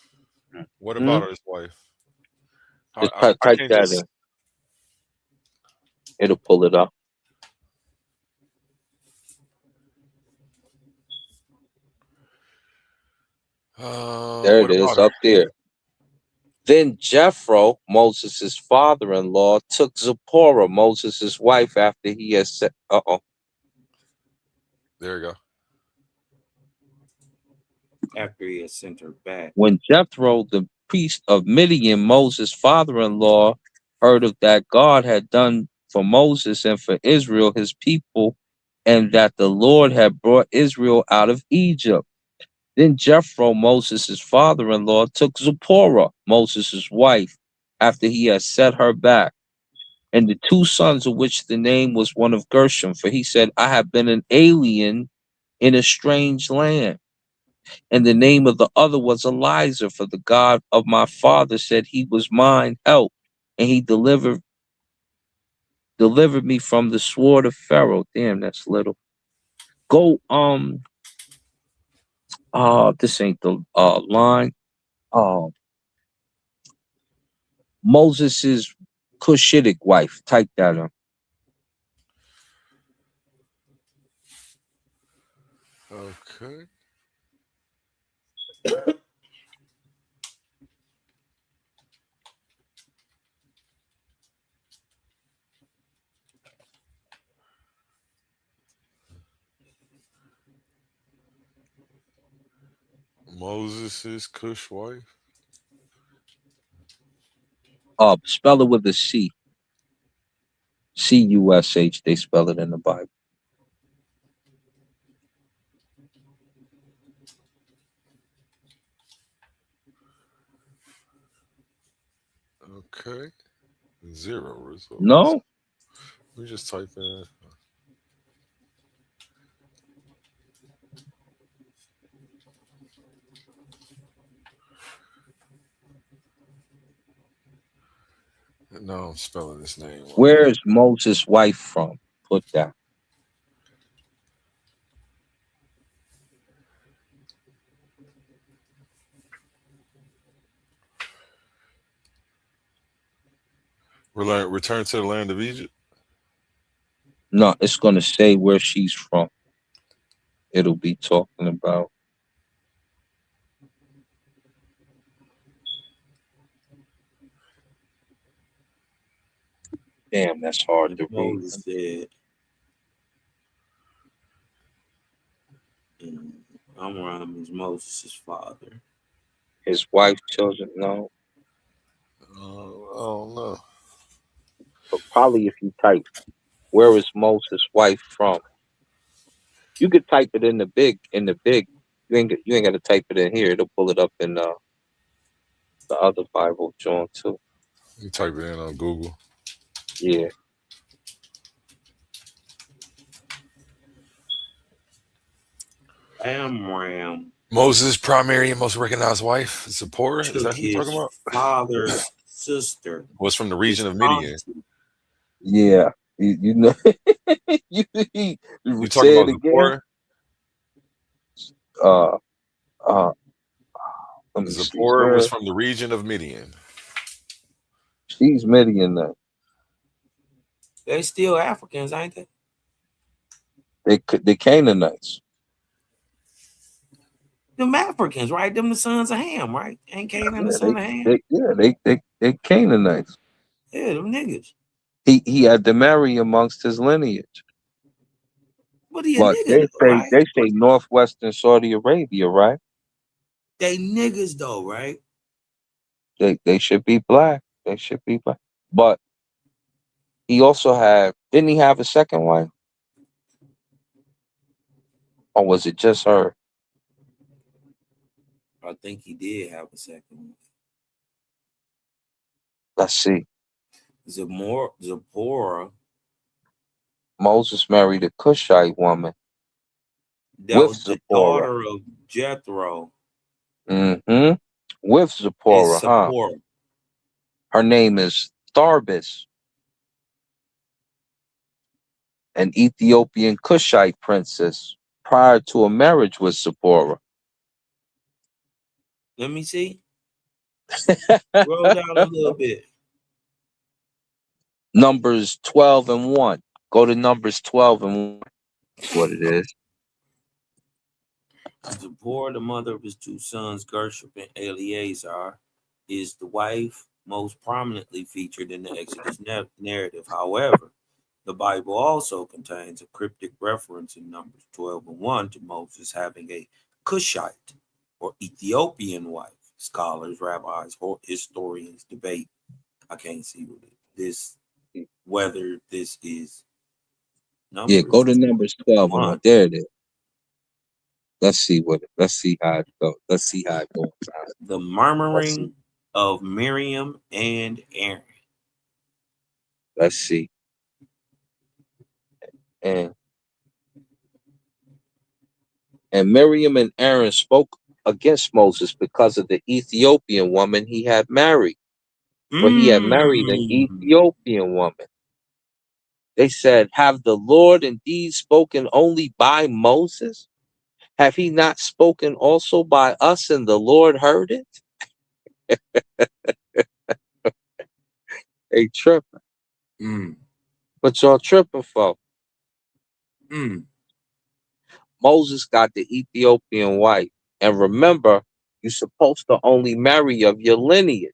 What Hmm? about his wife? Just I type can't that in. just. It'll pull it up. There What it is, about her? up there. Then Jethro, Moses' father-in-law, took Zipporah, Moses' wife, after he had said, There you go. After he had sent her back. when Jethro, the priest of Midian, Moses' father-in-law, heard of that God had done for Moses and for Israel, his people, and that the Lord had brought Israel out of Egypt. Then Jethro, Moses' father-in-law, took Zipporah, Moses' wife, after he had set her back, and the two sons of which the name was one of Gershom, for he said, I have been an alien in a strange land. And the name of the other was Eliza, for the God of my father said he was mine help, and he delivered me from the sword of Pharaoh. Damn, that's little. Go, this ain't the line. Moses's Cushitic wife. Type that in. Okay. Moses' Cush wife. Spell it with a C. Cush. They spell it in the Bible. Okay. Zero results. No. We just type in. No, I'm spelling this name wrong. Where is Moses' wife from? Put that. Return to the land of Egypt. No, it's gonna say where she's from. It'll be talking about. Damn, that's hard to read. Moses said, Amram is Moses' father. His wife's children, no. I don't know. But probably if you type, where is Moses' wife from? You could type it in the big. You ain't got to type it in here. It'll pull it up in the other Bible, John too. You type it in on Google. Yeah. Amram Moses' primary and most recognized wife, Zipporah. Is took that who you talking his about? father's sister, Was from the his region of Midian. auntie. Yeah. You know. you You talking say it about again. Zipporah? Uh. Uh. Let me see. Zipporah was Where from the region of Midian. she's Midian. They still Africans, ain't they? The Canaanites. Them Africans, right? Them the sons of Ham, right? Ain't Canaan the Yeah, son of Ham? they Canaanites. Yeah, them niggas. He had to marry amongst his lineage. But he a But nigga though, right? they say northwestern Saudi Arabia, right? They niggas though, right? They should be black. They should be black. But he also didn't he have a second wife? Or was it just her? I think he did have a second one. Let's see. Zipporah, Moses married a Cushite woman that with was the Zipporah. daughter of Jethro. Mm-hmm. With It's Zipporah, huh? Zipporah. Her name is Tharbis, an Ethiopian Cushite princess, prior to a marriage with Zipporah. Let me see. Roll down a little bit. Numbers 12 and 1. Go to Numbers 12 and 1. That's what it is. Zipporah, the mother of his two sons, Gershom and Eleazar, is the wife most prominently featured in the Exodus narrative. However, the Bible also contains a cryptic reference in Numbers 12 and 1 to Moses having a Cushite or Ethiopian wife. Scholars, rabbis, or historians debate. I can't see what it is. this, whether this is Yeah, go Numbers to Numbers 12 and 1. 1. There it is. Let's see how it goes. Let's see how it goes. The Let's see. murmuring of Miriam and Aaron. Let's see. And Miriam and Aaron spoke against Moses because of the Ethiopian woman he had married. For he had married an Ethiopian woman. They said, have the Lord indeed spoken only by Moses? Have he not spoken also by us, and the Lord heard it? They tripping. Mm. What y'all tripping for? Mm. Moses got the Ethiopian wife. And remember, you're supposed to only marry of your lineage.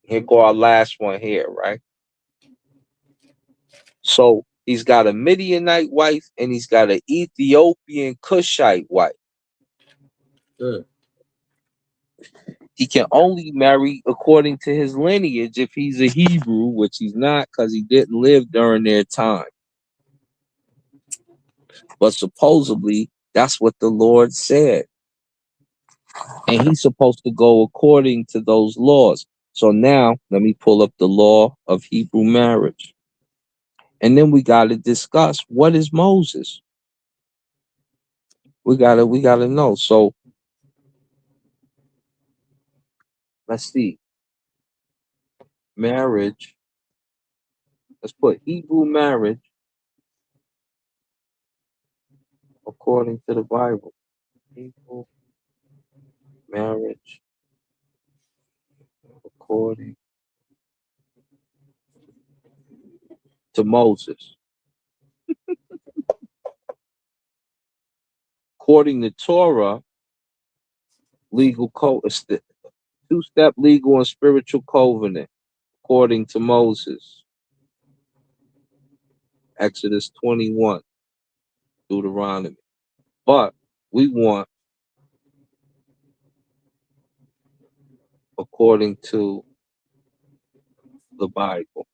Here go our last one here, right? So he's got a Midianite wife and he's got an Ethiopian Cushite wife. Good. He can only marry according to his lineage if he's a Hebrew, which he's not because he didn't live during their time. But supposedly, that's what the Lord said. And he's supposed to go according to those laws. So now, let me pull up the law of Hebrew marriage. And then we got to discuss, what is Moses? We gotta know. So let's see. Marriage. Let's put Hebrew marriage according to the Bible. Hebrew marriage according to Moses. According to Torah, legal code, two-step legal and spiritual covenant. According to Moses. Exodus 21, Deuteronomy. But we want according to the Bible.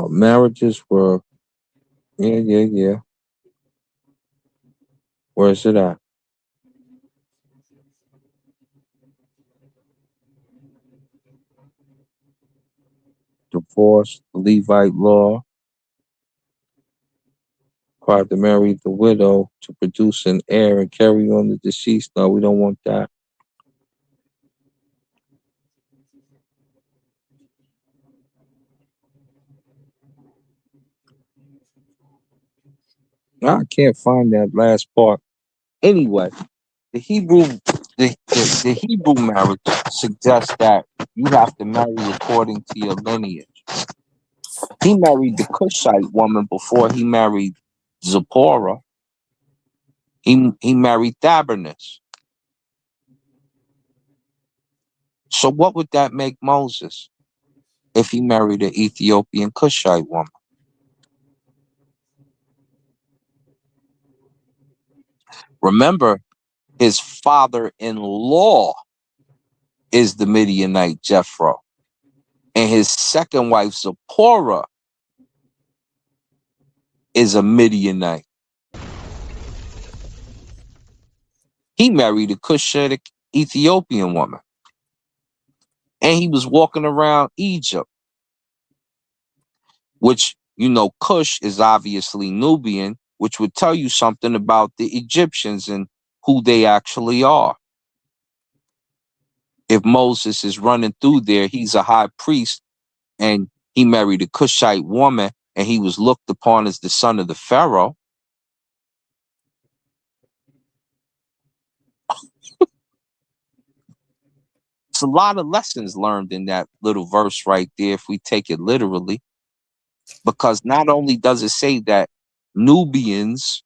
Marriages were, yeah. Where is it at? Divorce, the Levite law, required to marry the widow to produce an heir and carry on the deceased. No, we don't want that. I can't find that last part. Anyway, the Hebrew marriage suggests that you have to marry according to your lineage. He married the Cushite woman before he married Zipporah. He married Thabernus. So what would that make Moses if he married an Ethiopian Cushite woman? Remember, his father-in-law is the Midianite Jethro. And his second wife, Zipporah, is a Midianite. He married a Cushitic Ethiopian woman. And he was walking around Egypt, which, Cush is obviously Nubian, which would tell you something about the Egyptians and who they actually are. If Moses is running through there, he's a high priest and he married a Cushite woman and he was looked upon as the son of the Pharaoh. It's a lot of lessons learned in that little verse right there if we take it literally. Because not only does it say that Nubians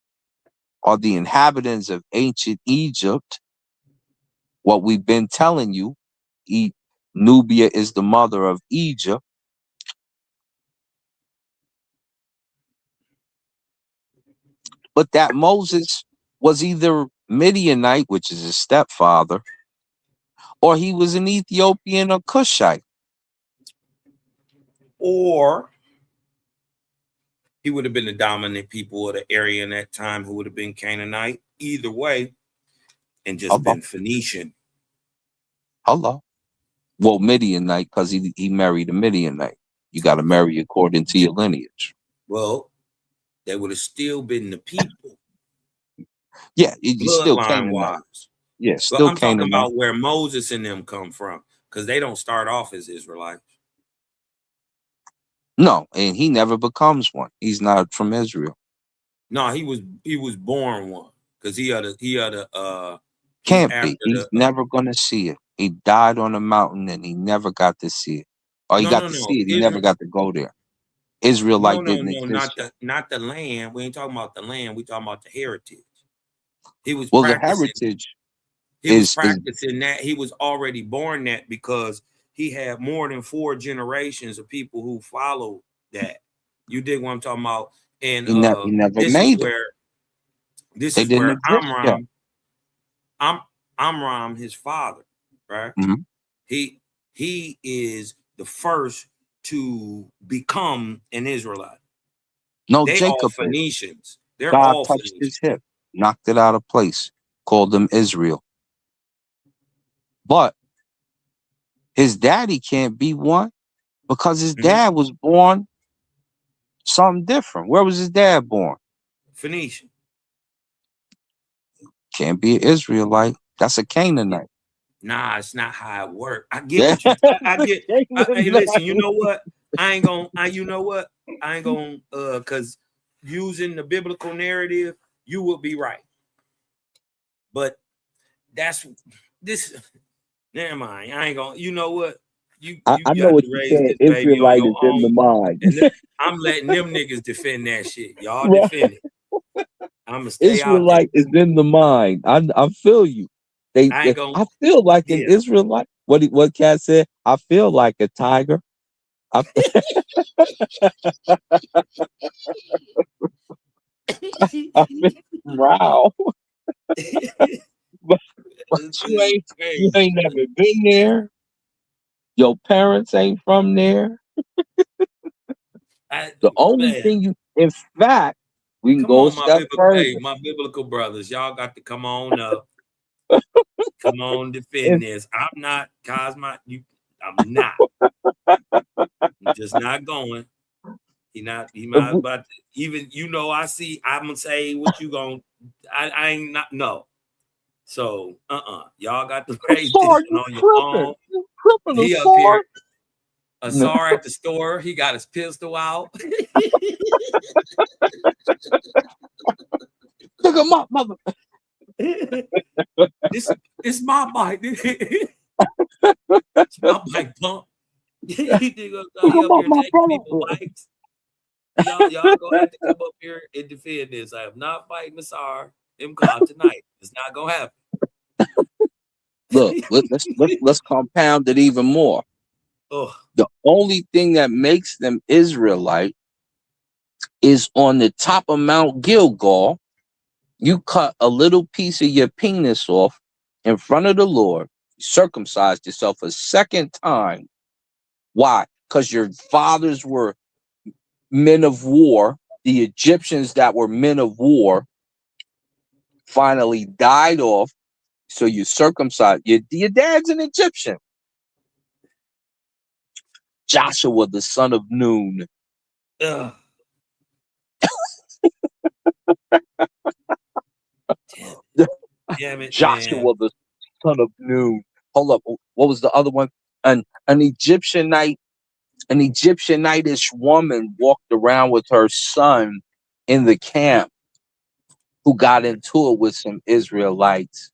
are the inhabitants of ancient Egypt, what we've been telling you, Nubia is the mother of Egypt. but that Moses was either Midianite, which is his stepfather, or he was an Ethiopian or Cushite. Or he would have been the dominant people of the area in that time who would have been Canaanite. Either way, and just been Phoenician. Hello. Well, Midianite, because he married a Midianite. You got to marry according to your lineage. Well, they would have still been the people. Yeah, you still Bloodline Canaanite. wise. Yeah, But still I'm talking Canaanite. about where Moses and them come from, because they don't start off as Israelites. No, and he never becomes one. He's not from Israel. No, he was born one, because he's Can't after be. He's the never gonna see it. He died on a mountain and he never got to see it. Or he got to see it. He never got to go there. Israelite didn't exist. Not the land. We ain't talking about the land. We talking about the heritage. He was Well, the practicing. heritage He was is practicing that. He was already born that because he had more than 4 generations of people who followed that. You dig what I'm talking about? And he never this made is it. where They didn't exist yet. Amram, his father, right? Mhm. He is the first to become an Israelite. No, They all Jacob is. Phoenicians. They're God all touched Phoenicians. his hip, knocked it out of place, called him Israel. But his daddy can't be one because his dad was born something different. Where was his dad born? Phoenician. Can't be an Israelite. That's a Canaanite. Nah, it's not how it works. I get what you. I get. Hey, listen. You know what? I ain't gonna. You know what? I ain't gonna. Cause using the biblical narrative, you would be right. But that's this. Never mind. I ain't gonna. You know what? You I got know what to you're raise saying. this baby on Israelite your is in the own. mind. And I'm letting them niggas defend that shit. Y'all Right. defend it. I'm gonna stay out there. Israelite is in the mind. I feel you. I ain't gonna. I feel like an Yeah. Israelite. What Cat said? I feel like a tiger. I feel, wow. but you ain't never been there. Your parents ain't from there. The only Man. thing in fact, we can Come go a on, step further. my biblical brothers. Y'all got to come on up. Come on, defend this. I'm not Cosmo. I'm not. I'm just not going. He not about to, even I see I'm gonna say what you gonna I ain't not no. So y'all got to raise this Sorry, one you on your tripping. own. You tripping, He up here, Asar. Azar at the store, he got his pistol out. Look at my mother. It's my bike. It's my bike pump. He up here taking people bikes. Y'all gonna have to come up here and defend this. I am not fighting Asar Imkan tonight. It's not gonna happen. Look, let's compound it even more. Ugh. The only thing that makes them Israelite is on the top of Mount Gilgal. You cut a little piece of your penis off in front of the Lord, circumcised yourself a second time. Why? Because your fathers were men of war. The Egyptians that were men of war finally died off. So you circumcised. Your dad's an Egyptian. Joshua, the son of Nun. Ugh. Damn it, Joshua, man. the son of Nun. Hold up. What was the other one? An Egyptianite, an Egyptianitish woman walked around with her son in the camp who got into it with some Israelites.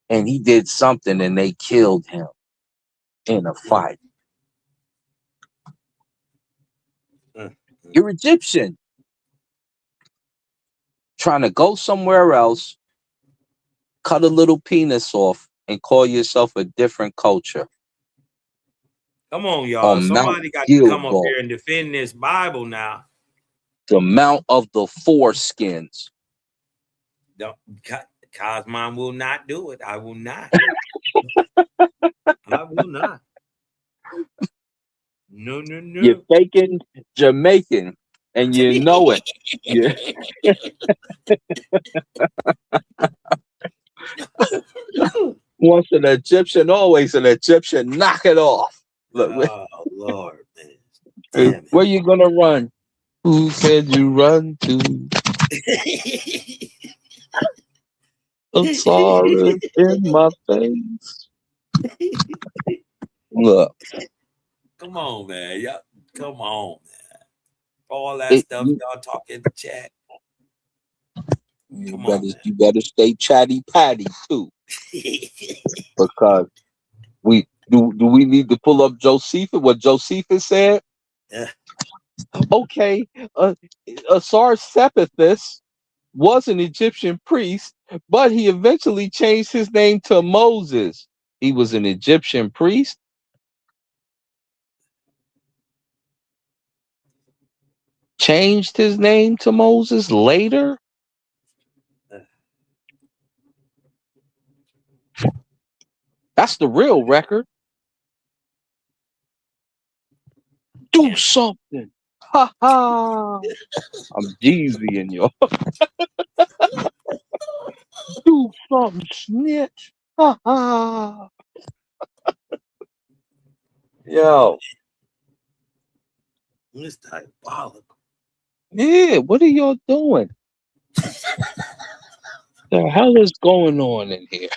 And he did something and they killed him in a fight. You're Egyptian. Trying to go somewhere else, cut a little penis off, and call yourself a different culture. Come on, y'all. On Mount Somebody got to come up Gilgal. here and defend this Bible now. The amount of the foreskins. No, Cosmon will not do it. I will not. I will not. No, no, no. You're faking Jamaican, and you know it. Yeah. Once an Egyptian, always an Egyptian. Knock it off. Look, Oh Lord, man. Damn it. where you gonna run? Who said you run to? Osiris in my face. Look. Come on, man. Y'all, come on, man. All that stuff y'all talk in the chat. Come on, man. You better stay chatty patty too. Because we we need to pull up Josephus, what Josephus said? Yeah. Okay, Sarsepithus was an Egyptian priest, but he eventually changed his name to Moses. He was an Egyptian priest. Changed his name to Moses later. That's the real record. Do something. Ha ha. I'm Jeezy y'all. Do something, snitch. Ha ha. Yo. It's diabolical. Yeah, what are y'all doing? The hell is going on in here?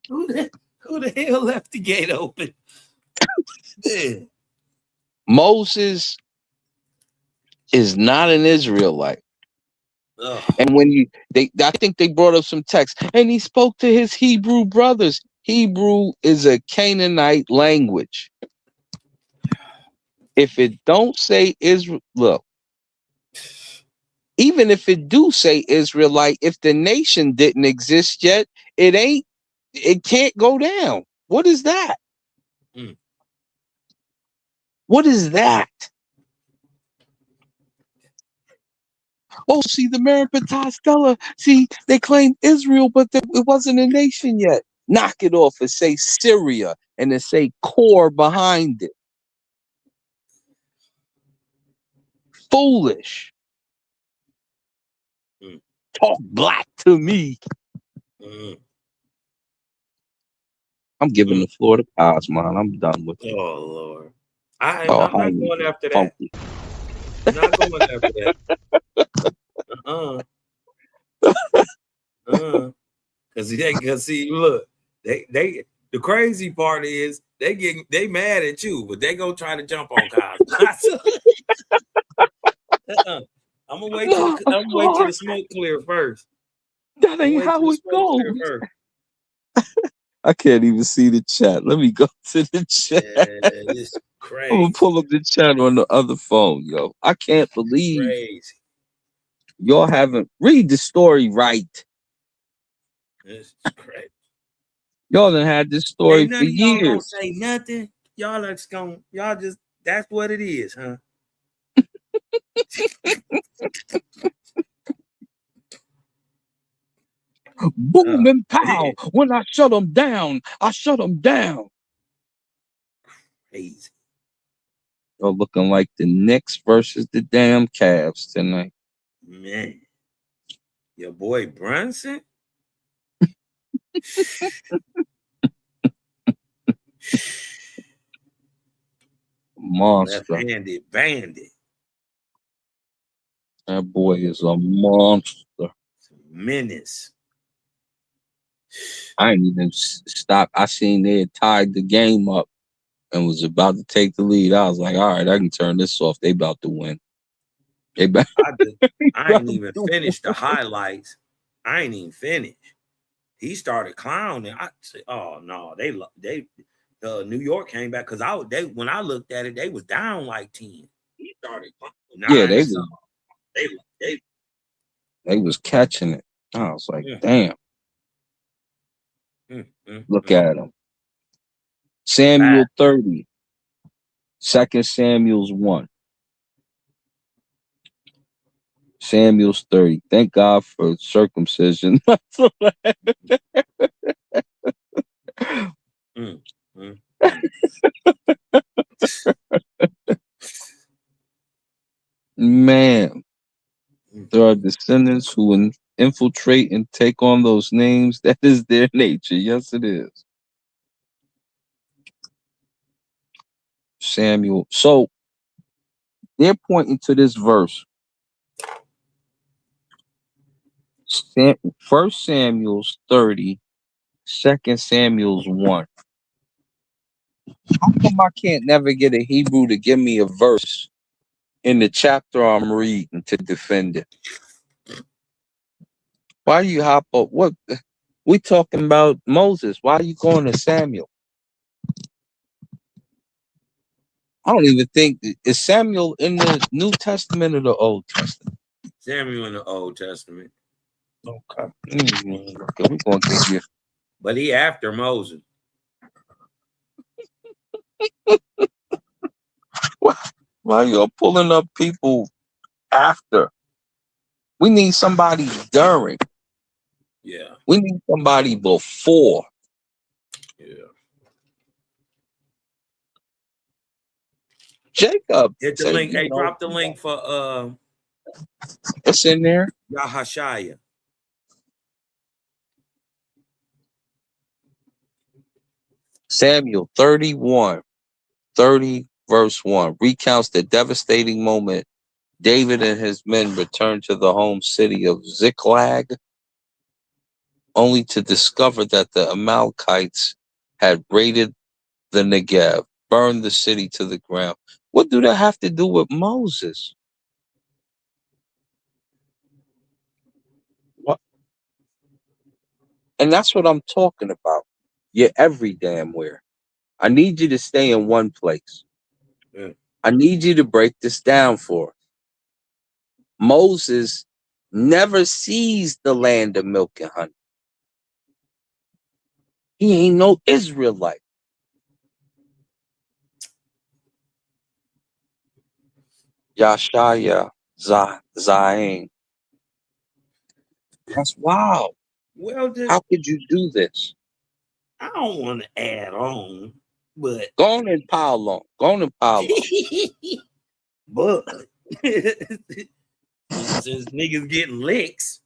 Who the hell left the gate open? Man. Moses is not an Israelite. Ugh. And when I think they brought up some text, and he spoke to his Hebrew brothers. Hebrew is a Canaanite language. If it don't say Israel, look, even if it do say Israelite, if the nation didn't exist yet, it can't go down. What is that? Mm. What is that? Oh, see, the Meripatah Stella, see, they claim Israel, but it wasn't a nation yet. Knock it off and say Syria, and then say core behind it. Foolish. Mm. Talk black to me. Mm. I'm giving the floor to Cosmon. I'm done with it. Oh Lord. I'm not going after that. Funky. I'm not going after that. Cause see, look, they the crazy part is they mad at you, but they go try to jump on Cosmo. I'm gonna wait till the smoke clear first. That ain't how it goes. I can't even see the chat. Let me go to the chat. Yeah, it's crazy. I'm gonna pull up the chat on the other phone, yo. I can't believe crazy. Y'all haven't read the story right. It's crazy. Y'all done had this story none for of y'all gonna years. say nothing. Y'all just that's what it is, huh? Boom and pow. When I shut them down, I shut them down. Crazy. Y'all looking like the Knicks versus the damn Cavs tonight. Man. Your boy Brunson? Monster. Left-handed bandit. That boy is a monster. Menace. I ain't even stop. I seen they had tied the game up and was about to take the lead. I was like, all right, I can turn this off. They about to win. I ain't even finished the highlights. I ain't even finished. He started clowning. I said, "Oh no, they New York came back because when I looked at it, they was down like 10. He started clowning. They was catching it. I was like, damn. Look at him. Samuel 30. 2 Samuel's 1. Samuel's 30. Thank God for circumcision. Mm, mm, Man, mm. there are descendants who infiltrate and take on those names. That is their nature. Yes, it is. Samuel. So they're pointing to this verse. 1 Samuel's 30, 2 Samuel's 1. How come I can't never get a Hebrew to give me a verse in the chapter I'm reading to defend it? Why you hop up? What we talking about Moses? Why are you going to Samuel? I don't even think is Samuel in the New Testament or the Old Testament. Samuel in the Old Testament. Okay, okay, we're gonna give you. But he after Moses. Why you're pulling up people after? We need somebody during. Yeah. We need somebody before. Yeah. Jacob Hit the said, link. Hey, drop the link for it's in there. Yahashaya. Samuel 31, 30 verse 1 recounts the devastating moment David and his men returned to the home city of Ziklag, only to discover that the Amalekites had raided the Negev, burned the city to the ground. What do that have to do with Moses? What? And that's what I'm talking about. You're every damn where. I need you to stay in one place. Yeah. I need you to break this down for us. Moses never sees the land of milk and honey. He ain't no Israelite. Yashaya Zain. That's wild. Well, How could you do this? I don't want to add on, but Go on and pile on. Go on and pile on. but since niggas getting licks,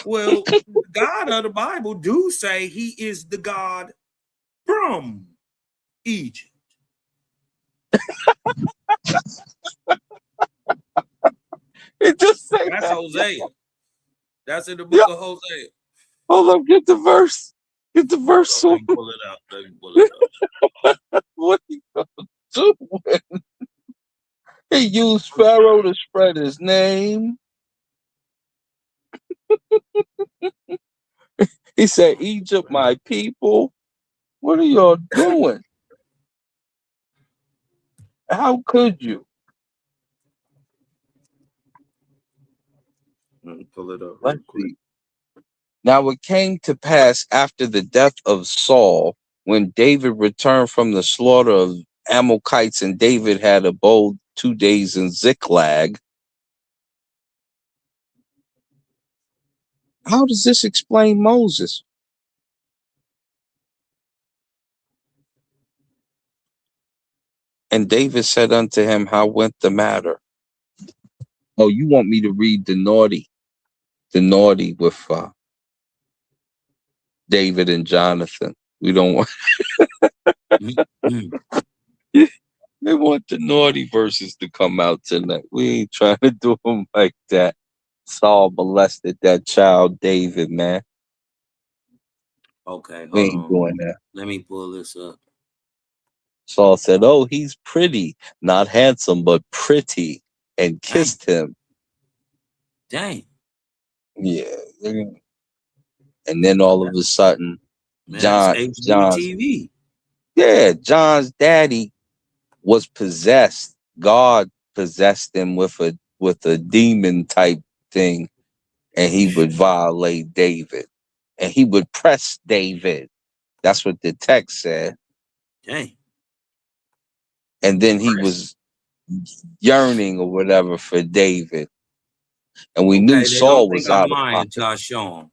well, the God of the Bible do say he is the God from Egypt. It just say That's that. Hosea. That's in the book Yeah. of Hosea. Hold up, get the verse. Get the verse Let on. me pull it out. Let me pull it up. What you gonna do? He used Pharaoh to spread his name. He said, Egypt, my people. What are y'all doing? How could you? Let me pull it up real Let's quick. see. Now it came to pass after the death of Saul, when David returned from the slaughter of Amalekites, and David had abode 2 days in Ziklag. How does this explain Moses? And David said unto him, how went the matter? Oh, you want me to read the naughty with David and Jonathan. We don't want. They want the naughty verses to come out tonight. We ain't trying to do them like that. Saul molested that child, David, man. Okay, We hold ain't on. doing that. Let me pull this up. Saul said, oh, he's pretty, not handsome, but pretty, and kissed him. Dang. Yeah. And then all of a sudden, Man, that's John's HGTV. yeah, John's daddy was possessed. God possessed him with a demon type thing, and he would violate David, and he would press David. That's what the text said. Dang. and then he was yearning or whatever for David, and we knew Okay, they gonna Saul think was I'm out of lying pocket. till I show them.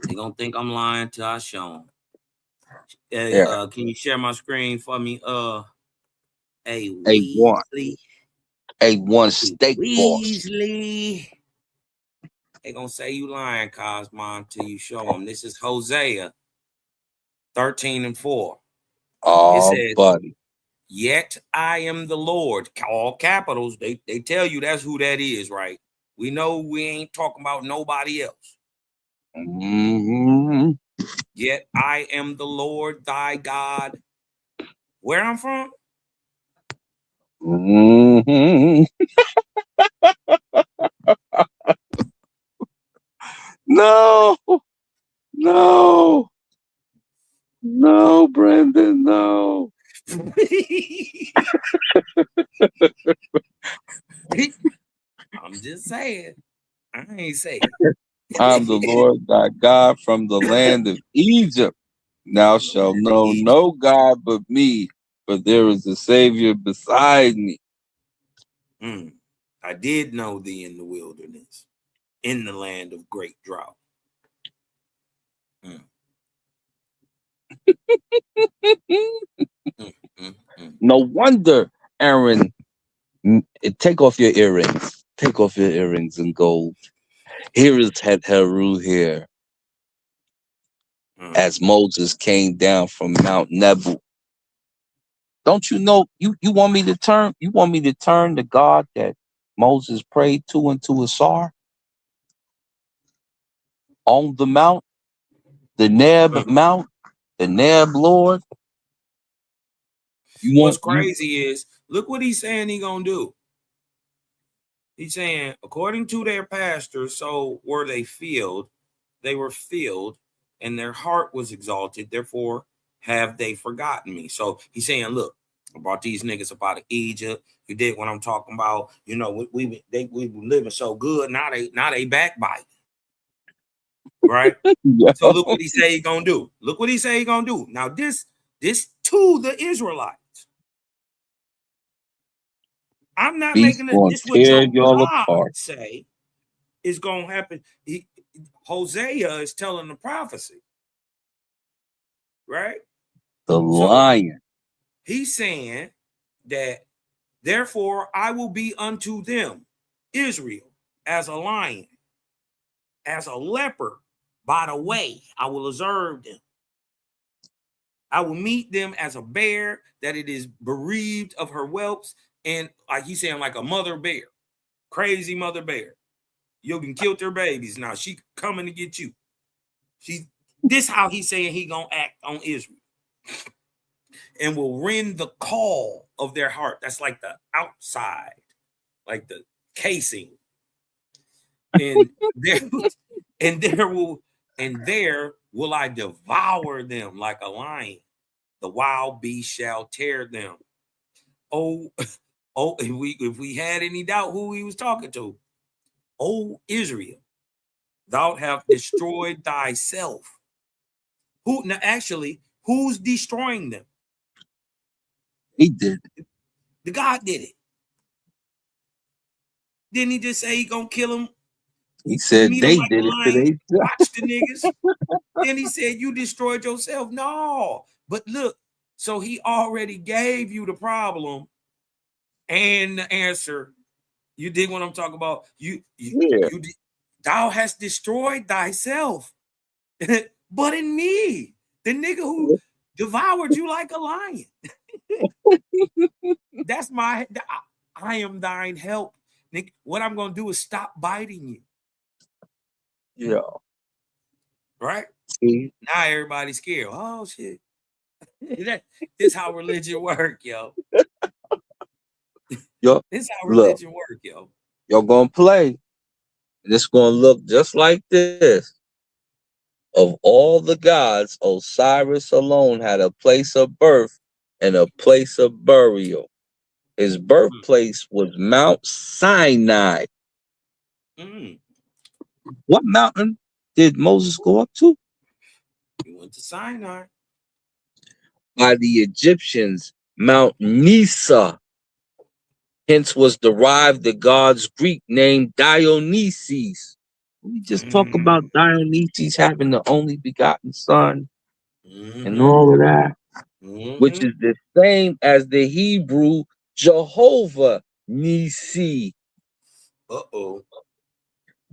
They gonna think I'm lying till I show them. Hey, Yeah, can you share my screen for me? Hey A1, Weasley, A1 hey steak boss. Weasley. They gonna say you lying, Cosmo, until you show them. This is Hosea 13:4. It Oh, says, buddy. "Yet I am the Lord." All capitals. They tell you that's who that is, right? We know we ain't talking about nobody else. Mm-hmm. Yet I am the Lord thy God. Where I'm from? Mm-hmm. No, no, no, Brandon, no. I'm just saying. I ain't saying. I'm the Lord thy God from the land of Egypt. Thou From the shalt land of know Egypt. no God but me, for there is a Savior beside me. I did know thee in the wilderness, in the land of great drought. Mm, mm, mm. No wonder, Aaron, take off your earrings. Take off your earrings and gold. Here is Het Heru here, as Moses came down from Mount Nebo. Don't you know you want me to turn the God that Moses prayed to into a sar on the mount, the Neb Mount, the Neb Lord? You What's want you crazy is, look what he's saying he gonna do. He's saying, according to their pastors, so were they filled, and their heart was exalted, therefore have they forgotten me. So he's saying, look, I brought these niggas up out of Egypt. You did what I'm talking about. You know, we were living so good. Now they backbite. Right? So look what he say he gonna do. Look what he say he gonna do. Now this to the Israelites. I'm not He's making it. going This to what tear your y'all God apart. say is gonna happen. Hosea is telling the prophecy, right? The So lion. he's saying that therefore I will be unto them, Israel, as a lion, as a leopard. By the way, I will observe them. I will meet them as a bear that it is bereaved of her whelps, and like he's saying, like a mother bear, crazy mother bear. You can kill her babies now. She coming to get you. This how he's saying he gonna act on Israel, and will rend the call of their heart. That's like the outside, like the casing, and there and there will I devour them like a lion. The wild beast shall tear them. Oh, oh, if we had any doubt who he was talking to, oh Israel, thou have destroyed thyself. Who now actually who's destroying them? He did. The God did it. Didn't he just say he gonna kill him? He said Meet him they like a did it lion. today. Watch the niggas. Then he said you destroyed yourself. No, but look, so he already gave you the problem and the answer. You dig what I'm talking about? Yeah. Thou hast destroyed thyself, but in me, the nigga who devoured you like a lion. That's I am thine help. Nick, what I'm gonna do is stop biting you. Yeah. Right? See? Now everybody's scared. Oh shit. This how religion work, yo. Yo, This how look, religion work, yo. y'all gonna play. And it's gonna look just like this. Of all the gods, Osiris alone had a place of birth and a place of burial. His birthplace was Mount Sinai. Mm. What mountain did Moses go up to? He went to Sinai. By the Egyptians, Mount Nisa. Hence was derived the god's Greek name Dionysus. We just talk about Dionysus having the only begotten son and all of that, which is the same as the Hebrew Jehovah Nisi.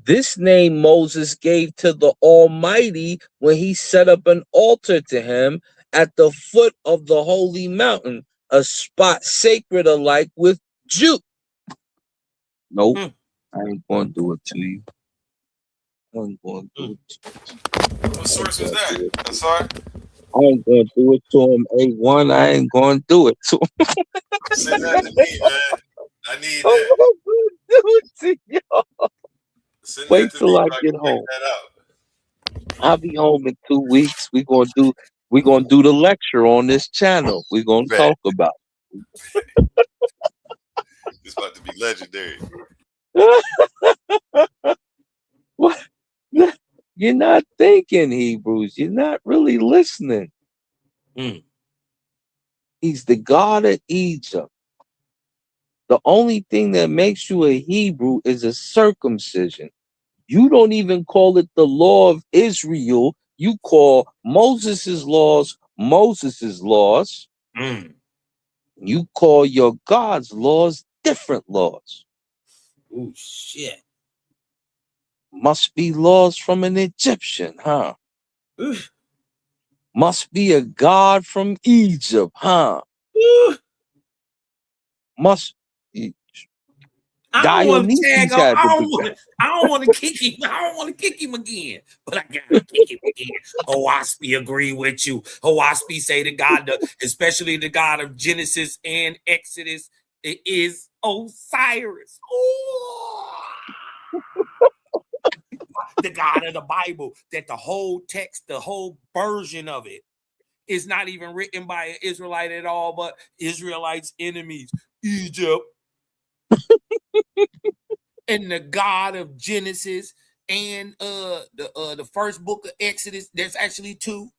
This name Moses gave to the Almighty when he set up an altar to him at the foot of the holy mountain, a spot sacred alike with Jew. Nope, I ain't going to do it to you. I ain't going to do it to you. What source was that? I'm sorry. I ain't going to do it to him, A1. I ain't going to do it to him. Send that to me, man. I need I'm that. going to do it to y'all. Send Wait that to till me I so I get can check home. that out. I'll be home in 2 weeks. We're gonna do the lecture on this channel. We're gonna Bet. talk about It's about to be legendary. what. You're not thinking, Hebrews. You're not really listening. He's the God of Egypt. The only thing that makes you a Hebrew is a circumcision. You don't even call it the law of Israel. You call Moses's laws Moses's laws. You call your God's laws different laws. Oh shit. Must be laws from an Egyptian, huh? Must be a God from Egypt, huh? Must I don't want to tag Dionysus on. had to be. I don't want to kick him. I don't want to kick him again. But I gotta kick him again. Owaspy agree with you. Owaspy say the God, especially the God of Genesis and Exodus, it is Osiris. The God of the Bible. That the whole text, the whole version of it, is not even written by an Israelite at all, but Israelites' enemies, Egypt. And the God of Genesis and the first book of Exodus. There's actually 2.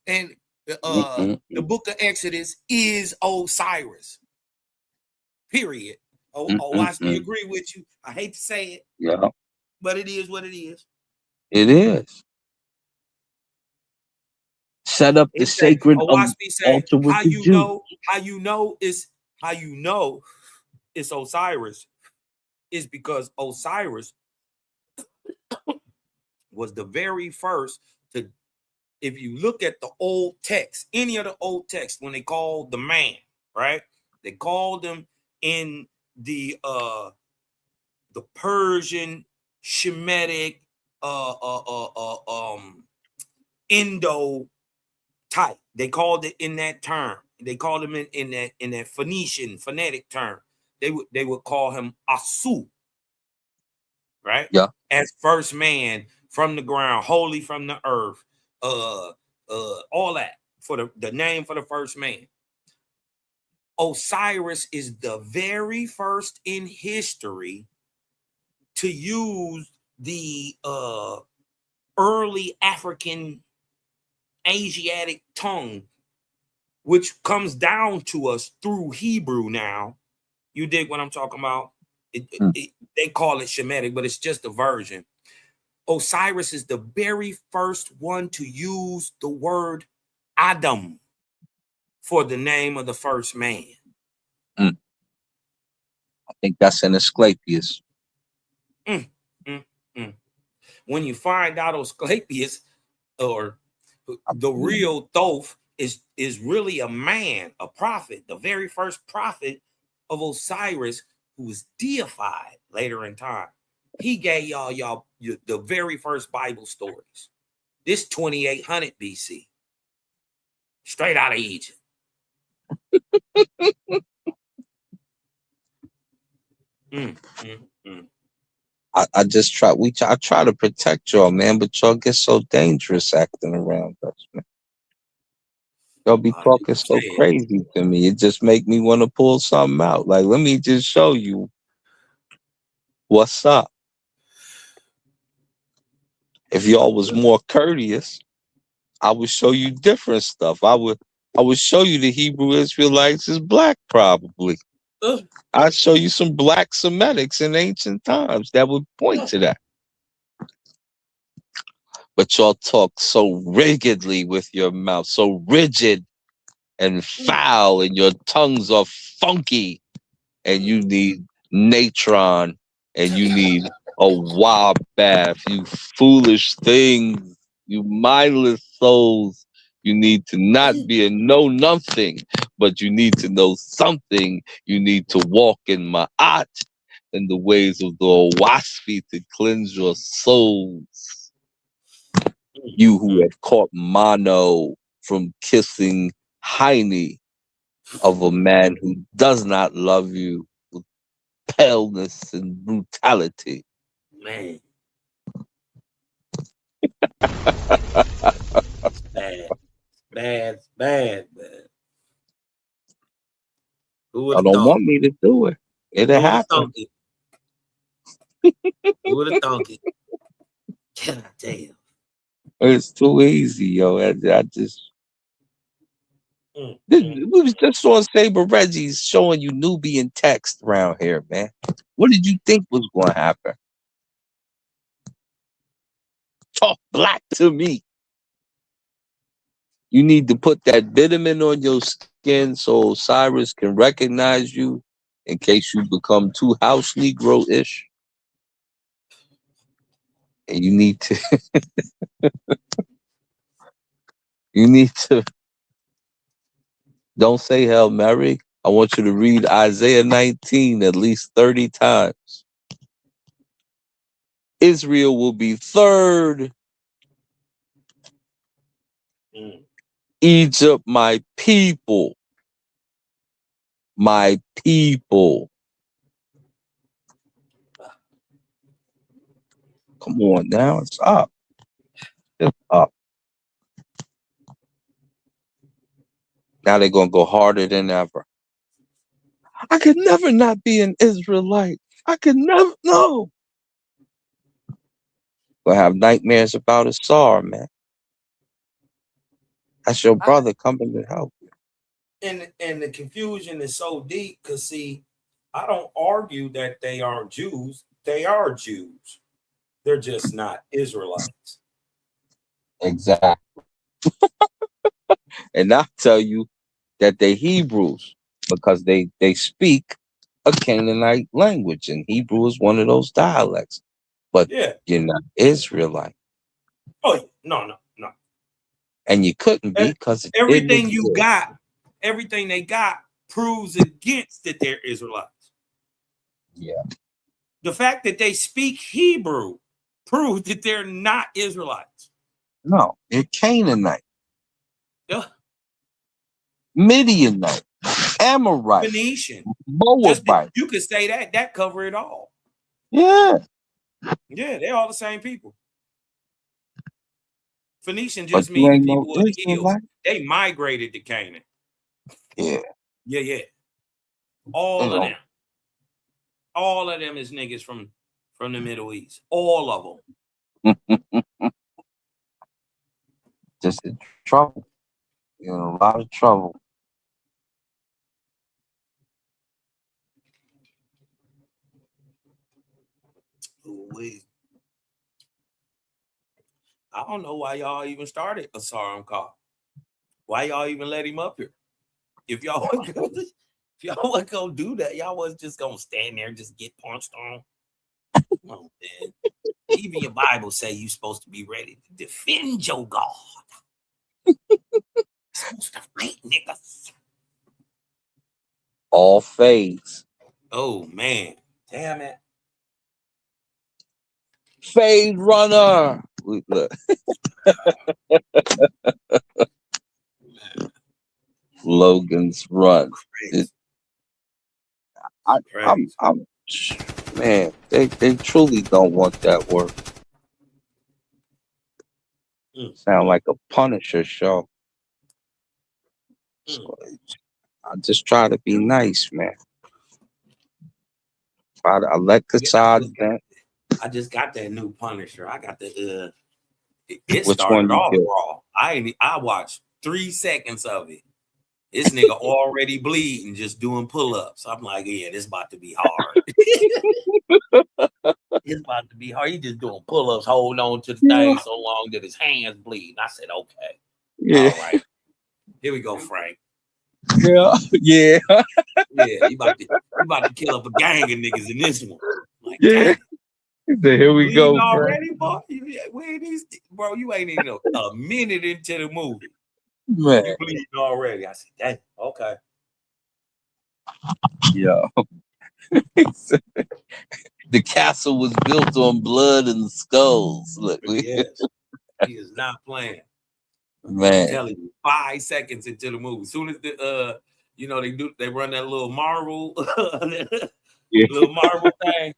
And the book of Exodus is Osiris. Period. I agree with you. I hate to say it. Yeah. But it is what it is. It is. Set up the sacred Owaspy say, altar with the Jews. how you know it's Osiris is because Osiris was the very first to, if you look at the old text, any of the old text, when they called the man, right? They called him in the Persian, Shemitic, Indo type. They called it in that term. They called him in that Phoenician phonetic term. They would call him Asu, right? Yeah. As first man from the ground, holy from the earth, all that for the name for the first man. Osiris is the very first in history to use the early African Asiatic tongue, which comes down to us through Hebrew now. You dig what I'm talking about? They call it Shemitic, but it's just a version. Osiris is the very first one to use the word Adam for the name of the first man. I think that's in Asclepius. When you find out Asclepius, or the real Thoth, is really a man, a prophet, the very first prophet of Osiris, who was deified later in time. He gave y'all the very first Bible stories. This 2800 BC, straight out of Egypt. I just try. I try to protect y'all, man, but y'all get so dangerous acting around us, man. Y'all be talking so crazy to me. It just make me want to pull something out. Like, let me just show you what's up. If y'all was more courteous, I would show you different stuff. I would I would show you the Hebrew Israelites is black, probably. I'd show you some black Semitics in ancient times that would point to that. But y'all talk so rigidly with your mouth, so rigid and foul, and your tongues are funky, and you need natron, and you need a wild bath, you foolish things, you mindless souls. You need to not be a know nothing, but you need to know something. You need to walk in ma'at, in the ways of the Owaspi, to cleanse your souls. You who have caught mono from kissing hiney of a man who does not love you with paleness and brutality. Man. Bad. Bad, bad, bad. Who would I have don't thought? want me to do it. It'll Who would have happen. thought it? Who would have thought it? God damn. It's too easy, yo. I just we was just on Saber Reggie's showing you Nubian text around here, man. What did you think was going to happen? Talk black to me. You need to put that vitamin on your skin so Osiris can recognize you in case you become too house Negro-ish. And you need to you need to don't say Hail Mary. I want you to read Isaiah 19 at least 30 times. Israel will be third. Egypt, my people. My people. Come on now, it's up. It's up. Now they're gonna go harder than ever. I could never not be an Israelite. I could never no. Gonna have nightmares about Asar, man. That's your brother coming to help you. And the confusion is so deep because see, I don't argue that they aren't Jews. They are Jews. They're just not Israelites. Exactly. And I'll tell you that they're Hebrews because they speak a Canaanite language, and Hebrew is one of those dialects. But Yeah. you're not Israelite. Oh no. And you couldn't be because it didn't Everything you exist. got, everything they got proves against that they're Israelites. Yeah. The fact that they speak Hebrew proves that they're not Israelites. No, they're Canaanite, Yeah. Midianite, Amorite, Phoenician. Moabite. You could say that cover it all. Yeah. Yeah, they're all the same people. Phoenician But just you mean the ain't no people of the hills. Israelite. They migrated to Canaan. Yeah. Yeah. All You of know. them. All of them is niggas from the Middle East. All of them. Just in trouble. You're in a lot of trouble. I don't know why y'all even started a Sarum call. Why y'all even let him up here? If y'all wasn't gonna do that, y'all was just gonna stand there and just get punched on. Come on, man. Even your Bible say you're supposed to be ready to defend your God. You're supposed to fight, niggas. All fades. Oh man, damn it. Fade runner. Look. Logan's run. I'm man, they truly don't want that work. Sound like a Punisher show. I just try to be nice, man. I let Kassad vent. I just got that new Punisher. I got the it Which started one you off get? raw. I watched 3 seconds of it. This nigga already bleeding, just doing pull-ups. I'm like, yeah, this about to be hard. It's about to be hard. He just doing pull-ups, holding on to the thing so long that his hands bleed. I said, okay, Yeah. all right, here we go, Frank. Yeah. Yeah. Yeah, you about to kill up a gang of niggas in this one. I'm like, Yeah. damn. Here we Bleeding go, Frank. already, boy. Where these, bro? You ain't even a minute into the movie. Man. You bleeding already. I said, damn, okay. Yo. The castle was built on blood and skulls. Look, Yes, he is not playing. man. I'm telling you, 5 seconds into the movie, as soon as the they run that little marble, Yeah. little marble thing.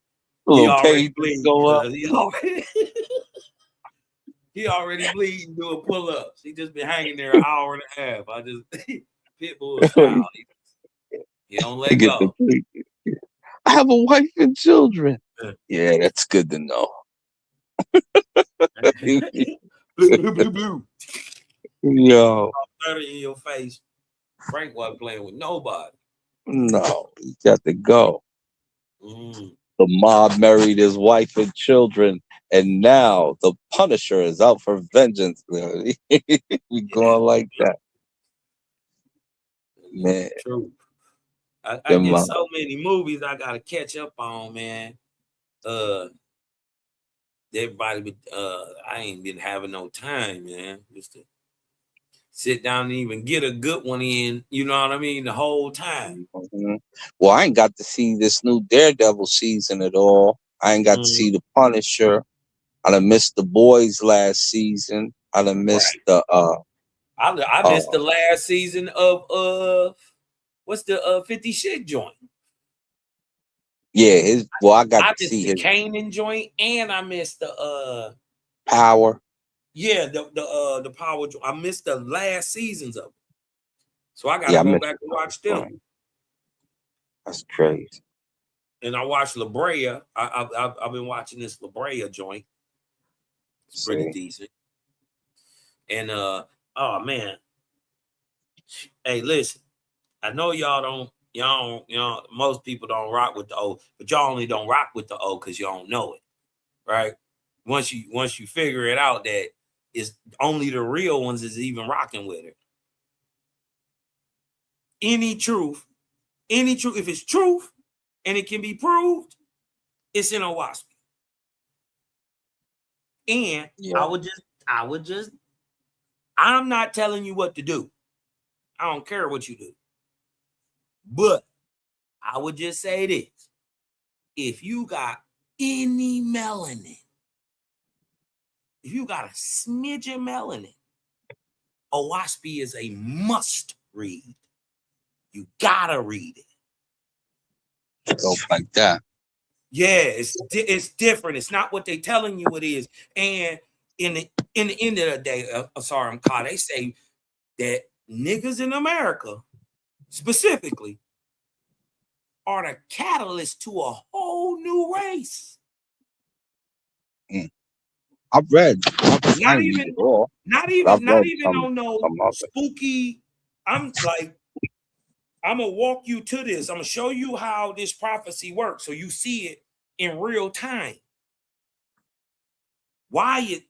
A He little already page bleeding. go up. He already bleeding doing pull-ups. He just been hanging there an hour and a half. I just Pitbull style. He don't let Get the go. police. I have a wife and children. Yeah, that's good to know. Blue, blue, blue, blue. Yo. 30 in your face. Frank wasn't playing with nobody. No, he got to go. Mm. The mob married his wife and children, and now the Punisher is out for vengeance. We going like that, man. True. I Them get mob. so many movies I gotta catch up on, man. Everybody, I ain't been having no time, man. Just to sit down and even get a good one in. You know what I mean? The whole time. Mm-hmm. Well, I ain't got to see this new Daredevil season at all. I ain't got to see the Punisher. I done missed the Boys last season. I done missed the I missed the last season of what's the 50 Shit joint. Yeah, I got I to missed see the his Kanan joint, and I missed the Power. Yeah, the Power. I missed the last seasons of it, so I got to Yeah, I go missed back and watch them. That's crazy. And I watched La Brea. I've been watching this La Brea joint. It's pretty decent. And oh man, hey, listen, I know y'all most people don't rock with the O, but y'all only don't rock with the O because you don't know it, right? Once you figure it out that it's only the real ones is even rocking with it. Any truth, if it's truth and it can be proved, it's in Owaspy. And yeah. I'm not telling you what to do. I don't care what you do. But I would just say this. If you got any melanin, if you got a smidge of melanin, Owaspy is a must read. You gotta read it. Go like that. Yeah, it's different. It's not what they telling you it is. And in the end of the day, sorry, I'm caught. They say that niggas in America, specifically, are the catalyst to a whole new race. I've read. Not even on no spooky. I'm gonna walk you to this. I'm gonna show you how this prophecy works, so you see it in real time. Why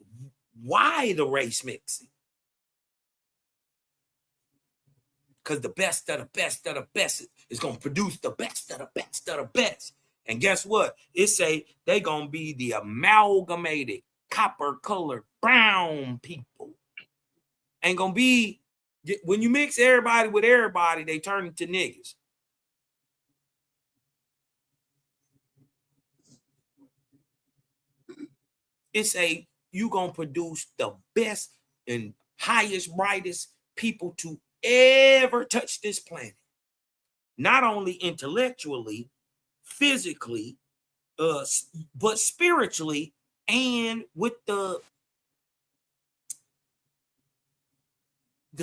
the race mixing? Because the best of the best of the best is gonna produce the best of the best of the best. And guess what? It say they gonna be the amalgamated copper colored brown people. Ain't gonna be when you mix everybody with everybody, they turn into niggas. It's you gonna produce the best and highest, brightest people to ever touch this planet. Not only intellectually, physically, but spiritually, and with the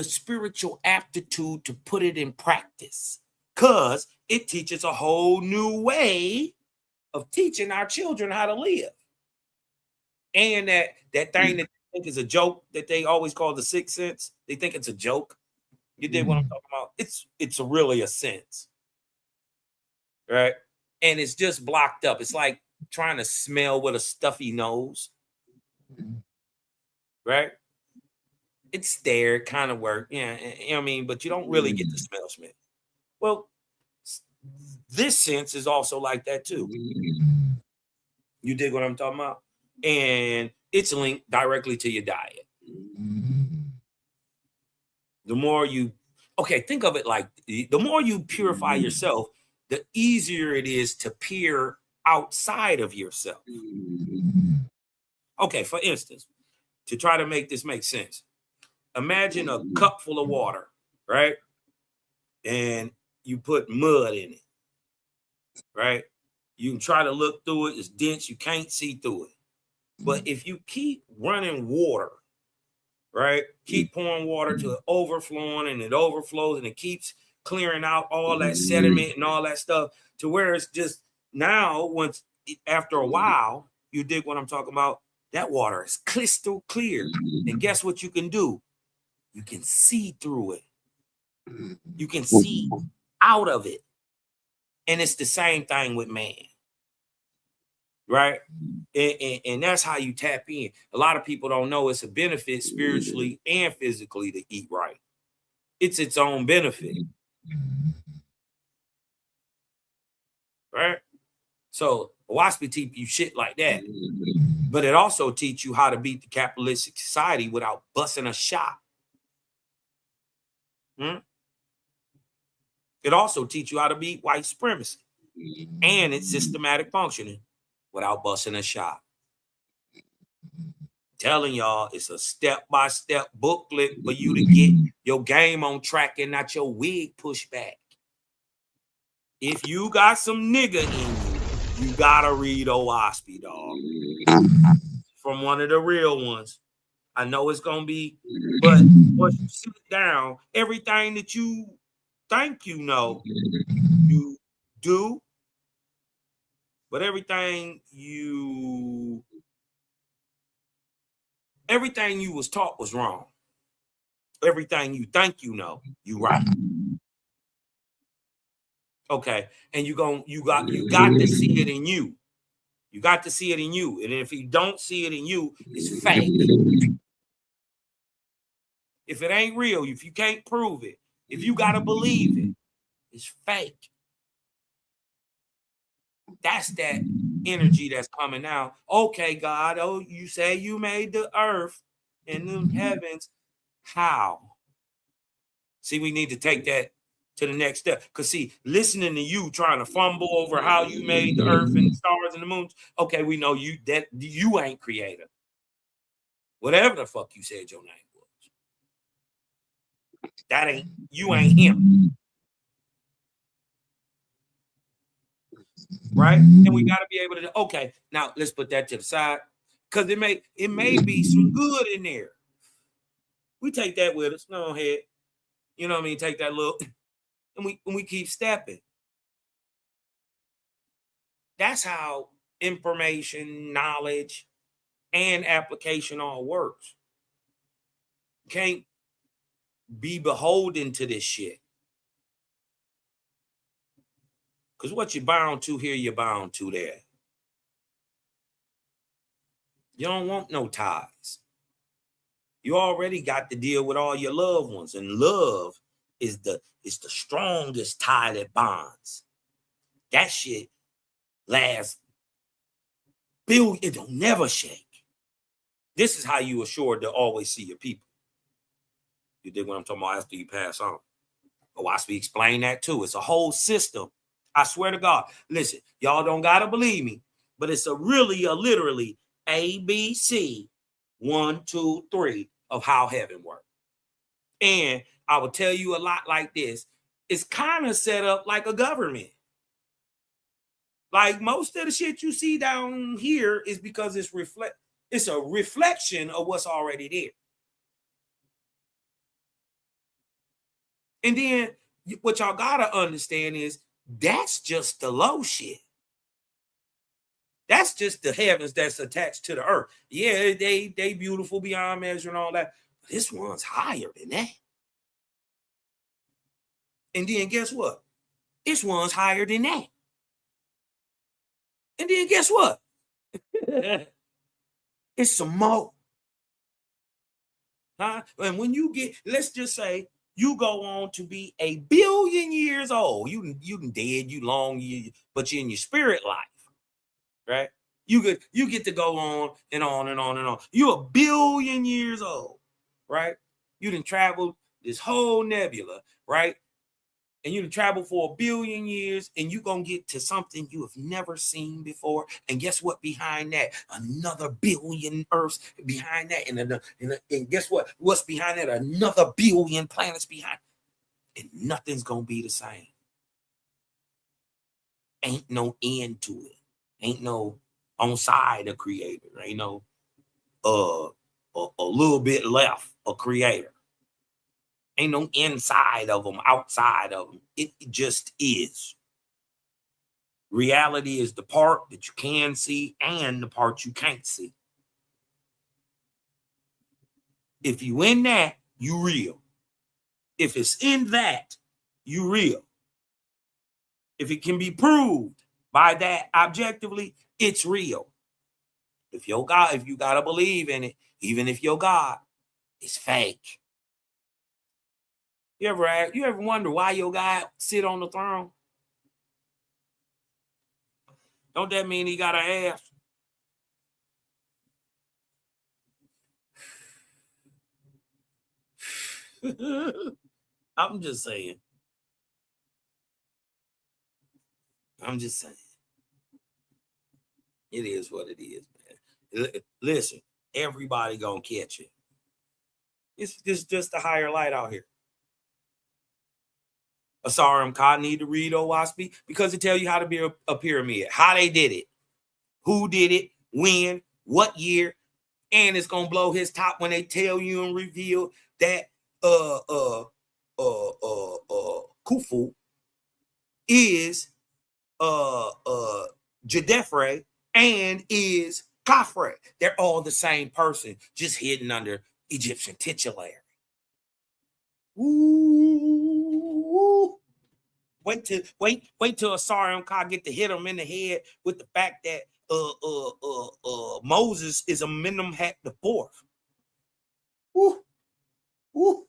spiritual aptitude to put it in practice, because it teaches a whole new way of teaching our children how to live. And that thing that they think is a joke that they always call the sixth sense, they think it's a joke. You dig what I'm talking about? It's really a sense, right? And it's just blocked up. It's like trying to smell with a stuffy nose, right? It's there, kind of work, yeah. You know what I mean, but you don't really get the smell, Smith. Well, this sense is also like that too. You dig what I'm talking about? And it's linked directly to your diet. The more you, okay, think of it like the more you purify yourself, the easier it is to peer outside of yourself. Okay, for instance, to try to make this make sense, imagine a cup full of water, right? And you put mud in it, right? You can try to look through it, it's dense, you can't see through it. But if you keep running water, right? Keep pouring water to it overflowing and it overflows and it keeps clearing out all that sediment and all that stuff to where it's just now, once after a while, you dig what I'm talking about? That water is crystal clear. And guess what you can do? You can see through it. You can see out of it. And it's the same thing with man. Right? And that's how you tap in. A lot of people don't know it's a benefit spiritually and physically to eat right. It's its own benefit. Right? So WASP teach you shit like that. But it also teach you how to beat the capitalistic society without busting a shot. It also teach you how to beat white supremacy and its systematic functioning without busting a shot. Telling y'all it's a step-by-step booklet for you to get your game on track and not your wig pushed back. If you got some nigga in you, you gotta read O.L.E.E, dog. From one of the real ones. I know it's gonna be, but once you sit down, everything that you think you know, you do. But everything you was taught was wrong. Everything you think you know, you right. Okay, and you got to see it in you. You got to see it in you, and if you don't see it in you, it's fake. If it ain't real, if you can't prove it, if you gotta believe it, it's fake. That's that energy that's coming out. Okay, God, oh, you say you made the earth and the heavens. How? See, we need to take that to the next step. Because see, listening to you trying to fumble over how you made the earth and the stars and the moons. Okay, we know you ain't creator. Whatever the fuck you said your name was. That ain't, you ain't him. Right? And we got to be able to, okay, now let's put that to the side. Because it may be some good in there. We take that with us. No head. You know what I mean? Take that look. And we keep stepping. That's how information, knowledge, and application all works. Can't be beholden to this shit. Because what you're bound to here, you're bound to there. You don't want no ties. You already got to deal with all your loved ones. And love is the strongest tie that bonds. That shit lasts billion, it don't never shake. This is how you assured to always see your people. You dig what I'm talking about after you pass on. O.L.E.E explain that too. It's a whole system. I swear to God. Listen, y'all don't gotta believe me, but it's a literally ABC 1, 2, 3 of how heaven works. And I will tell you a lot like this. It's kind of set up like a government. Like most of the shit you see down here is because it's a reflection of what's already there. And then what y'all gotta understand is that's just the low shit. That's just the heavens that's attached to the earth. Yeah, they beautiful beyond measure and all that. But this one's higher than that. And then guess what? It's one's higher than that. And then guess what? It's some more. Huh? And when you get, let's just say you go on to be 1 billion years old. You dead, you long, but you're in your spirit life, right? You get to go on and on and on and on. You're 1 billion years old, right? You done traveled this whole nebula, right? And you done traveled for 1 billion years, and you're going to get to something you have never seen before. And guess what? Behind that, another 1 billion Earths behind that. And guess what? What's behind that? Another 1 billion planets behind. And nothing's going to be the same. Ain't no end to it. Ain't no on side of creator. Ain't no a little bit left a creator. Ain't no inside of them, outside of them. It just is. Reality is the part that you can see and the part you can't see. If you in that, you real. If it's in that, you real. If it can be proved by that objectively, it's real. If you gotta believe in it, even if your God is fake. You ever wonder why your God sit on the throne? Don't that mean he got an ass? I'm just saying. It is what it is, man. Listen, everybody gonna catch it. It's just a higher light out here. Asarum Khan need to read O.W.A.S.P. because it tell you how to be a pyramid, how they did it, who did it, when, what year, and it's gonna blow his top when they tell you and reveal that Khufu is Jadefre and is Khafre. They're all the same person, just hidden under Egyptian titulary. Ooh. Wait till Asarium Ka get to hit him in the head with the fact that Moses is a Amenemhat the fourth. Ooh. Ooh.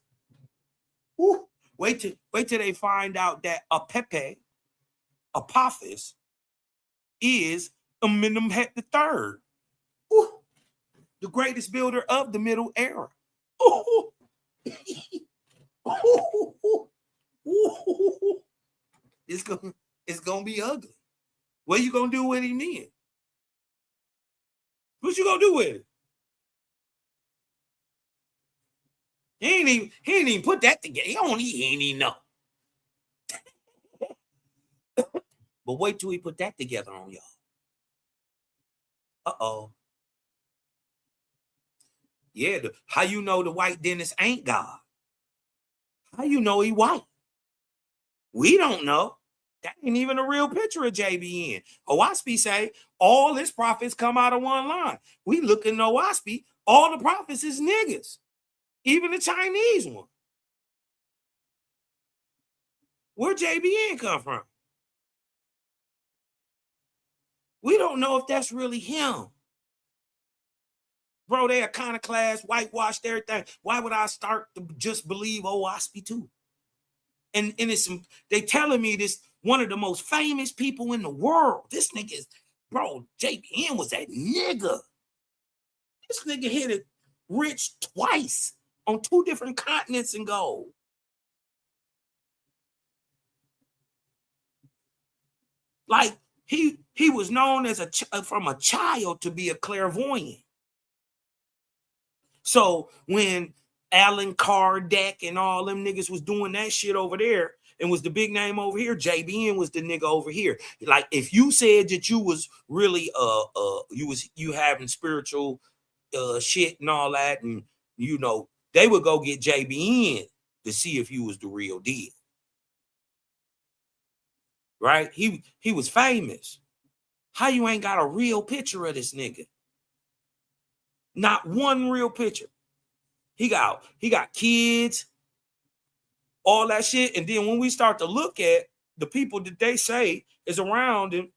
Ooh. Wait till they find out that Apophis is Amenemhat the third. Ooh. The greatest builder of the Middle Era. Ooh. Ooh. It's gonna be ugly. What you gonna do with him then? What you gonna do with it? He ain't even put that together. He ain't even know. But wait till he put that together on y'all. Uh-oh. Yeah, how you know the white dentist ain't God? How you know he white? We don't know. That ain't even a real picture of JBN. O.W.A.S.P. say all his prophets come out of one line. We look in O.W.A.S.P., all the prophets is niggas. Even the Chinese one. Where JBN come from? We don't know if that's really him. Bro, they iconoclast, whitewashed everything. Why would I start to just believe O.W.A.S.P. too? And it's they telling me this one of the most famous people in the world. This nigga is, bro, JBN was that nigga. This nigga hit it rich twice on 2 different continents in gold. Like he was known as from a child to be a clairvoyant. So when Alan Kardec and all them niggas was doing that shit over there and was the big name over here, JBN was the nigga over here. Like if you said that you was really you having spiritual shit and all that, and you know, they would go get JBN to see if you was the real deal. Right? He was famous. How you ain't got a real picture of this nigga? Not one real picture. He got kids, all that shit. And then when we start to look at the people that they say is around and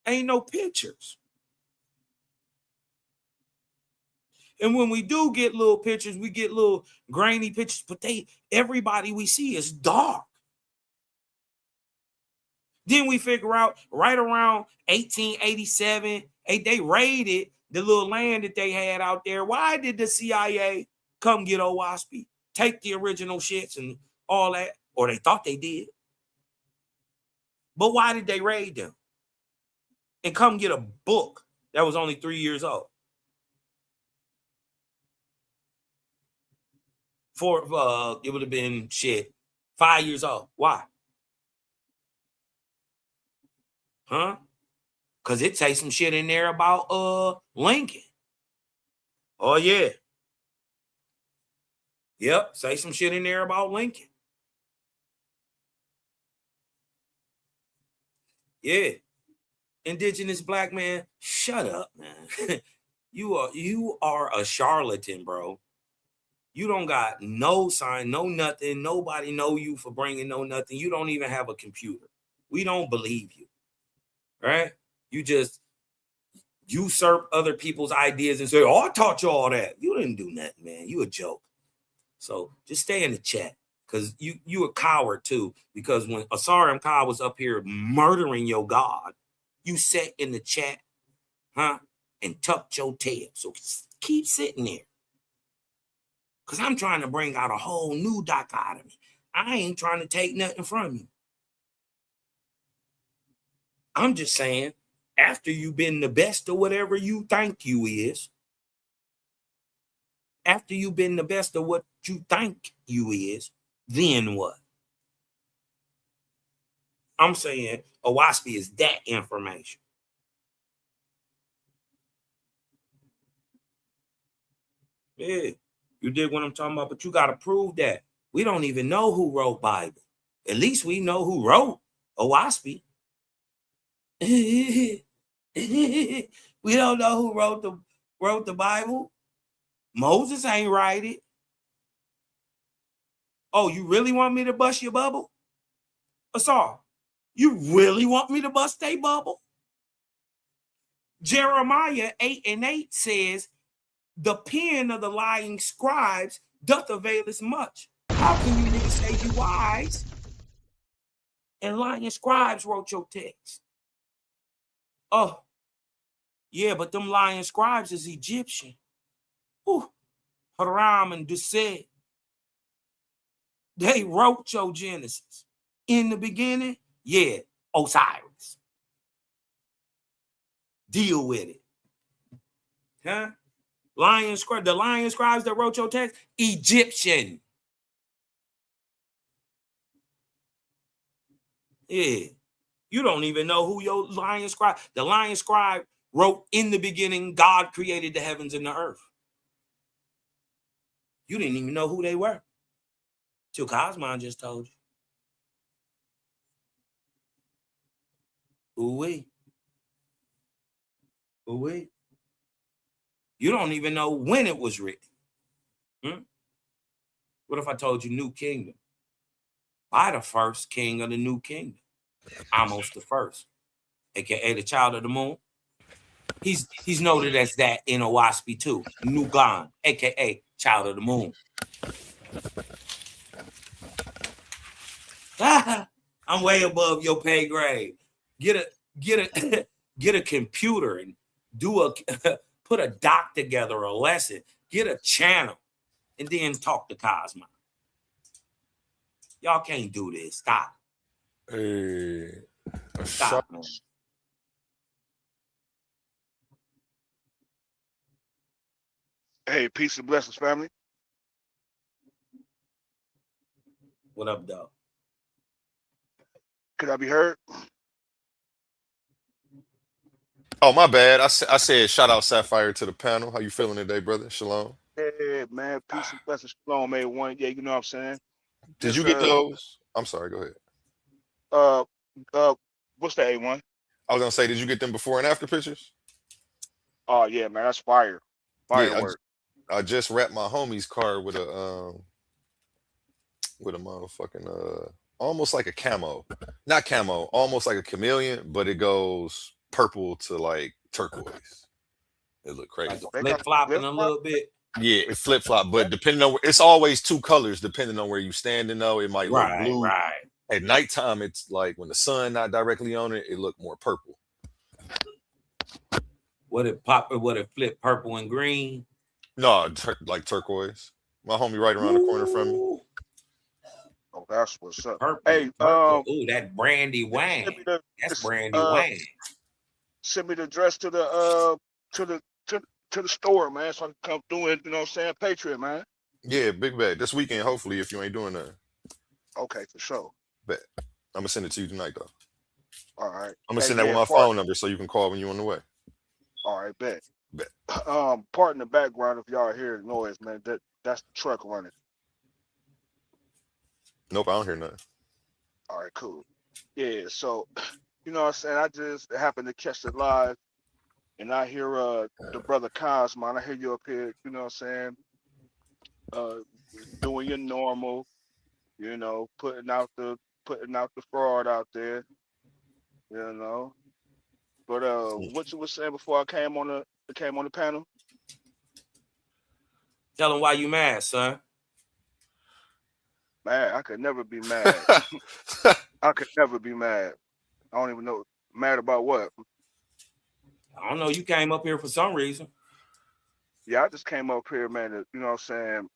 ain't no pictures. And when we do get little pictures, we get little grainy pictures, but everybody we see is dark. Then we figure out right around 1887, they raided the little land that they had out there. Why did the CIA come get O.W.E.E, take the original shits and all that? Or they thought they did. But why did they raid them? And come get a book that was only 3 years old? It would have been 5 years old. Why? Huh? Because it takes some shit in there about Lincoln. Oh, yeah. Yep, say some shit in there about Lincoln. Yeah. Indigenous black man, shut up, man. You are a charlatan, bro. You don't got no sign, no nothing. Nobody know you for bringing no nothing. You don't even have a computer. We don't believe you, right? You just usurp other people's ideas and say, oh, I taught you all that. You didn't do nothing, man. You a joke. So just stay in the chat, because you a coward too. Because when Asari Mkai was up here murdering your God, you sat in the chat, and tucked your tail. So keep sitting there. Because I'm trying to bring out a whole new dichotomy. I ain't trying to take nothing from you. I'm just saying, after you've been the best of whatever you think you is, after you've been the best of what you think you is, then what? I'm saying O.W.E.E is that information. Yeah, you dig what I'm talking about? But you got to prove that. We don't even know who wrote Bible. At least we know who wrote O.W.E.E. We don't know who wrote the Bible. Moses ain't write it. Oh, you really want me to bust your bubble? Asar, you really want me to bust a bubble? Jeremiah 8:8 says, the pen of the lying scribes doth avail as much. How can you niggas say you wise and lying scribes wrote your text? Oh, yeah, but them lying scribes is Egyptian. Whew. Haram and Dusset. They wrote your Genesis. In the beginning, yeah, Osiris. Deal with it. Huh? The lion scribes that wrote your text, Egyptian. Yeah. You don't even know who your lion scribe. The lion scribe wrote, in the beginning, God created the heavens and the earth. You didn't even know who they were till Cosmon just told you. Ooh-wee. Ooh-wee. You don't even know when it was written. What if I told you New Kingdom? By the first king of the New Kingdom. Almost the first. AKA the child of the moon. He's noted as that in O.W.E.E too. Nugan, AKA child of the moon. I'm way above your pay grade. Get a computer and put a doc together, a lesson, get a channel, and then talk to Cosmo. Y'all can't do this. Stop. Hey, stop, man. Hey, peace and blessings, family. What up, dog? Could I be heard? Oh, my bad. I said shout out Sapphire to the panel. How you feeling today, brother? Shalom. Hey, man, peace and blessings. Shalom, everyone. Yeah, you know what I'm saying. Did you get those? I'm sorry. Go ahead. What's the A1? I was gonna say, did you get them before and after pictures? Oh yeah, man, that's fire. Yeah, Firework. I just wrapped my homie's car with a with a motherfucking almost like a camo, not camo, almost like a chameleon, but it goes purple to like turquoise. It look Like crazy. a They flip got flopping flip a flop. little bit. Yeah, it flip flop, but depending on it's always two colors depending on where you standing. Though it might look Right, blue right. at nighttime. It's like when the sun not directly on it, it look more purple. What it pop? What it flip purple and green? No, like turquoise. My homie right around the corner from me. Ooh, Oh, that's what's up. purple Hey, and turquoise. Ooh, that brandy send wine. me the That's this, brandy wine. send me the address to the to the to the store, man, so I can come through and, you know what I'm saying, Patriot, man. Yeah, big bet. This weekend, hopefully, if you ain't doing that, Okay, for sure. bet. I'm gonna send it to you tonight though. All right. I'm gonna Hey, send that with yeah, my phone number so you can call when you on the way. all right, bet. Bet. Part in the background if y'all hear the noise, man. That's the truck running. Nope, I don't hear nothing. All right, cool. Yeah, so you know what I'm saying? I just happened to catch it live and I hear the brother Cosmon. I hear you up here, you know what I'm saying? Uh doing your normal, you know, putting out the fraud out there, you know. But what you were saying before I came on the panel? Tell them why you mad, son. Man, I could never be mad. I could never be mad. I don't even know mad about what. I don't know. You came up here for some reason. Yeah, I just came up here, man, to, you know what I'm saying,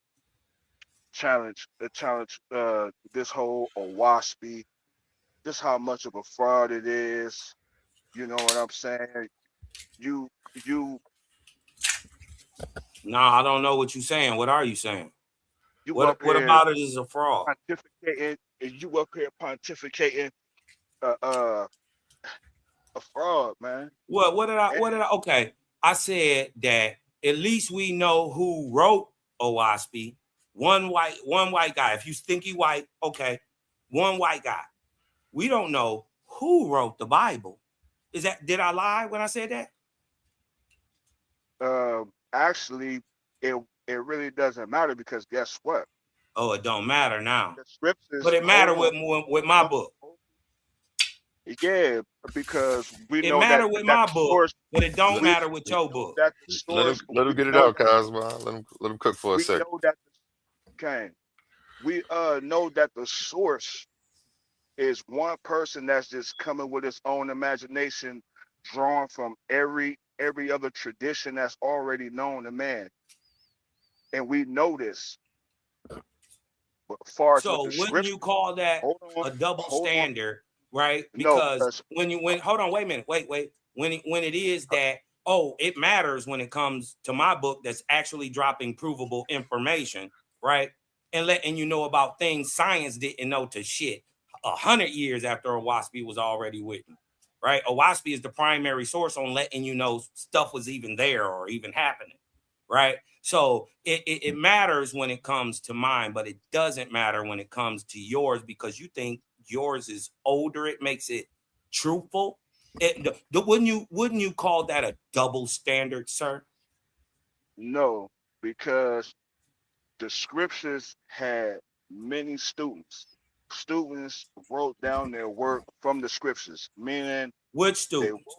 challenge this whole OWASP, just how much of a fraud it is. You know what I'm saying? You you Nah, I don't know what you're saying. What are you saying? you What up what here about it is a fraud? pontificating, and you up here pontificating uh uh a fraud, man. And What did I okay. I said that at least we know who wrote OWASP. One white guy. If you stinky white, okay. One white guy. We don't know who wrote the Bible. Did I lie when I said that? actually it it really doesn't matter because guess what? Oh, it don't matter now. The scriptures, But it hold mattered on. with my book. Yeah, because we It know that mattered with that my the book, source but it don't we matter with your know book. that the Let him source let him we get it know out, Cosmo. Let him cook for a we second. know that okay. We know that the source is one person that's just coming with his own imagination, drawn from every other tradition that's already known to man. And we know this. But as far as with So the wouldn't scripture, you call that hold a double on. standard, right? No, Because because when hold on, wait a minute, wait. When it is that, oh, it matters when it comes to my book that's actually dropping provable information, right? And letting you know about things science didn't know to shit 100 years after Owaspy was already written, right? Owaspy is the primary source on letting you know stuff was even there or even happening, right? So it matters when it comes to mine, but it doesn't matter when it comes to yours because you think yours is older. It makes it truthful. Wouldn't you call that a double standard, sir? no, because the scriptures had many students. Students wrote down their work from the scriptures, meaning Which they students?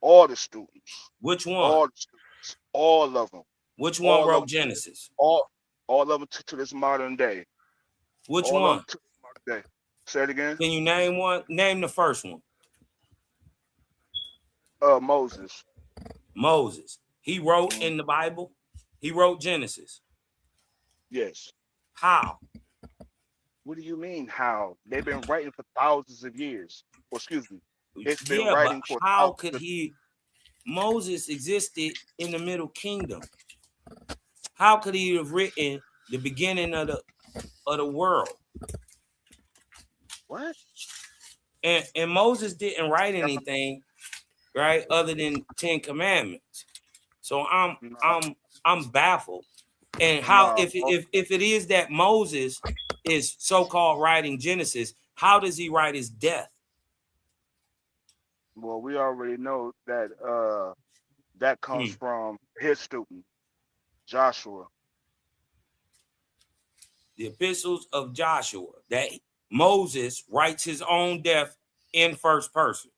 all the students, Which one? all the students, all of them, Which one all of wrote them, Genesis? all of them to this modern day, Which all of them one? to this modern day. Say it again. Can you name one? Name the first one. Moses. Moses. He wrote Mm, in the Bible. He wrote Genesis. yes. How? What do you mean? How? They've been writing for thousands of years. Or excuse me, it's been Yeah, but writing for how thousands could of he? Moses existed in the Middle Kingdom. How could he have written the beginning of the world? what? And Moses didn't write anything, right, other than 10 Commandments. So No, I'm baffled. And how no. if it is that Moses is so-called writing Genesis, how does he write his death? Well, we already know that that comes Hmm. from his student, Joshua. the epistles of Joshua, that Moses writes his own death in first person?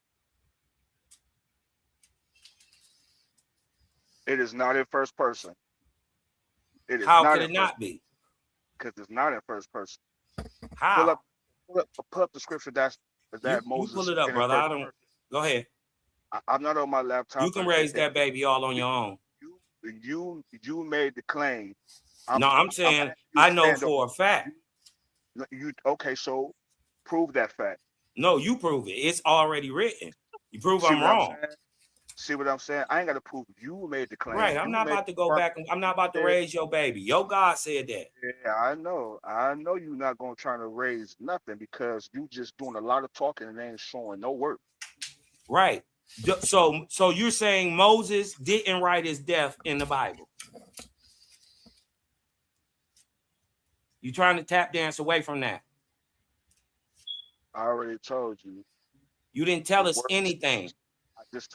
It is not in first person. It is How not could in it first not be? because it's not in first person. Pull How? up, pull up the scripture that You pull Moses it up, in brother. first I don't. person. Go ahead. I'm not on my You laptop. can raise that baby all on If your own. you made the claim, No, I'm I'm saying asking you I to know stand up. for a fact. You okay? So prove that fact. No, you prove it. It's already written. You prove See I'm what I'm wrong. saying? See what I'm saying? I ain't got to prove you made the claim. Right. I'm You not made about to go the back. I'm not about to said, raise your baby. Your God said that. yeah, I know. I know you're not gonna try to raise nothing because you just doing a lot of talking and ain't showing no work. Right. So you're saying Moses didn't write his death in the Bible? You trying to tap dance away from that? I already told you. You didn't tell The us work. anything.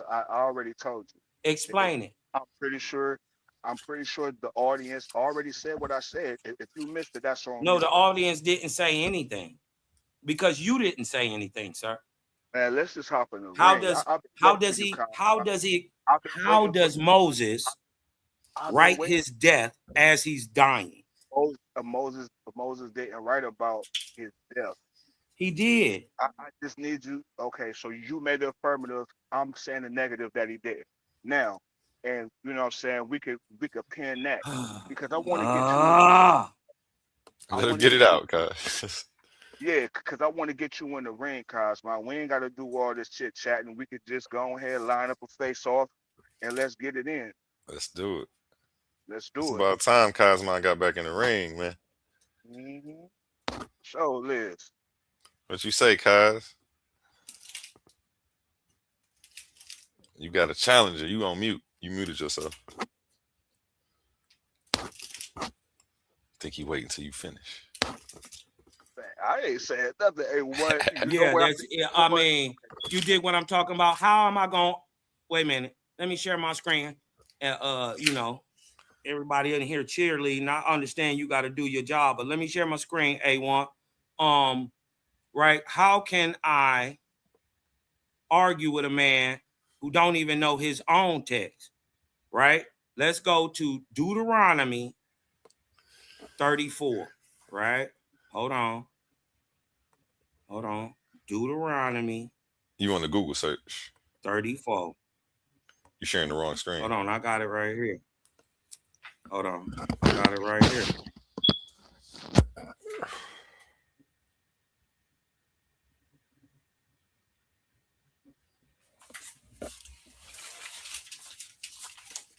I already told you. Explain it. I'm pretty sure. I'm pretty sure the audience already said what I said. If you missed it, that's on No, you. the audience didn't say anything because you didn't say anything, sir. Man, let's just hop in the How ring. does I've been how waiting for does you, he Kyle. how does he I've been how waiting for does you. Moses I've been write waiting. his death as he's dying? Moses didn't write about his death. He did. I just need you. Okay, so you made the affirmative. I'm saying the negative that he did. Now, and you know what I'm saying, we could pin that because I want to get you in the ring. I Let him want to get get it you. out, cuz. Yeah, because I want to get you in the ring, Cosmo. We ain't got to do all this chit chatting. We could just go ahead, line up a face off, and let's get it in. Let's do it. Let's It's do it. about time Cosmo got back in the ring, man. Mm-hmm. So, Liz. What you say, Cos? You got a challenger. You on mute. You muted yourself. Think he wait until you finish. I ain't saying nothing. Hey, what? You know Yeah, what? that's yeah, I mean, you dig what I'm talking about. How am I going? Wait a minute. Let me share my screen. You know, everybody in here cheerleading. I understand you got to do your job, but let me share my screen. A1. Right? How can I argue with a man who don't even know his own text? Right? Let's go to Deuteronomy 34. Right? Hold on. Deuteronomy You on the Google search. 34. You sharing the wrong screen. Hold on, I got it right here. Hold on, I got it right here.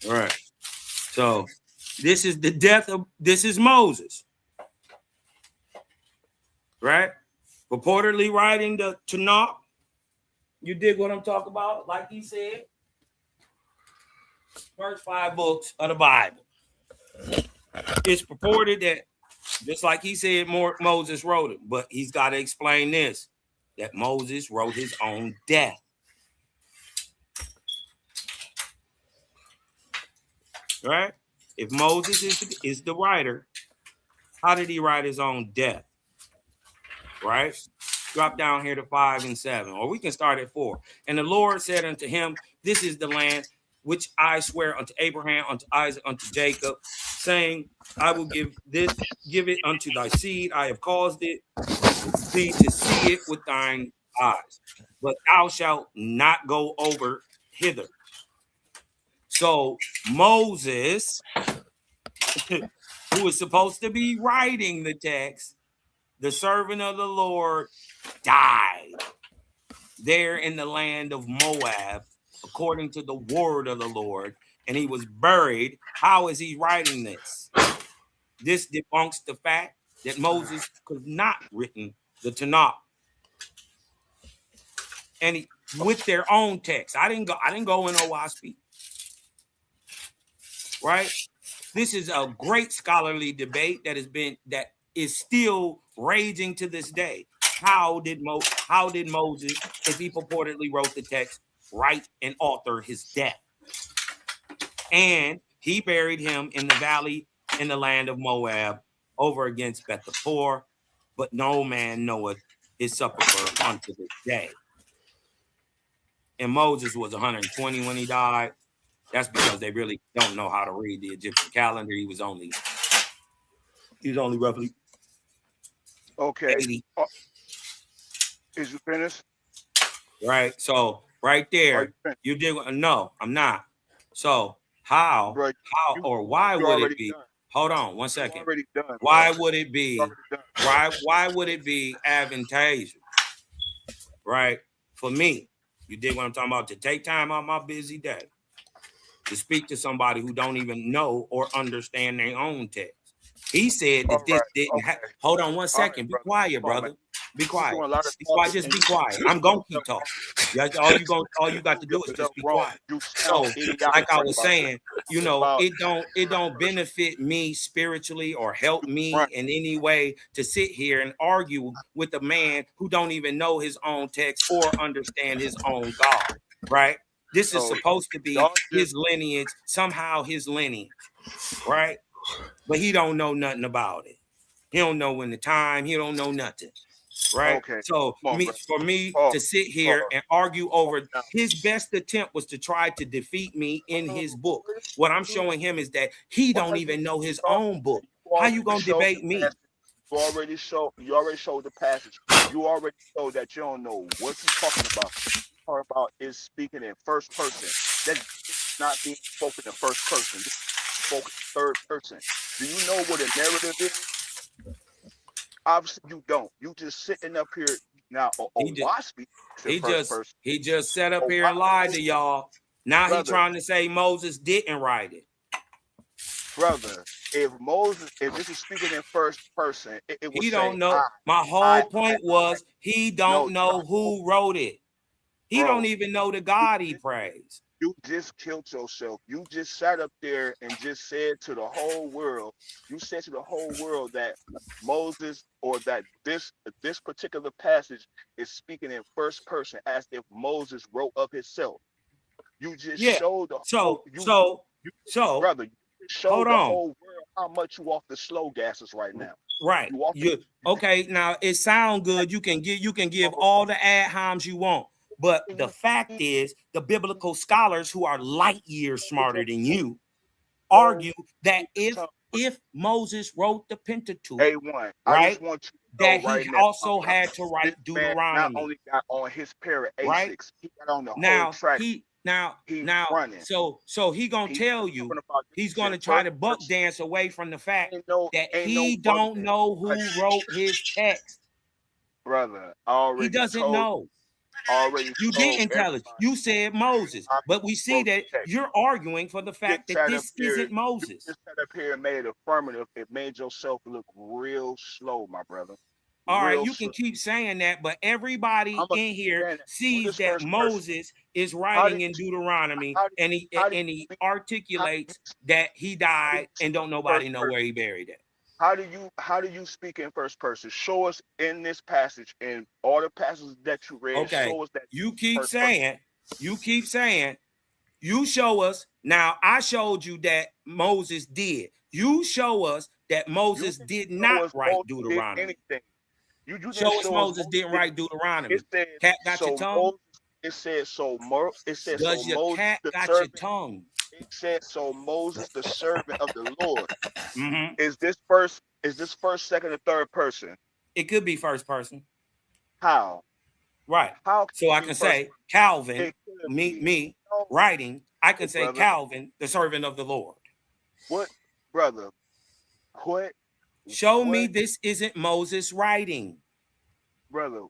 All right. So this is Moses, right? Purportedly writing the Tanakh. You dig what I'm talking about? Like he said, first 5 books of the Bible. It's purported that just like he said, Moses wrote it, but he's got to explain this: that Moses wrote his own death. Right? If Moses is the writer, how did he write his own death? Right? Drop down here to 5 and 7, or we can start at 4. And the Lord said unto him, this is the land which I swear unto Abraham, unto Isaac, unto Jacob, saying, I will give it unto thy seed. I have caused it thee to see it with thine eyes, but thou shalt not go over hither. So Moses, who was supposed to be writing the text, the servant of the Lord, died there in the land of Moab, according to the word of the Lord, and he was buried. How is he writing this? This debunks the fact that Moses could not written the Tanakh, and with their own text. I didn't go in OWASP, right? This is a great scholarly debate that is still raging to this day. How did Moses, if he purportedly wrote the text, write and author his death? And he buried him in the valley in the land of Moab, over against Bethapor, but no man knoweth his sepulchre unto this day. And Moses was 120 when he died. That's because they really don't know how to read the Egyptian calendar. He was only roughly Okay. 80. Is you finished? Right. So right Are you there, finished? you did. No, I'm not. So how Bro, or why you would it already be? done. Hold on one You second. already done, Why bro. would it You be? already done. Why would it be advantageous, right, for me? You dig what I'm talking about? To take time out my busy day to speak to somebody who don't even know or understand their own text. He said All that this right. didn't Okay. happen. Hold on one All right, second. Be brother. quiet, Come on, man. brother. Be You quiet. doing a lot of Be quiet. talking Just and be you quiet. doing I'm gonna yourself keep talking. wrong. That's all you You got to doing do is yourself just be wrong. quiet. You So, sound idiotic like I right was about this. saying, About it first don't person. benefit me spiritually or help You me run. in any way to sit here and argue with a man who don't even know his own text or understand his own God. Right? This is So supposed to be y'all his just lineage, somehow his lineage, right? But he don't know nothing about it. He don't know when the time. He don't know nothing, right? okay. So Come on, bro. for me Pause. to sit Pause. here and argue over Now, his best attempt was to try to defeat me in his book. where What I'm you showing him is that he why don't you even know his already own book. you How you already gonna showed the debate me? passage. You already showed the passage. You already showed that you don't know what you're talking about. Talking about is speaking in first person. That this is not being spoken in first person. This is spoken in third person. Do you know what a narrative is? Obviously, you don't. You just sitting up here now. He just Why speak in first person? he just sat up Or here why and lied to Moses, y'all. Now he brother, trying to say Moses didn't write it. brother? If this is speaking in first person, it would He say don't know. I, My I, whole I, point I. was he No, don't you got know who wrote it. He don't bro. even know the You God he just praised. you just killed yourself. You just sat up there and just said to the whole world. You said to the whole world that Moses or that this particular passage is speaking in first person as if Moses wrote of himself. You just Yeah. showed the whole you So brother. You just hold showed the on. whole world how much you off the slow gases right now. Right. You off the You okay? Now it sound good. You can give all the ad homs you want, but the you fact is, the biblical scholars who are light years hold smarter your than tongue, you hold argue that your tongue. if Moses wrote the Pentateuch, A1. I just right, want you to know that he right now, also had to this write man not Deuteronomy, only got on his pair of right? Asics, he got on the whole Now track. he He's now running. so he gonna He's tell talking you about this he's is in gonna try first to buck person. dance away from the fact that Ain't no he bug don't there. know Like, who wrote his text. brother, I He already doesn't told know. already You told didn't tell us. everybody You said Moses, I but we see wrote that the text. you're arguing for the Just fact that sat up this here. isn't You Moses. just sat up here and made it affirmative. It made yourself look real slow, my brother. All right, Real you can slow. keep saying that, but everybody I'm gonna in keep here saying that. What sees is that first person? Moses is How do writing in you Deuteronomy, how do and how do you he speak how do you articulates that he how do you died and speak don't in first nobody know person? where he buried it. How do you speak in first person? Show us in this passage and all the passages that you read. Okay, Show us that you keep first person. saying, you show us. Now I showed you that Moses did. You show us that You Moses didn't did show not us write Moses did Deuteronomy. anything. You didn't Show us show us Moses Moses didn't did write anything. It Deuteronomy. said Cat got your so tongue? Moses. It said so Does your Moses cat the got your servant. tongue? It said so Moses the servant of the Lord. Mm-hmm. Is this first, second, or third person? It could be first person. How? Right. How can So I it be can first say Calvin, person? It could be. me No, writing, I can say brother. Calvin, the servant of the Lord. What, brother? What? Show me What, this isn't Moses writing. brother?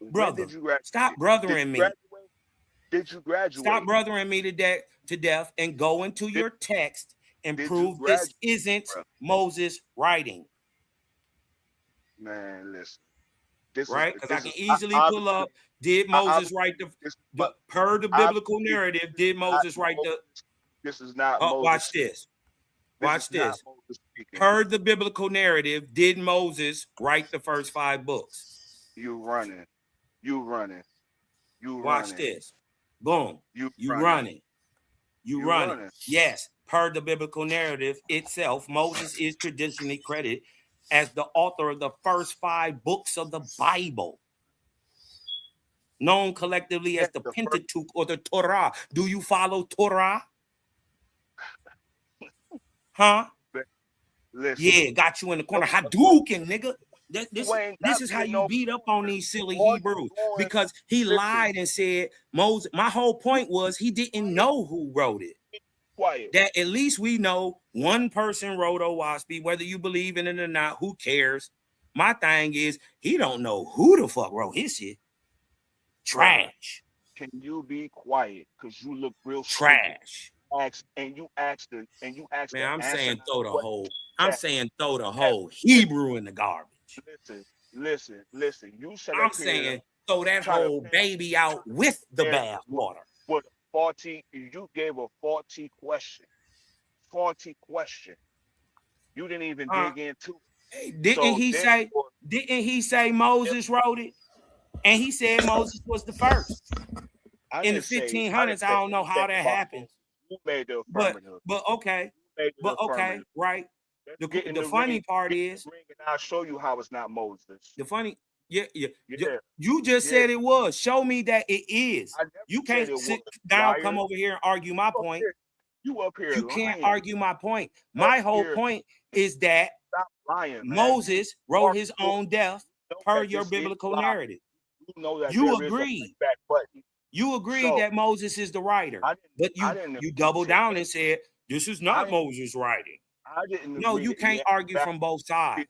When Brother, did you graduate? stop Did brothering you me. graduate? Did you Stop graduate? brothering me to death and go into Did, your text and did you prove this graduate, isn't brother? Moses writing. Man, listen. Right? Because I This can is easily pull obviously up, did Moses obviously write this is the per the biblical obviously narrative, this is did not Moses write the Moses. This is not Moses watch speaking. this. This is Watch not this. Moses speaking. Per the biblical narrative, did Moses write the first 5 books? You running. You running. You Watch running. this. Boom. You You running. running. You You running. running. Yes. Per the biblical narrative itself, Moses is traditionally credited as the author of the first 5 books of the Bible, known collectively as the Pentateuch or the Torah. Do you follow Torah? Huh? Listen. Yeah, got you in the corner. Hadouken, nigga. This is how you no beat up on these silly all you Hebrews, doing, because he lied and said Moses. My whole point was he didn't know who wrote it. Quiet. That at least we know one person wrote O.L.E.E, whether you believe in it or not, who cares? My thing is he don't know who the fuck wrote his shit. Trash. Brother, can you be quiet? Because you look real trash. You asked the Man, I'm saying throw the whole. Listen, Hebrew in the garbage. Listen. You said I'm up here saying throw that whole baby out with the bath water. With faulty, you gave a faulty question. You didn't even dig into it. Didn't he say Moses wrote it? And he said Moses was the first. In the 1500s, I don't know how that happens. You made the affirmative. But okay. Right. The funny part is, and I'll show you how it's not Moses. The funny, you just said it was. Show me that it is. You can't sit down, come over here and argue my point. You up here? You can't argue my point. My whole point is that Moses wrote his own death per your biblical narrative. You know that you agreed. You agreed that Moses is the writer, but you doubled down and said this is not Moses' writing. I didn't. No, you can't argue from both sides.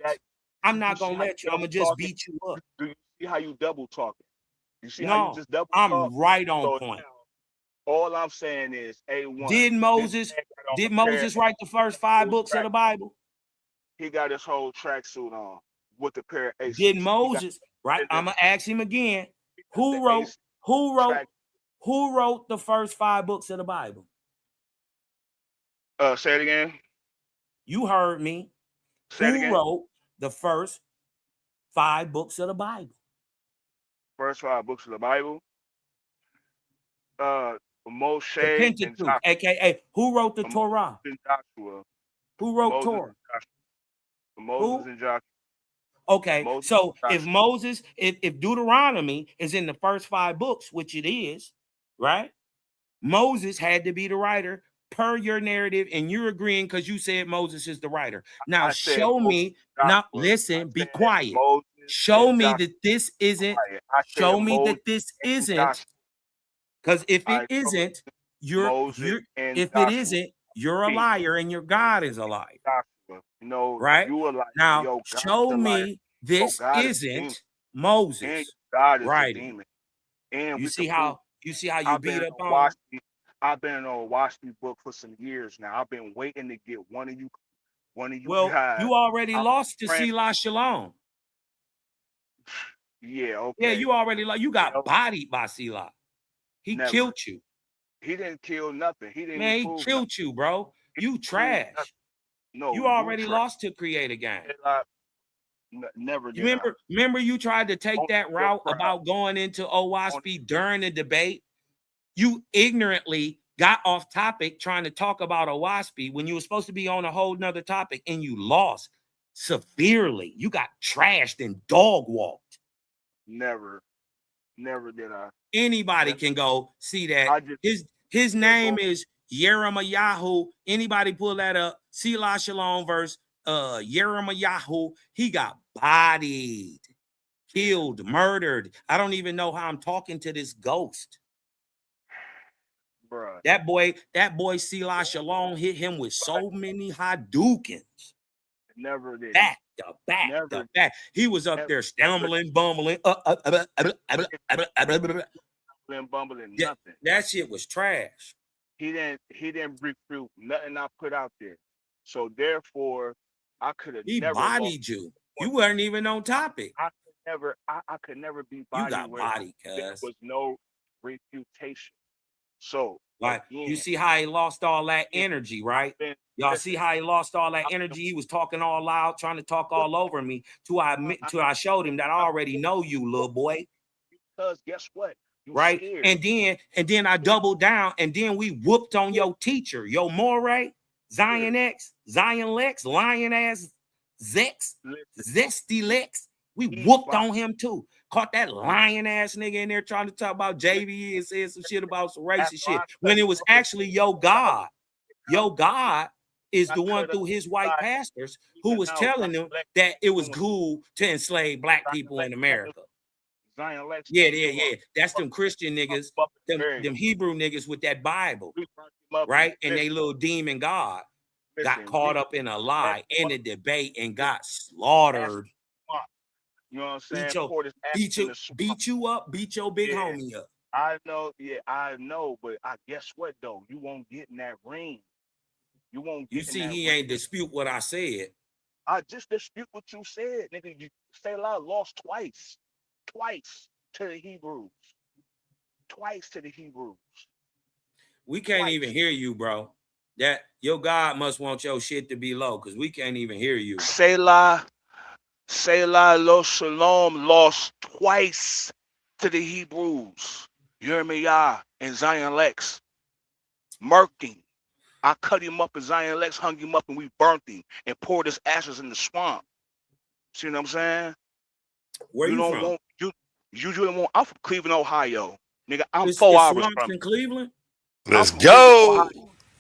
I'm not gonna let you. I'm gonna just beat you up. Do you see how you double talking? You see how you just double talk? I'm right on point. All I'm saying is, A1. Did Moses write the first 5 books of the Bible? He got his whole tracksuit on with the pair of Aces. Did Moses? Right. I'm gonna ask him again. Who wrote the first 5 books of the Bible? Say it again. You heard me. Who wrote the first 5 books of the Bible? First 5 books of the Bible? Moshe, the Pentateuch, aka who wrote the Torah? And Joshua. Who wrote Torah? Moses and Joshua. Okay, so if Moses, if Deuteronomy is in the first 5 books, which it is, right? Moses had to be the writer per your narrative, and you're agreeing because you said Moses is the writer. Now show me. Now listen, be quiet. Show me that this isn't. Show me that this isn't. Because if it isn't, you're if it isn't, you're a liar, and your God is a liar. No, right? You a liar. Now show me this isn't Moses writing. And you see how you beat up on. I've been on a Watch Me book for some years now. I've been waiting to get one of you well, guys. You already lost to Selah Shalom. Yeah, okay. Yeah, you already you got bodied by Selah. He killed you. He didn't kill nothing. He didn't. Man, he killed you, bro. You trash. No, you already lost to create a game. Never did. Remember you tried to take that route about going into O.L.E.E during the debate? You ignorantly got off topic trying to talk about O.L.E.E when you were supposed to be on a whole nother topic, and you lost severely. You got trashed and dog walked. Never did I. Anybody can go see that. His name is Yeremiah. Anybody pull that up? Selah Shalom verse Yeremiah. He got bodied, killed, murdered. I don't even know how I'm talking to this ghost. Bruh. That boy Selah Shalom hit him with so many Hadoukens. Never did. Back to back. He was up there stumbling, bumbling. Bumbling Yeah, nothing. that shit was trash. He didn't refute nothing I put out there. So therefore, I could have never bodied you. You weren't even on topic. I could never be bodied. You got bodied, cuz. There was no refutation. So like you see how he lost all that energy, right? Y'all see how he lost all that energy? He was talking all loud, trying to talk all over me till I showed him that I already know you, little boy. Because guess what? Right? And then I doubled down, and then we whooped on your teacher, your Moray. Zion X, Zion Lex, Lion ass Zex, Zesty Lex. We whooped on him too. Caught that lion ass nigga in there trying to talk about JV and said some shit about some racist shit when it was actually yo God. Yo God is the one through his white pastors who was telling them that it was cool to enslave black people in America. Zion Lex. Yeah. That's them Christian niggas, them Hebrew niggas with that Bible, right? And they little demon God got caught up in a lie in the debate and got slaughtered. You know what I'm saying? Beat you up, beat your big homie up. I know, but I guess what though? You won't get in that ring. You won't get. You see, he ain't dispute what I said. I just dispute what you said, nigga. You Selah lost twice to the Hebrews. Twice to the Hebrews. We can't even hear you, bro. That your God must want your shit to be low because we can't even hear you. Selah Lo Shalom lost twice to the Hebrews. You hear me, Yah, and Zion Lex. Murked him. I cut him up and Zion Lex hung him up and we burnt him and poured his ashes in the swamp. See what I'm saying? Where you don't from? Want you usually want. I'm from Cleveland, Ohio. Nigga, I'm It's 4 hours swamps from in Cleveland. Let's go.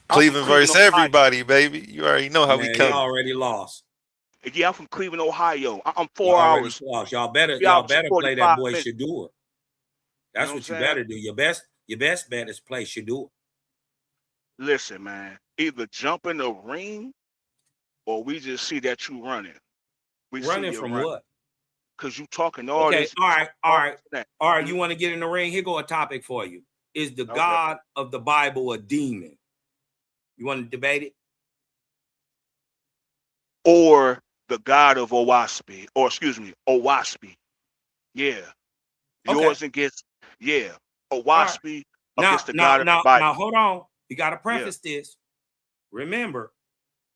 Cleveland versus Ohio. everybody, baby. You already know how we come. You already lost. Yeah, I'm from Cleveland, Ohio. I'm 4 y'all hours. Lost. Y'all better play that boy Shadur. That's what you better do. Your best bet is play Shadur. Listen, man. Either jump in the ring or we just see that you running. We running see you from running. what? Because you talking all this. All right. You want to get in the ring? Here go a topic for you. Is the God of the Bible a demon? You want to debate it? Or the God of Owaspi, or excuse me, Owaspi. Yeah. Yours against, Owaspi against the God of the Bible. Now, hold on. You got to preface this. Remember,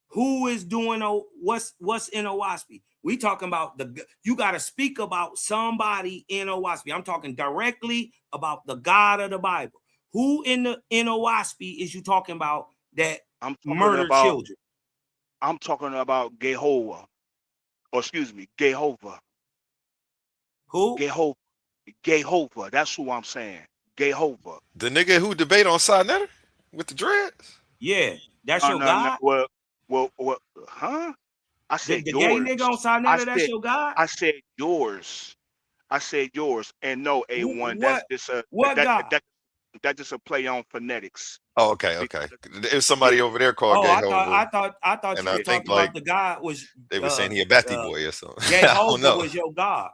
who is doing what's in Owaspi? We talking about you got to speak about somebody in Owaspi. I'm talking directly about the God of the Bible. Who in Owaspi is you talking about that murdered children? I'm talking about Jehovah. Or excuse me, Jehovah. Who? Jehovah. That's who I'm saying. Jehovah. The nigga who debate on Sinetta with the dreads? Yeah. That's your God? Well, huh? I said the yours. Gay nigga on Sinetta, that's your God? I said yours. And no, A1. That's just that's just a play on phonetics. Oh, okay. There's somebody over there called Jehovah. I thought you were talking about the God was they were saying he a Bethy boy or something. Jehovah was your God.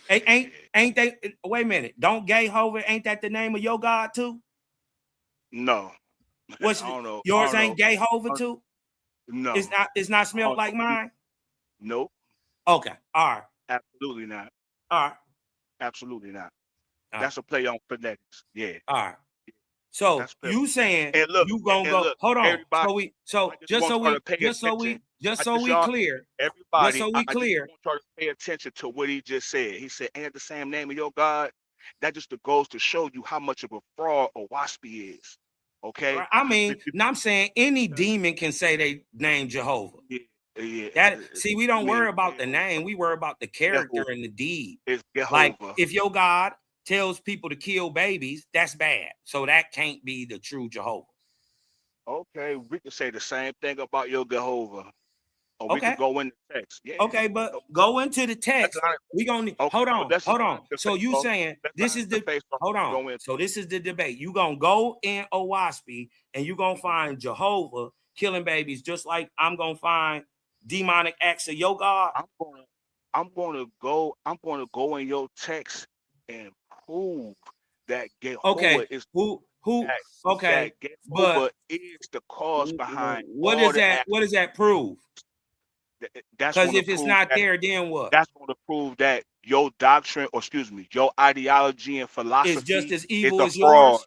Ain't they? Wait a minute. Don't Jehovah, ain't that the name of your God too? No. I don't know. Yours ain't Jehovah too? No. It's not smelled like mine? Nope. Okay. All right. Absolutely not. All right. Absolutely not. That's a play on phonetics. Yeah. All right. So you saying you gonna go? Hold on. Just so we clear. Everybody, I just want y'all to pay attention to what he just said. He said, "Ain't the same name of your God." That just goes to show you how much of a fraud Owaspi is. Okay. I mean, I'm saying any demon can say they name Jehovah. Yeah. We don't worry about the name. We worry about the character and the deed. It's Jehovah. Like if your God tells people to kill babies, that's bad. So that can't be the true Jehovah. Okay, we can say the same thing about your Jehovah. Or we can go into the text. Yeah. Okay, but go into the text. We gonna hold on. So you saying this is the hold on. So this is the debate. You gonna go in Owaspi and you gonna find Jehovah killing babies, just like I'm gonna find demonic acts of your God. I'm gonna go in your text and prove that Jehovah is that Jehovah is the cause behind what all is that? What does that prove? Because if it's not there, then what? That's going to prove that your doctrine, or excuse me, your ideology and philosophy is just as evil as fraud. Yours.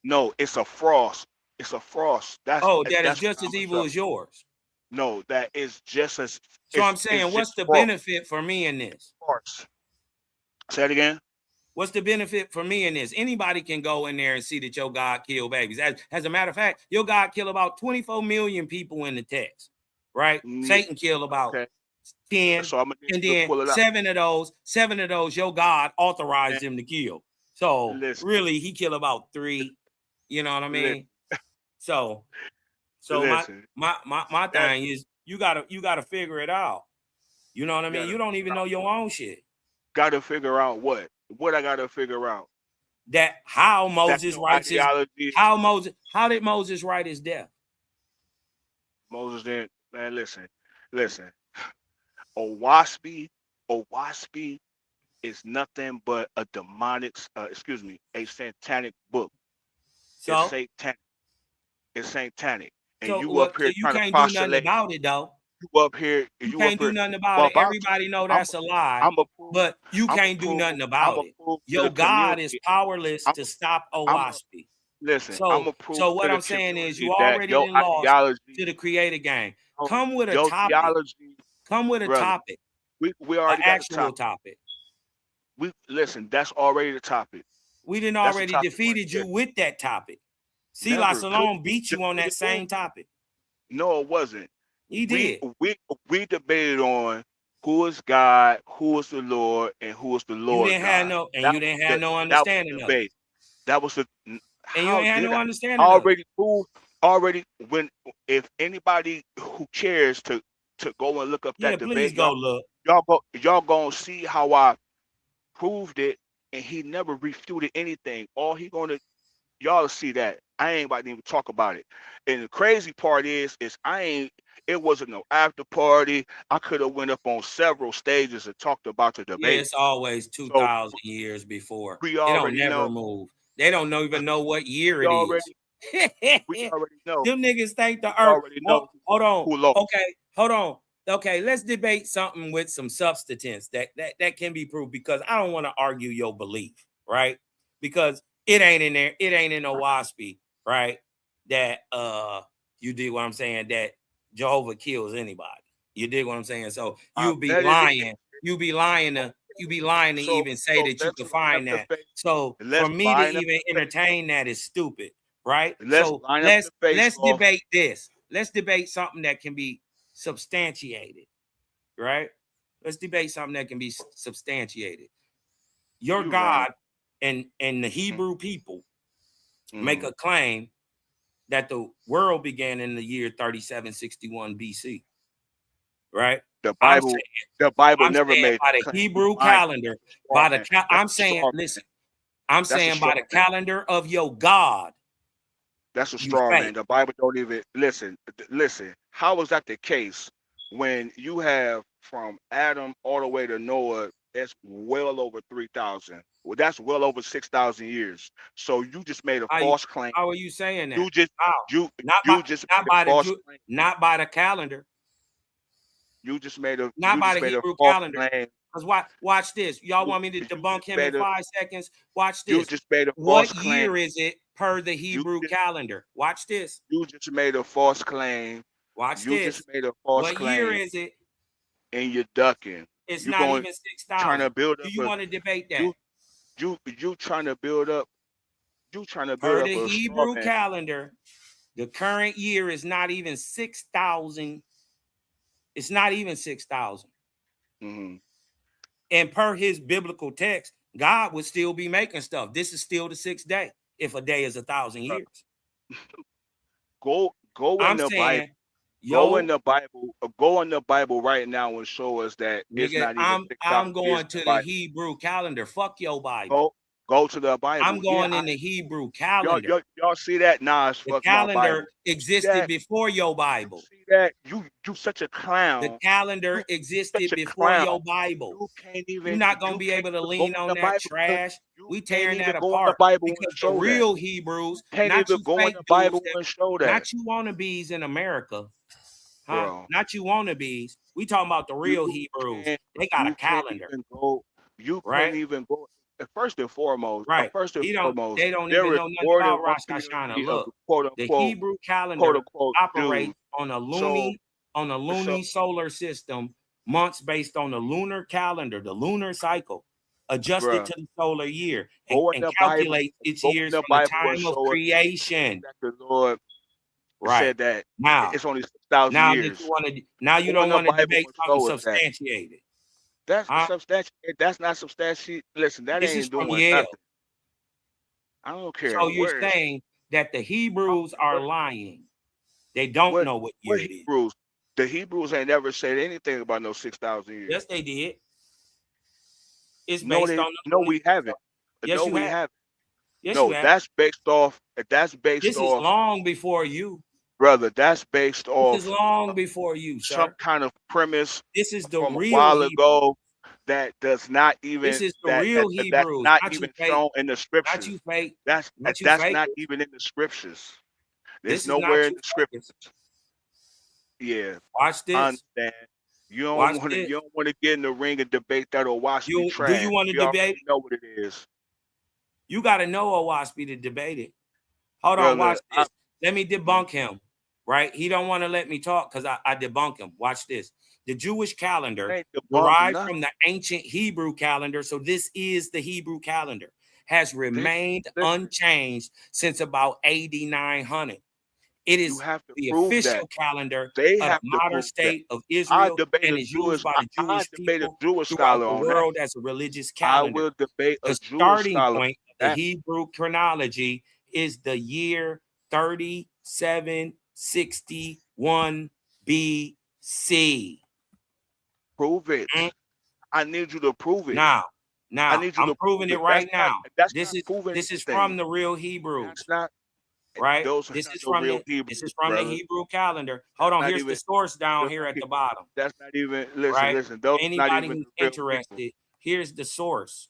No, it's a frost. It's a frost. That's is just as evil as yours. No, that is just as. So I'm saying, what's the benefit for me in this? Say it again. What's the benefit for me in this? Anybody can go in there and see that your God killed babies. As a matter of fact, your God killed about 24 million people in the text, right? Satan killed about 10, So I'm gonna need and you to then pull it out. seven of those, your God authorized him to kill. So Listen. really, he killed about 3. You know what I mean? So my That thing is, you gotta figure it out. You know what I mean? You don't even know your own shit. Gotta figure out what? What I gotta figure out? That how That's Moses your writes his ideology. how did Moses write his death? Moses didn't. Man, listen. Owaspy is nothing but a demonic, a satanic book. It's So satanic. It's satanic. And so you what? up So here you trying to can't do nothing postulate. about it though. You up here. You You up can't do here. nothing about Well, it. about to. Everybody know I'm. that's a lie, I'm a prove. but you I'm a can't do prove. nothing I'm about a it. prove to Your the God is community. powerless I'm. to stop I'm a Owaspy. listen. I'm So a prove so to what the I'm saying is community you that already your done lost to ideology, the creator game. Come with a your topic. theology, Come with a brother. topic, We an already got the actual topic. topic. We listen. That's already the topic. We didn't That's the already topic right defeated you there. with that topic. Silas Never could Salome beat you on that defeated who? same topic. No, it wasn't. He We did. we debated on who is God, who is the Lord, and who is the You Lord didn't have God. no, and That you was didn't have the no that was the understanding of it. debate. That was the. And you How ain't had did no I understanding of it. already prove already when if anybody who cares to go and look up Yeah, that please debate, go look. y'all gonna see how I proved it, and he never refuted anything. All he gonna y'all see that. I ain't about to even talk about it. And the crazy part is it wasn't no after party. I could have went up on several stages and talked about the Yeah, debate. it's always So 2,000 years before. we It don't already never know. move. They don't even know what year We it is. already we already know. Them niggas think the We earth. already know Hold on. who lost. Okay, hold on. Okay, let's debate something with some substance that can be proved, because I don't want to argue your belief, right? Because it ain't in there. It ain't in no WASPy, right? That you dig what I'm saying? That Jehovah kills anybody. You dig what I'm saying? So I you be bet it is. lying. You be lying to So even say that you let's can line up find the that. face. So for Let's me to line up even the face off. entertain that is stupid, right? Let's So line up let's the face let's off. debate this. Let's debate something that can be substantiated, right? Let's debate something that can be substantiated. Your You right. God and the Hebrew people make Mm-hmm. a claim that the world began in the year 3761 BC, right? The I'm Bible, saying, the Bible I'm never saying made by that the claim. You Hebrew lying. calendar, That's a straw man. I'm That's a saying, straw man. listen, I'm That's a saying by straw the man. calendar of your God, That's a you straw fake. man. The Bible don't even listen. Listen. How is that the case when you have from Adam all the way to Noah? That's well over 3,000. Well, that's well over 6,000 years. So you just made a false claim. How are you saying You that? just How? you Not by you just not made a by false the claim. not by the calendar, not You by just the made a Hebrew false calendar. claim. Because watch this. Y'all want me to You debunk just him in made a 5 seconds? Watch you this. just made a What false claim. year is it per the You Hebrew just calendar? Watch this. you just made a false claim. Watch You just this. made a false What year claim, is it? and you're ducking. It's You're not going even trying to 6,000. build Do up you a want to debate that? you you trying to build up Per the a straw Hebrew man. calendar, the current year is not even 6,000. It's not even 6,000. Mm-hmm. And per his biblical text, God would still be making stuff. This is still the 6th day, if a day is 1,000 years. Go in I'm the Bible. saying, yo, Go in the Bible right now and show us that it's nigga, not even 6,000 I'm years going in the to the Bible. Hebrew calendar. Fuck your Bible. Go to the I'm Bible. Yeah, going I in the see. Hebrew calendar. Y'all see that? Nah, it's The fuck my calendar Bible. See existed that? before your You Bible. see that? You such a The clown. calendar You such existed a before clown. your Bible. You're not going to You be can't able to even go lean in on the that Bible. trash. You We can't tearing even that go in the apart, Bible and because the show that. real You Hebrews, can't not even you go in fake the dudes, Bible and show that, not you wannabes in America, huh? bro. Not you wannabes. We talking about the real You Hebrews. can't. They got a You can't calendar, even go. You can't right? even go. Right. First and He don't. foremost, They don't there even is know nothing more than about one Rosh Hashanah. community of Look, the Hebrew quote calendar unquote operates Jews. on a So loony solar system, months based on the lunar calendar, the lunar cycle. Bruh, adjusted to the solar year, go in and the Bible. calculates its Go in years the from the Bible and time of show us creation. that the Lord Right. said that Now, it's only 6,000 now that you years. want to, now you Go in don't the want to Bible debate and something show us that. substantiated. That's Huh? substantiate. That's not substantiate. Listen, that This is ain't from doing Yale. nothing. I don't care So you're where it's saying that the Hebrews are what lying. They don't what know what what year it is. Hebrews. The Hebrews ain't never said anything about no 6,000 years. Yes, they did. It's No, based they on no, the. we haven't. Yes, No, you we have. haven't. Yes, you No, have. that's based off. That's based This is off, long before you. brother. That's based This is off long before you, some sir. kind of premise This is the from a real while Hebrew. ago that does not This even is the that real that's Hebrews, not not you even fake, shown in the not scriptures. you fake, That's not you that's not fakers. even in the scriptures. There's This is not nowhere in you the scriptures. fakers. Yeah, Watch I this. understand. Watch this. You don't want to get in the ring and debate that or watch me Do you trash. want to We debate? already know what it is, You got to know Owaspy to debate it. Hold on, brother. watch this. Let me debunk him. Right? He don't want to let me talk because I debunk him. Watch this. The Jewish calendar Ain't debunk derived nothing. from the ancient Hebrew calendar, so this is the Hebrew calendar, has remained unchanged since about AD 900. It You is have to the prove that. official calendar They of the have to modern prove that. state of I Israel debate and a is used Jewish. by the I Jewish debate a people Jewish throughout scholar the on that. world as a religious I calendar. will debate a The Jewish starting scholar point on of the that. Hebrew chronology is the year 3761 BC. Prove it. I need you to prove it. Now, I need you I'm to proving prove it it. right now. That's This not is proving this is anything. from the real Hebrews, That's not. right? Those are This not is no from real the Hebrews, the brother. Hebrew calendar. That's Hold on, not here's the even. source down here at the bottom, That's not even. Listen, right? listen. For Those are not anybody even who's the real people. interested, here's the source,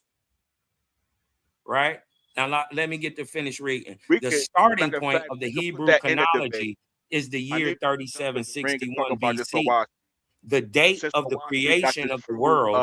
right? Now let me get to finish reading. We The can. starting Matter of point fact, of the we can put Hebrew that in a debate. chronology is the I year need you to jump in the ring and talk 3761 about this for BC. Washington. The date Since of the Owaski got creation the of the true world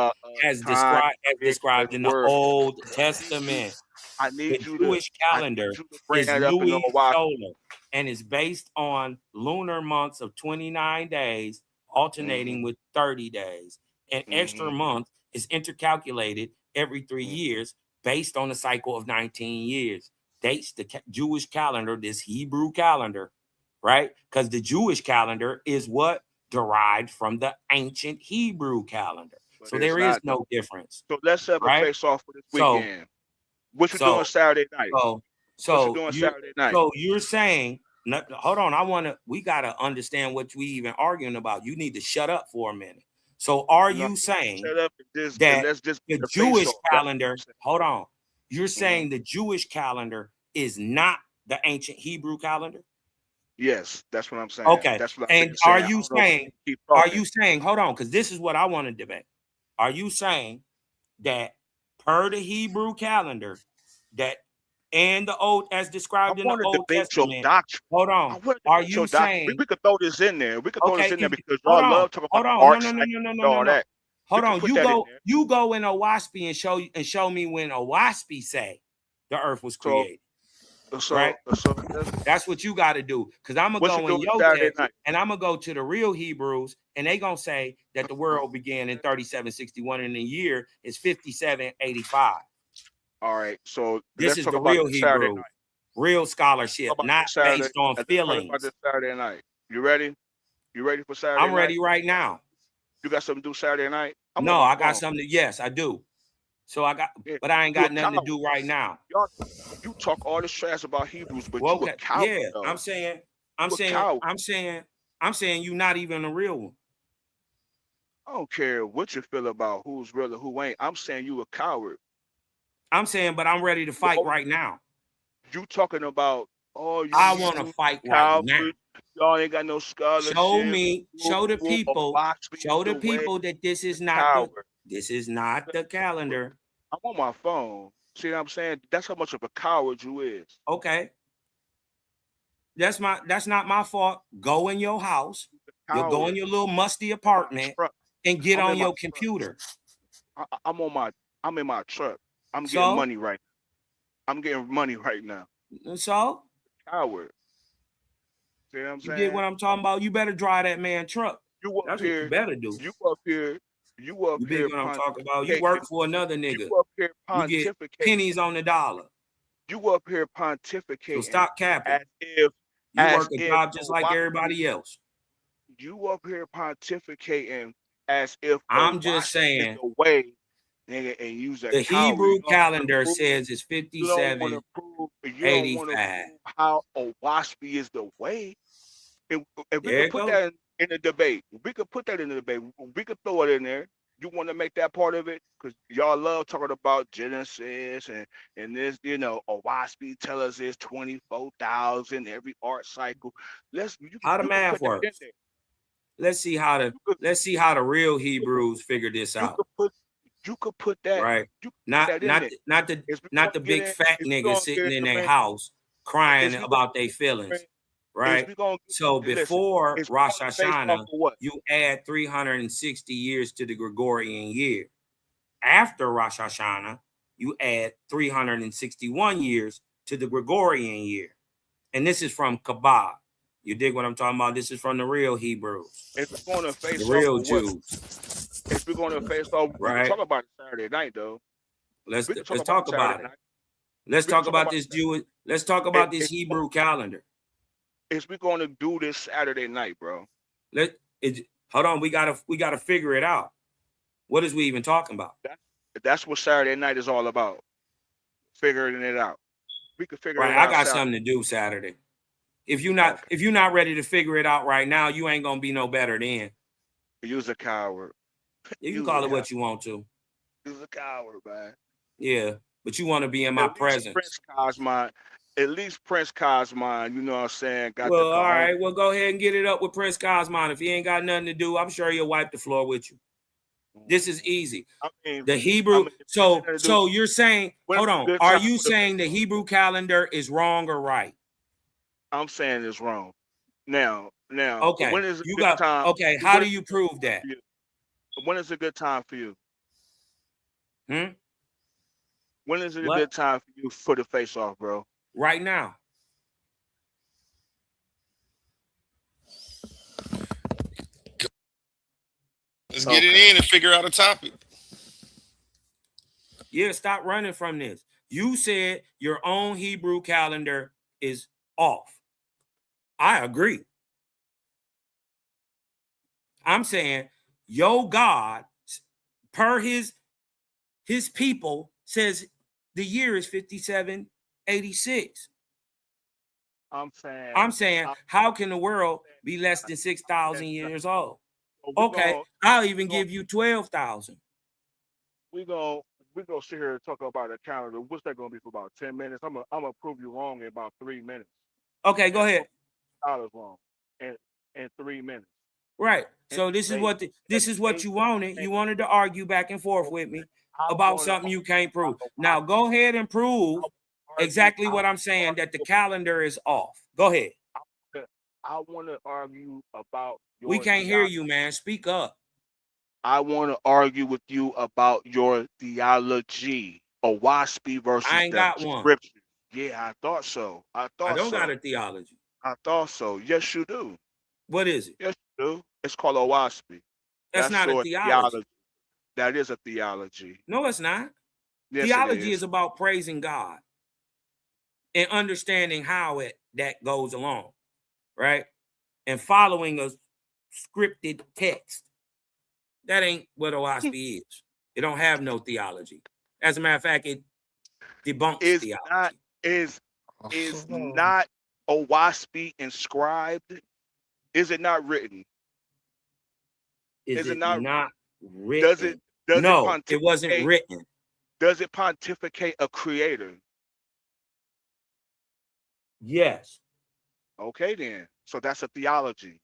as time creation of described the in the world, Old I need you. Testament. I The need you to. Jewish I need calendar you to bring is that up in Louis Owaski. solar and is based on lunar months of 29 days, alternating with 30 days. An extra month is intercalculated every 3 years based on a cycle of 19 years. Dates the Jewish calendar, this Hebrew calendar, right? Because the Jewish calendar is what? Derived from the ancient Hebrew calendar. But So it's there is not no though. difference, So let's have a right? face off for this So weekend. What you doing so Saturday night? so What you so doing you're Saturday night? so you're saying hold on, we gotta understand what we even arguing about. You need to shut up for a minute. So are No, you saying shut up and that let's just the get the face Jewish off. That's what calendar, hold on, you're I'm saying. saying the Jewish calendar is not the ancient Hebrew calendar? Yes, that's what I'm saying. Okay. That's what I've And been saying. I don't know if you keep are talking. you saying, hold on, because this is what I want to debate. Are you saying that per the Hebrew calendar, that and the old as I described in the want to Old debate your Testament, doctrine. hold I on, want to are debate you your doctrine. saying, We could throw this in there. We could throw this okay, in there because hold y'all on, love talking about the no, dark no, no, side no, no, and no, no, all no. that. We Hold could on, put that in there. you go in Owaspy and show me when Owaspy say the earth was So created, right? so That's what you got to do. Because I'm going to what you go in doing your Saturday text night? and I'm going to go to the real Hebrews and they going to say that the world began in 3761 and the year is 5785. All right. So This let's is talk the about real this Saturday Hebrew, night. real Talk scholarship, about not this Saturday. based on Let's talk about feelings. this Saturday night. You ready? You ready for Saturday I'm night? ready right now. You got something to do Saturday night? I'm on No, my I got phone. something yes, I do. So Yeah, but I ain't you a got nothing to coward. do right now. Y'all, you talk all this trash about Hebrews, but Well, you a okay, coward yeah, though. I'm You a coward. saying you're not even a real one. I don't care what you feel about who's real and who ain't. I'm saying you a coward. I'm saying, but I'm ready to fight right now. You talking about, oh, you I want to Hebrews, fight right now. cowards. Y'all ain't got no scholarship. Show the people, Philosophy is the way. that this is not Coward. the calendar. I'm on my phone. See what I'm saying? That's how much of a coward you is. Okay. That's not my fault. Go in your house. You'll go in Coward. your little musty I'm in my apartment truck. and get I'm on in my your truck. computer. I'm in my truck. I'm getting So, money right now. I'm getting money right now. so Coward. See what I'm you get saying? what I'm talking about? You better drive that man truck. You up That's what you here. better do. You up here. You up You here big what I'm talking about. You pontificating. work for another nigga. You up here You get pontificating. pennies on the dollar. You up here So pontificating stop capping. You as work a if job just like everybody else. you up here pontificating as if I'm just Owaski is saying the way, nigga, and you's a the coward. Hebrew calendar says it's You don't want to prove. You don't want to 5785. prove how Owaski is the way. If we There could you put go. that in a debate, we could put that in the debate. We could throw it in there. You want to make that part of it because y'all love talking about Genesis and this, you know, Owaski tell us it's 24,000 every art cycle. How the You could math put that in works. there. Let's see how the real Hebrews figure this out. You could put that. Right. You could Not put that in not there. the, not the As we not gonna the get big in, fat as we nigga gonna get sitting in in the their ring, house crying as we gonna about their feelings. as Right. we gonna So listen, before as we Rosh gonna face off Hashanah, of what? you add 360 years to the Gregorian year. After Rosh Hashanah, you add 361 years to the Gregorian year. And this is from Kabbalah. You dig what I'm talking about? This is from the real Hebrews, If we're gonna the face off real with what? Jews. If we're gonna face off, we can Right? talk about it Saturday night though. Let's We can talk let's about it talk about Saturday it. night. Let's We can talk talk about about this it. Jewish. Let's talk about this If Hebrew calendar. we're gonna do this Saturday night, bro. Hold on. We gotta figure it out. What is we even talking about? That's what Saturday night is all about. Figuring it out. We can figure Right. it I out got Saturday. something to do Saturday. If Okay. you're not ready to figure it out right now, you ain't gonna be no better then. You's a coward. You can You's a call it coward. what you want to. You's a coward, man. Yeah, but you want to be in my At least presence. Prince Cosmine. At least Prince Cosmine, you know what I'm saying, got the Well, all cojones. right. Well, go ahead and get it up with Prince Cosmon. If he ain't got nothing to do, I'm sure he'll wipe the floor with you. This is easy. I mean, The Hebrew. if you ain't nothing to do, So you're saying, when's hold a on. good Are time you for the saying face the off? Hebrew calendar is wrong or right? I'm saying it's wrong. Now, Okay. when is a You good got. time? Okay. How When do is you a good prove time that? for you? When is a good time for you? Hmm. When is it a What? good time for you for the face off, bro? Right now. Let's get it in and figure out a topic. Yeah. Stop running from this. You said your own Hebrew calendar is off. I agree. I'm saying your God, per his people, says the year is 5786. I'm saying, I'm saying, how can the world be less than 6,000 years old? Okay, I'll even give you 12,000. we gonna sit here and talk about a calendar. What's that gonna be for about 10 minutes? I'm gonna prove you wrong in about 3 minutes. Okay, go ahead. $12 wrong in 3 minutes. Right. And So this is what you wanted. You wanted to argue back and forth with me about something you can't prove. Now go ahead and prove exactly what I'm saying, that the calendar is off. Go ahead. I want to argue about We your can't hear theology. you, man. Speak up. I want to argue with you about your theology. Owaspi versus I ain't the got one. scriptures. Yeah, I thought so. I don't got a theology. I thought so. Yes, you do. What is it? Yes, you do. It's called Owaspi. That's That's not a your theology. theology. That is a theology. No, it's not. Yes, it Theology is. is about praising God and understanding how that goes along, right? And following a scripted text. That ain't what OSB is. It don't have no theology. As a matter of fact, it debunks theology. Is not Owaspi inscribed? Is it not written? Is it not written? Does No, it wasn't written. Does it pontificate a creator? Yes. Okay, then. So that's a theology.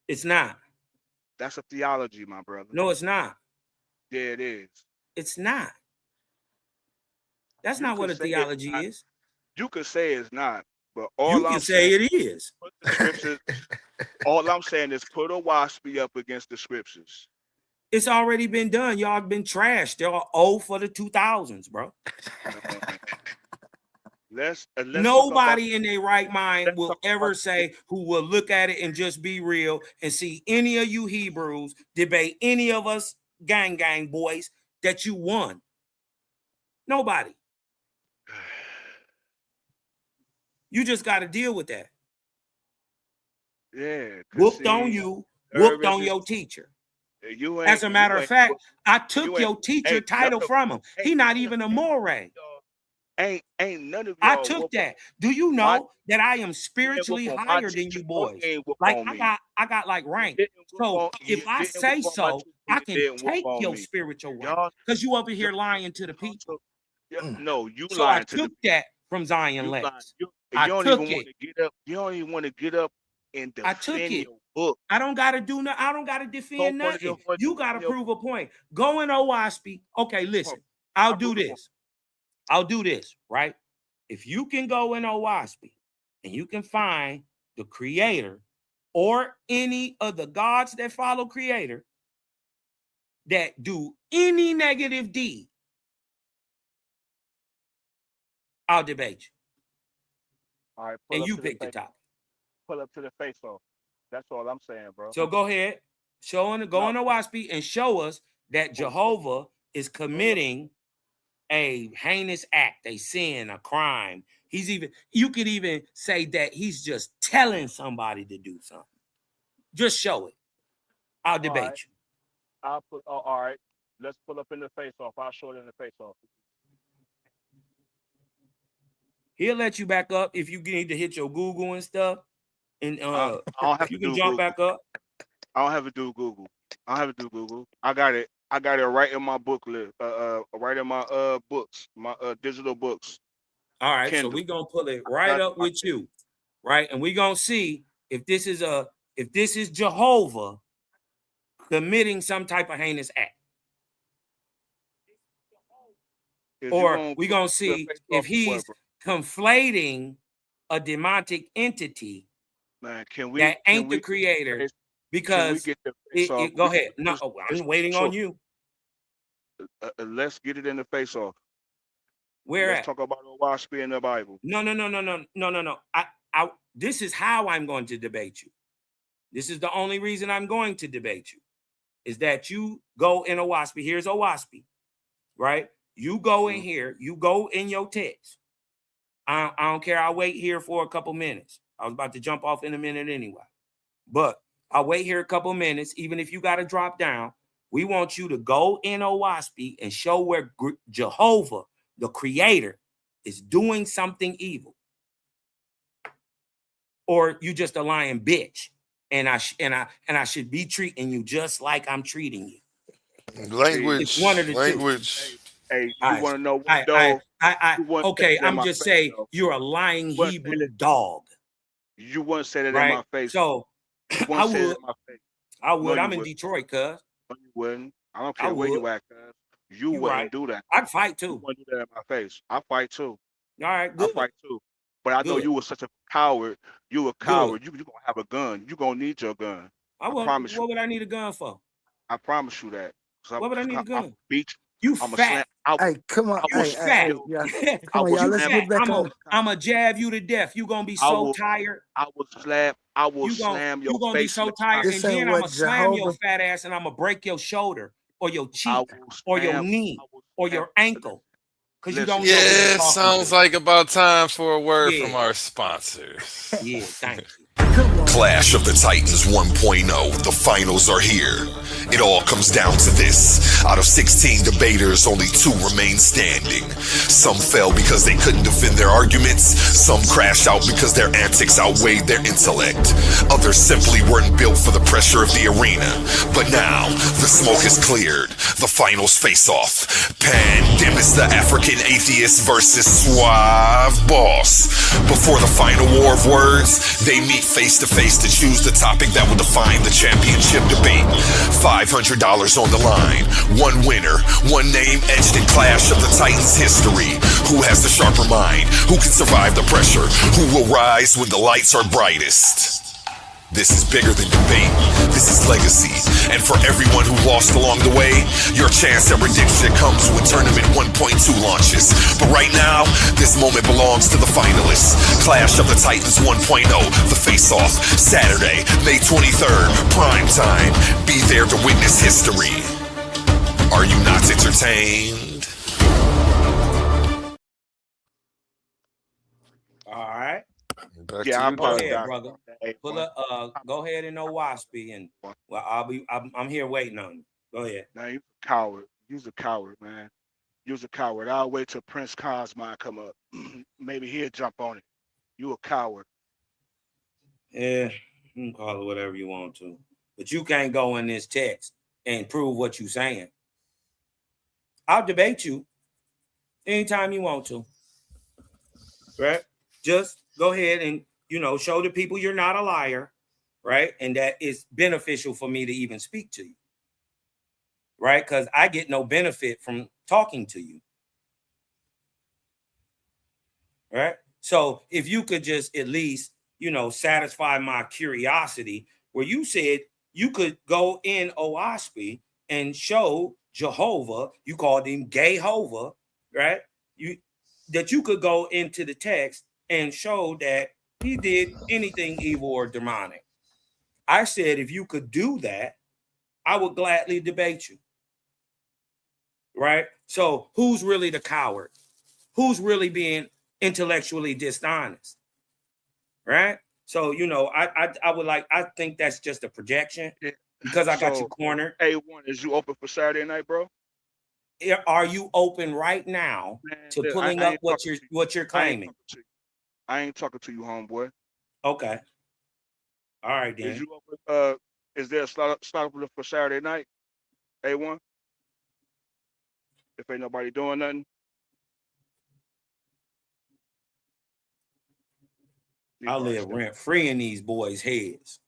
It's not. That's a theology, my brother. No, it's not. Yeah, it is. It's not. That's not what a theology is. You could say it's not, but You can say it is. Put the scriptures. All I'm saying is put Owaspi up against the scriptures. It's already been done. Y'all been trashed. They're old for the 2000s, bro. Let's Nobody in their right mind will ever say, who will look at it and just be real and see any of you Hebrews debate any of us gang boys that you won. Nobody. You just got to deal with that. Yeah. Whooped on you, whooped on your teacher. You As a matter of fact, I took your teacher title from him. He not even a moray. Ain't none of I y'all took that. Do you know that I am you spiritually didn't whoop on my higher than teacher. you No, boys? you ain't whoop Like on me. I got like rank. You didn't whoop So on, if I didn't say whoop on my so, teacher. I You can didn't whoop take on your me. spiritual rank Y'all, because you over here lying to the people. no, you So I lying to the took that from Zion you lying. Lex. You I don't took even want it. to get up. You don't even want to get up and I took defend it. your book. I don't gotta do nothing. I don't gotta defend nothing. You gotta prove a point. Go in O.W.A.S.P. Okay, listen. I'll do this. I'll do this, right? If you can go in O.W.A.S.P. and you can find the creator or any of the gods that follow creator that do any negative deed, I'll debate you. All right, and you pick the topic. Pull up to the face off. That's all I'm saying, bro. So go ahead, go in O.W.A.S.P. and show us that Jehovah is committing a heinous act, a sin, a crime. You could even say that he's just telling somebody to do something. Just show it. I'll debate you. I'll put. Oh, all right. Let's pull up in the face off. I'll show it in the face off. He'll let you back up if you need to hit your Google and stuff. And I don't have you to can do jump Google. back up. I don't have to do Google. I got it. I got it right in my book list. Right in my books, my digital books. All right, Kindle. so we're gonna pull it right up with you, right? And we're gonna see if this is Jehovah committing some type of heinous act. Or we're gonna see if he's conflating a demonic entity that ain't the creator. Because go ahead. No, I'm waiting on you. Let's get it in the face off. Let's talk about O.W.A.S.P. in the Bible. No. This is how I'm going to debate you. This is the only reason I'm going to debate you. Is that you go in O.W.A.S.P. Here's O.W.A.S.P. Right? You go in here. You go in your text. I don't care. I'll wait here for a couple minutes. I was about to jump off in a minute anyway. But I'll wait here a couple minutes. Even if you got to drop down, we want you to go in O.W.A.S.P. and show where Jehovah, the creator, is doing something evil. Or you just a lying bitch. And I should be treating you just like I'm treating you. Language. It's one of the language. Hey, you want to know what though? Okay, I'm just saying you're a lying Hebrew dog. You wouldn't say that right? in my face. So I would. I would. No, I'm in Detroit, cuz. No, you wouldn't. I don't care where you at, cuz. You wouldn't do that. I'd fight too. You wouldn't do that in my face. I fight too. All right, good. I fight too. But I know you were such a coward. You a coward. You gonna have a gun. You gonna need your gun. I promise you. What would I need a gun for? I promise you that. What would I need a gun? Beat you. You fat. Hey, come on. You fat. Come on, y'all. Let's get back on. I'm gonna jab you to death. You gonna be so tired. I will slam your face. You gonna be so tired, and then I'm gonna slam your fat ass, and I'm gonna break your shoulder or your cheek or your knee or your ankle. Because you don't. Yeah, sounds like about time for a word from our sponsors. Yeah, thank you. Clash of the Titans 1.0. The finals are here. It all comes down to this. Out of 16 debaters, only 2 remain standing. Some fell because they couldn't defend their arguments. Some crashed out because their antics outweighed their intellect. Others simply weren't built for the pressure of the arena. But now, the smoke is cleared. The finals face off. Pandemis the African atheist versus Suave Boss. Before the final war of words, they meet face to face to choose the topic that will define the championship debate. $500 on the line. One winner, one name etched in Clash of the Titans history. Who has the sharper mind? Who can survive the pressure? Who will rise when the lights are brightest? This is bigger than debate. This is legacy. And for everyone who lost along the way, your chance at redemption comes when Tournament 1.2 launches. But right now, this moment belongs to the finalists. Clash of the Titans 1.0, the face-off, Saturday, May 23rd, prime time. Be there to witness history. Are you not entertained? All right. Back to Yeah, I you, Go Joe. ahead, apologize. brother. Hey, Pull one. up. Go ahead and O.L.E.E, and well, I'm here waiting on you. Go ahead. Now you a coward. You's a coward, man. You's a coward. I'll wait till Prince Cosmo come up. Maybe he'll jump on it. You a coward. Yeah, you can call it whatever you want to, but you can't go in this text and prove what you're saying. I'll debate you anytime you want to, right? Just go ahead and show the people you're not a liar, right? And that it's beneficial for me to even speak to you, right? Because I get no benefit from talking to you, right? So if you could just at least, satisfy my curiosity, where you said you could go in O.S.P. and show Jehovah, you called him Gayhova, right? That you could go into the text and show that he did anything evil or demonic. I said if you could do that, I would gladly debate you, right? So who's really the coward? Who's really being intellectually dishonest, right? So I think that's just a projection Yeah. because I got you So, cornered. A1, is you open for Saturday night, bro? Are you open right now Man, to look, pulling I up ain't what talking you're to you. what you're I ain't claiming? talking to you. I ain't talking to you, homeboy. Okay, all right Is then. you open? Is there a slot for Saturday night? A1. If ain't nobody doing nothing, he I probably live stepped. rent free in these boys' heads.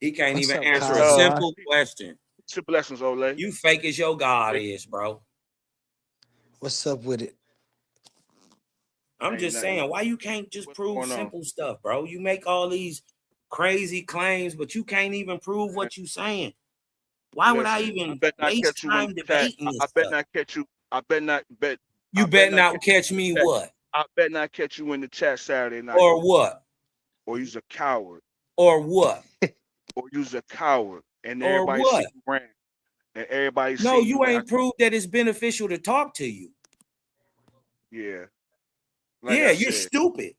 He can't What's even up, answer a Cosmo? simple question. Two blessings, O.L.E.E. You fake as your God is, bro. What's up with it? I'm Ain't just nothing. saying, why you can't just What's prove going on? simple stuff, bro? You make all these crazy claims, but you can't even prove Man, what you saying. Why would I listen, I even bet not waste catch you in time the chat. debating I this bet stuff? not catch you. I bet not bet. You I bet better not not catch you catch in me the chat. what? I bet not catch you in the chat Saturday night. Or what? Or you's a coward. Or what? Or you's a coward. And Or everybody see what? you ran. And everybody No, seen you you ran. ain't proved that it's beneficial to talk to you. Yeah. Like Yeah, I you're said. stupid.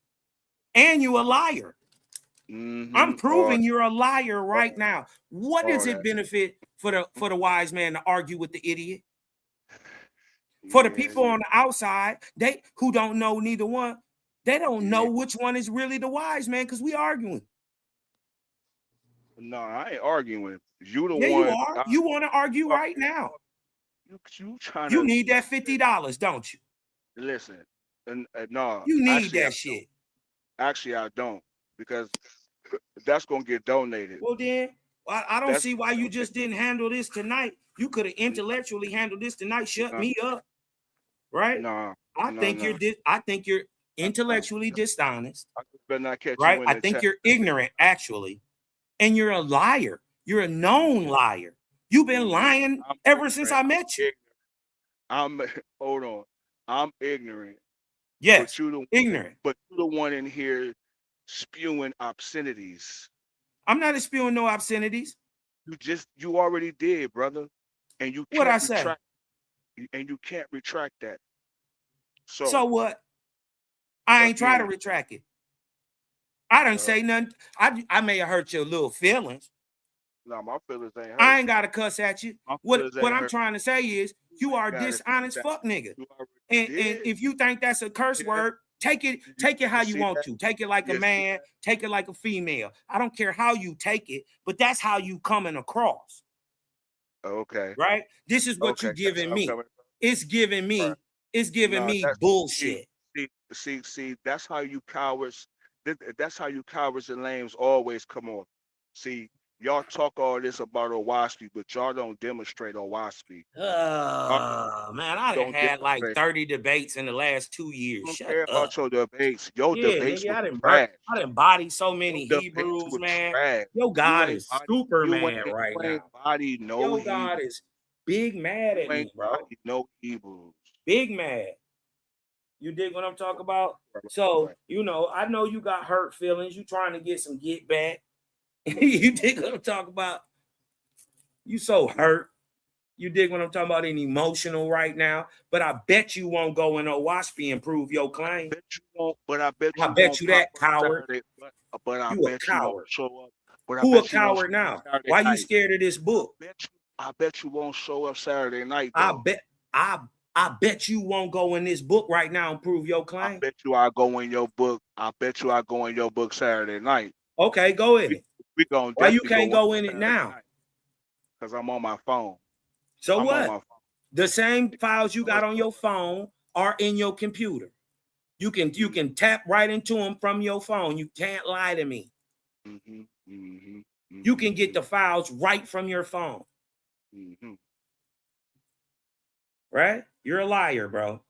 And you a liar. I'm Mm-hmm. proving you're a liar right All, now. What all does it that. benefit for the wise man to argue with the idiot? For the Yeah, people yeah. on the outside, they who don't know neither one, they don't know Yeah. which one is really the wise man because we arguing. No, I ain't arguing. You the Yeah, you one. are. You want to argue right now. You trying You to need that $50, don't you? listen. And no, You need actually, that shit. I don't because that's gonna get donated. Well, then I don't That's see why you just didn't handle this tonight. You could have intellectually handled this tonight. Shut no, me up, right? no, I no, think no. you're Uh-uh. intellectually dishonest, I just better not catch right? you in I the think chat. you're ignorant, actually, and you're a liar. You're a known liar. You've been lying I'm ever since ignorant. I met you. I'm hold on. I'm ignorant, Yes, ignorant. but you the one in here spewing obscenities. I'm not spewing no obscenities. You already did, brother, and you What can't I say? retract. And you can't retract that. So So what? I ain't try to again, retract it. I didn't uh, say nothing. I may have hurt your little feelings. no, my feelings ain't I hurt. ain't got to cuss at you. My What feelings what ain't I'm hurt. trying to say is you You are ain't a got to say dishonest that. fuck nigga. You already And did. if you think that's a curse Yeah. word, take it You how you see want that? to. Take it like a You see man, that? take it like a female. I don't care how you take it, but that's how you coming across. Okay. Right? This is what you Okay. That's giving how I'm me. coming. It's giving Right. me No, that's bullshit. see. That's how you cowards. That's how you cowards and lames always come off. See, y'all talk all this about Owaski, but y'all don't demonstrate Owaski. Man, I done Don't had like demonstrate. 30 debates in the last 2 years. I don't Shut care up. about your debates. Your Yeah, debates nigga, was I trash. done bodied so Your many debates Hebrews, were man. trash. Your You God ain't is body. super mad right You ain't now. body no Your Hebrew. God is big mad You at ain't me, bro. body no Hebrews. Big mad. You dig what I'm talking about? So, I know you got hurt feelings. You trying to get some get back. You dig what I'm talking about? You so hurt. You dig what I'm talking about? In emotional right now, but I bet you won't go in O.W.E.E and prove your claim. I bet you won't, but I bet I you bet won't you pop that, up coward. Saturday. But I You a bet you won't coward. show up. But I Who a bet you won't show coward up now? Saturday Why you night. scared of this book? I bet you won't show up Saturday night I though. bet you won't go in this book right now and prove your I claim. bet you I go in your book. I bet you I go in your book Saturday night. Okay, go in it. We gonna Why you definitely can't go in it now? Because I'm on my phone. So I'm what? on my phone. The same files you got on your phone are in your computer. You can tap right into them from your phone. You can't lie to me. You can get the files right from your phone. Right? You're a liar, bro.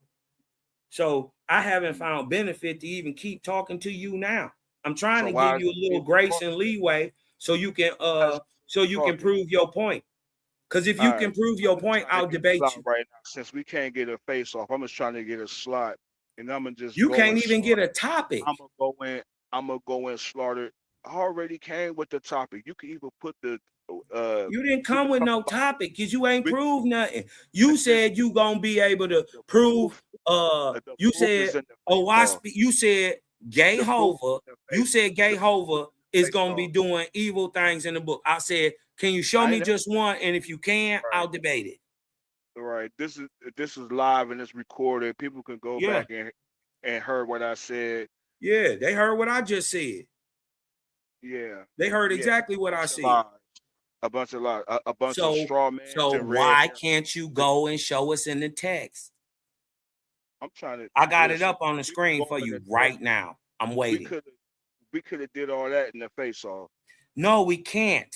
So I haven't found benefit to even keep talking to you now. I'm trying to give you a little grace and leeway so you can prove your point. Because if you can prove your point, I'll debate you. Right now, since we can't get a face off, I'm just trying to get a slot, and I'm gonna just you go. Can't even get a topic. I'm gonna go in slaughtered. I already came with the topic. You can even put the. You didn't come with no topic because you ain't proved nothing. You said you gonna be able to prove. You said O.W.E.E. You said Gay-Hova. You said Gay-Hova is gonna be doing evil things in the book. I said, can you show me just one? And if you can, I'll debate it. All right. This is live and it's recorded. People can go back and heard what I said. Yeah, they heard what I just said. Yeah, they heard exactly what I said. A bunch of lies. A bunch of straw men. So why can't you go and show us in the text? I'm trying to. I got it up on the screen for you right now. I'm waiting. We could have did all that in the face off. No, we can't.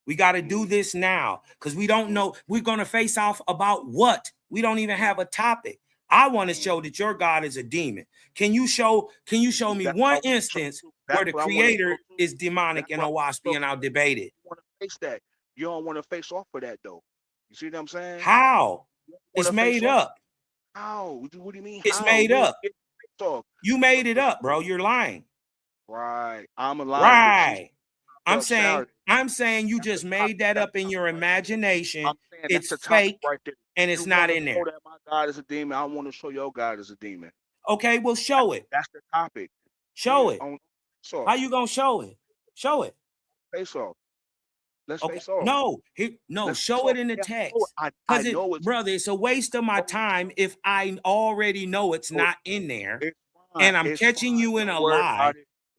We got to do this now because we don't know. We're going to face off about what? We don't even have a topic. I want to show that your God is a demon. Can you show me one instance where the creator is demonic and O.W.E.E, and I'll debate it? You want to face that. You don't want to face off for that though. You see what I'm saying? How? It's made up. How? What do you mean? It's made up. You made it up, bro. You're lying. Right. I'm a liar. Right. I'm saying you just made that up in your imagination. It's fake right there. And it's not in there. That my God is a demon. I want to show your God is a demon. Okay, well, show it. That's the topic. Show it. How you gonna show it? Show it. Face off. Let's face off. No, show it in the text. Because brother, it's a waste of my time if I already know it's not in there, and I'm catching you in a lie.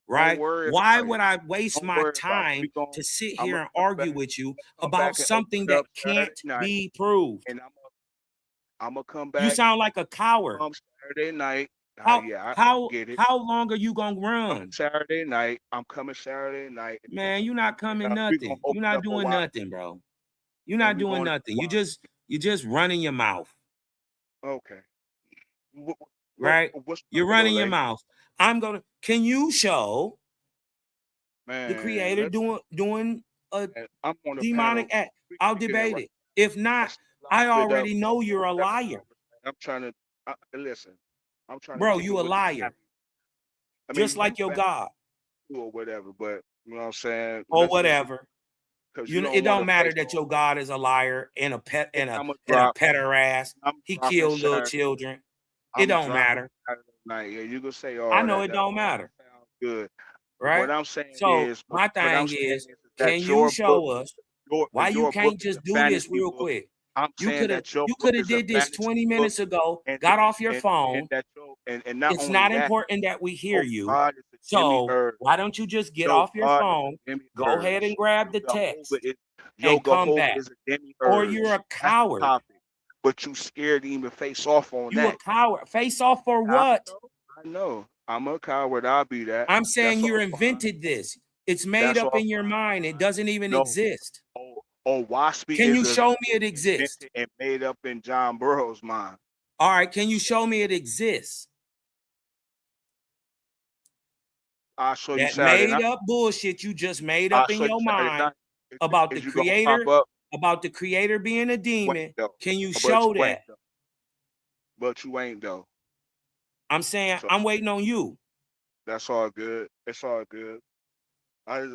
Right? Why would I waste my time to sit here and argue with you about something that can't be proved? And I'm gonna come back. You sound like a coward. Saturday night. How get it. How long are you gonna run? Saturday night. I'm coming Saturday night. Man, you're not coming nothing. You're not doing nothing, bro. You're not doing nothing. You just running your mouth. Okay. Right? You're running your mouth. Can you show the creator doing a demonic act? I'll debate it. If not, I already know you're a liar. I'm trying to listen. I'm trying Bro, to you a liar. Just like your God. Or whatever, but you know what I'm saying? Or whatever. It don't matter that your God is a liar and a pet and a petter ass. He killed little children. It don't matter. Yeah, you can say all I know it don't matter. Good. Right? What I'm saying is my thing is can you show us why you can't just do this real quick? You could have did this 20 minutes ago, got off your phone. It's not important that we hear you. So why don't you just get off your phone, go ahead and grab the text, and come back? Or you're a coward. But you scared to even face off on that. You a coward. Face off for what? I know. I'm a coward. I'll be that. I'm saying you invented this. It's made up in your mind. It doesn't even exist. O.W.E.E. Can you show me it exists? And made up in John Burroughs' mind. All right. Can you show me it exists? I'll show you that made up bullshit you just made up in your mind about the creator being a demon. Can you show that? But you ain't though. I'm saying I'm waiting on you. That's all good. It's all good.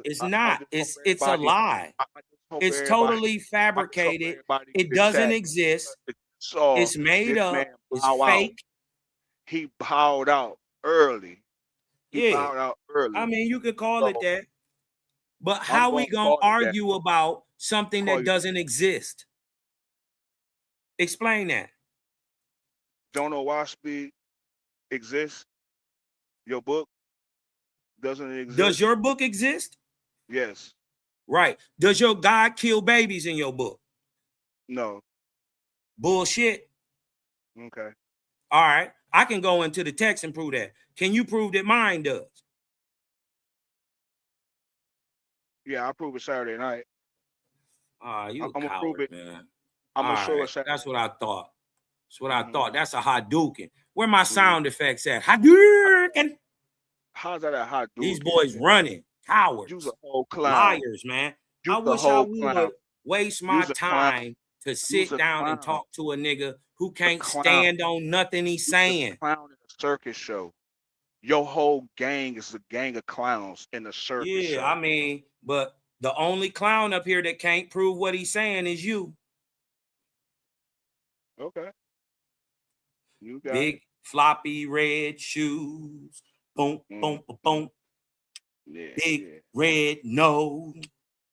It's not. It's a lie. Everybody, totally I just hope fabricated. everybody It get the doesn't chat. exist. Saw It's made this up. man It's bow out. fake. He bowed out early. He Yeah. bowed out I early. mean, you could call it So that. But I'm how we gonna gonna call it that. argue about something Call that you doesn't exist? Explain that. Don't know why speed exists. Your book doesn't exist. Does your book exist? Yes. Right. Does your God kill babies in your book? No. Bullshit. Okay. All right. I can go into the text and prove that. Can you prove that mine does? Yeah, I'll prove it Saturday night. You I'm gonna prove coward, it. man. I'm All gonna show right. it Saturday. That's what I thought. That's what I Mm-hmm. thought. That's a Hadouken. Where my sound effects at? Hadouken. How's that a hot dude? These boys running. Cowards. You's a whole clown. Liars, man. You's I a wish I whole would clown. waste my You's a clown. time to You's sit a down and clown. talk to a nigga who You's a can't clown. stand on nothing he's You's a saying. clown in a circus show. Your whole gang is a gang of clowns in a circus show. Yeah, I mean, but the only clown up here that can't prove what he's saying is you. Okay. You got Big it. floppy red shoes. Boom, boom, boom. Yeah, Big yeah. red nose.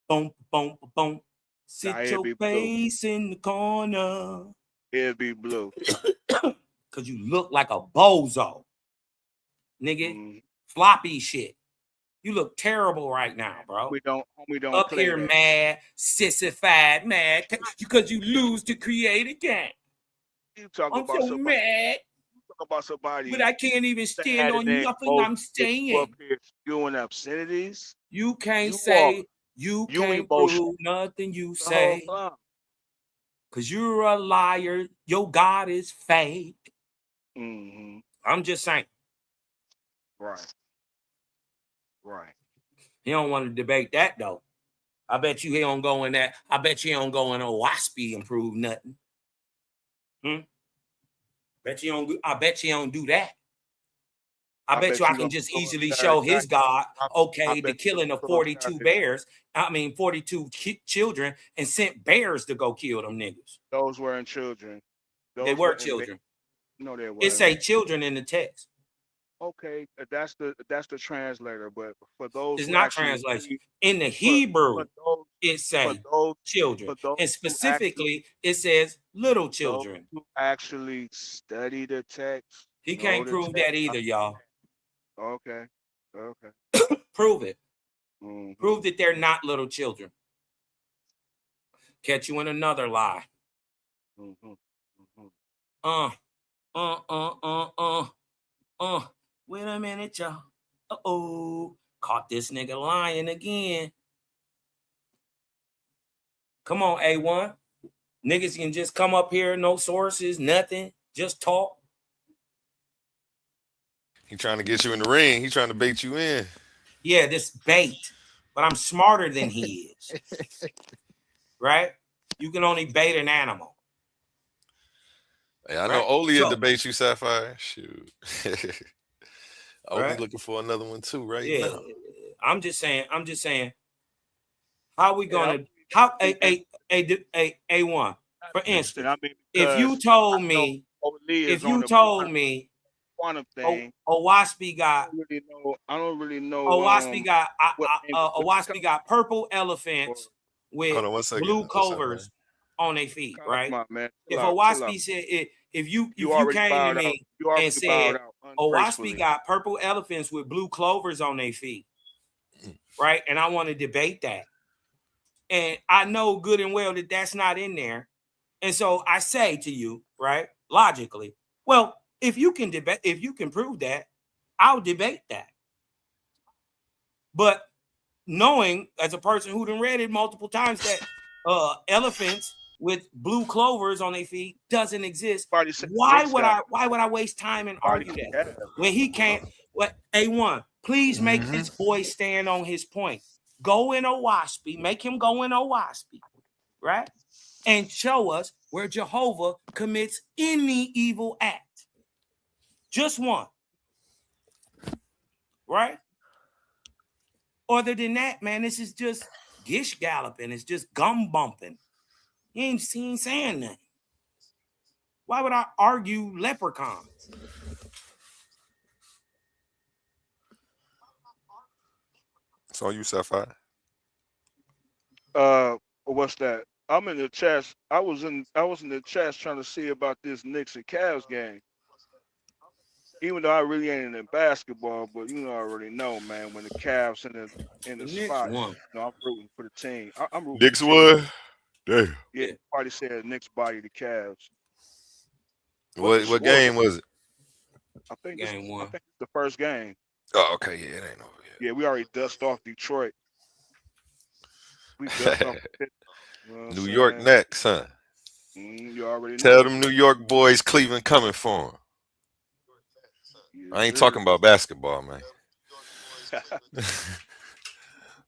Boom, boom, boom. Sit your face in the corner. It'll be blue. Cause you look like a bozo. Nigga. Floppy shit. You look terrible right now, bro. We don't up play here that. mad, sissified, mad, because you lose to create a game. You talk I'm about so somebody. mad. You talk about somebody. But I can't even stand on Saturday nothing I'm saying. Up here spewing obscenities. You can't say, you can't emotional. prove nothing you The whole say. time. Because you're a liar. Your God is fake. Mm-hmm. I'm just saying. Right. Right. He don't want to debate that, though. I bet you he don't go in that. I bet you he don't go in O.L.E.E and prove nothing. I bet you don't do that. I bet you I can just easily show his God, okay, the killing of 42 bears. I mean, 42 children, and sent bears to go kill them niggas. Those weren't children. They were children. No, they weren't. It say children in the text. Okay, that's the translator, but for those it's not translation. In the Hebrew, it says children, and specifically it says little children. Those who actually study the text, he can't prove that either, y'all. Okay. Prove it. Prove that they're not little children. Catch you in another lie. Wait a minute, y'all. Caught this nigga lying again. Come on, A1. Niggas can just come up here, no sources, nothing, just talk. He trying to get you in the ring. He trying to bait you in. Yeah, this bait. But I'm smarter than he is. Right? You can only bait an animal. Hey, I know O.L.E.E will debate you, Sapphire. Shoot. O.L.E.E looking for another one too right now. I'm just saying. How we gonna A1, for instance, if you told me quantum thing, O.W.A.S.P. got I don't really know O.W.A.S.P. got purple elephants with blue clovers on their feet, right? If O.W.A.S.P. said if you came to me and said O.W.A.S.P. got purple elephants with blue clovers on their feet, right? And I want to debate that. And I know good and well that that's not in there. And so I say to you, right, logically, well, if you can prove that, I'll debate that. But knowing as a person who done read it multiple times that elephants with blue clovers on their feet doesn't exist, why would I waste time and argue that when he can't? What A1? Please make this boy stand on his point. Go in O.W.A.S.P. Make him go in O.W.A.S.P. Right? And show us where Jehovah commits any evil act. Just one. Right? Other than that, man, this is just gish galloping. It's just gum bumping. He ain't saying nothing. Why would I argue leprechaun? It's on you, Sapphire. What's that? I'm in the chat. I was in the chat trying to see about this Knicks and Cavs game. Even though I really ain't in basketball, but I already know, man, when the Cavs in The the Knicks spot, won. I'm rooting for the team. I'm rooting for Knicks the team. won. Damn. Yeah, party said Knicks body the Cavs. What's the What score? game was it? Game I one. think it's the first game. Oh, okay, yeah, it ain't over Yeah, we already dust off Detroit. We dust off yet. Pitt. You know what I'm New York saying? next, huh? You already Tell know. them New York boys Cleveland coming for them. Yes, I ain't sir. talking about basketball, man.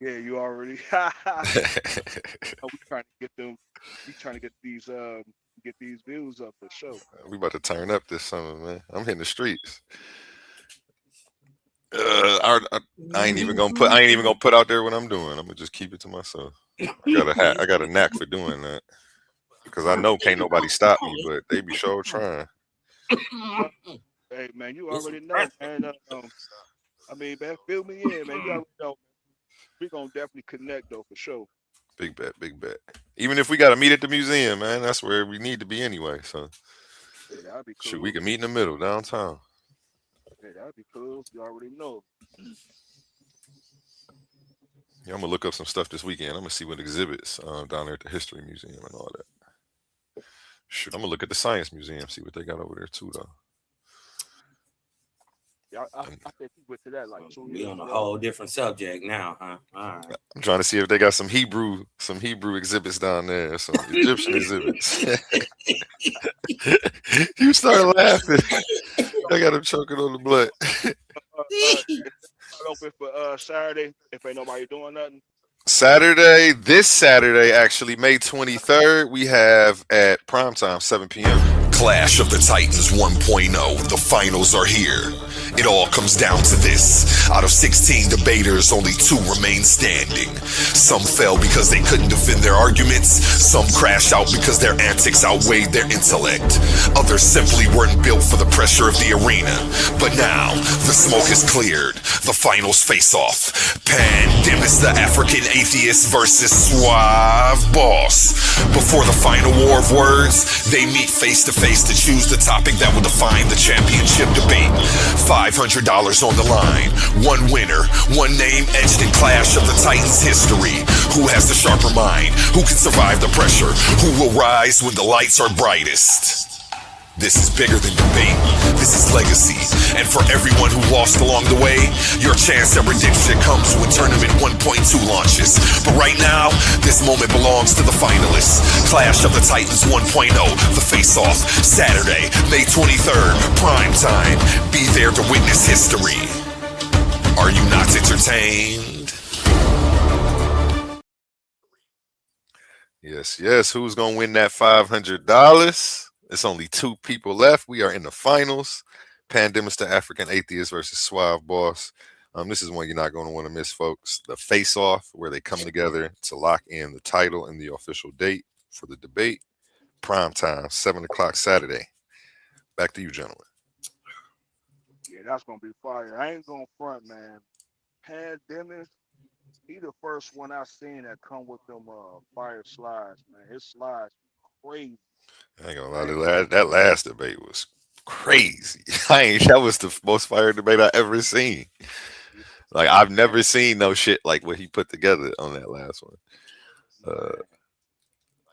Yeah, you already. We trying to get them. We trying to get these views up for sure. We about to turn up this summer, man. I'm hitting the streets. I ain't even gonna put out there what I'm doing. I'm gonna just keep it to myself. I got a knack for doing that because I know can't nobody stop me, but they be sure trying. Well, hey man, you It's already know, impressive. man. I mean, man, fill me in, man. You already know. We gonna definitely connect though for sure. Big bet, big bet. Even if we got to meet at the museum, man, that's where we need to be anyway. So Yeah, that'd be shoot, we cool. can meet in the middle downtown. Yeah, that'd be cool. You already know. Yeah, I'm gonna look up some stuff this weekend. I'm gonna see what exhibits down there at the History Museum and all that. Shoot, I'm gonna look at the Science Museum, see what they got over there too, though. Yeah, And I think we went to that like two We years on a ago. whole different subject now, huh? All right. I'm trying to see if they got some Hebrew exhibits down there, some Egyptian exhibits. You start laughing. I got him choking on the blood. It's open for Saturday if ain't nobody doing nothing. This Saturday, actually, May 23rd, we have at primetime, 7 p.m. Clash of the Titans 1.0. The finals are here. It all comes down to this. Out of 16 debaters, only 2 remain standing. Some fell because they couldn't defend their arguments. Some crashed out because their antics outweighed their intellect. Others simply weren't built for the pressure of the arena. But now, the smoke is cleared. The finals face off. Pandemis the African atheist versus Suave Boss. Before the final war of words, they meet face to face to choose the topic that will define the championship debate. $500 on the line. One winner, one name etched in Clash of the Titans history. Who has the sharper mind? Who can survive the pressure? Who will rise when the lights are brightest? This is bigger than debate. This is legacy. And for everyone who lost along the way, your chance at redemption comes when Tournament 1.2 launches. But right now, this moment belongs to the finalists. Clash of the Titans 1.0, the face-off, Saturday, May 23rd, prime time. Be there to witness history. Are you not entertained? Yes. Who's gonna win that $500? It's only 2 people left. We are in the finals. Pandemis the African Atheist versus Suave Boss. This is one you're not going to want to miss, folks. The face-off, where they come together to lock in the title and the official date for the debate. Prime time, 7 o'clock Saturday. Back to you, gentlemen. Yeah, that's gonna be fire. I ain't gonna front, man. Pandemic, he the first one I seen that come with them fire slides, man. His slides crazy. I ain't gonna I lie, ain't that last debate was crazy. That was the most fire debate I ever seen. Like, I've man, never seen no shit like what he put together on that last one. man.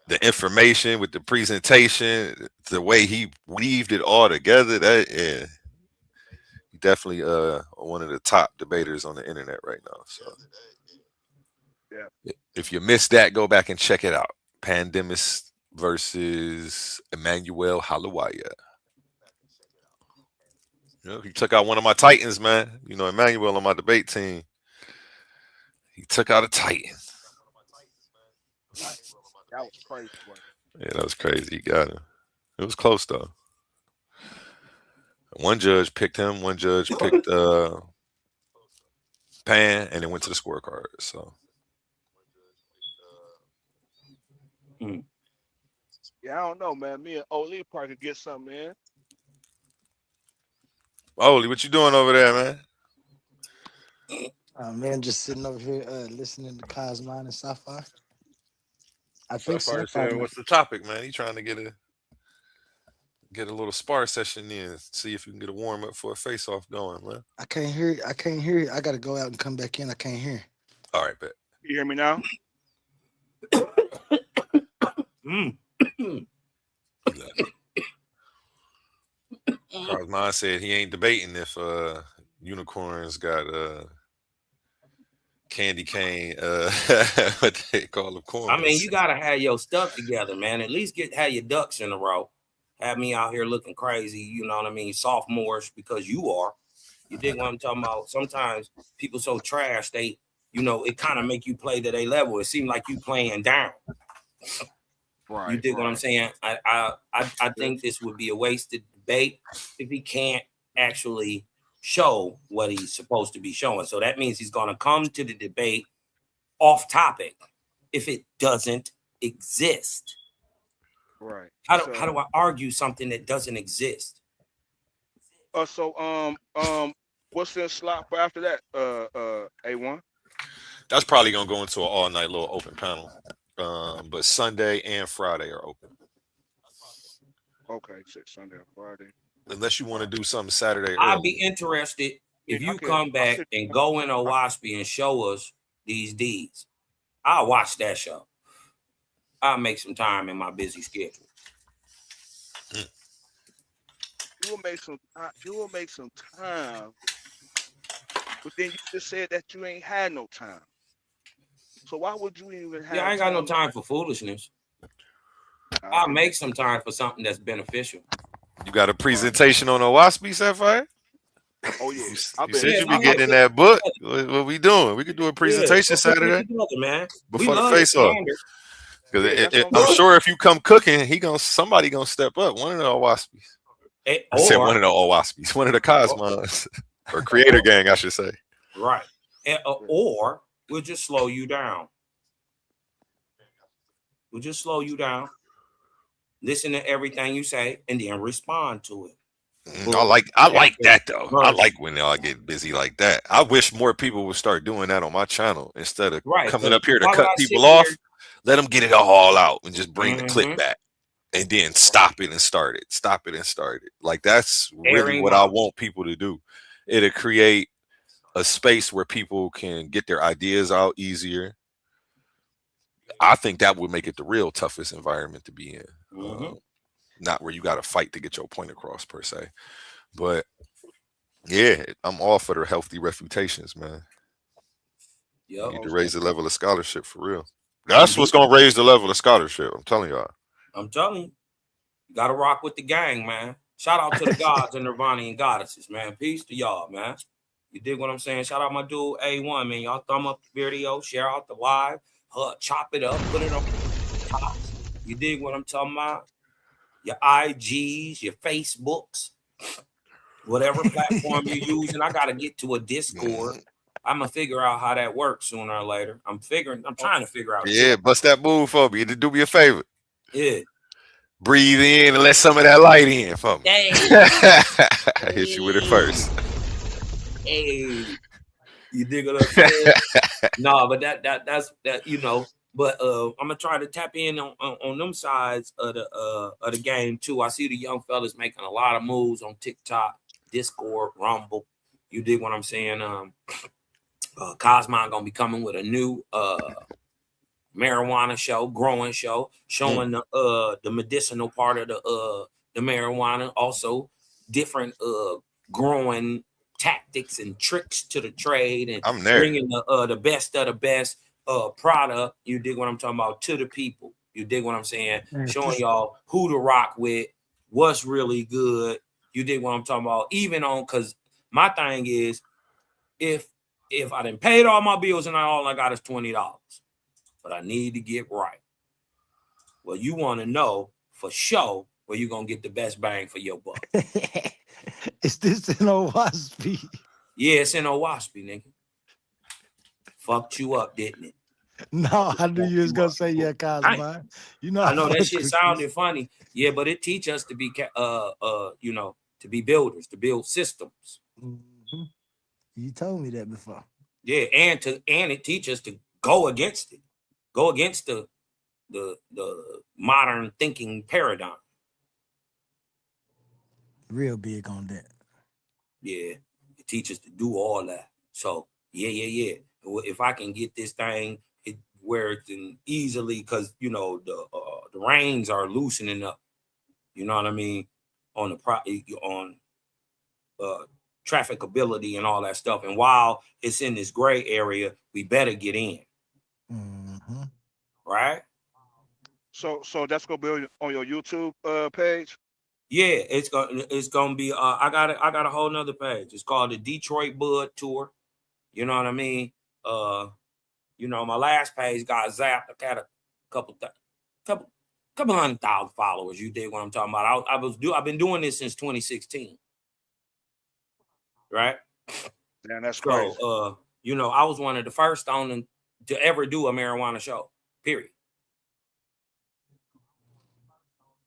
The information with the presentation, the way he weaved it all together, definitely one of the top debaters on the internet right now. So Yeah. if you missed that, go back and check it out. Pandemis versus Emmanuel Halawaya. He took out one of my Titans, man. Emmanuel on my debate team. He took out a Titan. That was crazy work. Yeah, that was crazy. He got him. It was close though. One judge picked him. One judge picked Pan, and it went to the scorecard. So Yeah, I don't know, man. Me and O.L.E.E probably could get something in. O.L.E.E, what you doing over there, man? Man, just sitting over here listening to Cosmine and Sapphire. I think Sapphire Sapphire saying, might. "What's the topic, man? He trying to get a little spar session in, see if you can get a warm up for a face off going, man." I can't hear it. I can't hear it. I gotta go out and come back in. I can't hear. All right, bet. You hear me now? Cosmine said he ain't debating if unicorns got candy cane what they call them, corns. I mean, you gotta have your stuff together, man. At least have your ducks in a row. Have me out here looking crazy, you know what I mean, sophomores, because you are. You dig what I'm talking about? Sometimes people so trash, they, you know, it kind of make you play to their level. It seems like you playing down. Right. You dig what I'm saying? I think this would be a wasted debate if he can't actually show what he's supposed to be showing. So that means he's gonna come to the debate off topic if it doesn't exist. Right. How do I argue something that doesn't exist? What's in slot for after that? A1. That's probably gonna go into an all night little open panel. But Sunday and Friday are open. Okay, Sunday or Friday. Unless you want to do something Saturday early. I'd be interested if you come back and go in O.W.A.S.P. and show us these deeds. I'll watch that show. I'll make some time in my busy schedule. You will make some time. But then you just said that you ain't had no time. So why would you even have? Yeah, I ain't got no time for foolishness. I'll make some time for something that's beneficial. You got a presentation on O.W.A.S.P., Sapphire? Oh yeah. You said you be getting in that book. What we doing? We could do a presentation Saturday, man. Before the face off. Because I'm sure if you come cooking, somebody gonna step up. One of the O.W.A.S.P.s. I said one of the O.W.A.S.P.s. One of the Cosmons. Or Creator Gang, I should say. Right. Or we'll just slow you down. We'll just slow you down. Listen to everything you say and then respond to it. I like that though. I like when y'all get busy like that. I wish more people would start doing that on my channel instead of coming up here to cut people off. Let them get it all out and just bring the clip back, and then stop it and start it. Stop it and start it. Like that's really what I want people to do. It'll create a space where people can get their ideas out easier. I think that would make it the real toughest environment to be in. Not where you got to fight to get your point across per se, but yeah, I'm all for the healthy refutations, man. You need to raise the level of scholarship for real. That's what's gonna raise the level of scholarship. I'm telling y'all. I'm telling you, you gotta rock with the gang, man. Shout out to the gods and Nirvanian goddesses, man. Peace to y'all, man. You dig what I'm saying? Shout out my dude A1, man. Y'all thumb up the video, share out the live, chop it up, put it on top. You dig what I'm talking about? Your IGs, your Facebooks, whatever platform you're using. I gotta get to a Discord. I'm gonna figure out how that works sooner or later. I'm trying to figure out. Yeah, bust that move for me. Do me a favor. Yeah. Breathe in and let some of that light in for me. I hit you with it first. Hey, you dig what I'm saying? No, but that's you know. But I'm gonna try to tap in on them sides of the game too. I see the young fellas making a lot of moves on TikTok, Discord, Rumble. You dig what I'm saying? Cosmon gonna be coming with a new marijuana show, growing show, showing the medicinal part of the marijuana, also different growing tactics and tricks to the trade, and bringing the best of the best product. You dig what I'm talking about, to the people. You dig what I'm saying? Showing y'all who to rock with, what's really good. You dig what I'm talking about? Even on, because my thing is, if I done paid all my bills and all I got is $20, but I need to get right. Well, you want to know for sure where you're gonna get the best bang for your buck. Is this in O.W.A.S.P.? Yeah, it's in O.W.A.S.P., nigga. Fucked you up, didn't it? No, I knew you was gonna say yeah, Cosmo. You know I know I that fuck shit with you. sounded funny. Yeah, but it teach us to be you know, to be builders, to build systems. Mm-hmm. You told me that before. Yeah, and it teach us to go against it. Go against the modern thinking paradigm. Real big on that. Yeah, it teaches to do all that. So yeah. If I can get this thing where it can easily, because you know the reins are loosening up. You know what I mean on on trafficability and all that stuff. And while it's in this gray area, we better get in, Mm-hmm. right? So that's gonna be on your YouTube page. Yeah, it's gonna be. I got a whole nother page. It's called the Detroit Bud Tour. You know what I mean? You know, my last page got zapped. I got a couple couple 100,000 followers. You dig what I'm talking about? I've been doing this since 2016, right? Damn, that's crazy. So you know, I was one of the first on to ever do a marijuana show. Period.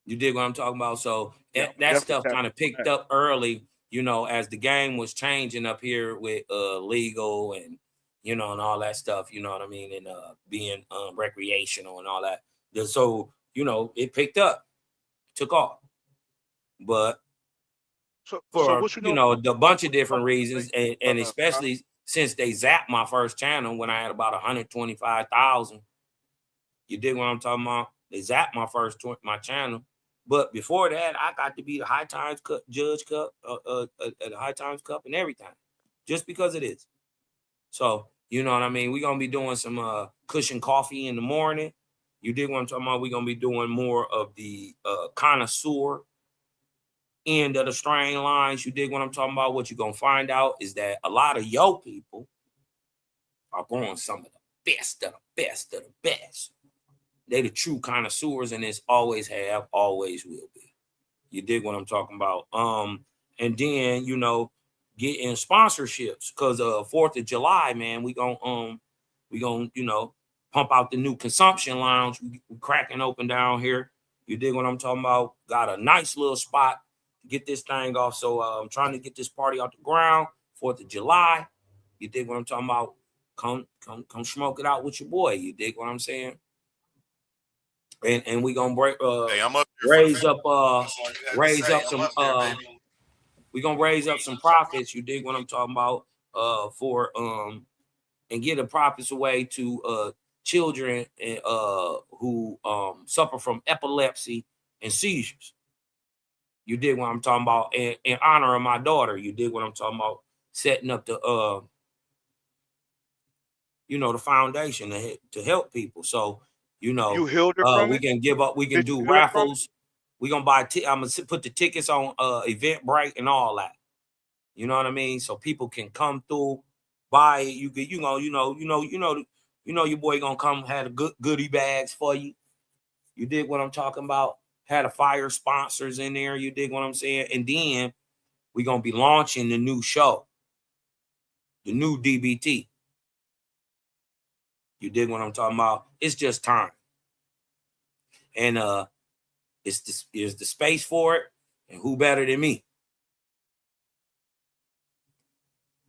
You dig what I'm talking about? So Yeah, that definitely stuff tap kind of into picked that. up early, you know, as the game was changing up here with legal and you know and all that stuff, you know what I mean, and being recreational and all that. So, you know, it picked up, took off. But So for, what you you know know, a bunch of different about reasons and especially since they zapped my first channel when I had about 125,000. You dig what I'm talking about? They zapped my my channel. But before that, I got to be the High Times Cup Judge Cup at the High Times Cup and everything, just because it is. So you know what I mean. We're gonna be doing some cushion coffee in the morning. You dig what I'm talking about? We're gonna be doing more of the connoisseur end of the strain lines. You dig what I'm talking about? What you're gonna find out is that a lot of yo people are growing some of the best of the best of the best. They the true connoisseurs, and it's always have, always will be. You dig what I'm talking about? And then you know, getting sponsorships because 4th of July, man, we gonna you know pump out the new consumption lounge. We cracking open down here. You dig what I'm talking about? Got a nice little spot to get this thing off. So I'm trying to get this party off the ground. 4th of July. You dig what I'm talking about? Come smoke it out with your boy. You dig what I'm saying? And we gonna Hey, I'm up here for the raise family. up That's all you had to say. I'm up here, baby. we gonna raise up some profits, you dig what I'm talking about, for and get the profits away to children who suffer from epilepsy and seizures. You dig what I'm talking about, in honor of my daughter. You dig what I'm talking about, setting up the you know, the foundation to help people. So, you know, you healed her from we it? can give up, we can Did do you heal from it? raffles. We gonna buy. I'm gonna put the tickets on Eventbrite and all that. You know what I mean? So people can come through, buy it. You get, your boy gonna come had a good goodie bags for you. You dig what I'm talking about? Had a fire sponsors in there. You dig what I'm saying? And then we gonna be launching the new show, the new DBT. You dig what I'm talking about? It's just time. And is the space for it, and who better than me?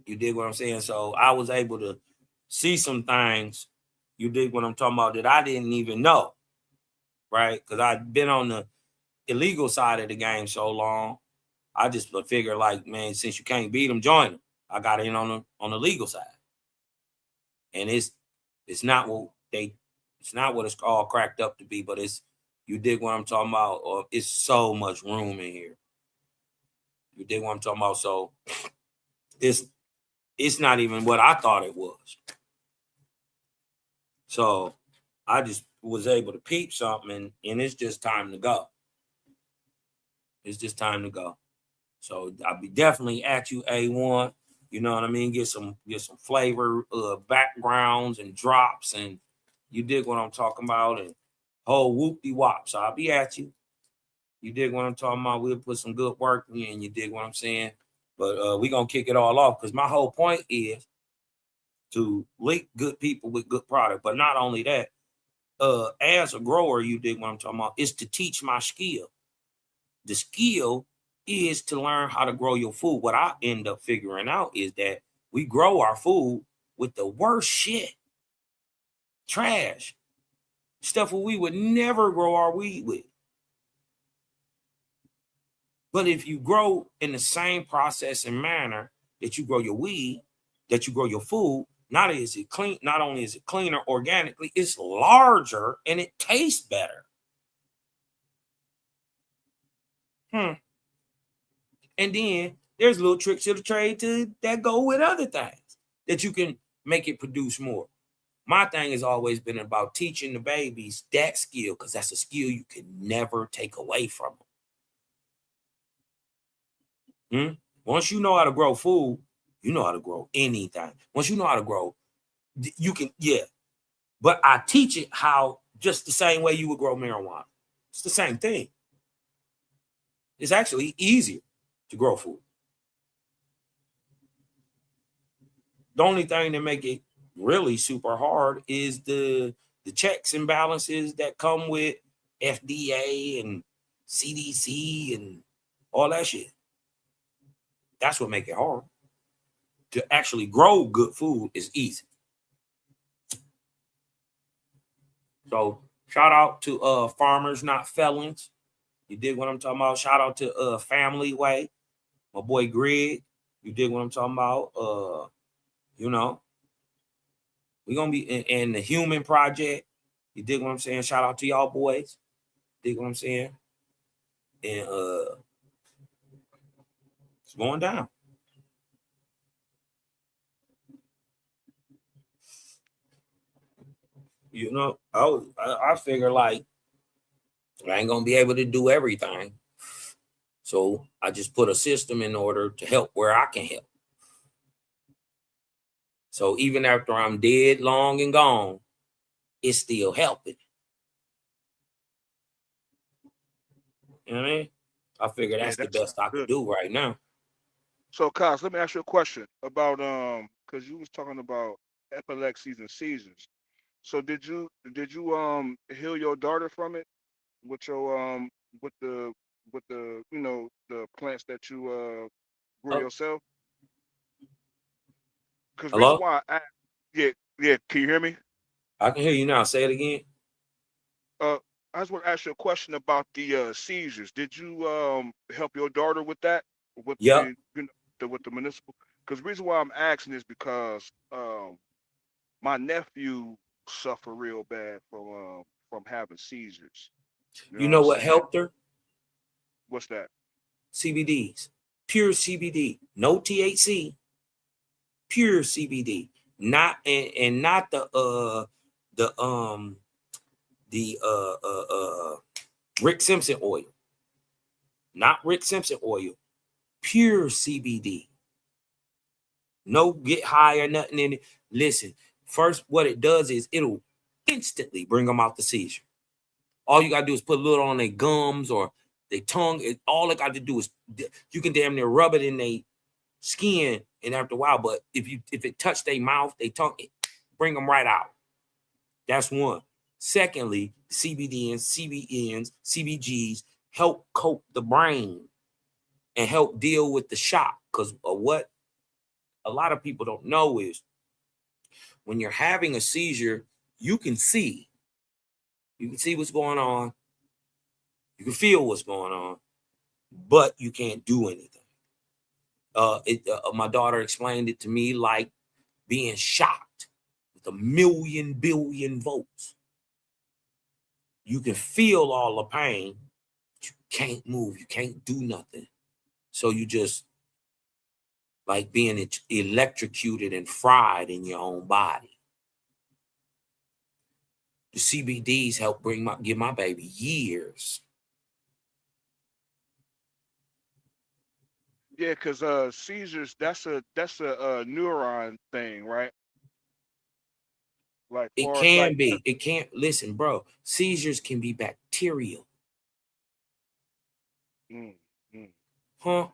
You dig what I'm saying? So I was able to see some things. You dig what I'm talking about that I didn't even know, right? Because I've been on the illegal side of the game so long. I just figure like, man, since you can't beat them, join them. I got in on the legal side, and it's not what it's all cracked up to be, but it's, you dig what I'm talking about, or it's so much room in here. You dig what I'm talking about? So it's not even what I thought it was. So I just was able to peep something, and it's just time to go. It's just time to go. So I'll be definitely at you, A1. You know what I mean? Get some flavor, backgrounds and drops, and you dig what I'm talking about, and whole whoop-de-wop. So I'll be at you. You dig what I'm talking about? We'll put some good work in. You dig what I'm saying? But we're going to kick it all off because my whole point is to link good people with good product. But not only that, as a grower, you dig what I'm talking about, is to teach my skill. The skill is to learn how to grow your food. What I end up figuring out is that we grow our food with the worst shit. Trash. Stuff we would never grow our weed with. But if you grow in the same process and manner that you grow your weed, that you grow your food, not only is it cleaner organically, it's larger and it tastes better. And then there's little tricks of the trade that go with other things that you can make it produce more. My thing has always been about teaching the babies that skill, because that's a skill you can never take away from them. Once you know how to grow food, you know how to grow anything. Once you know how to grow, you can, yeah. But I teach it how, just the same way you would grow marijuana. It's the same thing. It's actually easier to grow food. The only thing that make it really super hard is the checks and balances that come with FDA and CDC and all that shit. That's what make it hard. To actually grow good food is easy. So shout out to Farmers Not Felons. You dig what I'm talking about? Shout out to Family Way, my boy Greg. You dig what I'm talking about? You know, we're gonna be in the Human Project. You dig what I'm saying? Shout out to y'all boys. Dig what I'm saying? And it's going down. You know, I figure like I ain't gonna be able to do everything. So I just put a system in order to help where I can help. So even after I'm dead, long and gone, it's still helping. You know what I mean? I figure that's the best I could do right now. So, Kaz, let me ask you a question about because you was talking about epilepsies and seizures. So did you heal your daughter from it with your with the the plants that you grew Oh, yourself? Because reason hello? why yeah, can you hear me? I can hear you now. Say it again. Uh, I just want to ask you a question about the seizures. Did you help your daughter with that with Yep. the with the municipal? Because the reason why I'm asking is because my nephew suffer real bad from having seizures. You know You what I'm know what saying? helped her? What's that? CBDs. Pure CBD. No THC. Pure CBD. Not and not the Rick Simpson oil. Not Rick Simpson oil. Pure CBD. No get high or nothing in it. Listen, first, what it does is it'll instantly bring them out the seizure. All you gotta do is put a little on their gums or their tongue. All they got to do is you can damn near rub it in their skin, and after a while, but if it touch their mouth, they tongue, it bring them right out. That's one. Secondly, CBDs, CBNs, CBGs help coat the brain and help deal with the shock. Because what a lot of people don't know is when you're having a seizure, you can see. You can see what's going on. You can feel what's going on, but you can't do anything. My daughter explained it to me like being shocked with a million billion volts. You can feel all the pain. You can't move. You can't do nothing. So you just like being electrocuted and fried in your own body. The CBDs help give my baby years. Yeah, because seizures that's a neuron thing, right? Like It far as like can be. It can't. Listen, bro. Seizures can be bacterial. mm, mm. Huh?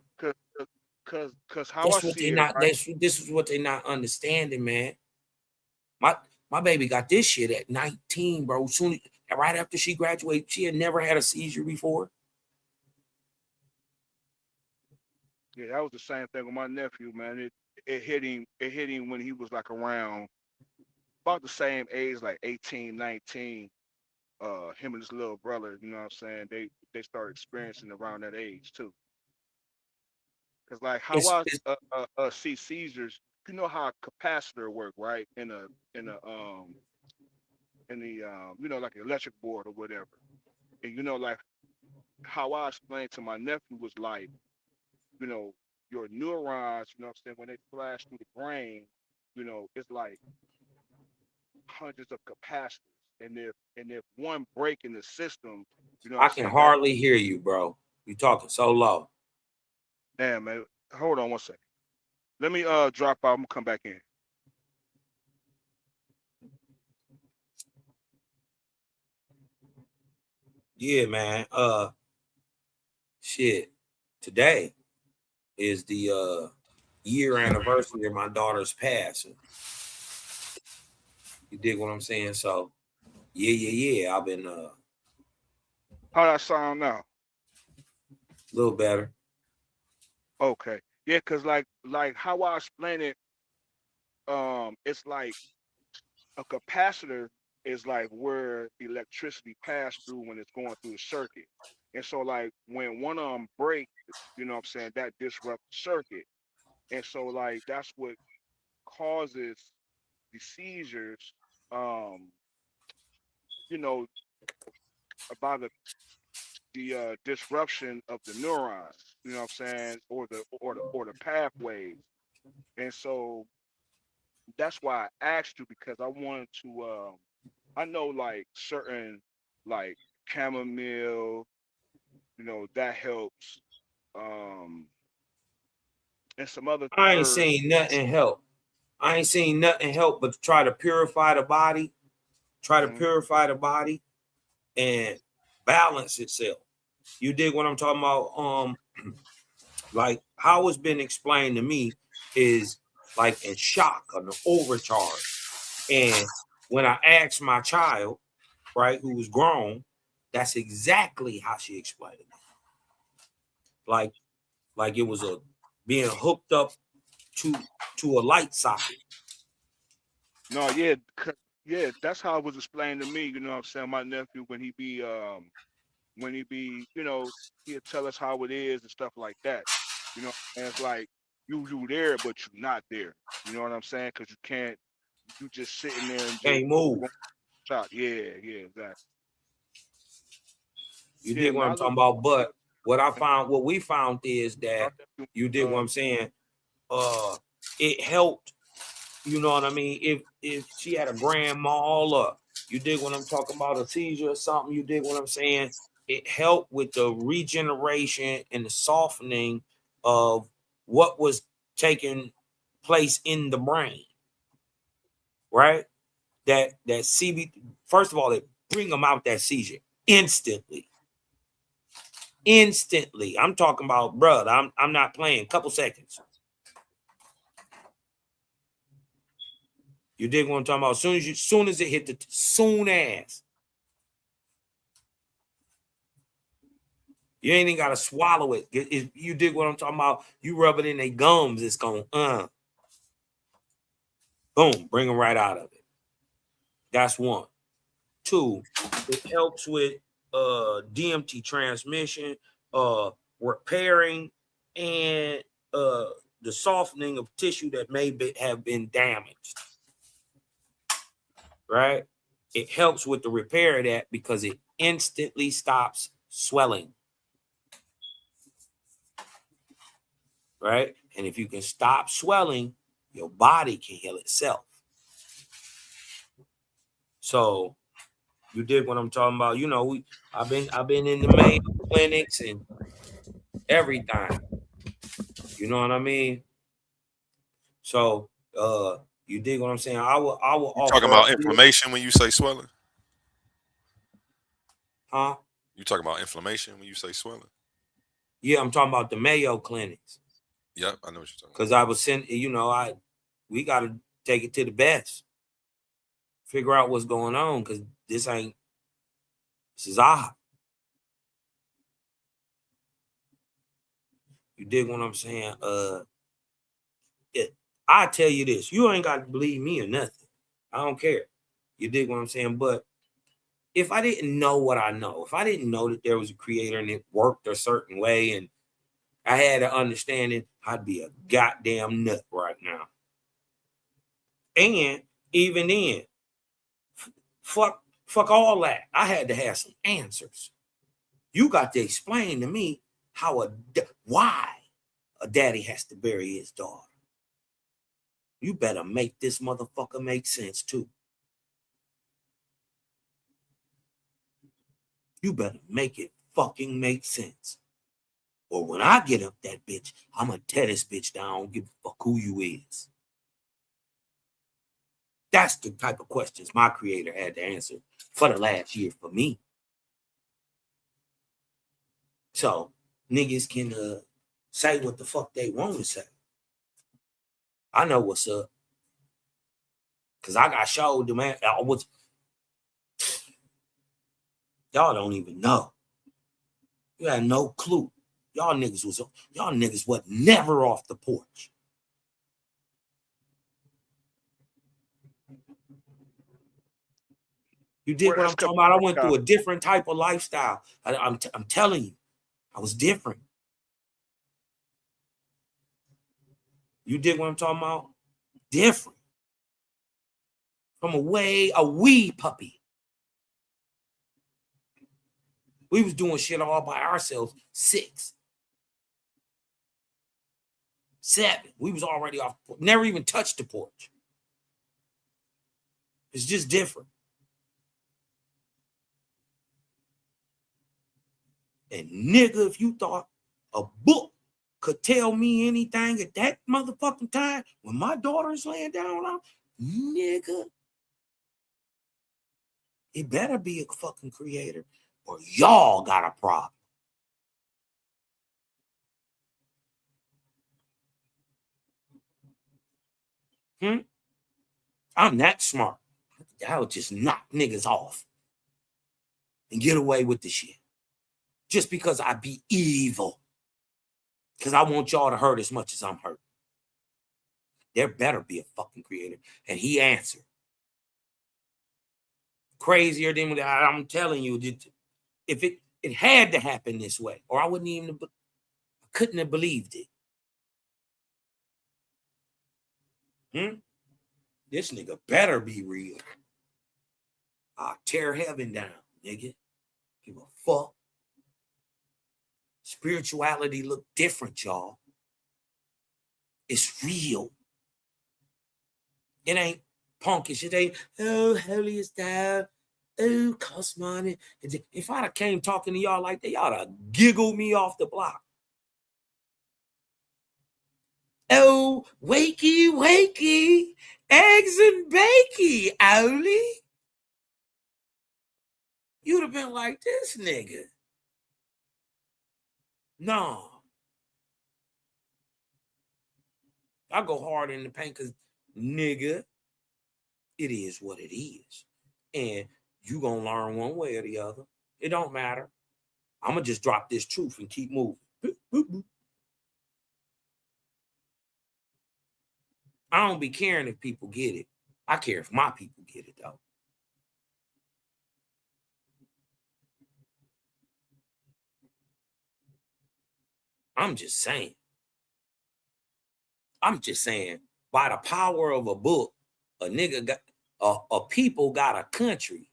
Cause how I That's what they see it, not. right? This is what they not understanding, man. My baby got this shit at 19, bro. Soon, right after she graduated, she had never had a seizure before. Yeah, that was the same thing with my nephew, man. It hit him. It hit him when he was like around about the same age, like 18, 19. Him and his little brother, you know what I'm saying? They started experiencing around that age too. Cause like how I It's see seizures, you know how a capacitor work, right? In a in the you know, like an electric board or whatever. And you know, like how I explained to my nephew was like, you know, your neurons, you know what I'm saying, when they flash through the brain, you know, it's like hundreds of capacitors. And if one break in the system, you know what I'm I can saying, that hardly hear you, bro. You talking so low. damn man, hold on one second. Let me drop out, I'm gonna come back in. Yeah, man. Shit. Today is the year anniversary of my daughter's passing. You dig what I'm saying? So yeah. I've been How that sound now? a little better. Okay. Yeah, cause like how I explain it, it's like a capacitor is like where electricity pass through when it's going through the circuit. And so like when one of them break, you know what I'm saying, that disrupts the circuit. And so like that's what causes the seizures, um, you know, by the disruption of the neurons, you know what I'm saying, or the pathways. And so that's why I asked you because I wanted to I know like certain like chamomile, you know, that helps. Um and some other I ain't herbs. seen nothing help. I ain't seen nothing help but to try to purify the body, Mhm. and balance itself. You dig what I'm talking about? Like how it's been explained to me is like in shock, an overcharge. And when I asked my child, right, who was grown, that's exactly how she explained it. Like, like it was a being hooked up to a light socket. No, yeah, yeah, that's how it was explained to me, you know what I'm saying? My nephew when he be, you know, he'll tell us how it is and stuff like that. You know, and it's like you there, but you not there. You know what I'm saying? Because you just sitting there and just Can't move. going shot. Yeah, yeah, exactly. You Yeah, dig what man. I I'm look talking about? But and what we found is I that definitely, you dig what I'm saying. It helped. You know what I mean? If she had a grand mal or you dig what I'm talking about, a seizure or something, you dig what I'm saying? It helped with the regeneration and the softening of what was taking place in the brain, right? That CB, first of all, it bring them out that seizure instantly. Instantly. I'm talking about, bruh, I'm not playing. Couple seconds. You dig what I'm talking about? Soon as it hit the soon as. You ain't even gotta swallow it. You dig what I'm talking about? You rub it in their gums, it's going boom, bring them right out of it. That's one. Two, it helps with DMT transmission, uh repairing, and the softening of tissue that have been damaged. Right? It helps with the repair of that because it instantly stops swelling. Right? And if you can stop swelling, your body can heal itself. So you dig what I'm talking about? You know, I've been in the Mayo clinics and everything. You know what I mean? So you dig what I'm saying? I will You talking offer up about here, inflammation when you say swelling? huh? You talking about inflammation when you say swelling? Yeah, I'm talking about the Mayo clinics. Yep, I know what you're talking Cause I was sent, you know, we gotta take it to the best. figure out what's going on, because this is odd. You dig what I'm saying? I tell you this, you ain't got to believe me or nothing. I don't care. You dig what I'm saying? But if I didn't know what I know, if I didn't know that there was a creator and it worked a certain way and I had an understanding, I'd be a goddamn nut right now. And even then, fuck all that. I had to have some answers. You got to explain to me why a daddy has to bury his daughter. You better make this motherfucker make sense too. You better make it fucking make sense. Or when I get up that bitch, I'm gonna tear this bitch down. I don't give a fuck who you is. That's the type of questions my creator had to answer for the last year for me. So niggas can say what the fuck they want to say. I know what's up. Cause I got showed the man. Y'all don't even know. You had no clue. Y'all niggas was never off the porch. You dig what I'm talking about? I went through a different type of lifestyle. I'm telling you, I was different. You dig what I'm talking about? Different. From a wee puppy. We was doing shit all by ourselves. 6, 7. We was already off. Never even touched the porch. It's just different. And nigga, if you thought a book could tell me anything at that motherfucking time when my daughter is laying down, nigga, it better be a fucking creator or y'all got a problem. I'm that smart. I would just knock niggas off and get away with the shit. Just because I be evil. Because I want y'all to hurt as much as I'm hurt. There better be a fucking creator. And he answered. Crazier than I'm telling you, if it had to happen this way, or I couldn't have believed it. This nigga better be real. I'll tear heaven down, nigga. Give a fuck. Spirituality look different, y'all. It's real. It ain't punkish. It ain't, oh, holy is thou. Oh, cost money. If I'd have came talking to y'all like that, y'all would have giggled me off the block. Oh, wakey, wakey, eggs and bakey, O.L.E.E. You'd have been like, this nigga. No. I go hard in the paint because, nigga, it is what it is. And you gonna learn one way or the other. It don't matter. I'm gonna just drop this truth and keep moving. Boop, boop, boop. I don't be caring if people get it. I care if my people get it, though. I'm just saying. By the power of a book, a nigga got a people got a country.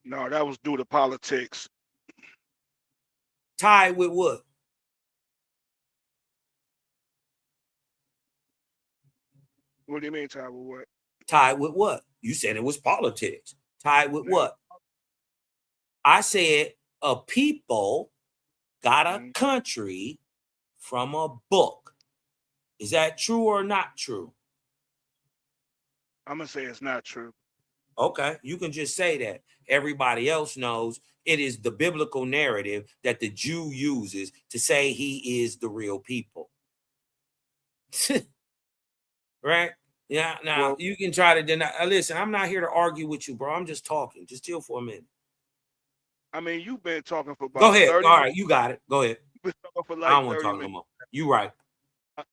No, that was due to politics. Tied with what? What do you mean tied with what? Tied with what? You said it was politics. Tied with what? I said a people got a country from a book. Is that true or not true? I'm going to say it's not true. Okay, you can just say that. Everybody else knows it is the biblical narrative that the Jew uses to say he is the real people. Right? Yeah. Now Well, you can try to deny. Listen, I'm not here to argue with you, bro. I'm just talking. Just chill for a minute. I mean, you've been talking for Go about ahead. 30 All minutes. right, you got it. Go ahead. You've been talking for I like don't want to 30 talk no minutes. more. You right.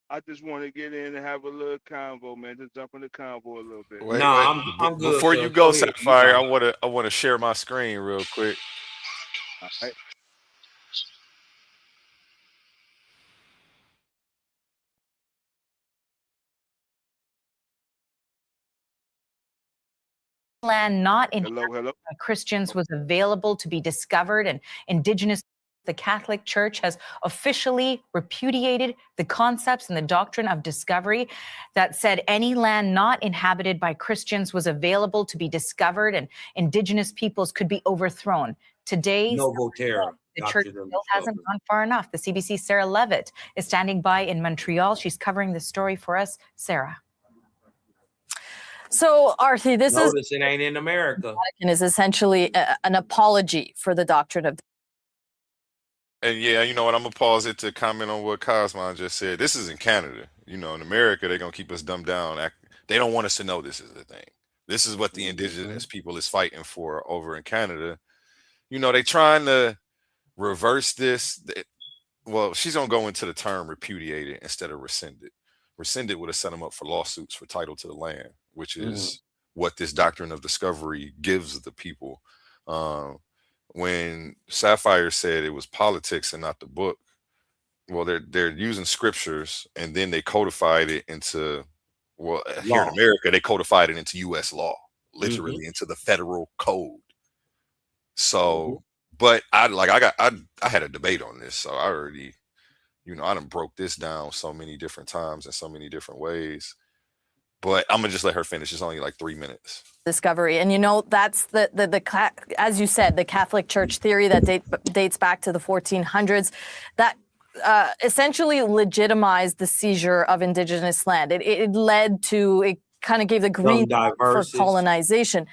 I just want to get in and have a little convo, man. Just jump in the convo a little bit. No, Wait. I'm good, Before you cuz. go, Go ahead. You Sapphire, talking. I wanna share my screen real quick. All right. Land not inhabited Hello. by Christians was available to be discovered, and indigenous. The Catholic Church has officially repudiated the concepts and the doctrine of discovery that said any land not inhabited by Christians was available to be discovered and indigenous peoples could be overthrown. Today's Novo Terra. the church still hasn't gone far enough. The CBC's Sarah Levitt is standing by in Montreal. She's covering this story for us. Sarah. So, Arthi, this Notice it ain't in America. is essentially an apology for the doctrine of. And yeah, you know what? I'm gonna pause it to comment on what Cosmon just said. This is in Canada. You know, in America, they're gonna keep us dumbed down. They don't want us to know this is the thing. This is what the indigenous people is fighting for over in Canada. You know, they trying to reverse this. Well, she's gonna go into the term repudiated instead of rescinded. Rescinded would have set them up for lawsuits for title to the land, which is what this doctrine of discovery gives the people. When Sapphire said it was politics and not the book, well, they're using scriptures and then they codified it into, well, here in Law. America, they codified it into U.S. law, literally into the federal code. So, but I had a debate on this, so I already, you know, I done broke this down so many different times in so many different ways. But I'm gonna just let her finish. It's only like 3 minutes. Discovery, and you know that's the as you said, the Catholic Church theory that dates back to the 1400s, that essentially legitimized the seizure of indigenous land. It led to, it kind of gave the green light for colonization.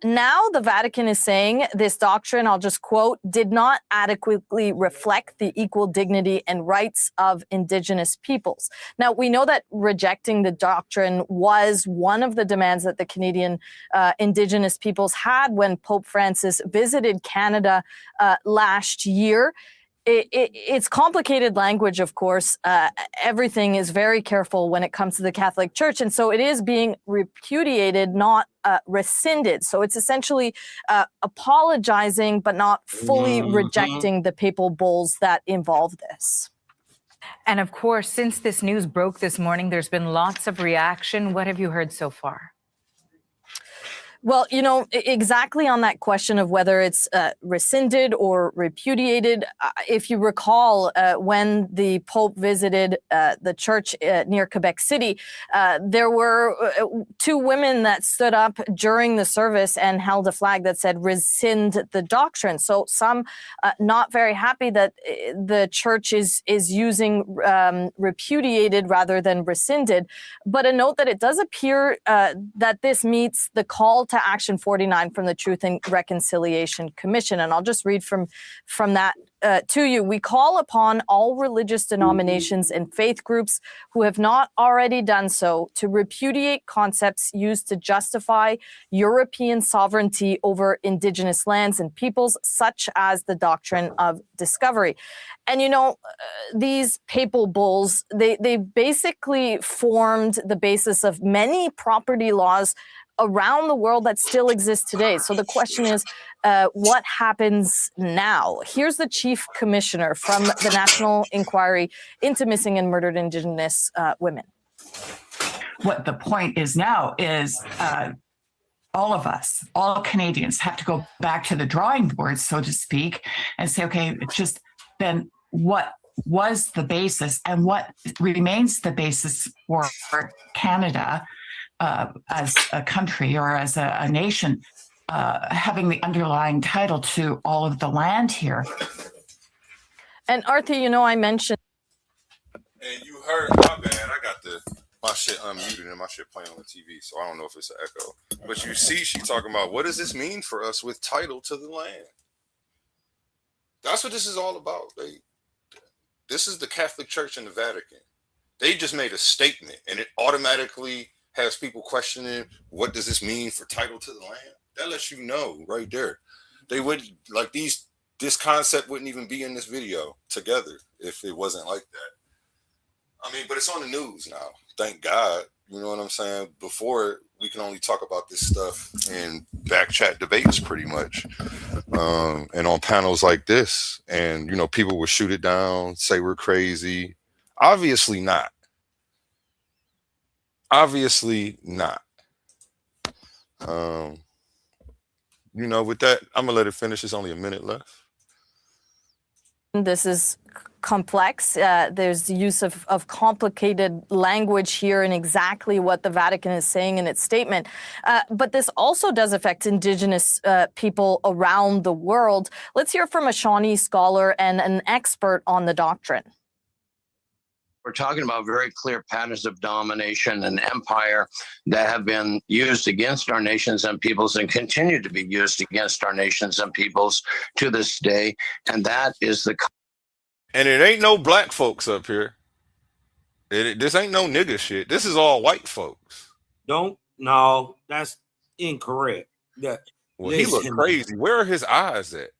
Now the Vatican is saying this doctrine, I'll just quote, did not adequately reflect the equal dignity and rights of indigenous peoples. Now, we know that rejecting the doctrine was one of the demands that the Canadian indigenous peoples had when Pope Francis visited Canada last year. It's complicated language, of course. Everything is very careful when it comes to the Catholic Church. And so it is being repudiated, not rescinded. So it's essentially apologizing, but not fully rejecting the papal bulls that involve this. And of course, since this news broke this morning, there's been lots of reaction. What have you heard so far? Well, you know, exactly on that question of whether it's rescinded or repudiated, if you recall, when the Pope visited the church near Quebec City, there were two women that stood up during the service and held a flag that said rescind the doctrine. So some not very happy that the church is using repudiated rather than rescinded. But a note that it does appear that this meets the call to Action 49 from the Truth and Reconciliation Commission. And I'll just read from that to you. We call upon all religious denominations and faith groups who have not already done so to repudiate concepts used to justify European sovereignty over Indigenous lands and peoples, such as the doctrine of discovery. And, you know, these papal bulls, they basically formed the basis of many property laws around the world that still exist today. So the question is, what happens now? Here's the chief commissioner from the National Inquiry into Missing and Murdered Indigenous Women. What the point is now is all of us, all Canadians, have to go back to the drawing board, so to speak, and say, okay, just then what was the basis and what remains the basis for Canada as a country or as a nation having the underlying title to all of the land here. And Arthi, you know, I mentioned. And you heard, my bad, I got my shit unmuted and my shit playing on the TV, so I don't know if it's an echo. But you see, she talking about what does this mean for us with title to the land? That's what this is all about. This is the Catholic Church and the Vatican. They just made a statement, and it automatically has people questioning, what does this mean for title to the land? That lets you know right there. They would like this concept wouldn't even be in this video together if it wasn't like that. I mean, but it's on the news now. Thank God. You know what I'm saying? Before, we can only talk about this stuff in back chat debates pretty much. And on panels like this. And, you know, people would shoot it down, say we're crazy. Obviously not. Obviously not. You know, with that, I'm gonna let it finish. It's only a minute left. This is complex. There's the use of complicated language here and exactly what the Vatican is saying in its statement. But this also does affect indigenous people around the world. Let's hear from a Shawnee scholar and an expert on the doctrine. We're talking about very clear patterns of domination and empire that have been used against our nations and peoples and continue to be used against our nations and peoples to this day. And that is the... And it ain't no black folks up here. This ain't no nigga shit. This is all white folks. No, that's incorrect. Well, he look crazy. Where are his eyes at?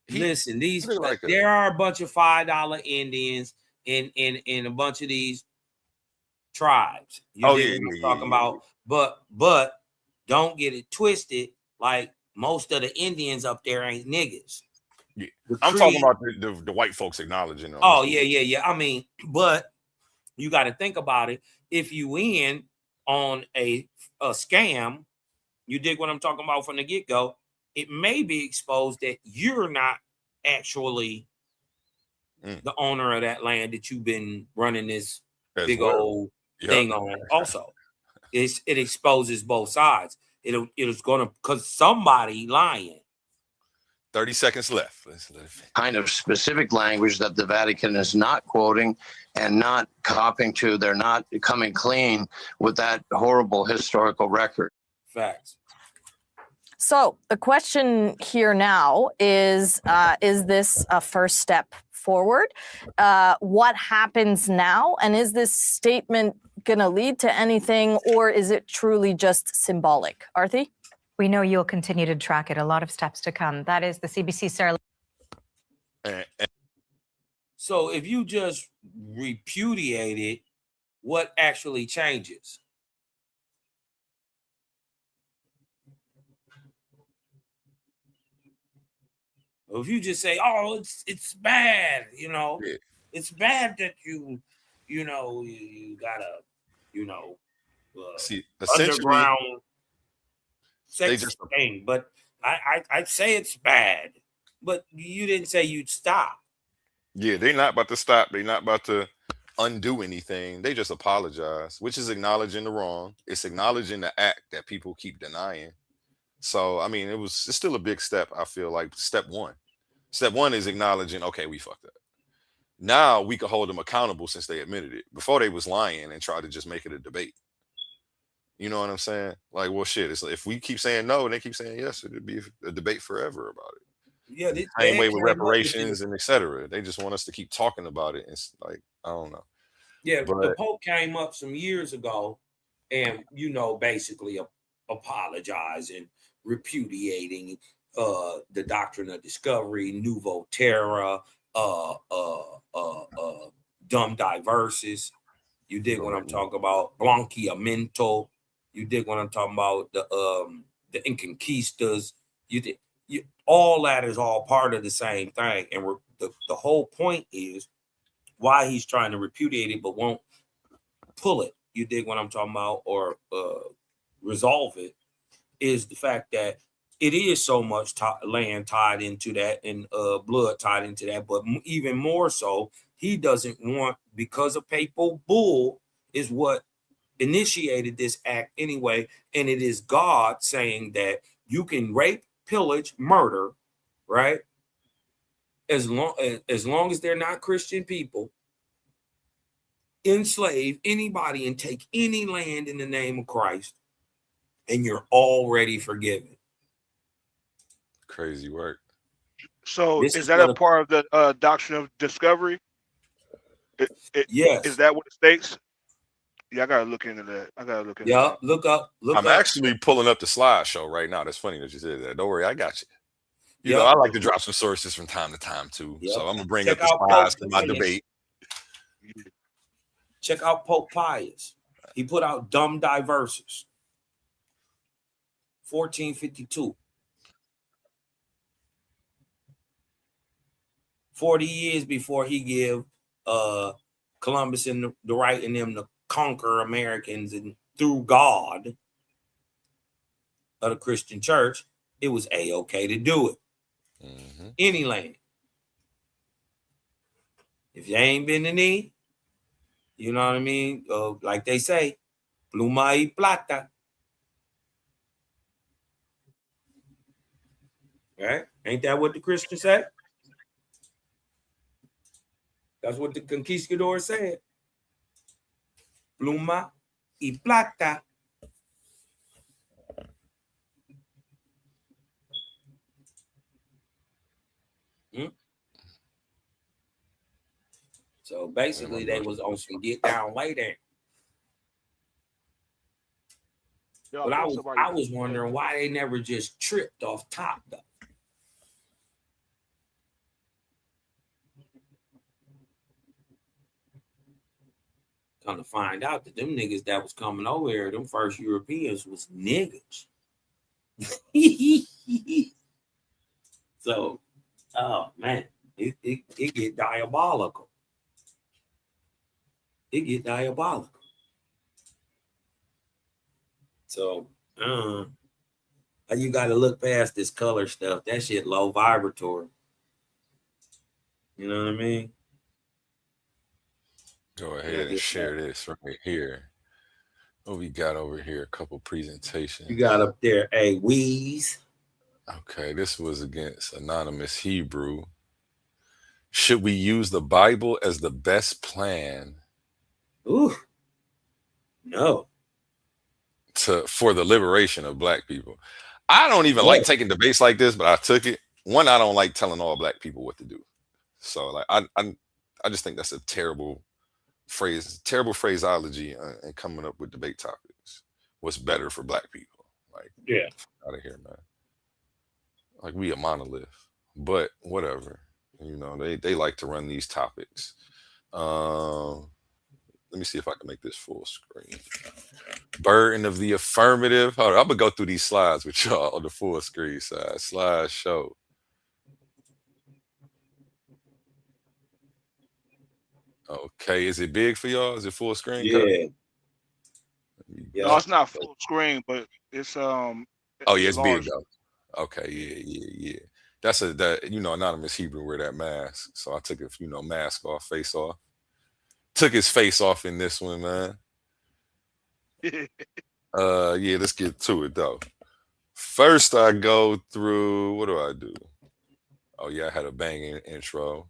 Listen, there are a bunch of $5 Indians in a bunch of these tribes. You know what I'm talking about? But don't get it twisted. Like, most of the Indians up there ain't niggas. Yeah. I'm talking about the white folks acknowledging them. Oh, yeah. I mean, but you got to think about it. If you in on a scam, you dig what I'm talking about from the get-go, it may be exposed that you're not actually the owner of that land that you've been running this big old thing on. Also, it exposes both sides. It's going to, because somebody lying. 30 seconds left. Kind of specific language that the Vatican is not quoting and not copying to. They're not coming clean with that horrible historical record. Facts. So the question here now is this a first step forward? What happens now? And is this statement going to lead to anything, or is it truly just symbolic? Arthi? We know you'll continue to track it. A lot of steps to come. That is the CBC Sarah. So if you just repudiate it, what actually changes? If you just say, "Oh, it's bad," you know, it's bad that you gotta, see, underground sex thing. But I'd say it's bad, but you didn't say you'd stop. Yeah, they're not about to stop. They're not about to undo anything. They just apologize, which is acknowledging the wrong. It's acknowledging the act that people keep denying. So, I mean, it's still a big step. I feel like step one is acknowledging, okay, we fucked up. Now we can hold them accountable since they admitted it. Before, they was lying and tried to just make it a debate. You know what I'm saying? Like, well, shit, it's like, if we keep saying no and they keep saying yes, it'd be a debate forever about it. Yeah, the same way with reparations and etc. They just want us to keep talking about it. It's like, I don't know. Yeah, the Pope came up some years ago and, basically apologizing, repudiating the doctrine of discovery, nouveau terra, dumb diverses. You dig what I'm talking about? Blanqueamiento. You dig what I'm talking about? The Inconquistas. All that is all part of the same thing. And the whole point is why he's trying to repudiate it but won't pull it. You dig what I'm talking about? Or resolve it, is the fact that it is so much land tied into that and blood tied into that. But even more so, he doesn't want, because a papal bull is what initiated this act anyway. And it is God saying that you can rape, pillage, murder, right? As long as they're not Christian people, enslave anybody and take any land in the name of Christ, and you're already forgiven. Crazy work. So is that a part of the doctrine of discovery? Yes. Is that what it states? Yeah, I gotta look into that. Yeah, look up. I'm actually pulling up the slideshow right now. That's funny that you said that. Don't worry, I got you. You know, Yep. I like to drop some sources from time to time too. Yep. So I'm gonna bring up Check the out slides Pope for my Pius. debate. Check out Pope Pius. He put out Dumb Diverses. 1452. 40 years before he give Columbus and the right in them to conquer Americans and through God of the Christian church, it was A-okay to do it. Mm-hmm. Any land. If you ain't been the knee, you know what I mean? Like they say, pluma y plata. Right? Ain't that what the Christians say? That's what the conquistadors said. Pluma y plata. So basically, they was on some get down, lay down. But I was wondering why they never just tripped off top though. Come to find out that them niggas that was coming over here, them first Europeans was niggas. So, oh man, it get diabolical. It get diabolical. So, you got to look past this color stuff. That shit low vibratory. You know what I mean? Go ahead and share this right here. What we got over here? A couple presentations. You got up there a wheeze. Okay, this was against Anonymous Hebrew. Should we use the Bible as the best plan? Ooh, no. For the liberation of black people. I don't even like taking debates like this, but I took it. One, I don't like telling all black people what to do. So like I just think that's a terrible phraseology and coming up with debate topics. What's better for black people? Like, yeah, out of here, man. Like we a monolith, but whatever. You know, they like to run these topics. Let me see if I can make this full screen. Burden of the affirmative. Hold on, I'm gonna go through these slides with y'all on the full screen side. Slideshow. Okay, is it big for y'all? Is it full screen? Yeah. No, it's not full screen, but it's Oh yeah, it's large. big though. Okay, yeah. That's that Anonymous Hebrew wear that mask. So I took it, mask off, face off. Took his face off in this one, man. Yeah, let's get to it though. First I go through, what do I do? Oh yeah, I had a banging intro.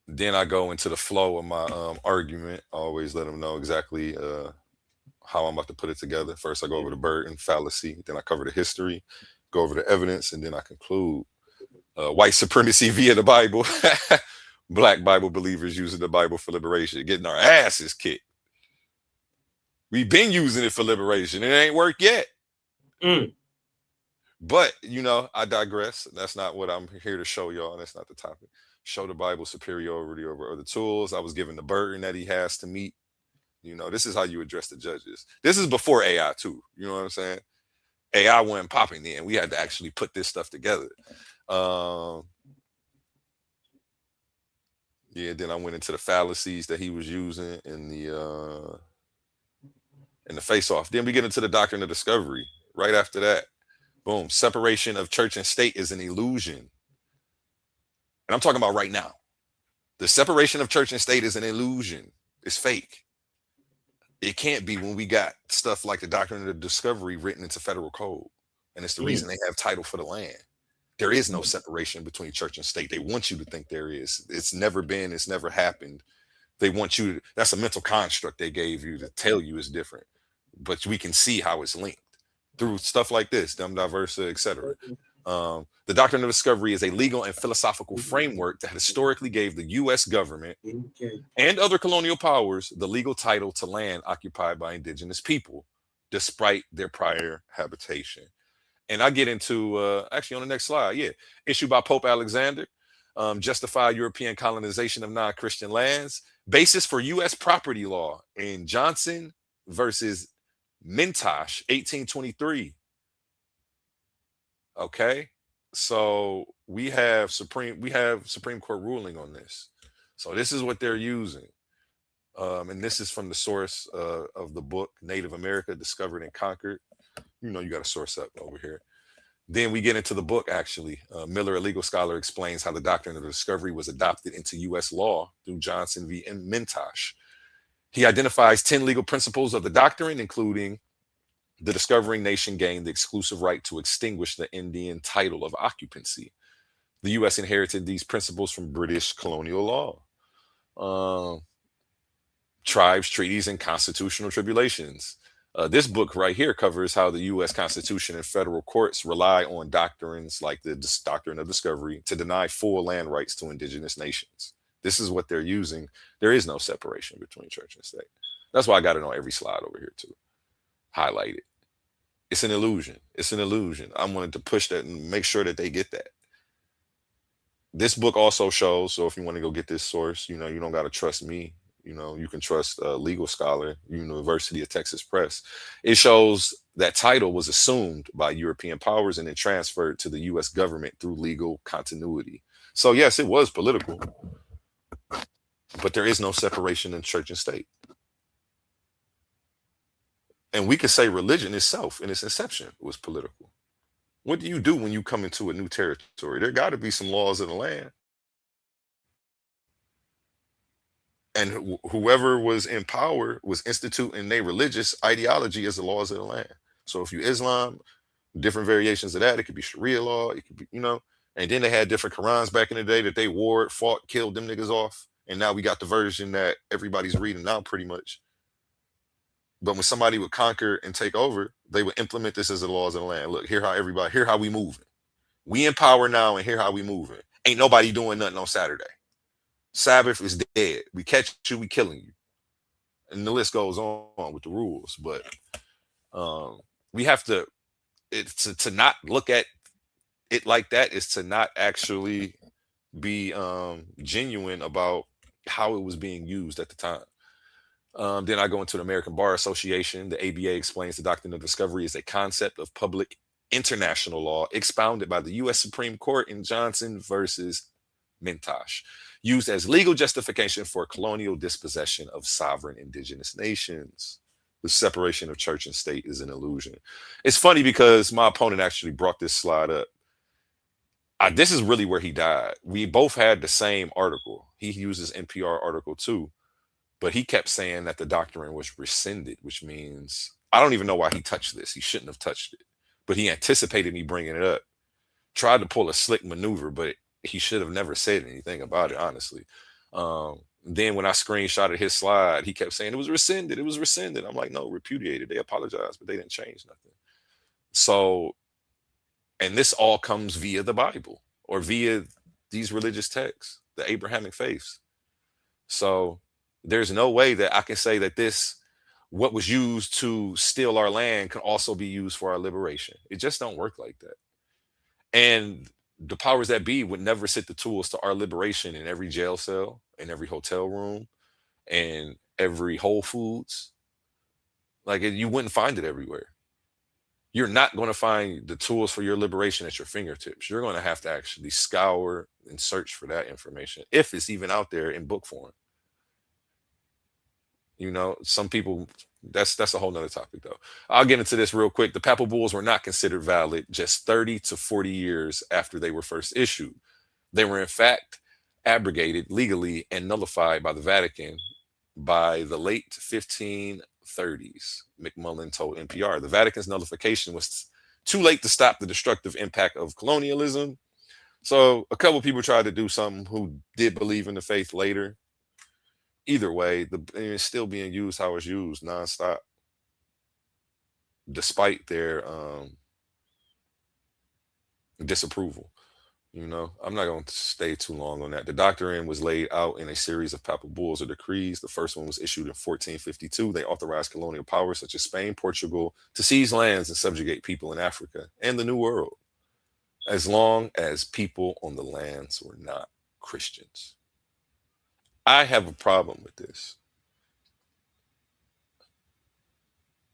Then I go into the flow of my argument. I always let them know exactly how I'm about to put it together. First I go over the burden, fallacy, then I cover the history, go over the evidence, and then I conclude. White supremacy via the Bible. Black Bible believers using the Bible for liberation, getting our asses kicked. We've been using it for liberation. It ain't worked yet. But, I digress. That's not what I'm here to show y'all. That's not the topic. Show the Bible superiority over other tools. I was given the burden that he has to meet. This is how you address the judges. This is before AI too. You know what I'm saying? AI wasn't popping in. We had to actually put this stuff together. Yeah, then I went into the fallacies that he was using in the face-off. Then we get into the doctrine of discovery. Right after that, boom, separation of church and state is an illusion. And I'm talking about right now. The separation of church and state is an illusion. It's fake. It can't be when we got stuff like the doctrine of the discovery written into federal code. And it's the reason they have title for the land. There is no separation between church and state. They want you to think there is. It's never been. It's never happened. They want you to, that's a mental construct they gave you to tell you it's different. But we can see how it's linked through stuff like this, dumb diversa, etc. The doctrine of discovery is a legal and philosophical framework that historically gave the U.S. government and other colonial powers the legal title to land occupied by indigenous people, despite their prior habitation. And I get into actually on the next slide, yeah, issued by Pope Alexander, justify European colonization of non-Christian lands, basis for U.S. property law in Johnson versus Mintosh, 1823. Okay, so we have Supreme Court ruling on this. So this is what they're using, and this is from the source of the book Native America Discovered and Conquered. You know, you got a source up over here. Then we get into the book, actually. Miller, a legal scholar, explains how the doctrine of discovery was adopted into U.S. law through Johnson v. Mintosh. He identifies 10 legal principles of the doctrine, including the discovering nation gained the exclusive right to extinguish the Indian title of occupancy. The U.S. inherited these principles from British colonial law. Tribes, treaties, and constitutional tribulations. This book right here covers how the U.S. Constitution and federal courts rely on doctrines like the doctrine of discovery to deny full land rights to indigenous nations. This is what they're using. There is no separation between church and state. That's why I got it on every slide over here too. Highlight it. It's an illusion. It's an illusion. I wanted to push that and make sure that they get that. This book also shows, so if you want to go get this source, you know, you don't got to trust me. You know, you can trust a legal scholar, University of Texas Press. It shows that title was assumed by European powers and then transferred to the U.S. government through legal continuity. So yes, it was political, but there is no separation in church and state. And we could say religion itself in its inception was political. What do you do when you come into a new territory? There got to be some laws of the land. And whoever was in power was instituting their religious ideology as the laws of the land. So if you Islam, different variations of that, it could be Sharia law, it could be, and then they had different Qurans back in the day that they wore, fought, killed them niggas off. And now we got the version that everybody's reading now pretty much. But when somebody would conquer and take over, they would implement this as the laws of the land. Look, here how we moving. We in power now, and here how we moving. Ain't nobody doing nothing on Saturday. Sabbath is dead. We catch you, we killing you. And the list goes on with the rules. But we have to not look at it like that is to not actually be genuine about how it was being used at the time. Then I go into the American Bar Association. The ABA explains the doctrine of discovery is a concept of public international law expounded by the U.S. Supreme Court in Johnson versus Mintosh, used as legal justification for colonial dispossession of sovereign indigenous nations. The separation of church and state is an illusion. It's funny because my opponent actually brought this slide up. This is really where he died. We both had the same article. He uses NPR article too, but he kept saying that the doctrine was rescinded, which means I don't even know why he touched this. He shouldn't have touched it, but he anticipated me bringing it up. Tried to pull a slick maneuver, but he should have never said anything about it, honestly. Then when I screenshotted his slide, he kept saying it was rescinded. It was rescinded. I'm like, no, repudiated. They apologized, but they didn't change nothing. So, and this all comes via the Bible or via these religious texts, the Abrahamic faiths. So there's no way that I can say that what was used to steal our land can also be used for our liberation. It just don't work like that. And the powers that be would never sit the tools to our liberation in every jail cell, in every hotel room, and every Whole Foods. Like you wouldn't find it everywhere. You're not going to find the tools for your liberation at your fingertips. You're going to have to actually scour and search for that information, if it's even out there in book form. Some people, that's a whole nother topic though. I'll get into this real quick. The papal bulls were not considered valid just 30 to 40 years after they were first issued. They were in fact abrogated legally and nullified by the Vatican by the late 1530s, McMullen told NPR. The Vatican's nullification was too late to stop the destructive impact of colonialism. So a couple people tried to do something who did believe in the faith later. Either way, it's still being used how it's used nonstop, despite their disapproval. You know, I'm not going to stay too long on that. The doctrine was laid out in a series of papal bulls or decrees. The first one was issued in 1452. They authorized colonial powers such as Spain, Portugal to seize lands and subjugate people in Africa and the New World, as long as people on the lands were not Christians. I have a problem with this.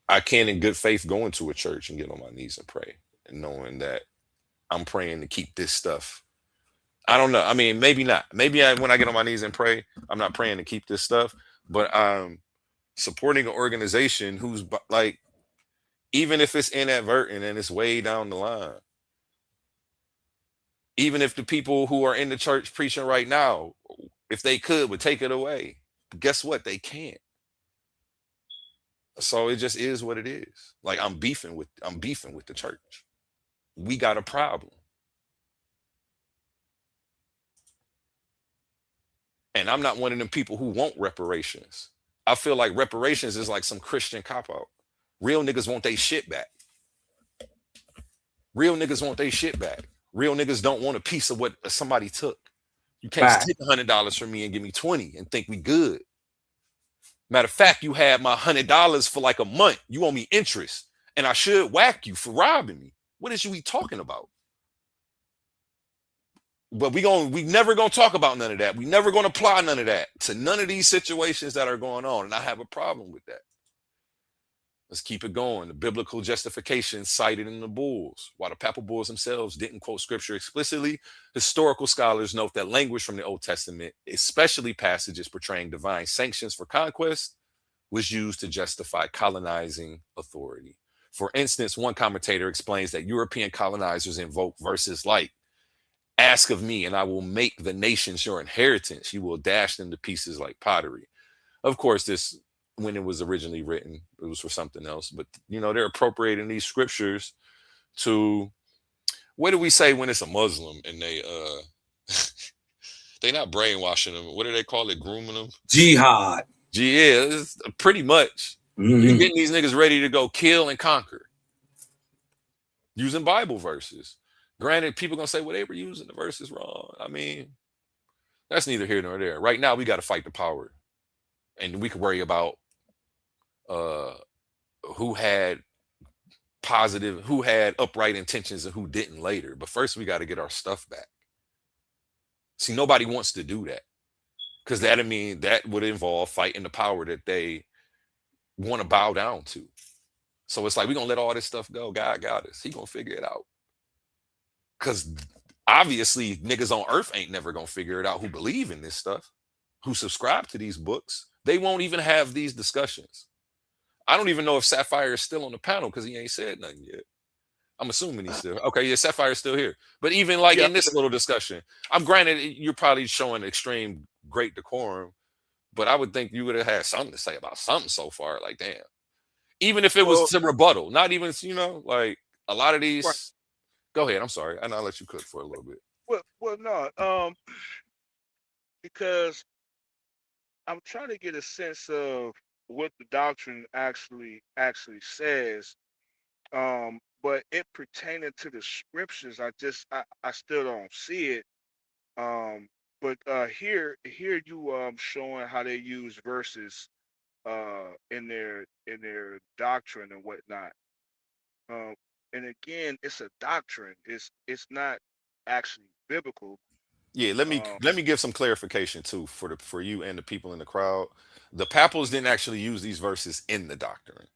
I can, in good faith, go into a church and get on my knees and pray, and knowing that I'm praying to keep this stuff. I don't know. I mean, maybe not. Maybe when I get on my knees and pray, I'm not praying to keep this stuff, but I'm supporting an organization who's like, even if it's inadvertent and it's way down the line, even if the people who are in the church preaching right now, if they could, would take it away. But guess what? They can't. So it just is what it is. Like I'm beefing with the church. We got a problem. And I'm not one of them people who want reparations. I feel like reparations is like some Christian cop out. Real niggas want their shit back. Real niggas want their shit back. Real niggas don't want a piece of what somebody took. You can't Fact. take $100 from me and give me 20 and think we good. Matter of fact, you had my $100 for like a month. You owe me interest, and I should whack you for robbing me. What is you talking about? But we never gonna talk about none of that. We never gonna apply none of that to none of these situations that are going on, and I have a problem with that. Let's keep it going. The biblical justification cited in the bulls. While the papal bulls themselves didn't quote scripture explicitly, historical scholars note that language from the Old Testament, especially passages portraying divine sanctions for conquest, was used to justify colonizing authority. For instance, one commentator explains that European colonizers invoke verses like, "Ask of me, and I will make the nations your inheritance. You will dash them to pieces like pottery." Of course, this, when it was originally written, it was for something else. But, you know, they're appropriating these scriptures to, what do we say when it's a Muslim and they not brainwashing them. What do they call it? Grooming them? Jihad. Yeah, it's pretty much. You're getting these niggas ready to go kill and conquer using Bible verses. Granted, people gonna say, well, they were using the verses wrong. I mean, that's neither here nor there. Right now, we got to fight the power, and we can worry about who had upright intentions and who didn't later. But first, we got to get our stuff back. See, nobody wants to do that, because that would involve fighting the power that they want to bow down to. So it's like, we're gonna let all this stuff go. God got us. He gonna figure it out. Because obviously niggas on earth ain't never gonna figure it out, who believe in this stuff, who subscribe to these books. They won't even have these discussions. I don't even know if Sapphire is still on the panel, because he ain't said nothing yet. I'm assuming he's still okay. Yeah, Sapphire's still here. But even like in this little discussion, I'm granted you're probably showing extreme great decorum, but I would think you would have had something to say about something so far. Like, damn. Even if it was to rebuttal, not even, you know, like a lot of these. Right. Go ahead. I'm sorry. And I'll let you cook for a little bit. Well, no, because I'm trying to get a sense of what the doctrine actually says. But it pertaining to the scriptures, I still don't see it. But here you showing how they use verses in their doctrine and whatnot. And again, it's a doctrine. It's not actually biblical. Yeah, let me give some clarification too for you and the people in the crowd. The papals didn't actually use these verses in the doctrine.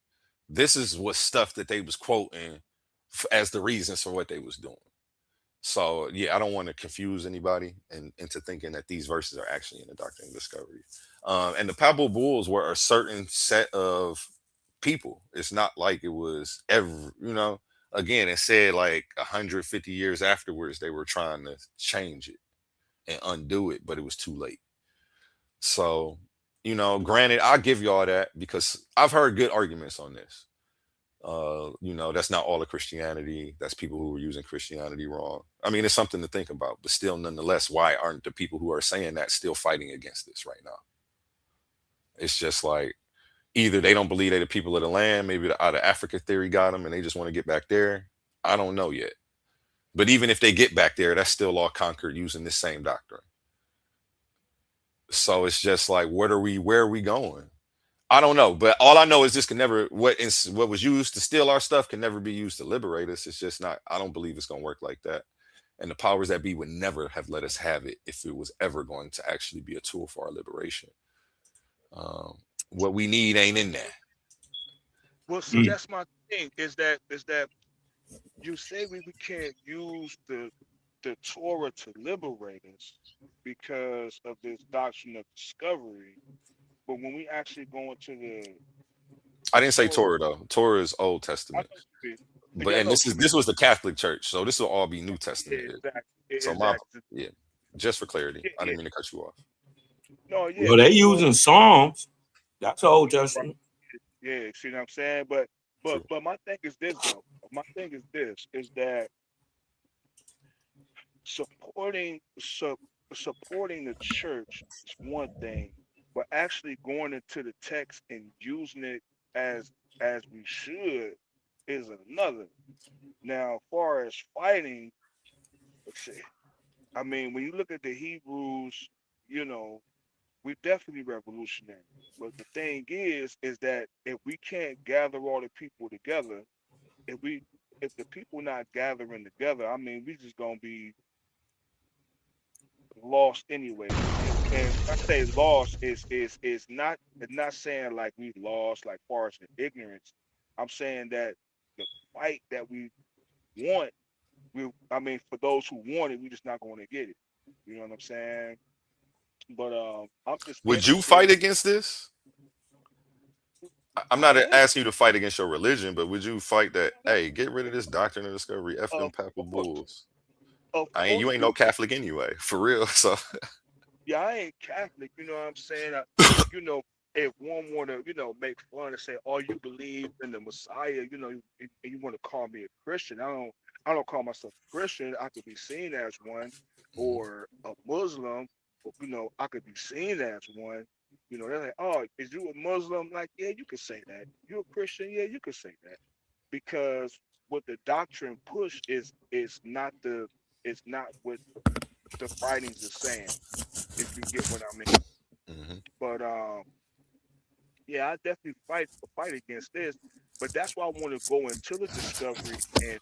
This is what stuff that they was quoting as the reasons for what they was doing. So yeah, I don't want to confuse anybody into thinking that these verses are actually in the Doctrine and Discovery. And the papal bulls were a certain set of people. It's not like it was again, it said like 150 years afterwards they were trying to change it and undo it, but it was too late. So, granted, I'll give you all that, because I've heard good arguments on this. That's not all of Christianity. That's people who were using Christianity wrong. I mean, it's something to think about, but still, nonetheless, why aren't the people who are saying that still fighting against this right now? It's just like, either they don't believe they're the people of the land, maybe the out of Africa theory got them and they just want to get back there. I don't know yet. But even if they get back there, that's still all conquered using this same doctrine. So it's just like, where are we going? I don't know, but all I know is this can never what was used to steal our stuff can never be used to liberate us. It's just not. I don't believe it's gonna work like that. And the powers that be would never have let us have it if it was ever going to actually be a tool for our liberation. What we need ain't in there. Well, see, that's my thing. Is that you say we can't use the Torah to liberate us because of this doctrine of discovery, but when we actually go into I the didn't say Torah, Torah though. Torah is Old I Testament, know you mean. but Yeah, I and know what you mean. this was the Catholic Church, so this will all be New Yeah, Testament. exactly. So Exactly. yeah, just for clarity, Yeah, I yeah. didn't mean to cut you off. No, yeah. Well, they So using Psalms. That's Old right. Testament. Yeah, see what I'm saying? But True. my thing is this though. My thing is this is that supporting su- supporting the church is one thing, but actually going into the text and using it as we should is another. Now, as far as fighting, let's see. I mean, when you look at the Hebrews, you know, we're definitely revolutionary. But the thing is that if we can't gather all the people together, if we if the people not gathering together, I mean, we just gonna be lost anyway. And when I say lost is not it's not saying like we lost like far as in ignorance. I'm saying that the fight that we want, I mean for those who want it, we just not going to get it. You know what I'm saying? But I'm just Would you interested. fight against this? I'm I not would, asking you to fight against your religion, but would you fight that? Hey, get rid of this doctrine of discovery. F them of papal course, bulls. of You course ain't we no would. Catholic anyway, for real. So Yeah, I ain't Catholic, you know what I'm saying? You know, if one want to, make fun and say, "Oh, you believe in the Messiah," and you want to call me a Christian, I don't call myself a Christian. I could be seen as one, or a Muslim. I could be seen as one. They're like, "Oh, is you a Muslim?" Like, yeah, you could say that. You a Christian? Yeah, you could say that, because what the doctrine push is not what the writings are saying, if you get what I mean. mhm. But yeah, I definitely fight against this. But that's why I want to go into the discovery and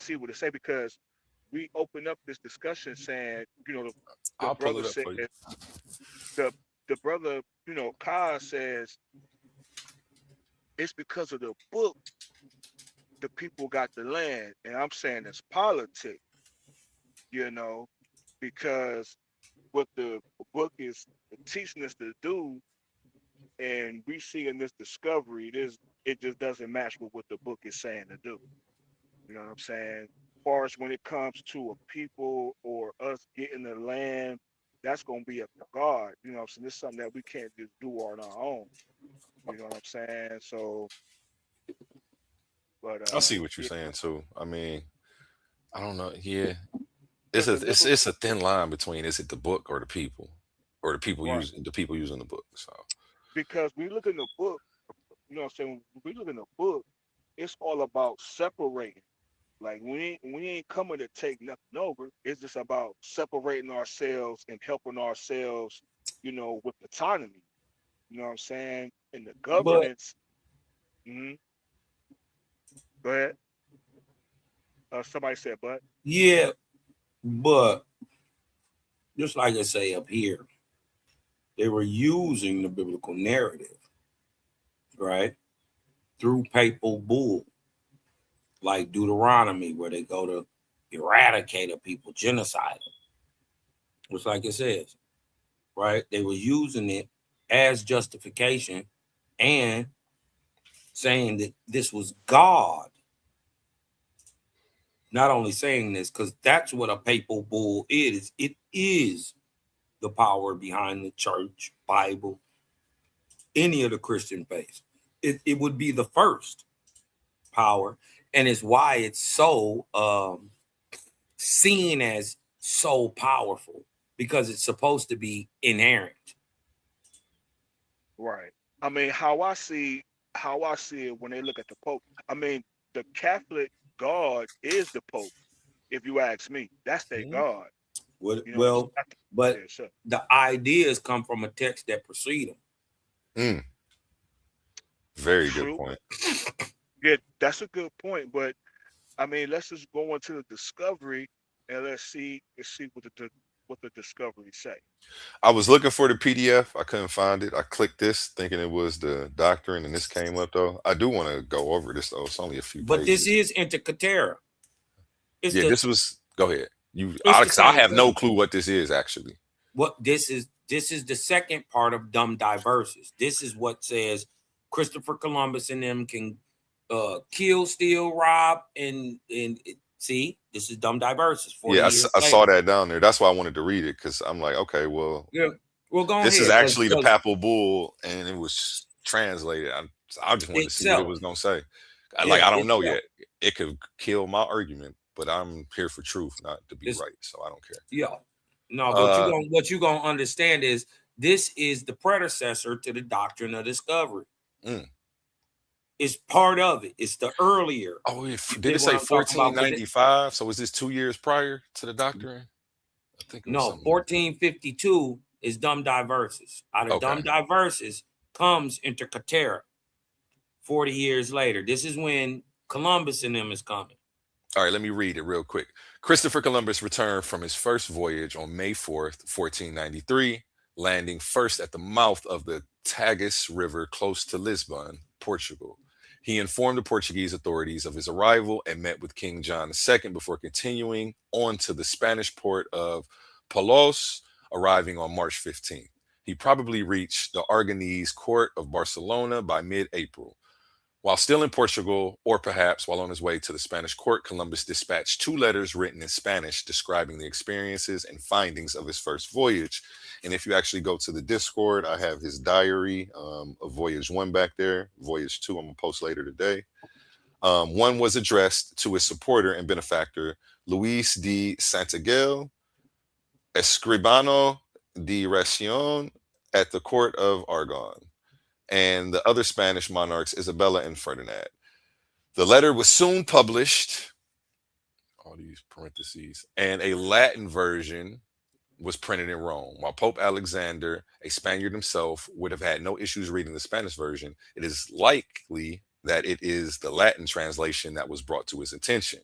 see what it say, because we open up this discussion saying, the I'll pull brother it up said, for you. the the brother, Kai says it's because of the book the people got the land, and I'm saying it's politics, you know, because what the book is teaching us to do, and we see in this discovery, it just doesn't match with what the book is saying to do. You know what I'm saying? As far as when it comes to a people or us getting the land, that's gonna be up to God. You know what I'm saying? This is something that we can't just do on our own. You know what I'm saying? So, but I see what you're yeah, saying too. I mean, I don't know. Yeah, because the liberal, it's a thin line between is it the book or the people right? using the book. So Because we look in the book, you know what I'm saying? When we look in the book, it's all about separating. Like we ain't coming to take nothing over. It's just about separating ourselves and helping ourselves, with autonomy. You know what I'm saying? And the But governance. Mm-hmm. Go ahead. Somebody said, but yeah, but just like I say up here, they were using the biblical narrative, right? Through papal bull, like Deuteronomy, where they go to eradicate a people, genocide them. Just like it says, right? They were using it as justification and saying that this was God. Not only saying this, because that's what a papal bull is. It is the power behind the church, Bible, any of the Christian faiths. It would be the first power, and it's why it's so seen as so powerful, because it's supposed to be inherent. right. I mean, how I see it when they look at the Pope. I mean, the Catholic God is the Pope. If you ask me, that's their God. Well, You know, but yeah, sure. the ideas come from a text that precede them. Very good True. point. Yeah, that's a good point. But I mean, let's just go into the discovery and let's see what the discovery say. I was looking for the PDF. I couldn't find it. I clicked this thinking it was the doctrine, and this came up though. I do want to go over this though. It's only a few But this pages. is Intercatera. Yeah, this was. Go ahead. You, It's the Alex. I same have no thing. clue what this is actually. What this is the second part of Dumb Diverses. This is what says Christopher Columbus and them can kill, steal, rob, and see, this is Dumb Diverses. 40 Yeah, years I saw later. that down there. That's why I wanted to read it because I'm like, okay, well, Yeah. Well, go this ahead. is actually the papal bull, and it was translated. I just wanted to see what it Itself. was gonna say. Like, Yeah, I don't know itself. yet. It could kill my argument, but I'm here for truth, not to be right. So I don't care. Yeah. No, what you gonna understand is this is the predecessor to the doctrine of discovery. It's part of it. It's the earlier. Oh, did it say 1495? So is this 2 years prior to the doctrine? I think it was 1452 is Dumb Diverses. Out of Dumb Diverses comes Intercatera 40 years later. This is when Columbus and them is coming. All right, let me read it real quick. Christopher Columbus returned from his first voyage on May 4th, 1493, landing first at the mouth of the Tagus River close to Lisbon, Portugal. He informed the Portuguese authorities of his arrival and met with King John II before continuing on to the Spanish port of Palos, arriving on March 15th. He probably reached the Aragonese court of Barcelona by mid-April. While still in Portugal, or perhaps while on his way to the Spanish court, Columbus dispatched 2 letters written in Spanish describing the experiences and findings of his first voyage. And if you actually go to the Discord, I have his diary of Voyage 1 back there. Voyage 2, I'm going to post later today. One was addressed to his supporter and benefactor, Luis de Santiago, Escribano de Racion at the court of Aragon, and the other Spanish monarchs, Isabella and Ferdinand. The letter was soon published, all these parentheses, and a Latin version was printed in Rome. While Pope Alexander, a Spaniard himself, would have had no issues reading the Spanish version, it is likely that it is the Latin translation that was brought to his attention.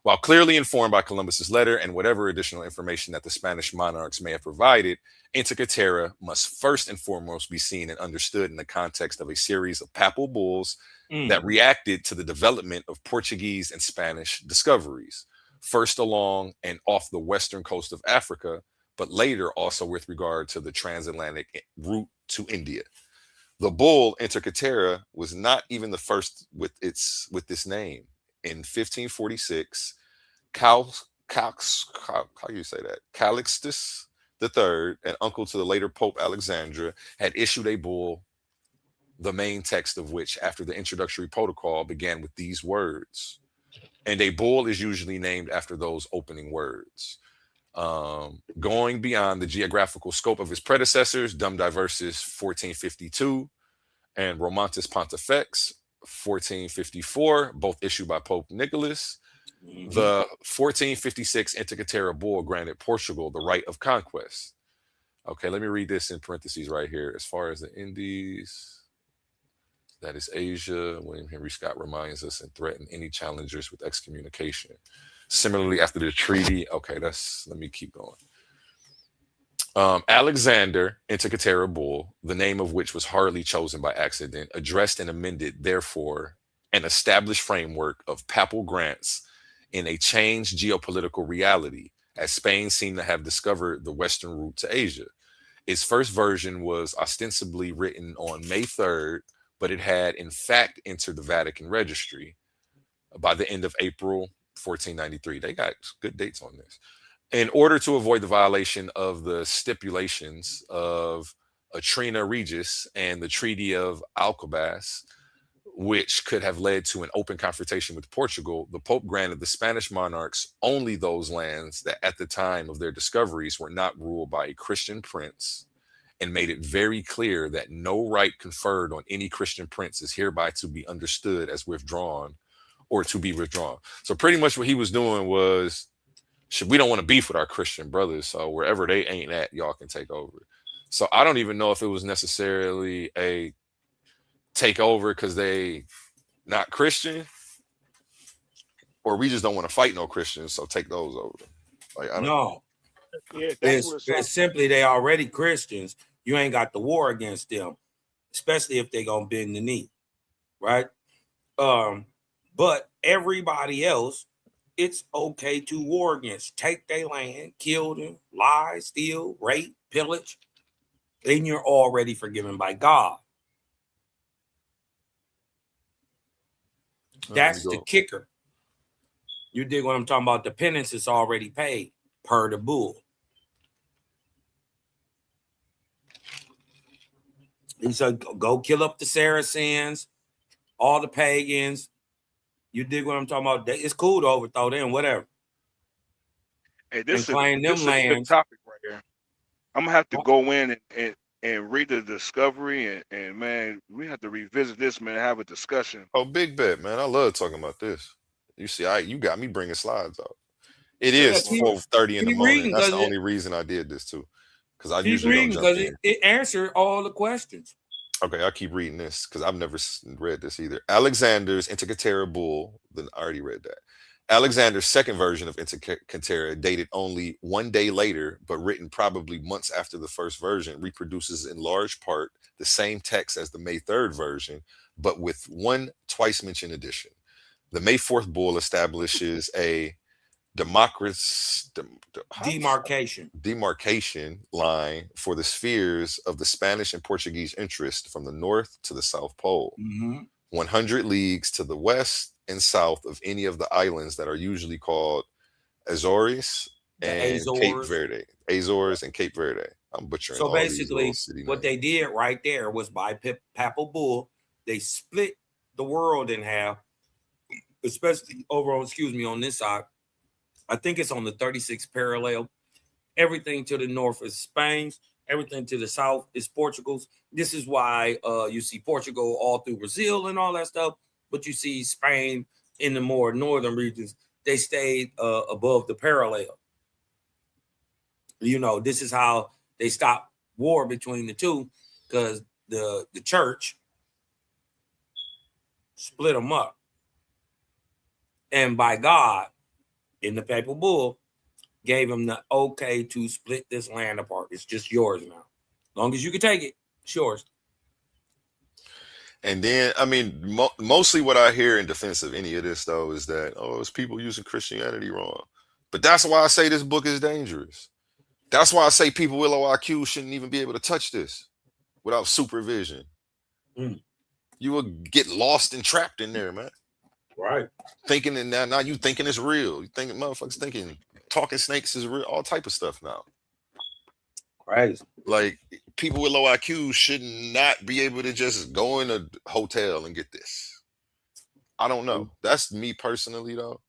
While clearly informed by Columbus's letter and whatever additional information that the Spanish monarchs may have provided, Intercatera must first and foremost be seen and understood in the context of a series of papal bulls that reacted to the development of Portuguese and Spanish discoveries, first along and off the western coast of Africa, but later also with regard to the transatlantic route to India. The bull Intercatera was not even the first with this name. In 1546, how you say that? Calixtus III, an uncle to the later Pope Alexandra, had issued a bull, the main text of which, after the introductory protocol, began with these words. And a bull is usually named after those opening words. Going beyond the geographical scope of his predecessors, Dum Diversis 1452 and Romantis Pontifex 1454, both issued by Pope Nicholas. The 1456 Intercatera bull granted Portugal the right of conquest. Okay, let me read this in parentheses right here. As far as the Indies, that is Asia, William Henry Scott reminds us, and threatened any challengers with excommunication. Similarly, after the treaty, okay, let me keep going. Alexander Intercatera bull, the name of which was hardly chosen by accident, addressed and amended, therefore, an established framework of papal grants in a changed geopolitical reality, as Spain seemed to have discovered the western route to Asia. Its first version was ostensibly written on May 3rd, but it had in fact entered the Vatican registry by the end of April 1493. They got good dates on this. In order to avoid the violation of the stipulations of Atrina Regis and the Treaty of Alcabas, which could have led to an open confrontation with Portugal, the Pope granted the Spanish monarchs only those lands that at the time of their discoveries were not ruled by a Christian prince, and made it very clear that no right conferred on any Christian prince is hereby to be understood as withdrawn or to be withdrawn. So pretty much what he was doing was we don't want to beef with our Christian brothers. So wherever they ain't at, y'all can take over. So I don't even know if it was necessarily a takeover because they not Christian, or we just don't want to fight no Christians, so take those over. Like I don't. No, Yeah, that's what it's simply they already Christians. You ain't got the war against them, especially if they gonna bend the knee, right? But everybody else, it's okay to war against. Take their land, kill them, lie, steal, rape, pillage. Then you're already forgiven by God. That's the kicker. You dig what I'm talking about? The penance is already paid per the bull. He said, go kill up the Saracens, all the pagans. You dig what I'm talking about? It's cool to overthrow them, whatever. Hey, this and claim them is a good lands. topic right here. I'm gonna have to go in and read the discovery and man, we have to revisit this, man, and have a discussion. Oh, big bet, man. I love talking about this. You see, you got me bringing slides out. It Yeah, is 4:30 in the morning. reading, That's the only reason I did this too. Because I keep usually reading don't jump because in. it answered all the questions. Okay, I'll keep reading this because I've never read this either. Alexander's Antikythera Bull, then I already read that. Alexander's second version of Antikythera, dated only 1 day later, but written probably months after the first version, reproduces in large part the same text as the May 3rd version, but with one twice mentioned addition. The May 4th Bull establishes a demarcation line for the spheres of the Spanish and Portuguese interest from the north to the South Pole, 100 leagues to the west and south of any of the islands that are usually called Azores and Cape Verde. Azores and Cape Verde. I'm butchering so all basically, these city what names. they did right there was by Papal Bull, they split the world in half, especially over on, on this side. I think it's on the 36th parallel. Everything to the north is Spain's. Everything to the south is Portugal's. This is why you see Portugal all through Brazil and all that stuff. But you see Spain in the more northern regions. They stayed above the parallel. You know, this is how they stopped war between the two, because the church split them up. And by God, in the Papal Bull, gave him the okay to split this land apart. It's just yours now. As long as you can take it, it's yours. And then, I mean, mostly what I hear in defense of any of this, though, is that, it's people using Christianity wrong. But that's why I say this book is dangerous. That's why I say people with low IQ shouldn't even be able to touch this without supervision. You will get lost and trapped in there, man. Right. Thinking and now you thinking it's real. You thinking motherfuckers thinking talking snakes is real, all type of stuff now. Crazy. Like, people with low IQ should not be able to just go in a hotel and get this. I don't know. That's me personally, though.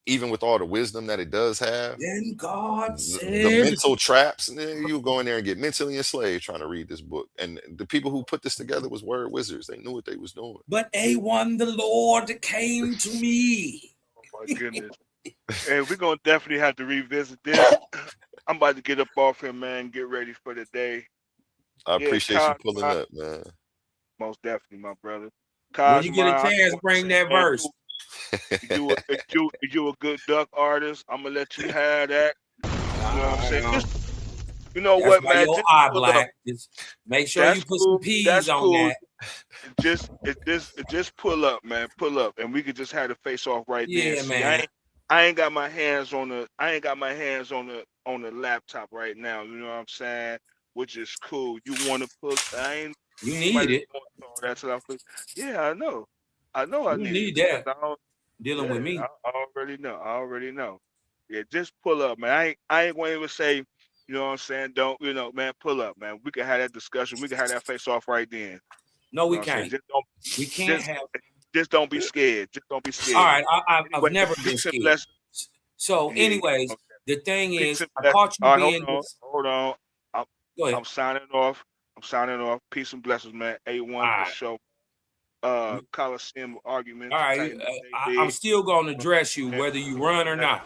Even with all the wisdom that it does have, then God said, the mental traps, you go in there and get mentally enslaved trying to read this book. And the people who put this together was word wizards. They knew what they was doing. But A1, the Lord came to me. Oh my goodness. And we're gonna definitely have to revisit this. I'm about to get up off here, man. Get ready for the day. I appreciate you pulling up, man. Most definitely, my brother. When you get a chance, bring that verse. You a good duck artist. I'm gonna let you have that. You know what I'm saying? You know what, man? Your eye black. Just make sure you put some peas on that. Just pull up, man. Pull up, and we could just have the face off right there. Yeah, see, man. I ain't got my hands on the laptop right now. You know what I'm saying? Which is cool. You want to put? You need it. That's what I'm. Yeah, I know. I need that. Dealing with me. I already know. Yeah, just pull up, man. I ain't going to even say, you know what I'm saying? Don't, man, pull up, man. We can have that discussion. We can have that face off right then. No, we can't. Just don't be scared. Just don't be scared. All right, I've never been scared. So, anyways, the thing is, I caught you being. Hold on. Go ahead. I'm signing off. Peace and blessings, man. A1 for show. Coliseum arguments. All right, I'm still going to address you whether you run or not.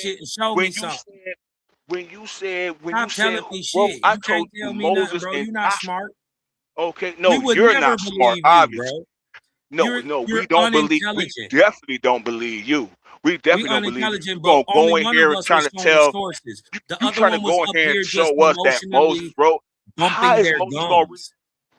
shit and show when me you something. said when you said Stop telling who me wrote, shit. I You told can't you tell me nothing, Moses bro. and You're not Joshua. smart. Okay, We no, would you're never not smart, believe you, obviously. bro. No, we You're don't believe. We unintelligent. definitely don't believe you. We We definitely don't believe you. unintelligent, You but gonna only go in one of here and us was trying to showing tell sources. The you other trying to one was go in up here and here just show us that Moses emotionally wrote. How bumping is their Moses gonna read? gums.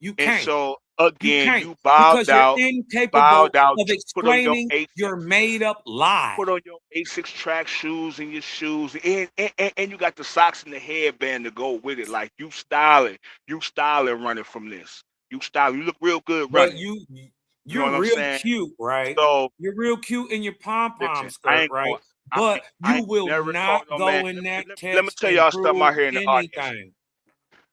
You And can't. so You again, can't you bowed because you're out, incapable of to put on your explaining A6, your made up lie. put on your A6 track shoes and your shoes, and you got the socks and the headband to go with it. Like you styling running from this. You styling. You look real good But running. You know you're what I'm real saying? cute, right? So You're real cute in your pom-pom listen, I skirt, ain't right? going. But I you ain't will never told not no man. go in that Let me text tell and y'all something prove out here in the audience. anything.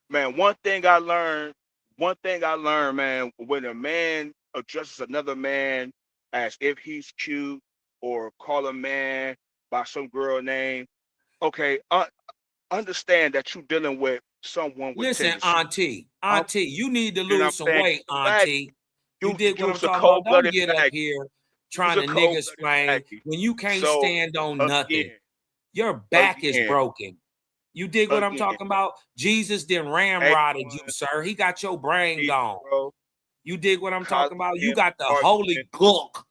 Man, one thing I learned, man, when a man addresses another man as if he's cute or call a man by some girl name, okay, understand that you're dealing with someone with Listen, tendency. Auntie, you need to You know what lose I'm some saying? weight, You's a faggot. Auntie. You dig what I'm You's a talking about? cold Don't blooded get up faggot. here You's trying a to cold nigga blooded explain faggot. when you can't So stand on nothing. again, Your back is broken. You dig what I'm again, talking about? Jesus didn't ramrodded you, sir. He got your brain gone. bro. You dig what I'm talking about? You Cosmic got the Holy argument, Ghost.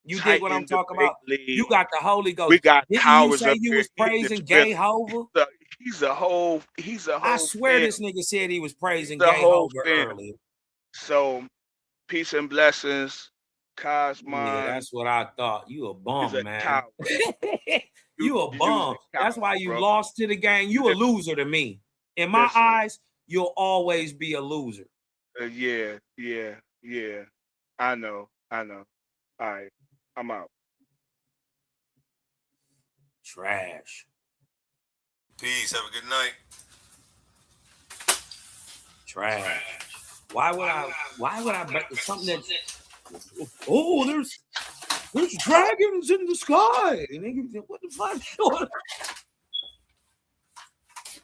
You dig what I'm Titan talking debate about? You league. got the Holy We Ghost. got Didn't you cowards say up you here was eating praising this gay feeling. Hova? He's a whole I swear film. this nigga said he was He's praising a gay whole Hova film. earlier. So peace and blessings. Yeah, Cosmon that's what I thought. You a is bum, a man. coward. You a You's bum. a That's coward, why you bro. lost to the game. You a loser to me. In my Listen. eyes, you'll always be a loser. Yeah. I know. All right. I'm out. Trash. Peace. Have a good night. Trash. Why would I bet something that's there's dragons in the sky? And nigga, what the fuck?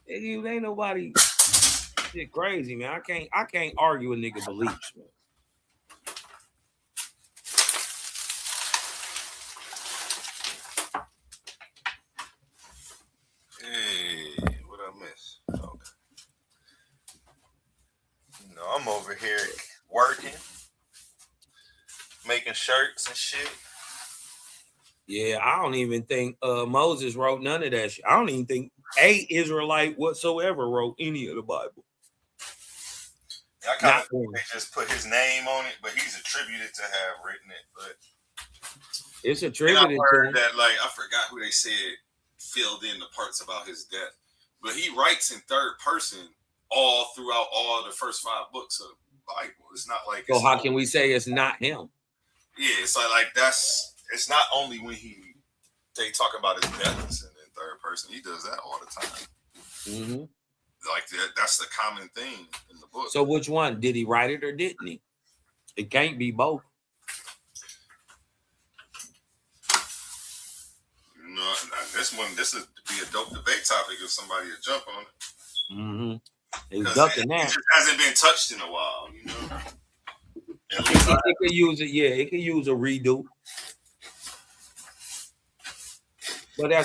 Nigga, ain't nobody shit crazy, man. I can't argue a nigga beliefs, man. Hey, what I miss? Okay. No, I'm over here working, making shirts and shit. Yeah, I don't even think Moses wrote none of that shit. I don't even think a Israelite whatsoever wrote any of the Bible. I kind of think they just put his name on it, but he's attributed to have written it. But it's attributed and I heard to him. that, like, I forgot who they said filled in the parts about his death, but he writes in third person all throughout all the first 5 books of the Bible. It's not like So how can we say it's not him? Yeah, it's like that's it's not only when they talk about his death in third person. He does that all the time. Mm-hmm. Like that's the common thing in the book. So which one? Did he write it or didn't he? It can't be both. No, this is to be a dope debate topic if somebody would jump on it. Mm-hmm. It's ducking that. It just hasn't been touched in a while, you know. It could use it, yeah. It could use a redo. But I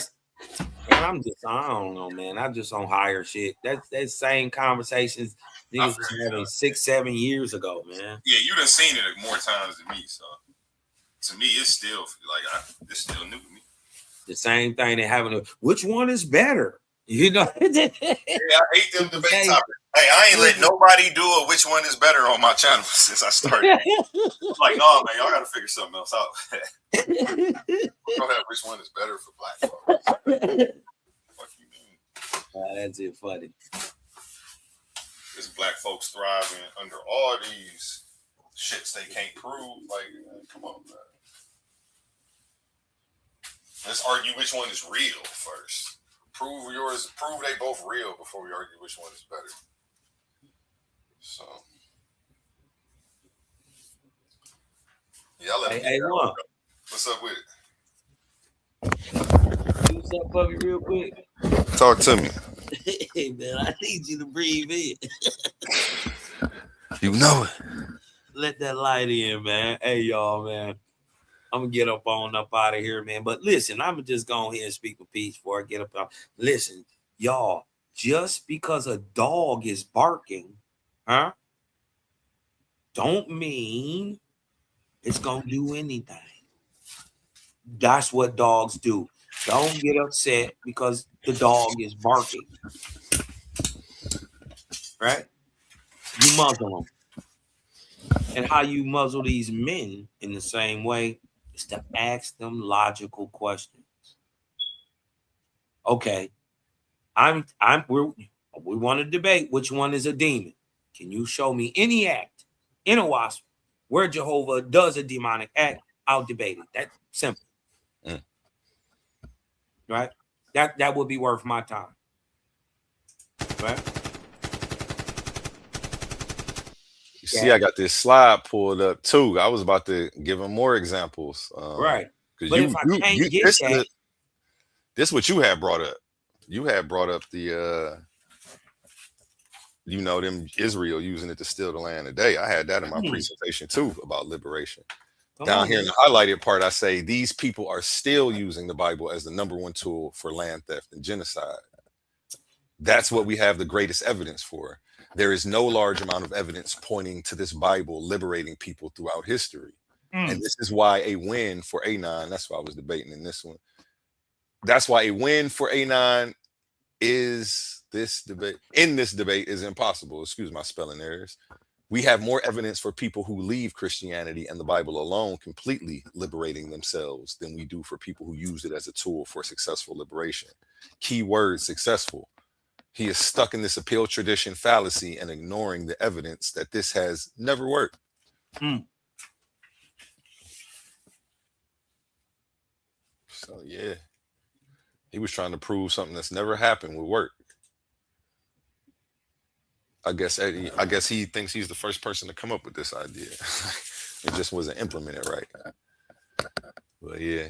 don't know, man. I'm just on higher shit. That's same conversations niggas was having 6-7 years ago, man. Yeah, you done seen it more times than me, so to me, it's still like it's still new to me. The same thing they having which one is better? You know? Yeah, I hate them debate topics. Hey, I ain't let nobody do a which one is better on my channel since I started. Like, no, man, y'all got to figure something else out. Go ahead, which one is better for black folks? What you mean? That's it, funny. This black folks thriving under all these shits they can't prove. Like, come on, man. Let's argue which one is real first. Prove they both real before we argue which one is better. So, yeah, hey, Juan. What's up with it? What's up, puppy, real quick? Talk to me. Hey, man, I need you to breathe in. You know it. Let that light in, man. Hey, y'all, man. I'm gonna get up out of here, man. But listen, I'm gonna just go ahead and speak with peace before I get up out. Listen, y'all, just because a dog is barking, don't mean it's gonna do anything. That's what dogs do. Don't get upset because the dog is barking. Right? You muzzle them. And how you muzzle these men in the same way is to ask them logical questions. Okay, we want to debate which one is a demon. Can you show me any act in a wasp where Jehovah does a demonic act? I'll debate it. That's simple. Right? That would be worth my time. Right? You see, I got this slide pulled up too. I was about to give him more examples. Right. Because this is what you had brought up. You had brought up the them Israel using it to steal the land today. I had that in my presentation too about liberation. Down here in the highlighted part, I say these people are still using the Bible as the #1 tool for land theft and genocide. That's what we have the greatest evidence for. There is no large amount of evidence pointing to this Bible liberating people throughout history. And this is why a win for Anon, that's why I was debating in this one. That's why a win for Anon is this debate is impossible. Excuse my spelling errors. We have more evidence for people who leave Christianity and the Bible alone completely liberating themselves than we do for people who use it as a tool for successful liberation. Key word, successful. He is stuck in this appeal tradition fallacy and ignoring the evidence that this has never worked. So yeah, he was trying to prove something that's never happened would work. I guess he thinks he's the first person to come up with this idea. It just wasn't implemented right. But yeah.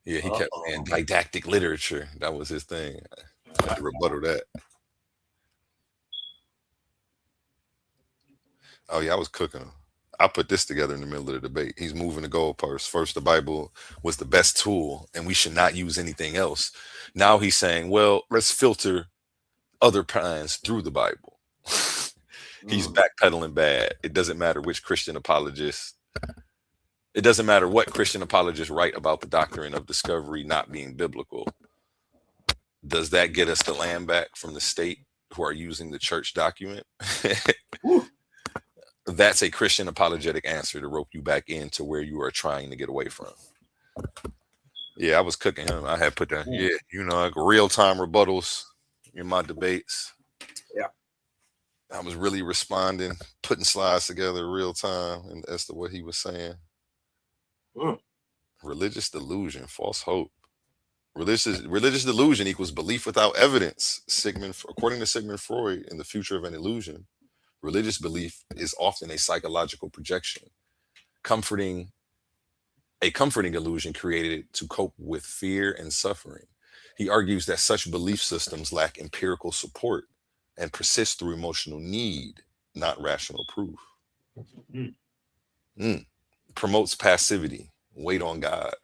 Yeah, he kept saying didactic literature. That was his thing. I had to rebuttal that. Oh yeah, I was cooking him. I put this together in the middle of the debate. He's moving the goalposts. First, the Bible was the best tool, and we should not use anything else. Now he's saying, well, let's filter other kinds through the Bible. He's backpedaling bad. It doesn't matter which Christian apologist. It doesn't matter what Christian apologists write about the doctrine of discovery not being biblical. Does that get us the land back from the state who are using the church document? That's a Christian apologetic answer to rope you back into where you are trying to get away from. Yeah, I was cooking him. I had put that, like real-time rebuttals in my debates. Yeah. I was really responding, putting slides together real time and as to what he was saying. Religious delusion, false hope. Religious delusion equals belief without evidence. According to Sigmund Freud, in The Future of an Illusion, religious belief is often a psychological projection, a comforting illusion created to cope with fear and suffering. He argues that such belief systems lack empirical support and persist through emotional need, not rational proof. Promotes passivity, wait on God.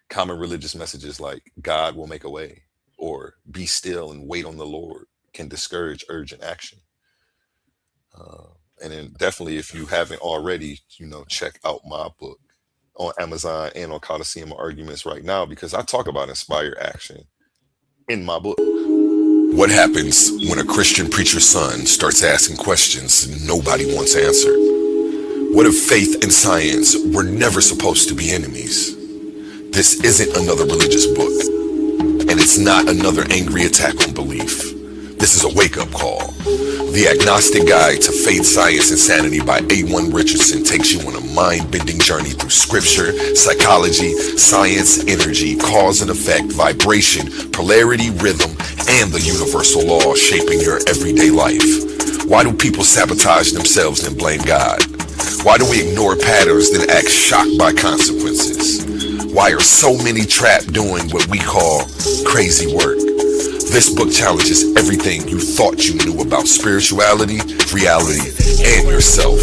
Common religious messages like God will make a way or be still and wait on the Lord can discourage urgent action. And then definitely, if you haven't already, check out my book on Amazon and on Coliseum Arguments right now, because I talk about inspired action in my book. What happens when a Christian preacher's son starts asking questions nobody wants answered? What if faith and science were never supposed to be enemies? This isn't another religious book, and it's not another angry attack on belief. This is a wake-up call. The Agnostic Guide to Faith, Science, and Sanity by A1 Richardson takes you on a mind-bending journey through scripture, psychology, science, energy, cause and effect, vibration, polarity, rhythm, and the universal law shaping your everyday life. Why do people sabotage themselves and blame God? Why do we ignore patterns then act shocked by consequences? Why are so many trapped doing what we call crazy work? This book challenges everything you thought you knew about spirituality, reality, and yourself.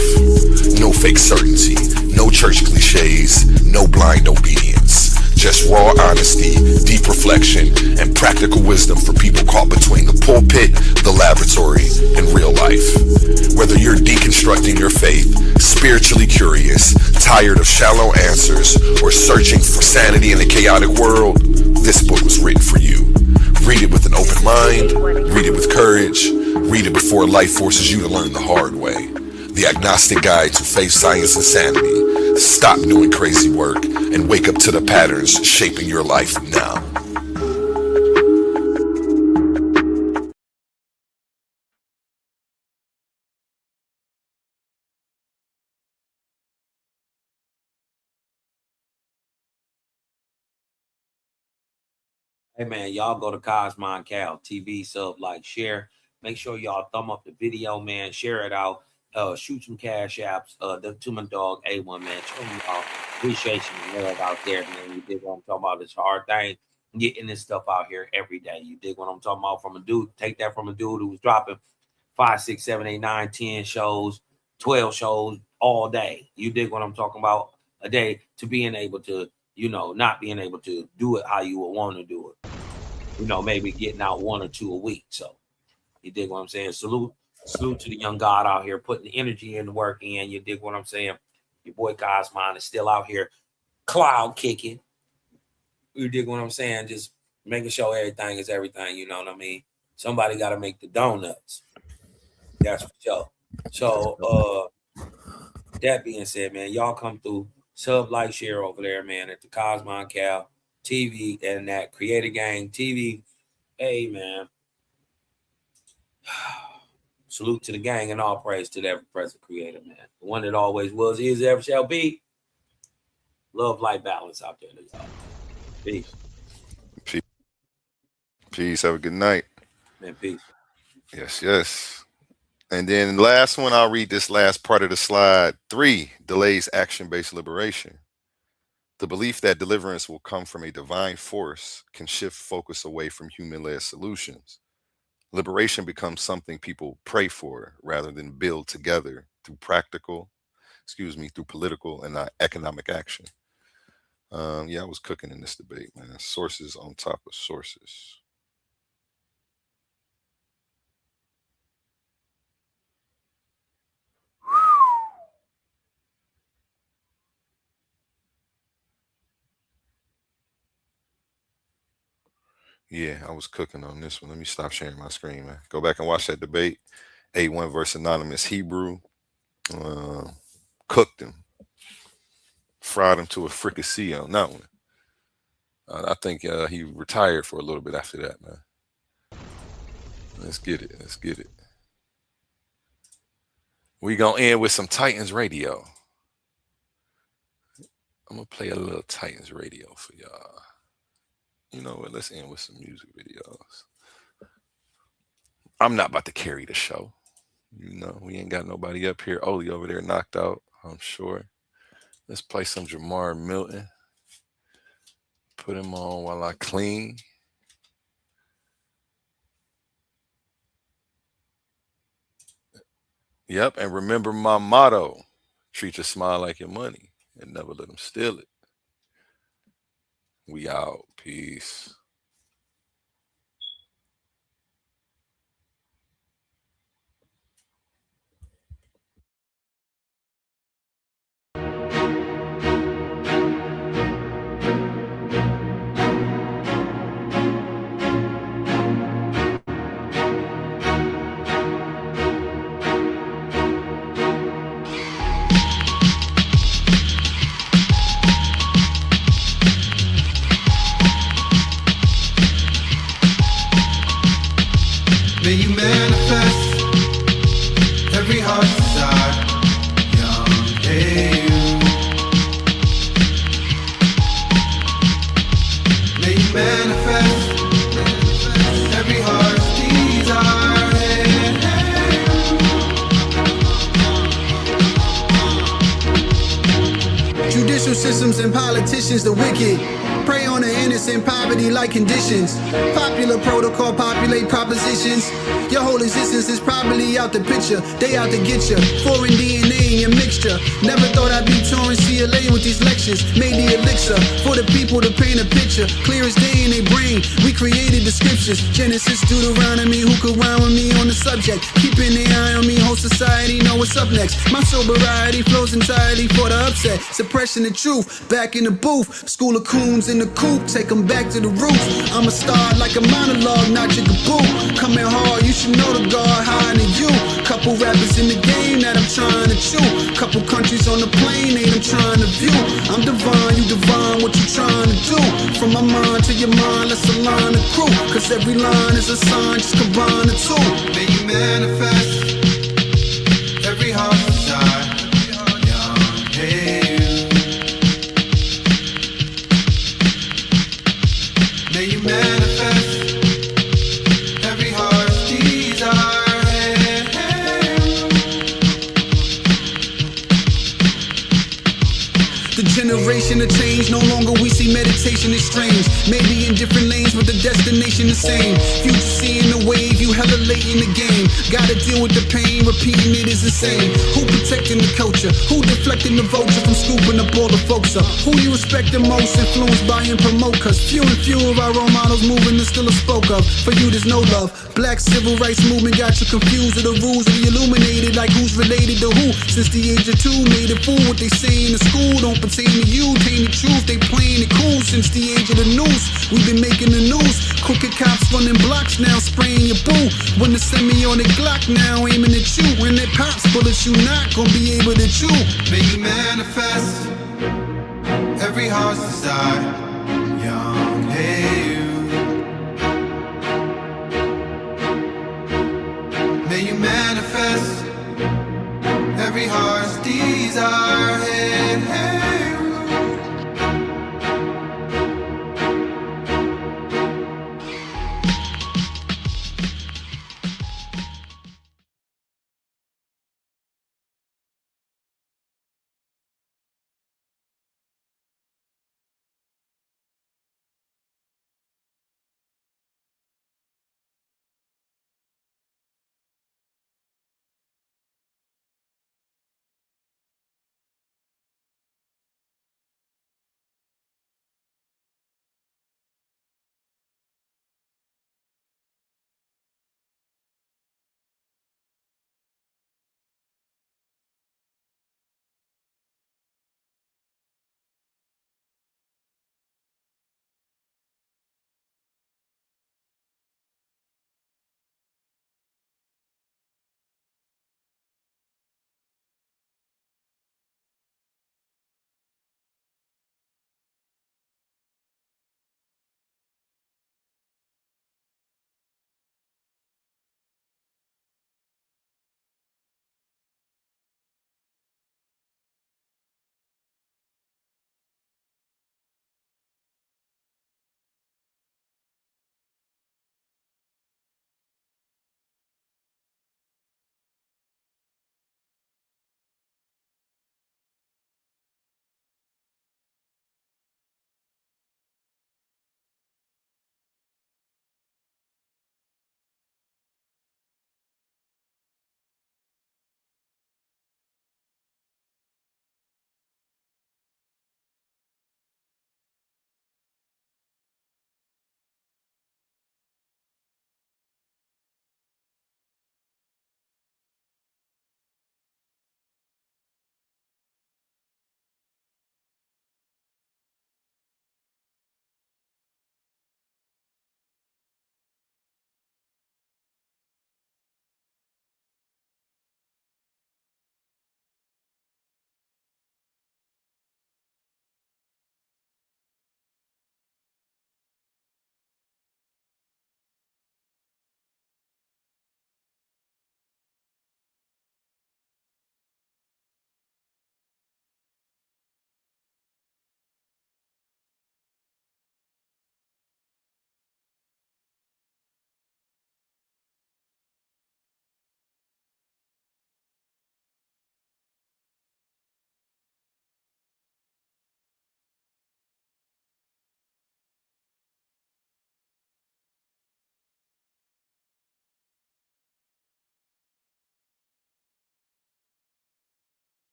No fake certainty, no church cliches, no blind obedience. Just raw honesty, deep reflection, and practical wisdom for people caught between the pulpit, the laboratory, and real life. Whether you're deconstructing your faith, spiritually curious, tired of shallow answers, or searching for sanity in a chaotic world, this book was written for you. Read it with with an open mind, read it with courage, read it before life forces you to learn the hard way. The Agnostic Guide to Faith, Science, and Sanity. Stop doing crazy work and wake up to the patterns shaping your life now. Hey man, y'all go to Cosmon Cal TV, sub, like, share. Make sure y'all thumb up the video, man. Share it out. Shoot some cash apps. To my dog A1, man. Show me y'all appreciation and love out there, man. You dig what I'm talking about? It's a hard thing getting this stuff out here every day. You dig what I'm talking about? From a dude, take that from a dude who was dropping 5, 6, 7, 8, 9, 10 shows, 12 shows all day. You dig what I'm talking about? A day, to being able to, not being able to do it how you would want to do it. Maybe getting out 1 or 2 a week. So you dig what I'm saying? Salute to the young God out here putting the energy and the work in. You dig what I'm saying? Your boy Cosmon is still out here cloud kicking. You dig what I'm saying? Just making sure everything is everything. You know what I mean? Somebody got to make the donuts. That's for sure. So that being said, man, y'all come through, sub, like, share over there, man, at the Cosmon Cal TV and that Creator Gang TV. Hey, man. Salute to the gang and all praise to the ever-present creator, man. The one that always was, is, ever shall be. Love, life, balance out there, y'all. Peace. Peace. Have a good night. Man, peace. Yes. And then the last one, I'll read this last part of the slide. 3, delays action-based liberation. The belief that deliverance will come from a divine force can shift focus away from human-led solutions. Liberation becomes something people pray for rather than build together through political and economic action. I was cooking in this debate, man. Sources on top of sources. Yeah, I was cooking on this one. Let me stop sharing my screen, man. Go back and watch that debate. A1 versus Anonymous Hebrew. Cooked him. Fried him to a fricassee on that one. I think he retired for a little bit after that, man. Let's get it. We gonna end with some Titans radio. I'm gonna play a little Titans radio for y'all. You know what? Let's end with some music videos. I'm not about to carry the show. We ain't got nobody up here. O.L.E.E over there knocked out, I'm sure. Let's play some Jamar Milton. Put him on while I clean. Yep, and remember my motto. Treat your smile like your money and never let them steal it. We out. Peace. May you manifest every heart's desire, young you. May you manifest every heart's desire. Judicial systems and politicians, the wicked. Prey on the innocent, poverty like conditions. Popular protocol, populate propositions. Your whole existence is probably out the picture. They out to get you. Foreign DNA in your mixture. Never thought I'd be touring CLA with these lectures. Made the elixir for the people to paint a picture. Clear as day in their brain. We created the scripture. scriptures. Genesis, Deuteronomy, who could rhyme with me on the subject? Keeping the eye on me, whole society know what's up next. My sobriety flows entirely for the upset. Suppression the truth, back in the booth. School of coons in the coop, take them back to the roots. I'm a star like a monologue, not your kaboo. Coming hard, you should know the guard higher than you. Couple rappers in the game that I'm trying to chew. Couple countries on the plane, ain't I'm trying to view. I'm divine, you divine, what you trying to do? From my mind to your mind, let's align the crew. Cause every line is a sign, just combine the two. May you manifest every heart desire. Young, hey, you. May you manifest every heart's desire. The generation of change, no longer we see meditation is strange. Maybe in different lanes, but the destination the same. Future seeing the wave, you hella late in the game. Gotta deal with the pain, repeating it is insane. Who protecting the culture? Who deflecting the vulture from scooping up all the folks up? Who you respect the most, influenced by and promote? Cause few and few of our role models moving is still a spoke of. For you there's no love. Black civil rights movement got you confused with the rules of the illuminated. Like who's related to who? Since the age of 2, made a fool what they say in the school. Don't pertain to you, taint the truth. They playing it cool since the age of the noose. We've been making the news. Crooked cops running blocks now, spraying your boo. When the semi on the Glock now, aiming at you. When they pops bullets, you not gonna be able to chew. May you manifest every heart's desire. Young, hey, you. May you manifest every heart's desire. Hey, hey.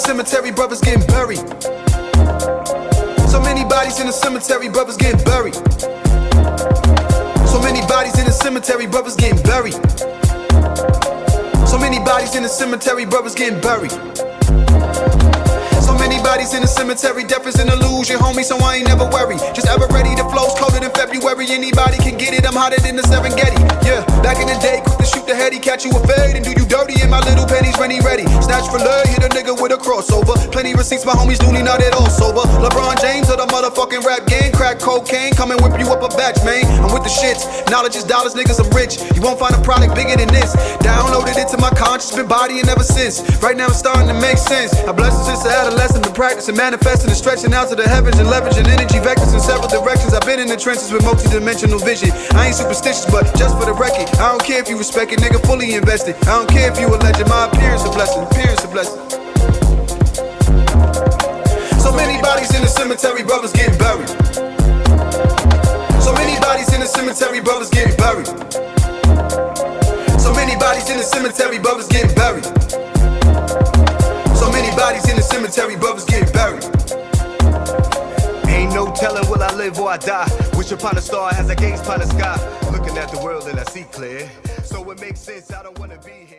cemetery, brothers getting buried. So many bodies in the cemetery, brothers getting buried. So many bodies in the cemetery, brothers getting buried. So many bodies in the cemetery, brothers getting buried. So many bodies in the cemetery, death is an illusion, homie, so I ain't never worried. Just ever ready, the flow's colder than February, anybody can get it, I'm hotter than the Serengeti. Yeah, back in the day, quick to shoot the heady, catch you a fade and do you dirty in my little pennies, ready. Snatch for love, hit a nigga with a crossover. Plenty receipts, my homies newly not at all sober. LeBron James of the motherfucking rap game, crack cocaine, come and whip you up a batch, man. I'm with the shits, knowledge is dollars, niggas, I'm rich. You won't find a product bigger than this. Downloaded it to my conscience, been bodying ever since. Right now it's starting to make sense. I blessed since the adolescent, been practicing, manifesting and stretching out to the heavens and leveraging energy vectors in several directions. I've been in the trenches with multi-dimensional vision. I ain't superstitious, but just for the record, I don't care if you respect it, nigga, fully invested. I don't care if you a legend, my appearance a blessing, appearance a blessing. So many bodies in the cemetery, brothers getting buried. So many bodies in the cemetery, brothers getting buried. So many bodies in the cemetery, brothers getting buried. So many bodies in the cemetery, brothers getting buried. Ain't no telling will I live or I die. Wish upon a star as I gaze upon the sky. Looking at the world and I see clear. So it makes sense, I don't wanna be here.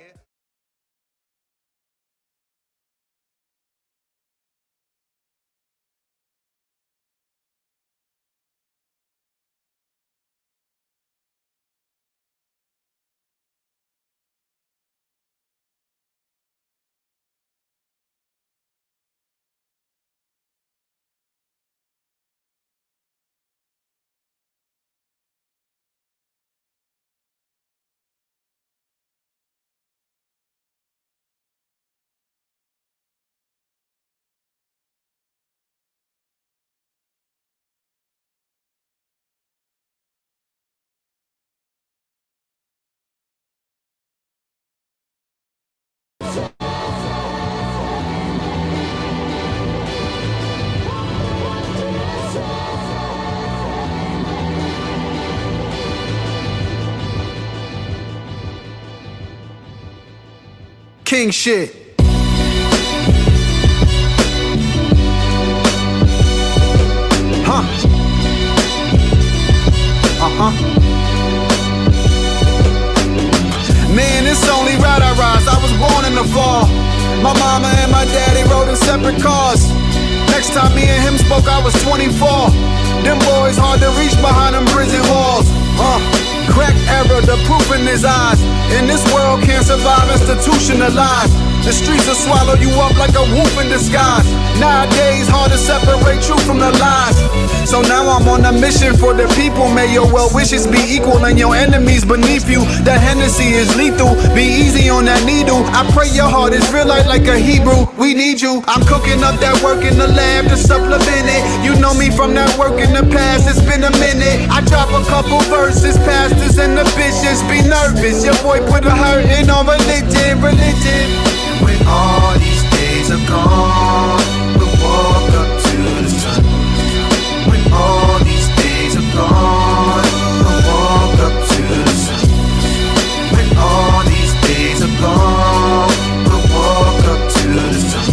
King shit. Huh. Man, it's only right I rise. I was born in the fall. My mama and my daddy rode in separate cars. Next time me and him spoke, I was 24. Them boys hard to reach behind them prison walls. Crack error, the proof in his eyes. In this world can't survive institutionalized. The streets will swallow you up like a wolf in disguise. Nowadays, hard to separate truth from the lies. So now I'm on a mission for the people. May your well wishes be equal and your enemies beneath you. That Hennessy is lethal, be easy on that needle. I pray your heart is real like a Hebrew. We need you. I'm cooking up that work in the lab to supplement it. You know me from that work in the past, it's been a minute. I drop a couple verses, pastors and the bishops be nervous. Your boy put a hurt in on religion. When all these days are gone, we'll walk up to the sun. When all these days are gone, we'll walk up to the sun. When all these days are gone, we'll walk up to the sun.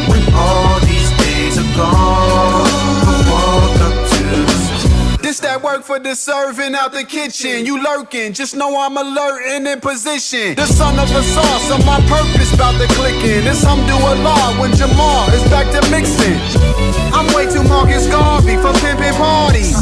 When all these days are gone, we'll walk up to the sun. This that work for the serving out the kitchen. You lurking, just know I'm alert and in position. The son of a sauce, on my purpose, bout to click in. It's O.L.E.E when Jamal is back to mixing. I'm way too Marcus Garvey for pimping parties.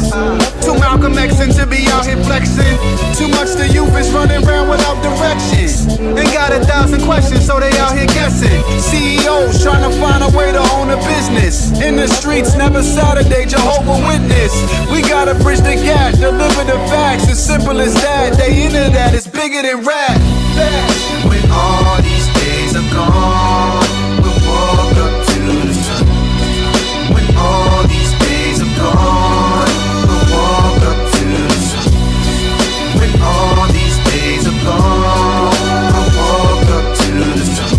Too Malcolm X'ing to be out here flexing. Too much the youth is running around without direction. Ain't got 1,000 questions, so they out here guessing. CEOs trying to find a way to own a business. In the streets, never Saturday, Jehovah Witness. We gotta bridge the gap, deliver the facts. As simple as that, they into that, it's bigger than rap. When all these days are gone, we'll walk up to the sun. When all these days are gone, we'll walk up to the sun. When all these days are gone, we'll walk up to the sun.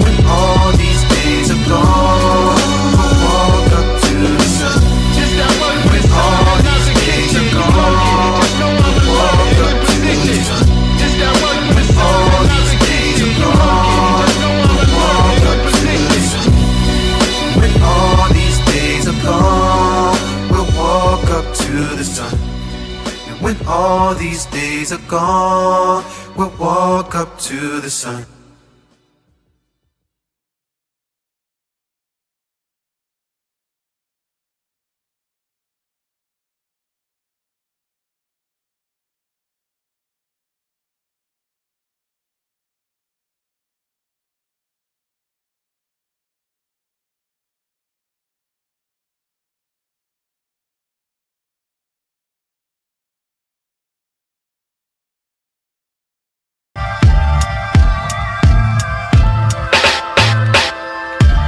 When all these days are gone, we'll walk up to the sun. When all these days are gone, we'll walk up to the sun. When all these days are gone, all these days are gone, we'll walk up to the sun.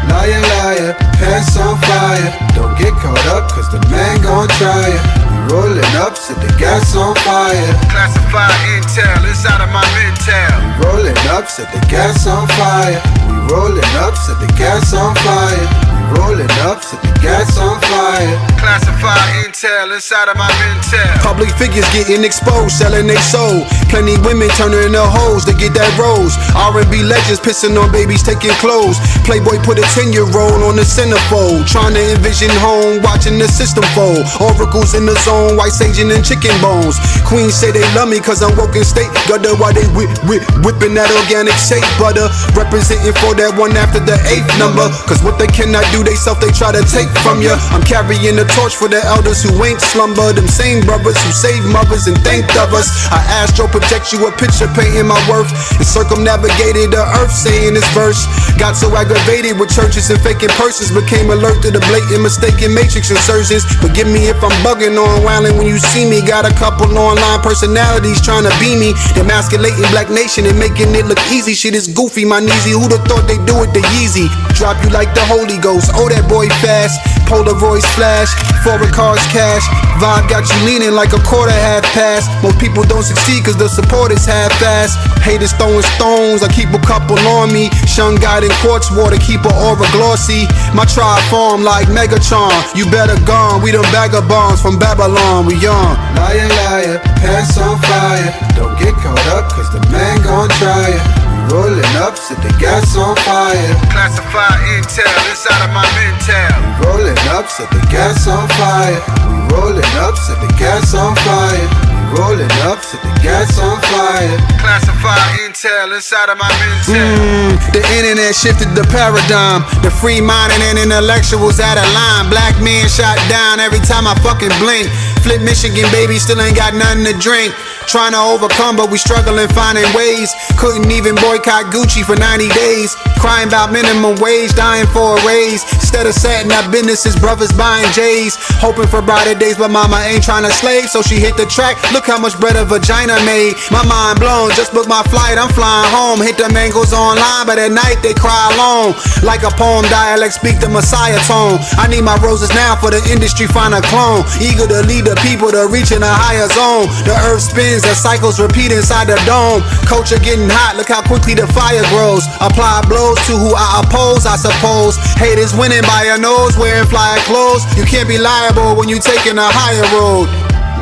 Liar, liar, pants on fire. Don't get caught up, cause the man gon' try ya. We rolling up, set the gas on fire. Classified intel inside of my mental. We rolling up, set the gas on fire. We rolling up, set the gas on fire. We rolling up, set the gas on fire. Classified intel inside of my mental. Public figures getting exposed, selling their soul. Plenty women turning into hoes to get that rose. R&B legends pissing on babies taking clothes. Playboy put a 10-year-old on the centerfold, trying to envision home, watching the system fold. Oracles in the zone, white sage and chicken bones. Queens say they love me cause I'm woke in state. Gutter while they whipping that organic shake butter. Representing for that one after the 8th number. Cause what they cannot do they self they try to take from ya. I'm carrying the torch for the elders who ain't slumber. Them same brothers who saved mothers and thanked of us. I astro project you a picture painting my worth. And circumnavigated the earth saying this verse. Got so aggravated with churches and faking purses. Became alert to the blatant mistaken matrix insertions. Forgive me if I'm bugging on wildin' when you see me. Got a couple online personalities trying to be me. Emasculating black nation and making it look easy. Shit is goofy, my kneesy. Who'da thought they do it the Yeezy? Drop you like the Holy Ghost. Oh, that boy fast. Polaroids flash. Foreign cars cash. Vibe got you leaning like a quarter half pass. Most people don't succeed cause the support is half fast. Haters throwing stones, I keep a couple on me. Shun God in quartz water, keep a aura glossy. My tribe form like Megatron. You better gone, we them vagabonds from Babylon, we on. Liar, liar, pants on fire. Don't get caught up cause the man gon' try ya. We rolling up, set the gas on fire. Classified intel inside of my mental. We rolling up, set the gas on fire. We rolling up, set the gas on fire. We rolling up, set the gas on fire. Classified intel inside of my mental. The internet shifted the paradigm. The free minded and intellectuals out of line. Black men shot down every time I fucking blink. Flip Michigan, baby, still ain't got nothing to drink. Trying to overcome, but we struggling finding ways. Couldn't even boycott Gucci for 90 days. Crying about minimum wage, dying for a raise. Instead of setting up businesses, brothers buying J's. Hoping for brighter days, but mama ain't trying to slave. So she hit the track, look how much bread a vagina made. My mind blown, just booked my flight, I'm flying home. Hit the mangoes online, but at night they cry alone. Like a poem dialect, speak the Messiah tone. I need my roses now for the industry, find a clone. Eager to lead the people to reach in a higher zone. The earth spins, the cycles repeat inside the dome. Culture getting hot, look how quickly the fire grows. Apply blows to who I oppose, I suppose. Haters winning by your nose, wearing flyer clothes. You can't be liable when you taking a higher road.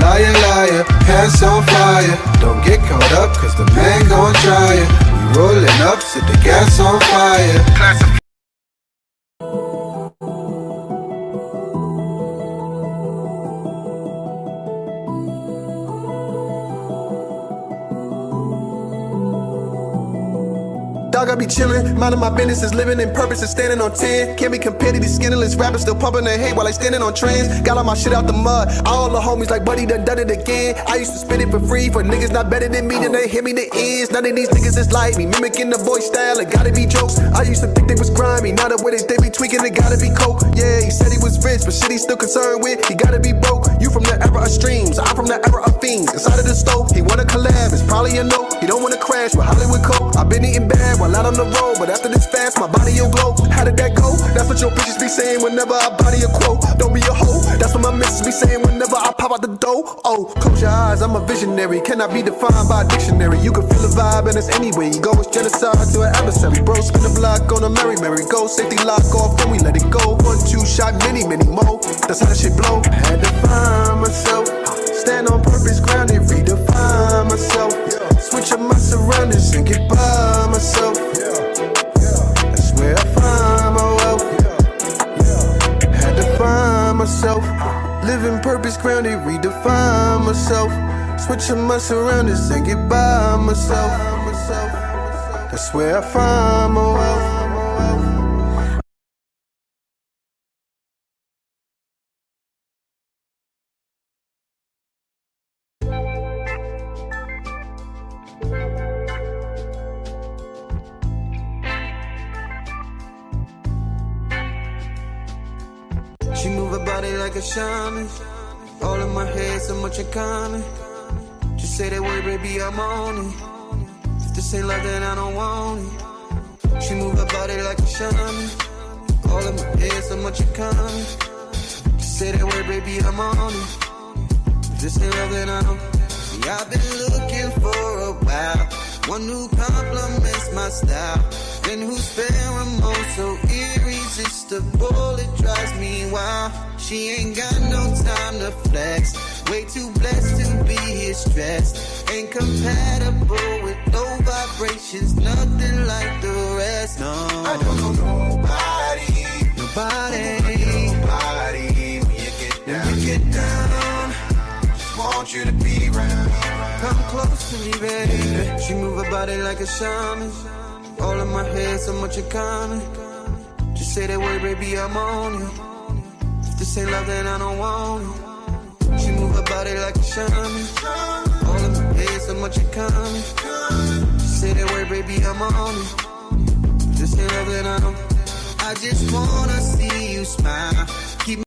Liar, liar, pants on fire. Don't get caught up, cause the man gon' try ya. We rolling up, set the gas on fire. Dog, I be chillin', minding my business is living in purpose and standing on 10. Can't be competitive, skinless rappers still pumping their hate while they standing on trends. Got all my shit out the mud, all the homies like buddy done it again. I used to spit it for free for niggas not better than me, then they hit me the ends. None of these niggas is like me, mimicking the voice style, it gotta be jokes. I used to think they was grimy, now the way that they be tweaking, it gotta be coke. Yeah, he said he was rich, but shit he still concerned with, he gotta be broke. You from the era of streams, I'm from the era of fiends. Inside of the stove, he wanna collab, it's probably a no. He don't wanna crash with Hollywood Coke. I've been eating bad while out on the road, but after this fast, my body will glow. How did that go? That's what your bitches be saying whenever I body a quote. Don't be a hoe, that's what my missus be saying whenever I pop out the door. Oh, close your eyes, I'm a visionary, cannot be defined by a dictionary. You can feel the vibe and it's anyway you go. It's genocide to an adversary. Bro, spin the block on a merry-go. Safety lock off, then we let it go. 1-2 shot, many more. That's how that shit blow. Had to find myself, stand on purpose, grounded, redefine myself. Switch up my surroundings and get by myself. That's where I find my wealth. Had to find myself, living purpose, grounded, redefine myself. Switching my surroundings and get by myself. That's where I find my wealth. She move her body like a shaman. All in my head, so much in common. Just say that word, baby, I'm on it. If this ain't love, then I don't want it. She move her body like a shaman. All in my head, so much in common. Just say that word, baby, I'm on it. If this ain't love, then I don't. See, I've been looking for a while. One who compliments my style. And whose pheromones so irresistible, it drives me wild. She ain't got no time to flex. Way too blessed to be here stressed. Ain't compatible with low vibrations. Nothing like the rest, no. I don't know nobody. When you get down, just want you to be around. Come close to me, baby. She move her body like a shaman. All in my head, so much in common. Just say that word, baby, I'm on it. If this ain't love, then I don't want it. She move her body like a shaman. All in my head, so much in common. Just say that word, baby, I'm on it. If this ain't love, then I don't. I just wanna see you smile. Keep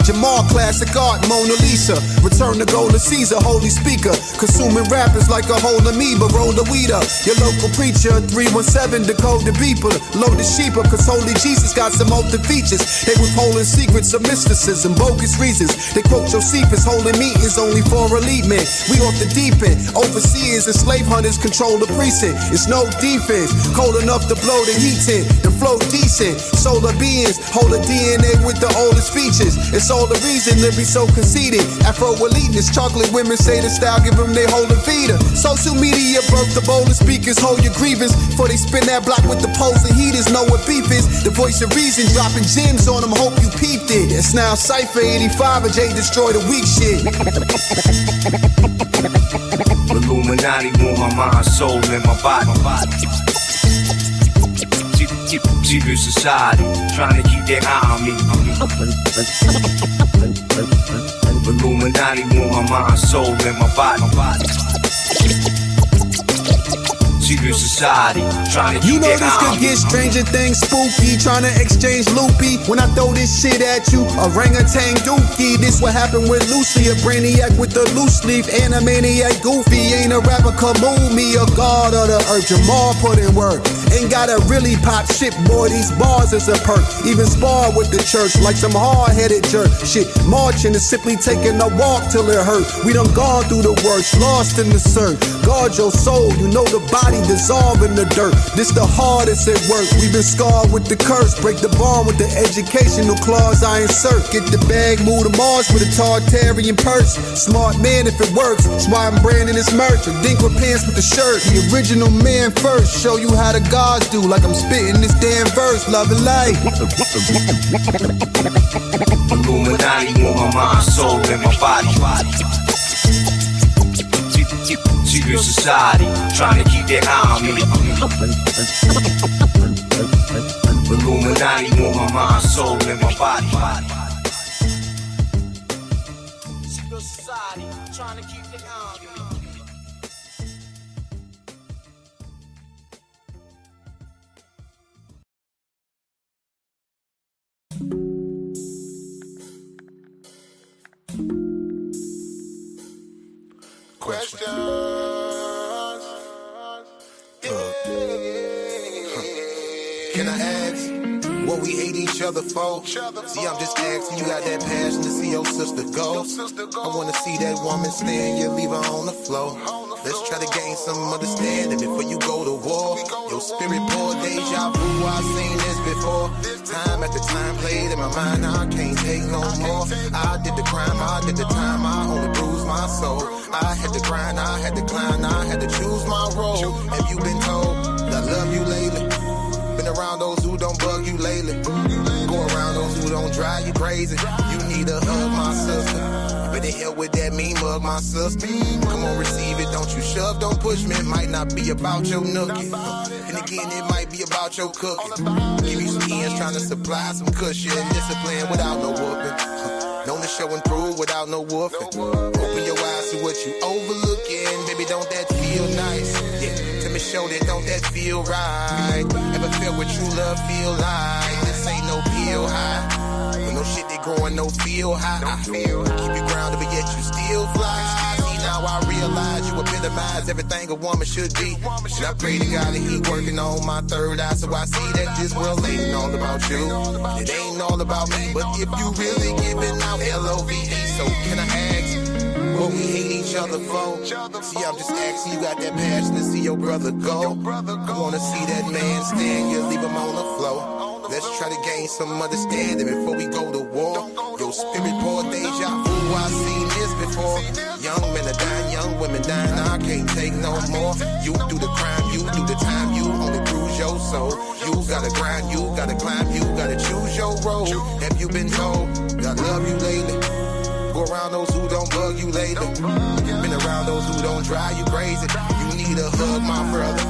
Jamal, classic art, Mona Lisa. Return the gold to Caesar, holy speaker. Consuming rappers like a whole amoeba. Roll the weed up. Your local preacher, 317, decode the beeper. Load the sheeper, cause holy Jesus got some open features. They withholding secrets of mysticism, bogus reasons. They quote Josephus, holding meetings only for elite men. We off the deep end. Overseers and slave hunters control the precinct. It's no defense. Cold enough to blow the heat in. The flow decent. Solar beings hold a DNA with the oldest features. It's all the reason to be so conceited. Afro-eliteness, chocolate women say the style give them they whole feeder. Social media birth the boldest speakers, hold your grievance. Before they spin that block with the poles and heaters, know what beef is. The voice of reason, dropping gems on them, hope you peeped it. It's now Cypher 85, and Jay destroy the weak shit. Illuminati want my mind, soul, and my body. Secret society, trying to keep their eye on me. Illuminati want my mind, soul, and my body. Secret society, trying to keep You know their this eye could on me. get stranger things spooky. Trying to exchange loopy. When I throw this shit at you, orangutan dookie. This what happened with Lucy, a brainiac with the loose leaf. Animaniac goofy, ain't a rapper come move me. A god of the earth, Jamal put in work. Ain't gotta really pop shit, boy, these bars is a perk. Even spar with the church like some hard-headed jerk. Shit, marching is simply taking a walk till it hurt. We done gone through the worst, lost in the search. Guard your soul, you know the body dissolve in the dirt. This the hardest at work. We been scarred with the curse. Break the bond with the educational clause I insert. Get the bag, move to Mars with a Tartarian purse. Smart man if it works. Smart and branding his merch. A dink with pants with the shirt. The original man first. Show you how the gods do. Like I'm spitting this damn verse. Love and life. Illuminati want my mind, soul, and my body. Secret society, trying to keep their eye on me. Illuminati want my mind, soul, and my body. Secret society, trying to keep their eye on me. Questions. Can I ask what we hate each other for? See, I'm just asking. You got that passion to see your sister go. I wanna see that woman stand, you leave her on the floor. Let's try to gain some understanding before you go to war. Your spirit pour deja vu, I've seen this before. Time after time played in my mind, now I can't take no more. I did the crime, I did the time, I only bruised my soul. I had to grind, I had to climb, I had to choose my role. Have you been told that I love you lately? crazy. You need a hug, my sister. But the hell with that mean mug, my sister. Come on, receive it, don't you shove, don't push me. It might not be about your nookie. And again, it might be about your cooking. Give you some ends, trying to supply some cushion. Discipline without no whooping. Known to show and prove without no woofing. Open your eyes to what you overlooking. Baby, don't that feel nice? Yeah, tell me, show that, don't that feel right? Ever felt what true love feel like? This ain't no pill high. When no shit they growing, no feel high. Keep you grounded, but yet you still fly. See, now I realize you epitomize everything a woman should be. And I pray to God that he working on my third eye, so I see that this world ain't all about you. It ain't all about me, but if you really giving out L-O-V-E, so can I ask what we hate each other for? See, I'm just asking, you got that passion to see your brother go. I wanna see that man stand, you leave him on the floor. Let's try to gain some understanding before we go to war. Your spirit pour deja vu, I've seen this before. Young men are dying, young women dying, I can't take no more. You do the crime, you do the time, you only bruise your soul. You gotta grind, you gotta climb, you gotta choose your road. Have you been told, God love you lately? Go around those who don't bug you lately. Been around those who don't drive you crazy. You need a hug, my brother.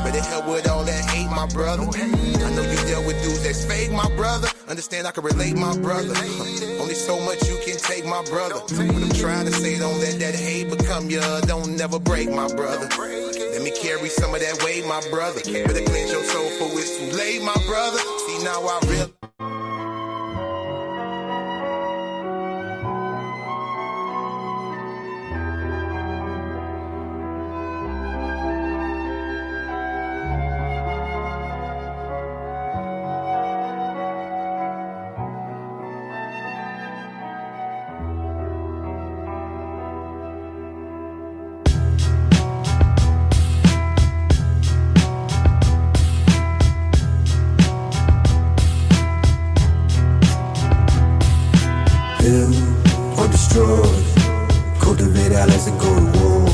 But the hell with all that hate, my brother. I know you dealt with dudes that's fake, my brother. Understand I can relate, my brother. Only so much you can take, my brother. What I'm trying to say, don't let that hate become you. Don't never break, my brother. Let me carry some of that weight, my brother. Better cleanse your soul for it's too late, my brother. See, now I realize. Or destroy, cultivate allies and go to war.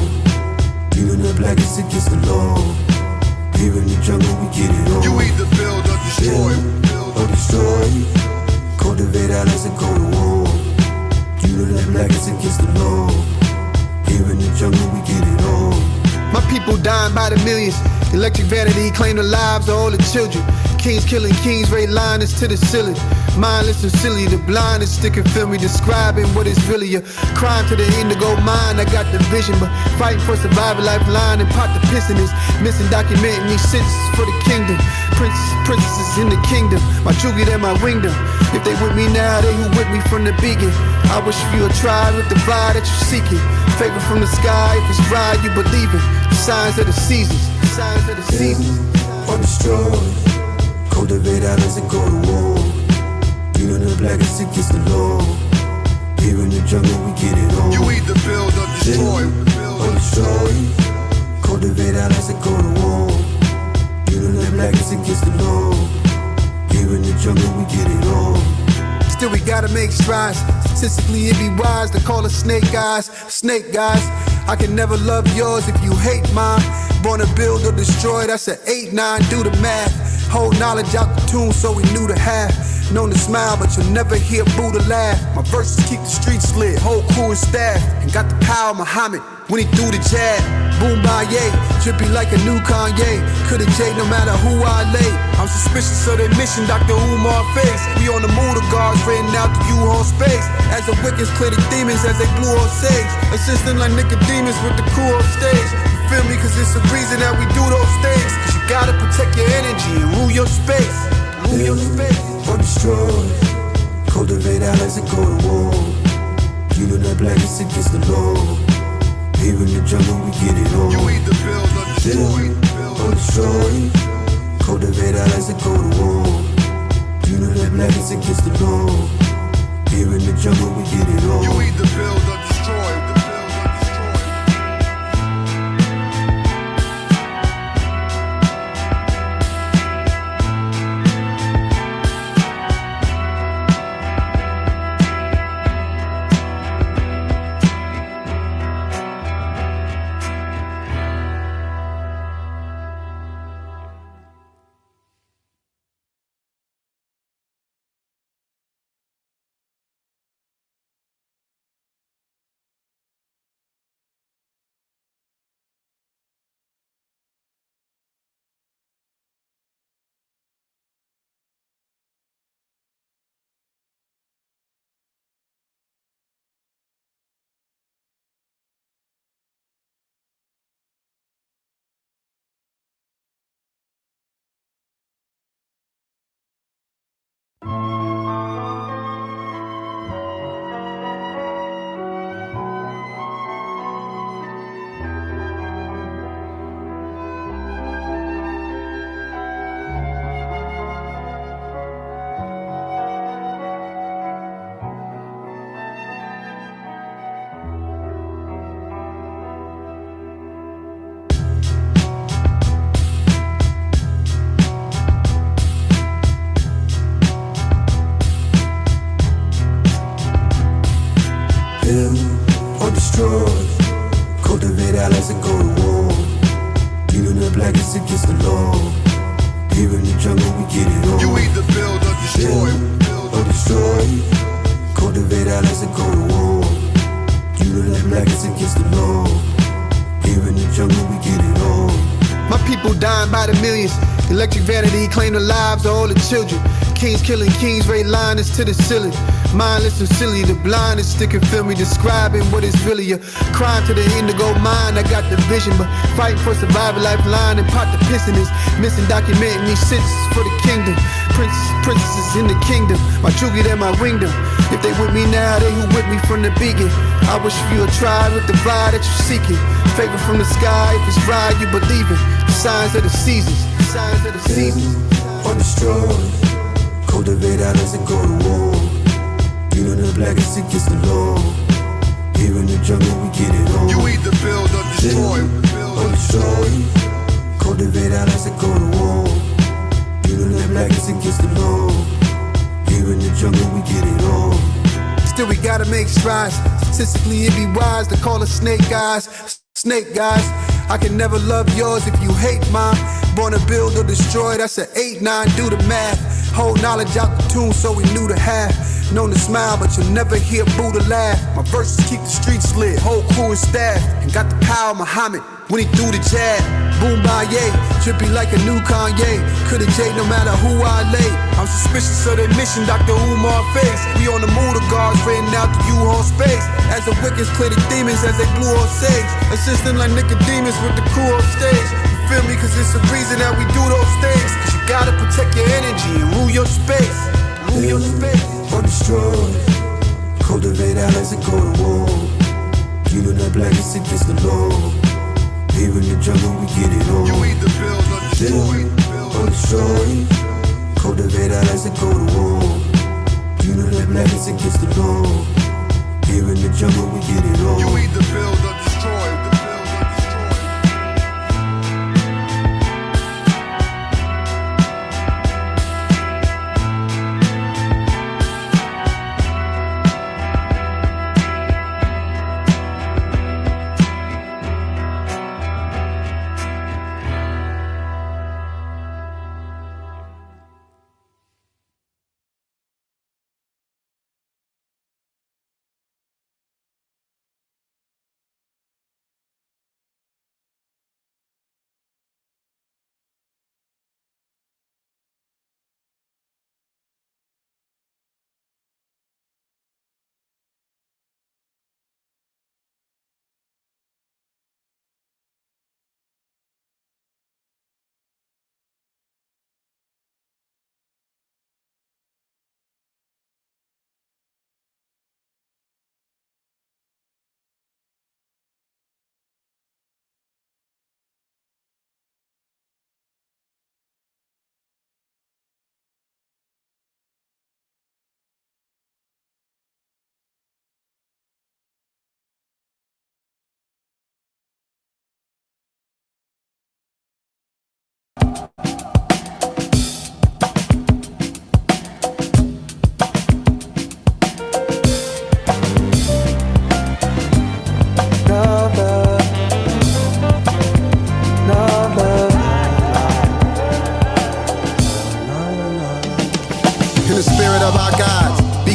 Even the blackest against the law. Here in the jungle we get it on. You either build or destroy. Or destroy, cultivate allies and go to war. Even the blackest against the law. Here in the jungle we get it on. My people dying by the millions. Electric vanity claim the lives of all the children. Kings killing kings, raid liners to the ceiling. Mindless and silly, the blind is sticking film me, describing what is really a crime to the indigo mind. I got the vision, but fighting for survival, lifeline and pot the piston is missing, documenting these sentences for the kingdom. Princesses in the kingdom, my juggy and my wingdom. If they with me now, they who with me from the beginning. I wish you a try with the vibe that you're seeking. Favor from the sky, if it's right, you believe it. The signs of the seasons, the signs of the seasons. Or destroy, cultivate allies and go to war. Even the blackest against the law. Here in the jungle we get it on. You either build or destroy. Or destroy, cultivate allies and go to war. Even the blackest against the law. Here in the jungle we get it on. Still we gotta make strides. Statistically it'd be wise to call us snake guys. Snake guys, I can never love yours if you hate mine. Born to build or destroy, that's an 8-9, do the math. Whole knowledge out the tune so we knew to have. Known to smile, but you'll never hear Buddha laugh. My verses keep the streets lit, whole crew and staff. And got the power of Muhammad when he threw the jab. Boom, Baye, drippy like a new Kanye. Could've J no matter who I lay. I'm suspicious of their mission, Dr. Umar face. We on the move, the guards renting out the U-Haul space. As the wickets clear the demons as they blew on sage. Assisting like Nicodemus with the crew on stage. You feel me? Cause it's the reason that we do those things. Cause you gotta protect your energy and rule your space. Rule your space. Or destroy, cultivate allies and go to war. Even the blackest against the law. Here in the jungle we get it on. You either build or destroy. Or destroy, cultivate allies and go to war. Even the blackest against the law. Here in the jungle we get it on. You either build or destroy. destroy. Cultivate allies and go to war. Even the blackest against the law. Here in the jungle we get it on. You either build or destroy. Or destroy. Cultivate allies and go to war. Even the blackest against the law. Here in the jungle we get it on. My people dying by the millions. Electric vanity claim the lives of all the children. Kings killing kings, raid liners to the ceiling. Mindless and silly, the blind is sticking film me, describing what is really a crime to the indigo mind. I got the vision, but fighting for survival, lifeline and pot the piston is missing, documenting these sentences for the kingdom. Princesses in the kingdom, my true them, my wingdom. If they with me now, they who with me from the beginning. I wish you a try with the vibe that you're seeking. Favor from the sky, if it's right, you believe it. The signs of the seasons, the signs of the seasons. Or destroy. Cultivate allies and go to war. Even the blackest against the law. Here in the jungle we get it on. You either build or destroy. Or destroy. Cultivate allies and go to war. Even the blackest against the law. Here in the jungle we get it on. Still we gotta make strides. Statistically it'd be wise to call us snake guys. Snake guys. I can never love yours if you hate mine. Born to build or destroy, that's an 8-9, do the math. Whole knowledge out the tune, so we knew to have. Known to smile, but you'll never hear Buddha laugh. My verses keep the streets lit, whole crew and staff. And got the power of Muhammad when he threw the jab. Boom by yay, drippy like a new Kanye. Coulda J no matter who I lay. I'm suspicious of their mission, Dr. Umar face. We on the move, the guards renting out the U-Haul space. As the wickets clear the demons as they blew off sage. Assisting like Nicodemus with the crew off stage. You feel me? Cause it's the reason that we do those things. Cause you gotta protect your energy and rule your space. Rule your space. Or destroy. Cultivate allies and go to war. Even the blackest against the law. Here in the jungle we get it on. You either build or destroy. Or destroy. Cultivate allies and go to war. Even the blackest against the law. Here in the jungle we get it on. You either build or destroy.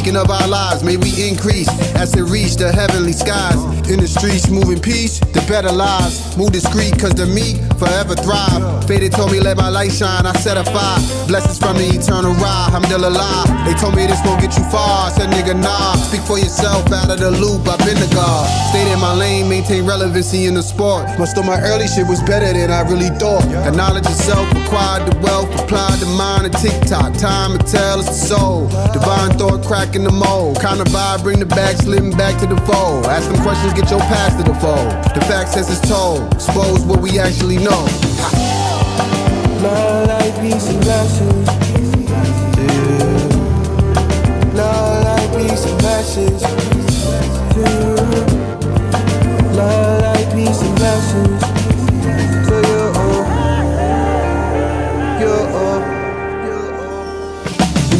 Of our lives, may we increase as it reach the heavenly skies. In the streets, moving peace, the better lives. Move discreet, cause the meek forever thrive. Faded told me let my light shine, I set a fire. Blessings from the eternal ride, I'm still alive. They told me this gon' get you far, I said nigga nah. Speak for yourself, out of the loop, I've been the God. Stayed in my lane, maintain relevancy in the sport. Most of my early shit was better than I really thought. The knowledge itself acquired the wealth, applied the mind of TikTok. Time to tell, it's the soul. Divine thought cracking the mold. Kind of vibe, bring the back, slim back to the fold. Ask them questions, get your past to the fold. The fact says it's told, expose what we actually know. Love, light, peace, and blessings to you. Love, light, peace, and blessings to you. Love, light, peace, and blessings to you.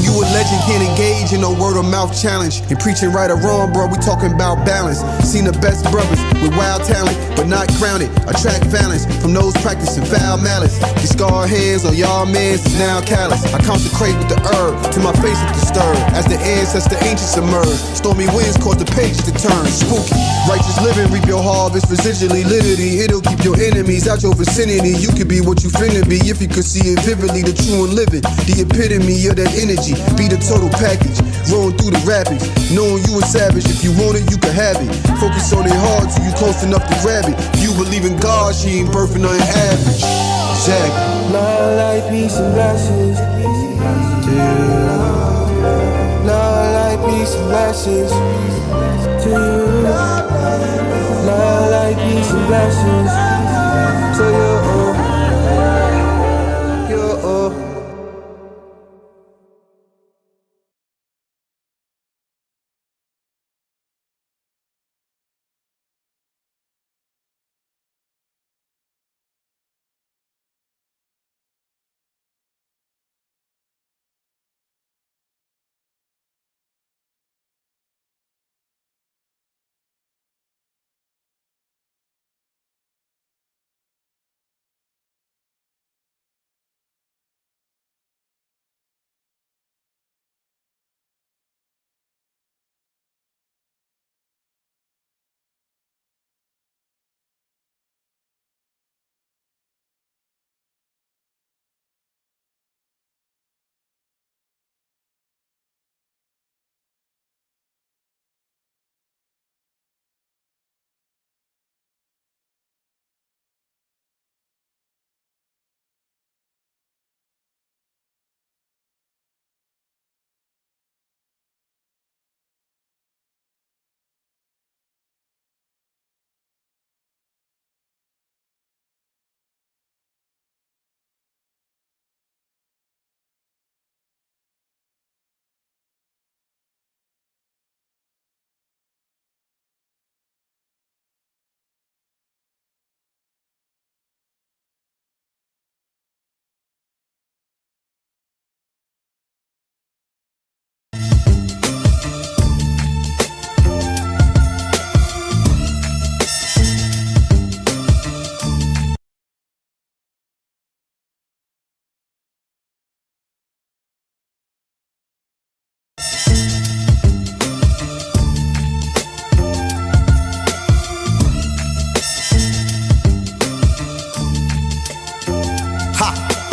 You a legend, can't engage in no word of mouth. mouth challenge. And preaching right or wrong, bro, we talking about balance. Seen the best brothers with wild talent, but not grounded. Attract violence from those practicing foul malice. These scarred hands on y'all mans is now callous. I consecrate with the herb to my face is disturbed. As the ancestor ancients emerge, stormy winds cause the page to turn spooky. Righteous living, reap your harvest residually, literally. It'll keep your enemies out your vicinity. You could be what you finna be if you could see it vividly. The true and living, the epitome of that energy. Be the total package, rolling through the rapids. Knowing you a savage, if you want it, you can have it. Focus on it hard till you close enough to grab it. You believe in God, she ain't birthing nothing average. Exactly. Love, light, peace, and blessings to you. Love, light, peace, and blessings to you. Love, light, peace, and blessings to you.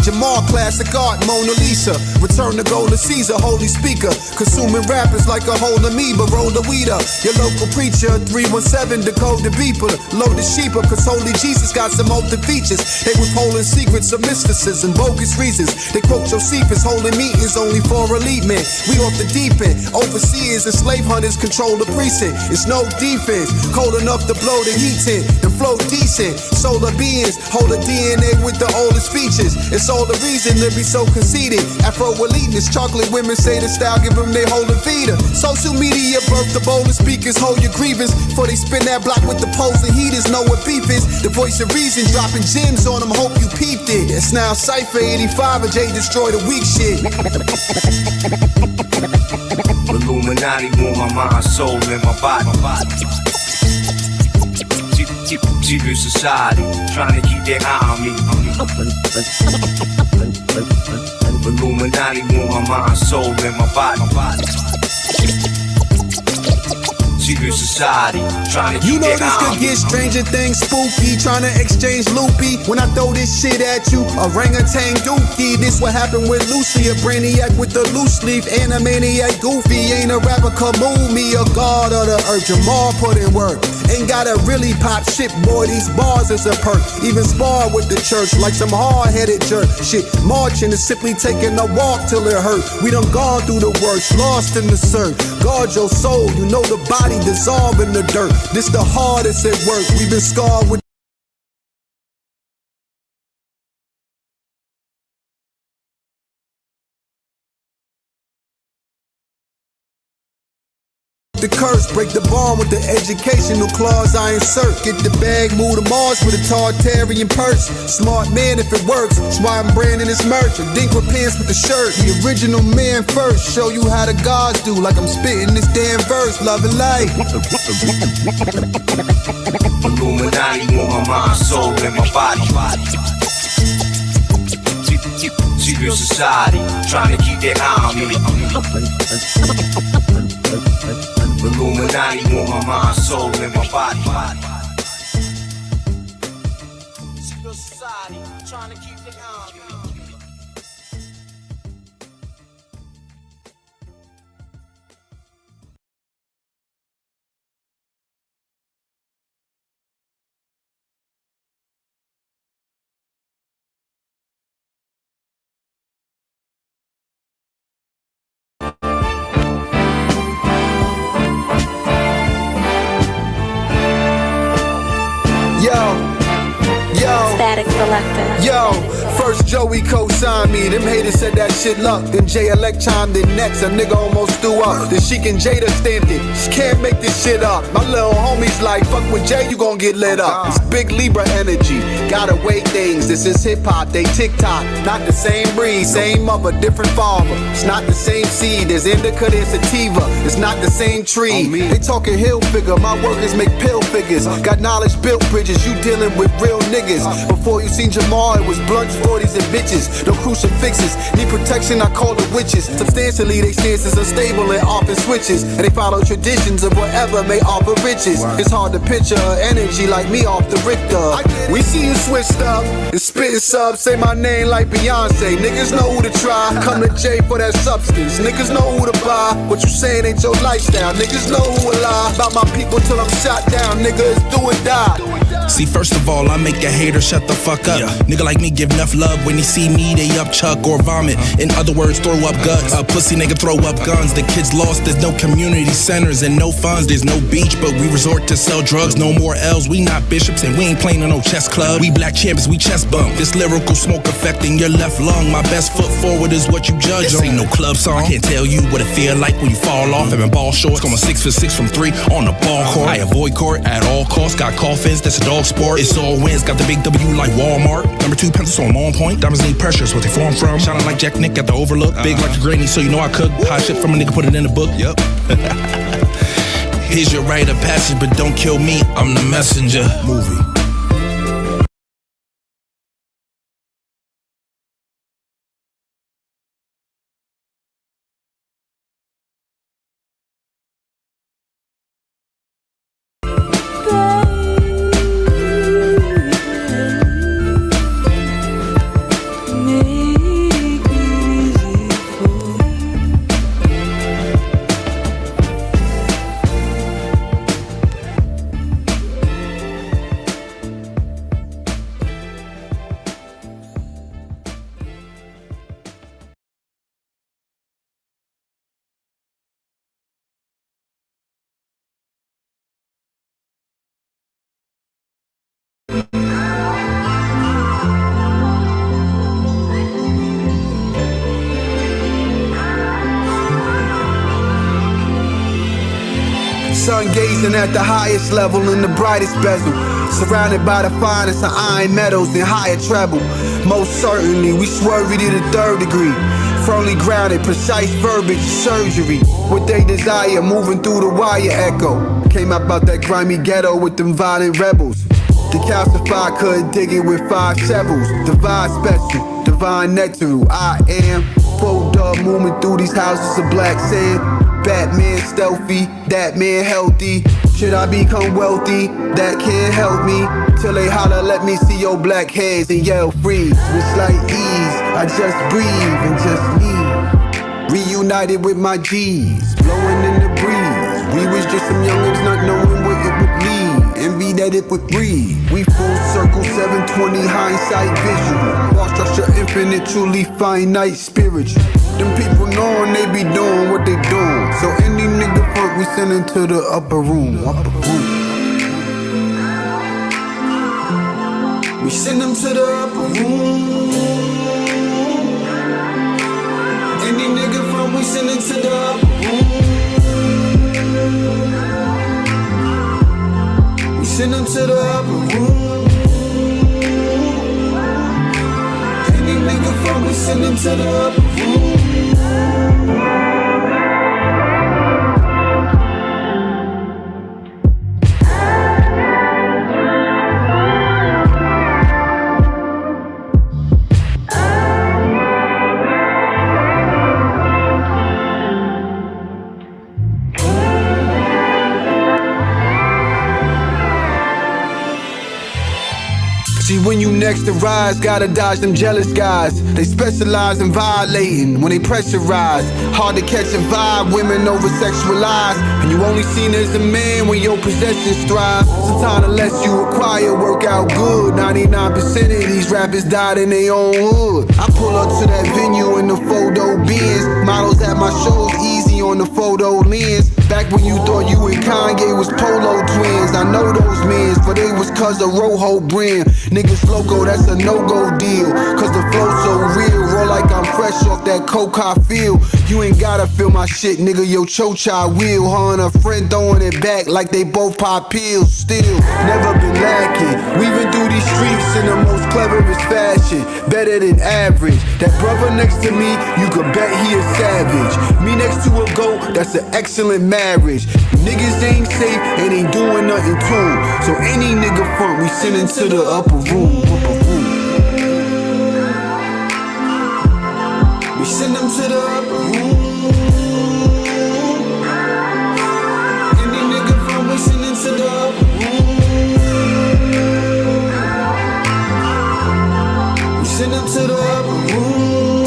Jamal, classic art, Mona Lisa. Return the gold to Caesar, holy speaker. Consuming rappers like a whole amoeba. Roll the weed up. Your local preacher, 317, decode the beeper. Load the sheep up, cause holy Jesus got some open features. They withholding secrets of mysticism, bogus reasons. They quote Josephus, holding meetings only for elite men. We off the deep end. Overseers and slave hunters control the precinct. It's no defense. Cold enough to blow the heat in. The flow decent. Solar beings hold a DNA with the oldest features. It's all the reason to be so conceited. Afro eliteness, chocolate women say the style give them they whole Vita. Social media birth the boldest speakers, hold your grievance. Before they spin that block with the poles and heaters, know what beef is. The voice of reason, dropping gems on them, hope you peeped it. It's now Cypher 85 and Jay destroy the weak shit. Illuminati want my mind, soul, and my body. Secret society, trying to keep their eye on me. Illuminati want my mind, soul, and my body. Secret society, trying to You keep know their this eye could on me. get stranger things spooky. Trying to exchange loopy. When I throw this shit at you, orangutan dookie. This what happened with Lucy, a brainiac with the loose leaf. Animaniac goofy, ain't a rapper come move me. A god of the earth, Jamal put in work. Ain't gotta really pop shit, boy, these bars is a perk. Even spar with the church like some hard-headed jerk. Shit, marching is simply taking a walk till it hurt. We done gone through the worst, lost in the search. Guard your soul, you know the body dissolve in the dirt. This the hardest at work, we been scarred with The curse, break the bond with the educational clause I insert. Get the bag, move to Mars with a Tartarian purse. Smart man if it works, that's why I'm branding this merch. A dink with pants with the shirt, the original man first. Show you how the gods do, like I'm spitting this damn verse. Love and life. Illuminati want my mind, soul, and my body. Secret society, trying to keep their eye on me. Illuminati want my mind, soul, and my body. Secret society, trying to keep their eye on me. Static Selector. Yo, first Joey co-signed me. Them haters said that shit luck. Then J Elect chimed in next. A nigga almost threw up. Then Sheik and Jada stamped it. She can't make this shit up. My little homies like, fuck with Jay, you gon' get lit up. It's big Libra energy. Gotta weigh things. This is hip hop, they TikTok. Not the same breed, same mother, different father. It's not the same seed. There's indica, there's sativa. It's not the same tree. They talking hill figure. My workers make pill figures. Got knowledge built bridges. You dealing with real niggas. Before you seen Jamal, it was blunts, 40s, and bitches. No crucifixes. Need protection, I call the witches. Substantially, they stances unstable and often switches. And they follow traditions of whatever may offer riches. It's hard to picture energy like me off the Richter. We see you switched up and spitting subs. Say my name like Beyonce. Niggas know who to try. Come to J for that substance. Niggas know who to buy. What you saying ain't your lifestyle. Niggas know who will lie. About my people till I'm shot down. Nigga, it's do or die. See, first of all, I make a hater shut the fuck up. Nigga like me give enough love. When he see me, they up chuck or vomit. In other words, throw up guts. A pussy nigga throw up guns. The kids lost, there's no community centers and no funds. There's no beach, but we resort to sell drugs. No more L's, we not bishops and we ain't playing on no chess club. We black champions, we chest bump. This lyrical smoke affecting your left lung. My best foot forward is what you judge this on. Ain't no club song. I can't tell you what it feel like when you fall off. Having ball shorts, going 6 for 6 from 3 on the ball court. I avoid court at all costs. Got coffins, that's a dog sport. It's all wins, got the big W like Walmart. Number 2 pencils, so I'm on point. Diamonds need pressure, so what they form from. Shining like Jack Nick at the Overlook. Big like a granny, so you know I cook. Hot shit from a nigga, put it in the book. Yep. Here's your rite of passage, but don't kill me, I'm the messenger. Movie. Sun gazing at the highest level in the brightest bezel. Surrounded by the finest of iron metals and higher treble. Most certainly, we swerve to the 3rd degree. Firmly grounded, precise verbiage, surgery. What they desire, moving through the wire echo. Came up out that grimy ghetto with them violent rebels. Decalcified, couldn't dig it with 5 shovels. Divine special, divine nectar. I am full dub moving through these houses of black sand. Batman stealthy, that man healthy. Should I become wealthy? That can't help me. Till they holler, let me see your black heads and yell freeze. With slight ease, I just breathe and just leave. Reunited with my G's, blowing in the breeze. We was just some youngins not knowing what it would lead. Envy that it would breed. We full circle 720 hindsight visual. Ball structure infinite, truly finite spiritual. Them people knowing they be doing what they doing. So any nigga fuck, we send him to the upper room. We send him to the upper room. Any nigga fuck, we send him to the upper room. send them to the upper room. Any nigga fuck, we send them to the upper room. See, when you next to rise, gotta dodge them jealous guys. They specialize in violating when they pressurize. Hard to catch a vibe, women over sexualized. And you only seen as a man when your possessions thrive. Sometimes unless you acquire, work out good. 99% of these rappers died in their own hood. I pull up to that venue in the photo bins. Models at my shows easy on the photo lens. Back when you thought you and Kanye was polo twins. I know those men, for they was cause of Rojo brand. Niggas loco, that's a no-go deal. Cause the flow so real, roll like I'm fresh off that coke I feel. You ain't gotta feel my shit, nigga, yo chocha will. Her and a friend throwing it back like they both pop pills. Still, never been lacking. Weaving through these streets in the most cleverest fashion. Better than average. That brother next to me, you could bet he a savage. Me next to a goat, that's an excellent marriage. Niggas ain't safe and ain't doing nothing to 'em. So any nigga front, we send him to the upper room. We send him to the upper room. Any nigga front, we send him to the upper room. We send him to the upper room.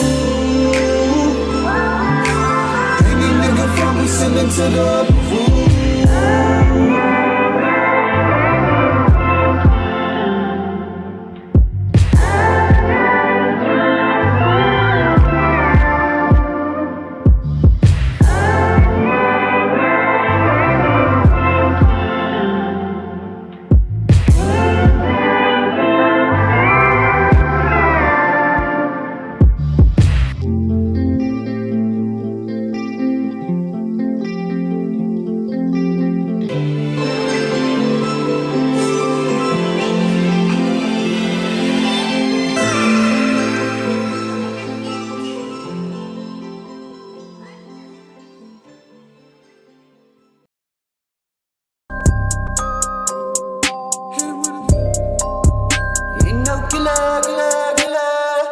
Any nigga front, we send him to the upper room.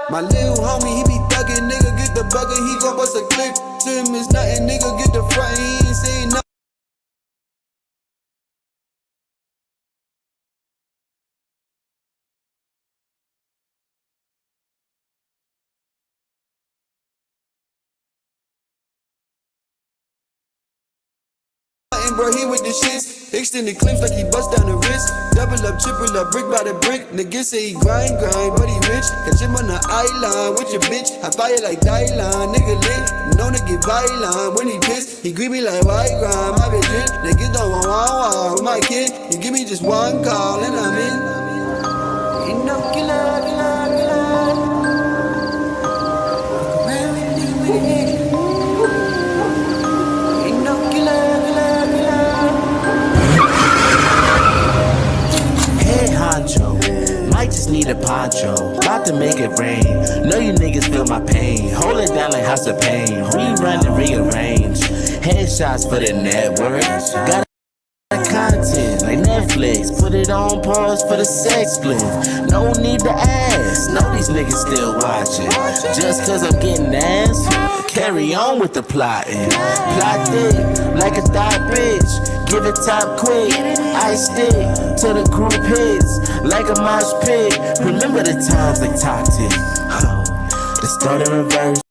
My little homie, he be thuggin', nigga, get the bucket, he gon' bust a clip. To him it's nothing, nigga, get the front, he ain't saying nothing. Bro, he with the shits, extended clips like he bust down the wrist. Double up, triple up, brick by the brick. Nigga say he grind, but he rich. Catch him on the island with your bitch. I fire like Dylan, nigga lit. Known to get violent when he pissed. He greet me like white grind, my bitch lit. Niggas don't want with my kid. You give me just one call and I'm in. Ain't no killer, killer, killer. Around with nigga. Ain't no killer. Hey honcho, might just need a poncho. About to make it rain. Know you niggas feel my pain. Hold it down like House of Pain. Rerun and rearrange. Headshots for the network. Got content like Netflix. Put it on pause for the sex split. No need to ask. Know these niggas still watching. Just cause I'm getting ass. Carry on with the plotting. Plot thick like a thought bitch. Give it top quick. I stick to the group hits like a mosh pit. Remember the times like toxic. Let's start in reverse.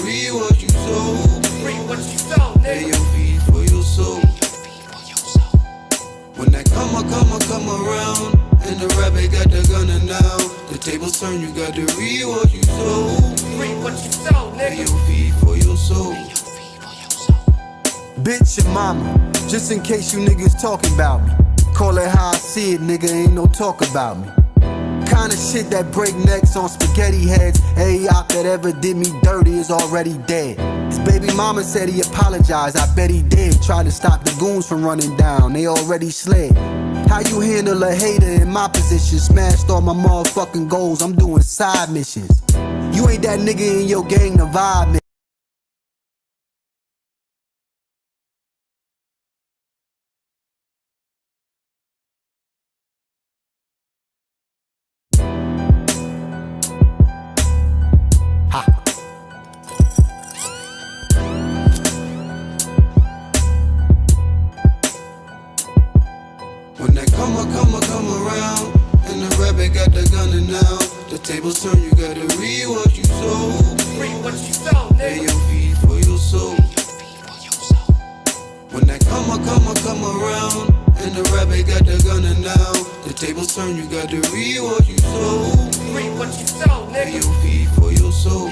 reap what you sow. Reap what you sow, nigga. Pay your feed for your soul. When that come around, and the rabbit got the gunner now. The tables turn, you got to reap what you sow. Reap what you sow, nigga. Pay your feed for your soul. Bitch your mama, just in case you niggas talking about me. Call it how I see it, nigga, ain't no talk about me. Kinda shit that break necks on spaghetti heads. Every op that ever did me dirty is already dead. His baby mama said he apologized, I bet he did. Tried to stop the goons from running down, they already slid. How you handle a hater in my position? Smashed all my motherfucking goals, I'm doing side missions. You ain't that nigga in your gang to vibe me. When that come around, and the rabbit got the gunner now. The tables turn, you gotta reap what you sow. Reap what you sow, nigga. Pay your feed for your soul. When that come around, and the rabbit got the gunner now. The tables turn, you gotta reap what you sow. Reap what you sow, nigga. Pay your feed for your soul.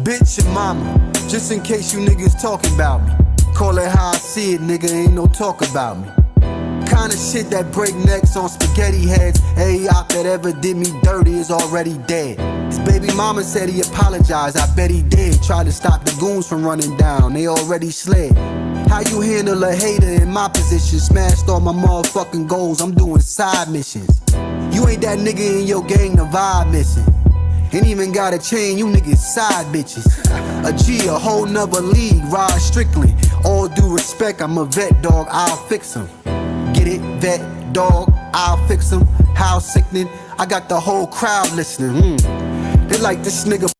Bitch your mama, just in case you niggas talking about me. Call it how I see it, nigga, ain't no talk about me. Kinda shit that break necks on spaghetti heads. Every op that ever did me dirty is already dead. His baby mama said he apologized, I bet he did. Tried to stop the goons from running down, they already slid. How you handle a hater in my position? Smashed all my motherfucking goals, I'm doing side missions. You ain't that nigga in your gang, the vibe missing. Ain't even got a chain, you niggas side bitches. A G, a whole nother league, ride strictly. All due respect, I'm a vet dog, I'll fix him. Get it, vet dog, I'll fix him. How sickening, I got the whole crowd listening. They like this nigga.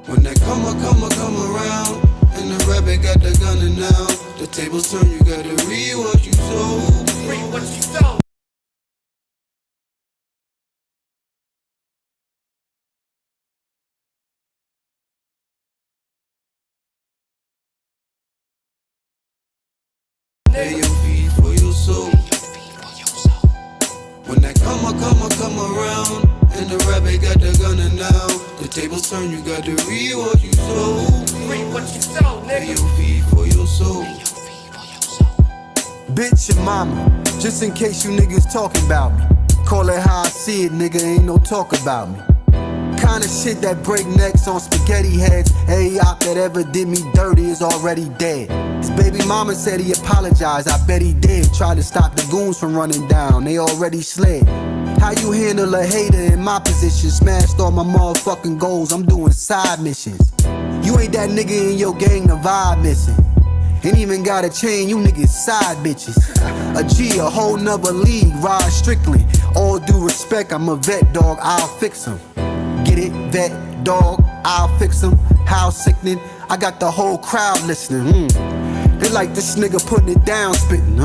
When that come around, and the rabbit got the gunner now. The tables turn, you gotta reap what you sow. Reap what you sow. Pay your feed for your soul. When that come around, and the rabbit got the gunner now. The tables turn, you gotta reap what you sow. Reap what you sow, nigga. Pay your feed for your soul. Bitch your mama, just in case you niggas talking about me. Call it how I see it, nigga, ain't no talk about me. Kinda shit that break necks on spaghetti heads. Every op that ever did me dirty is already dead. His baby mama said he apologized, I bet he did. Tried to stop the goons from running down, they already slid. How you handle a hater in my position? Smashed all my motherfucking goals, I'm doing side missions. You ain't that nigga in your gang, the vibe missing. Ain't even got a chain, you niggas side bitches. A G, a whole nother league, ride strictly. All due respect, I'm a vet dog, I'll fix him. Get it, vet dog, I'll fix him. How sickening, I got the whole crowd listening. They like this nigga putting it down, spitting,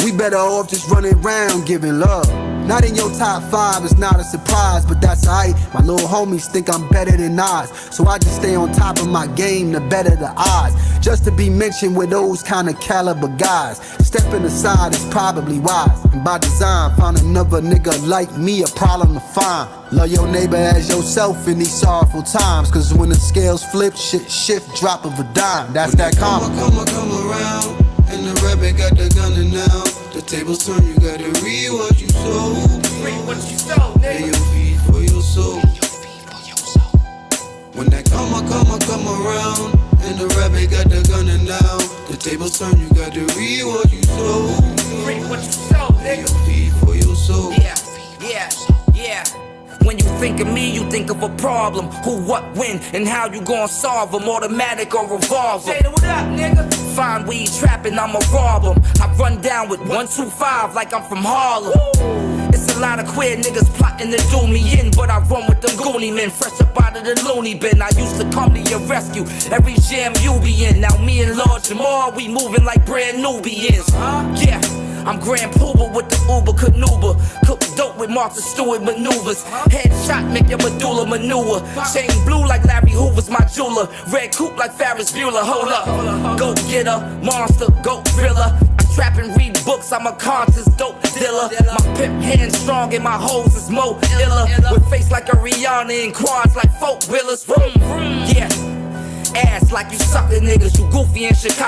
We better off just running around giving love. Not in your top 5, it's not a surprise, but that's alright. My little homies think I'm better than Oz, so I just stay on top of my game, the better the odds. Just to be mentioned with those kind of caliber guys. Stepping aside is probably wise, and by design, find another nigga like me a problem to find. Love your neighbor as yourself in these sorrowful times, cause when the scales flip, shit shift, drop of a dime. That's when that karma. Come around, and the rabbit got the gunner now. The tables turn, you gotta reap what you sow. Reap what you sow, nigga. Pay your feed for your soul. When that come around, and the rabbit got the gunner now. The tables turn, you gotta reap what you sow. Reap what you sow, nigga. nigga. Feed for your soul. Yeah. When you think of me, you think of a problem. Who, what, when, and how you gon' solve them. Automatic or revolver. Say what up, nigga. Find weed trapping, I'ma rob them. I run down with 125 like I'm from Harlem. It's a lot of queer niggas plotting to do me in, but I run with them Goonie men, fresh up out of the loony bin. I used to come to your rescue every jam you be in. Now me and Lord Jamal, we moving like brand Nubians. Yeah. I'm Grand Pooba with the Uber Canuba. Cook dope with Martha Stewart maneuvers. Headshot make your medulla manure. Chain blue like Larry Hoover's my jeweler. Red coupe like Ferris Bueller. Hold up. Go getter, monster, go thriller. I trap and read books, I'm a conscious dope dealer. My pimp hand strong and my hoes is mo iller. With face like a Rihanna and quads like folk wheelers. Yeah. Ass like you sucker niggas, you goofy in Chicago.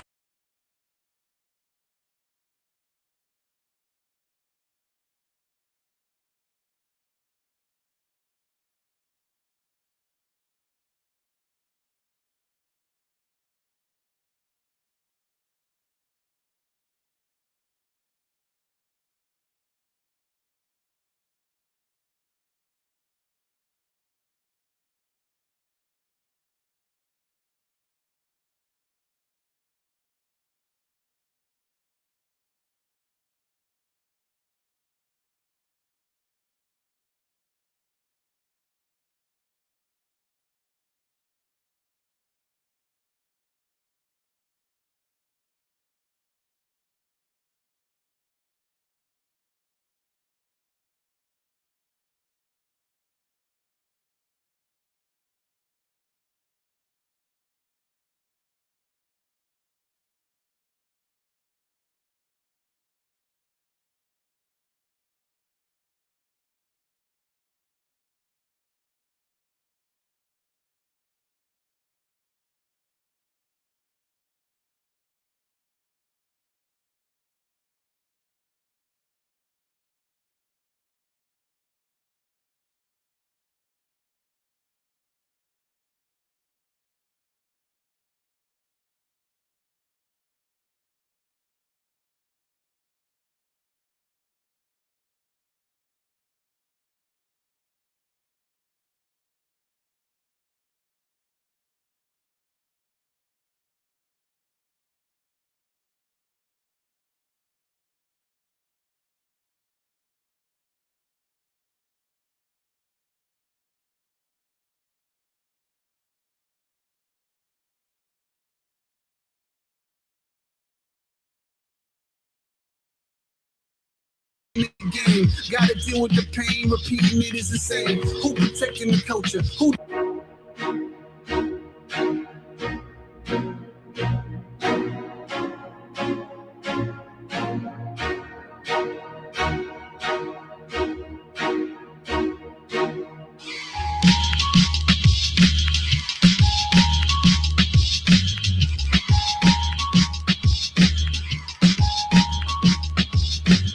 The game. Gotta deal with the pain, repeating it is insane. Who protecting the culture? Who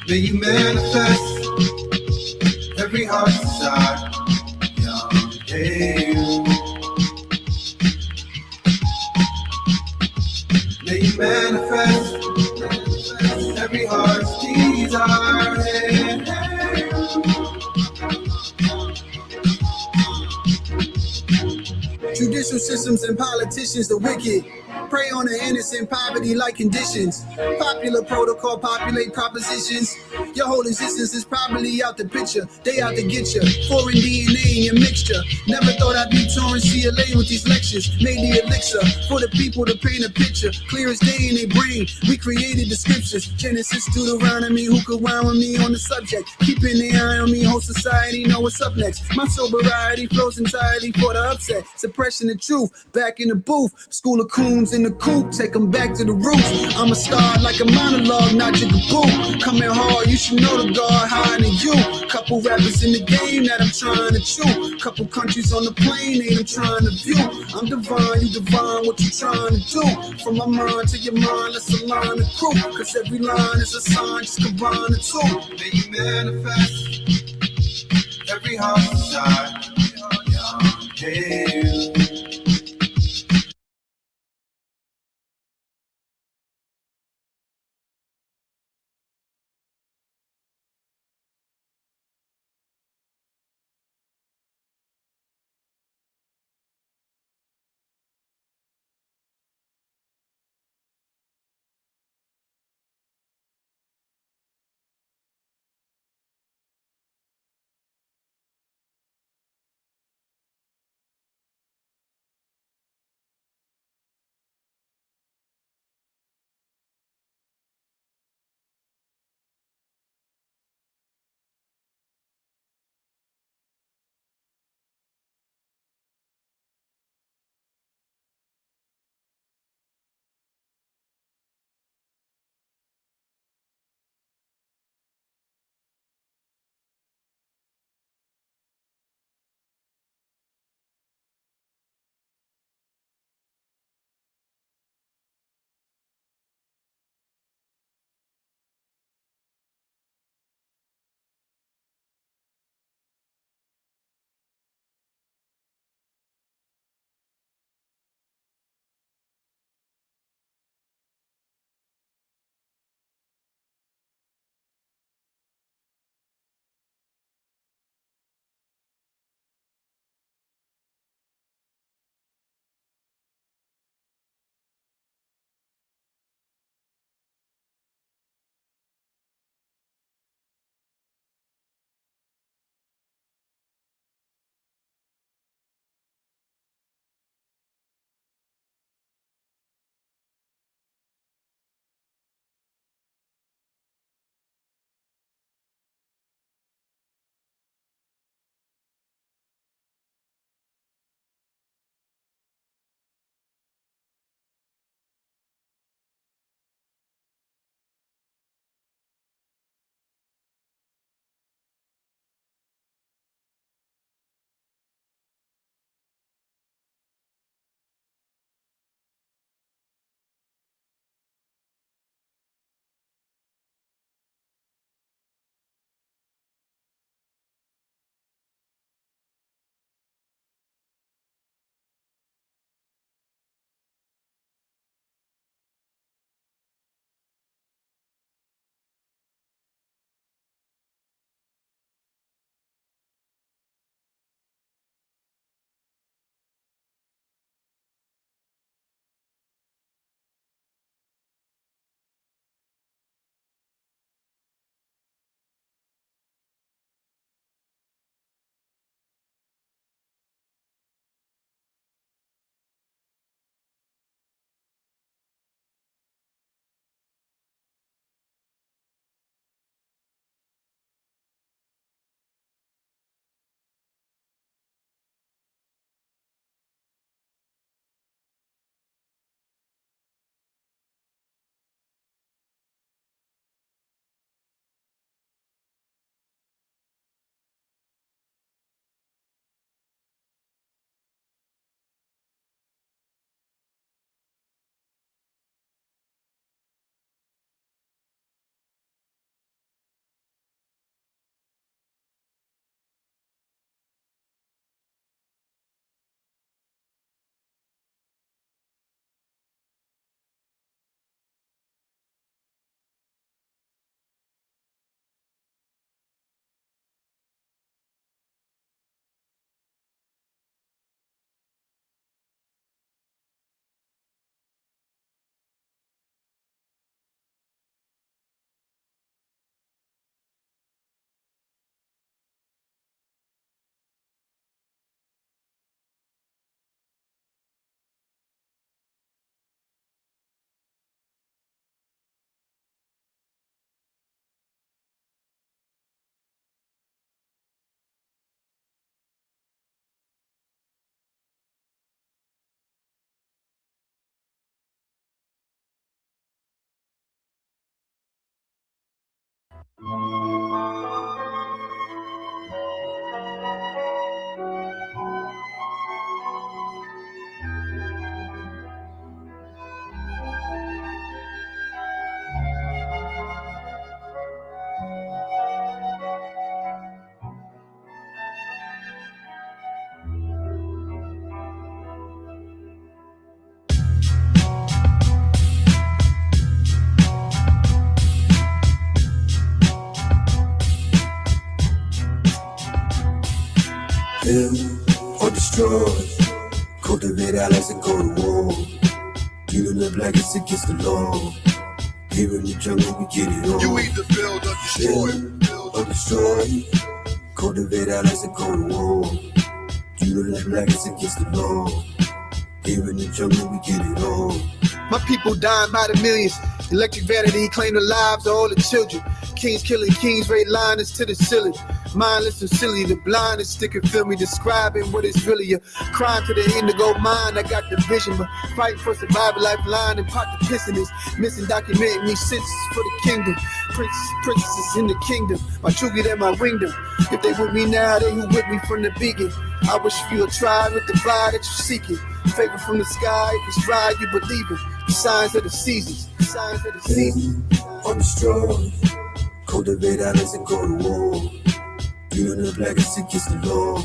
may you manifest every heart's desire. Young you. May you manifest every heart's desire. Judicial systems and politicians, the wicked, prey on the innocent, poverty-like conditions. Popular protocol, populate propositions. Your whole existence is probably out the picture. They out to get you. Foreign DNA in your mixture. Never thought I'd be touring CLA with these lectures. Made the elixir for the people to paint a picture. Clear as day in their brain. We created the scriptures. Genesis, Deuteronomy. Who could rhyme with me on the subject? Keeping their eye on me. Whole society know what's up next. My sobriety flows entirely for the upset. Suppression of truth. Back in the booth. School of coons in the coop. Take them back to the roots. I'm a star like a monologue, not your kaboom. Coming hard, you should know the guard higher than you. Couple rappers in the game that I'm trying to chew. Couple countries on the plane, ain't I'm trying to view. I'm divine, you divine, what you trying to do? From my mind to your mind, let's align the crew. Cause every line is a sign, just combine the two. May you manifest every heart's desire. Yeah. Build or destroy, cultivate allies and go to war. Even the blackest against the law. Here in the jungle we get it on. You either build or destroy. Build or destroy, cultivate allies and go to war. Even the blackest against the law. Here in the jungle we get it on. My people dying by the millions. Electric vanity claim the lives of all the children. Kings killing kings, raid liners to the ceiling. Mindless and silly, the blind is sticking, feel me, describing what is really a crime to the indigo mind. I got the vision, but fighting for survival, lifeline and pocket pissing is missing, documenting these sentences for the kingdom. Princesses in the kingdom, my truggy and my wingdom. If they with me now, they who with me from the beginning. I wish you would try with the fire that you're seeking. Favor from the sky, if it's right, you believe it. The signs of the seasons, the signs of the seasons. Or destroy, cultivate allies and go to war. Even the blackest against the law.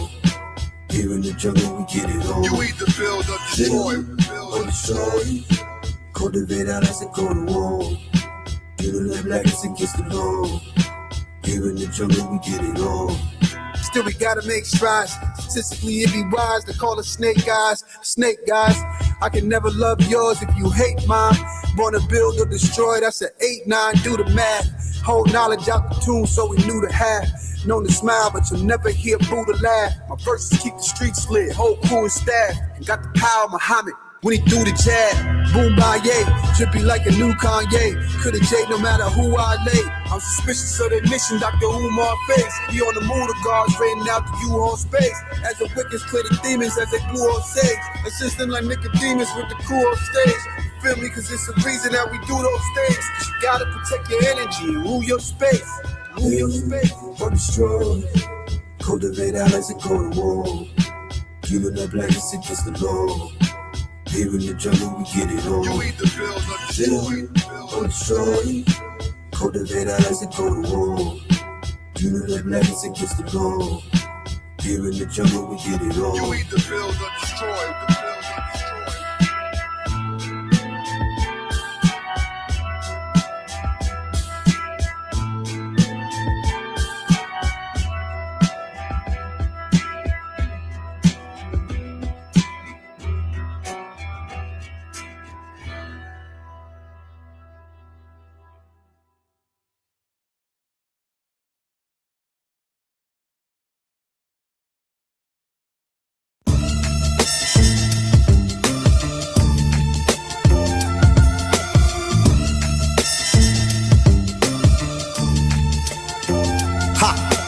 Here in the jungle we get it on. You either build or destroy. Or destroy, cultivate allies and go to war. Even the blackest against the law. Here in the jungle we get it on. Still we gotta make strides. Statistically it'd be wise to call us snake guys. Snake guys, I can never love yours if you hate mine. Born to build or destroy, that's an 8-9, do the math. Hold knowledge out the tomb so we knew to have. Known to smile, but you'll never hear Buddha laugh. My verses keep the streets lit, whole crew and staff. And got the power of Muhammad when he threw the jab. Boom, baye, drippy like a new Kanye. Coulda J no matter who I lay. I'm suspicious of the mission, Dr. Umar face. He on the moon, the guards raiding out the U-Haul space. As the wickets clear the demons as they blew on stage. Assisting like Nicodemus with the crew on stage. You feel me? Cause it's the reason that we do those things. You gotta protect your energy and rule your space. Or destroy, cultivate allies and go to war. Even the blackest against the law. Here in the jungle we get it on. You either build or destroy. Or destroy, cultivate allies and go to war. Even the blackest against the law. Here in the jungle we get it on. You either build or destroy.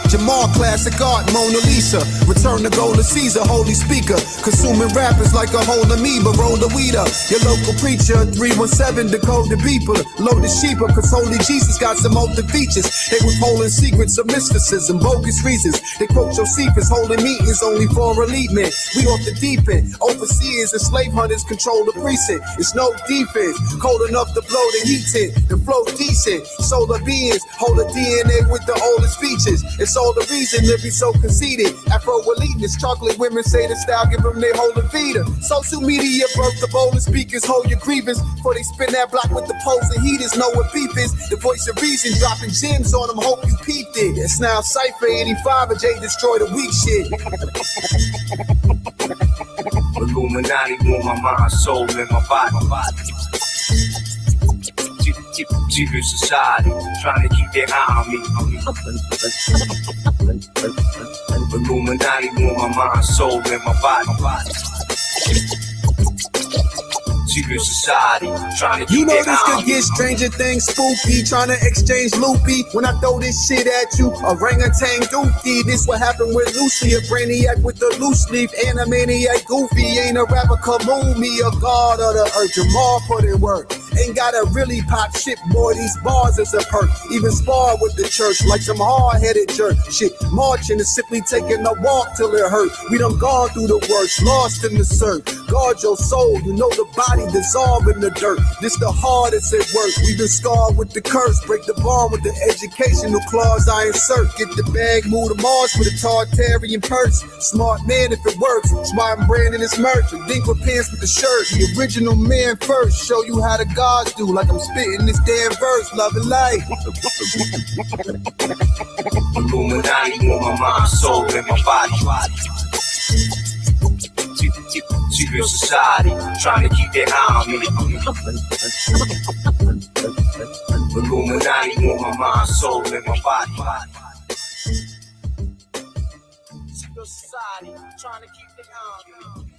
Jamal, classic art, Mona Lisa. Return to gold to Caesar, holy speaker. Consuming rappers like a whole amoeba, roll the weed up. Your local preacher, 317, decode the beeper. Loaded sheeper, cause holy Jesus got some older features. They withholding secrets of mysticism, bogus reasons. They quote Josephus, holding meetings only for elite men. We off the deep end. Overseers and slave hunters control the precinct. It's no defense, cold enough to blow the heat in. The flow decent, solar beings hold a DNA with the oldest features. It's all the reason to be so conceited. Afro-eliteness, chocolate women say the style give them their whole vida. Social media broke the boldest speakers, hold your grievance. Before they spin that block with the poles and heaters, know what beef is. The voice of reason, dropping gems on them, hope you peeped it. It's now Cypher 85, and Jay destroy the weak shit. Illuminati want my mind, soul, and my body. Secret society, trying to keep their eye on me. Illuminati want my mind, soul, and my body. Secret society, trying to keep you know their this eye could on me. get stranger things spooky. Trying to exchange loopy. When I throw this shit at you, orangutan dookie. This what happened with Lucy, a brainiac with the loose leaf. Animaniac goofy, ain't a rapper, come move me. A god of the earth, Jamal put in work. Ain't gotta really pop shit, boy, these bars is a perk. Even spar with the church like some hard-headed jerk. Shit, marching is simply taking a walk till it hurt. We done gone through the worst, lost in the surf. Guard your soul, you know the body dissolve in the dirt. This the hardest at work. We been scarred with the curse. Break the bond with the educational clause I insert. Get the bag, move to Mars with a Tartarian purse. Smart man if it works. Smart brand in his merch. A dink with pants with the shirt. The original man first. Show you how the gods do. Like I'm spitting this damn verse. Love and life. Illuminati want my mind, soul, and my body. Secret society, trying to keep their eye on me. Illuminati want my mind, soul, and my body. Secret society, trying to keep their eye on me.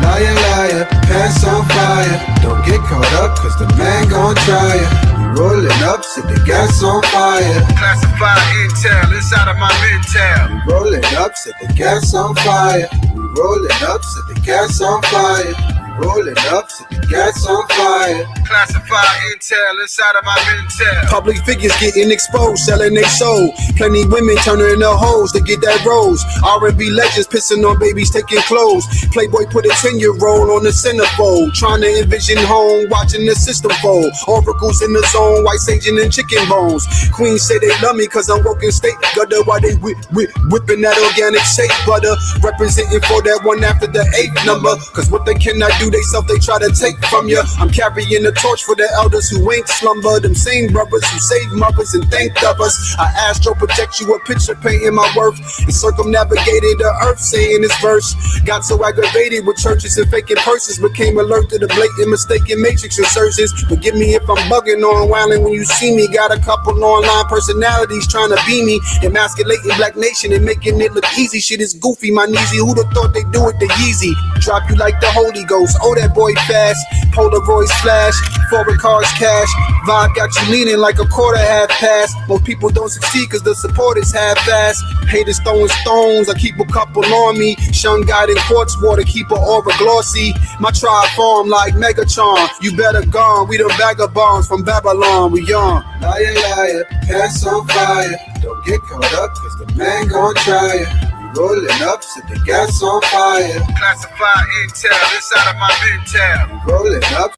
Liar, liar, pants on fire. Don't get caught up, cause the man gon' try ya. We rolling up, set the gas on fire. Classified intel inside of my mental. We rolling up, set the gas on fire. We rolling up, set the gas on fire. Rolling up, set the gas on fire. Classified intel inside of my mental. Public figures getting exposed, selling their soul. Plenty women turning into hoes to get that rose. R&B legends pissing on babies taking clothes. Playboy put a 10-year-old on the centerfold. Trying to envision home, watching the system fold. Oracles in the zone, white saging and chicken bones. Queens say they love me cause I'm working state gutter while they whipping that organic shea butter. Representing for that one after the 8th number. Cause what they cannot do they self, they try to take from you. I'm carrying the torch for the elders who ain't slumber. Them same brothers who saved mothers and thanked of us. I astro project you a picture painting my worth and circumnavigated the earth saying this verse. Got so aggravated with churches and faking purses. Became alert to the blatant mistaken matrix insertions. Forgive me if I'm bugging on wilding when you see me. Got a couple online personalities trying to be me. Emasculating Black Nation and making it look easy. Shit is goofy, my kneesy. Who'd have thought they do it the Yeezy? Drop you like the Holy Ghost. Oh, that boy fast. Polaroids flash. Foreign cars cash. Vibe got you leaning like a quarter half past. Most people don't succeed cause the support is half-assed. Haters throwing stones, I keep a couple on me. Shun guide in quartz water, keep a aura glossy. My tribe form like Megatron. You better gone, we the vagabonds from Babylon, we young. Liar, liar, pants on fire. Don't get caught up cause the man gon' try ya. Rolling up, set the gas on fire. Classified intel inside of my mental. Rolling up.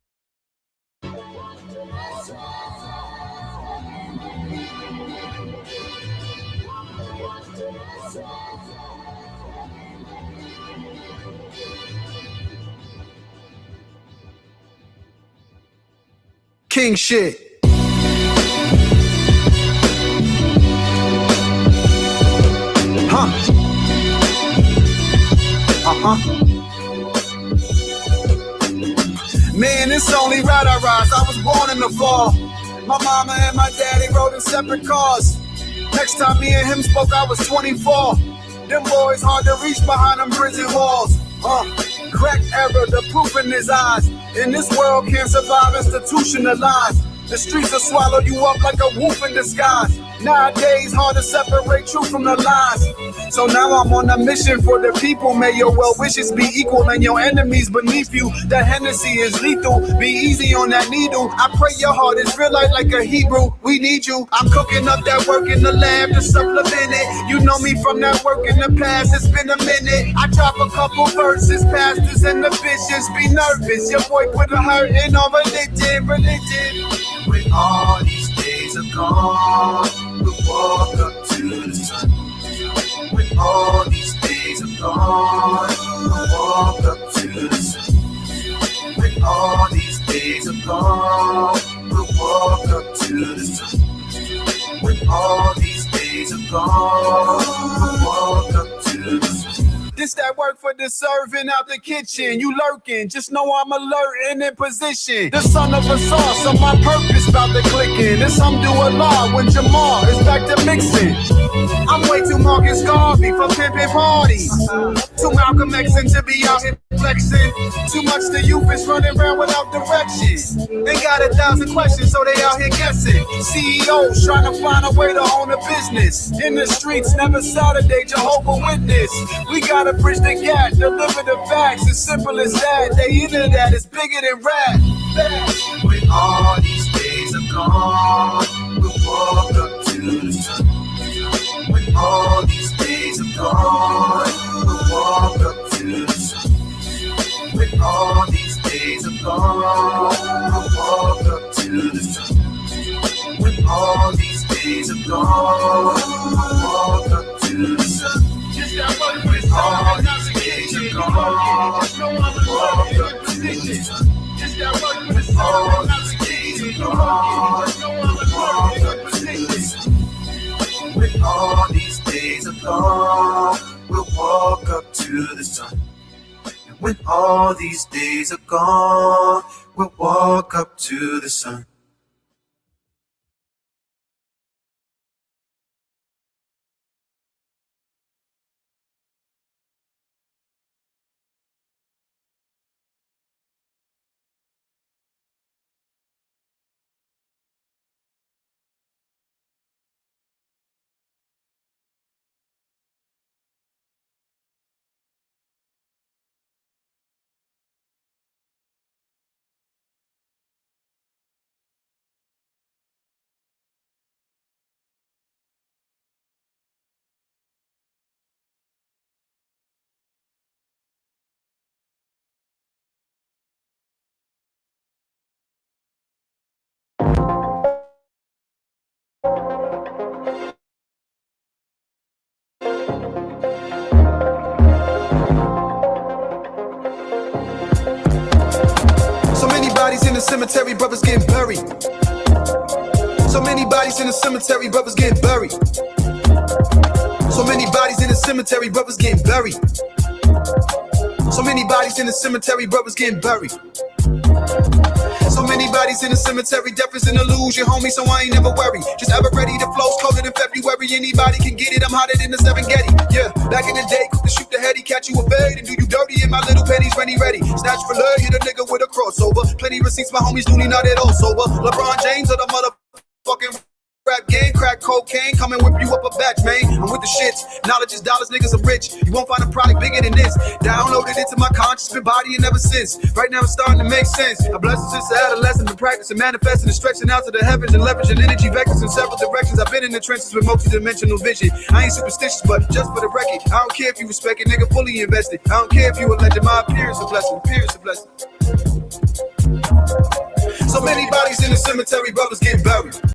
King shit. Huh. Man, it's only right I rise. I was born in the fall. My mama and my daddy rode in separate cars. Next time me and him spoke, I was 24. Them boys hard to reach behind them prison walls. Crack error, the proof in his eyes. In this world can't survive institutionalized. The streets will swallow you up like a wolf in disguise. Nowadays, hard to separate truth from the lies. So now I'm on a mission for the people. May your well wishes be equal and your enemies beneath you. That Hennessy is lethal. Be easy on that needle. I pray your heart is real like a Hebrew. We need you. I'm cooking up that work in the lab to supplement it. You know me from that work in the past. It's been a minute. I drop a couple verses. Pastors and the bishops be nervous. Your boy put a hurt in on religion. When all these days are gone, we'll walk up to the sun. When all these days are gone, we'll walk up to the sun. When all these days are gone, we'll walk up to the sun. When all these days are gone, we'll walk up to the sun. This that work for the serving out the kitchen. You lurking, just know I'm alert and in position. The son of a sauce, so my purpose about to click in. This do a lot when Jamal is back to mixing. I'm way too Marcus Garvey for pimping parties. Too Malcolm X to be out here flexing. Too much the youth is running around without directions. They got 1,000 questions, so they out here guessing. CEOs trying to find a way to own a business. In the streets, never Saturday, Jehovah Witness. We gotta bridge the gap, deliver the facts. As simple as that, they into that, it's bigger than rap. When all these days are gone, we'll walk up to the sun. When all these days are gone, we'll walk up to the sun. When all these days are gone, we'll walk up to the sun. When all these days are gone, we'll walk up to the sun. When all these days are gone, we'll walk up to the sun. When all these days are gone, we'll walk up to the sun. When all these days are gone, we'll walk up to the sun. And when all these days are gone, we'll walk up to the sun. So many bodies in the cemetery, brothers getting buried. So many bodies in the cemetery, brothers getting buried. So many bodies in the cemetery, brothers getting buried. So many bodies in the cemetery, brothers getting buried. So many bodies in the cemetery, death is an illusion, homie, so I ain't never worry. Just ever ready to flow, colder than February, anybody can get it, I'm hotter than the Serengeti. Yeah, back in the day, quick to shoot the heady, catch you a fade, and do you dirty in my little pennies, ready. Snatch for love, hit a nigga with a crossover. Plenty receipts, my homies do not at all sober. LeBron James or the motherfucking rap game, crack cocaine, come and whip you up a batch, man. I'm with the shits, knowledge is dollars, niggas are rich. You won't find a product bigger than this. Downloaded into my conscious, been bodying ever since. Right now it's starting to make sense. A blessing since the adolescent, been practicing, manifesting, and stretching out to the heavens and leveraging energy vectors in several directions. I've been in the trenches with multi-dimensional vision. I ain't superstitious, but just for the record, I don't care if you respect it, nigga, fully invested. I don't care if you a legend, my appearance a blessing, So many bodies in the cemetery, brothers get buried.